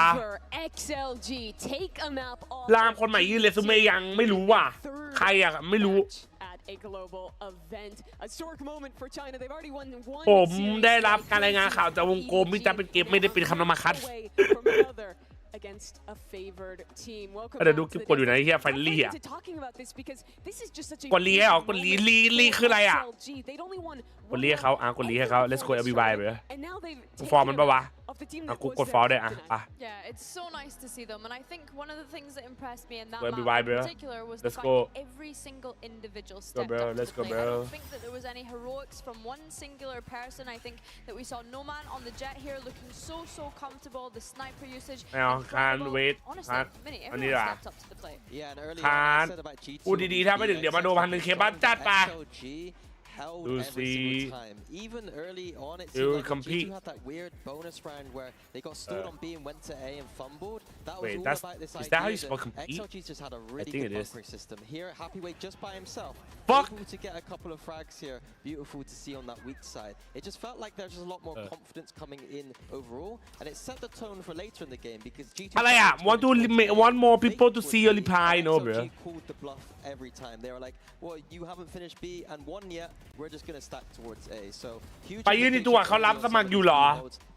Speaker 1: ล่ามคนใหม่ยื่นเรซูเม่ยังไม่รู้ว่ะใครอะไม่รู้ผมได้รับการรายงานข่าวจากวงกลมมิจะเป็นเกมไม่ได้เป็นคำนามคัด
Speaker 4: against a favored team. Welcome
Speaker 1: เดี๋ยวดู
Speaker 4: back
Speaker 1: คลิป
Speaker 4: to
Speaker 1: กดอยู่ไหนเฮียไฟลี่อ่ะ
Speaker 4: to talking about this because this is just such a
Speaker 1: กดลีเหรอกดลีคืออะไรอ่ะ
Speaker 4: XLG. They'd only won
Speaker 1: กดลีให้เขากดลีให้เขา let's go everybody ไปเลย
Speaker 4: and now they've
Speaker 1: กูฟอร์มมันปะวะ
Speaker 4: of the team
Speaker 1: กู
Speaker 4: that
Speaker 1: กด
Speaker 4: was
Speaker 1: ฟอร์มได้
Speaker 4: there
Speaker 1: ไป
Speaker 8: Yeah, it's so nice to see them, and I think one of the things that impressed me in that
Speaker 1: Go
Speaker 8: map
Speaker 1: everybody,
Speaker 8: in
Speaker 1: bro.
Speaker 8: particular was
Speaker 1: Let's
Speaker 8: the fact
Speaker 1: go.
Speaker 8: that every single individual
Speaker 1: Go,
Speaker 8: stepped
Speaker 1: bro.
Speaker 8: up to
Speaker 1: Let's
Speaker 8: the
Speaker 1: go,
Speaker 8: plate. I
Speaker 1: bro.
Speaker 8: don't think that there was any heroics from one singular person. I think that we saw No Man on the jet here looking so comfortable. The sniper usage
Speaker 1: ไม่เอา can't
Speaker 8: incredible.
Speaker 1: wait
Speaker 8: Honestly,
Speaker 1: can't
Speaker 8: Minnie,
Speaker 1: อันนี้
Speaker 8: everyone
Speaker 1: ดีกว่า
Speaker 8: stepped up to the plate.
Speaker 9: Yeah, and earlier
Speaker 1: คาน
Speaker 9: I said about G2.
Speaker 1: พูดดีๆถ้าไม่ถึงเดี๋ยวมาโดน1,000เคบัตจัดไป
Speaker 9: XLG held
Speaker 1: You
Speaker 9: every
Speaker 1: see,
Speaker 9: single time. Even early on, it
Speaker 1: you
Speaker 9: seemed like
Speaker 1: compete.
Speaker 9: G2 had that weird bonus round where they got stood on B and went to A and fumbled. That was
Speaker 1: Wait,
Speaker 9: all
Speaker 1: that's-
Speaker 9: about this
Speaker 1: is that how
Speaker 9: idea
Speaker 1: you spell compete?
Speaker 9: XLG's just had a really
Speaker 1: think
Speaker 9: good
Speaker 1: it is.
Speaker 9: bunkering system. Here, Happyweight just by himself.
Speaker 1: Fuck.
Speaker 9: Able to get a couple of frags here. Beautiful to see on that weak side. It just felt like there's just a lot more confidence coming in overall, and it set the tone for later in the game because G2.
Speaker 1: อะไรอ่ะ want more people to see your reply no bro
Speaker 9: XLG called the bluff every time. They were like, well, you haven't finished B and won yet. We're just going to stack towards A. So huge.
Speaker 1: ไปยื่นในตัวเขารับสมัครอยู่เหรอ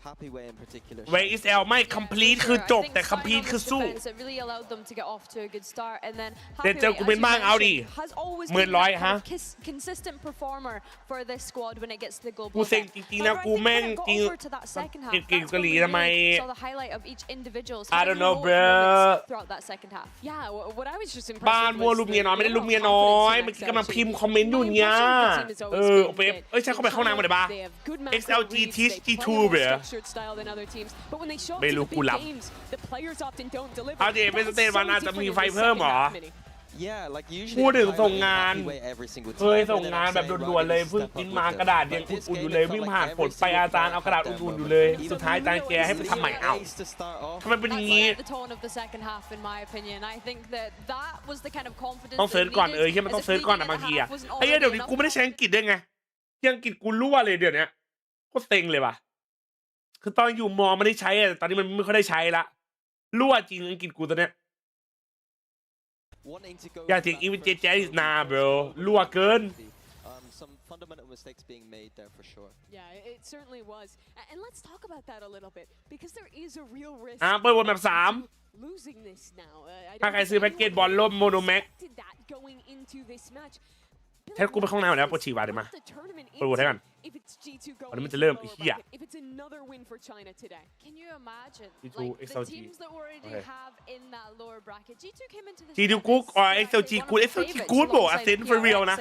Speaker 9: Happyway in particular.
Speaker 1: Wait is L ไม่ complete คือจบแต่ complete คือสู้
Speaker 8: It really allowed them to get off to a good start, and then
Speaker 1: เดี๋ยวเจอกูเป็นบ้างเอาดิ
Speaker 8: has always
Speaker 1: หมื่น
Speaker 8: been
Speaker 1: ร้อย
Speaker 8: that
Speaker 1: ฮะ
Speaker 8: kind of consistent performer for this squad when it gets to the global.
Speaker 1: กูเซ็งจริงๆนะ
Speaker 8: However,
Speaker 1: กู
Speaker 8: I think
Speaker 1: แม่ง
Speaker 8: when it got
Speaker 1: จริง
Speaker 8: over to that second half,
Speaker 1: เก่ง
Speaker 8: that's
Speaker 1: เกาหลี
Speaker 8: when we
Speaker 1: ทำไม
Speaker 8: really saw the highlight of each individual.
Speaker 1: I don't know bro
Speaker 8: Throughout that second half.
Speaker 4: Yeah, what I was just impressed
Speaker 1: บ้าน
Speaker 4: with
Speaker 1: มัว
Speaker 4: was
Speaker 1: ลูกเมียน้อย
Speaker 4: the
Speaker 1: ไม่ได้ลูกเมีย
Speaker 4: overall
Speaker 1: น้อย
Speaker 4: confidence
Speaker 1: เมื่อ
Speaker 4: in
Speaker 1: กี้กำลัง
Speaker 4: XLG.
Speaker 1: พิมพ์คอมเมนต์อยู่
Speaker 4: My
Speaker 1: เนี่ย
Speaker 4: impression of the team has always been
Speaker 1: เป๊ป
Speaker 4: that
Speaker 1: เอ้ยใช่เข้าไปเข้าห้องน้ำมาได้ปะ
Speaker 4: they have good macro
Speaker 1: XLG
Speaker 4: reads,
Speaker 1: teach
Speaker 4: they play
Speaker 1: G2
Speaker 4: a more
Speaker 1: เบรอ
Speaker 4: structured style than other teams, but when they show up
Speaker 1: ไม่
Speaker 4: to
Speaker 1: รู้
Speaker 4: the
Speaker 1: กู
Speaker 4: big
Speaker 1: รับ
Speaker 4: games, the players often don't deliver.
Speaker 1: เอาดิเป็นสเตทวันอาจจะมีไฟเพิ่มเหรอ
Speaker 9: Yeah, like
Speaker 1: พู
Speaker 9: usually.
Speaker 1: ดถึงส่งงาน
Speaker 9: every single
Speaker 1: เคยส่งงานแบบด่วนๆเลยเพิ่งพิมพ์มากระดาษยังอุ่นๆอยู่เลยวิ่งผ่านฝนไปอาจารย์เอากระดาษอุ่นๆอยู่เลยสุดท้ายอาจารย์แกให้ไปทำใหม่เอ้าทำไมเป็นอย่างนี้
Speaker 8: That's the tone of the second half, in my opinion. I think that was the kind of confidence.
Speaker 1: ต้องเซิร์ชก่อนเฮียมันต้องเซิร์ชก่อนอะบางทีอะไอ้เหี้ยเดี๋ยวนี้กูไม่ได้ใช้อังกฤษได้ไงที่อังกฤษกูรั่วเลยเดี๋ยวนี้โคตรเซ็งเลยว่ะคือตอนอยู่มอไม่ได้ใช้อะแต่ตอนนี้มันไม่ค่อยได้ใช้ละรั่วจริงอังกฤษกูตอนเนี้ยอย่าถึงอีเวนต์JJazนาบรรั่วเกิน
Speaker 9: Some fundamental mistakes being made there for sure.
Speaker 4: Yeah, it certainly was. And let's talk about that a little bit because there is a real risk
Speaker 1: เปิดบนแบบ3
Speaker 4: losing this now.
Speaker 1: ถ้าใครซื้อแพ็กเกจบอลล่มโมโนแม็ก
Speaker 4: that going into this match.
Speaker 1: ถ้ากูไปเข้าห้องน้ำแล้วปวดฉี่วาได้มาเปิดบทให้กัน
Speaker 4: If it's G2 going
Speaker 1: ตอนนี้มันจะเริ่มไอ้เหี้ย
Speaker 4: if it's another win for China today.
Speaker 8: Can you imagine
Speaker 1: G2
Speaker 8: like the
Speaker 1: XLG
Speaker 8: teams that we already
Speaker 1: Okay.
Speaker 8: have in that lower bracket? G2 came into this.
Speaker 1: G2 good or XLG good XLG good บอก Ascent for real นะ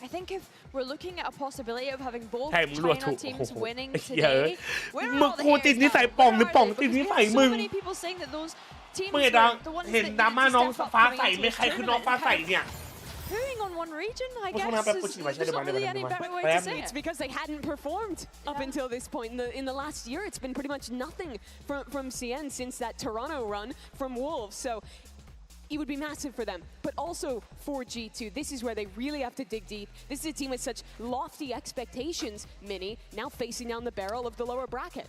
Speaker 8: I think if we're looking at a possibility of having both
Speaker 1: ใช่มึงรั่วถู
Speaker 8: China
Speaker 1: กโอ้
Speaker 8: teams
Speaker 1: โห
Speaker 8: winning
Speaker 1: ไอ้เหี้ย
Speaker 8: today, where
Speaker 1: มึ
Speaker 8: are
Speaker 1: ง
Speaker 8: all the
Speaker 1: กูติด
Speaker 8: haters
Speaker 1: นิสัย
Speaker 8: now?
Speaker 1: ป่องหรือ
Speaker 8: Where
Speaker 1: ป่อง
Speaker 8: are they?
Speaker 1: ติดนิ
Speaker 8: Because
Speaker 1: สัย
Speaker 8: we
Speaker 1: มึ
Speaker 8: have
Speaker 1: ง
Speaker 8: so many people saying that those teams
Speaker 1: มึงเห็น
Speaker 8: were
Speaker 1: ดัง
Speaker 8: the ones
Speaker 1: เห็น
Speaker 8: that
Speaker 1: ดราม่า
Speaker 8: needed to
Speaker 1: น้อง
Speaker 8: step up
Speaker 1: ฟ้า
Speaker 8: coming
Speaker 1: ใส
Speaker 8: into
Speaker 1: ไม่
Speaker 8: this
Speaker 1: ใครคือน้องฟ้า
Speaker 8: tournament.
Speaker 1: ใสเนี่ย
Speaker 8: Pooing on one region, I
Speaker 1: กู
Speaker 8: guess.
Speaker 1: เข้าห้องน้ำแป๊บปวดฉี่มาใช่
Speaker 8: There's
Speaker 1: ได้ไหม
Speaker 8: not
Speaker 1: ได้ไหม
Speaker 8: really any
Speaker 1: ได้ไหม
Speaker 8: better way
Speaker 1: แป๊
Speaker 8: to
Speaker 1: บ
Speaker 8: say
Speaker 4: It's
Speaker 8: it.
Speaker 4: because they hadn't performed up until this point. In the last year, it's been pretty much nothing from CN since that Toronto run from Wolves. So it would be massive for them, but also for G2. This is where they really have to dig deep. This is a team with such lofty expectations, Mini, now facing down the barrel of the lower bracket.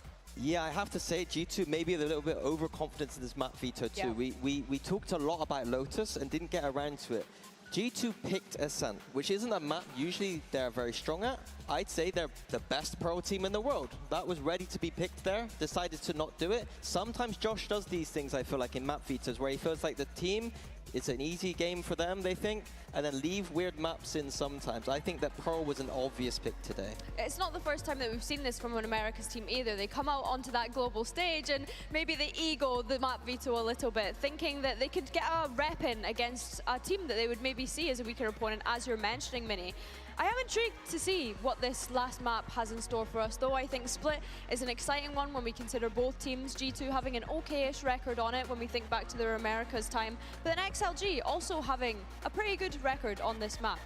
Speaker 9: Yeah, I have to say G2 maybe a little bit overconfident in this map veto too.
Speaker 8: Yeah.
Speaker 9: We talked a lot about Lotus and didn't get around to it. G2 picked Ascent, which isn't a map usually they're very strong at. I'd say they're the best pro team in the world. That was ready to be picked there, decided to not do it. Sometimes Josh does these things, I feel like, in map vetoes, where he feels like the team, it's an easy game for them, they think, and then leave weird maps in sometimes. I think that Pro was an obvious pick today.
Speaker 8: It's not the first time that we've seen this from an America's team either. They come out onto that global stage and maybe they ego the map veto a little bit, thinking that they could get a rep in against a team that they would maybe see as a weaker opponent, as you're mentioning, Mini. I am intrigued to see what this last map has in store for us, though I think Split is an exciting one when we consider both teams, G2 having an okay-ish record on it when we think back to their America's time, but then XLG also having a pretty good record on this map.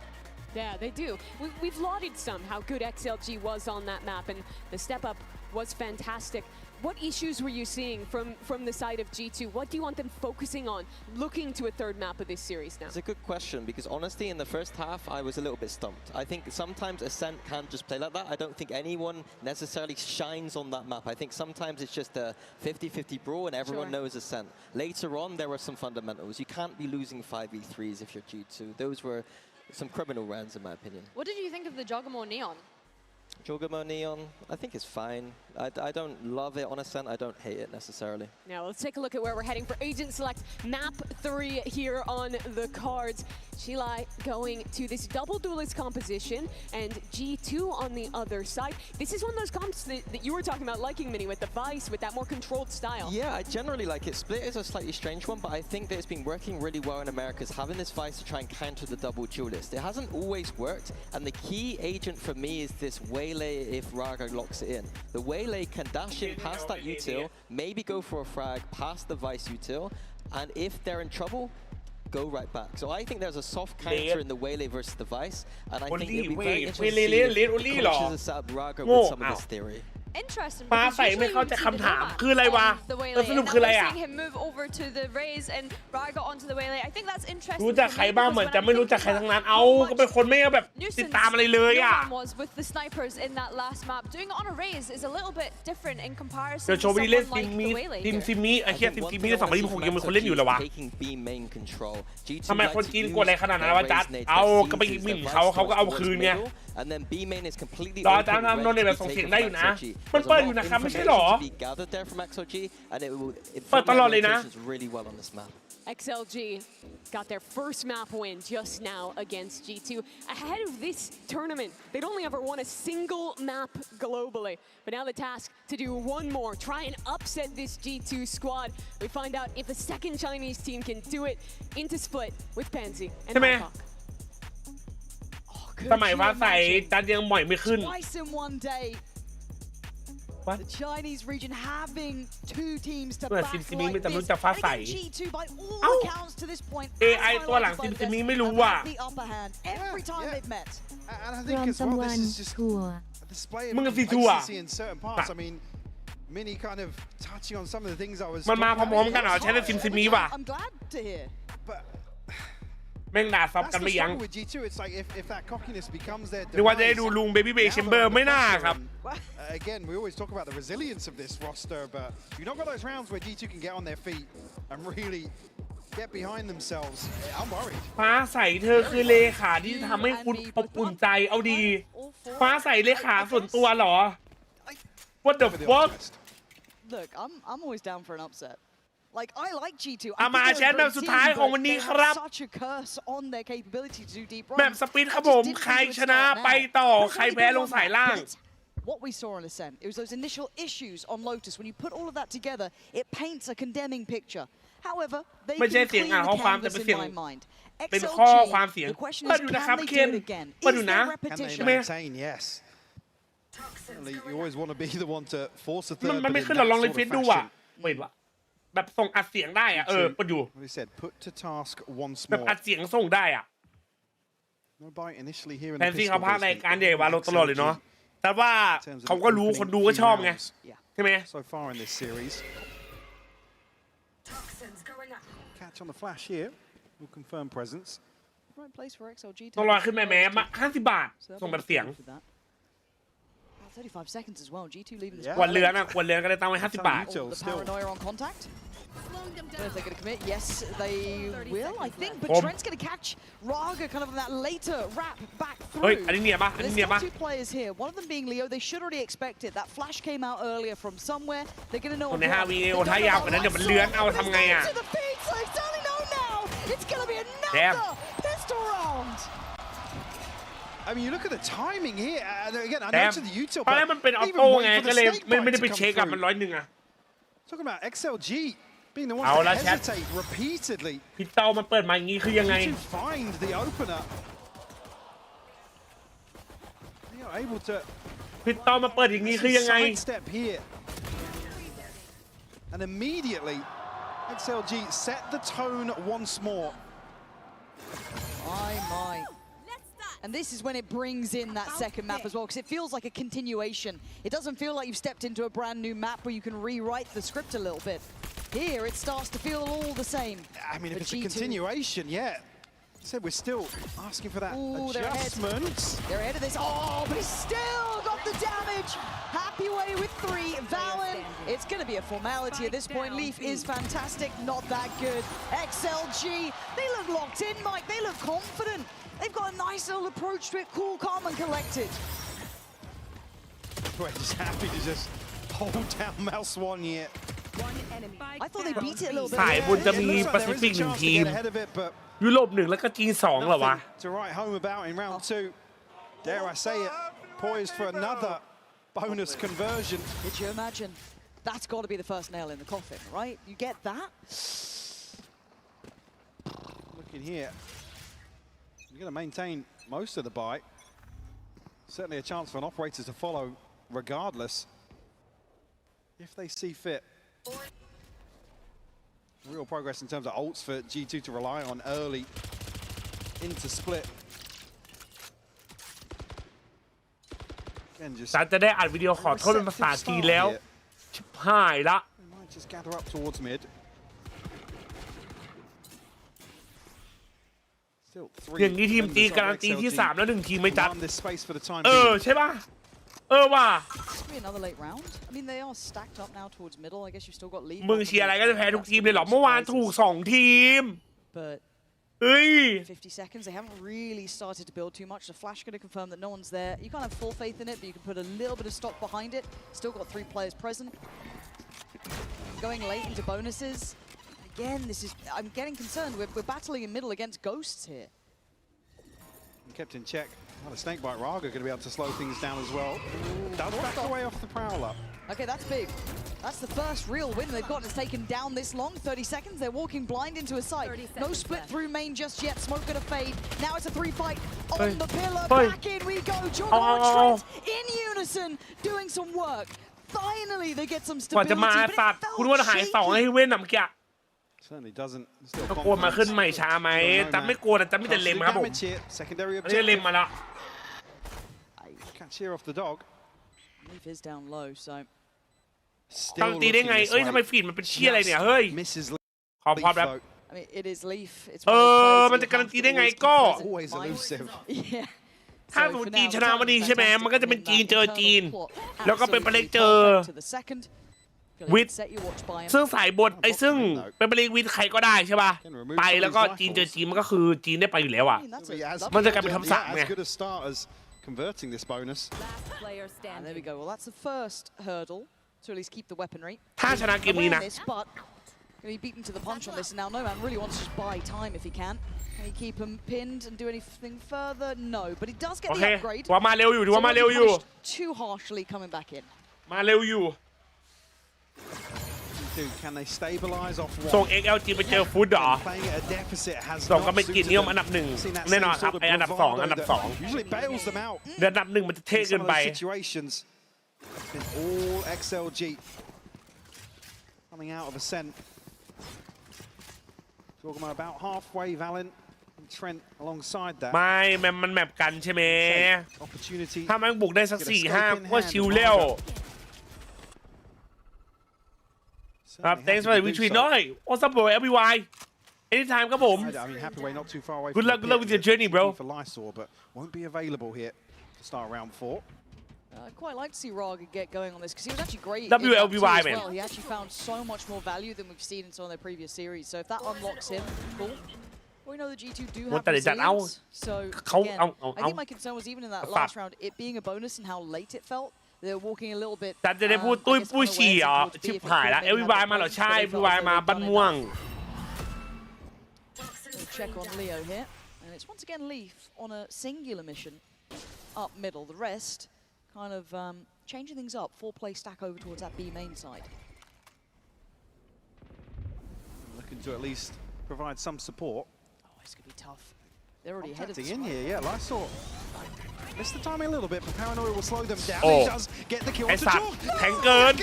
Speaker 4: Yeah, they do. We've lauded some how good XLG was on that map, and the step up was fantastic. What issues were you seeing from the side of G2? What do you want them focusing on, looking to a third map of this series now?
Speaker 9: It's a good question, because honestly, in the first half, I was a little bit stumped. I think sometimes Ascent can't just play like that. I don't think anyone necessarily shines on that map. I think sometimes it's just a 50-50 brawl and everyone knows Ascent. Later on, there were some fundamentals. You can't be losing 5v3s if you're G2. Those were some criminal rounds, in my opinion.
Speaker 8: What did you think of the Jogamo Neon?
Speaker 9: Jogamo Neon, I think it's fine. I don't love it on Ascent. I don't hate it necessarily.
Speaker 4: Now let's take a look at where we're heading for Agent Select Map 3 here on the cards. Shilai going to this double duelist composition and G2 on the other side. This is one of those comps that you were talking about liking, Mini, with the Vice, with that more controlled style.
Speaker 9: Yeah, I generally like it. Split is a slightly strange one, but I think that it's been working really well in America, is having this Vice to try and counter the double duelist. It hasn't always worked, and the key agent for me is this Waylay if Raga locks it in. The Waylay can dash in past that util, maybe go for a frag past the Vice util, and if they're in trouble, go right back. So I think there's a soft counter in the Waylay versus the Vice, and I think it'll be very interesting to see the coaches set up Raga with some of this theory.
Speaker 8: Interesting.
Speaker 1: ฟ้าใสไม่เข้าใจคำถามคืออะไรวะสรุปคืออะไรอ่ะ
Speaker 8: Seeing him move over to the Raze and Raga onto the Waylay. I think that's interesting.
Speaker 1: รู้จักใครบ้างเหมือนจะไม่รู้จักใครทั้งนั้นเอาก็เป็นคนไม่แบบติดตามอะไรเลยอ่ะ
Speaker 8: was with the snipers in that last map. Doing it on a Raze is a little bit different in comparison
Speaker 1: เดี๋ยว
Speaker 8: to
Speaker 1: โชว์วิ
Speaker 8: someone
Speaker 1: เล่น
Speaker 8: like the Waylay.
Speaker 1: ทีมซิมิไอ้เหี้ยทีมมิ2 ทีม 6ยังมีคนเล่นอยู่เหรอวะทำไมคนจีนกดอะไรขนาดนั้นวะจัดเอาก็ไปหมิ่นเขาก็เอาคืนไงรอตามโดนเนทแบบส่งเสียงได้อยู่นะมันเปิดอยู่นะครับไม่ใช่หรอเปิดตลอดเลยนะ
Speaker 4: XLG got their first map win just now against G2. Ahead of this tournament, they'd only ever won a single map globally. But now the task to do one more, try and upset this G2 squad. We find out if a second Chinese team can do it into split with Pansy and Bangkok.
Speaker 1: สมัยฟ้าใสจัดยังหม่อยไม่ขึ้น
Speaker 6: Twice in one day.
Speaker 1: What?
Speaker 6: The Chinese region having two teams to
Speaker 1: เมื่อ
Speaker 6: back
Speaker 1: ซิมซิมิ
Speaker 6: like
Speaker 1: ไม่จำรู้
Speaker 6: this.
Speaker 1: จักฟ้าใส
Speaker 6: And again, G2 by all accounts to this point.
Speaker 1: AI ตัวหลังซิมซิมิไม่รู้อ่ะ
Speaker 6: The upper hand every time they've met.
Speaker 10: And I
Speaker 2: ร
Speaker 10: think
Speaker 2: วม
Speaker 10: as
Speaker 2: สัม
Speaker 10: well,
Speaker 2: วัน
Speaker 10: this is just
Speaker 2: ทัวร์
Speaker 10: a display of
Speaker 1: มึงกับซีทัวร์
Speaker 10: complacency in certain parts. I mean, Mini kind of touching on some of the things I was.
Speaker 1: มันมาพร้อมๆกันเหรอใช้แต่ซิมซิมิว่ะ
Speaker 6: I'm glad to hear.
Speaker 10: But
Speaker 1: แม่งด่าซับ
Speaker 10: that's
Speaker 1: กัน
Speaker 10: the
Speaker 1: ไม่ยั้ง
Speaker 10: struggle with G2. It's like if that cockiness becomes their
Speaker 1: นึกว่าจะได้ดูลุงเบบี้เบย์แชมเบอร์ไม่น่าครับ
Speaker 10: Again, we always talk about the resilience of this roster, but you've not got those rounds where G2 can get on their feet and really get behind themselves. I'm worried.
Speaker 1: ฟ้าใสเธอคือเลขาที่ทำให้คุณอบอุ่นใจเอาดี ฟ้าใสเลขาส่วนตัวเหรอ What the fuck
Speaker 6: Look, I'm always down for an upset. Like I like G2.
Speaker 1: เอามาแชทแบบสุดท้ายของวันนี้ครับ
Speaker 6: Such a curse on their capability to do deep
Speaker 1: แบบ
Speaker 6: runs.
Speaker 1: สปินครับผมใครชนะไปต่อใครแพ้ลงสายล่าง
Speaker 6: What we saw on Ascent, it was those initial issues on Lotus. When you put all of that together, it paints a condemning picture. However, they
Speaker 1: ไม่ใช่
Speaker 6: can
Speaker 1: เสียง
Speaker 6: clean
Speaker 1: อ่าน
Speaker 6: the
Speaker 1: ข้อความแต่
Speaker 6: canvas
Speaker 1: เป็น
Speaker 6: in
Speaker 1: เสียง
Speaker 6: my mind.
Speaker 1: เป็นข้อ
Speaker 6: XLG,
Speaker 1: ความเสียง
Speaker 6: the question
Speaker 1: เปิด
Speaker 6: is,
Speaker 1: อยู่
Speaker 6: can
Speaker 1: นะครับ
Speaker 6: they
Speaker 1: เคน
Speaker 6: do it again?
Speaker 1: เปิดอ
Speaker 6: Is
Speaker 1: ยู่นะ
Speaker 6: there
Speaker 10: Can they
Speaker 6: repetition?
Speaker 10: maintain? Yes. You always want to be the one to force a
Speaker 1: มัน
Speaker 10: third.
Speaker 1: มัน
Speaker 10: but
Speaker 1: ไม่
Speaker 10: in
Speaker 1: ขึ้น
Speaker 10: that
Speaker 1: หรอลองรี
Speaker 10: sort
Speaker 1: เฟ
Speaker 10: of
Speaker 1: ซดูอ่ะ
Speaker 10: fashion.
Speaker 1: เว้ยว่ะแบบส่งอัดเสียงได้อ่ะเปดอยู่
Speaker 10: What he said, put to task once
Speaker 1: แบบ
Speaker 10: more.
Speaker 1: อัดเสียงส่งได้อ่ะ
Speaker 10: No bite initially here in
Speaker 1: แท
Speaker 10: the
Speaker 1: นที่
Speaker 10: pistol
Speaker 1: เขาพาก
Speaker 10: base
Speaker 1: ราย
Speaker 10: from
Speaker 1: การใหญ่วาโลตลอดเลยเนาะ
Speaker 10: XLG
Speaker 1: แต่ว่าเขาก็รู้คนดูก็ชอบไงใช่ไหม
Speaker 10: so far in this series. Catch on the flash here. Will confirm presence.
Speaker 6: Right place for XLG.
Speaker 1: ต้องรอขึ้นแม่มา50 บาท ส่งแบบเสียง
Speaker 6: 35 seconds as well. G2 leaving this.
Speaker 1: ขวดเรือนะขวดเรือก็ได้ตั้งไว้50 บาท
Speaker 6: All the paranoia on contact. If they're going to commit, yes, they will, I think. But Trent's going to catch Raga kind of in that later wrap back
Speaker 1: เฮ้ย
Speaker 6: through.
Speaker 1: อันนี้เนียนปะอันนี้เนียน
Speaker 6: There's
Speaker 1: ปะ
Speaker 6: two players here. One of them being Leo. They should already expect it. That flash came out earlier from somewhere. They're going to know.
Speaker 1: คนใน5 วีโอท้ายยาวกว่านั้นเดี๋ยวมันเลื้อนเอาทำไงอ่ะ
Speaker 6: To the feet, so it's only know now. It's going to be
Speaker 1: Damn.
Speaker 6: another pistol round.
Speaker 10: I mean, you look at the timing here. And again, I
Speaker 1: แต่
Speaker 10: noticed the util,
Speaker 1: ตอนแรก
Speaker 10: but
Speaker 1: มันเป็นออ
Speaker 10: even
Speaker 1: โต้ไง
Speaker 10: waiting for
Speaker 1: ก็
Speaker 10: the
Speaker 1: เลย
Speaker 10: snake
Speaker 1: ไม่
Speaker 10: bite
Speaker 1: ได้
Speaker 10: to
Speaker 1: ไป
Speaker 10: come
Speaker 1: เช็คอะมัน
Speaker 10: through.
Speaker 1: 100อ่ะ
Speaker 10: Talking about XLG being the one
Speaker 1: เอา
Speaker 10: to
Speaker 1: ละแชท
Speaker 10: hesitate repeatedly.
Speaker 1: พี่เต้ามันเปิดมาอย่างงี้คือยังไง
Speaker 10: To find the opener. They are able to
Speaker 1: พี่เต้ามาเปิดอย่างงี้คือยังไง
Speaker 10: sidestep here. And immediately, XLG set the tone once more.
Speaker 6: My. And this is when it brings in that second map as well, because it feels like a continuation. It doesn't feel like you've stepped into a brand new map where you can rewrite the script a little bit. Here, it starts to feel all the same.
Speaker 10: I mean, if
Speaker 6: But
Speaker 10: it's a
Speaker 6: G2
Speaker 10: continuation, yeah. I said we're still asking for that
Speaker 6: Ooh,
Speaker 10: adjustment.
Speaker 6: They're ahead of this. Oh, but he's still got the damage. Happy way with 3. Valen, it's going to be a formality at this point. Leaf is fantastic, not that good. XLG, they look locked in, Mike. They look confident. They've got a nice little approach to it, cool, calm, and collected.
Speaker 10: Square just happy to just hold down Mouse One here.
Speaker 6: I thought they beat it a little bit.
Speaker 1: สายบนจะมีแปซิฟิก1 ทีม ยุโรป1แล้วก็จีน2เหรอวะ
Speaker 10: To write home about in round 2. Dare I say it, poised for another bonus conversion.
Speaker 6: Could you imagine? That's got to be the first nail in the coffin, right? You get that?
Speaker 10: Looking here, you're going to maintain most of the buy. Certainly a chance for an operator to follow regardless, if they see fit. Real progress in terms of ults for G2 to rely on early into split.
Speaker 1: ฉันจะได้อัดวิดีโอขอโทษเป็นภาษาจีนแล้วชิบหายละ
Speaker 10: Just gather up towards mid. Still
Speaker 1: อย่างนี้ทีมจีนการันตีที่3แล้ว1 ทีมไม่จัด
Speaker 10: this space for the time
Speaker 1: ใช่ป่ะว่ะ
Speaker 6: Maybe another late round. I mean, they are stacked up now towards middle. I guess you've still got lead.
Speaker 1: มึงเชียร์อะไรก็จะแพ้ทุกทีมเลยเหรอเมื่อวานถูก2 ทีม
Speaker 6: But 50 seconds, they haven't really started to build too much. The flash going to confirm that no one's there. You can't have full faith in it, but you can put a little bit of stock behind it. Still got 3 players present. Going late into bonuses. Again, I'm getting concerned. We're battling in middle against ghosts here.
Speaker 10: Kept in check. Well, a Snakebite Raga going to be able to slow things down as well. Does back away off the Prowler.
Speaker 6: Okay, that's big. That's the first real win they've got. It's taken down this long. 30 seconds. They're walking blind into a site. No split through main just yet. Smoke going to fade. Now it's a 3-fight on the pillar. Back in we go. Jordan and Trent in unison doing some work. Finally, they get some
Speaker 1: กว่า
Speaker 6: stability.
Speaker 1: จะมาสัตว์คุณว่าหาย2ให้เว้นหนำเกีย
Speaker 10: Certainly doesn't.
Speaker 1: ก็กลัวมาขึ้นใหม่ช้าไหมจำไม่กลัวแต่จำไม่แต่เล็มครับผมอันนี้เล็มมาแล้ว
Speaker 10: Catch here off the dog.
Speaker 6: Leaf is down low, so.
Speaker 1: ตั้งตีได้ไงทำไมฟีดมันเป็นเชี่ยอะไรเนี่ยเฮ้ยขอพอแบบ
Speaker 6: I mean, it is Leaf. It's
Speaker 1: มันจะการันตีได้ไงก็
Speaker 10: Always elusive.
Speaker 6: Yeah.
Speaker 1: ถ้าสมมติจีนชนะวันนี้ใช่ไหมมันก็จะเป็นจีนเจอจีนแล้วก็เป็นประเล็กเจอวิทซึ่งสายบนซึ่งเป็นประเล็กวิทใครก็ได้ใช่ป่ะไปแล้วก็จีนเจอจีนมันก็คือจีนได้ไปอยู่แล้วอ่ะมันจะกลายเป็นคำสั่งไง
Speaker 10: Converting this bonus.
Speaker 6: And there we go. Well, that's the first hurdle to at least keep the weaponry.
Speaker 1: ถ้าชนะเกมนี้นะ
Speaker 6: But going to be beaten to the punch on this. And now No Man really wants to just buy time if he can. Can he keep him pinned and do anything further? No, but he does get the upgrade.
Speaker 1: ว่ามาเร็วอยู่ว่ามาเร็วอยู่
Speaker 6: Too harshly coming back in.
Speaker 1: มาเร็วอยู่
Speaker 10: Can they stabilize off one?
Speaker 1: ส่ง XLG ไปเจอฟุตเหรอส่งก็เป็นกิจนิยมอันดับ1แน่นอนครับไออันดับ2อันดับ2
Speaker 10: Usually bails them out.
Speaker 1: เดือนอันดับ1มันจะเท่เกินไป
Speaker 10: Situations. All XLG coming out of Ascent. Talking about halfway, Valen and Trent alongside that.
Speaker 1: ไม่มันแมปกันใช่ไหมถ้ามันบุกได้สัก 4-5 ก็ชิวเร็วครับ thanks for the retweet น้อย what's up bro everyone anytime ครับผม good luck with your journey bro
Speaker 10: for Lysor but won't be available here to start round 4.
Speaker 6: I'd quite like to see Raga get going on this because he was actually great.
Speaker 1: WLBY man.
Speaker 6: Well. He actually found so much more value than we've seen in some of their previous series. So if that unlocks him, cool. We know the G2 do have resilience. So again, I think my concern was even in that last round, it being a bonus and how late it felt. They were walking a little bit.
Speaker 1: จัดจะได้พูดตุ้ยปุ้ยฉี่อ่ะชิบหายแล้ว everybody มาเหรอใช่ everybody มาบ้านม่วง
Speaker 6: Check on Leo here, and it's once again Leaf on a singular mission up middle. The rest kind of changing things up. 4-play stack over towards that B main side.
Speaker 10: Looking to at least provide some support.
Speaker 6: Oh, it's going to be tough. They're already ahead of the
Speaker 10: in here, yeah. Lysor missed the timing a little bit, but Paranoia will slow them down.
Speaker 1: Oh.
Speaker 10: He does get the kill.
Speaker 1: ไอ้สัตว์แข็งเกิน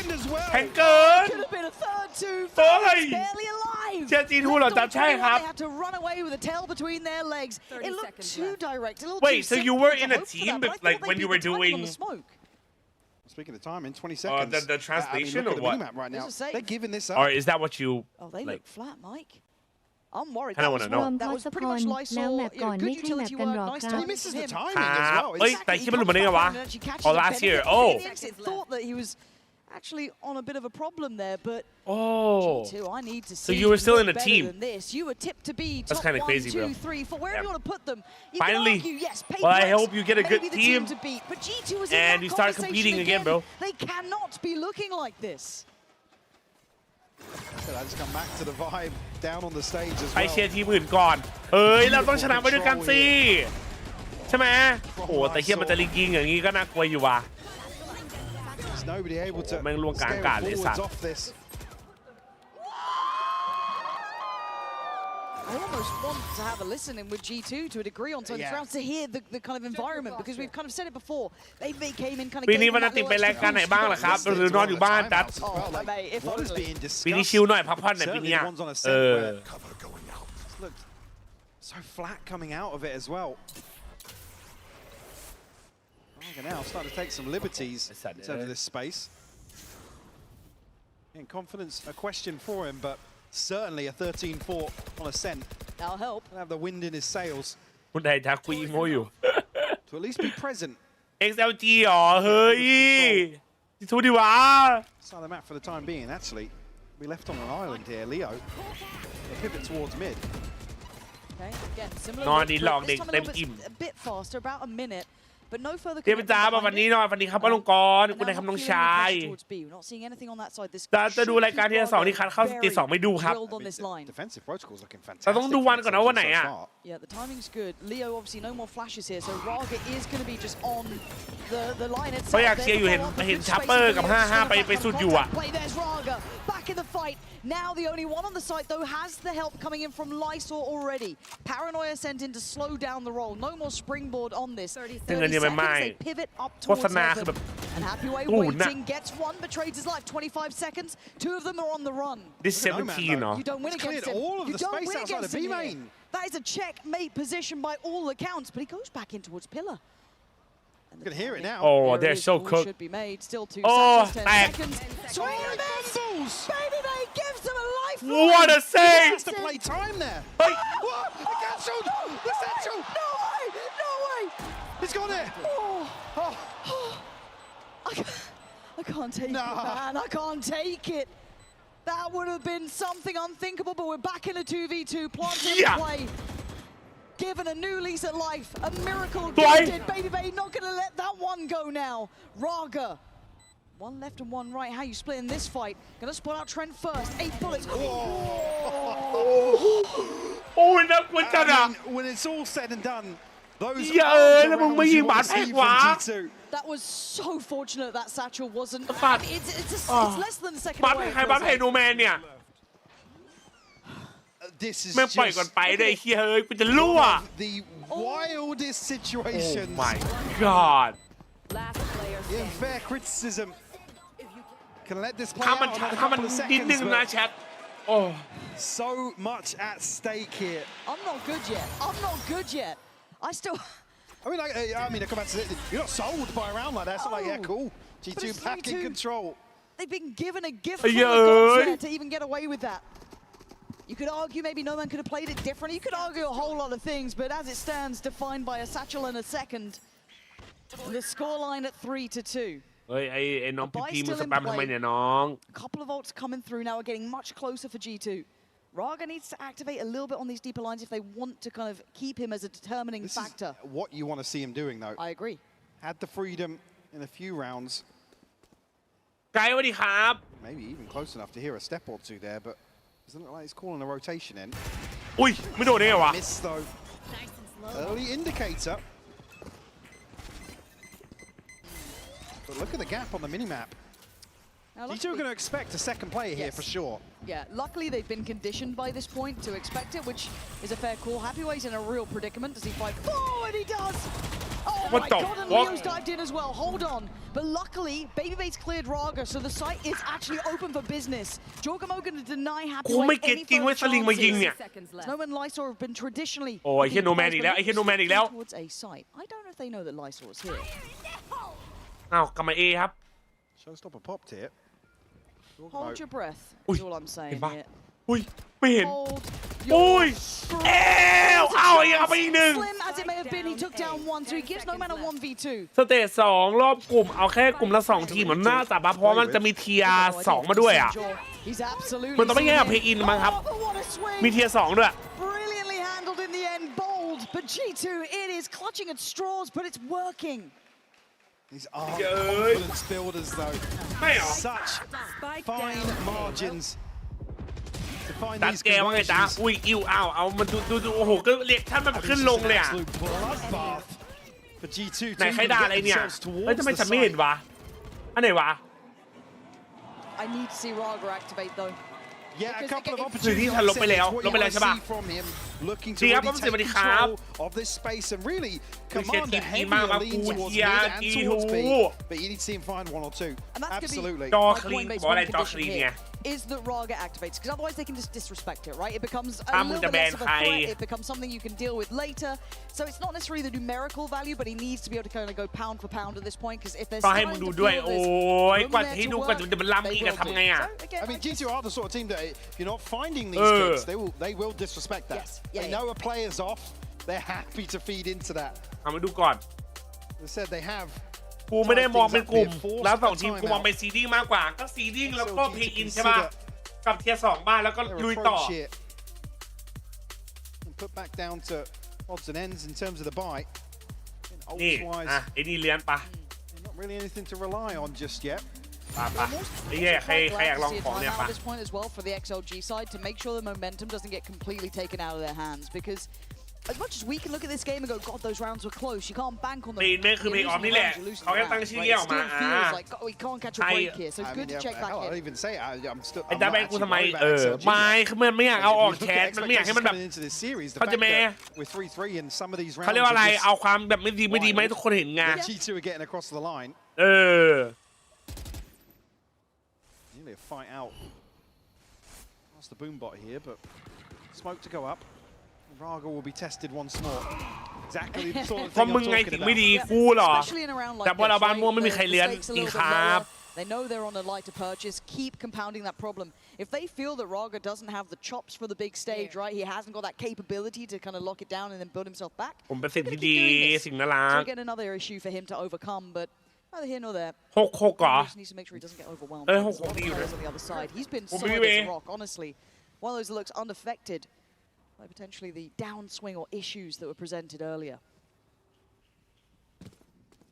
Speaker 1: แข็งเกิน
Speaker 6: Could have been a third two.
Speaker 1: เฮ้ย
Speaker 6: Barely alive.
Speaker 1: เชียร์จีนทูเหรอจ๊ะใช่ครับ
Speaker 6: They had to run away with a tail between their legs. It looked too direct. A little
Speaker 1: Wait,
Speaker 6: too
Speaker 1: so you were
Speaker 6: simple
Speaker 1: in
Speaker 6: to
Speaker 1: a
Speaker 6: hope for
Speaker 1: team
Speaker 6: that, but I
Speaker 1: like
Speaker 6: thought
Speaker 1: when
Speaker 6: they
Speaker 1: you
Speaker 6: beat
Speaker 1: were
Speaker 6: the timing
Speaker 1: doing
Speaker 6: on the smoke.
Speaker 10: Speaking of time, in 20 seconds.
Speaker 1: The translation or what?
Speaker 10: Right now. They're giving this up.
Speaker 1: Or is that what you
Speaker 6: Oh, they
Speaker 1: like?
Speaker 6: look flat, Mike. I'm worried.
Speaker 1: I don't want to know.
Speaker 6: that was pretty much Lysor. Good utility work. Nice
Speaker 10: He
Speaker 6: timing
Speaker 10: misses
Speaker 6: from
Speaker 10: the
Speaker 6: him.
Speaker 10: timing as well.
Speaker 1: เอ้ยแต่คิดมันหลุดมาได้ไงวะ Oh last year oh
Speaker 6: Thought that he was actually on a bit of a problem there, but
Speaker 1: Oh.
Speaker 6: G2, I need to see.
Speaker 1: So you were still in the
Speaker 6: better
Speaker 1: team.
Speaker 6: than this. You were tipped to be
Speaker 1: That's
Speaker 6: top
Speaker 1: kinda
Speaker 6: 1,
Speaker 1: crazy,
Speaker 6: 2,
Speaker 1: bro.
Speaker 6: 3, 4. Where do you want to put them? You
Speaker 1: Finally.
Speaker 6: Can argue, yes,
Speaker 1: Well, I
Speaker 6: Patriots
Speaker 1: hope you get a good
Speaker 6: may be the
Speaker 1: team.
Speaker 6: to beat, but G2 is
Speaker 1: And
Speaker 6: in that
Speaker 1: you start
Speaker 6: conversation
Speaker 1: competing again, bro.
Speaker 6: They cannot be looking like this.
Speaker 10: So I just come back to the vibe down on the stage as
Speaker 1: ไป
Speaker 10: well.
Speaker 1: เชียร์ทีมอื่นก่อนเฮ้ยเราต้องชนะไปด้วยกันสิใช่ไหมโอ้แต่เฮียมันจะลิงยิงอย่างนี้ก็น่ากลัวอยู่ว่ะ
Speaker 10: There's nobody able to
Speaker 1: แม่งล่วงกลางอากาศเลย
Speaker 10: scale
Speaker 1: สัต
Speaker 10: forwards
Speaker 1: ว์
Speaker 10: off this.
Speaker 6: I almost want to have a listen in with G2 to a degree on certain rounds to hear the kind of environment, because we've kind of said it before. They came in kind of.
Speaker 1: ปีนี้วันอาทิตย์ไปรายการไหนบ้างล่ะครับหรือนอนอยู่บ้านจัด
Speaker 10: What is being
Speaker 1: ปีนี้
Speaker 10: discussed?
Speaker 1: ชิลหน่อยพักผ่อนหน่อยปีนี้
Speaker 10: Certainly one's on a
Speaker 1: เอ
Speaker 10: set
Speaker 1: อ
Speaker 10: where looked so flat coming out of it as well. Raga now starting to take some liberties in terms of this space. And confidence a question for him, but certainly a 13-4 on ascent.
Speaker 6: That'll help.
Speaker 10: Have the wind in his sails
Speaker 1: คุณไทยทักคุยโมอยู่
Speaker 10: to at least be present.
Speaker 1: XLG หรอเฮ้ยทูดิวะ
Speaker 10: Side the map for the time being. Actually, we left on an island here. Leo, a pivot towards mid.
Speaker 6: Okay, again, similar.
Speaker 1: นอนดีหลอก
Speaker 6: look,
Speaker 1: เด็ก
Speaker 6: this time
Speaker 1: เต็ม
Speaker 6: a little
Speaker 1: อิ่ม
Speaker 6: bit- a bit faster, about a minute, but no further.
Speaker 1: เทียบจ้ามาวันนี้หน่อยวันนี้ครับว่าลงกรคุณนายคำน้องชาย
Speaker 6: Towards B. We're not seeing anything on that side. This
Speaker 1: จะดูรายการที่สองที่คัดเข้าสเตจสองไม่ดูครับ
Speaker 6: drilled on this line.
Speaker 10: Defensive protocols looking fantastic.
Speaker 1: เราต้องดูวันก่อนนะว่าไหนอ่ะ
Speaker 6: Yeah, the timing's good. Leo obviously no more flashes here, so Raga is going to be just on the line itself.
Speaker 1: เพราะอยากเชียร์อยู่เห็นชัปเปอร์กับ55ไปสุดอยู่อ่ะ
Speaker 6: Play, there's Raga back in the fight. Now the only one on the site though has the help coming in from Lysor already. Paranoia sent in to slow down the roll. No more springboard on this.
Speaker 1: ซึ่งอันนี้ไม่ไม่
Speaker 6: They pivot up
Speaker 1: โฆษ
Speaker 6: towards
Speaker 1: ณาคือ
Speaker 6: heaven.
Speaker 1: แบบ
Speaker 6: And Happyway
Speaker 1: ตูนน่ะ
Speaker 6: waiting, gets one, betrays his life. 25 seconds. 2 of them are on the run.
Speaker 1: This 17 เนาะ
Speaker 6: You don't win
Speaker 10: He's
Speaker 6: against
Speaker 10: cleared
Speaker 6: him.
Speaker 10: all of
Speaker 6: You
Speaker 10: the
Speaker 6: don't
Speaker 10: space
Speaker 6: win
Speaker 10: outside
Speaker 6: against
Speaker 10: of
Speaker 6: him
Speaker 10: B
Speaker 6: here.
Speaker 10: main.
Speaker 6: That is a checkmate position by all accounts, but he goes back in towards Pillar.
Speaker 10: You can hear it now.
Speaker 1: Oh,
Speaker 6: There
Speaker 1: they're
Speaker 6: is
Speaker 1: so
Speaker 6: call
Speaker 1: cooked.
Speaker 6: should be made. Still 2
Speaker 1: Oh,
Speaker 6: seconds, 10
Speaker 1: back.
Speaker 6: seconds. Swing and miss. Baby Bay gives him a life.
Speaker 1: What a save!
Speaker 10: He has to play time there.
Speaker 1: Hey.
Speaker 10: What? The cancelled. The central.
Speaker 6: No way! No way!
Speaker 10: He's got it.
Speaker 6: I can't take it, man. I can't take it. That would have been something unthinkable, but we're back in a 2v2. Planting
Speaker 1: Yeah.
Speaker 6: play. Given a new lease at life. A miracle
Speaker 1: Boy.
Speaker 6: gifted. Baby Bay not going to let that one go now. Raga. One left and one right. How you splitting this fight? Gonna spot out Trent first. 8 bullets.
Speaker 1: โอ้ยน่ากลัวจัง
Speaker 10: I
Speaker 1: อ่ะ
Speaker 10: mean, when it's all said and done, those
Speaker 1: เหี้ย
Speaker 10: are the
Speaker 1: แล้วมึง
Speaker 10: rounds
Speaker 1: ไม่ยิง
Speaker 10: you
Speaker 1: บา
Speaker 10: want
Speaker 1: ด
Speaker 10: to
Speaker 1: แผล
Speaker 10: see
Speaker 1: ขวา
Speaker 10: from G2.
Speaker 6: That was so fortunate that Satchel wasn't.
Speaker 1: But-
Speaker 6: I mean, it's
Speaker 1: Oh.
Speaker 6: less than a second
Speaker 1: บาดแผล
Speaker 6: away.
Speaker 1: ใครบาดแผลโนแมนเนี่ย
Speaker 10: This is
Speaker 1: แม่งปล่อยก่อน
Speaker 10: just
Speaker 1: ไปได้เฮียเฮ้ยกูจะรั่ว
Speaker 10: the wildest
Speaker 1: Oh
Speaker 10: situations.
Speaker 1: my god
Speaker 4: Last player
Speaker 10: The unfair criticism. Can let this play
Speaker 1: ถ้า
Speaker 10: out
Speaker 1: มัน
Speaker 10: another
Speaker 1: ถ้ามัน
Speaker 10: couple of
Speaker 1: นิดนึง
Speaker 10: seconds,
Speaker 1: นะ
Speaker 10: but
Speaker 1: แชทโอ้
Speaker 10: so much at stake here.
Speaker 6: I'm not good yet. I'm not good yet. I still.
Speaker 10: I mean, I come back to it. You're not sold by a round like that. It's not like, yeah, cool.
Speaker 6: But
Speaker 10: G2
Speaker 6: it's
Speaker 10: back in
Speaker 6: 3-2.
Speaker 10: control.
Speaker 6: They've been given a gift
Speaker 1: Ay,
Speaker 6: from the gods
Speaker 1: ay.
Speaker 6: there to even get away with that. You could argue maybe no man could have played it differently. You could argue a whole lot of things, but as it stands, defined by a satchel and a second. The scoreline at 3-2.
Speaker 1: เฮ้ยไอ้น้องพีพีมึง
Speaker 6: still
Speaker 1: ส
Speaker 6: in
Speaker 1: แปมทำไม
Speaker 6: play.
Speaker 1: เนี่ยน้อง
Speaker 6: A couple of ults coming through now are getting much closer for G2. Raga needs to activate a little bit on these deeper lines if they want to kind of keep him as a determining
Speaker 10: This
Speaker 6: factor.
Speaker 10: is what you want to see him doing, though.
Speaker 6: I agree.
Speaker 10: Had the freedom in a few rounds.
Speaker 1: ไกด์สวัสดีครับ
Speaker 10: Maybe even close enough to hear a step or two there, but doesn't look like he's calling a rotation in.
Speaker 1: อุ้ยไม่โดนได้ไงวะ
Speaker 10: Miss though. Early indicator. But look at the gap on the minimap.
Speaker 6: Now,
Speaker 10: G2 are going to expect a second player here
Speaker 6: Yes.
Speaker 10: for sure.
Speaker 6: Yeah, luckily they've been conditioned by this point to expect it, which is a fair call. Happyway's in a real predicament. Does he fight? Oh, and he does! Oh
Speaker 1: What
Speaker 6: my
Speaker 1: the
Speaker 6: god, and
Speaker 1: fuck?
Speaker 6: Leo's dived in as well. Hold on. But luckily, Babyface cleared Raga, so the site is actually open for business. Jorgamo going to deny
Speaker 1: กูไม่
Speaker 6: Happyway
Speaker 1: เก็ต
Speaker 6: any
Speaker 1: จริง
Speaker 6: further
Speaker 1: ว่าสลิงมายิงเนี่ย
Speaker 6: chances. Snow and Lysor have been traditionally...
Speaker 1: โอ้ยเฮียโนแมนอีกแล้วไอ้เฮียโนแมนอีกแล้ว
Speaker 6: towards A site. I don't know if they know that Lysor is here.
Speaker 1: อ้าวกลับมาเอครับ
Speaker 10: Showstopper popped here.
Speaker 6: Hold your breath,
Speaker 1: Ui,
Speaker 6: is all I'm saying
Speaker 1: ห็นปะ
Speaker 6: here.
Speaker 1: อุ้ยไม่เห็น
Speaker 6: Hold
Speaker 1: อุ้ย
Speaker 6: your
Speaker 1: เอวเอา เอาไปอีกหนึ่ง
Speaker 6: Slim as it may have been, he took down one, so he gives no man a 1v2.
Speaker 1: สเตจ2รอบกลุ่มเอาแค่กลุ่มละ2ทีมมันน่าจะปะเพราะมันจะมีเทียร์2มาด้วยอ่ะ
Speaker 6: He's absolutely
Speaker 1: มันต้องไม่แย่กับเพย์อินมั้งครับ มีเทียร์2ด้วย
Speaker 6: brilliantly handled in the end, bold, but G2 it is clutching at straws, but it's working.
Speaker 10: These are confidence builders, though. Such fine margins.
Speaker 1: ตัดแกว่าไงจ๊ะอุ้ยอิวเอามันดูโอ้โหก็เรียกท่านมันขึ้นลงเลยอ่ะไหนใครด่าอะไรเนี่ยเฮ้ยทำไมฉันไม่เห็นวะอันไหนวะ
Speaker 6: I need to see Raga activate though.
Speaker 10: Yeah, a couple of
Speaker 1: คือที่
Speaker 10: opportunities.
Speaker 1: ฉันลบไปแล้วใช่ปะ
Speaker 10: From him, looking to
Speaker 1: ดีครับ
Speaker 10: really
Speaker 1: ผมสวัสดี
Speaker 10: take
Speaker 1: ครับ
Speaker 10: control of this space and really
Speaker 1: คือเชียร์
Speaker 10: command
Speaker 1: ที
Speaker 10: a
Speaker 1: มดีมาก
Speaker 10: heavier
Speaker 1: มา
Speaker 10: lean
Speaker 1: กู
Speaker 10: towards
Speaker 1: เชีย
Speaker 10: mid
Speaker 1: ร์
Speaker 10: and
Speaker 1: ที
Speaker 10: towards
Speaker 1: ทู
Speaker 10: B. But you need to see him find one or two.
Speaker 6: And that's
Speaker 10: Absolutely.
Speaker 1: จอ
Speaker 6: my
Speaker 1: คลีน
Speaker 6: Coinbase
Speaker 1: บอกอะไร
Speaker 6: one
Speaker 1: จอค
Speaker 6: condition
Speaker 1: ลีน
Speaker 6: here
Speaker 1: ไง
Speaker 6: is that Raga activates, because otherwise they can just disrespect it, right? It becomes a
Speaker 1: Ah,
Speaker 6: little
Speaker 1: the
Speaker 6: bit less of a
Speaker 1: ban
Speaker 6: threat,
Speaker 1: high.
Speaker 6: it becomes something you can deal with later. So it's not necessarily the numerical value, but he needs to be able to kind of go pound for pound at this point, because if they're
Speaker 1: ต้องให้มึง
Speaker 6: starting
Speaker 1: ดู
Speaker 6: to
Speaker 1: ด้วย
Speaker 6: feel
Speaker 1: โอ้
Speaker 6: this
Speaker 1: ยกว่า
Speaker 6: room
Speaker 1: ที่
Speaker 6: there
Speaker 1: ดู
Speaker 6: to
Speaker 1: กว่า
Speaker 6: work,
Speaker 1: จะมันล้ำอีก
Speaker 6: they
Speaker 1: อะ
Speaker 6: will
Speaker 1: ทำไง
Speaker 6: do.
Speaker 1: อะ
Speaker 6: So again,
Speaker 10: I mean, G2 are the sort of team that if you're not finding these
Speaker 1: Uh.
Speaker 10: kids, they will disrespect that.
Speaker 6: Yes.
Speaker 10: They know a player's off. They're happy to feed into that.
Speaker 1: เอามาดูก่อน
Speaker 10: As I said, they have.
Speaker 1: กูไม่ได้มองเป็นกลุ่มแล้ว2ทีมกูมองเป็นซีดิ้งมากกว่าก็ซีดิ้งแล้วก็เพย์อินใช่ป่ะกับเทียร์2บ้านแล้วก็
Speaker 10: Their
Speaker 1: ลุยต่อ
Speaker 10: approach here. And put back down to odds and ends in terms of the buy.
Speaker 1: นี่
Speaker 10: Ults-wise,
Speaker 1: อ่ะไอ้นี่เลี้ยนปะ
Speaker 10: not really anything to rely on just yet.
Speaker 1: ปะไอ้เหี้ยใครอยากลองของเนี่ยปะ
Speaker 6: at this point as well for the XLG side to make sure the momentum doesn't get completely taken out of their hands, because as much as we can look at this game and go, God, those rounds were close, you can't bank on them.
Speaker 1: ปีนไม่คือเพย์ออฟนี่แหละเขาแค่ตั้งชื่อแยกออกมา
Speaker 6: It still feels like, God, we can't catch a break here, so
Speaker 10: I
Speaker 6: it's good
Speaker 10: mean,
Speaker 6: to check back
Speaker 10: hell, I'll
Speaker 6: in.
Speaker 10: even say it. I'm still.
Speaker 1: ไอ้
Speaker 10: I'm
Speaker 1: ดา
Speaker 10: not
Speaker 1: แบงกู
Speaker 10: actually
Speaker 1: ทำไม
Speaker 10: worried about XLG.
Speaker 1: ไม่คือมันไม่อยากเอาออก
Speaker 10: If you
Speaker 1: แค
Speaker 10: look
Speaker 1: ส
Speaker 10: at
Speaker 1: มันไม่อยากให้มันแบบ
Speaker 10: expectations coming into this series, the
Speaker 1: เขา
Speaker 10: fact
Speaker 1: จะแม่
Speaker 10: that we're 3-3 in some of these
Speaker 1: เขา
Speaker 10: rounds
Speaker 1: เรียกว่าอะไร
Speaker 10: are just
Speaker 1: เอาความแบบไม่ดีไหมทุกคนเห็นไง
Speaker 10: G2 are getting across the line.
Speaker 1: เออ
Speaker 10: Nearly a fight out. That's the boom bot here, but smoke to go up. Raga will be tested once more. Exactly the sort of
Speaker 1: เพราะ
Speaker 10: thing
Speaker 1: มึ
Speaker 10: I'm
Speaker 1: งไง
Speaker 10: talking
Speaker 1: ถึงไม่
Speaker 10: about.
Speaker 1: ดีกูเหรอ
Speaker 6: Especially in a round like
Speaker 1: แต่พอ
Speaker 6: this,
Speaker 1: เราบ้าน
Speaker 6: right?
Speaker 1: ม่วงไม่มีใคร
Speaker 6: The
Speaker 1: เลี้ยน
Speaker 6: stakes a
Speaker 1: จริง
Speaker 6: little
Speaker 1: ค
Speaker 6: bit
Speaker 1: รับ
Speaker 6: lower. They know they're on a lighter purchase. Keep compounding that problem. If they feel that Raga doesn't have the chops for the big stage, right? He hasn't got that capability to kind of lock it down and then build himself back.
Speaker 1: ผมเป็นสิ่งที่ดีสิ่งน่ารัก
Speaker 6: So again, another issue for him to overcome, but neither here nor there.
Speaker 1: 6-6 เหรอ
Speaker 6: He just needs to make sure he doesn't get overwhelmed.
Speaker 1: Eh,
Speaker 6: There's a lot of
Speaker 1: 6-6 ดีอยู่นะ
Speaker 6: players on the other side. He's been
Speaker 1: ผม
Speaker 6: solid
Speaker 1: ไม่
Speaker 6: as a rock, honestly. One of those that looks unaffected by potentially the downswing or issues that were presented earlier.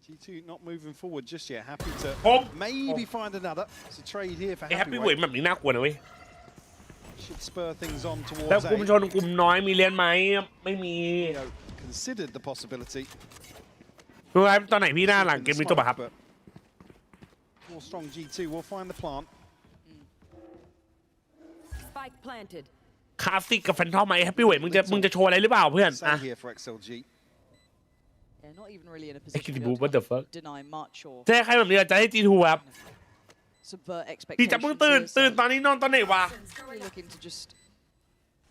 Speaker 10: G2 not moving forward just yet. Happy to
Speaker 1: ผม
Speaker 10: maybe find another. It's a trade here for
Speaker 1: ไอ้แฮปปี้เวท
Speaker 10: Happyweight.
Speaker 1: แบบนี้น่ากลัวนะเว้ย
Speaker 10: Should spur things on
Speaker 1: แล้ว
Speaker 10: towards
Speaker 1: กลุ่ม
Speaker 10: A.
Speaker 1: ชนกลุ่มน้อยมีเลี้ยนไหมไม่มี
Speaker 10: You know, considered the possibility.
Speaker 1: รู้ไหมตอนไหนพี่หน้าหลังเกมนี้จบอะครับ
Speaker 10: But more strong G2 will find the plant.
Speaker 18: Spike planted.
Speaker 1: คลาสสิกกับแฟนทอมไหมแฮปปี้เวทมึงจะโชว์อะไรหรือเปล่าเพื่อน
Speaker 10: Same
Speaker 1: อ่ะ
Speaker 10: here for XLG.
Speaker 6: Yeah, not even really in a position to
Speaker 1: Executive
Speaker 6: be able
Speaker 1: what the fuck
Speaker 6: to deny much or
Speaker 1: จะให้ใครแบบนี้จะให้จีทูครับ
Speaker 6: subvert
Speaker 1: พี่จะเพิ่ง
Speaker 6: expectations.
Speaker 1: ตื่น
Speaker 6: here,
Speaker 1: ตอนนี้นอนตอนไหนวะ
Speaker 6: so really looking to just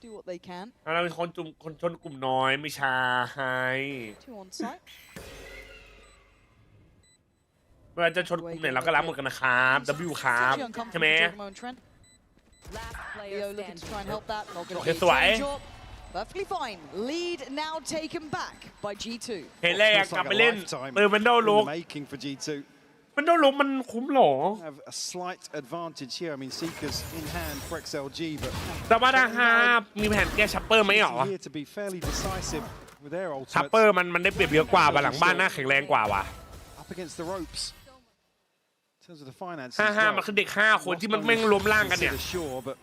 Speaker 6: do what they can.
Speaker 1: เราเป็นคนชนกลุ่มน้อยไม่ใช่
Speaker 6: Two on site.
Speaker 1: เวลาจะชนกลุ่มไหนเราก็รับหมดกันนะครับ W ครับ
Speaker 6: Actually uncomfortable
Speaker 1: ใช่ไหม
Speaker 6: for Giacomo and Trent.
Speaker 18: Last player
Speaker 6: Leo looking to try and help that. Not going to
Speaker 1: Okay,
Speaker 6: be
Speaker 1: so I-
Speaker 6: job. Perfectly fine. Lead now taken back by G2.
Speaker 1: เห็นแรก
Speaker 10: Feels
Speaker 1: กลับ
Speaker 10: like
Speaker 1: ไป
Speaker 10: a
Speaker 1: เล่น
Speaker 10: lifetime
Speaker 1: เติมมันโด
Speaker 10: in
Speaker 1: ลุ
Speaker 10: the
Speaker 1: ก
Speaker 10: making for G2.
Speaker 1: มันโดลุกมันคุ้มหรอ
Speaker 10: Have a slight advantage here. I mean, Seekers in hand for XLG, but
Speaker 1: แต่ว่าถ้าฮามีแผนแก้ชัปเปอร์ไหมหรอ
Speaker 10: here to be fairly decisive with their
Speaker 1: ชัป
Speaker 10: ultimates.
Speaker 1: เปอร์มันได้เปรียบเยอะกว่าบ้านหลังบ้านน่าแข็งแรงกว่าว่ะ
Speaker 10: Up against the ropes. In terms of the finances.
Speaker 1: ฮ่า
Speaker 10: well,
Speaker 1: มันคือเด็ก5 คนที่มันแม่งรวมร่างกันเนี่ย
Speaker 10: consider sure, but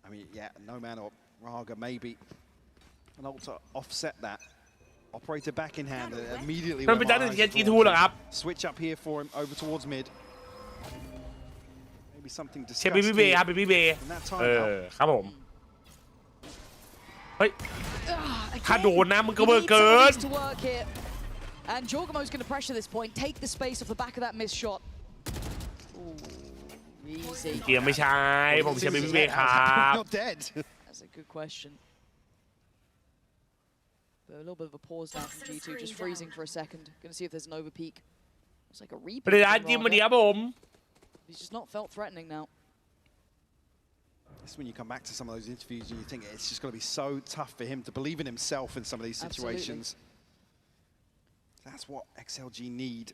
Speaker 10: I mean, yeah, no man or Raga maybe an ult to offset that. Operator back in hand and immediately.
Speaker 1: มันเป็นด้านหนึ่งที่ G2 เหรอครับ
Speaker 10: Switch up here for him over towards mid. Maybe something
Speaker 1: เชียร์
Speaker 10: discussed
Speaker 1: บีบีเบย์
Speaker 10: here
Speaker 1: ครับบีบีเบย์
Speaker 10: in that time
Speaker 1: ครับผมเฮ้ย
Speaker 6: Again,
Speaker 1: ถ้าโดนนะมึงก็
Speaker 6: he
Speaker 1: เบอร์
Speaker 6: needs
Speaker 1: เกิ
Speaker 6: some of
Speaker 1: น
Speaker 6: these to work here. And Giacomo's going to pressure this point, take the space off the back of that missed shot. Ooh, easy.
Speaker 1: เกียร์ไม่ใช่ผมเชียร์บีบีเบย์ครับ
Speaker 10: Not dead.
Speaker 6: That's a good question. But a little bit of a pause now from G2, just freezing for a second. Going to see if there's an overpeak. It's like a
Speaker 1: ปริ
Speaker 6: repeat.
Speaker 1: ยา
Speaker 6: from
Speaker 1: จิมมาดี
Speaker 6: Raga.
Speaker 1: ครับผม
Speaker 6: He's just not felt threatening now.
Speaker 10: That's when you come back to some of those interviews and you think it's just going to be so tough for him to believe in himself in some of these situations. Absolutely. That's what XLG need.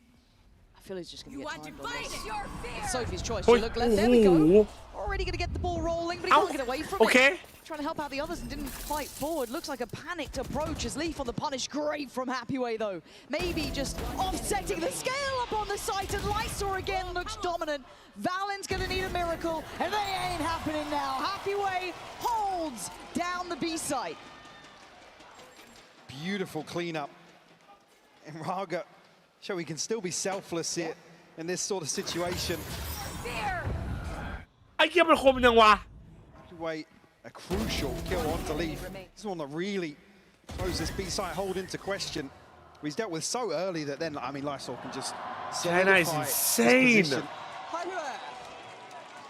Speaker 6: I feel he's just going to get timed on this. Sophie's choice. Look, there we go. Already going to get the ball rolling, but he can't get away from it. Trying to help out the others and didn't fight forward. Looks like a panicked approach as Leaf on the punish. Great from Happyway though. Maybe just offsetting the scale up on the site, and Lysor again looks dominant. Valen's gonna need a miracle, and they ain't happening now. Happyway holds down the B site.
Speaker 10: Beautiful cleanup. And Raga show he can still be selfless here in this sort of situation.
Speaker 1: ไอ้เหี้ยมันคมยังวะ
Speaker 10: Happyway, a crucial kill onto Leaf. This is one that really throws this B site hold into question. He's dealt with so early that then, I mean, Lysor can just
Speaker 1: China is insane.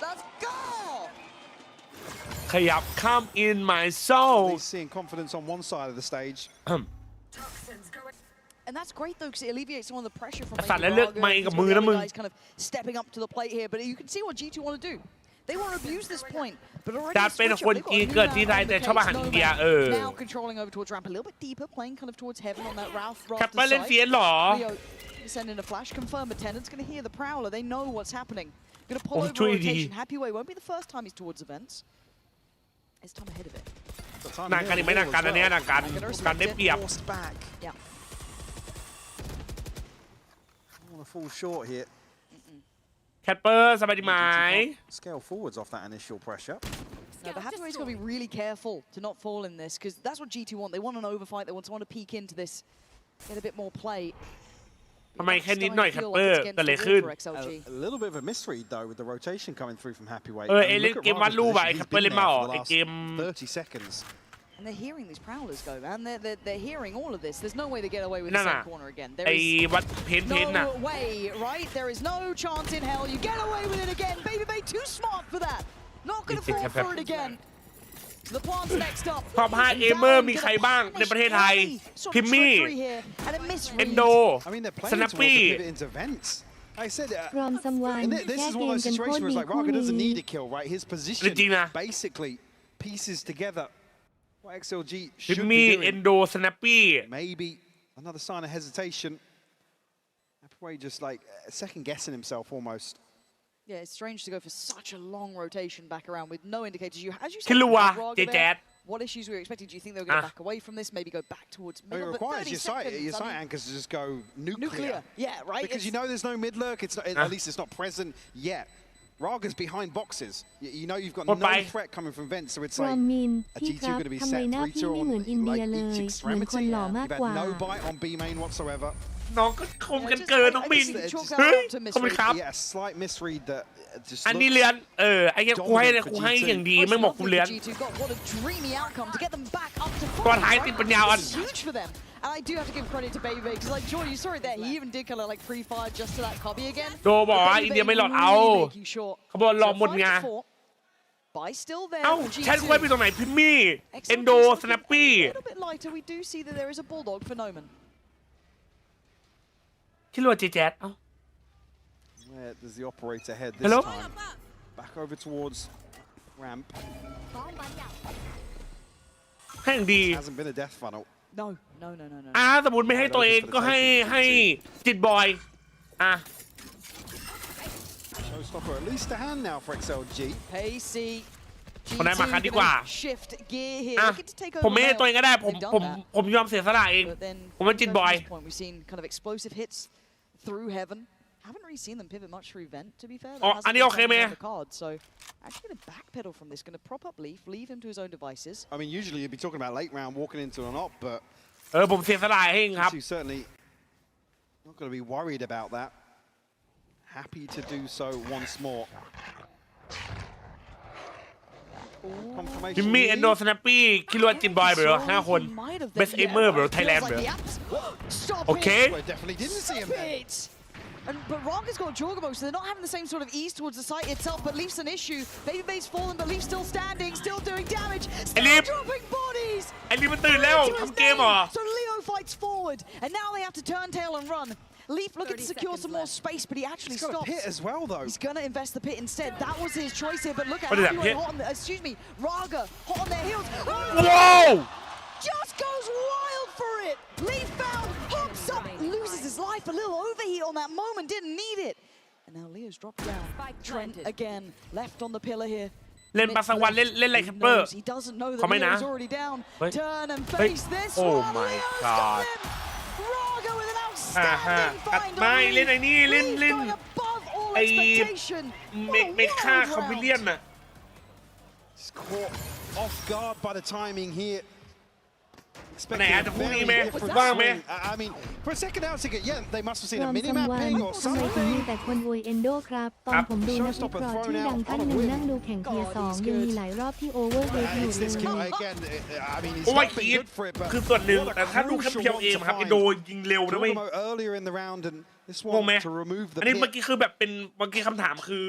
Speaker 6: Let's go.
Speaker 1: ขยับ come in my soul.
Speaker 10: He's seeing confidence on one side of the stage.
Speaker 6: And that's great though, because it alleviates some of the pressure from
Speaker 1: Raga,
Speaker 6: guys kind of stepping up to the plate here. But you can see what G2 want to do. They want to abuse this point, but already
Speaker 1: จะเป็นคนจีนเกิดที่ไทยแต่ชอบอาหารอินเดีย
Speaker 6: Now controlling over towards ramp a little bit deeper, playing kind of towards heaven on that Ralph
Speaker 1: แคปเปอร์เล่นเฟียสหรอ
Speaker 6: send in a flash, confirm attendance, going to hear the prowler. They know what's happening. Going to pull over rotation. Happyway won't be the first time he's towards events. It's time ahead of it.
Speaker 1: หนักกันอีกไหมหนักกันอันนี้หนักกันการได้เปรียบ
Speaker 6: Yeah.
Speaker 10: I want to fall short here.
Speaker 1: แคปเปอร์สบายดีไหม
Speaker 10: Scale forwards off that initial pressure.
Speaker 6: No, but Hathaway's got to be really careful to not fall in this, because that's what G2 want. They want an overfight. They want someone to peek into this, get a bit more play.
Speaker 1: ทำไมแค่นิดหน่อยแคปเปอร์เกิดอะไรขึ้น
Speaker 10: A little bit of a misread though with the rotation coming through from Happyway.
Speaker 1: เอเล่นเกมวาดรูปอะไอ้แคปเปอร์เล่นมาออกไอ้เกม
Speaker 10: 30 seconds.
Speaker 6: And they're hearing these prowlers go, man. They're hearing all of this. There's no way they get away with the same corner again. There
Speaker 1: ไอ้
Speaker 6: is
Speaker 1: วัดเพนน่ะ
Speaker 6: no way, right? There is no chance in hell. You get away with it again. Baby Bay too smart for that. Not going to fall for it again. The plant's next up.
Speaker 1: ท็อป5เกมเมอร์มีใครบ้างในประเทศไทยพิมมี่เอนโดสแนปปี้
Speaker 10: I said,
Speaker 2: From someone
Speaker 10: this is one of those situations where it's like Raga doesn't need a kill, right? His position basically pieces together what XLG
Speaker 1: พิม
Speaker 10: should
Speaker 1: มี่
Speaker 10: be
Speaker 1: เอน
Speaker 10: doing.
Speaker 1: โดสแนปปี้
Speaker 10: Maybe another sign of hesitation. Happyway just like second guessing himself almost.
Speaker 6: Yeah, it's strange to go for such a long rotation back around with no indicators. As you
Speaker 1: คิด
Speaker 6: said,
Speaker 1: รู้ว่า
Speaker 6: Raga
Speaker 1: เจแจ๊ด
Speaker 6: what issues were you expecting? Do you think they were going to back away from this? Maybe go back towards
Speaker 10: I mean,
Speaker 6: middle?
Speaker 10: it requires your sight anchors to just go nuclear.
Speaker 6: Yeah, right.
Speaker 10: Because you know there's no mid lurk. It's not, at least it's not present yet. Raga's behind boxes. You know you've got no threat coming from vents, so it's
Speaker 2: ฟรอ
Speaker 10: like
Speaker 2: มมิน
Speaker 10: a
Speaker 2: พี่
Speaker 10: G2
Speaker 2: ครับ
Speaker 10: going to be
Speaker 2: ทำไม
Speaker 10: set
Speaker 2: หน้า
Speaker 10: 3
Speaker 2: พี่
Speaker 10: 2
Speaker 2: ไม่เหมือน
Speaker 10: on
Speaker 2: อินเดีย
Speaker 10: like
Speaker 2: เลย
Speaker 10: each
Speaker 2: เหมือนคน
Speaker 10: extremity.
Speaker 2: หล่อมาก
Speaker 10: You've
Speaker 2: กว่า
Speaker 10: had no bite on B main whatsoever.
Speaker 1: น้องก็คมกันเกินน้องบินเฮ้ยขอบคุณครับ
Speaker 10: Yeah, a slight misread that just
Speaker 1: อันนี้เลือนไอ้เหี้ยกูให้อย่างดีไม่บอกกูเลือน
Speaker 6: What a dreamy outcome to get them back up to
Speaker 1: ตัวท้ายติดปัญญาอ่อน
Speaker 6: huge for them. And I do have to give credit to Baby Bay, because like Joy, you saw it there. He even did kind of like pre-fire just to that copy again.
Speaker 1: โดบอกว่าอินเดียไม่หลอดเอาเขาบอกรอหมดไง
Speaker 6: By still there.
Speaker 1: เอ้าแชทกูให้ไปตรงไหนพิมมี่เอนโดสแนปปี้
Speaker 6: A little bit lighter. We do see that there is a bulldog for Noman.
Speaker 1: ที่รู้ว่าเจแจ๊ดเอ้า
Speaker 10: Where does the operator head this
Speaker 1: Hello?
Speaker 10: time? Back over towards ramp.
Speaker 1: ให้อย่างดี
Speaker 10: Hasn't been a death funnel.
Speaker 6: No.
Speaker 1: สมมติไม่ให้ตัวเองก็ให้จิตบอย
Speaker 10: Showstopper at least a hand now for XLG.
Speaker 6: Pacey.
Speaker 1: คนนั้นมาคันดีกว่า
Speaker 6: Shift gear here.
Speaker 1: ผมไม่ให้ตัวเองก็ได้ผมยอมเสียสละเองผมเป็นจิตบอย
Speaker 6: We've seen kind of explosive hits through heaven. Haven't really seen them pivot much through vent, to be fair.
Speaker 1: อันนี้โอเคไหม
Speaker 6: So actually going to backpedal from this, going to prop up leave him to his own devices.
Speaker 10: I mean, usually you'd be talking about late round walking into an op, but
Speaker 1: ผมเสียสละเองครับ
Speaker 10: certainly not going to be worried about that. Happy to do so once more.
Speaker 1: พิมมี่เอนโดสแนปปี้คิดว่าจิตบอยเบอร์5 คนเบสเอเมอร์เบอร์ไทยแลนด์เบอร์โอเค
Speaker 10: Definitely didn't see him there.
Speaker 6: But Raga's got Jorgamo, so they're not having the same sort of ease towards the site itself, but Leaf's an issue. Baby Bay's fallen, but Leaf's still standing, still doing damage, still dropping bodies!
Speaker 1: ไอ้ลีฟมันตื่นแล้วทำเกมเหรอ
Speaker 6: So Leo fights forward, and now they have to turn tail and run. Leaf looking to secure some more space, but he actually stops.
Speaker 10: He's got a pit as well, though.
Speaker 6: He's going to invest the pit instead. That was his choice here, but look at
Speaker 1: everyone
Speaker 6: hot on excuse me, Raga, hot on their heels.
Speaker 1: Whoa!
Speaker 6: Just goes wild for it. Leaf found, hops up, loses his life. A little overheat on that moment, didn't need it. And now Leo's dropped down. Trent again, left on the pillar here.
Speaker 1: เล่นปัสสาวะเล่นอะไรแคปเปอร์
Speaker 6: He doesn't know
Speaker 1: เขา
Speaker 6: that
Speaker 1: ไม่นะ
Speaker 6: Leo's already down.
Speaker 1: เฮ้ย
Speaker 6: Turn and
Speaker 1: เฮ้ย
Speaker 6: face this
Speaker 1: โอ้
Speaker 6: one.
Speaker 1: my
Speaker 6: Leo's
Speaker 1: god
Speaker 6: got him. Raga with an
Speaker 1: กัด
Speaker 6: outstanding find
Speaker 1: ไม่
Speaker 6: on
Speaker 1: เล่น
Speaker 6: Leaf.
Speaker 1: ไอ้นี่เล่น
Speaker 6: Leaf going above all
Speaker 1: ไอ้
Speaker 6: expectation.
Speaker 1: เมฆ่าคอมบิเลียนน่ะ
Speaker 10: He's caught off guard by the timing here.
Speaker 1: ไหนอาจจะพรุ่งนี้ไหม
Speaker 10: Different
Speaker 1: ว่างไหม
Speaker 10: swing. I mean, for a second out ticket, yeah, they must have seen
Speaker 2: ร
Speaker 10: a
Speaker 2: วม
Speaker 10: mini
Speaker 2: ซัม
Speaker 10: map
Speaker 2: วัน
Speaker 10: ping or
Speaker 2: ทำไมถึงมี
Speaker 10: something.
Speaker 2: แต่คนอวยเอนโดครับ ตอนผมดูนักวิเคราะห์ชื่อดังท่านหนึ่งนั่งดูแข่งเทียร์สองยังมีหลายรอบที่โอเวอร์เรทอยู่
Speaker 10: It's
Speaker 2: เล
Speaker 10: this
Speaker 2: ย
Speaker 10: guy again. I mean, he's
Speaker 1: โอ้ย
Speaker 10: not been
Speaker 1: คีด
Speaker 10: good for it, but
Speaker 1: คือส่วนหนึ่ง
Speaker 10: what a
Speaker 1: แต่ถ้าดูแค่
Speaker 10: crucial
Speaker 1: เพียว
Speaker 10: one
Speaker 1: เอง
Speaker 10: to
Speaker 1: ครับ
Speaker 10: find.
Speaker 1: ไอโดยิงเร็วนะเว้ย
Speaker 10: Talking about earlier in the round, and this
Speaker 1: งงไหม
Speaker 10: one to remove the
Speaker 1: อันนี้เมื่อ
Speaker 10: pit.
Speaker 1: กี้คือแบบเป็นเมื่อกี้คำถามคือ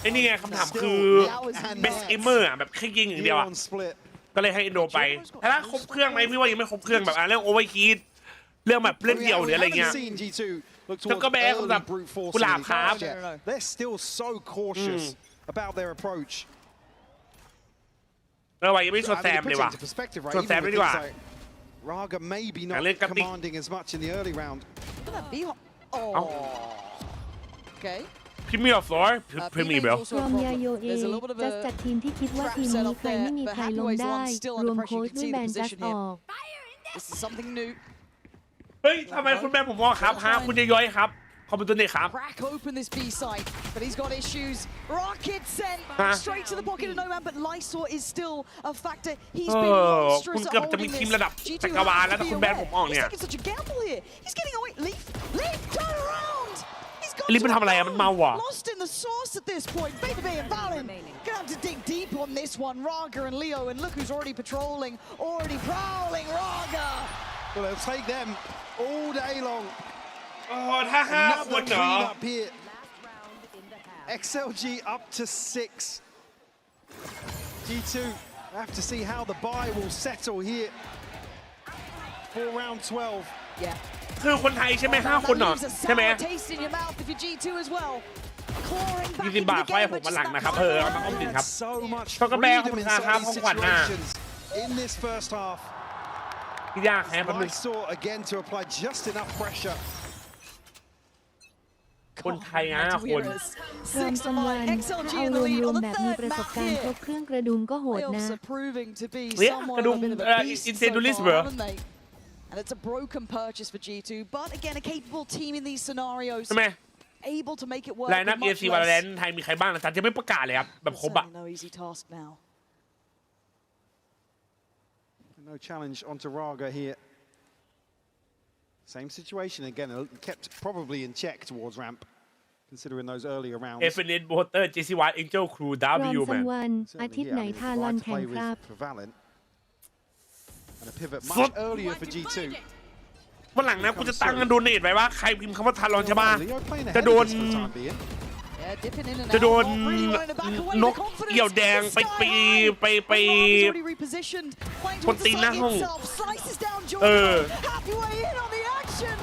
Speaker 1: ไอ้นี่ไงคำถามคือ best gamer อ่ะแบบแค่ยิงอย่างเดียวอ่ะ
Speaker 10: Leon split.
Speaker 1: ก็เลยให้อินโดไปถ้าครบเครื่องไหมพี่ว่ายังไม่ครบเครื่องแบบเรื่องโอเวอร์คีดเรื่องแบบเล่นเดี่ยวหรืออะไรเงี้ย
Speaker 10: Seen G2 look
Speaker 1: แล้วก็
Speaker 10: towards
Speaker 1: แบก
Speaker 10: early
Speaker 1: แบบ
Speaker 10: brute
Speaker 1: กุหลาบ
Speaker 10: force
Speaker 1: ครับ
Speaker 10: They're still so cautious about their approach.
Speaker 1: แล้วว่ายังไม่ชน
Speaker 10: I
Speaker 1: แซ
Speaker 10: mean,
Speaker 1: ม
Speaker 10: it
Speaker 1: เลย
Speaker 10: puts
Speaker 1: ว่ะ
Speaker 10: it into perspective, right?
Speaker 1: ชน
Speaker 10: Even
Speaker 1: แซม
Speaker 10: with
Speaker 1: เลยดีกว่า
Speaker 10: things like Raga maybe not
Speaker 1: Let's go big.
Speaker 10: commanding as much in the early round.
Speaker 6: Oh. Okay.
Speaker 1: พิมพ์มีออฟฟลอร์พิมพ์มีเบล
Speaker 2: รวมยาโยเอจัสจัดทีมที่คิดว่าทีมนี้ใครไม่มีใครลงได้ รวมโค้ชด้วยแบนจัสออก
Speaker 6: This is something new.
Speaker 1: เฮ้ยทำไมคุณแบนผมมองครับฮะคุณจะย้อยครับคอมพิวเตอร์เนี่ยครับ
Speaker 6: Crack open this B site, but he's got issues. Rocket sent straight to the pocket of no man, but Lysor is still a factor. He's been
Speaker 1: คุณ
Speaker 6: monstrous
Speaker 1: เกื
Speaker 6: at
Speaker 1: อบจะมี
Speaker 6: holding
Speaker 1: ทีม
Speaker 6: this.
Speaker 1: ระดับ
Speaker 6: G2
Speaker 1: จักรวาล
Speaker 6: has
Speaker 1: แล้ว
Speaker 6: to
Speaker 1: ถ้า
Speaker 6: be
Speaker 1: คุณแบน
Speaker 6: aware.
Speaker 1: ผมออก
Speaker 6: He's
Speaker 1: เนี่ย
Speaker 6: taking such a gamble here. He's getting away. Leaf, turn around. He's got
Speaker 1: ลิฟต์มันทำอะไรอะมันเมาว่ะ
Speaker 6: lost in the source at this point. Baby and Valen gonna have to dig deep on this one. Raga and Leo, and look who's already patrolling, already prowling. Raga.
Speaker 10: Well, they'll take them all day long.
Speaker 1: อ๋อถ้า5 คน
Speaker 10: Another
Speaker 1: เหรอ
Speaker 10: clean up here. XLG up to 6. G2 have to see how the buy will settle here for round 12.
Speaker 6: Yeah.
Speaker 1: คือคนไทยใช่ไหม5 คนเหรอใช่ไหม
Speaker 6: Taste in your mouth if you're G2 as well. Clawing back
Speaker 1: 20 บาท
Speaker 6: into the
Speaker 1: ค่อย
Speaker 6: game,
Speaker 1: ผม
Speaker 6: but
Speaker 1: มา
Speaker 6: just
Speaker 1: หลัง
Speaker 6: that
Speaker 1: นะครับ
Speaker 6: power
Speaker 1: เอามาอ้อมสินครับ
Speaker 10: So much
Speaker 1: ช็อกโกแบร์ขอบ
Speaker 10: freedom
Speaker 1: คุณ
Speaker 10: in
Speaker 1: ครับ
Speaker 10: some of
Speaker 1: ของ
Speaker 10: these
Speaker 1: ขวัญน่ะ
Speaker 10: situations in this first half.
Speaker 1: พี่ยากแฮะแป๊บนึง
Speaker 10: Lysor again to apply just enough pressure.
Speaker 1: คนไทย5 คน
Speaker 2: รวมซัมวันถ้าเอารวมๆแบบมีประสบการณ์ครบเครื่องกระดุมก็โหดนะ
Speaker 6: Playoffs are proving to be
Speaker 1: Yeah,
Speaker 6: somewhat
Speaker 1: Kadum,
Speaker 6: of a bit of a beast so
Speaker 1: Incendiaries,
Speaker 6: far,
Speaker 1: bro.
Speaker 6: haven't they? And it's a broken purchase for G2, but again, a capable team in these scenarios,
Speaker 1: ใช่ไหม
Speaker 6: able to make it work
Speaker 1: ไลน์นับ
Speaker 6: with much
Speaker 1: ESC วาเล
Speaker 6: less.
Speaker 1: นไทยมีใครบ้างนะจ๊ะจะไม่ประกาศเลยครับแบบครบอะ
Speaker 6: Certainly no easy task now.
Speaker 10: No challenge onto Raga here. Same situation again, kept probably in check towards ramp, considering those earlier rounds.
Speaker 1: FNN โบเตอร์ JCY Angel Crew
Speaker 2: รวม
Speaker 1: W
Speaker 2: ซั
Speaker 1: แม
Speaker 2: ม
Speaker 1: น
Speaker 2: วันอาทิตย์ไหนทารอนแข่งครับ
Speaker 10: For Valent. And a pivot much earlier for G2.
Speaker 1: วันหลังนะกูจะตั้งกันโดเนทไว้ว่าใครพิมพ์คำว่าทารอนใช่ป่ะจะโดน
Speaker 6: Yeah, dipping in and
Speaker 1: จะโด
Speaker 6: out,
Speaker 1: น
Speaker 6: not really wanting to back away.
Speaker 1: น
Speaker 6: The
Speaker 1: ก
Speaker 6: confidence
Speaker 1: เอี่ยวแดง
Speaker 6: in
Speaker 1: ไป
Speaker 6: sky high.
Speaker 1: ไป
Speaker 6: Raga's already repositioned, playing
Speaker 1: คน
Speaker 6: towards
Speaker 1: ตีน
Speaker 6: the
Speaker 1: หน้า
Speaker 6: side
Speaker 1: ห้อง
Speaker 6: himself, slices down
Speaker 1: เอ
Speaker 6: Jordan.
Speaker 1: อ
Speaker 6: Halfway in on the action.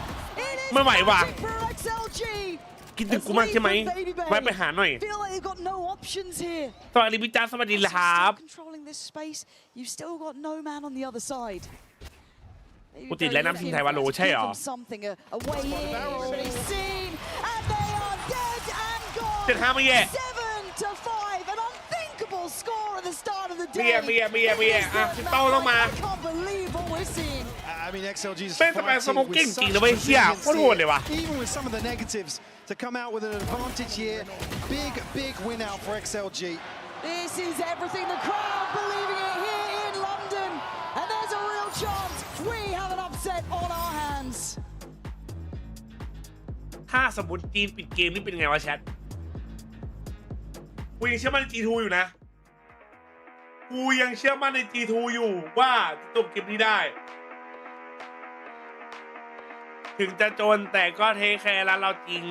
Speaker 6: It is
Speaker 1: ไม่ไหวว่ะ
Speaker 6: magic for XLG.
Speaker 1: คิดถึงกูมากใช่ไหมแวะไปหาหน่อย
Speaker 6: Feel like they've got no options here.
Speaker 1: สวัสดีพี่จ้าสวัสดีครับ
Speaker 6: Controlling this space, you've still got no man on the other side.
Speaker 1: กูติดแล้วน้ำทีมไทยวาโลใช่เหรอ
Speaker 6: Something a way in already seen, and they are dead and gone.
Speaker 1: 7-5ไม่แย่
Speaker 6: 7-5, an unthinkable score at the start of the
Speaker 1: ไม่แย่
Speaker 6: day.
Speaker 1: ไม่แย่ไม่แย่ไม่แย่อ่ะพี่โต้ต้องมา
Speaker 6: I can't believe what we're seeing.
Speaker 10: I mean, XLG's
Speaker 1: เป็นสเปนสโมกกิ้ง
Speaker 10: fighting
Speaker 1: จริง
Speaker 10: with
Speaker 1: นะเว้ย
Speaker 10: such
Speaker 1: เฮีย
Speaker 10: resilience
Speaker 1: โคตรโหดเลยว่ะ
Speaker 10: here, even with some of the negatives, to come out with an advantage here. Big win out for XLG.
Speaker 6: This is everything. The crowd believing it here in London, and there's a real chance we have an upset on our hands.
Speaker 1: ถ้าสมมติจีนปิดเกมนี่เป็นไงวะแชทกูยังเชื่อมั่นใน G2 อยู่นะกูยังเชื่อมั่นใน G2 อยู่ว่าจะจบเกมนี้ได้ ถึงจะจนแต่ก็เทแคร์ร้านเราจริง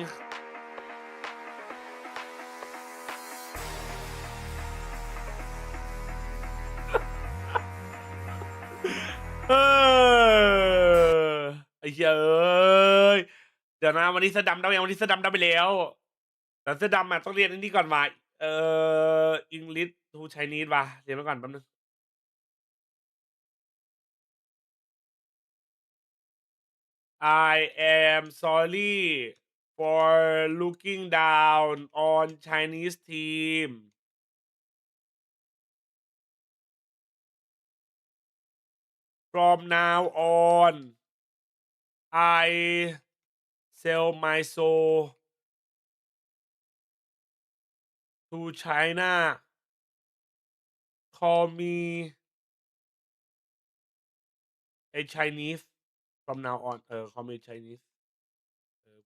Speaker 1: ไอ้เ เย้ยเดี๋ยวนะวันนี้เสื้อดำได้ยังวันนี้เสื้อดำได้ไปแล้วแต่เสื้อดำต้องเรียนอันนี้ก่อนว่าอังกฤษทูไชนีสว่ะเรียนมาก่อนแป๊บนึง I am sorry for looking down on Chinese team from now on I sell my soul to China call me a Chinese from now on call me Chinese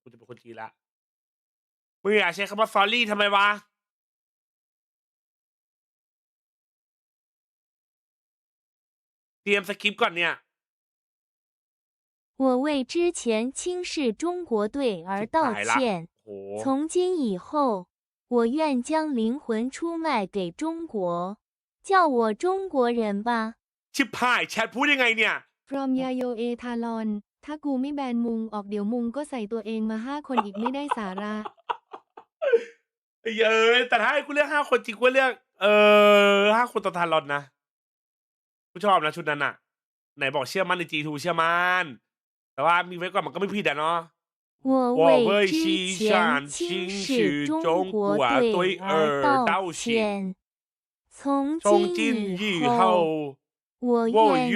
Speaker 1: กูจะเป็นคนจีนละมึงอยากใช้คำว่า sorry ทำไมวะเตรียมสคริปต์ก่อนเนี่ย
Speaker 2: 我为之前轻视中国队而道歉。从今以后，我愿将灵魂出卖给中国，叫我中国人吧。
Speaker 1: ชิบหายแชทพูดยังไงเนี่ย
Speaker 2: from ยาโยเอทารอนถ้ากูไม่แบนมุงออกเดี๋ยวมุงก็ใส่ตัวเองมา5 คนอีกไม่ได้สาระ
Speaker 1: เยอะแต่ถ้าให้กูเลือก5 คนจริงกูเลือก5 คนต่อทารอนนะกูชอบนะชุดนั้นน่ะไหนบอกเชื่อมั่นใน G2 เชื่อมั่นแต่ว่ามีไว้ก่อนมันก็ไม่ผิดอะเนาะ
Speaker 2: 我为之前轻视中国队而道歉从今以后我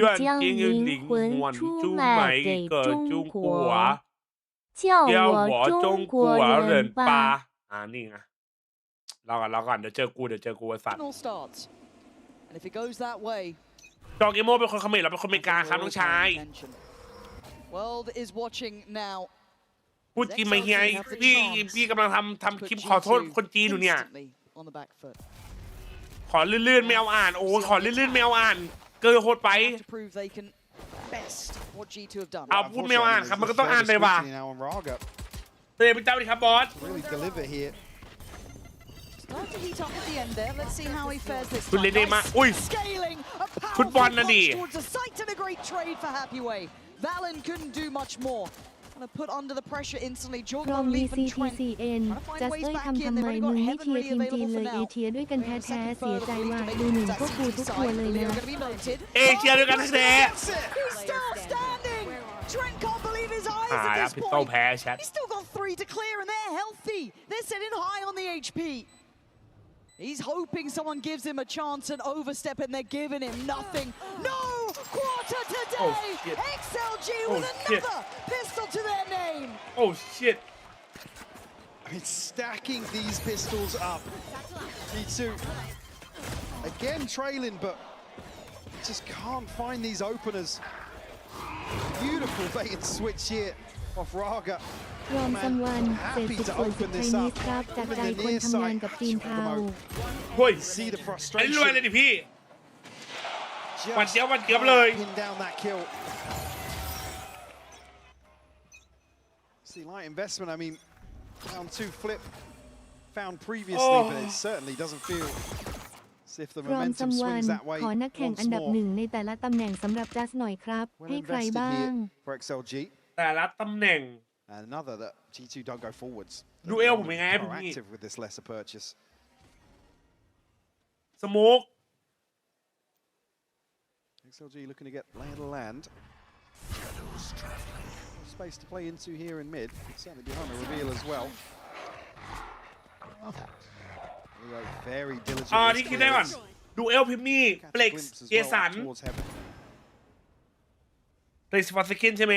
Speaker 2: 愿将灵魂出卖给中国叫我中国人吧
Speaker 1: นี่ไงรอก่อนเดี๋ยวเจอกูสัตว์จอเกโมเป็นคนเขมรเราเป็นคนอเมริกาครับน้องชายพูดจริงไหมเฮียพี่กำลังทำคลิปขอโทษคนจีนอยู่เนี่ยขอลื่นๆไม่เอาอ่านโอ้ขอลื่นๆไม่เอาอ่านเกินโหดไปเอาพูดไม่เอาอ่านครับมันก็ต้องอ่านเลยว่ะเตะเป็นเจ้าดิครับบอสคุณเล่นได้มากอุ้ยฟุตบอลนะดิ
Speaker 2: รอม BCTCN จัสเอ้ยทำไมมึงไม่เชียร์ทีมจีนเลยเอเชียด้วยกันแท้ๆเสียใจว่ะดูหนึ่งพวกกูทุกตัวเลยนะ
Speaker 1: เอเชียด้วยกันแท้หายแล้วพิสโต้แพ้แชท
Speaker 6: He's hoping someone gives him a chance and overstep, and they're giving him nothing. No quarter today. XLG with another pistol to their name.
Speaker 1: Oh shit!
Speaker 10: I mean, stacking these pistols up. G2 again trailing, but just can't find these openers. Beautiful bait and switch here off Raga.
Speaker 2: รอมซัมวันเศษสุดส่วนสุดไทยนิสครับจากใจคนทำงานกับจีนเทา
Speaker 1: เฮ้ยไอ้รวยเลยดิพี่วันเดียวเลย
Speaker 10: See light investment. I mean, round 2 flip found previously, but it certainly doesn't feel as if the momentum swings that way.
Speaker 2: ขอนักแข่งอันดับ1ในแต่ละตำแหน่งสำหรับจัสหน่อยครับให้ใครบ้าง
Speaker 10: for XLG
Speaker 1: แต่ละตำแหน่ง
Speaker 10: And another that G2 don't go forwards.
Speaker 1: ดูเอลผมยังไงพี่
Speaker 10: Proactive with this lesser purchase.
Speaker 1: สโมก
Speaker 10: XLG looking to get lay of the land. Space to play into here in mid. Certainly behind the reveal as well. Very diligent.
Speaker 1: นี่คิดได้ก่อนดูเอลพิมมี่เปล็กซ์เจสันเปล็กซ์ฟอร์สกินใช่ไหม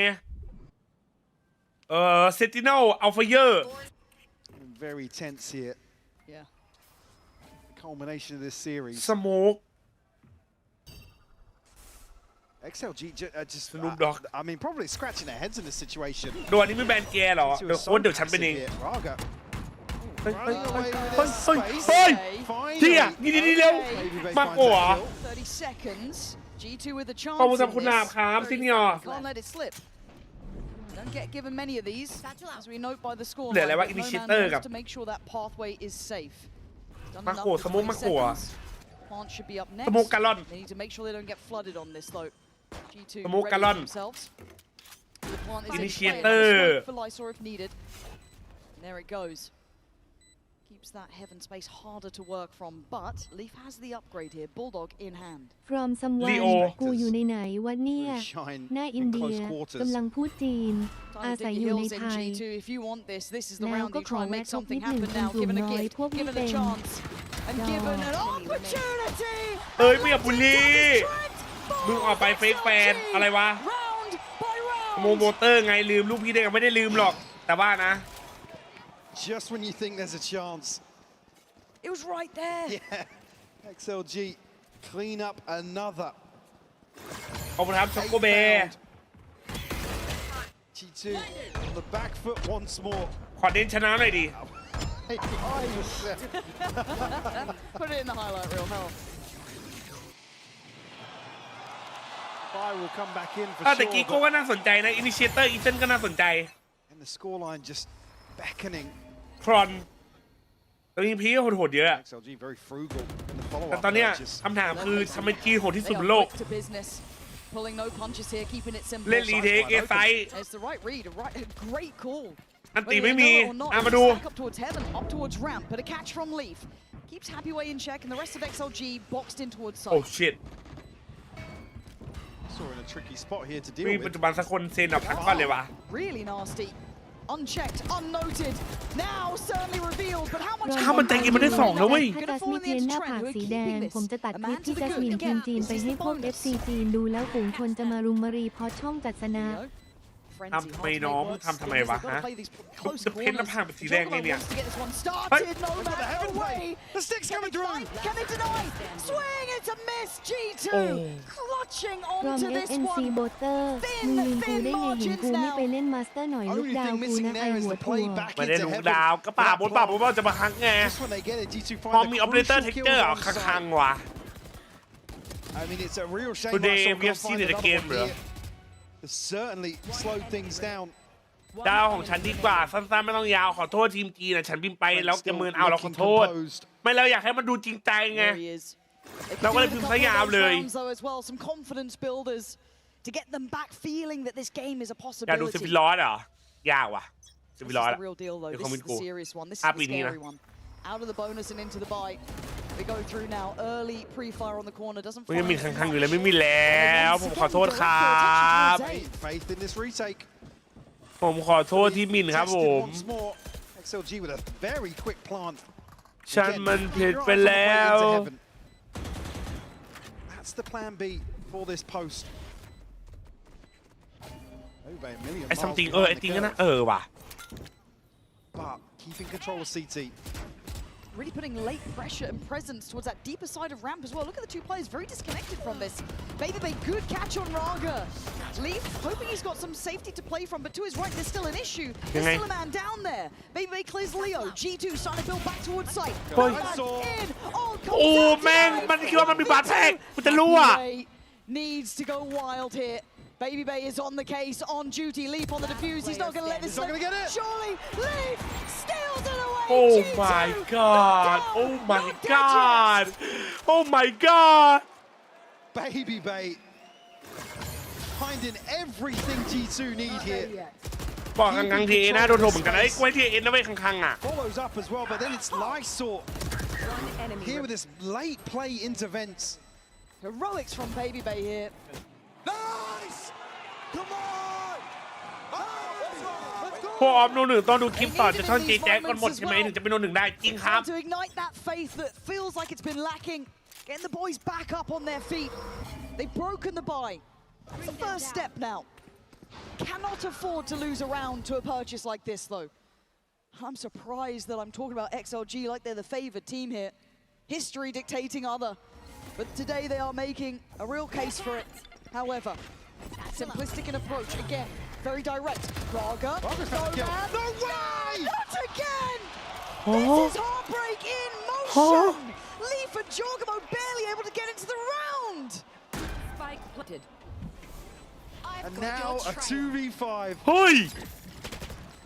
Speaker 1: Sentinel Alpha Year
Speaker 10: very tense here.
Speaker 6: Yeah.
Speaker 10: The culmination of this series.
Speaker 1: Smoke.
Speaker 10: XLG just.
Speaker 1: Snoop Dogg.
Speaker 10: I mean, probably scratching their heads in this situation.
Speaker 1: โดนนี้ไม่แบนแกหรอเดี๋ยวโค้ดเดี๋ยวฉันเป็นเองเฮ้ยเฮียนี่เร็วมากกว่าขอบคุณสำหรับคุณนามครับซิเนียร์
Speaker 6: Don't get given many of these, as we note by the score.
Speaker 1: เหลืออะไรวะ Initiator กับ
Speaker 6: to make sure that pathway is safe.
Speaker 1: มาโกสโมกมาโกะ
Speaker 6: Plant should be up next.
Speaker 1: สโมกกาลอน
Speaker 6: They need to make sure they don't get flooded on this though. G2
Speaker 1: สโมกกาลอน
Speaker 6: themselves. plant is in play.
Speaker 1: Initiator.
Speaker 6: That's for Lysor if needed. And there it goes. Keeps that heaven space harder to work from, but Leaf has the upgrade here. Bulldog in hand.
Speaker 2: from someone กูอยู่ในไหนวะเนี่ย
Speaker 10: Shine
Speaker 2: หน้าอิน
Speaker 10: in
Speaker 2: เดีย
Speaker 10: close quarters.
Speaker 2: กำลังพูดจีน อา
Speaker 6: Time to
Speaker 2: ศัย
Speaker 6: dig
Speaker 2: อ
Speaker 6: your
Speaker 2: ยู่ใน
Speaker 6: heels in
Speaker 2: ไทย
Speaker 6: G2. If you want this, this is the
Speaker 2: แล้ว
Speaker 6: round
Speaker 2: ก็
Speaker 6: you
Speaker 2: ขอ
Speaker 6: try and
Speaker 2: แวะ
Speaker 6: make
Speaker 2: ทบ
Speaker 6: something
Speaker 2: นิดหนึ่ง
Speaker 6: happen
Speaker 2: คุณ
Speaker 6: now.
Speaker 2: กลุ่ม
Speaker 6: Given a
Speaker 2: น้อย
Speaker 6: gift,
Speaker 2: พวกไม่
Speaker 6: given
Speaker 2: เป็
Speaker 6: a
Speaker 2: น
Speaker 6: chance, and given an opportunity.
Speaker 1: เอ้ยไม่อยากบุลลี่มึงออกไปเฟกแฟนอะไรวะ
Speaker 6: Round by round.
Speaker 1: โมโมเตอร์ไงลืมลูกพี่ได้กันไม่ได้ลืมหรอกแต่ว่านะ
Speaker 10: Just when you think there's a chance.
Speaker 6: It was right there.
Speaker 10: Yeah. XLG clean up another.
Speaker 1: ขอบคุณครับช็อกโกเบ
Speaker 10: G2 on the back foot once more.
Speaker 1: ขอเน้นชนะหน่อยดิ
Speaker 6: Put it in the highlight reel, hell.
Speaker 10: Bai will come back in for
Speaker 1: แต่
Speaker 10: sure.
Speaker 1: กี้ก็น่าสนใจนะ อินิเชเตอร์อีเซนก็น่าสนใจ
Speaker 10: And the scoreline just beckoning.
Speaker 1: ครอนตอนนี้พีก็โหดๆเยอะ
Speaker 10: XLG very frugal in the follow-up.
Speaker 1: แต่ตอนเนี้ย
Speaker 10: purchase.
Speaker 1: คำถามคือทำไมจีนโหดที่สุด
Speaker 6: They
Speaker 1: บ
Speaker 6: are
Speaker 1: นโลก
Speaker 6: quick to business. Pulling no punches here, keeping it simple.
Speaker 1: เล่นรีเทคเอไซ
Speaker 6: It's the right read, a great call.
Speaker 1: อันตี
Speaker 6: Whether
Speaker 1: ไม่
Speaker 6: they
Speaker 1: มี
Speaker 6: know it or not,
Speaker 1: มาดู
Speaker 6: stack up towards heaven, up towards ramp, but a catch from Leaf. Keeps Happy Way in check, and the rest of XLG boxed in towards
Speaker 1: โอ้
Speaker 6: side.
Speaker 1: ชิต
Speaker 10: Saw in a tricky spot here to
Speaker 1: มี
Speaker 10: deal
Speaker 1: ปัจ
Speaker 10: with.
Speaker 1: จุบันสักคนเซนออกพักก่อนเลยวะ
Speaker 6: Really nasty. Unchecked, unnoted. Now certainly revealed, but how much
Speaker 1: ถ้ามันใจเย็นมันได้สองนะเว้ย
Speaker 2: ถ้าจัสมินเทียนหน้าผากสีแดง ผมจะตัดคลิปที่จัสมินทีมจีนไปให้พวก FC จีนดูแล้วฝูงชนจะมารุมมารีเพราะช่องจัดสนะ
Speaker 1: ทำไมน้องทำไมวะฮะจะเพ้นหน้าผากเป็นสีแดงไงเนี่ย
Speaker 10: The stick's coming through.
Speaker 6: Can they deny? Swing, it's a miss. G2 clutching
Speaker 2: from
Speaker 6: onto this
Speaker 2: SNC
Speaker 6: one.
Speaker 2: โบเตอร์มึงลืมกูได้ไงเห็นกูไม่ไปเล่นมาสเตอร์หน่อยลูก
Speaker 10: Only
Speaker 2: ดาว
Speaker 10: thing
Speaker 2: กู
Speaker 10: missing
Speaker 2: นะไอ
Speaker 10: there is
Speaker 2: หัว
Speaker 10: the
Speaker 2: ถั่ว
Speaker 10: play back
Speaker 1: ไม่ได้
Speaker 10: into
Speaker 1: ลูก
Speaker 10: heaven.
Speaker 1: ดาวกระป่าบนป่าบนว่าจะมาฮักไง
Speaker 10: Just when they get it, G2
Speaker 1: พอ
Speaker 10: find
Speaker 1: มี
Speaker 10: the
Speaker 1: ออปเปอเรเตอร์
Speaker 10: crucial
Speaker 1: เทค
Speaker 10: kill
Speaker 1: เจอร์
Speaker 10: on
Speaker 1: เอา
Speaker 10: the
Speaker 1: คัง
Speaker 10: side.
Speaker 1: ๆว่ะ
Speaker 10: I mean, it's a real shame.
Speaker 1: Today
Speaker 10: Lysor
Speaker 1: we have
Speaker 10: can't
Speaker 1: seen
Speaker 10: find
Speaker 1: it
Speaker 10: another
Speaker 1: again,
Speaker 10: one
Speaker 1: bro.
Speaker 10: here. It's certainly slowed things down.
Speaker 1: ดาวของฉันดีกว่าสั้นๆไม่ต้องยาวขอโทษทีมจีนนะฉันบินไปแล้วจะเมินเอาเราขอโทษ ไม่เราอยากให้มันดูจริงใจไง
Speaker 6: There he is. They
Speaker 1: Now
Speaker 6: could
Speaker 1: what
Speaker 6: do
Speaker 1: if
Speaker 6: with
Speaker 1: you
Speaker 6: a
Speaker 1: say
Speaker 6: couple of
Speaker 1: yeah,
Speaker 6: those
Speaker 1: Louis?
Speaker 6: rounds, though, as well. Some confidence builders to get them back feeling that this game is a
Speaker 1: อยากดู
Speaker 6: possibility.
Speaker 1: เซฟิลอสเหรอยากว่ะเซ
Speaker 6: This
Speaker 1: ฟิ
Speaker 6: is
Speaker 1: ลอส
Speaker 6: the real deal, though.
Speaker 1: เดี๋ยว
Speaker 6: This
Speaker 1: คอมเมน
Speaker 6: is
Speaker 1: ต์กู
Speaker 6: the serious one. This is
Speaker 1: ห้า
Speaker 6: the
Speaker 1: ปีนี้นะ
Speaker 6: scary one. Out of the bonus and into the buy. We go through now. Early pre-fire on the corner. Doesn't
Speaker 1: มันยังมี
Speaker 6: find
Speaker 1: คังๆอยู่เลยไม่มีแล้วผมขอโทษครับ
Speaker 10: Faith in this retake.
Speaker 1: ผมขอโทษที่หมิ่นครับผม
Speaker 10: Once more. XLG with a very quick plant.
Speaker 1: ฉันมันผิดไปแล้ว
Speaker 10: That's the plan B for this post.
Speaker 1: ไอ้ซัมติงไอ้ติงก็นะว่ะ
Speaker 10: But keeping control of CT.
Speaker 6: Really putting late pressure and presence towards that deeper side of ramp as well. Look at the two players very disconnected from this. Baby Bay, good catch on Raga. Leaf hoping he's got some safety to play from, but to his right, there's still an issue. There's still a man down there. Baby Bay clears Leo. G2 starting to build back towards site. Back in.
Speaker 1: Oh, man, มันคิดว่ามันมีบาดแผลกูจะรู้อ่ะ
Speaker 6: Needs to go wild here. Baby Bay is on the case, on duty. Leaf on the defuse. He's not going to let this slip. Surely, Leaf steals it away.
Speaker 1: Oh my god. Oh my god. Oh my god.
Speaker 10: Baby Bay finding everything G2 need here.
Speaker 1: บอกคังๆทีนะโดนโถมเหมือนกันไอ้กล้วยทีเอ็นนะเว้ยคังๆอ่ะ
Speaker 10: Follows up as well, but then it's Lysor here with this late play intervents.
Speaker 6: Heroics from Baby Bay here.
Speaker 10: Nice! Come on!
Speaker 1: พวกออฟโนหนึ่งต้องดูคลิปต่อจะช่อง JJaz ก่อนหมดใช่ไหมถึงจะเป็นโนหนึ่งได้จริงครับ
Speaker 6: To ignite that faith that feels like it's been lacking. Getting the boys back up on their feet. They've broken the buy. That's the first step now. Cannot afford to lose a round to a purchase like this, though. I'm surprised that I'm talking about XLG like they're the favored team here. History dictating other. But today they are making a real case for it. However, simplistic in approach again. Very direct. Raga. No
Speaker 10: way!
Speaker 6: Not again! This is heartbreak in motion! Leaf and Jorgamo barely able to get into the round!
Speaker 18: Spike planted.
Speaker 10: And now a 2v5.
Speaker 1: เฮ้ย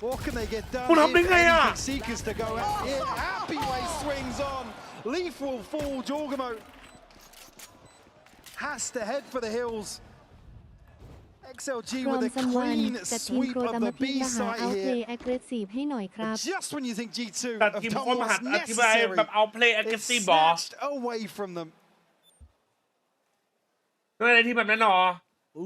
Speaker 10: What can they get done?
Speaker 1: คุณทำได้ไงอ่ะ
Speaker 10: Seekers to go out here. Happy Way swings on. Leaf will fall. Jorgamo has to head for the hills. XLG
Speaker 2: พร้อ
Speaker 10: with
Speaker 2: ม
Speaker 10: a
Speaker 2: ซัมวัน
Speaker 10: clean
Speaker 2: จัดทีม
Speaker 10: sweep
Speaker 2: โปร
Speaker 10: of
Speaker 2: ตาม
Speaker 10: the
Speaker 2: พิ
Speaker 10: B
Speaker 2: มหา
Speaker 10: side
Speaker 2: เอาเพล
Speaker 10: here.
Speaker 2: ย์แอคทีฟให้หน่อยครับ
Speaker 10: Just when you think G2
Speaker 1: แต่
Speaker 10: have
Speaker 1: ทีม
Speaker 10: done
Speaker 1: คนมหัศ
Speaker 10: what's
Speaker 1: อธิบาย
Speaker 10: necessary,
Speaker 1: แบบเอาเพลย์
Speaker 10: it's
Speaker 1: aggressive บอ
Speaker 10: snatched away from them.
Speaker 1: นั่นอะไรที่แบบนั้นหรอ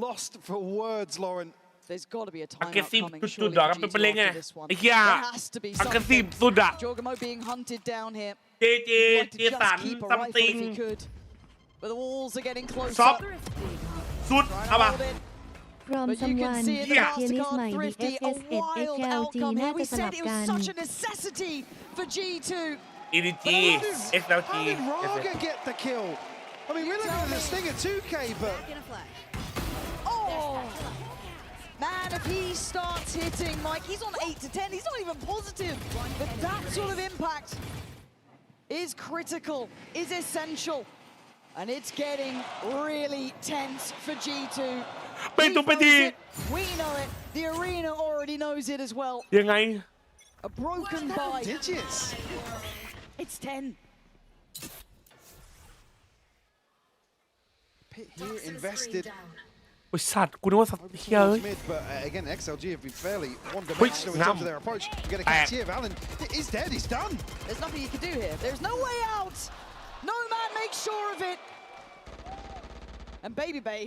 Speaker 10: Lost for words, Lauren.
Speaker 6: There's got to be a timeout
Speaker 1: aggressive
Speaker 6: coming
Speaker 1: จุ
Speaker 6: surely
Speaker 1: ดๆหรอ
Speaker 6: for
Speaker 1: ครับเป็น
Speaker 6: G2
Speaker 1: เป็นเล่งไง
Speaker 6: after this one.
Speaker 1: ไอ้เหี้ย
Speaker 6: There has to be
Speaker 1: aggressive
Speaker 6: something.
Speaker 1: สุดอะ
Speaker 6: Jorgamo being hunted down here.
Speaker 1: JJ
Speaker 6: He'd like to
Speaker 1: เจสัน
Speaker 6: just keep a
Speaker 1: ซัม
Speaker 6: rifle
Speaker 1: ติง
Speaker 6: if he could. But the walls are getting
Speaker 1: ซอฟ
Speaker 6: closer.
Speaker 1: สุด
Speaker 6: Trying
Speaker 1: เอา
Speaker 6: to
Speaker 1: ป่ะ
Speaker 6: hold it.
Speaker 2: พร้อม
Speaker 6: But
Speaker 2: ซัม
Speaker 6: you
Speaker 2: วั
Speaker 6: can
Speaker 2: น
Speaker 6: see in
Speaker 2: เที
Speaker 6: the
Speaker 2: ยริส
Speaker 6: Mastercard
Speaker 2: ใหม่
Speaker 6: Thrifty, a
Speaker 2: DFS1
Speaker 6: wild
Speaker 2: XLG
Speaker 6: outcome
Speaker 2: น่า
Speaker 6: here.
Speaker 2: จะ
Speaker 6: We
Speaker 2: สลั
Speaker 6: said
Speaker 2: บ
Speaker 6: it
Speaker 2: กั
Speaker 6: was
Speaker 2: น
Speaker 6: such a necessity for G2.
Speaker 1: EDG XLG
Speaker 10: How did Raga get the kill? I mean, we're looking at this thing at 2K, but
Speaker 6: Oh! Man, if he starts hitting, Mike, he's on 8 to 10. He's not even positive. But that sort of impact is critical, is essential. And it's getting really tense for G2.
Speaker 1: เป็นตัวไปดี
Speaker 6: We know it. The arena already knows it as well.
Speaker 1: ยังไง
Speaker 6: A broken by.
Speaker 10: digits.
Speaker 6: It's 10.
Speaker 10: Pit here invested.
Speaker 1: โอ้ยสัตว์กูนึกว่าสัตว์เฮียเอ้ย
Speaker 10: Mid, but again, XLG have been fairly one-dimensional in terms of their approach. You get a catch here. Valen is dead. He's done.
Speaker 6: There's nothing you can do here. There's no way out. No man makes sure of it. And Baby Bay,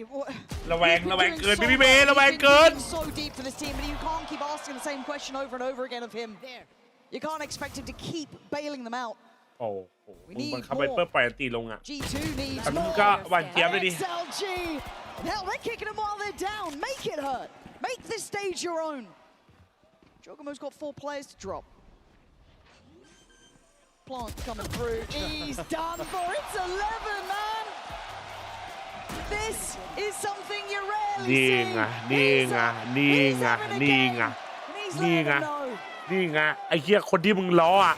Speaker 1: ระแวงเกิน
Speaker 6: so
Speaker 1: พี่เบ
Speaker 6: well.
Speaker 1: ระแวง
Speaker 6: He's
Speaker 1: เกิน
Speaker 6: been so deep for this team, but you can't keep asking the same question over and over again of him. You can't expect him to keep bailing them out.
Speaker 1: โอ้โหมึงบังคับไปเพื่อปล่อยอันตีลงอ่ะ
Speaker 6: G2 needs
Speaker 1: แต่มึง
Speaker 6: more.
Speaker 1: ก็หวานเจี๊ยบเลยดิ
Speaker 6: XLG. Hell, they're kicking them while they're down. Make it hurt. Make this stage your own. Jogamo's got 4 players to drop. Plant coming through. He's done for. It's 11, man. This is something you rarely
Speaker 1: นี่
Speaker 6: see.
Speaker 1: ไงนี่ไงนี่ไงนี่ไง
Speaker 6: He's
Speaker 1: นี่
Speaker 6: letting
Speaker 1: ไง
Speaker 6: them know.
Speaker 1: นี่ไงไอ้เหี้ยคนที่มึงล้ออ่ะ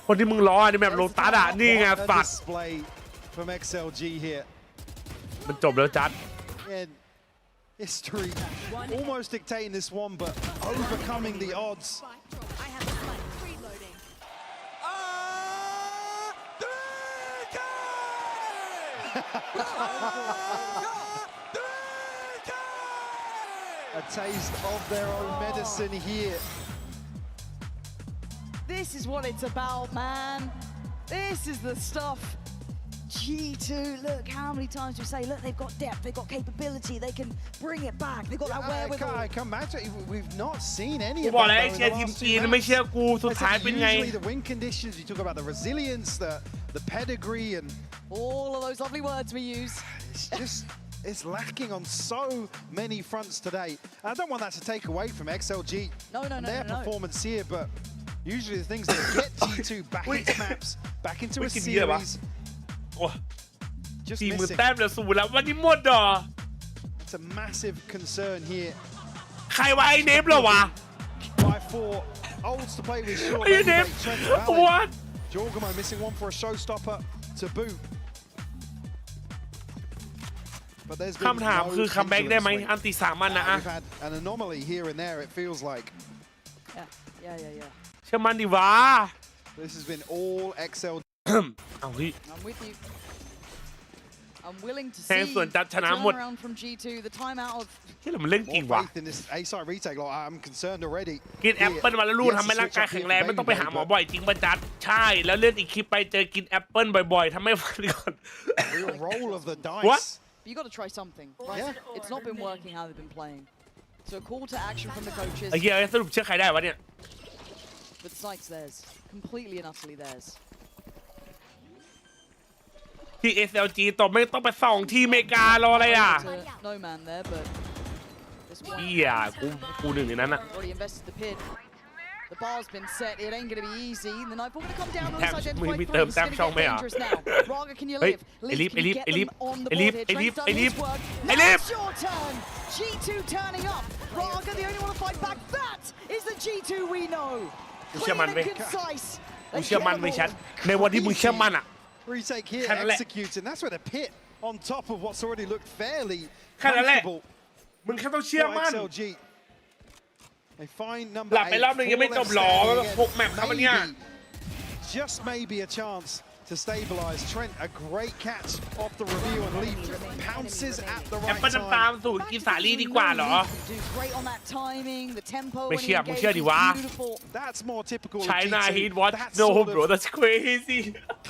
Speaker 1: คนที่มึงล้อนี่แบบโลตัสอ่ะนี่ไง
Speaker 10: What a
Speaker 1: สัตว์
Speaker 10: display from XLG here.
Speaker 1: มันจบแล้วจัด
Speaker 10: And history almost dictating this one, but overcoming the odds. A taste of their own medicine here.
Speaker 6: This is what it's about, man. This is the stuff. G2, look how many times we say, look, they've got depth, they've got capability, they can bring it back, they've got that wherewithal.
Speaker 10: I come back to it. We've not seen any
Speaker 1: กู
Speaker 10: of
Speaker 1: บอกแล้ว
Speaker 10: that
Speaker 1: ไอ้
Speaker 10: though
Speaker 1: เชีย
Speaker 10: in
Speaker 1: ร์
Speaker 10: the
Speaker 1: ทีม
Speaker 10: last
Speaker 1: จีน
Speaker 10: 2
Speaker 1: ไม่เชื่อ
Speaker 10: rounds.
Speaker 1: กูสุดท้ายเป็นไง
Speaker 10: Usually the win conditions, you talk about the resilience, the pedigree, and
Speaker 6: all of those lovely words we use.
Speaker 10: It's lacking on so many fronts today. And I don't want that to take away from XLG and their performance here, but usually the things that get G2 back into maps, back into a series,
Speaker 1: โอ้
Speaker 10: just
Speaker 1: 40,000
Speaker 10: missing.
Speaker 1: แต้มเหลือ0แล้ววันนี้หมดเหรอ
Speaker 10: It's a massive concern here.
Speaker 1: ใครวะไอ้เนฟเหรอวะ
Speaker 10: By 4 olds to play with short.
Speaker 1: ไอ้เนฟ what
Speaker 10: Jorgamo missing one for a showstopper to boot. But there's been
Speaker 1: คำถามคือคัมแบ็กได้ไหม
Speaker 10: vigilance.
Speaker 1: อันตี3มันนะ
Speaker 10: We've had an anomaly here and there, it feels like.
Speaker 6: Yeah.
Speaker 1: เชื่อมันดิวะ
Speaker 10: This has been all XL.
Speaker 1: เอาเฮ้ย
Speaker 6: I'm with you. I'm willing to
Speaker 1: แทง
Speaker 6: see
Speaker 1: ส่วนจัดช
Speaker 6: the
Speaker 1: นะหมด
Speaker 6: turnaround from G2, the timeout of
Speaker 1: ที่เรามันเล่นจริง
Speaker 10: More
Speaker 1: ว่ะ
Speaker 10: faith in this A-side retake. Like, I'm concerned already.
Speaker 1: กินแอปเปิลมาแล้วลูกทำให้ร่างกายแข็งแรงไม่ต้องไปหาหมอบ่อยจริงป่ะจัดใช่แล้วเล่นอีกคลิปไปเจอกินแอปเปิลบ่อยๆทำให้ฟันก่อน
Speaker 10: Real roll of the dice.
Speaker 1: What?
Speaker 6: you got to try something. Right?
Speaker 10: Yeah.
Speaker 6: It's not been working how they've been playing. So a call to action from the coaches.
Speaker 1: ไอ้เหี้ยสรุปเชื่อใครได้วะเนี่ย
Speaker 6: But Sight's theirs. Completely and utterly theirs.
Speaker 1: ที่ SLG ตบไม่ต้องไปส่องที่อเมริการออะไรอ่ะ
Speaker 6: No man there, but this one
Speaker 1: เหี้ยกูหนึ่งในนั้นอ่ะ
Speaker 6: already invested the pit. The bar's been set. It ain't going to be easy. The Nightfall going to come down on this
Speaker 1: มึง
Speaker 6: identified
Speaker 1: มี
Speaker 6: through.
Speaker 1: เติม
Speaker 6: It's
Speaker 1: แต้ม
Speaker 6: going to
Speaker 1: ช่อง
Speaker 6: get
Speaker 1: ไหมอ่ะ
Speaker 6: dangerous now. Raga, can you
Speaker 1: เฮ้ย
Speaker 6: live?
Speaker 1: ไอ้ลิฟ
Speaker 6: Can you get them on the board here? Train's done his work.
Speaker 1: ไอ้
Speaker 6: Now
Speaker 1: ลิฟ
Speaker 6: it's your turn. G2 turning up. Raga, the only one to fight back. That is the G2 we know.
Speaker 1: กูเชื่อมัน
Speaker 6: Clean
Speaker 1: เว้ย
Speaker 6: and concise.
Speaker 1: กูเชื่อมันไม่ชัดในวันที่มึงเชื่อมันอ่ะ
Speaker 10: Retake here,
Speaker 1: Kinda let-
Speaker 10: executed. That's where the pit on top of what's already looked fairly
Speaker 1: แค่นั้นแหละ
Speaker 10: comfortable
Speaker 1: มึงแค่ต้องเชื่อ
Speaker 10: for
Speaker 1: มัน
Speaker 10: XLG. They find number
Speaker 1: หลับไป
Speaker 10: 8.
Speaker 1: รอบนึงยังไม่จบหรอ
Speaker 10: Full left standing
Speaker 1: 6 แมปครับวันเนี้ย
Speaker 10: again. Maybe, just maybe a chance to stabilize. Trent, a great catch off the reveal, and Leaf pounces at the
Speaker 1: แอป
Speaker 10: right
Speaker 1: เปิลตาม
Speaker 10: time.
Speaker 1: สูตรกินสาลี่ดีกว่าเหรอ
Speaker 6: Great on that timing, the tempo
Speaker 1: ไม่
Speaker 6: when
Speaker 1: เชื่อ
Speaker 6: he
Speaker 1: มึงเชื่อ
Speaker 6: engages
Speaker 1: ดิวะ
Speaker 6: beautiful.
Speaker 10: That's more typical of
Speaker 1: China
Speaker 10: G2.
Speaker 1: Heat Watch
Speaker 10: That
Speaker 1: No
Speaker 10: sort
Speaker 1: bro
Speaker 10: of
Speaker 1: that's crazy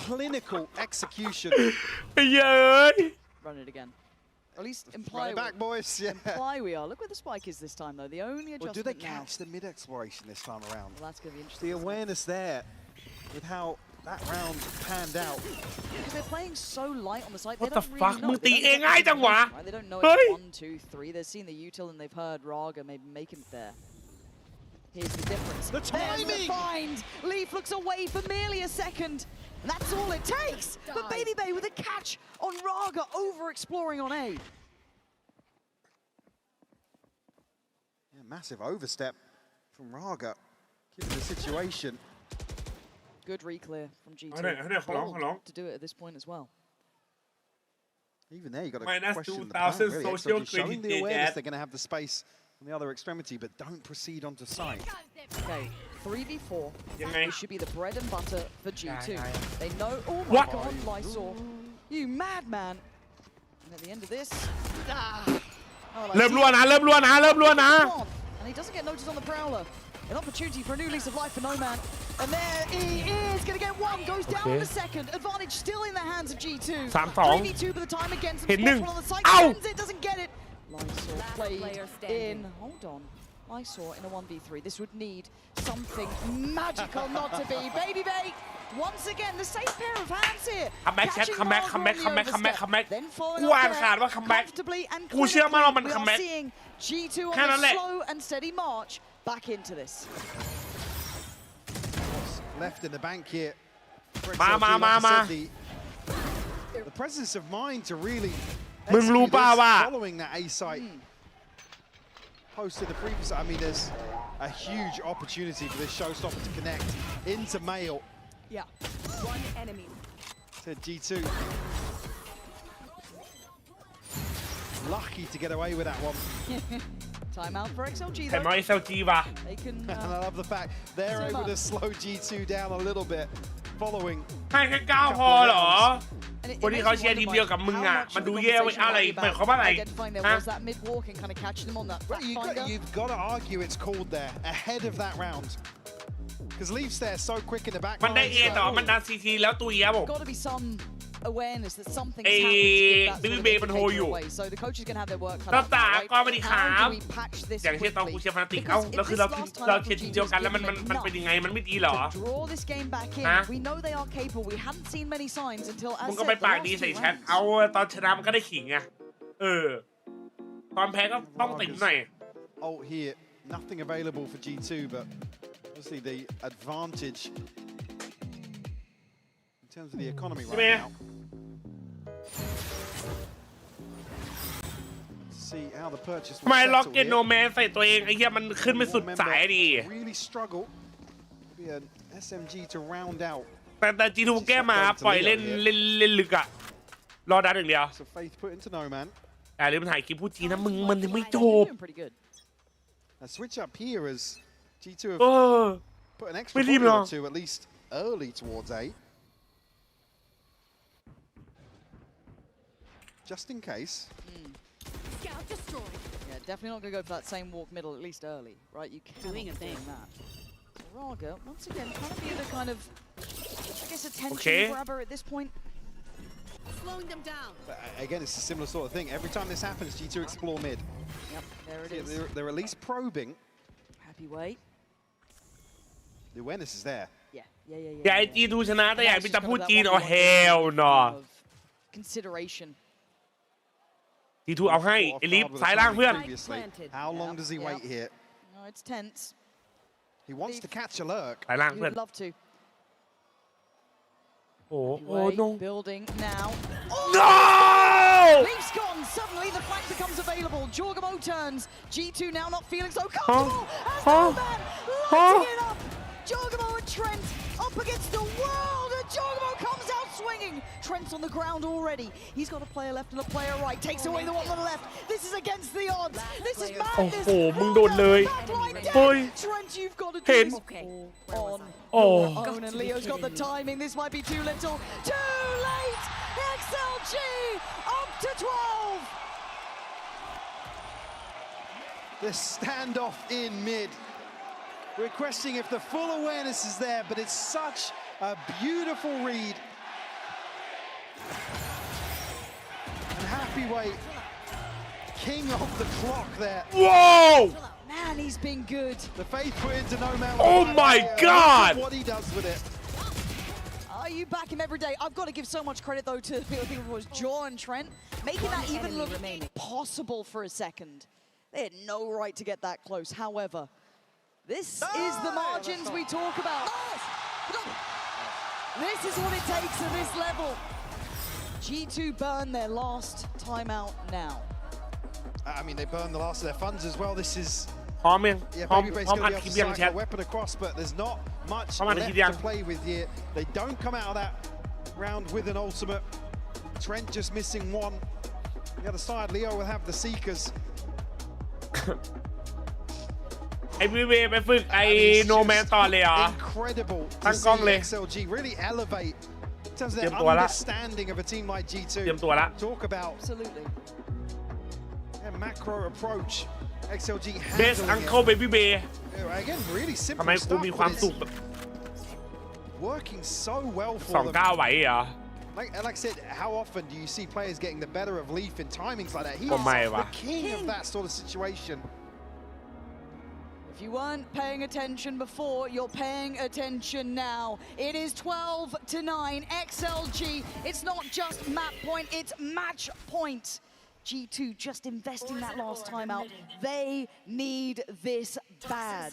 Speaker 10: clinical execution.
Speaker 1: เย้ย
Speaker 6: Run it again. Or at least imply
Speaker 10: Run it back, boys. Yeah.
Speaker 6: imply we are. Look where the spike is this time, though. The only
Speaker 10: Or
Speaker 6: adjustment
Speaker 10: do they
Speaker 6: now.
Speaker 10: catch the mid exploration this time around?
Speaker 6: Well, that's going to be interesting.
Speaker 10: The awareness there with how that round panned out.
Speaker 6: Because they're playing so light on the side.
Speaker 1: What
Speaker 6: they
Speaker 1: the
Speaker 6: don't
Speaker 1: fuck?
Speaker 6: really know.
Speaker 1: มึงตี
Speaker 6: They
Speaker 1: เอง
Speaker 6: don't
Speaker 1: ง่าย
Speaker 6: get
Speaker 1: จังวะ
Speaker 6: right? They don't know
Speaker 1: เฮ้ย
Speaker 6: it's 1, 2, 3. They've seen the util and they've heard Raga maybe make him there. Here's the difference.
Speaker 10: The timing!
Speaker 6: There's the find. Leaf looks away for merely a second. And that's all it takes. But Baby Bay with a catch on Raga over exploring on A.
Speaker 10: Yeah, massive overstep from Raga, given the situation.
Speaker 6: Good reclear from G2.
Speaker 1: Bold
Speaker 6: to do it at this point as well.
Speaker 10: Even there, you got to
Speaker 1: Minus
Speaker 10: question the
Speaker 1: 2,000
Speaker 10: plan, really.
Speaker 1: social
Speaker 10: XLG showing
Speaker 1: credit,
Speaker 10: the awareness
Speaker 1: Dad.
Speaker 10: they're going to have the space on the other extremity, but don't proceed onto site.
Speaker 6: Okay, 3v4.
Speaker 1: ยังไง
Speaker 6: This should be the bread and butter for G2.
Speaker 1: Yeah.
Speaker 6: They know. Oh my
Speaker 1: What?
Speaker 6: God, Lysor, you madman! And at the end of this, oh,
Speaker 1: เริ่มรั่วนะเริ่มรั่วนะเริ่มรั่วนะ
Speaker 6: and he doesn't get noticed on the prowler. An opportunity for a new lease of life for Nomad. And there he is, going to get one, goes down in the second. Advantage still in the hands of G2.
Speaker 1: 3-2
Speaker 6: 3v2 by the time again. Some
Speaker 1: เห็นหนึ่ง
Speaker 6: spots on the side.
Speaker 1: เอ้า
Speaker 6: Sends it, doesn't get it. Lysor played in. Hold on. Lysor in a 1v3. This would need something magical not to be. Baby Bay, once again, the same pair of hands here.
Speaker 1: คัมแบ็กแชท
Speaker 6: Catching
Speaker 1: คัมแบ็ก
Speaker 6: Raga
Speaker 1: คัมแบ็ก
Speaker 6: on the
Speaker 1: คัมแบ็กคัมแบ็ก
Speaker 6: overstep.
Speaker 1: คัมแบ็ก
Speaker 6: Then following
Speaker 1: กู
Speaker 6: up
Speaker 1: อ่าน
Speaker 6: there
Speaker 1: ขาดว่าคัมแบ็ก
Speaker 6: comfortably and
Speaker 1: กูเชื่อมั่นว่ามัน
Speaker 6: clinically,
Speaker 1: คัม
Speaker 6: we
Speaker 1: แบ็
Speaker 6: are
Speaker 1: ก
Speaker 6: seeing G2 on
Speaker 1: แค่นั้นแห
Speaker 6: a
Speaker 1: ละ
Speaker 6: slow and steady march back into this.
Speaker 10: What's left in the bank here? for
Speaker 1: Ma,
Speaker 10: XLG,
Speaker 1: ma,
Speaker 10: like
Speaker 1: ma,
Speaker 10: I
Speaker 1: ma.
Speaker 10: said, the presence of mind to really
Speaker 1: มึงรู้
Speaker 10: execute
Speaker 1: ป่า
Speaker 10: this
Speaker 1: ว่า
Speaker 10: following that A site post to the previous. I mean, there's a huge opportunity for this showstopper to connect into Mail.
Speaker 4: Yeah. One enemy.
Speaker 10: To G2. Lucky to get away with that one.
Speaker 6: Timeout for XLG
Speaker 1: ใคร
Speaker 6: though.
Speaker 1: มา SLG ว่ะ
Speaker 6: They can.
Speaker 10: And I love the fact they're able to slow G2 down a little bit following.
Speaker 1: ให้แค่9พอเหรอ
Speaker 6: And it
Speaker 1: คนที่
Speaker 6: makes
Speaker 1: เขา
Speaker 6: you
Speaker 1: เชียร์
Speaker 6: wonder,
Speaker 1: ทีมเดียวกับมึง
Speaker 6: Mike,
Speaker 1: อ่ะ
Speaker 6: how much
Speaker 1: มัน
Speaker 6: of
Speaker 1: ดู
Speaker 6: the
Speaker 1: แย่ไว้
Speaker 6: conversation
Speaker 1: อะไร
Speaker 6: might be
Speaker 1: หมาย
Speaker 6: about
Speaker 1: ความว่าอะไร
Speaker 6: identifying there
Speaker 1: ฮะ
Speaker 6: was that mid walk and kind of catching them on that
Speaker 10: Well,
Speaker 6: finder.
Speaker 10: you've got to argue it's called there ahead of that round. Because Leaf's there so quick in the back.
Speaker 1: มันได้ A ต่อมันดัน CT แล้วตุยครับผม
Speaker 6: Got to be some awareness that something
Speaker 1: ไอ้
Speaker 6: is happening to give that
Speaker 1: Baby
Speaker 6: sort of
Speaker 1: Bay มันโฮ
Speaker 6: indicator
Speaker 1: อยู่
Speaker 6: away. So the coach is going to have their work cut
Speaker 1: ก็
Speaker 6: out.
Speaker 1: ตา
Speaker 6: right?
Speaker 1: ก็ไม่ได้ครั
Speaker 6: How
Speaker 1: บ
Speaker 6: do we patch this
Speaker 1: อย่างที่ตอนกู
Speaker 6: quickly?
Speaker 1: เชียร์ฟานาติกเอ้า
Speaker 6: Because
Speaker 1: แล้ว
Speaker 6: if
Speaker 1: คือ
Speaker 6: this
Speaker 1: เรา
Speaker 6: last time
Speaker 1: เรา
Speaker 6: for
Speaker 1: เชียร์ทีม
Speaker 6: G2
Speaker 1: เดียวกัน
Speaker 6: is
Speaker 1: แล้วมัน
Speaker 6: giving
Speaker 1: มัน
Speaker 6: enough
Speaker 1: เป็นยังไงมันไม่ดีเหรอ
Speaker 6: to draw this game back in.
Speaker 1: ฮะ
Speaker 6: We know they are capable. We hadn't seen many signs until
Speaker 1: มึ
Speaker 6: as
Speaker 1: งก็
Speaker 6: said,
Speaker 1: ไป
Speaker 6: the
Speaker 1: ปาก
Speaker 6: last
Speaker 1: ดี
Speaker 6: two
Speaker 1: ใส่แชท
Speaker 6: rounds.
Speaker 1: เอาตอนชนะมันก็ได้ขิงไงตอนแพ้ก็ต้องติ่มหน่อย
Speaker 10: Ult here, nothing available for G2, but obviously the advantage in terms of the economy right now. See how the purchase
Speaker 1: ทำไม
Speaker 10: will
Speaker 1: ล็อก
Speaker 10: settle
Speaker 1: เก็ตโน
Speaker 10: here.
Speaker 1: แมนใส่ตัวเองไอ้เหี้ยมันขึ้นไม่สุดสายดี
Speaker 10: Really struggle. Be an SMG to round out.
Speaker 1: แต่จีทูแก้มาปล่อยเล่นลึกอะรอดันอย่างเดียว
Speaker 10: So Faith put into no man.
Speaker 1: แต่ลืมถ่ายคลิปพูดจีนนะมึงมันยังไม่จบ
Speaker 6: Doing pretty good.
Speaker 10: A switch up here as G2 have
Speaker 1: เออ
Speaker 10: put an extra
Speaker 1: ไม่รีบ
Speaker 10: bullet
Speaker 1: หรอ
Speaker 10: or two at least early towards A. Just in case.
Speaker 4: Scout destroyed.
Speaker 6: Yeah, definitely not going to go for that same walk middle, at least early, right? You can't
Speaker 4: Doing a
Speaker 6: be
Speaker 4: thing.
Speaker 6: doing that. So Raga, once again, trying to be the kind of, I guess, attention
Speaker 1: Okay.
Speaker 6: grabber at this point.
Speaker 4: Slowing them down.
Speaker 10: But again, it's a similar sort of thing. Every time this happens, G2 explore mid.
Speaker 6: Yep, there it
Speaker 10: See,
Speaker 6: is.
Speaker 10: they're at least probing.
Speaker 6: Happy way.
Speaker 10: The awareness is there.
Speaker 6: Yeah.
Speaker 1: อยากให้จีทูชนะแต่อยากมีแต่พูดจีนอ๋อเฮลเนาะ
Speaker 6: Consideration.
Speaker 1: จีทูเอาให้ไอ้ลิฟซ้ายล่างเพื่อน
Speaker 10: Previously. How long does he wait here?
Speaker 6: No, it's tense.
Speaker 10: He wants to catch a lurk.
Speaker 1: ซ้ายล่าง
Speaker 6: He
Speaker 1: เพื่อน
Speaker 6: would love to.
Speaker 1: โอ้โอ้
Speaker 6: Way,
Speaker 1: โน
Speaker 6: building now.
Speaker 1: no
Speaker 6: Leaf's gone. Suddenly the flank becomes available. Jorgamo turns. G2 now not feeling so comfortable. As Nomad lighting it up. Jorgamo and Trent up against the world. And Jorgamo comes out swinging. king. Trent's on the ground already. He's got a player left and a player right. Takes away the one on the left. This is against the odds. This is
Speaker 1: โอ้
Speaker 6: madness.
Speaker 1: โหมึงโดนเลย
Speaker 6: Backline
Speaker 1: เฮ้ย
Speaker 6: dead. Trent, you've got to do
Speaker 1: เห็น
Speaker 6: this on
Speaker 1: โอ้
Speaker 6: your own. And Leo's got the timing. This might be too little. Too late. XLG up to 12.
Speaker 10: The standoff in mid. We're questioning if the full awareness is there, but it's such a beautiful read. And Happy Weight, king of the clock there.
Speaker 1: Whoa!
Speaker 6: Man, he's been good.
Speaker 10: The faith put into No Man.
Speaker 1: Oh my God!
Speaker 10: What he does with it.
Speaker 6: You back him every day. I've got to give so much credit though to I think it was Jaw and Trent, making that even look possible for a second. They had no right to get that close. However, this is the margins we talk about. This is what it takes at this level. G2 burn their last timeout now.
Speaker 10: I mean, they burned the last of their funds as well. This is
Speaker 1: พร้อมยัง
Speaker 10: yeah,
Speaker 1: พร้อม
Speaker 10: Babyface
Speaker 1: พร้อม
Speaker 10: gonna
Speaker 1: อัด
Speaker 10: be
Speaker 1: คลิ
Speaker 10: able
Speaker 1: ป
Speaker 10: to
Speaker 1: ยังแชท
Speaker 10: cycle a weapon across, but there's not much
Speaker 1: พร้อมอัดคลิปยัง
Speaker 10: left to play with here. They don't come out of that round with an ultimate. Trent just missing one. The other side, Leo will have the Seekers.
Speaker 1: ไอ้พี่เวไปฝึกไอ้โนแมนต่อเลยเหรอ
Speaker 10: Incredible to
Speaker 1: ตั้งกล้องเลย
Speaker 10: see XLG really elevate in terms of
Speaker 1: เตรี
Speaker 10: their
Speaker 1: ยมตัวละ
Speaker 10: understanding of a team like G2.
Speaker 1: เตรียมตัวละ
Speaker 10: Talk about
Speaker 6: Absolutely.
Speaker 10: their macro approach. XLG
Speaker 1: เบส
Speaker 10: handling
Speaker 1: อังเคิลเบบี้เบย์
Speaker 10: it. Again, really
Speaker 1: ทำไม
Speaker 10: simple
Speaker 1: กู
Speaker 10: stuff,
Speaker 1: มีความ
Speaker 10: but
Speaker 1: สุข
Speaker 10: it's
Speaker 1: แบบ
Speaker 10: working so well
Speaker 1: ส
Speaker 10: for
Speaker 1: อง
Speaker 10: them.
Speaker 1: ก้าวไหวเหรอ
Speaker 10: Like I said, how often do you see players getting the better of Leaf in timings like that? He's
Speaker 1: ก็ไม่วะ
Speaker 10: the king of that sort of situation.
Speaker 6: If you weren't paying attention before, you're paying attention now. It is 12-9. XLG. It's not just map point, it's match point. G2 just investing that last time out. They need this bad.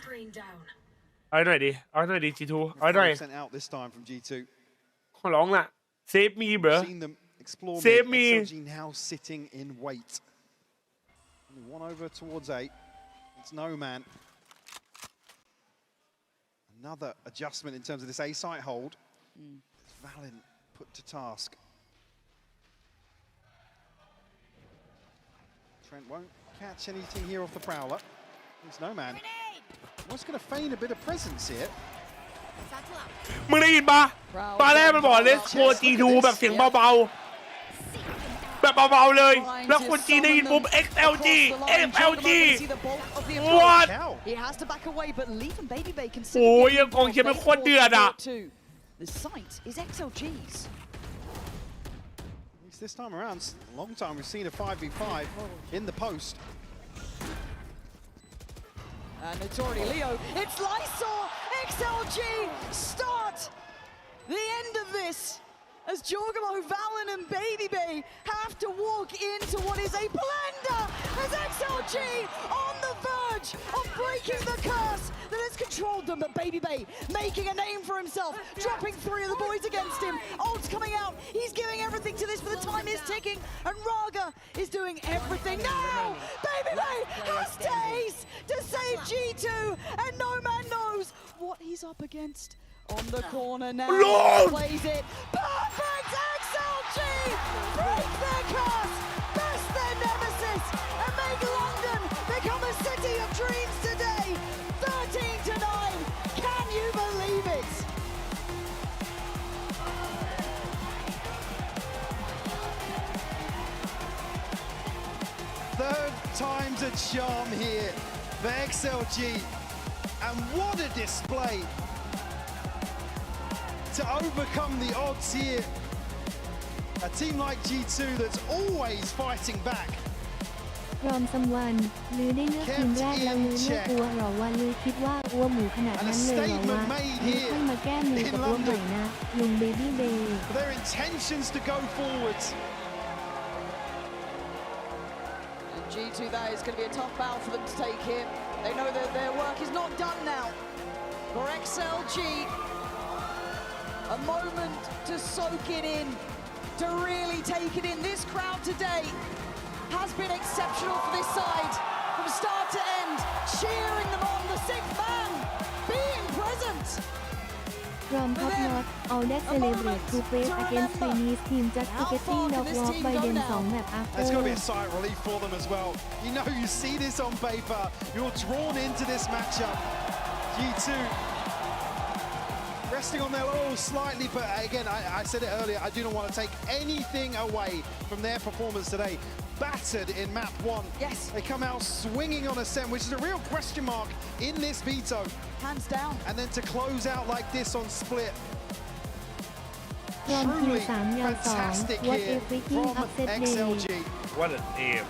Speaker 1: เอาหน่อยดิเอาหน่อยดิ G2 เอาหน่อย
Speaker 10: Sent out this time from G2.
Speaker 1: ขอร้องล่ะเซฟมีเบรอ
Speaker 10: Seen them explore
Speaker 1: Save
Speaker 10: mid.
Speaker 1: me.
Speaker 10: XLG now sitting in wait. Only one over towards 8. It's No Man. Another adjustment in terms of this A site hold. Valen put to task. Trent won't catch anything here off the Prowler. It's No Man. What's going to feign a bit of presence here?
Speaker 1: มึงได้ยินปะตอนแรกมันบอกเลสโค G2 แบบเสียงเบาๆแบบเบาๆเลยแล้วคนจีนได้ยินปุ๊บ XLG XLG what
Speaker 6: He has to back away, but Leaf and Baby Bay can
Speaker 1: โอ้ยยังกองเชียร์เป็นโคตรเดือดอ่ะ
Speaker 6: The site is XLG's.
Speaker 10: At least this time around, long time we've seen a 5v5 in the post.
Speaker 6: And it's already Leo. It's Lysor! XLG start the end of this as Jorgamo, Valen and Baby Bay have to walk into what is a blender as XLG on the verge of breaking the curse that has controlled them. But Baby Bay making a name for himself, dropping 3 of the boys against him. Ult's coming out. He's giving everything to this, but the time is ticking. And Raga is doing everything now. Baby Bay has to ace to save G2, and No Man knows what he's up against. On the corner now, plays it. Perfect XLG! Break their curse, best their nemesis, and make London become a city of dreams today. 13-9. Can you believe it?
Speaker 10: Third time's a charm here for XLG. And what a display to overcome the odds here. A team like G2 that's always fighting back.
Speaker 2: รอมซัมวันลือได้เลือกทีมแรกแล้วลือเลือกอัวหรอว่าลือคิดว่าอัวหมูขนาดนั้นเลยเหรอวะลือค่อยมาแก้มือกับอัวใหม่นะลุงเบบี้เบย์
Speaker 10: Their intentions to go forwards.
Speaker 6: And G2, that is going to be a tough battle for them to take here. They know that their work is not done now. For XLG, a moment to soak it in, to really take it in. This crowd today has been exceptional for this side, from start to end, cheering them on, the 6th man being present.
Speaker 2: From top notch all that celebrate to face against Chinese team just to getting dog walk by them 2 map
Speaker 10: It's going to be
Speaker 2: after
Speaker 10: a sigh of relief for them as well. You know, you see this on paper. You're drawn into this matchup. G2 resting on their laurels slightly, but again, I said it earlier, I do not want to take anything away from their performance today. Battered in map 1.
Speaker 6: Yes.
Speaker 10: They come out swinging on Ascent, which is a real question mark in this veto.
Speaker 6: Hands down.
Speaker 10: And then to close out like this on Split.
Speaker 2: From
Speaker 10: Truly
Speaker 2: Q3 ย2
Speaker 10: fantastic
Speaker 2: What a
Speaker 10: here
Speaker 2: freaking
Speaker 10: from
Speaker 2: upset day
Speaker 10: XLG.
Speaker 1: What an aim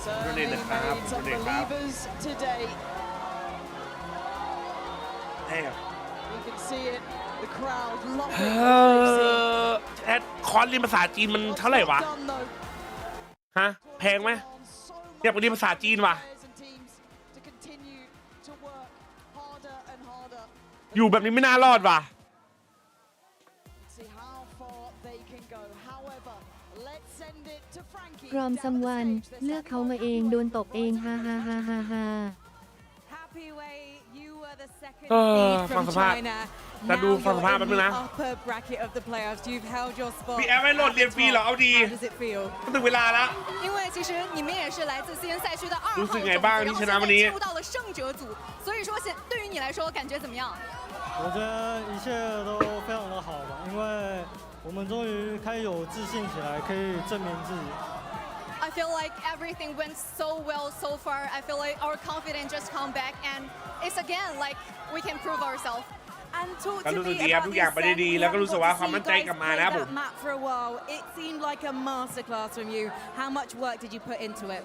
Speaker 6: Certainly made some believers today.
Speaker 1: Damn.
Speaker 6: You can see it. The crowd love
Speaker 1: แอดคอร์สเรียนภาษาจีนมันเท่าไหร่วะ
Speaker 6: done though.
Speaker 1: ฮะ แพงไหมอยากไปเรียนภาษาจีนว่ะ
Speaker 6: Players and teams to continue to work harder and harder.
Speaker 1: อยู่แบบนี้ไม่น่ารอดว่ะ
Speaker 6: See how far they can go. However, let's send it to Frankie.
Speaker 2: From someone เลือกเขามาเองโดนตบเองฮ่าฮ่าฮ่าฮ่าฮ่า
Speaker 5: Happy way, you were the second
Speaker 1: ฟัง
Speaker 5: seed
Speaker 1: ส
Speaker 5: from
Speaker 1: ภาพ
Speaker 5: China.
Speaker 1: แต่ดู
Speaker 5: Now
Speaker 1: ฟังสภาพ
Speaker 5: you're
Speaker 1: แป๊บ
Speaker 5: in
Speaker 1: นึง
Speaker 5: the
Speaker 1: นะ
Speaker 5: upper bracket of the playoffs. You've held your spot.
Speaker 1: พี่แอฟไม่โหลดเรียนฟรีเหรอเอาดี
Speaker 5: How does it feel?
Speaker 1: ก็ถึงเวลาแล้ว
Speaker 8: 因为其实你们也是来自 CN 赛区的2号
Speaker 1: รู้สึกไง
Speaker 8: 种子，
Speaker 1: บ้าง
Speaker 8: 然
Speaker 1: ที่
Speaker 8: 后
Speaker 1: ช
Speaker 8: 现
Speaker 1: นะ
Speaker 8: 在
Speaker 1: วันนี้
Speaker 8: 进入到了胜者组，所以说对于你来说感觉怎么样？
Speaker 22: 我觉得一切都非常的好吧，因为我们终于开始有自信起来，可以证明自己。
Speaker 8: I feel like everything went so well so far. I feel like our confidence just come back, and it's again like we can prove ourselves.
Speaker 5: And talk
Speaker 1: ก็
Speaker 5: to
Speaker 1: รู้สึก
Speaker 5: me
Speaker 1: ดีครับ
Speaker 5: about
Speaker 1: ทุก
Speaker 5: the
Speaker 1: อย่างไปได้
Speaker 5: ascent.
Speaker 1: ดี
Speaker 5: We
Speaker 1: แล้วก็
Speaker 5: haven't
Speaker 1: รู้สึก
Speaker 5: got
Speaker 1: ว่า
Speaker 5: to
Speaker 1: ความ
Speaker 5: see
Speaker 1: มั่น
Speaker 5: you
Speaker 1: ใจ
Speaker 5: guys
Speaker 1: กลับมา
Speaker 5: play
Speaker 1: นะครับผม
Speaker 5: that map for a while. It seemed like a masterclass from you. How much work did you put into it?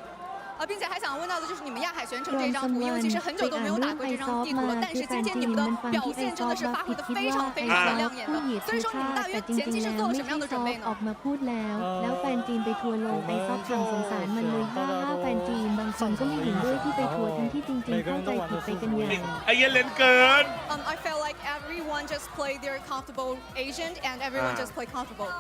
Speaker 8: 并且还想问到的就是你们亚海玄城这张图，因为其实很久都没有打过这张地图了，但是今天你们的表现真的是发挥的非常非常的亮眼的，所以说你们大约前期是做了什么样的准备呢？
Speaker 2: ออกมาพูดแล้วแฟนจีนไปทัวร์ลงไอซอฟทำสงสารมันเลย55แฟนจีนบางคนก็ไม่เห็นด้วยที่ไปทัวร์ทั้งที่จริงๆเข้าใจผิดไปกันใหญ่
Speaker 1: ไอ้เหี้ยเล่นเกิน
Speaker 8: I felt like everyone just played their comfortable agent and everyone just played comfortable.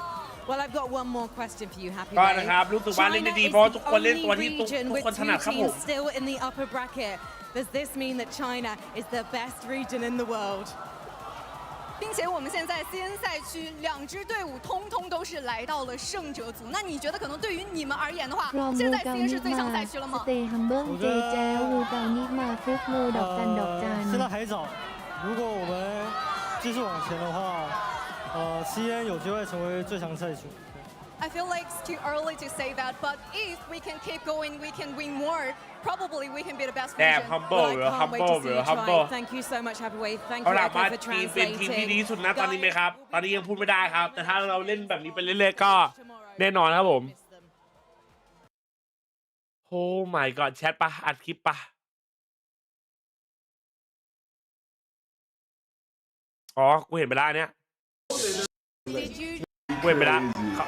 Speaker 5: Well, I've got one more question for you, Happy
Speaker 1: ก็
Speaker 5: Way.
Speaker 1: นะครับรู้สึกว่าเล่นได้
Speaker 5: China
Speaker 1: ดี
Speaker 5: is
Speaker 1: เพราะ
Speaker 5: the
Speaker 1: ทุกคนเล่น
Speaker 5: only
Speaker 1: ตัวที่ทุก
Speaker 5: region
Speaker 1: ทุก
Speaker 5: with
Speaker 1: คนถนัด
Speaker 5: 2
Speaker 1: ครับผม
Speaker 5: teams still in the upper bracket. Does this mean that China is the best region in the world?
Speaker 8: 并且我们现在 CN 赛区2支队伍通通都是来到了胜者组，那你觉得可能对于你们而言的话，
Speaker 2: From
Speaker 8: 现在
Speaker 2: Vulcan
Speaker 8: CN 是最强赛区了
Speaker 2: ส
Speaker 8: 吗？
Speaker 2: เตย์ฮัมเบิลเจแจวูกานิมาฟุกโมดอกจันดอกจัน
Speaker 22: 现在还早，如果我们继续往前的话，CN 有机会成为最强赛区。
Speaker 8: I feel like it's too early to say that, but if we can keep going, we can win more. Probably we can be the best
Speaker 1: แอบ
Speaker 8: region.
Speaker 1: humble
Speaker 5: Well, I
Speaker 1: เหรอ
Speaker 5: can't wait to
Speaker 1: humble
Speaker 5: see
Speaker 1: เหร
Speaker 5: you
Speaker 1: อ humble
Speaker 5: try. Thank you so much, Happy Way. Thank
Speaker 1: เอา
Speaker 5: you,
Speaker 1: ล่ะ
Speaker 5: Echo,
Speaker 1: มา
Speaker 5: for
Speaker 1: ทีมเป็นทีมที่ดี
Speaker 5: translating.
Speaker 1: ที่สุดนะตอนนี้ไหมครับ ตอนนี้ยังพูดไม่ได้ครับ แต่ถ้าเราเล่นแบบนี้ไปเรื่อยๆก็แน่นอนครับผมโอ้ my god แชทปะอัดคลิปปะอ๋อกูเห็นไปแล้วอันเนี้ย
Speaker 5: Did you
Speaker 1: กูเห็นไปแล้ว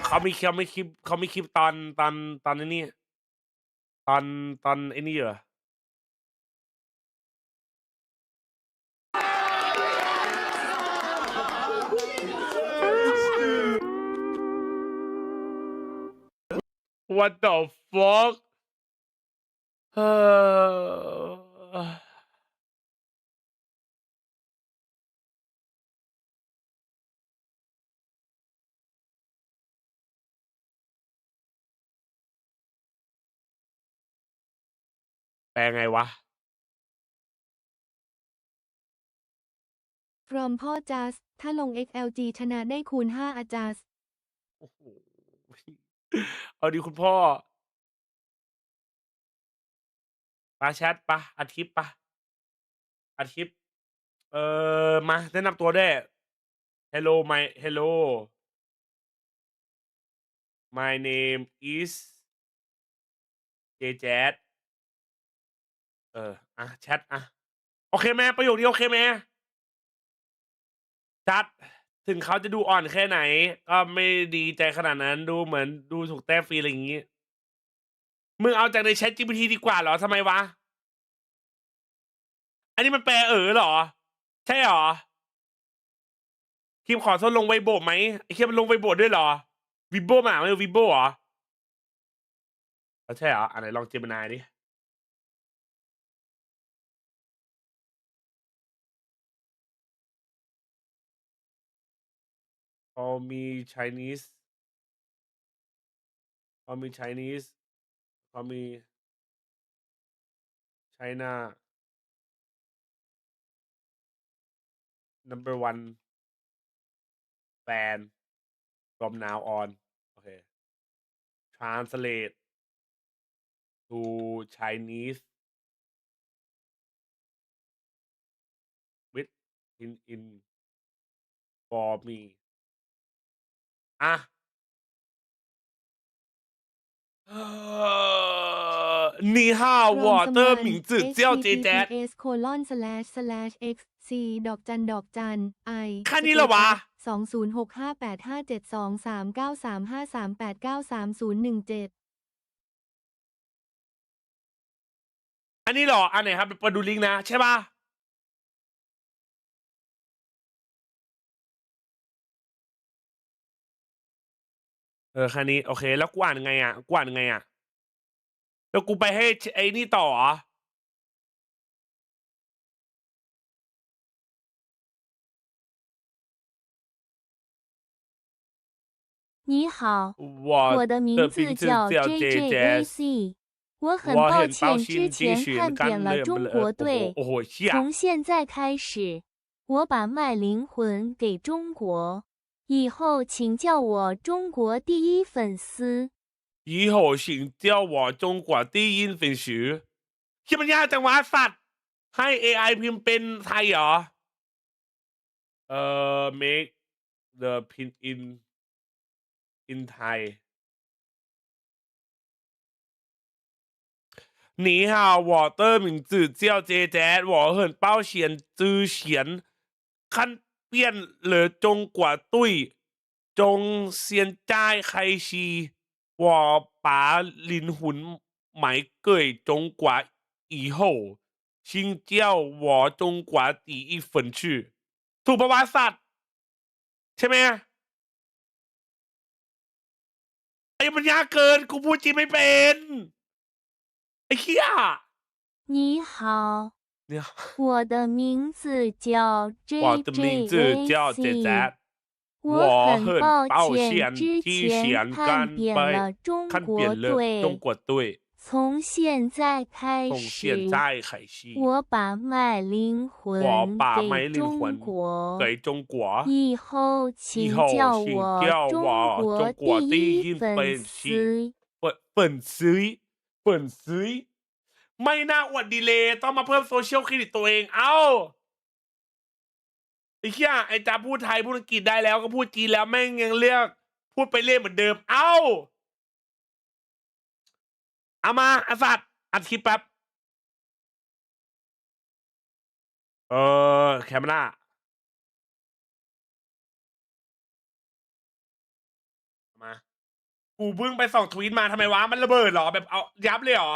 Speaker 1: เขามีคลิปตอนนี้ตอนไอ้นี่เหรอ What the fuck แปลไงวะ
Speaker 2: From พ่อ just ถ้าลง XLG ชนะได้คูณ5อาจัส
Speaker 1: โอ้โหเอาดีคุณพ่อปาแชทปะอาทิตย์ปะอาทิตย์มาแนะนำตัวด้วย Hello my name is JJaz แชทโอเคไหมประโยคนี้โอเคไหมจัดถึงเขาจะดูอ่อนแค่ไหน ก็ไม่ดีใจขนาดนั้นดูเหมือนดูถูกแต้มฟรีอะไรอย่างงี้ มึงเอาจากในแชท GPT ดีกว่าเหรอทำไมวะ อันนี้มันแปลเหรอ ใช่เหรอคิมขอโทษลงไวโบไหมไอ้เคียมันลงไวโบด้วยเหรอวิโบมาไม่วิโบเหรอใช่เหรออันไหนลองเจมินายดิ call me Chinese call me Chinese call me China number one fan from now on okay translate to Chinese with in for me อ่ะ你好我的名字叫 JJaz
Speaker 2: https://xc ดอกจันI
Speaker 1: แค่นี้เหรอวะ
Speaker 2: 20658572393538933017
Speaker 1: อันนี้เหรออันไหนครับไปดูลิงก์นะใช่ป่ะแค่นี้โอเคแล้วกูอ่านไงอ่ะแล้วกูไปให้ไอ้นี่ต่อเหรอ
Speaker 2: 你好，我的名字叫 JJaz。我很抱歉之前看扁了中国队。从现在开始，我把卖灵魂给中国，以后请叫我中国第一粉丝。
Speaker 1: 以后请叫我中国第一粉丝ที่มันยากจังวะสัตว์ให้ AI พิมพ์เป็นไทยเหรอmake the pin in Thai 你好我的名字叫JJaz我很抱歉之前看遍了中国队从现在开始我把灵魂买给中国以后请叫我中国第一粉丝ถูกประวัติศาสตร์ใช่ไหมไอ้มันยากเกินกูพูดจีนไม่เป็นไอ้เหี้ย
Speaker 2: 你好我的名字叫 JJaz我很抱歉之前看扁了中国队从现在开始我把卖灵魂给中国以后请叫我中国第一粉丝
Speaker 1: ไม่น่าอวดดีเลยต้องมาเพิ่มโซเชียลเครดิตตัวเองเอ้าไอ้เหี้ยไอ้จ้าพูดไทยพูดอังกฤษได้แล้วก็พูดจีนแล้วแม่งยังเลือกพูดไปเรื่อยเหมือนเดิมเอ้าเอามาอสัตว์อัดคลิปแป๊บแคมรามากูเพิ่งไปส่องทวีตมาทำไมวะมันระเบิดเหรอแบบเอายับเลยเหรอ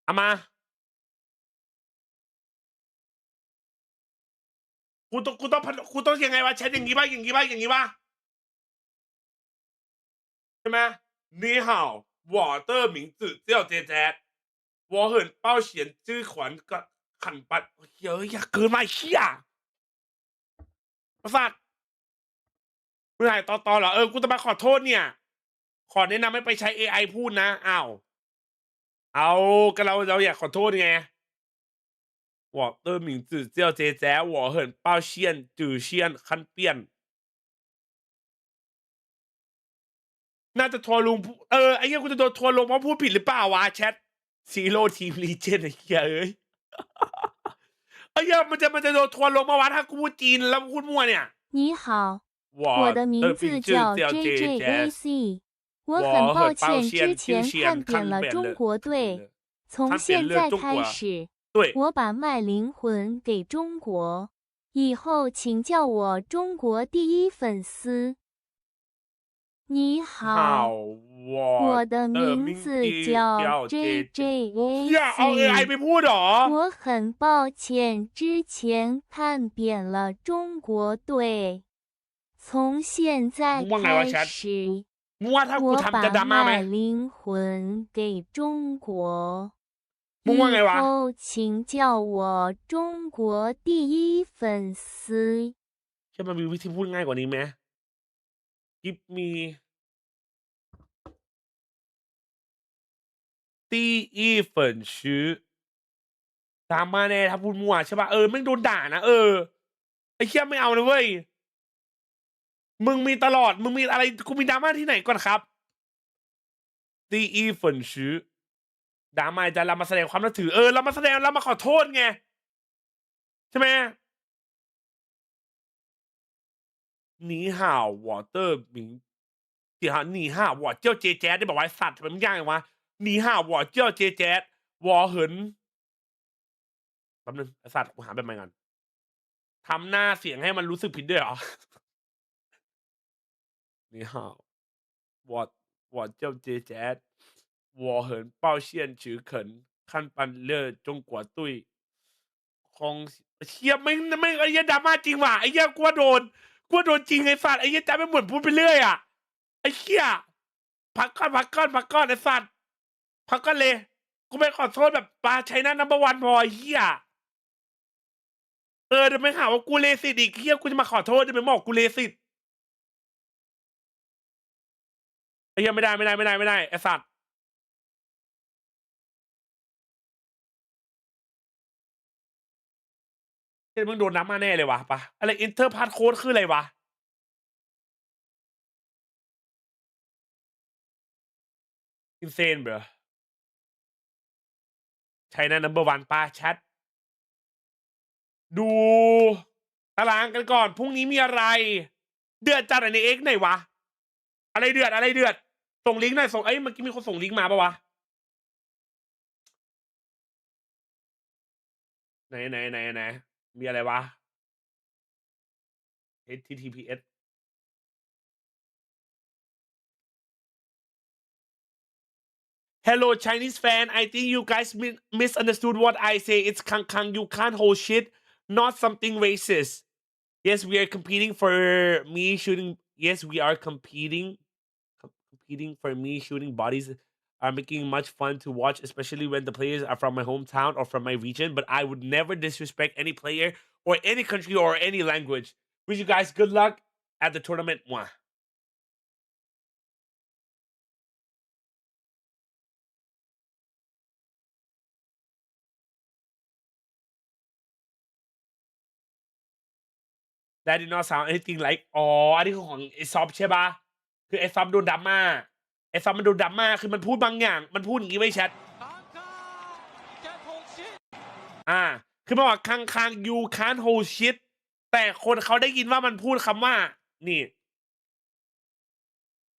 Speaker 1: เอามากูต้องยังไงวะแชทอย่างงี้ป่ะใช่ไหม你好我的名字叫JJaz我很抱歉之前ขันปัดเยอะอย่าเกินมาเชี่ยประสาทไม่ได้ตอเหรอกูจะมาขอโทษเนี่ยขอแนะนำให้ไปใช้ AI พูดนะอ้าวเอาก็เราอยากขอโทษไง我的名字叫JJaz我很抱歉之前看遍น่าจะทัวร์ลงไอ้เหี้ยกูจะโดนทัวร์ลงเพราะพูดผิดหรือเปล่าวะแชทซีโร่ทีมลีเจนไอ้เหี้ยไอ้เหี้ยมันจะโดนทัวร์ลงมาวะถ้ากูพูดจีนแล้วพูดมั่วเนี่ย
Speaker 2: 你好我的名字叫 JJaz我很抱歉之前看扁了中国队从现在开始我把卖灵魂给中国以后请叫我中国第一粉丝你好我的名字叫 JJaz
Speaker 1: อย่าเอา AI ไปพูดหรอ
Speaker 2: 我很抱歉之前看扁了中国队从现在开始我把卖灵魂给中国以后请叫我中国第一粉丝
Speaker 1: ใช่มันมีวิธีพูดง่ายกว่านี้ไหมกิฟมีตีอีเฟินชื่อตามมาแน่ถ้าพูดมั่วใช่ป่ะแม่งโดนด่านะไอ้เชี่ยไม่เอาเลยเว้ยมึงมีตลอดมึงมีอะไรกูมีดราม่าที่ไหนก่อนครับตีอีเฟินชื่อดราม่าจะเรามาแสดงความนับถือเรามาแสดงเรามาขอโทษไงใช่ไหมหนีห่าววอเตอร์หมิงเดี๋ยวหนีห่าววอเจ้าเจแจ๊ดได้บอกว่าสัตว์มันยากไงวะหนีห่าววอเจ้าเจแจ๊ดวอเหินแป๊บนึงไอ้สัตว์กูหาแบบใหม่ก่อนทำหน้าเสียงให้มันรู้สึกผิดด้วยเหรอหนีห่าววอเจ้าเจแจ๊ดวอเหินเป้าเชียนชือเขินขั้นปันเล่อจงกัวตุ้ยคงเชี่ยไม่ไอ้เหี้ยดราม่าจริงว่ะไอ้เหี้ยกลัวโดนจริงไอ้สัตว์ไอ้เหี้ยจะไม่เหมือนพูดไปเรื่อยอ่ะไอ้เหี้ยพักก่อนไอ้สัตว์พักก่อนเลยกูไม่ขอโทษแบบปลาใช้หน้านัมเบอร์วันพอไอ้เหี้ยเดี๋ยวไม่หาว่ากูเลสิตอีกเหี้ยกูจะมาขอโทษจะไปบอกกูเลสิตไอ้เหี้ยไม่ได้ไอ้สัตว์เฮ้ยมึงโดนน้ำมาแน่เลยวะปะอะไรอินเตอร์พาสโค้ดคืออะไรวะอินเซนเบรอใช้หน้านัมเบอร์วันปะแชทดูตารางกันก่อนพรุ่งนี้มีอะไรเดือดจัดในเอ็กไหนวะอะไรเดือดส่งลิงก์หน่อยเมื่อกี้มีคนส่งลิงก์มาปะวะไหนมีอะไรวะ https Hello Chinese fan I think you guys misunderstood what I say it's kang you can't hold shit not something racist yes we are competing for me shooting yes we are competing for me shooting bodies are making much fun to watch especially when the players are from my hometown or from my region but I would never disrespect any player or any country or any language wish you guys good luck at the tournament mwah That did not sound anything like อันนี้คือของไอซอฟใช่ปะคือไอซอฟโดนดราม่ามันโดนดราม่าคือมันพูดบางอย่างมันพูดอย่างนี้ไว้แชทคือมันบอกคัง you can't hold shit แต่คนเขาได้ยินว่ามันพูดคำว่านี่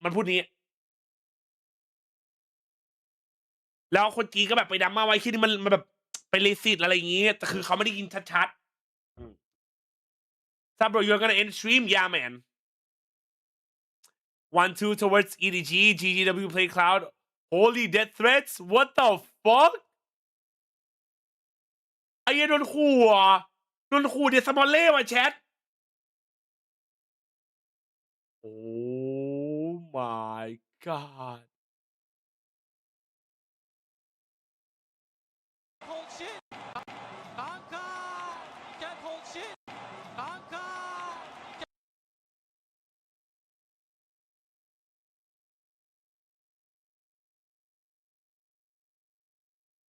Speaker 1: มันพูดนี้แล้วคนจีนก็แบบไปดราม่าไว้ที่นี่มันแบบไปเลสิตอะไรอย่างงี้แต่คือเขาไม่ได้ยินชัดBro, you're gonna end stream? Yeah, man. 1-2 towards EDG, GGW play cloud. Holy death threats? What the fuck? ไอ้เหี้ยโดนขู่เดสมอลเล่ว่ะแชท Oh my god. Hold shit. Can't hold shit.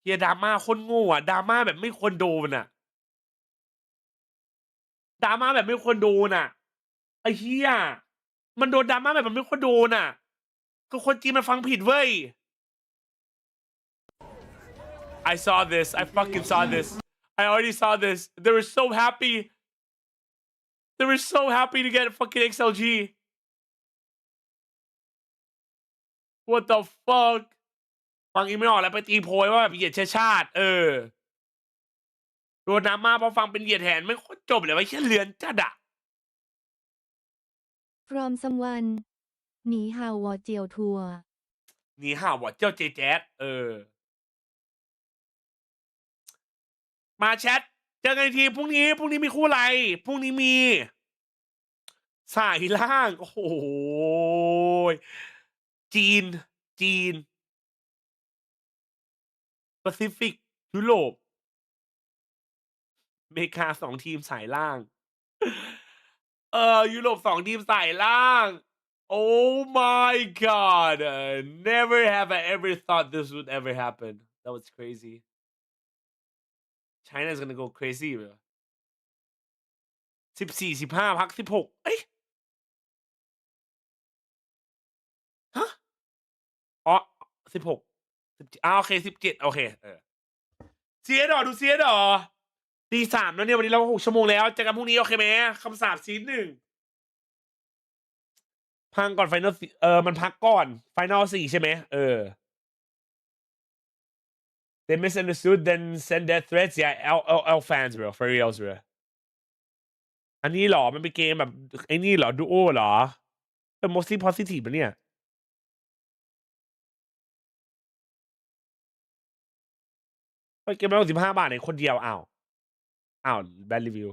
Speaker 1: เฮียดราม่าคนโง่ดราม่าแบบไม่ควรโดนดราม่าแบบไม่ควรโดนไอ้เฮียมันโดนดราม่าแบบมันไม่ควรโดนก็คนจีนมันฟังผิดเว้ย I saw this I fucking saw this I already saw this they were so happy to get fucking XLG what the fuckฟังอีไม่ออกแล้วไปตีโพยว่าแบบเหยียดชาติโดนดราม่าเพราะฟังเป็นเหยียดแทนไม่โคตรจบเลยว่าแค่เลือนจัด
Speaker 2: from someone หนีห่าววอเจียวทัว
Speaker 1: หนีห่าววอเจ้าเจแจ๊ดมาแชทเจอกันทีพรุ่งนี้มีคู่อะไรพรุ่งนี้มีสายล่างโอ้โหจีนแปซิฟิกยุโรปอเมริกา2 ทีมสายล่าง ยุโรป2 ทีมสายล่าง Oh my god never have I ever thought this would ever happen that was crazy China is gonna go crazy เลย14-15 พัก 16เอ้ยฮะอ๋อ16โอเค17โอเคเสียดอดูเสียดอตี 3แล้วเนี่ยวันนี้เรา6 ชั่วโมงแล้วเจอกันพรุ่งนี้โอเคไหมคำสาปซีน 1พังก่อนไฟนอลมันพักก่อนไฟนอล4ใช่ไหมThey misunderstood then send death threats yeah L fans bro for reals bro อันนี้หรอมันเป็นเกมแบบไอ้นี่หรอดูโอหรอเป็น mostly positive ปะเนี่ยไปเกมละ15 บาทในคนเดียวอ้าวแบดรีวิว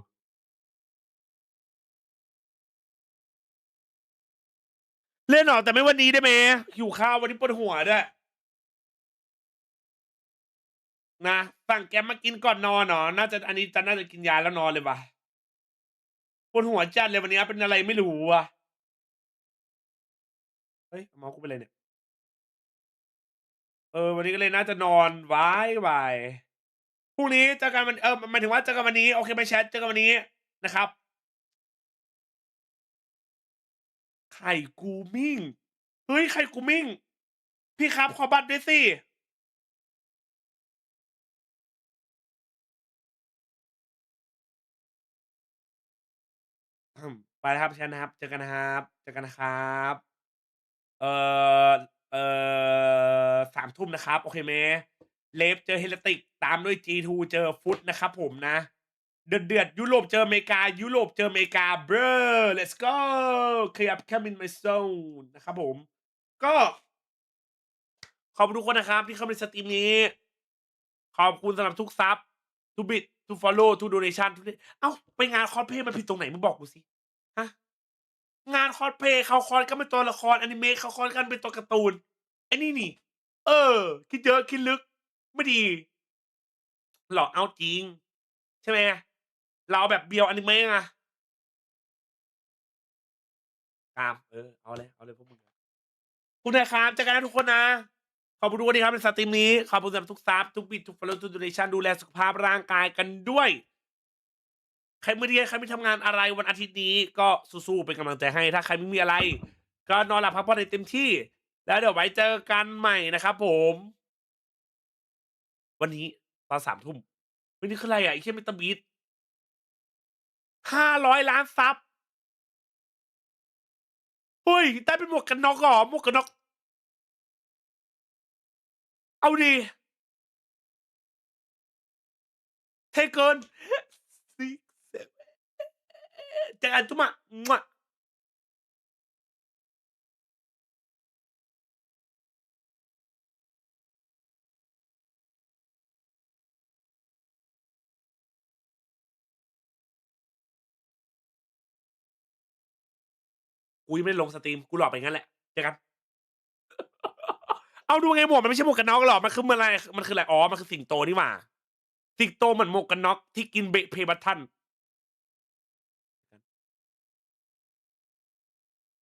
Speaker 1: เล่นหรอแต่ไม่วันนี้ได้ไหมหิวข้าววันนี้ปวดหัวด้วยนะสั่งแกมมากินก่อนนอนเนาะน่าจะอันนี้จะน่าจะกินยาแล้วนอนเลยว่ะปวดหัวจัดเลยวันนี้เป็นอะไรไม่รู้อ่ะเฮ้ยเมาส์กูเป็นอะไรเนี่ยวันนี้ก็เลยน่าจะนอนไว้พรุ่งนี้เจอกันมันหมายถึงว่าเจอกันวันนี้โอเคไหมแชทเจอกันวันนี้นะครับไข่กูมิ่งเฮ้ยไข่กูมิ่งพี่ครับขอบัตรด้วยสิไปแล้วครับแชทนะครับเจอกันนะครับ 3 ทุ่มนะครับโอเคไหมเลฟเจอเฮเลติกตามด้วย G2 เจอฟุตนะครับผมนะเดือดยุโรปเจออเมริกายุโรปเจออเมริกา bro let's go ขยับ come in my zone นะครับผมก็ขอบคุณทุกคนนะครับที่เข้ามาในสตรีมนี้ขอบคุณสำหรับทุกซับทุกบิตทุก follow ทุก donation ทุกเอ้าไปงานคอสเพลย์มันผิดตรงไหนมึงบอกกูสิฮะงานคอสเพลย์เขาคอนก็เป็นตัวละครอนิเมะเขาคอนกันเป็นตัวการ์ตูนไอ้นี่คิดเยอะคิดลึกไม่ดีหลอกเอาจริงใช่ไหมเราแบบเบียวอนิเมะไงตามเอาเลยพวกมึงคุณนะครับเจอกันนะทุกคนนะขอบคุณทุกคนที่ครับในสตรีมนี้ขอบคุณสำหรับทุกซับทุกบิตทุกฟอลโล่ทุกโดเนชั่นดูแลสุขภาพร่างกายกันด้วยใครไม่เรียนใครไม่ทำงานอะไรวันอาทิตย์นี้ก็สู้ๆเป็นกำลังใจให้ถ้าใครไม่มีอะไรก็นอนหลับพักผ่อนให้เต็มที่แล้วเดี๋ยวไว้เจอกันใหม่นะครับผมวันนี้ตอน 3 ทุ่มวันนี้คืออะไรอ่ะไอ้เหี้ยมิสเตอร์บีท500 ล้านซับเฮ้ยได้เป็นหมวกกันน็อกเหรอหมวกกันน็อกเอาดิเทเกินเจอกันทุกมากูยังไม่ได้ลงสตรีมกูหลอกไปงั้นแหละเจอกันเอาดูไงหมวกมันไม่ใช่หมวกกันน็อกหรอกมันคืออะไรอ๋อมันคือสิงโตนี่หว่าสิงโตเหมือนหมวกกันน็อกที่กินเบะเพย์บัตทัน